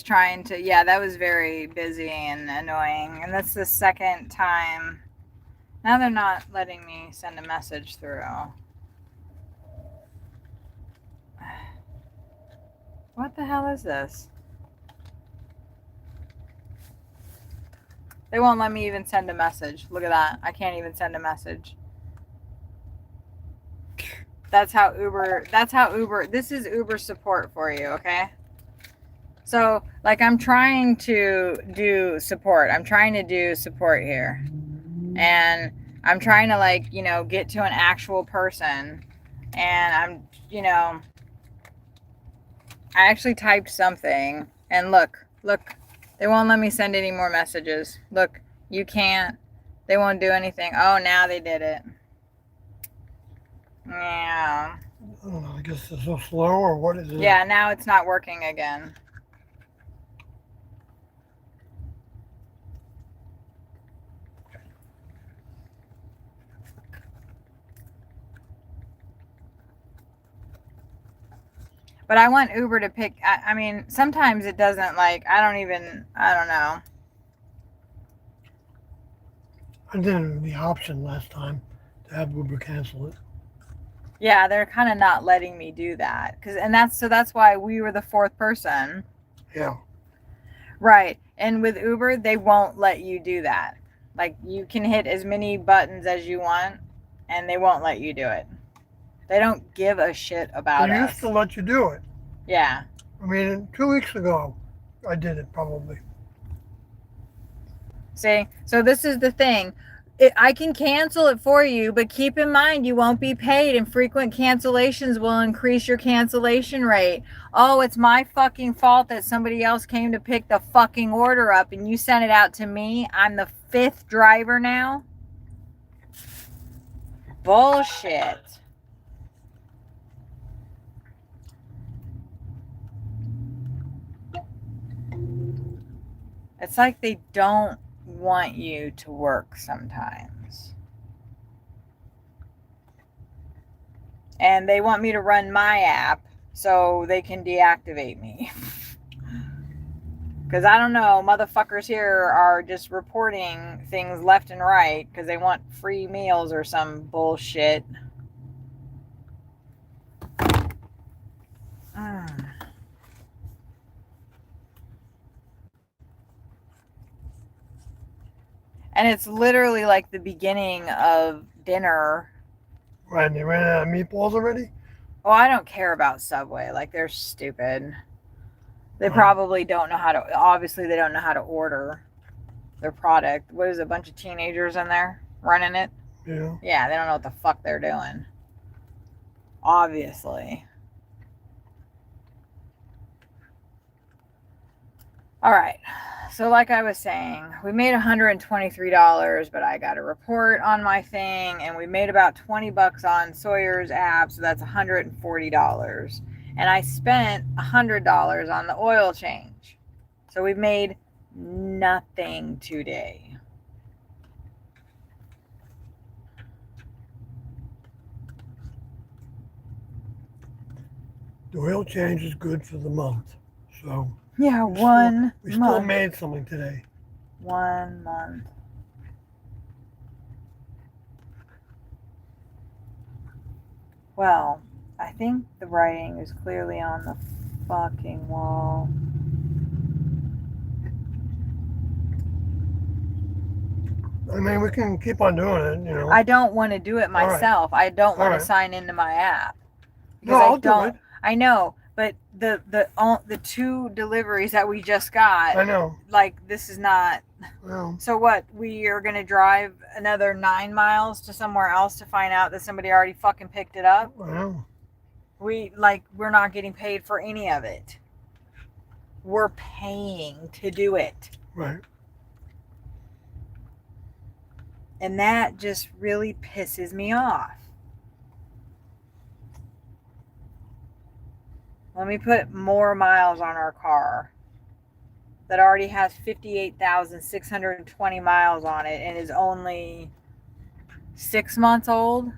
trying to, yeah, that was very busy and annoying. And that's the second time. Now they're not letting me send a message through. What the hell is this? They won't let me even send a message. Look at that. I can't even send a message. That's how Uber, this is Uber support for you, okay? So, like, I'm trying to do support. I'm trying to do support here. And I'm trying to, like, you know, get to an actual person. And I'm, you know, I actually typed something. And look, they won't let me send any more messages. Look, you can't. They won't do anything. Oh, now they did it. Yeah. I don't know. I guess it's so slow, or what is it? Yeah, now it's not working again. But I want Uber to pick, I mean, sometimes it doesn't, like, I don't know. I didn't have the option last time to have Uber cancel it. Yeah, they're kind of not letting me do that. That's why we were the fourth person. Yeah. Right. And with Uber, they won't let you do that. Like, you can hit as many buttons as you want, and they won't let you do it. They don't give a shit about They us. used to let you do it. Yeah. I mean, 2 weeks ago, I did it probably. See? So this is the thing. I can cancel it for you, but keep in mind you won't be paid, and frequent cancellations will increase your cancellation rate. Oh, it's my fucking fault that somebody else came to pick the fucking order up and you sent it out to me. I'm the fifth driver now. Bullshit. It's like they don't want you to work sometimes. And they want me to run my app so they can deactivate me. Because I don't know, motherfuckers here are just reporting things left and right because they want free meals or some bullshit. And it's literally like the beginning of dinner. Right, they ran out of meatballs already? Oh, I don't care about Subway. Like, they're stupid. They probably don't know how to, obviously they don't know how to order their product. What is it, a bunch of teenagers in there running it? Yeah. Yeah, they don't know what the fuck they're doing. Obviously. All right. So like I was saying, we made $123, but I got a report on my thing, and we made about $20 on Sawyer's app, so that's $140. And I spent $100 on the oil change. So we've made nothing today. The oil change is good for the month. So yeah, we still made something today. 1 month. Well, I think the writing is clearly on the fucking wall. I mean, we can keep on doing it, you know. I don't want to do it myself. I don't want to sign into my app. No, I'll do it. I know, but the two deliveries that we just got. I know. Like, this is not. Well, so what? We are gonna drive another 9 miles to somewhere else to find out that somebody already fucking picked it up. Well, we're not getting paid for any of it. We're paying to do it. Right. And that just really pisses me off. Let me put more miles on our car that already has 58,620 miles on it and is only 6 months old.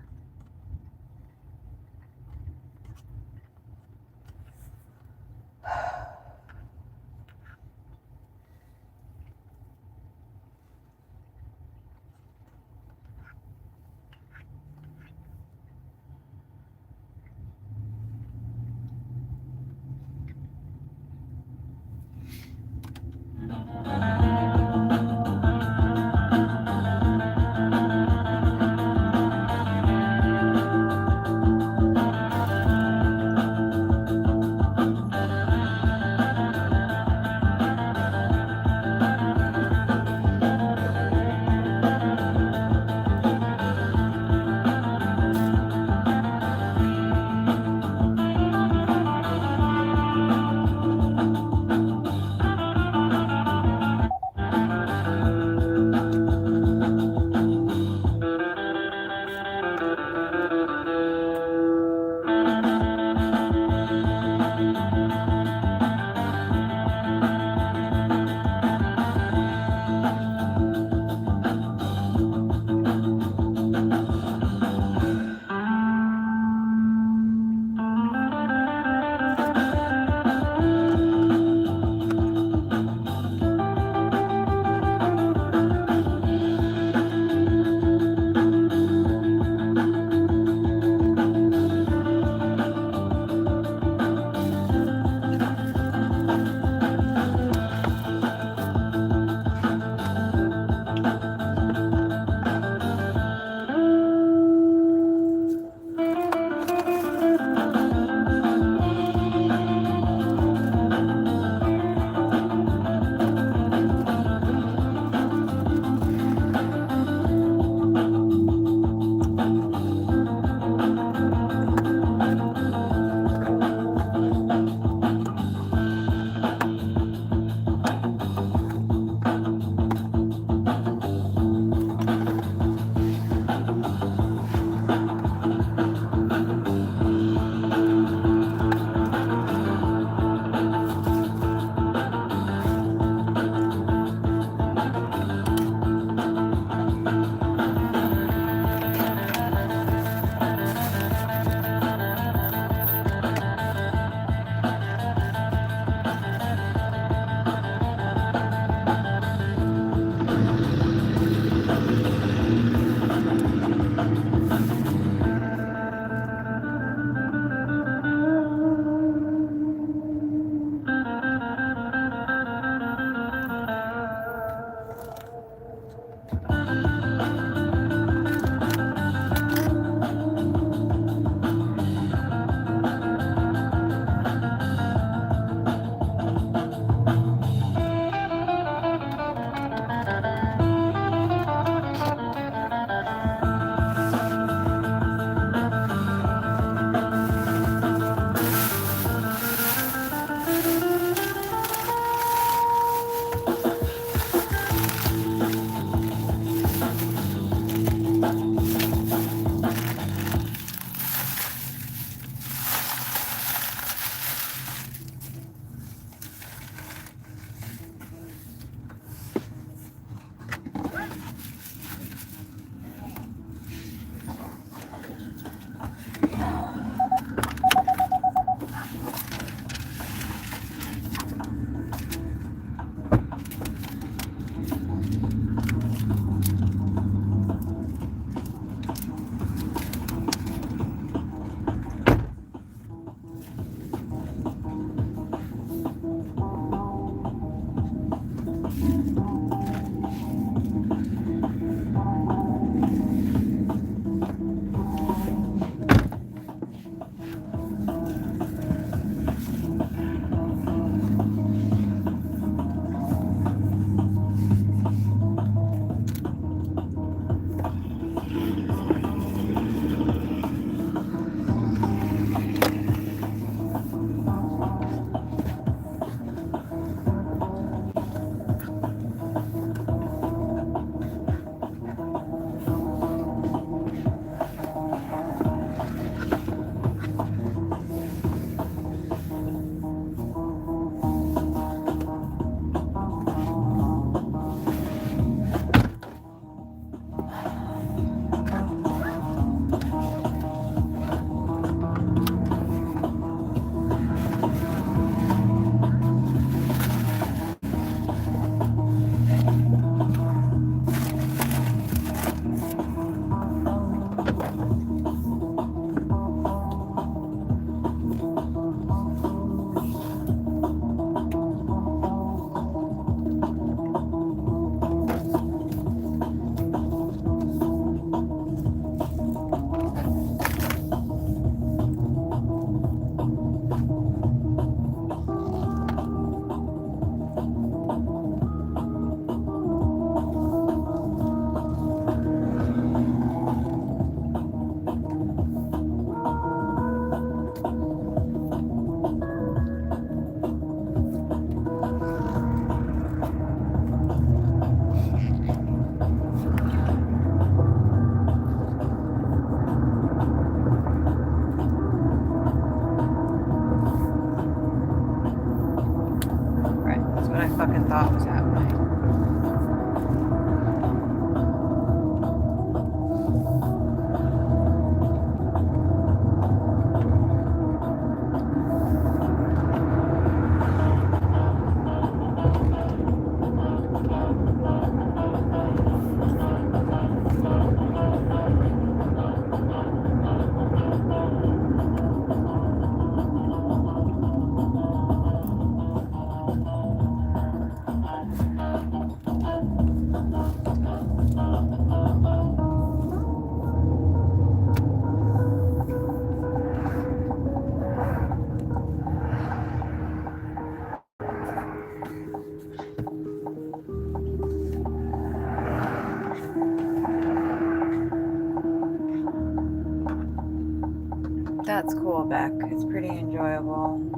That's cool, Beck. It's pretty enjoyable.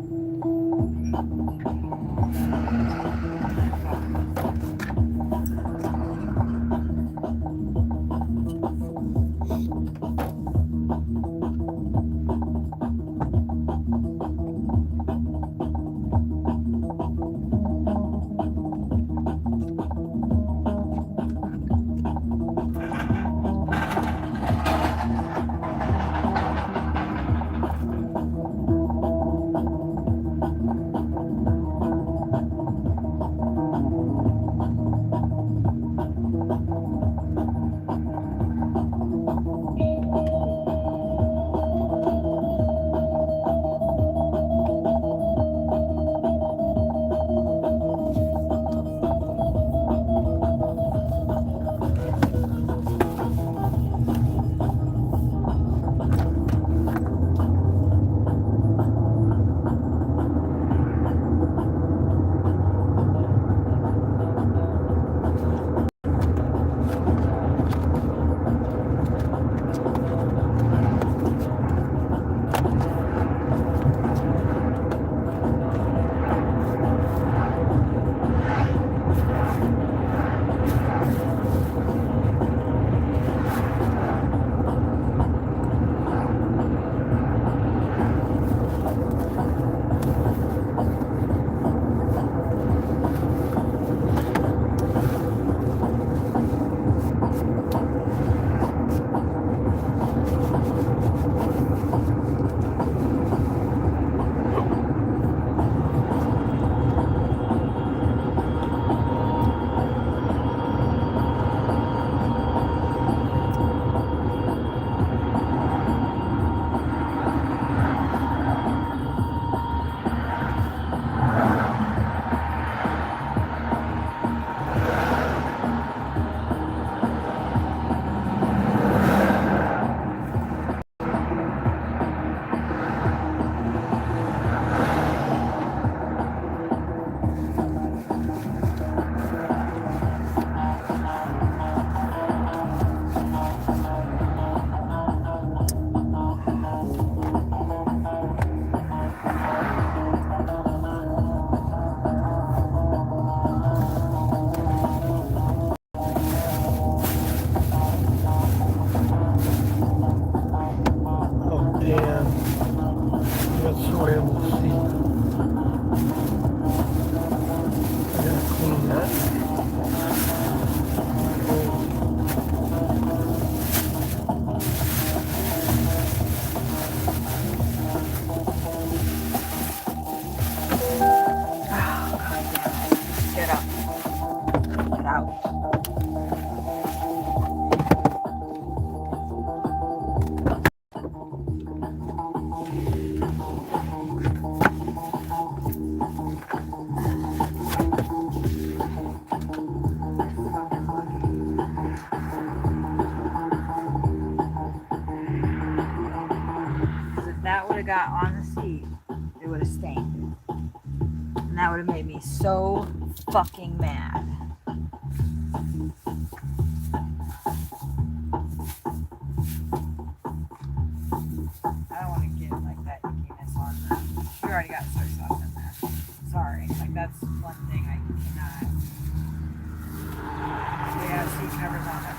Oh, damn. Got Sawyer in the seat. I gotta clean that. Get up. Get out. If that would have got on the seat, it would have stained. And that would have made me so fucking mad. I don't want to get like that ickiness on that. We already got soy sauce in there. Sorry. Like that's one thing I cannot. We have seat covers on that.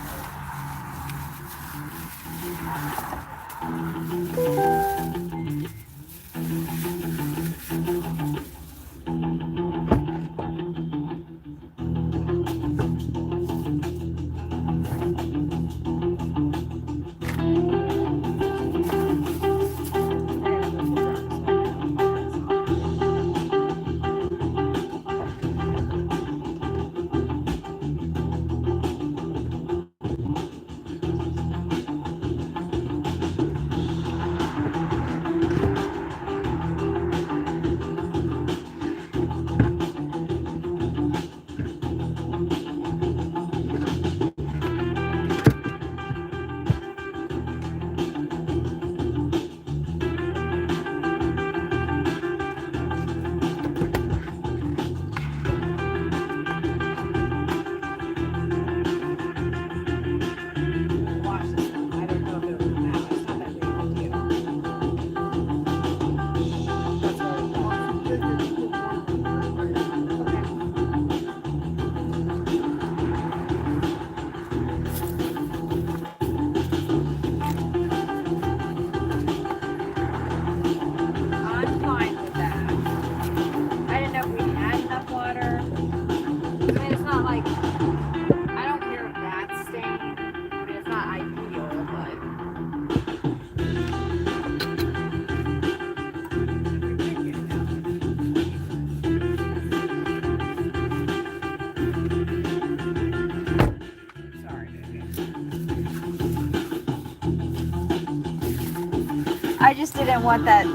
I just didn't want that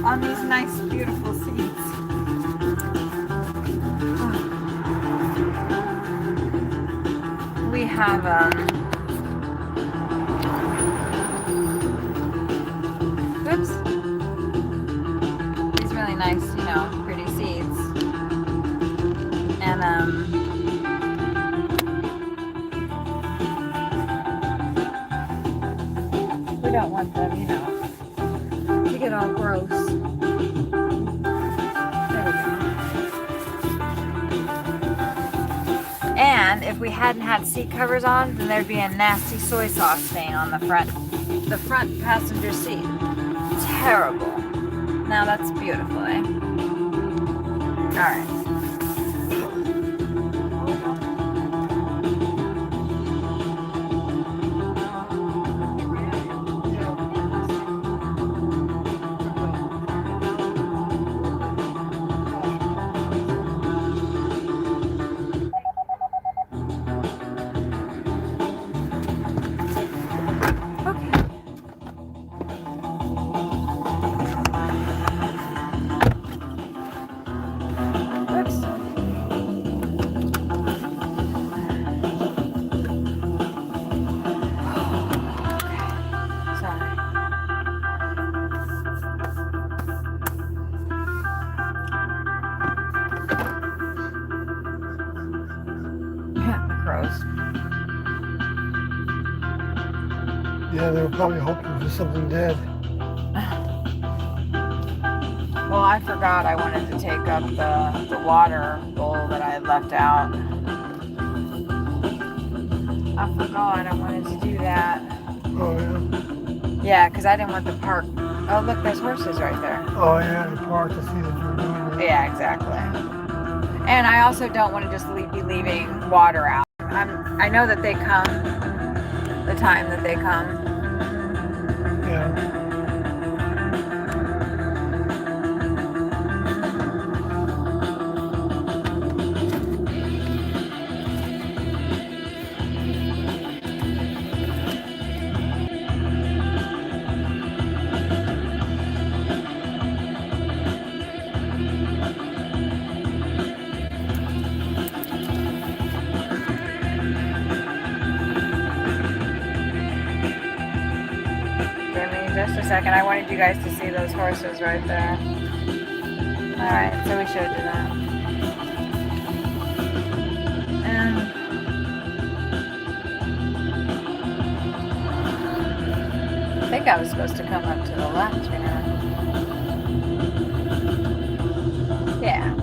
on these nice, beautiful seats. We have oops, these really nice, you know, pretty seats, and we don't want them, you know, to get all gross. There we go. And if we hadn't had seat covers on, then there'd be a nasty soy sauce stain on the front passenger seat. Terrible. Now that's beautiful, eh? All right. Yeah, they were probably hoping for something dead. Well, I forgot I wanted to take up the water bowl that I had left out. I forgot I wanted to do that. Oh, yeah? Yeah, because I didn't want the park. Oh, look, there's horses right there. Oh, yeah, the park to see that you're doing it. Yeah, exactly. And I also don't want to just be leaving water out. I know that they come the time that they come. Yeah. Just a second, I wanted you guys to see those horses right there. Alright, so we showed you that. And I think I was supposed to come up to the left, you know. Yeah.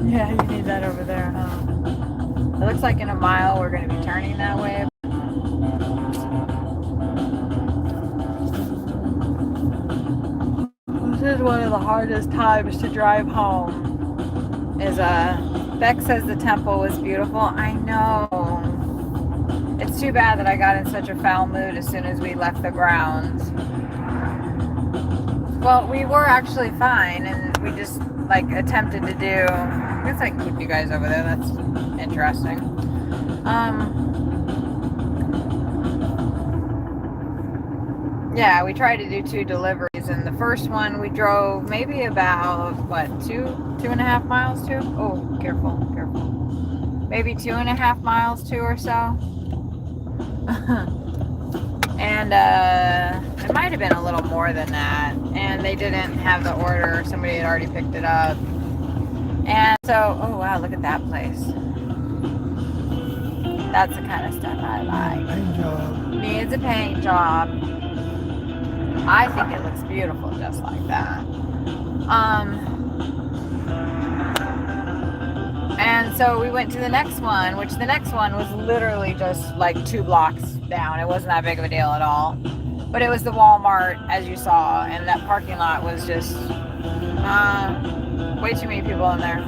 Yeah, you need that over there, huh? It looks like in a mile we're going to be turning that way. This is one of the hardest times to drive home. Beck says the temple was beautiful. I know. It's too bad that I got in such a foul mood as soon as we left the grounds. Well, we were actually fine, and we just attempted to do. I guess I can keep you guys over there. That's interesting. Yeah, we tried to do 2 deliveries, and the first one we drove maybe about two and a half miles to. Oh, careful. Maybe 2.5 miles to or so. And it might have been a little more than that. And they didn't have the order. Somebody had already picked it up. And so, oh wow, look at that place. That's the kind of stuff I like. Paint job. Needs a paint job. I think it looks beautiful just like that. And so we went to the next one, which the next one was literally just 2 blocks down. It wasn't that big of a deal at all. But it was the Walmart, as you saw, and that parking lot was just way too many people in there.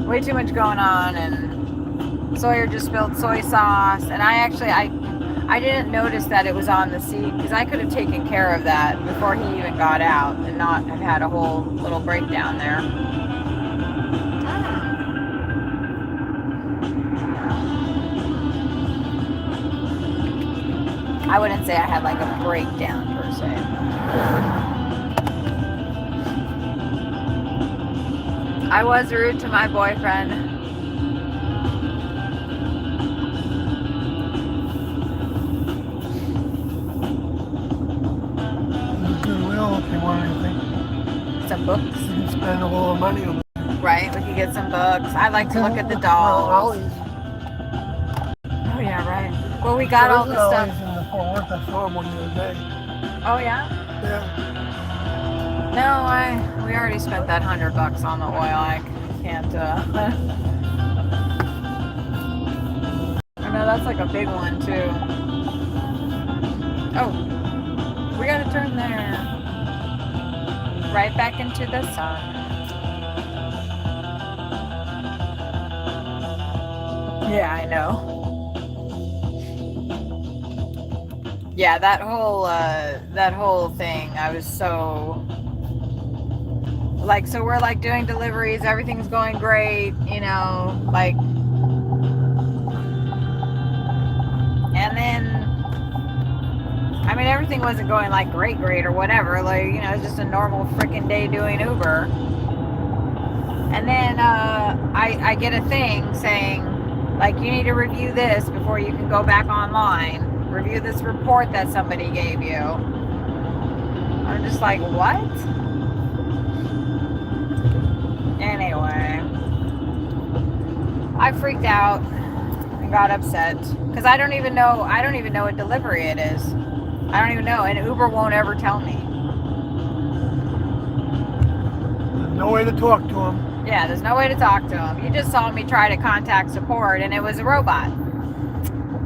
Way too much going on, and Sawyer just spilled soy sauce, and I didn't notice that it was on the seat, because I could have taken care of that before he even got out and not have had a whole little breakdown there. I wouldn't say I had like a breakdown per se. I was rude to my boyfriend. Goodwill if you want anything. Some books. You can spend a little money on it. Right, we could get some books. I like to look at the dolls. Ollie's. Oh yeah, right. Well, we got all the stuff. Ollie's in the Fort Worth. I saw him one the other day. Oh yeah? Yeah. No, we already spent that $100 on the oil. I can't. I know that's like a big one too. Oh, we gotta turn there. Right back into the sun. Yeah, I know. Yeah, that whole thing, I was so like, so we're like doing deliveries, everything's going great, you know, like, and then I mean everything wasn't going like great or whatever, like, you know, it's just a normal freaking day doing Uber. And then I get a thing saying, like, you need to review this before you can go back online. Review this report that somebody gave you. I'm just like, what? Anyway, I freaked out and got upset because I don't even know what delivery it is. I don't even know, and Uber won't ever tell me. There's no way to talk to him. Yeah, there's no way to talk to him. You just saw me try to contact support, and it was a robot.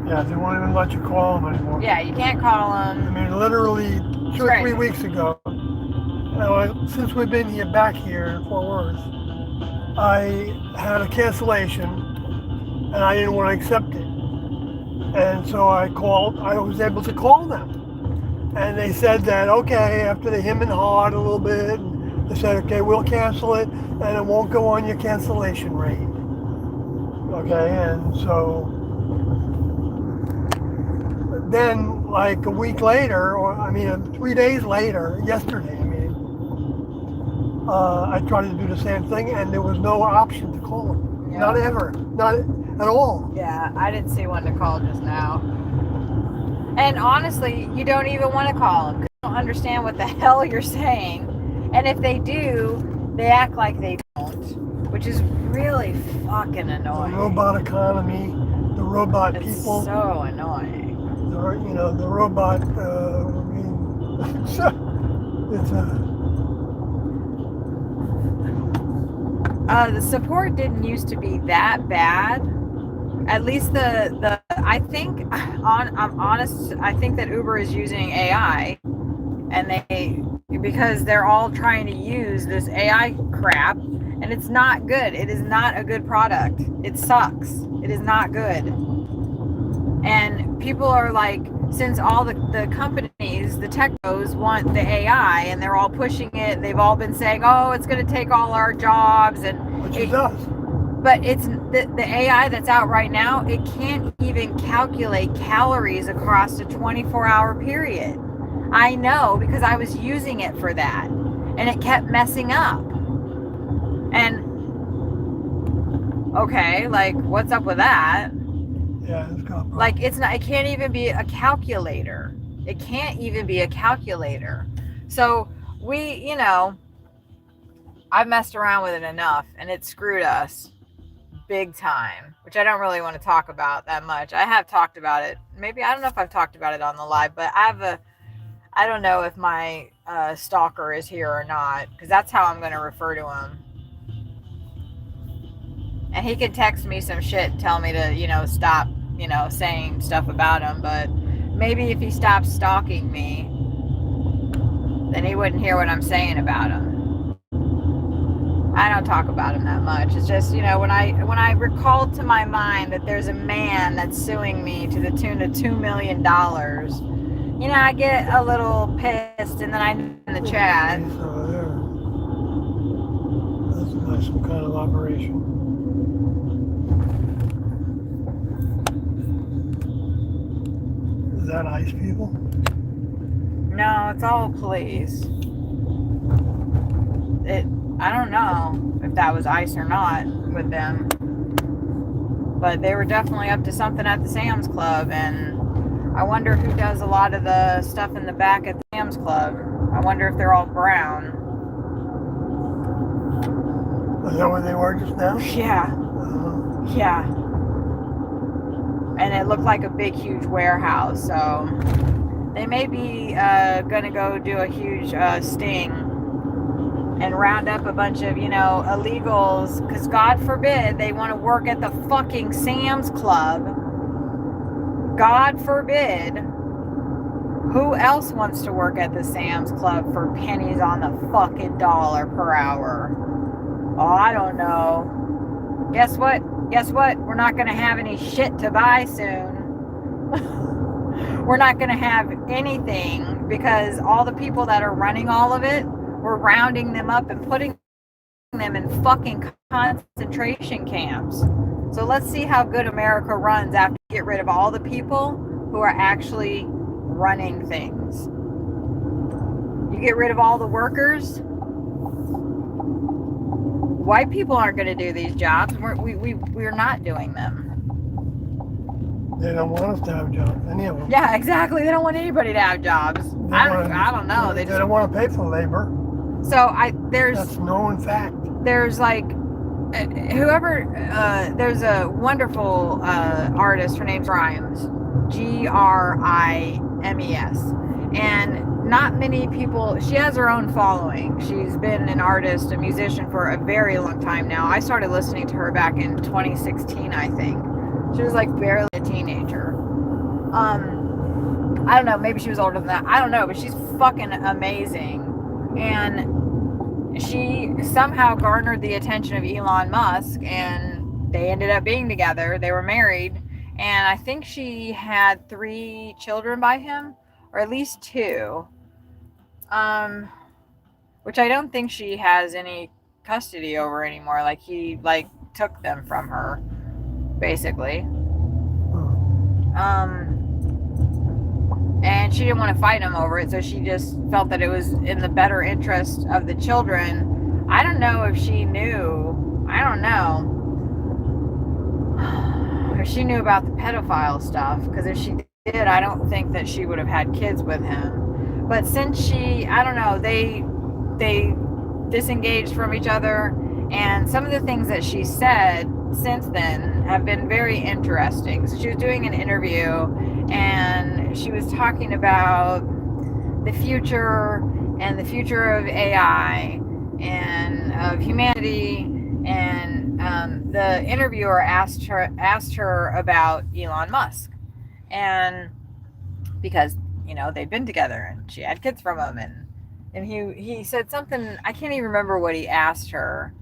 Yeah, they won't even let you call them anymore. Yeah, you can't call them. I mean, literally 2 or 3 weeks ago, since we've been back here in Fort Worth, I had a cancellation, and I didn't want to accept it. And so I was able to call them. And they said that, okay, after they hem and hawed a little bit, they said, okay, we'll cancel it, and it won't go on your cancellation rate. Okay, and so then like a week later, 3 days later, yesterday, I tried to do the same thing, and there was no option to call them. Yeah. Not ever. Not at all. Yeah, I didn't see one to call just now. And honestly, you don't even want to call them because you don't understand what the hell you're saying. And if they do, they act like they don't, which is really fucking annoying. The robot economy, the robot it's people. So annoying. The robot, the support didn't used to be that bad. At least I think I'm honest. I think that Uber is using AI, and because they're all trying to use this AI crap, and it's not good. It is not a good product. It sucks. It is not good. And people are like, since all the companies, the techos want the AI, and they're all pushing it. They've all been saying, "Oh, it's going to take all our jobs," and which it does. But it's the AI that's out right now. It can't even calculate calories across a 24-hour period. I know because I was using it for that, and it kept messing up. And okay, like, what's up with that? Yeah, it's got like, it's not. It can't even be a calculator. It can't even be a calculator. So I've messed around with it enough, and it screwed us big time, which I don't really want to talk about that much. I have talked about it. Maybe, I don't know if I've talked about it on the live, but I don't know if my stalker is here or not, because that's how I'm going to refer to him. And he can text me some shit and tell me to, stop, saying stuff about him. But maybe if he stops stalking me, then he wouldn't hear what I'm saying about him. I don't talk about him that much. It's just, when I recalled to my mind that there's a man that's suing me to the tune of $2 million, I get a little pissed, and then I in the chat. That's like some kind of operation. Is that ICE people? No, it's all police. I don't know if that was ICE or not with them. But they were definitely up to something at the Sam's Club, and I wonder who does a lot of the stuff in the back at the Sam's Club. I wonder if they're all brown. Is that where they were just now? Yeah. Yeah. And it looked like a big, huge warehouse, so they may be gonna go do a huge sting and round up a bunch of, illegals, because God forbid they want to work at the fucking Sam's Club. God forbid. Who else wants to work at the Sam's Club for pennies on the fucking dollar per hour? Oh, I don't know. Guess what? We're not going to have any shit to buy soon. We're not going to have anything because all the people that are running all of it, we're rounding them up and putting them in fucking concentration camps. So let's see how good America runs after we get rid of all the people who are actually running things. You get rid of all the workers. White people aren't going to do these jobs. We're not doing them. They don't want us to have jobs, any of them. Yeah, exactly. They don't want anybody to have jobs. I don't know. They don't want to pay for labor. So that's known fact. There's like there's a wonderful artist. Her name's Grimes, Grimes, and not many people. She has her own following. She's been an artist, a musician for a very long time now. I started listening to her back in 2016, I think. She was like barely a teenager. I don't know. Maybe she was older than that. I don't know, but she's fucking amazing. And she somehow garnered the attention of Elon Musk, and they ended up being together. They were married, and I think she had 3 children by him, or at least 2. Which I don't think she has any custody over anymore. Like he took them from her, basically. And she didn't want to fight him over it, so she just felt that it was in the better interest of the children. I don't know if she knew. I don't know if she knew about the pedophile stuff, because if she did, I don't think that she would have had kids with him. But since I don't know, they disengaged from each other, and some of the things that she said since then have been very interesting. So she was doing an interview, and she was talking about the future and the future of AI and of humanity, and the interviewer asked her about Elon Musk, and because they'd been together and she had kids from him, and he said something, I can't even remember what he asked her,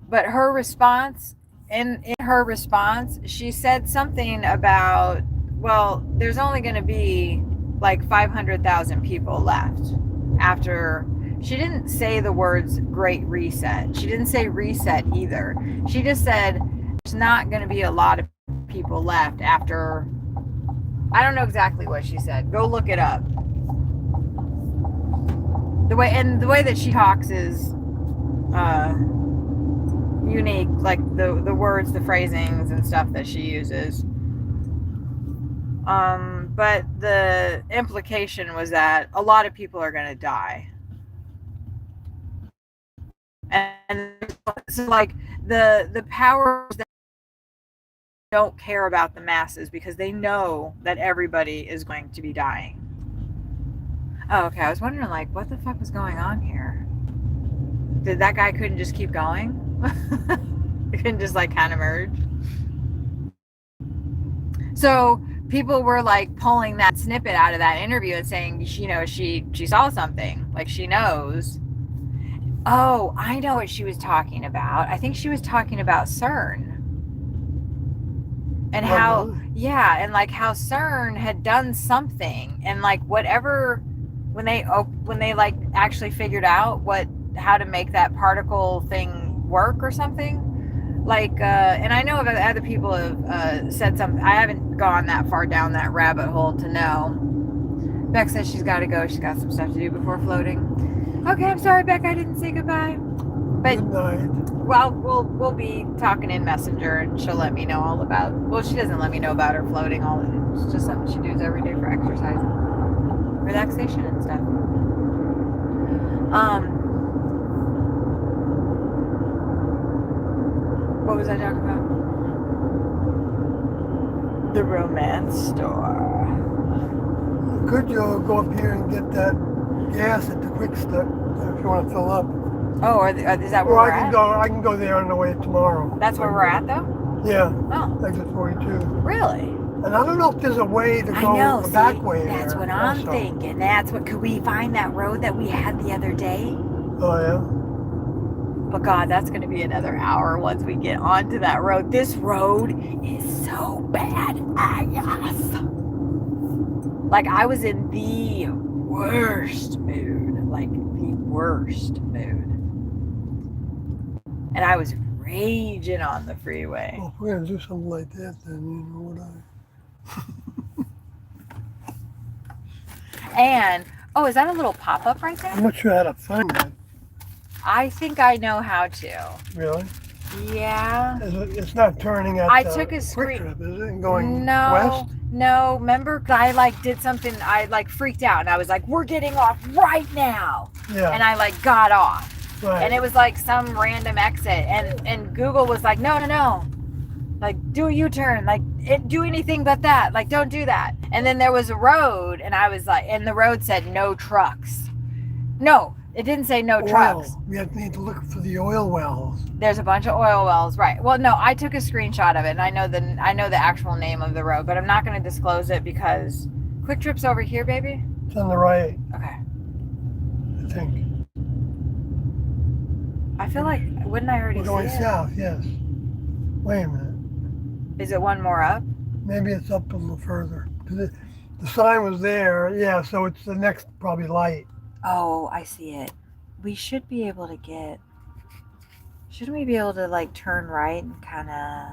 but her response, in her response, she said something about, well, there's only going to be like 500,000 people left after. She didn't say the words Great Reset. She didn't say reset either. She just said there's not going to be a lot of people left after. I don't know exactly what she said. Go look it up. The way that she talks is unique, like the words, the phrasings and stuff that she uses. But the implication was that a lot of people are going to die. And so like the powers that don't care about the masses because they know that everybody is going to be dying. Oh, okay. I was wondering, like, what the fuck was going on here? Did that guy couldn't just keep going? It couldn't just like kind of merge? So people were like pulling that snippet out of that interview and saying, she saw something, like she knows. Oh, I know what she was talking about. I think she was talking about CERN. And how, yeah, and like how CERN had done something, and like whatever, when they like actually figured out how to make that particle thing work or something, Like, and I know other people have said something. I haven't gone that far down that rabbit hole to know. Beck says she's got to go. She's got some stuff to do before floating. Okay, I'm sorry, Beck. I didn't say goodbye. But Good night. well, we'll be talking in Messenger, and she'll let me know all about. Well, she doesn't let me know about her floating. It's just something she does every day for exercise, relaxation, and stuff. What was I talking about? The romance store. Could you go up here and get that gas at the quick stop if you want to fill up? Oh, is that where Or we're at? I can go there on the way tomorrow. That's where we're at, though? Yeah. Oh. Exit 42. Really? And I don't know if there's a way to go the back way That's there what I'm also. thinking. Could we find that road that we had the other day? Oh, yeah? But God, that's going to be another hour once we get onto that road. This road is so bad. Yes. Like, I was in the worst mood. Like, the worst mood. And I was raging on the freeway. Well, if we're going to do something like that, then you know what And, oh, is that a little pop-up right there? I'm not sure how to find that. I think I know how to. Really? Yeah. It's not turning at I the took a quick screen. trip, is it? And going No, west? no. Remember, I did something. I freaked out, and I was like, "We're getting off right now!" Yeah. And I got off, Right. and it was like some random exit, and Google was like, "No, do a U-turn, do anything but that, don't do that." And then there was a road, and I was like, and the road said no trucks. No, it didn't say no trucks. We need to look for the oil wells. There's a bunch of oil wells, right? Well, no, I took a screenshot of it, and I know the actual name of the road, but I'm not going to disclose it because Quick Trip's over here, baby. It's on the right. Okay. I think. I feel like wouldn't I already We're going see it? south, yes. Wait a minute. Is it one more up? Maybe it's up a little further. The sign was there, yeah, so it's the next probably light. Oh, I see it. We should be able to shouldn't we be able to turn right and kind of...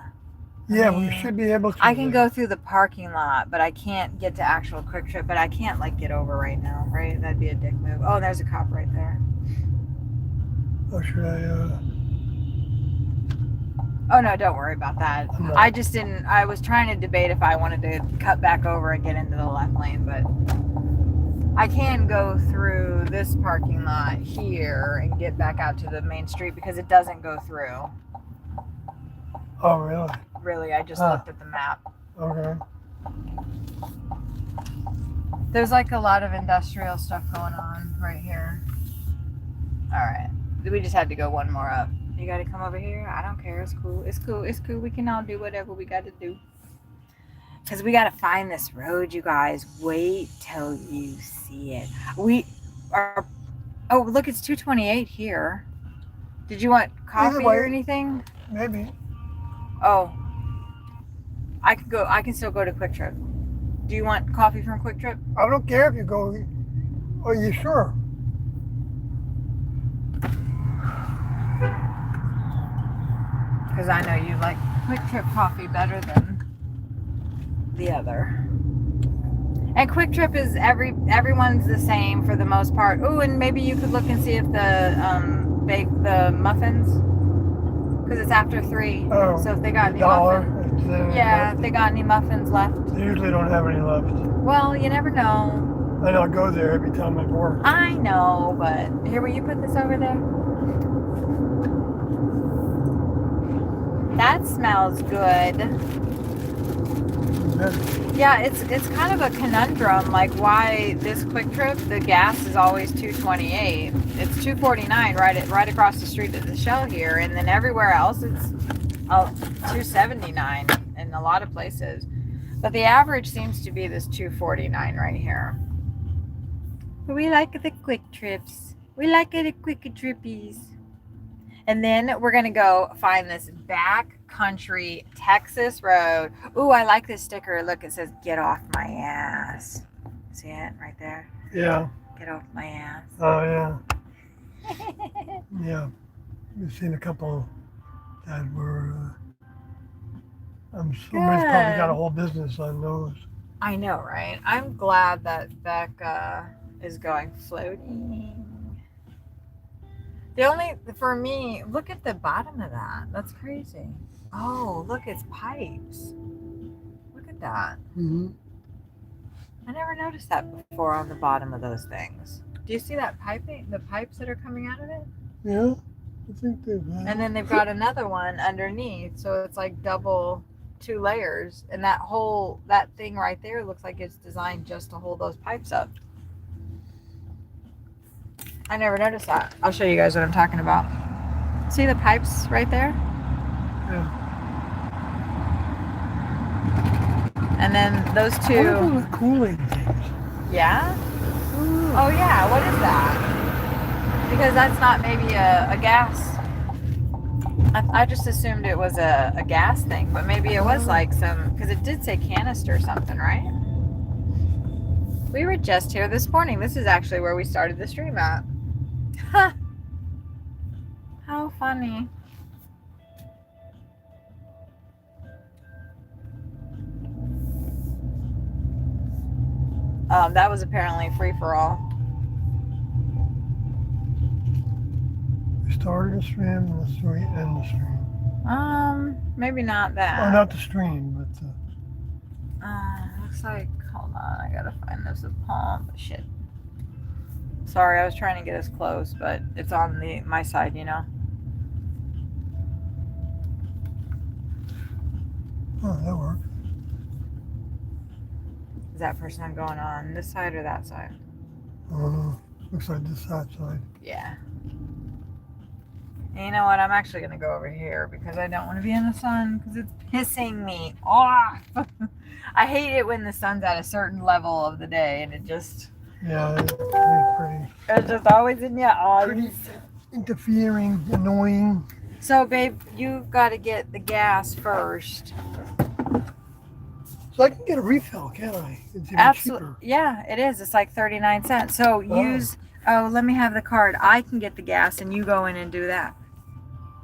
Yeah, we should be able to. I can go through the parking lot, but I can't get to actual Quick Trip, but I can't get over right now, right? That'd be a dick move. Oh, there's a cop right there. Oh, should I, Oh no, don't worry about that. I just didn't, I was trying to debate if I wanted to cut back over and get into the left lane, but I can go through this parking lot here and get back out to the main street because it doesn't go through. Oh, really? Really, I just looked at the map. Okay. There's a lot of industrial stuff going on right here. All right, we just had to go one more up. You got to come over here. I don't care. It's cool. It's cool. It's cool. We can all do whatever we got to do. Because we got to find this road, you guys. Wait till you see it. We are... Oh, look, it's 228 here. Did you want coffee or anything? Maybe. Oh. I can still go to Quick Trip. Do you want coffee from Quick Trip? I don't care if you go... Are you sure? Because I know you like Quick Trip coffee better than the other. And Quick Trip is everyone's the same for the most part. Oh, and maybe you could look and see if bake the muffins, because it's after 3. Oh, so if they got any muffins, if they got any muffins left. They usually don't have any left. Well, you never know. And I'll go there every time I work. I know, but here, will you put this over there? That smells good. Yeah, it's kind of a conundrum, why this Quick Trip, the gas is always $2.28. It's $2.49 right across the street at the Shell here, and then everywhere else it's $2.79 in a lot of places. But the average seems to be this $2.49 right here. We like the Quick Trips. We like the Quick Trippies. And then we're going to go find this back country Texas road. Ooh, I like this sticker. Look, it says, "Get off my ass." See it right there? Yeah. Get off my ass. Oh, yeah. Yeah. We've seen a couple that were. Somebody's probably got a whole business on those. I know, right? I'm glad that Becca is going floating. For me, look at the bottom of that. That's crazy. Oh, look, it's pipes. Look at that. Mm-hmm. I never noticed that before on the bottom of those things. Do you see that piping? The pipes that are coming out of it? Yeah, I think they've had. And then they've got another one underneath, so it's like double 2 layers. And that thing right there looks like it's designed just to hold those pipes up. I never noticed that. I'll show you guys what I'm talking about. See the pipes right there? Yeah. And then those What two. are those cooling things? Yeah? Oh yeah, what is that? Because that's not maybe a gas. I just assumed it was a gas thing, but maybe it was like some, because it did say canister or something, right? We were just here this morning. This is actually where we started the stream at. Huh. How funny. That was apparently free for all. We started the stream and the stream and the stream. Maybe not that. Oh, not the stream, but Looks like, hold on, I gotta find this palm. Shit. Sorry, I was trying to get us close, but it's on my side, you know. oh, that worked. Is that person going on this side or that side? I don't know. Looks like this outside. Yeah. And you know what? I'm actually gonna go over here because I don't want to be in the sun because it's pissing me off. I hate it when the sun's at a certain level of the day and it just. Yeah, it's pretty. It's just always in your eyes. Pretty interfering, annoying. So, babe, you've got to get the gas first. So I can get a refill, can't I? It's even Absolutely. cheaper. Yeah, it is. It's like 39 cents. So use. Oh, let me have the card. I can get the gas, and you go in and do that.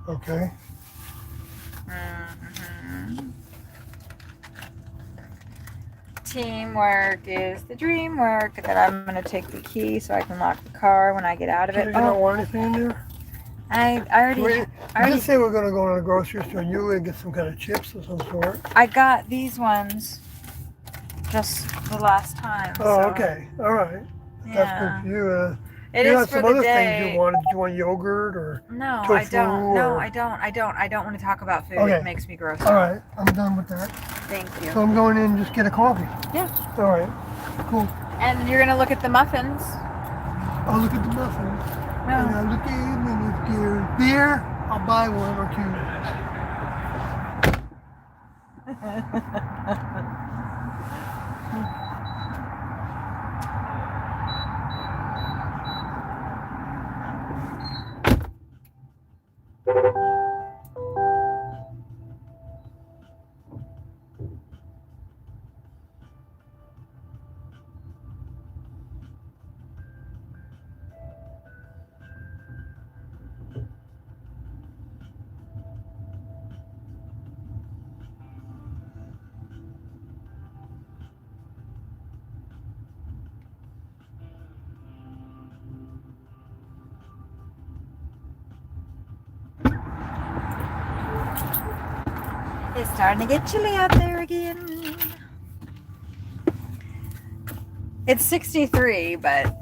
Okay. Mm-hmm. Teamwork is the dream work. And then I'm gonna take the key so I can lock the car when I get out of it. You don't want anything in there? I already. You did say we're gonna go to the grocery store and you would get some kind of chips of some sort. I got these ones just the last time. Oh, so, okay. All right. Yeah. That's good for you. It you is have for some the other day. things you wanted. Do you want yogurt or No, tofu I don't. No, or- I don't. I don't want to talk about food. Okay. It makes me gross. All right. I'm done with that. Thank you. So I'm going in and just get a coffee. Yeah. All right. Cool. And you're gonna look at the muffins. I'll look at the muffins. And I'll look at them, and if there's beer, I'll buy one or two. It's starting to get chilly out there again. It's 63, but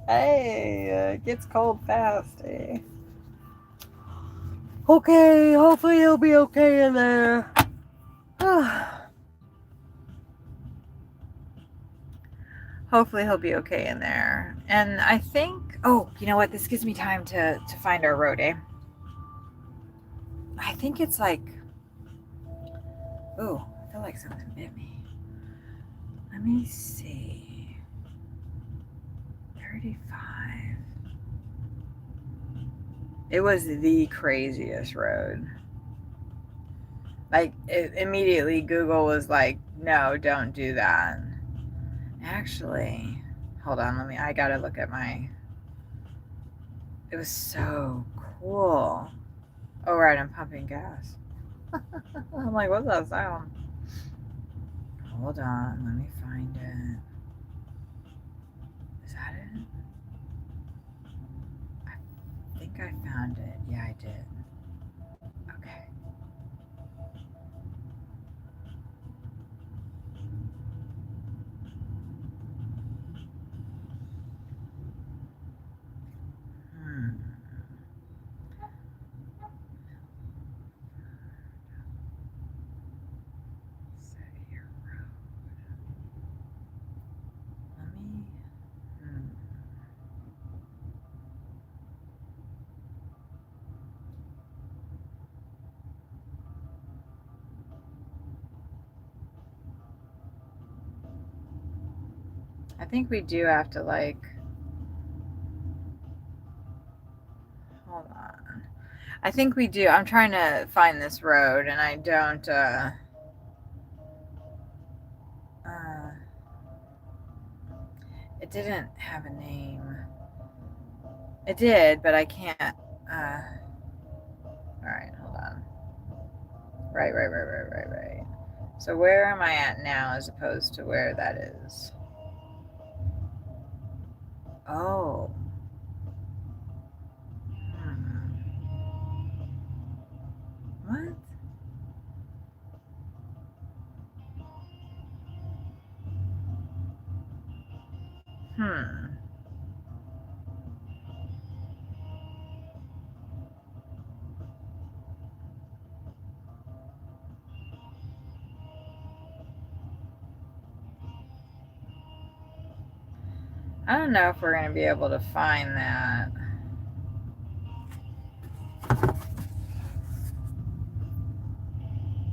hey, it gets cold fast. Eh? Okay, hopefully he'll be okay in there. Hopefully he'll be okay in there. And I think, oh, you know what? This gives me time to find our road, eh? I think it's like, oh, I feel like something bit me. Let me see. 35. It was the craziest road. Like, immediately Google was like, no, don't do that. Actually, hold on, I gotta look at it was so cool. Oh, right, I'm pumping gas. I'm like, what's that sound? Hold on, let me find it. Is that it? I think I found it. Yeah, I did. Okay. Sawyer Road. Let me. I think we do have to like. Hold on. I think we do. I'm trying to find this road, and I don't. It didn't have a name. It did, but I can't. All right, hold on. Right. So where am I at now, as opposed to where that is? Oh. What? I don't know if we're going to be able to find that.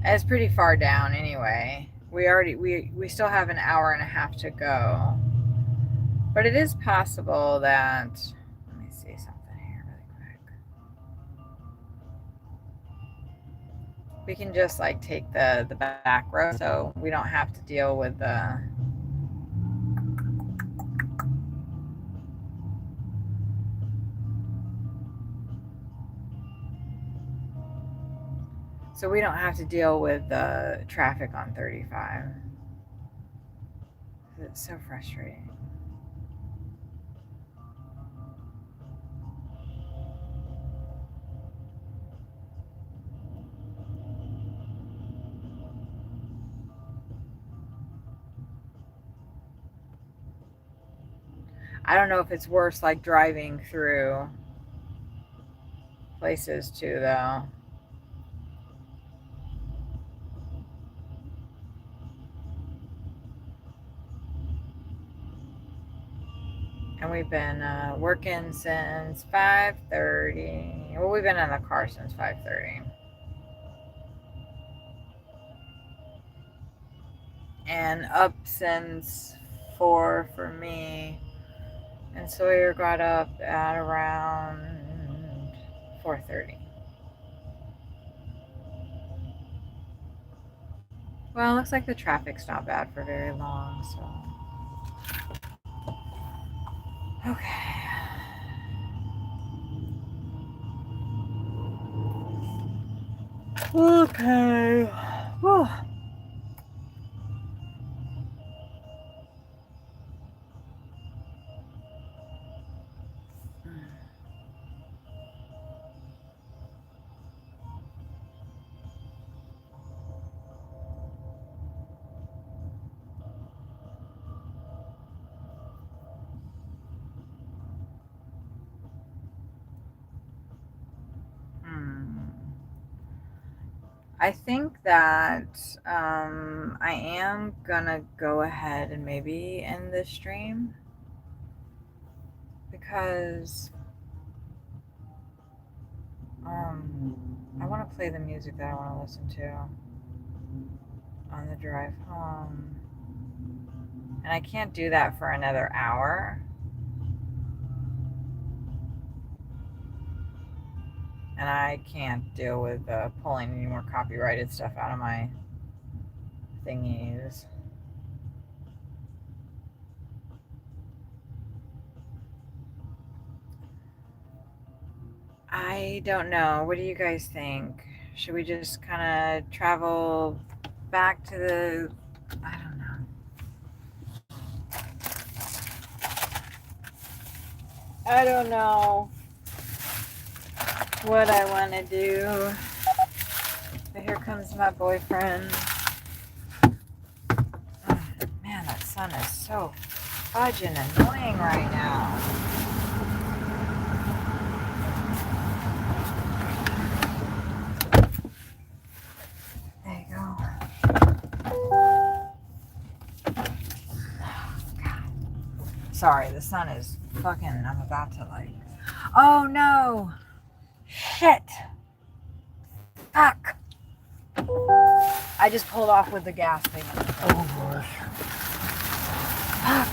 It's pretty far down anyway. We still have an hour and a half to go. But it is possible that, let me see something here really quick. We can just like take the back road, so we don't have to deal with the traffic on 35. It's so frustrating. I don't know if it's worse like driving through places too, though. And we've been working since 5:30. Well, we've been in the car since 5:30. And up since 4 for me. And Sawyer got up at around 4:30. Well, it looks like the traffic's not bad for very long, so. Okay. Okay. Whew. I think that I am gonna go ahead and maybe end this stream, because I want to play the music that I want to listen to on the drive home, and I can't do that for another hour. And I can't deal with pulling any more copyrighted stuff out of my thingies. I don't know. What do you guys think? Should we just kind of travel back to the... I don't know. I don't know what I want to do. But here comes my boyfriend. Oh, man, that sun is so fudging annoying right now. There you go. Oh, God. Sorry, the sun is fucking... I'm about to like... Oh, no. Shit. Fuck. I just pulled off with the gas thing. Oh, gosh. Fuck.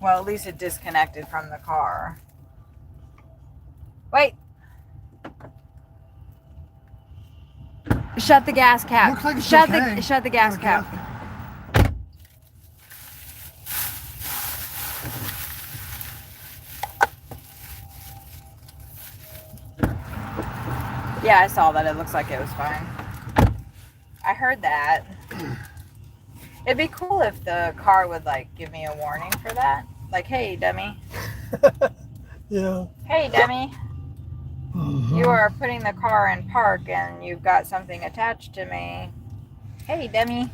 Well, at least it disconnected from the car. Wait. Shut the gas cap. Looks like it's Shut okay. the shut the gas cap. Yeah, I saw that. It looks like it was fine. I heard that. It'd be cool if the car would like give me a warning for that. Like, hey, dummy. Yeah. Hey, dummy. You are putting the car in park and you've got something attached to me. Hey, dummy.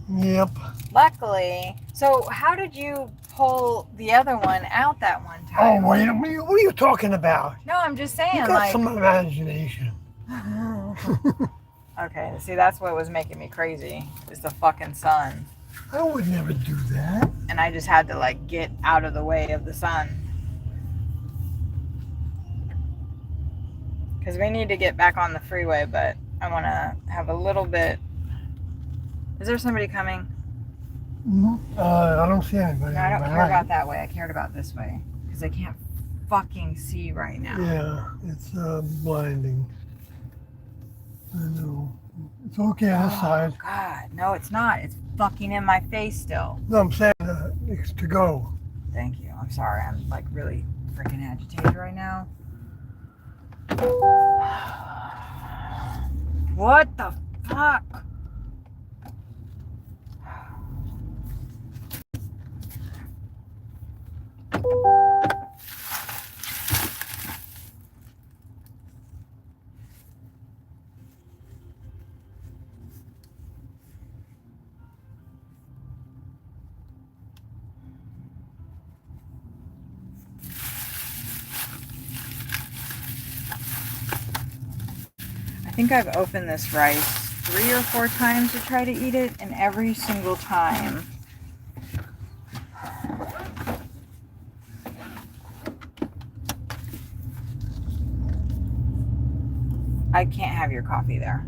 Yep. Luckily. So how did you pull the other one out that one Oh, time? wait a minute. What are you talking about? No, I'm just saying, You got like... some imagination. Okay, see, that's what was making me crazy. Is the fucking sun. I would never do that. And I just had to, like, get out of the way of the sun. Because we need to get back on the freeway, but I want to have a little bit... Is there somebody coming? I don't see anybody. No, I don't on my care right. about that way. I cared about this way. Because I can't fucking see right now. Yeah, it's blinding. I know. It's okay on this side. God, no, it's not. It's fucking in my face still. No, I'm saying it's to go. Thank you. I'm sorry. I'm like really freaking agitated right now. What the fuck? I think I've opened this rice 3 or 4 times to try to eat it, and every single time I can't have your coffee there.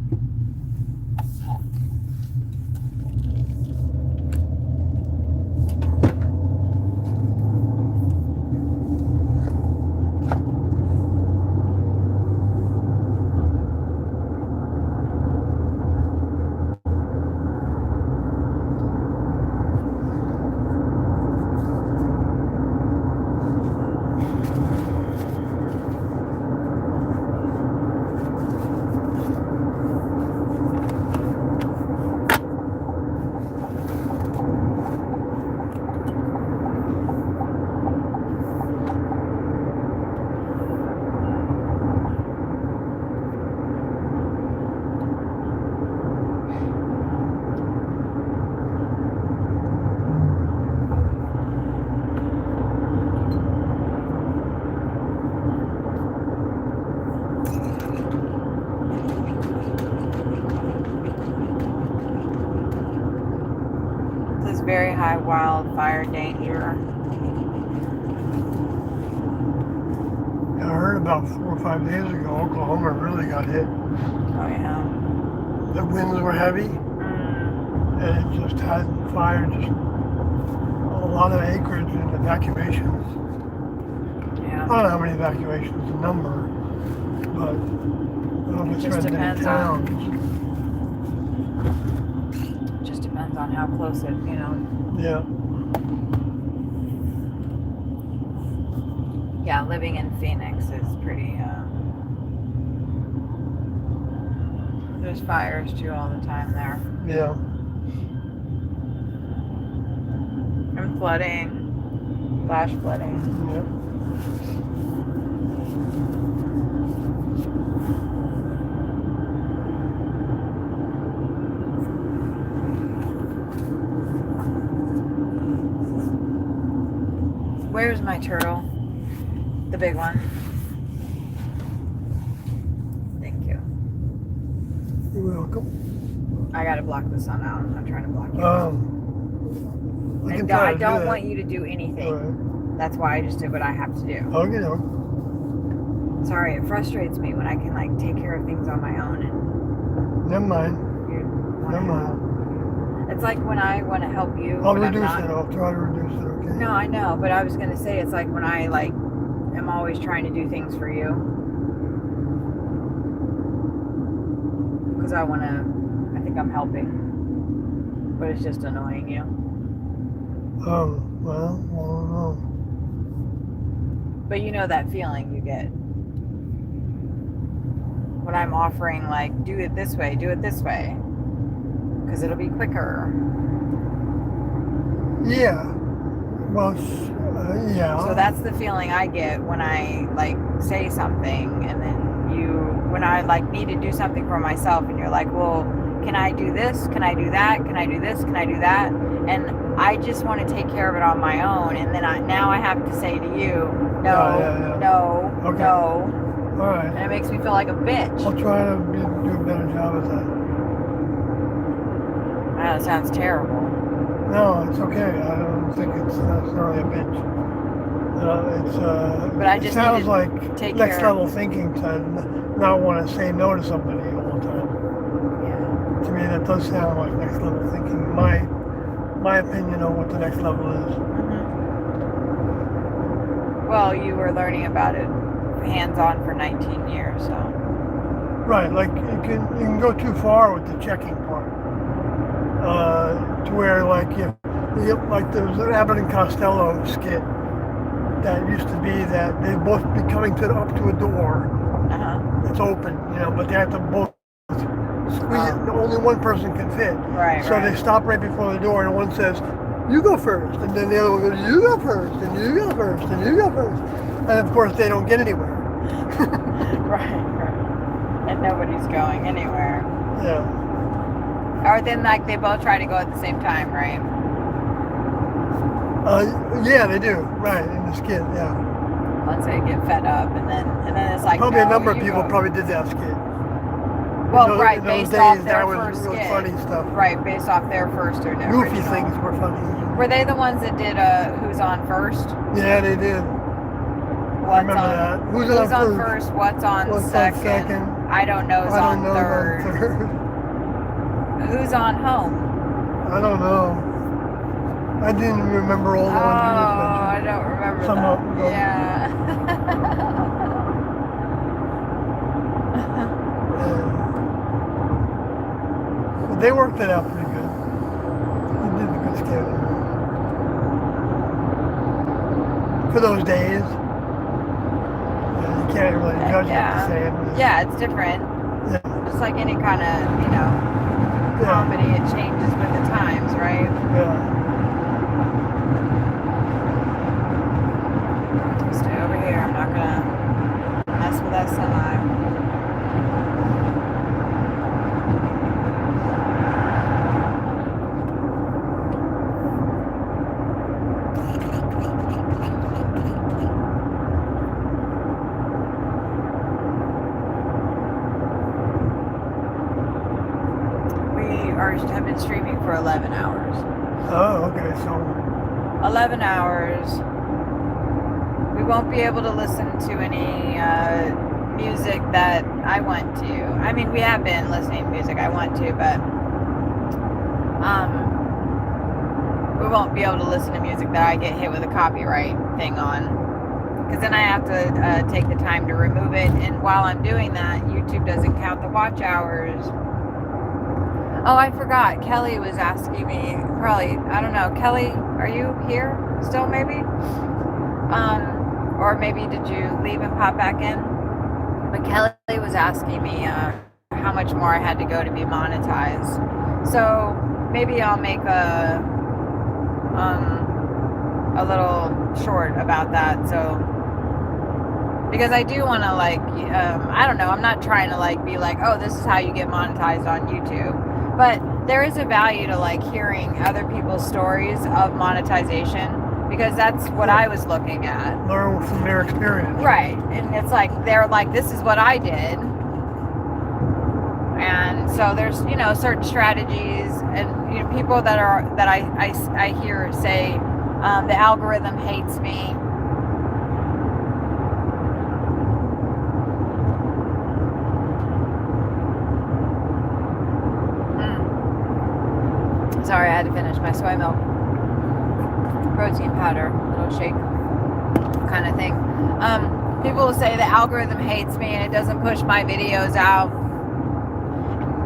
Very high wildfire danger. I heard about 4 or 5 days ago, Oklahoma really got hit. Oh yeah. The winds were heavy, and it just had fire, just a lot of acreage and evacuations. Yeah. I don't know how many evacuations, the number, but I don't know if it's Just resident depends on- towns. on how close it, you know. Yeah. Yeah, living in Phoenix is pretty, there's fires too all the time there. Yeah. And flooding, flash flooding. Yeah. Where's my turtle? The big one. Thank you. You're welcome. I gotta block the sun out. I'm not trying to block you. I don't want you to do anything. Right. That's why I just did what I have to do. Okay, no. Sorry, it frustrates me when I can like take care of things on my own and Never mind. Never mind. it's like when I want to help you. I'll but I'm reduce not- it. I'll try to reduce it, okay? No, I know, but I was gonna say it's like when I like am always trying to do things for you. Because I think I'm helping. But it's just annoying you. Oh, well, I don't know. But you know that feeling you get. When I'm offering like, do it this way. Because it'll be quicker. Yeah. Well, yeah. So that's the feeling I get when I like say something and then when I like need to do something for myself and you're like, well, can I do this? Can I do that? Can I do this? Can I do that? And I just want to take care of it on my own. And then now I have to say to you, no, no, Okay. no. All right. And it makes me feel like a bitch. I'll try to do a better job of that. That sounds terrible. No, it's okay. I don't think it's necessarily a bitch. But I just it sounds need to like take next care of- level thinking to not want to say no to somebody all the time. Yeah. To me, that does sound like next level thinking. My opinion on what the next level is. Mm-hmm. Well, you were learning about it hands-on for 19 years, so. Right, like you can go too far with the checking part. To where like like there was an Abbott and Costello skit that used to be that they both be coming up to a door. It's open, but they have to both squeeze it. Only one person can fit. Right. So they stop right before the door, and one says, "You go first," and then the other one goes, "You go first," and "You go first," and "You go first," and of course they don't get anywhere. Right. And nobody's going anywhere. Yeah. Or then like they both try to go at the same time, right? Yeah, they do. Right, in the skit, yeah. Once they get fed up, and then it's like Probably a no, number of you people go. probably did that skit. Well, in right, those based days, off their that was first real skit. funny stuff. Right, based off their first or no. Goofy things were funny. Were they the ones that did Who's on First? Yeah, they did. I remember that. Who's on first? What's on What's on second? second? I don't know's I on don't know third. on third. Who's on home? I don't know. I didn't remember all the ones you just mentioned. I don't remember Some that. of them. Yeah. But they worked it out pretty good. They did a good skit. For those days. You can't really judge it the same. Yeah, it's different. Yeah. Just like any kind of, comedy, it changes with the times, right? Yeah. Stay over here. I'm not gonna mess with that semi. Have been streaming for 11 hours. Oh, okay. So 11 hours. We won't be able to listen to any music that I want to. I mean, we have been listening to music I want to, but we won't be able to listen to music that I get hit with a copyright thing on. Because then I have to take the time to remove it. And while I'm doing that, YouTube doesn't count the watch hours. Oh, I forgot. Kelly was asking me, probably, I don't know. Kelly, are you here still maybe? Or maybe did you leave and pop back in? But Kelly was asking me how much more I had to go to be monetized. So maybe I'll make a little short about that. So, because I do want to like, I don't know, I'm not trying to like be like, oh, this is how you get monetized on YouTube. But there is a value to like hearing other people's stories of monetization, because that's what I was looking at. Learn from their experience. Right. And it's like, they're like, this is what I did. And so there's, you know, certain strategies, and you know, people that I hear say, the algorithm hates me. Sorry, I had to finish my soy milk. Protein powder, little shake kind of thing. People will say the algorithm hates me and it doesn't push my videos out.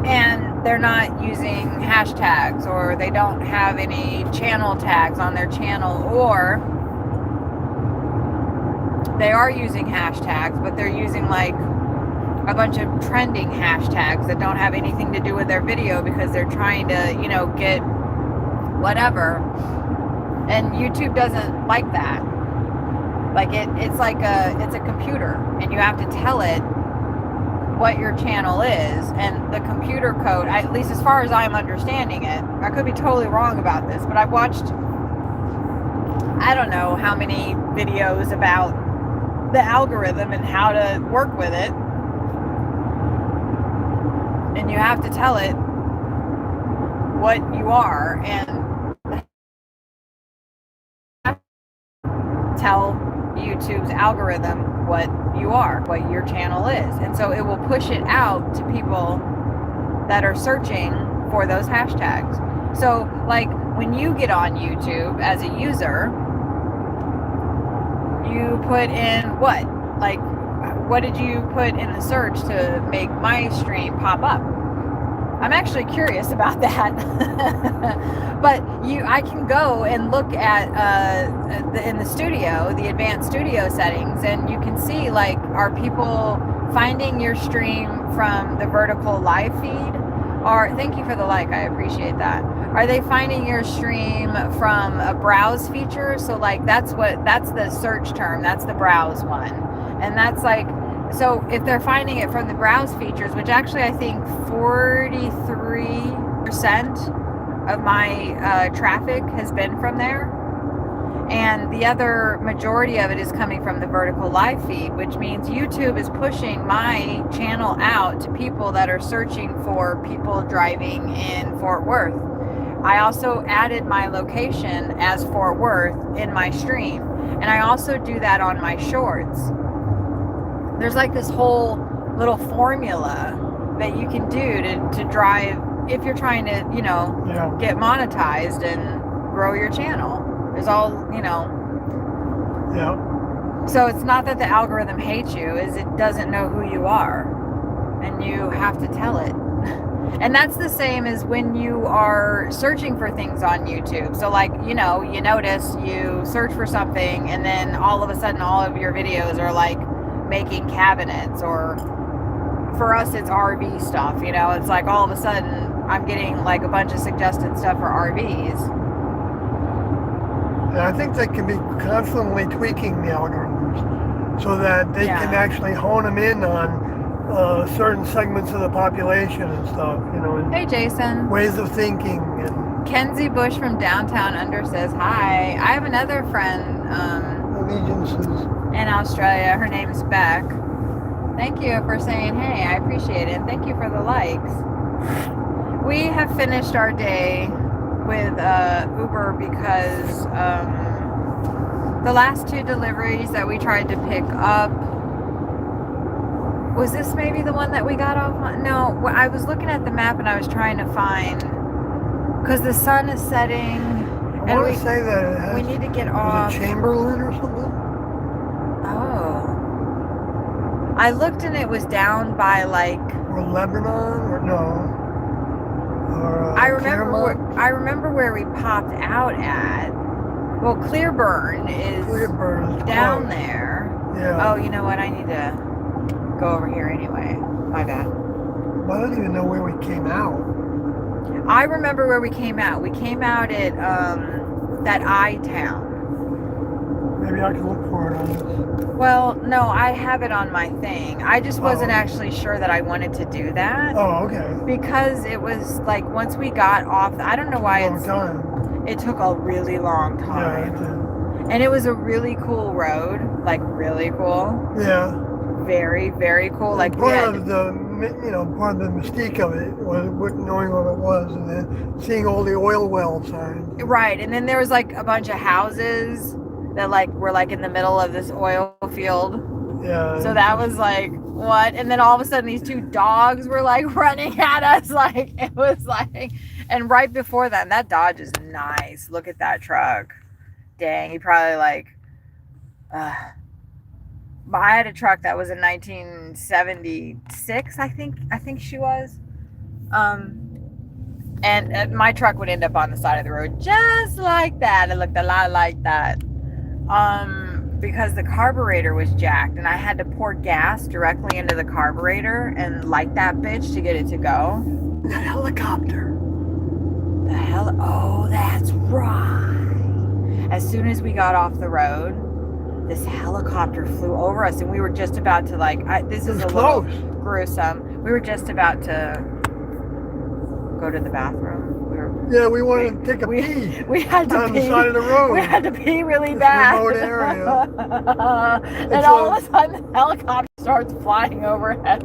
And they're not using hashtags, or they don't have any channel tags on their channel, or they are using hashtags, but they're using like a bunch of trending hashtags that don't have anything to do with their video, because they're trying to, you know, get whatever. And YouTube doesn't like that. Like it's like it's a computer, and you have to tell it what your channel is, and the computer code, at least as far as I'm understanding it, I could be totally wrong about this, but I've watched I don't know how many videos about the algorithm and how to work with it, and you have to tell it what you are and tell YouTube's algorithm what you are, what your channel is. And so it will push it out to people that are searching for those hashtags. So like when you get on YouTube as a user, you put in what? Like, what did you put in the search to make my stream pop up? I'm actually curious about that. But I can go and look at in the studio, the advanced studio settings, and you can see like, are people finding your stream from the vertical live feed? Or thank you for the like, I appreciate that. Are they finding your stream from a browse feature? So like that's the search term, that's the browse one, and that's like. So if they're finding it from the browse features, which actually I think 43% of my traffic has been from there, and the other majority of it is coming from the vertical live feed, which means YouTube is pushing my channel out to people that are searching for people driving in Fort Worth. I also added my location as Fort Worth in my stream, and I also do that on my shorts. There's like this whole little formula that you can do to drive if you're trying to, you know, get monetized and grow your channel. There's all, you know. Yeah. So it's not that the algorithm hates you, is it doesn't know who you are, and you have to tell it. And that's the same as when you are searching for things on YouTube. So like, you know, you notice you search for something, and then all of a sudden all of your videos are like making cabinets, or for us it's RV stuff, you know. It's like all of a sudden I'm getting like a bunch of suggested stuff for RVs. And I think they can be constantly tweaking the algorithms so that they can actually hone them in on certain segments of the population and stuff, you know. And hey Jason, ways of thinking. And Kenzie Bush from Downtown Under says hi. I have another friend allegiances in Australia. Her name's Beck. Thank you for saying hey. I appreciate it. And thank you for the likes. We have finished our day with Uber because the last two deliveries that we tried to pick up, was this maybe the one that we got off on? No, I was looking at the map and I was trying to find, because the sun is setting. I want to say that it has, we need to get off. Was it Chamberlain or something? Oh. I looked and it was down by like. Or Lebanon, or no. Or, I remember Claremont? I remember where we popped out at. Well, Clearburn is Clearburn is down close. there. Yeah. Oh, you know what? I need to go over here anyway. My bad. I don't even know where we came out. I remember where we came out. We came out at that I-town. Maybe I can look for it on this. Well, no, I have it on my thing. I just wasn't okay. actually sure that I wanted to do that. Oh, okay. Because it was like once we got off, I don't know why Long time. it took a really long Yeah, time. it did. And it was a really cool road, like really cool. Yeah. Very, very cool. Like part of the part of the mystique of it was knowing what it was, and then seeing all the oil well signs. Right, and then there was like a bunch of houses that like were like in the middle of this oil field. Yeah. So that was like what? And then all of a sudden these two dogs were like running at us, like it was like. And right before that Dodge is nice. Look at that truck. Dang, he probably like. I had a truck that was in 1976, I think she was. And my truck would end up on the side of the road just like that. It looked a lot like that. Because the carburetor was jacked and I had to pour gas directly into the carburetor and light that bitch to get it to go. The helicopter. Oh, that's right. As soon as we got off the road, this helicopter flew over us and we were just about to this is a little gruesome. We were just about to go to the bathroom. We wanted to take a pee. We had to on pee. the side of the road. We had to pee really bad. Remote area. And all of a sudden the helicopter starts flying overhead.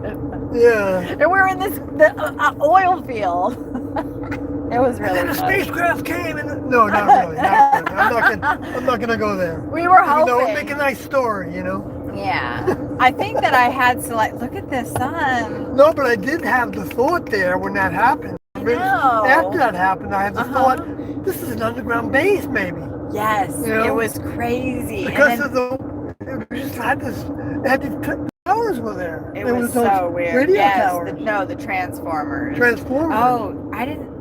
Yeah. And we were in the oil field. It was really and then the funny. spacecraft came and no, not really. Not really. I'm not gonna go there. We were hoping. Even though make a nice story, you know. Yeah. I think that I had to look at the sun. No, but I did have the thought there when that happened. I know. After that happened, I had the thought, this is an underground base, maybe. Yes, you know? it was crazy. Because of the, it just had this, the towers were there. It was so weird. Radio yes, towers. the transformers. Transformers. Oh, I didn't.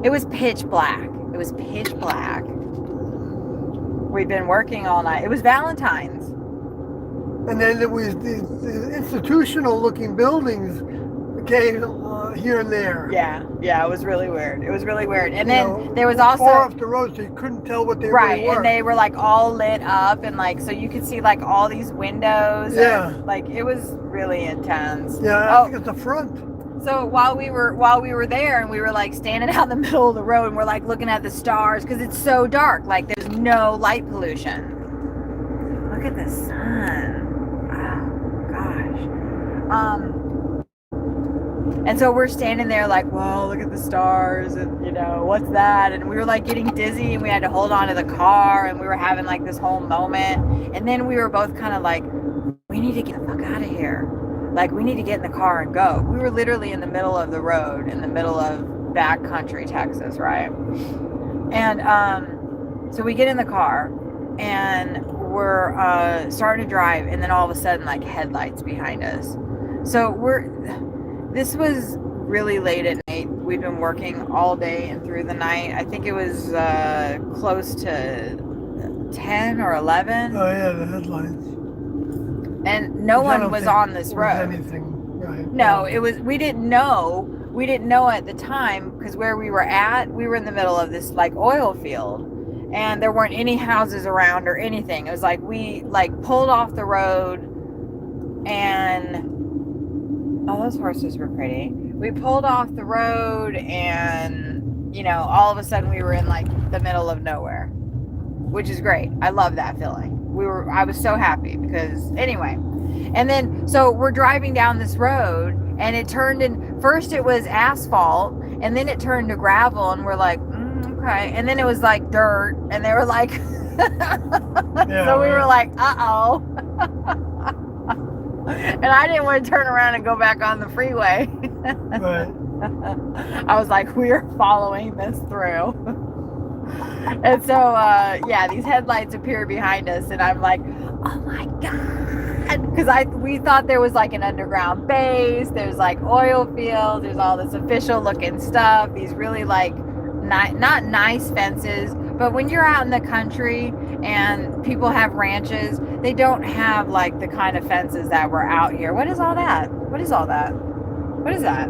It was pitch black. It was pitch black. We'd been working all night. It was Valentine's. And then there was these institutional looking buildings came here and there. Yeah, it was really weird. It was really weird. And then there was far also off the road, so you couldn't tell what they really were. and they were like all lit up and like so you could see like all these windows. Yeah. And, like it was really intense. Yeah, I think it's the front. So while we were there and we were like standing out in the middle of the road and we're like looking at the stars because it's so dark, like there's no light pollution. Look at the sun. Oh gosh. And so we're standing there like, whoa, look at the stars and what's that? And we were like getting dizzy and we had to hold on to the car and we were having like this whole moment. And then we were both kind of like, we need to get the fuck out of here. Like, we need to get in the car and go. We were literally in the middle of the road, in the middle of backcountry Texas, right? And so we get in the car, and we're starting to drive, and then all of a sudden, like, headlights behind us. So this was really late at night. We'd been working all day and through the night. I think it was close to 10 or 11. Oh, yeah, the headlights. And no one was on this road. Right. No, we didn't know at the time because where we were at, we were in the middle of this like oil field and there weren't any houses around or anything. It was like we like pulled off the road and those horses were pretty. We pulled off the road and all of a sudden we were in like the middle of nowhere, which is great. I love that feeling. I was so happy because anyway, and then so we're driving down this road and it turned in, first it was asphalt and then it turned to gravel and we're like, okay. And then it was like dirt and they were like, so we were like, uh-oh. And I didn't want to turn around and go back on the freeway. Right. I was like, we are following this through. And so, these headlights appear behind us, and I'm like, oh my God. Because we thought there was like an underground base. There's like oil fields. There's all this official looking stuff. These really like not nice fences. But when you're out in the country and people have ranches, they don't have like the kind of fences that were out here. What is all that? What is all that? What is that?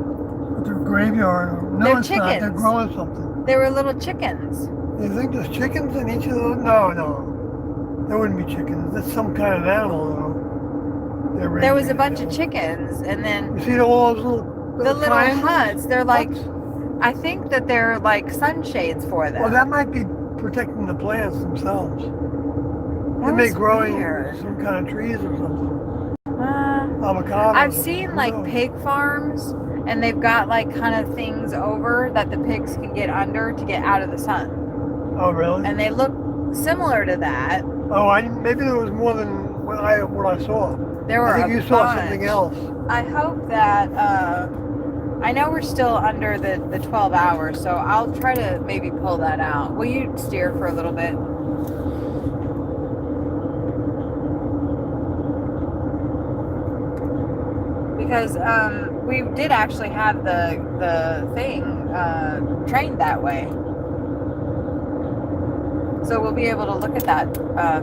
It's a graveyard. No, They're it's not. They're chickens. growing something. They were little chickens. You think there's chickens in each of those? No. There wouldn't be chickens. That's some kind of animal, though. There was a bunch of chickens, and then You see all those the little triangles? huts. They're like, Huts? I think that they're like sunshades for them. Well, that might be protecting the plants themselves. They That may was grow in weird. some kind of trees or something. Avocados. I've seen like pig farms, and they've got like kind of things over that the pigs can get under to get out of the sun. Oh, really? And they look similar to that. Oh, maybe there was more than what I saw. There were I think a you saw bunch. something else. I hope that I know we're still under the 12 hours, so I'll try to maybe pull that out. Will you steer for a little bit? Because we did actually have the thing trained that way. So we'll be able to look at that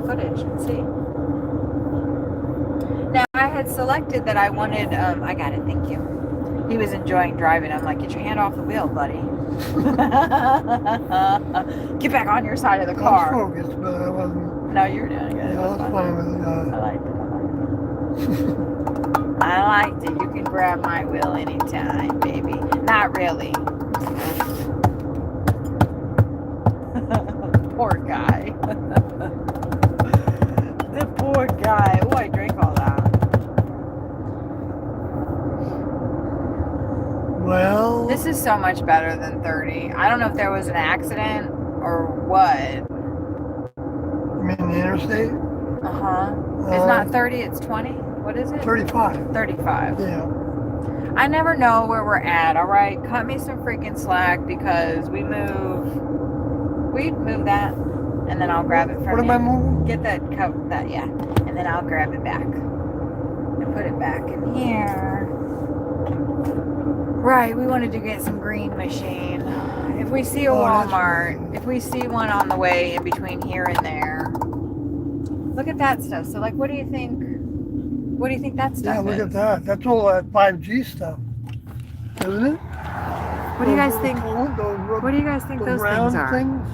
footage and see. Now, I had selected that I wanted, I got it, thank you. He was enjoying driving. I'm like, get your hand off the wheel, buddy. Get back on your side of the car. I was focused, but I wasn't. No, you were doing good. Yeah, I was fine with it. I liked it. I liked it. You can grab my wheel anytime, baby. Not really. Poor guy. The poor guy. Oh, I drank all that. Well, This is so much better than 30. I don't know if there was an accident or what. you mean the interstate? It's not 30, it's 20. What is it? 35. 35. Yeah. I never know where we're at, all right? Cut me some freaking slack because we move that, and then I'll grab it from What you. am I moving? Get that yeah. And then I'll grab it back and put it back in here. Right, we wanted to get some green machine. If we see a Walmart, if we see one on the way in between here and there, look at that stuff. So, like, what do you think? What do you think that stuff Yeah, look is? at that. That's all that 5G stuff, isn't it? What do you guys think? What do you guys think those round things are? things?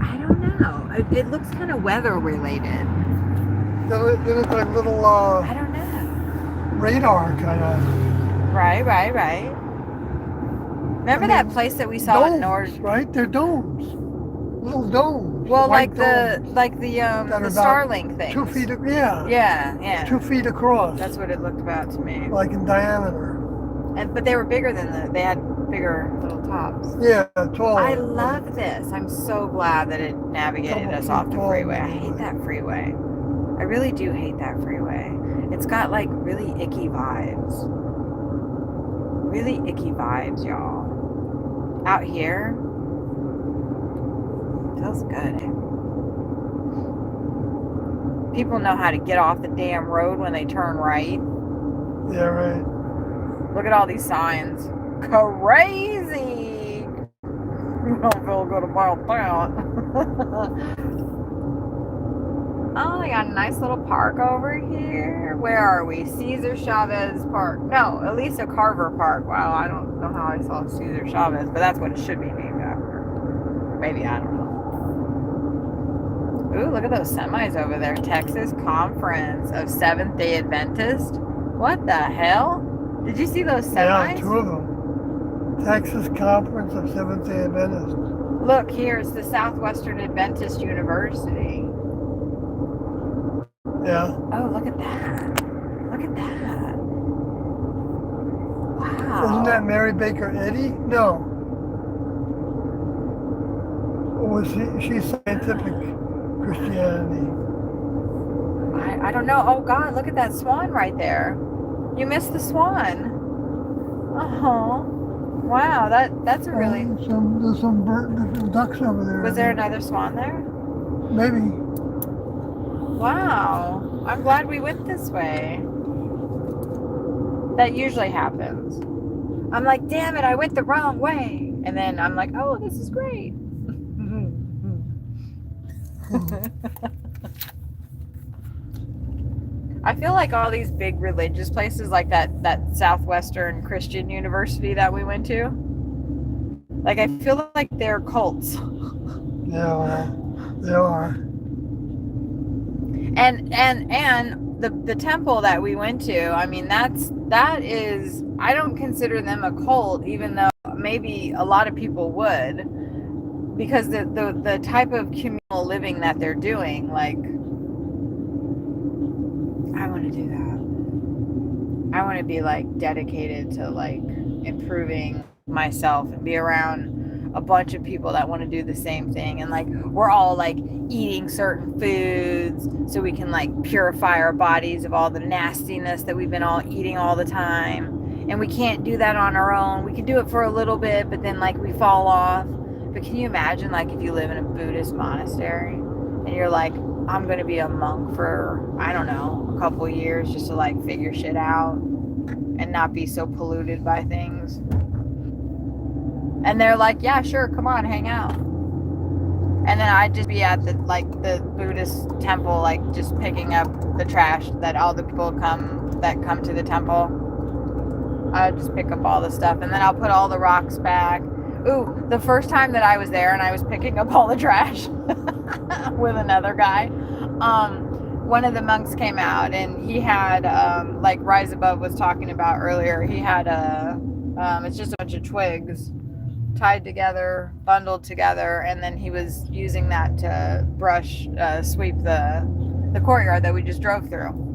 I don't know. It looks kind of weather related. They look like little I don't know. radar kind of. Right. Remember that place that we saw domes, in North? Right? They're domes. Little domes. Well, white the domes the that are about Starlink thing. 2 feet. Yeah. Yeah. 2 feet across. That's what it looked about to me. Like in diameter. But they were bigger than they had bigger little tops. Yeah, tall. I love this. I'm so glad that it navigated us off the freeway. I hate that freeway. I really do hate that freeway. It's got like really icky vibes. Really icky vibes, y'all. Out here, feels good. People know how to get off the damn road when they turn right. Yeah, right. Look at all these signs. Crazy! You don't feel good about that. Oh, they got a nice little park over here. Where are we? Cesar Chavez Park. No, Elisa Carver Park. Wow, I don't know how I saw Cesar Chavez, but that's what it should be named after. Maybe, I don't know. Ooh, look at those semis over there. Texas Conference of Seventh-day Adventist. What the hell? Did you see those semis? Yeah, 2 of them. Texas Conference of Seventh-day Adventists. Look, here it's the Southwestern Adventist University. Yeah. Oh, look at that. Look at that. Wow. Isn't that Mary Baker Eddy? No. Or was she's scientific Christianity? I don't know. Oh, God, look at that swan right there. You missed the swan. Oh, wow. That's a really... There's some ducks over there. Was there another swan there? Maybe. Wow. I'm glad we went this way. That usually happens. I'm like, damn it, I went the wrong way. And then I'm like, oh, this is great. I feel like all these big religious places, like that Southwestern Christian university that we went to, like I feel like they're cults. Yeah, well, they are. And the temple that we went to, I mean, that is, I don't consider them a cult, even though maybe a lot of people would, because the type of communal living that they're doing, like, I want to do that. I want to be like dedicated to like improving myself and be around a bunch of people that want to do the same thing, and like we're all like eating certain foods so we can like purify our bodies of all the nastiness that we've been all eating all the time. And we can't do that on our own. We can do it for a little bit, but then like we fall off. But can you imagine like if you live in a Buddhist monastery and you're like, I'm going to be a monk for, I don't know, a couple years just to like figure shit out and not be so polluted by things. And they're like, yeah, sure, come on, hang out. And then I'd just be at the Buddhist temple, like just picking up the trash that all the people that come to the temple. I'd just pick up all the stuff, and then I'll put all the rocks back. Ooh, the first time that I was there and I was picking up all the trash with another guy, one of the monks came out and he had, like Rise Above was talking about earlier, he had it's just a bunch of twigs tied together, bundled together, and then he was using that to sweep the courtyard that we just drove through.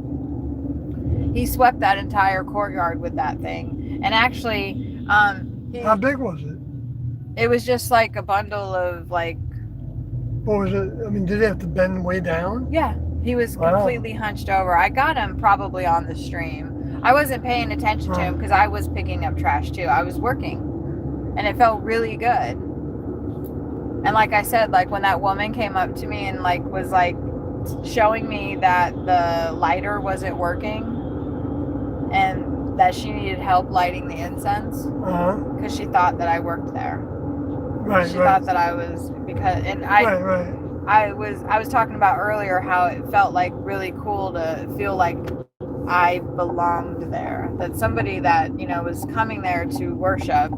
He swept that entire courtyard with that thing. And actually, how big was it? It was just like a bundle of like... What was it? I mean, did it have to bend way down? Yeah, he was completely hunched over. I got him probably on the stream. I wasn't paying attention to him because I was picking up trash too. I was working. And it felt really good. And like I said, like when that woman came up to me and like was like showing me that the lighter wasn't working and that she needed help lighting the incense because she thought that I worked there. Right. She thought that I was I was talking about earlier how it felt like really cool to feel like I belonged there. That somebody that, you know, was coming there to worship,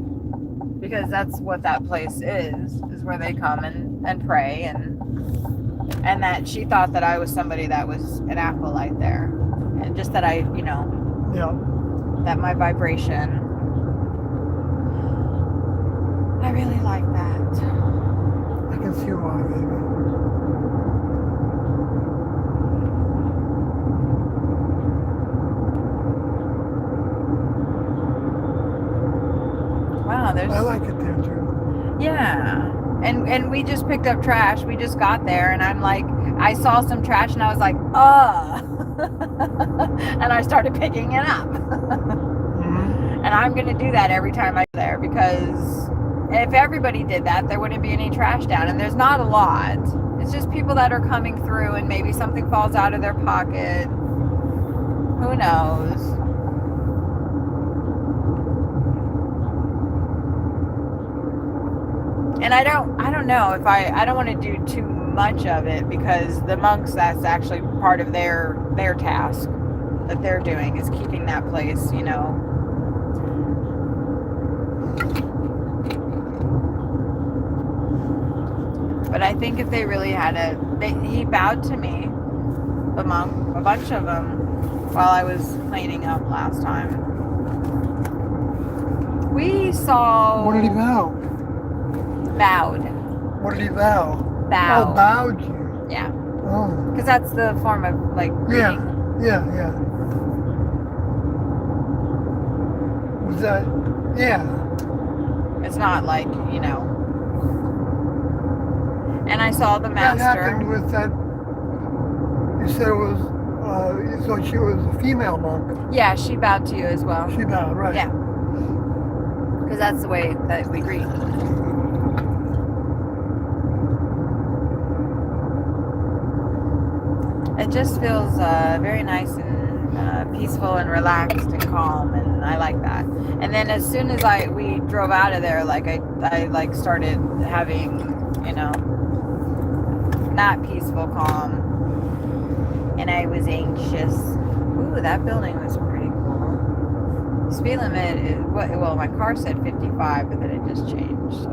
because that's what that place is where they come and pray, and that she thought that I was somebody that was an acolyte there, and just that I, you know, that my vibration, I really like that. I can see why, maybe. Wow, I like it there too. Yeah. And we just picked up trash. We just got there and I'm like, I saw some trash and I was like, and I started picking it up. And I'm going to do that every time I go there, because if everybody did that, there wouldn't be any trash down. And there's not a lot. It's just people that are coming through and maybe something falls out of their pocket. Who knows? And I don't know if I don't want to do too much of it, because the monks, that's actually part of their task that they're doing, is keeping that place, you know. But I think if they really had he bowed to me, the monk, a bunch of them, while I was cleaning up last time. We saw... What did he vow? Bowed. What did he vow? Bowed. Oh, bowed you. Yeah. Oh. Because that's the form of, like, greeting. Yeah. Was that... Yeah. It's not like, you know. And I saw the master. What happened with that? You said it was, you thought she was a female monk. Yeah, she bowed to you as well. She bowed, right. Yeah. Because that's the way that we greet. it just feels very nice and peaceful and relaxed and calm, and I like that. And then as soon as we drove out of there, like I like started having, you know, not peaceful calm, and I was anxious. Ooh, that building was pretty cool. Speed limit is well, my car said 55, but then it just changed, so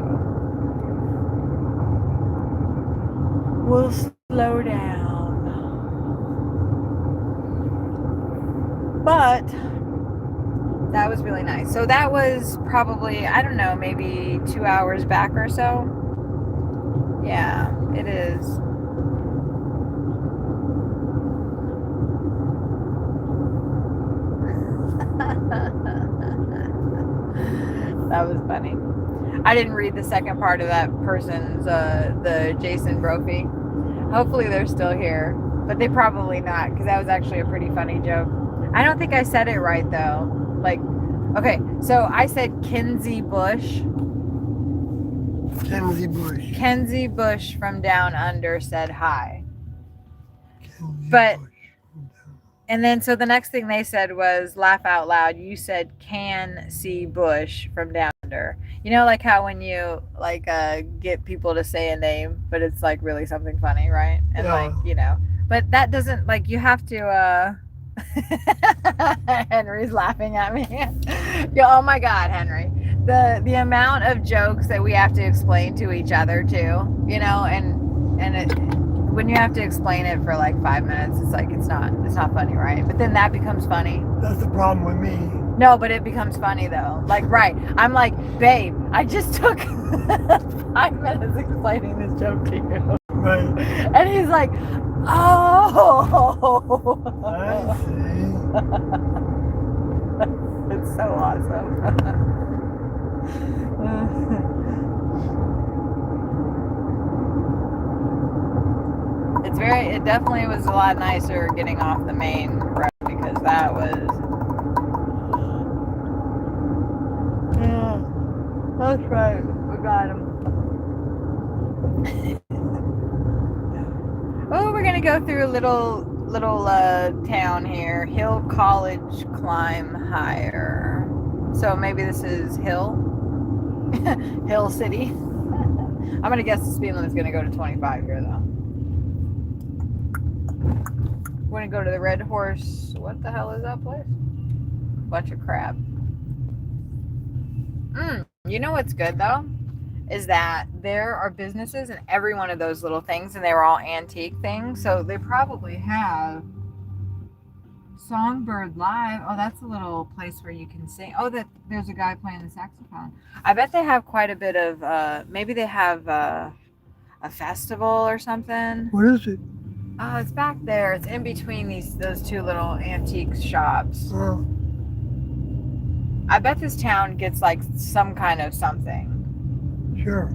we'll slow down. But that was really nice. So that was probably, I don't know, maybe 2 hours back or so. Yeah, it is. That was funny. I didn't read the second part of that person's, the Jason Brophy. Hopefully they're still here, but they probably not, because that was actually a pretty funny joke. I don't think I said it right though. Like, okay, so I said Kenzie Bush. Kenzie Bush. Kenzie Bush from Down Under said hi. Kenzie But Bush. and then so the next thing they said was laugh out loud. You said can see Bush from Down Under. You know, like how when you like get people to say a name, but it's like really something funny, right? And Yeah. like, you know, but that doesn't, like, you have to Henry's laughing at me. Oh my God, Henry. The amount of jokes that we have to explain to each other too, you know, and it, when you have to explain it for like 5 minutes, it's like it's not funny, right? But then that becomes funny. That's the problem with me. No, but it becomes funny though. Like, right. I'm like, babe, I just took 5 minutes explaining this joke to you. Right. And he's like, oh. I see. It's so awesome. It definitely was a lot nicer getting off the main road, because that was, yeah, that's right, we got him. Oh, we're gonna go through a little town here. Hill College climb higher. So maybe this is Hill City. I'm gonna guess the speed limit's gonna go to 25 here though. We're gonna go to the Red Horse. What the hell is that place? Bunch of crap. You know what's good though? Is that there are businesses in every one of those little things, and they were all antique things. So they probably have Songbird Live. Oh, that's a little place where you can sing. Oh, there's a guy playing the saxophone. I bet they have quite a bit of, maybe they have a festival or something. What is it? Oh, it's back there. It's in between those two little antique shops. Oh. I bet this town gets like some kind of something. Sure.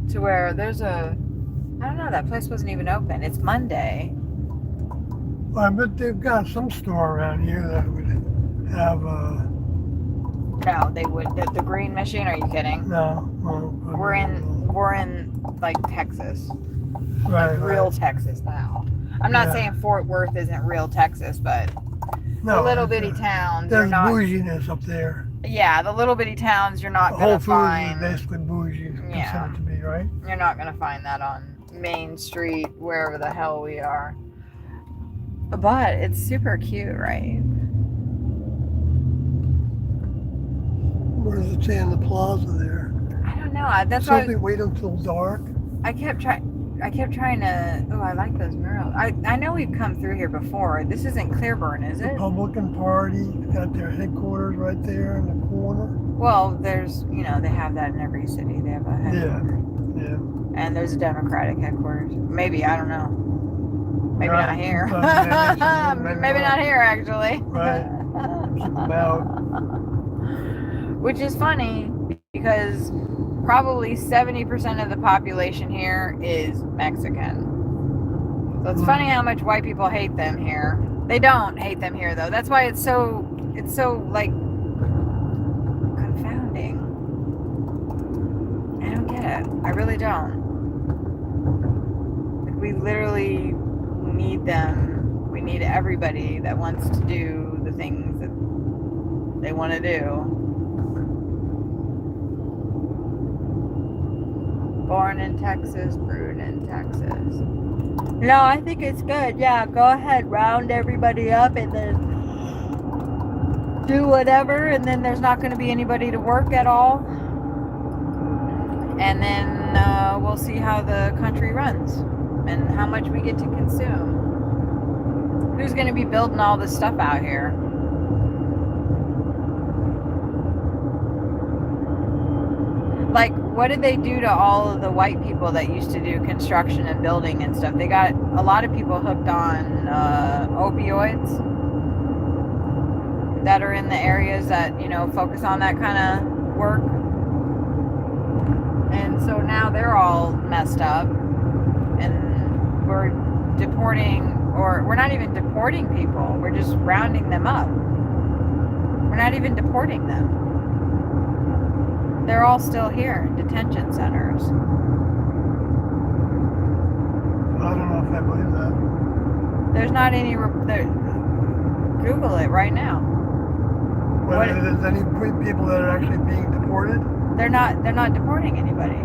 To where there's I don't know, that place wasn't even open. It's Monday. Well, I bet they've got some store around here that would have No, they would. The Green Machine, are you kidding? no. We're in like Texas. Right, Real Texas now. I'm not Yeah. saying Fort Worth isn't real Texas, but No, the little bitty towns are there's not. bouginess up there. Yeah, the little bitty towns you're not The gonna Whole Foods find. is basically bougie, Yeah. considered to be, right? You're not gonna find that on Main Street, wherever the hell we are. But it's super cute, right? Where does it say in the plaza there? I don't know. That's So why they wait until dark. I kept trying to. Oh, I like those murals. I know we've come through here before. This isn't Clearburn, is it? Republican Party got their headquarters right there in the corner. Well, there's, they have that in every city. They have a headquarters. Yeah. And there's a Democratic headquarters. Maybe, I don't know. Maybe Right. not here. Maybe Maybe not here, actually. Right. Just about. Which is funny because probably 70% of the population here is Mexican. So it's funny how much white people hate them here. They don't hate them here though. That's why it's so like confounding. I don't get it. I really don't. Like, we literally need them We need everybody that wants to do the things that they want to do. Born in Texas, brewed in Texas. No, I think it's good. Yeah, go ahead, round everybody up and then do whatever, and then there's not going to be anybody to work at all. And then we'll see how the country runs and how much we get to consume. Who's going to be building all this stuff out here? Like, what did they do to all of the white people that used to do construction and building and stuff? They got a lot of people hooked on opioids that are in the areas that, you know, focus on that kind of work. And so now they're all messed up. And we're deporting, or we're not even deporting people. We're just rounding them up. We're not even deporting them. They're all still here in detention centers. I don't know if I believe that. There's not any. Google it right now. Whether there's any people that are actually being deported? They're not deporting anybody.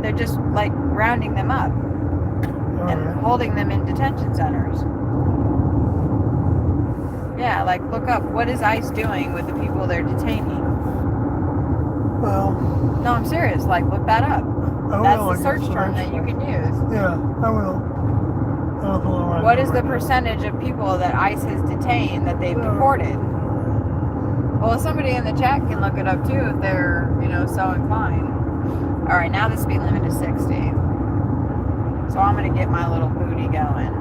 They're just like rounding them up and holding them in detention centers. Yeah, like look up what is ICE doing with the people they're detaining. Well, no, I'm serious. Like, look that up. That's the search term that you can use. Yeah, I will. What is the percentage of people that ICE has detained that they've deported? Well, somebody in the chat can look it up too if they're, you know, so inclined. All right, now the speed limit is 60. So I'm going to get my little booty going.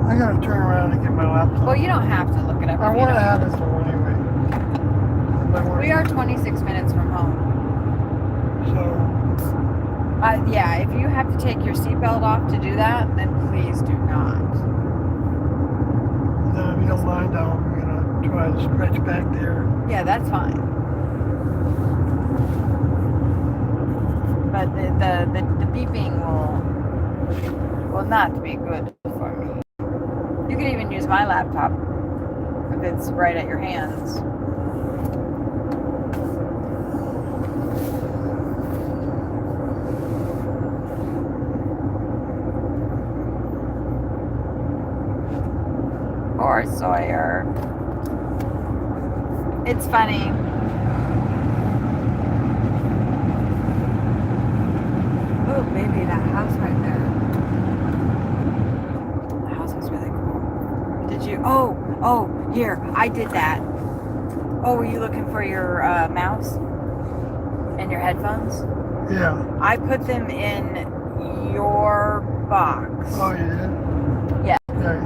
I gotta turn around and get my laptop. Well, you don't have to look it up. I want to have it though anyway. We are 26 minutes from home. So. Yeah, if you have to take your seatbelt off to do that, then please do not. Then if you don't mind, I'm gonna try to stretch back there. Yeah, that's fine. But the beeping will not be good for me. You can even use my laptop if it's right at your hands. Poor Sawyer. It's funny. Oh, baby, that house right there. The house was really cool. Did you? Oh, here, I did that. Oh, were you looking for your mouse and your headphones? Yeah. I put them in your box. Oh, you did? Yeah. Okay.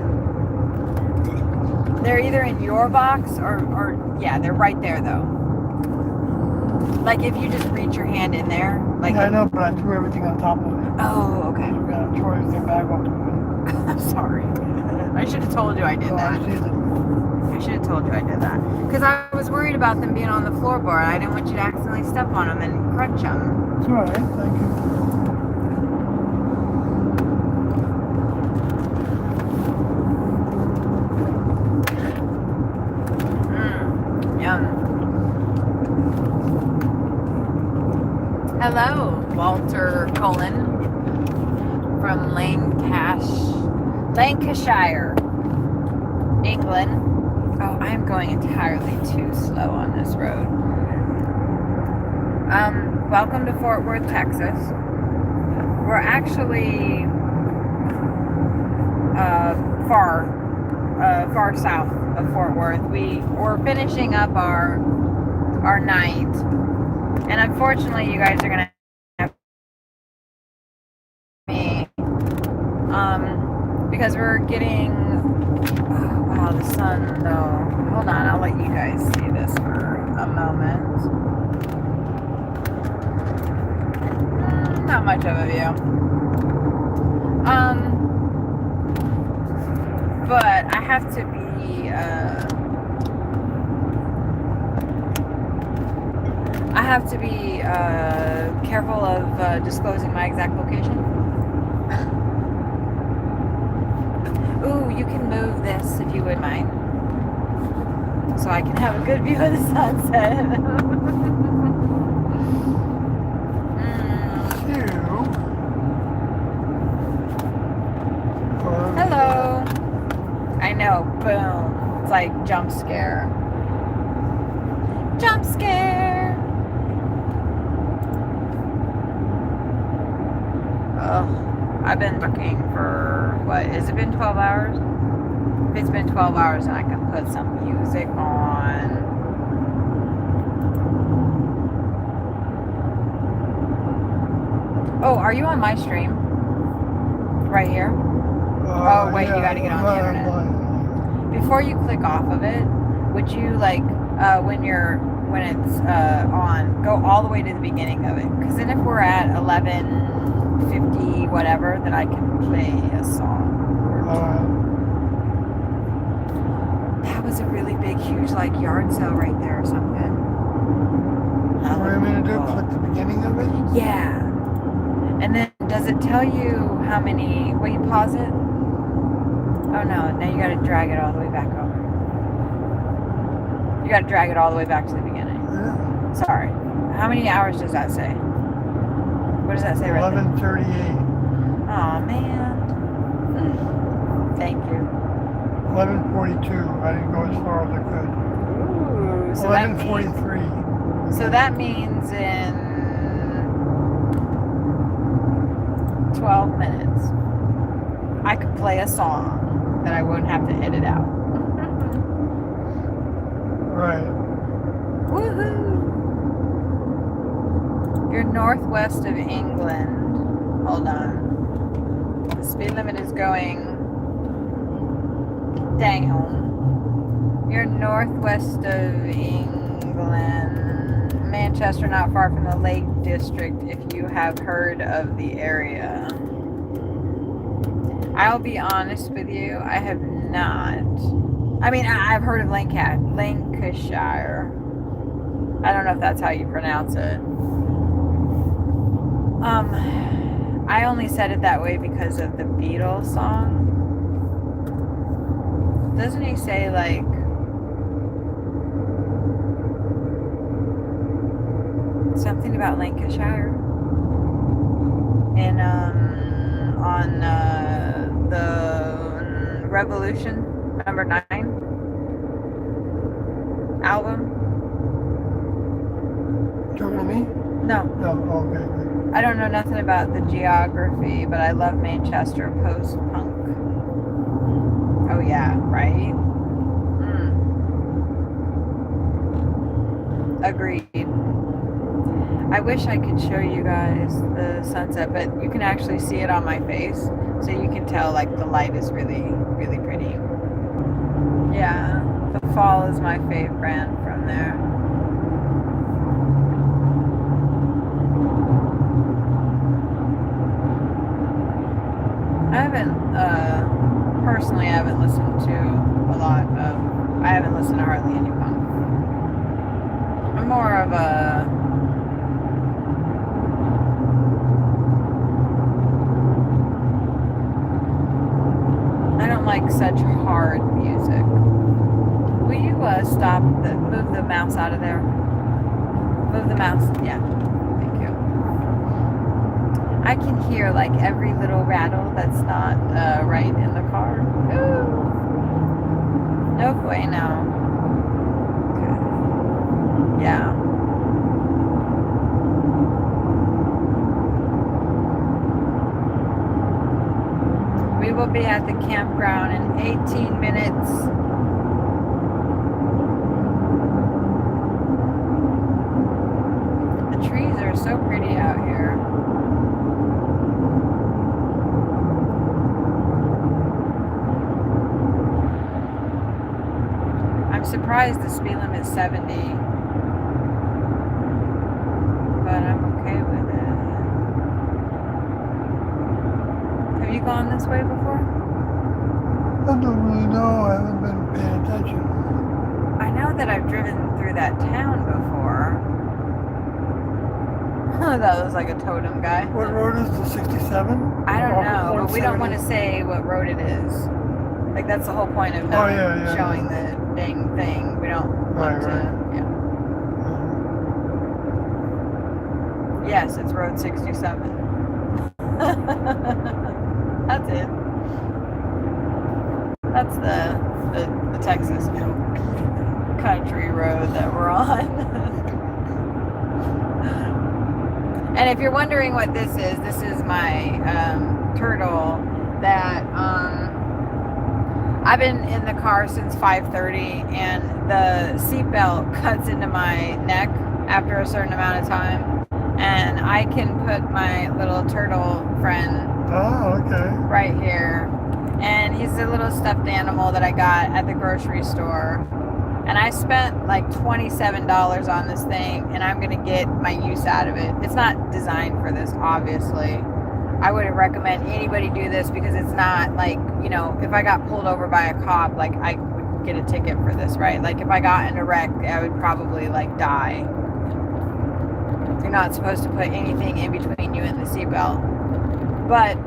They're either in your box or yeah, they're right there though. Like if you just reach your hand in there, like. Yeah, I know, but I threw everything on top of it. Oh, okay. I'm gonna throw everything back off the window. I'm sorry. I should have told you I did that. I should have told you I did that. Because I was worried about them being on the floorboard. I didn't want you to accidentally step on them and crunch them. It's alright, thank you. Yum. Hello, Walter Cullen from Lancashire, England. Oh, I'm going entirely too slow on this road. Welcome to Fort Worth, Texas. We're actually far south of Fort Worth. We're finishing up our night, and unfortunately, you guys are gonna have me because we're getting. Oh, wow, the sun though. Hold on, I'll let you guys see this for a moment. Not much of a view. But I have to be have to be careful of disclosing my exact location. Ooh, you can move this if you would mind, so I can have a good view of the sunset. Hello. I know. Boom. It's like jump scare. Jump scare. Oh, I've been looking for what? Has it been 12 hours? If it's been 12 hours, then I can put some music on. Oh, are you on my stream? Right here? Oh, wait, yeah, you gotta get on the internet. Before you click off of it, would you like, when it's on, go all the way to the beginning of it? Because then if we're at 11:50, whatever, then I can play a song. That was a really big, huge, like, yard sale right there or something. What are you going to do? Click the beginning of it? Yeah. And then does it tell you how many, will you pause it? Oh no, now you gotta drag it all the way back over. You gotta drag it all the way back to the beginning. Yeah. Sorry. How many hours does that say? What does that say right there? 11:38. Aw, man. Thank you. 11:42. I didn't go as far as I could. Ooh, so 11:43. So that means in 12 minutes, I could play a song that I wouldn't have to edit out. Right. Woohoo! You're northwest of England. Hold on. The speed limit is going down. You're northwest of England. Manchester, not far from the Lake District, if you have heard of the area. I'll be honest with you, I have not. I mean, I've heard of Lancashire. I don't know if that's how you pronounce it. I only said it that way because of the Beatles song. Doesn't he say, like, something about Lancashire? And, on, the Revolution, number 9 album. Talking to me? No. No, okay. I don't know nothing about the geography, but I love Manchester post-punk. Oh yeah, right? Agreed. I wish I could show you guys the sunset, but you can actually see it on my face, so you can tell, like, the light is really, really pretty. Yeah, the fall is my fave brand from there. Personally, I haven't listened to I haven't listened to hardly any punk. I'm more of a, I don't like such hard music. Will you move the mouse out of there? Move the mouse, yeah. Thank you. I can hear, like, every little rattle that's not right in the car. Ooh. No way, no. Okay. Yeah. We will be at the campground in 18 minutes. The trees are so pretty out here. I'm surprised the speed limit is 70, but I'm okay with it. Have you gone this way before? I don't really know. I haven't been paying attention. I know that I've driven through that town before. That was like a totem guy. What road is the 67? I don't know, but we don't 170? want to say what road it is. Like that's the whole point of not showing the dang thing. We don't want to. Yeah. Yes, it's Road 67. That's it. That's the Texas country road that we're on. And if you're wondering what this is my turtle that I've been in the car since 5:30, and the seatbelt cuts into my neck after a certain amount of time, and I can put my little turtle friend right here, and he's a little stuffed animal that I got at the grocery store, and I spent like $27 on this thing, and I'm gonna get my use out of it. It's not designed for this, obviously. I wouldn't recommend anybody do this because it's not like, you know, if I got pulled over by a cop, like I would get a ticket for this, right? Like if I got in a wreck, I would probably like die. You're not supposed to put anything in between you and the seatbelt. But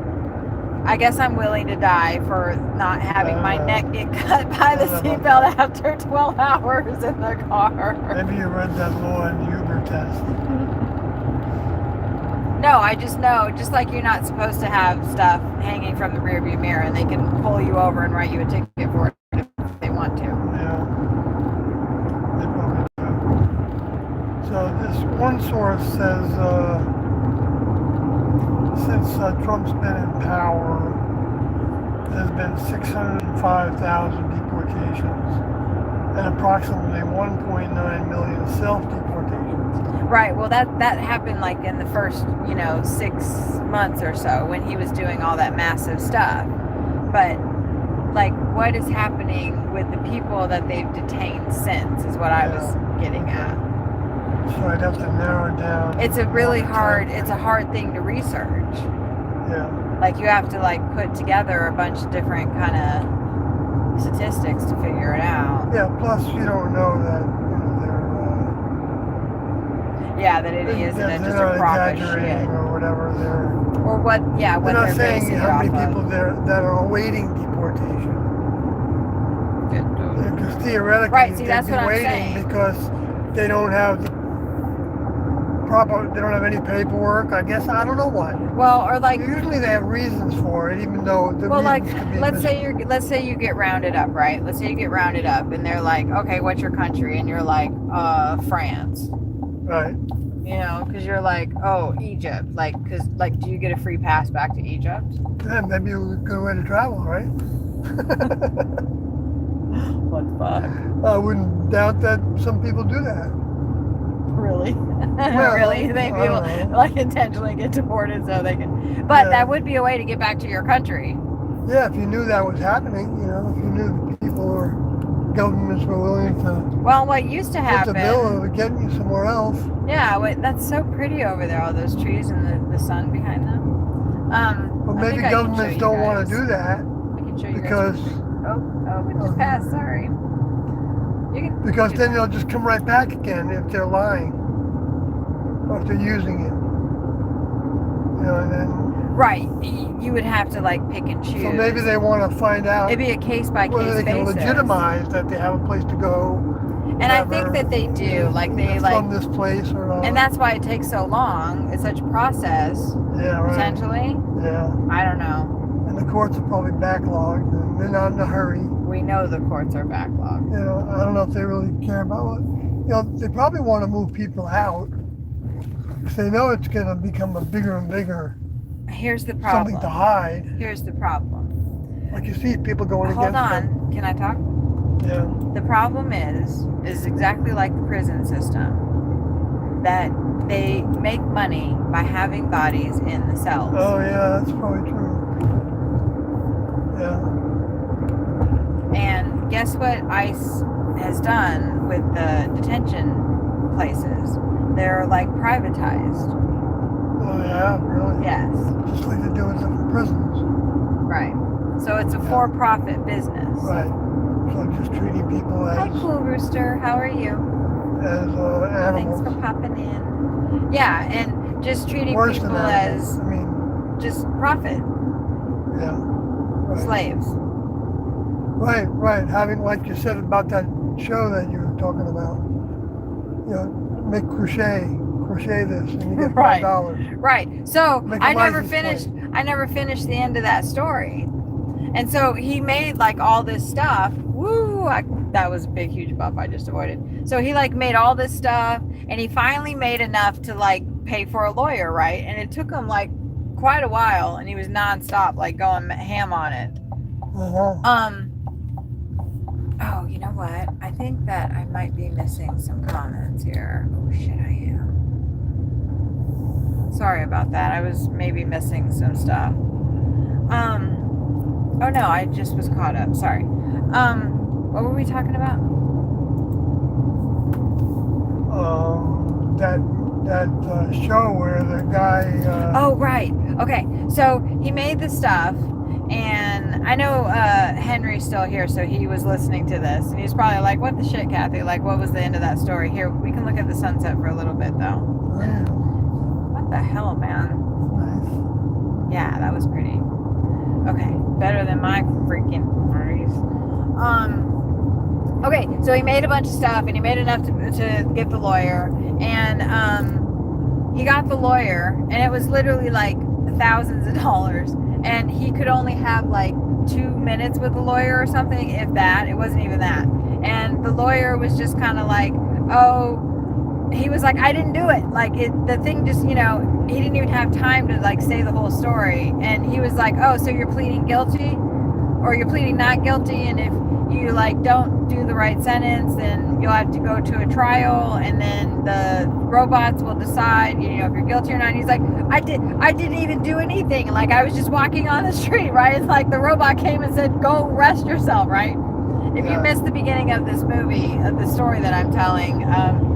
I guess I'm willing to die for not having my neck get cut by the seatbelt after 12 hours in the car. Maybe you read that law in the Uber test. No, I just know, just like you're not supposed to have stuff hanging from the rearview mirror, and they can pull you over and write you a ticket for it if they want to. Yeah. They probably do. So this one source says, since Trump's been in power, there's been 605,000 deportations and approximately 1.9 million self-deportations. Right. Well, that happened like in the first, 6 months or so when he was doing all that massive stuff. But like, what is happening with the people that they've detained since is what I was getting at. So I'd have to narrow it down. It's a really hard thing to research. Yeah. Like you have to like put together a bunch of different kind of statistics to figure it out. Yeah. Plus, you don't know that that it isn't just a crock of shit or whatever or what. Yeah, what they're not saying basing how many it off people of. there that are awaiting deportation. Because theoretically, right. See, they'd that's be what I'm waiting saying. because they don't have the they don't have any paperwork. I guess I don't know what. Well, or like usually they have reasons for it, even though the well, like reasons could be let's say you get rounded up, right? Let's say you get rounded up, and they're like, okay, what's your country? And you're like, France. Right. Because you're like, oh, Egypt. Like, do you get a free pass back to Egypt? Yeah, maybe a good way to travel, right? What the fuck? I wouldn't doubt that some people do that. Really? Well, really? They people like intentionally get deported so they can. But that would be a way to get back to your country. Yeah, if you knew that was happening, if you knew people or governments were willing to. Well, what used to happen. The bill of getting you somewhere else. Yeah, that's so pretty over there, all those trees and the sun behind them. Well, maybe governments don't want to do that. I can show you because. Guys. Oh, we just passed. Sorry. Because then they'll just come right back again if they're lying or if they're using it. And then. Right. You would have to like pick and choose. So maybe they want to find out. It'd be a case by case basis. Whether they can legitimize that they have a place to go. And I think that they do. Like they like from this place or not. And that's why it takes so long. It's such a process. Yeah. Right. Potentially. Yeah. I don't know. And the courts are probably backlogged and they're not in a hurry. We know the courts are backlogged. I don't know if they really care about what. They probably want to move people out because they know it's going to become a bigger and bigger. Here's the problem. Something to hide. Here's the problem. Like you see people going against Hold on. them. Can I talk? Yeah. The problem is exactly like the prison system. That they make money by having bodies in the cells. Oh yeah, that's probably true. Yeah. And guess what ICE has done with the detention places? They're like privatized. Oh yeah, really? Yes. Just like they do with the prisons. Right. So it's a for-profit business. Right. So just treating people as... Hi, Cool Rooster. How are you? As animals. Thanks for popping in. Yeah, and just treating Worse people than that. as I mean, just profit yeah. Right. slaves. Right. Having, like you said about that show that you were talking about, you know, make crochet this, and you get Right. $5. Right. So Make a I never license finished. plate. I never finished the end of that story. And so he made like all this stuff. Woo! That was a big, huge bump I just avoided. So he like made all this stuff, and he finally made enough to like pay for a lawyer, right? And it took him like quite a while, and he was nonstop like going ham on it. Oh, you know what? I think that I might be missing some comments here. Oh shit, I am. Sorry about that. I was maybe missing some stuff. Oh no, I just was caught up. Sorry. What were we talking about? That show where the guy. Oh right. Okay. So he made the stuff, and I know Henry's still here, so he was listening to this, and he's probably like, "What the shit, Kathy? Like, what was the end of that story?" Here, we can look at the sunset for a little bit, though. What the hell, man? Yeah, that was pretty. Okay, better than my freaking parties. Okay, so he made a bunch of stuff, and he made enough to get the lawyer, and he got the lawyer, and it was literally like thousands of dollars, and he could only have like 2 minutes with the lawyer or something, if that. It wasn't even that. And the lawyer was just kind of like, oh, he was like, I didn't do it. Like the thing just, you know, he didn't even have time to like say the whole story. And he was like, oh, so you're pleading guilty, or you're pleading not guilty, and if you like don't do the right sentence, then you'll have to go to a trial, and then the robots will decide, you know, if you're guilty or not. And he's like, I didn't even do anything. Like, I was just walking on the street, right? It's like the robot came and said, go rest yourself, right? If you missed the beginning of this movie, of the story that I'm telling,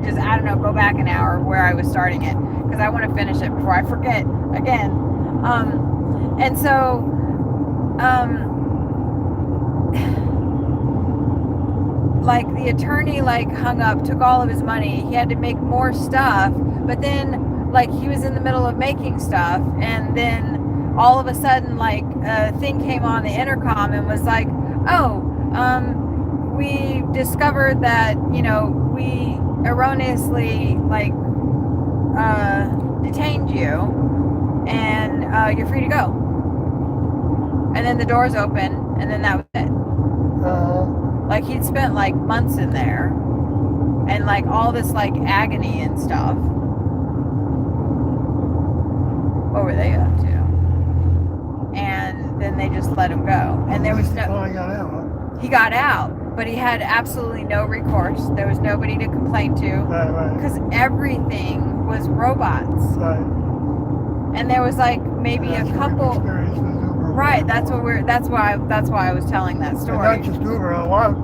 just, I don't know, go back an hour where I was starting it, because I want to finish it before I forget again. And so, like the attorney like hung up, took all of his money. He had to make more stuff, but then like he was in the middle of making stuff, and then all of a sudden like a thing came on the intercom and was like, oh, we discovered that, you know, we erroneously like detained you, and you're free to go. And then the doors open, and then that was it. Like he'd spent like months in there, and like all this like agony and stuff. What were they up to? And then they just let him go, and there was no. He got out, but he had absolutely no recourse. There was nobody to complain to, because everything was robots. And there was like maybe a couple. Right, that's why I was telling that story. And not just Uber, a lot of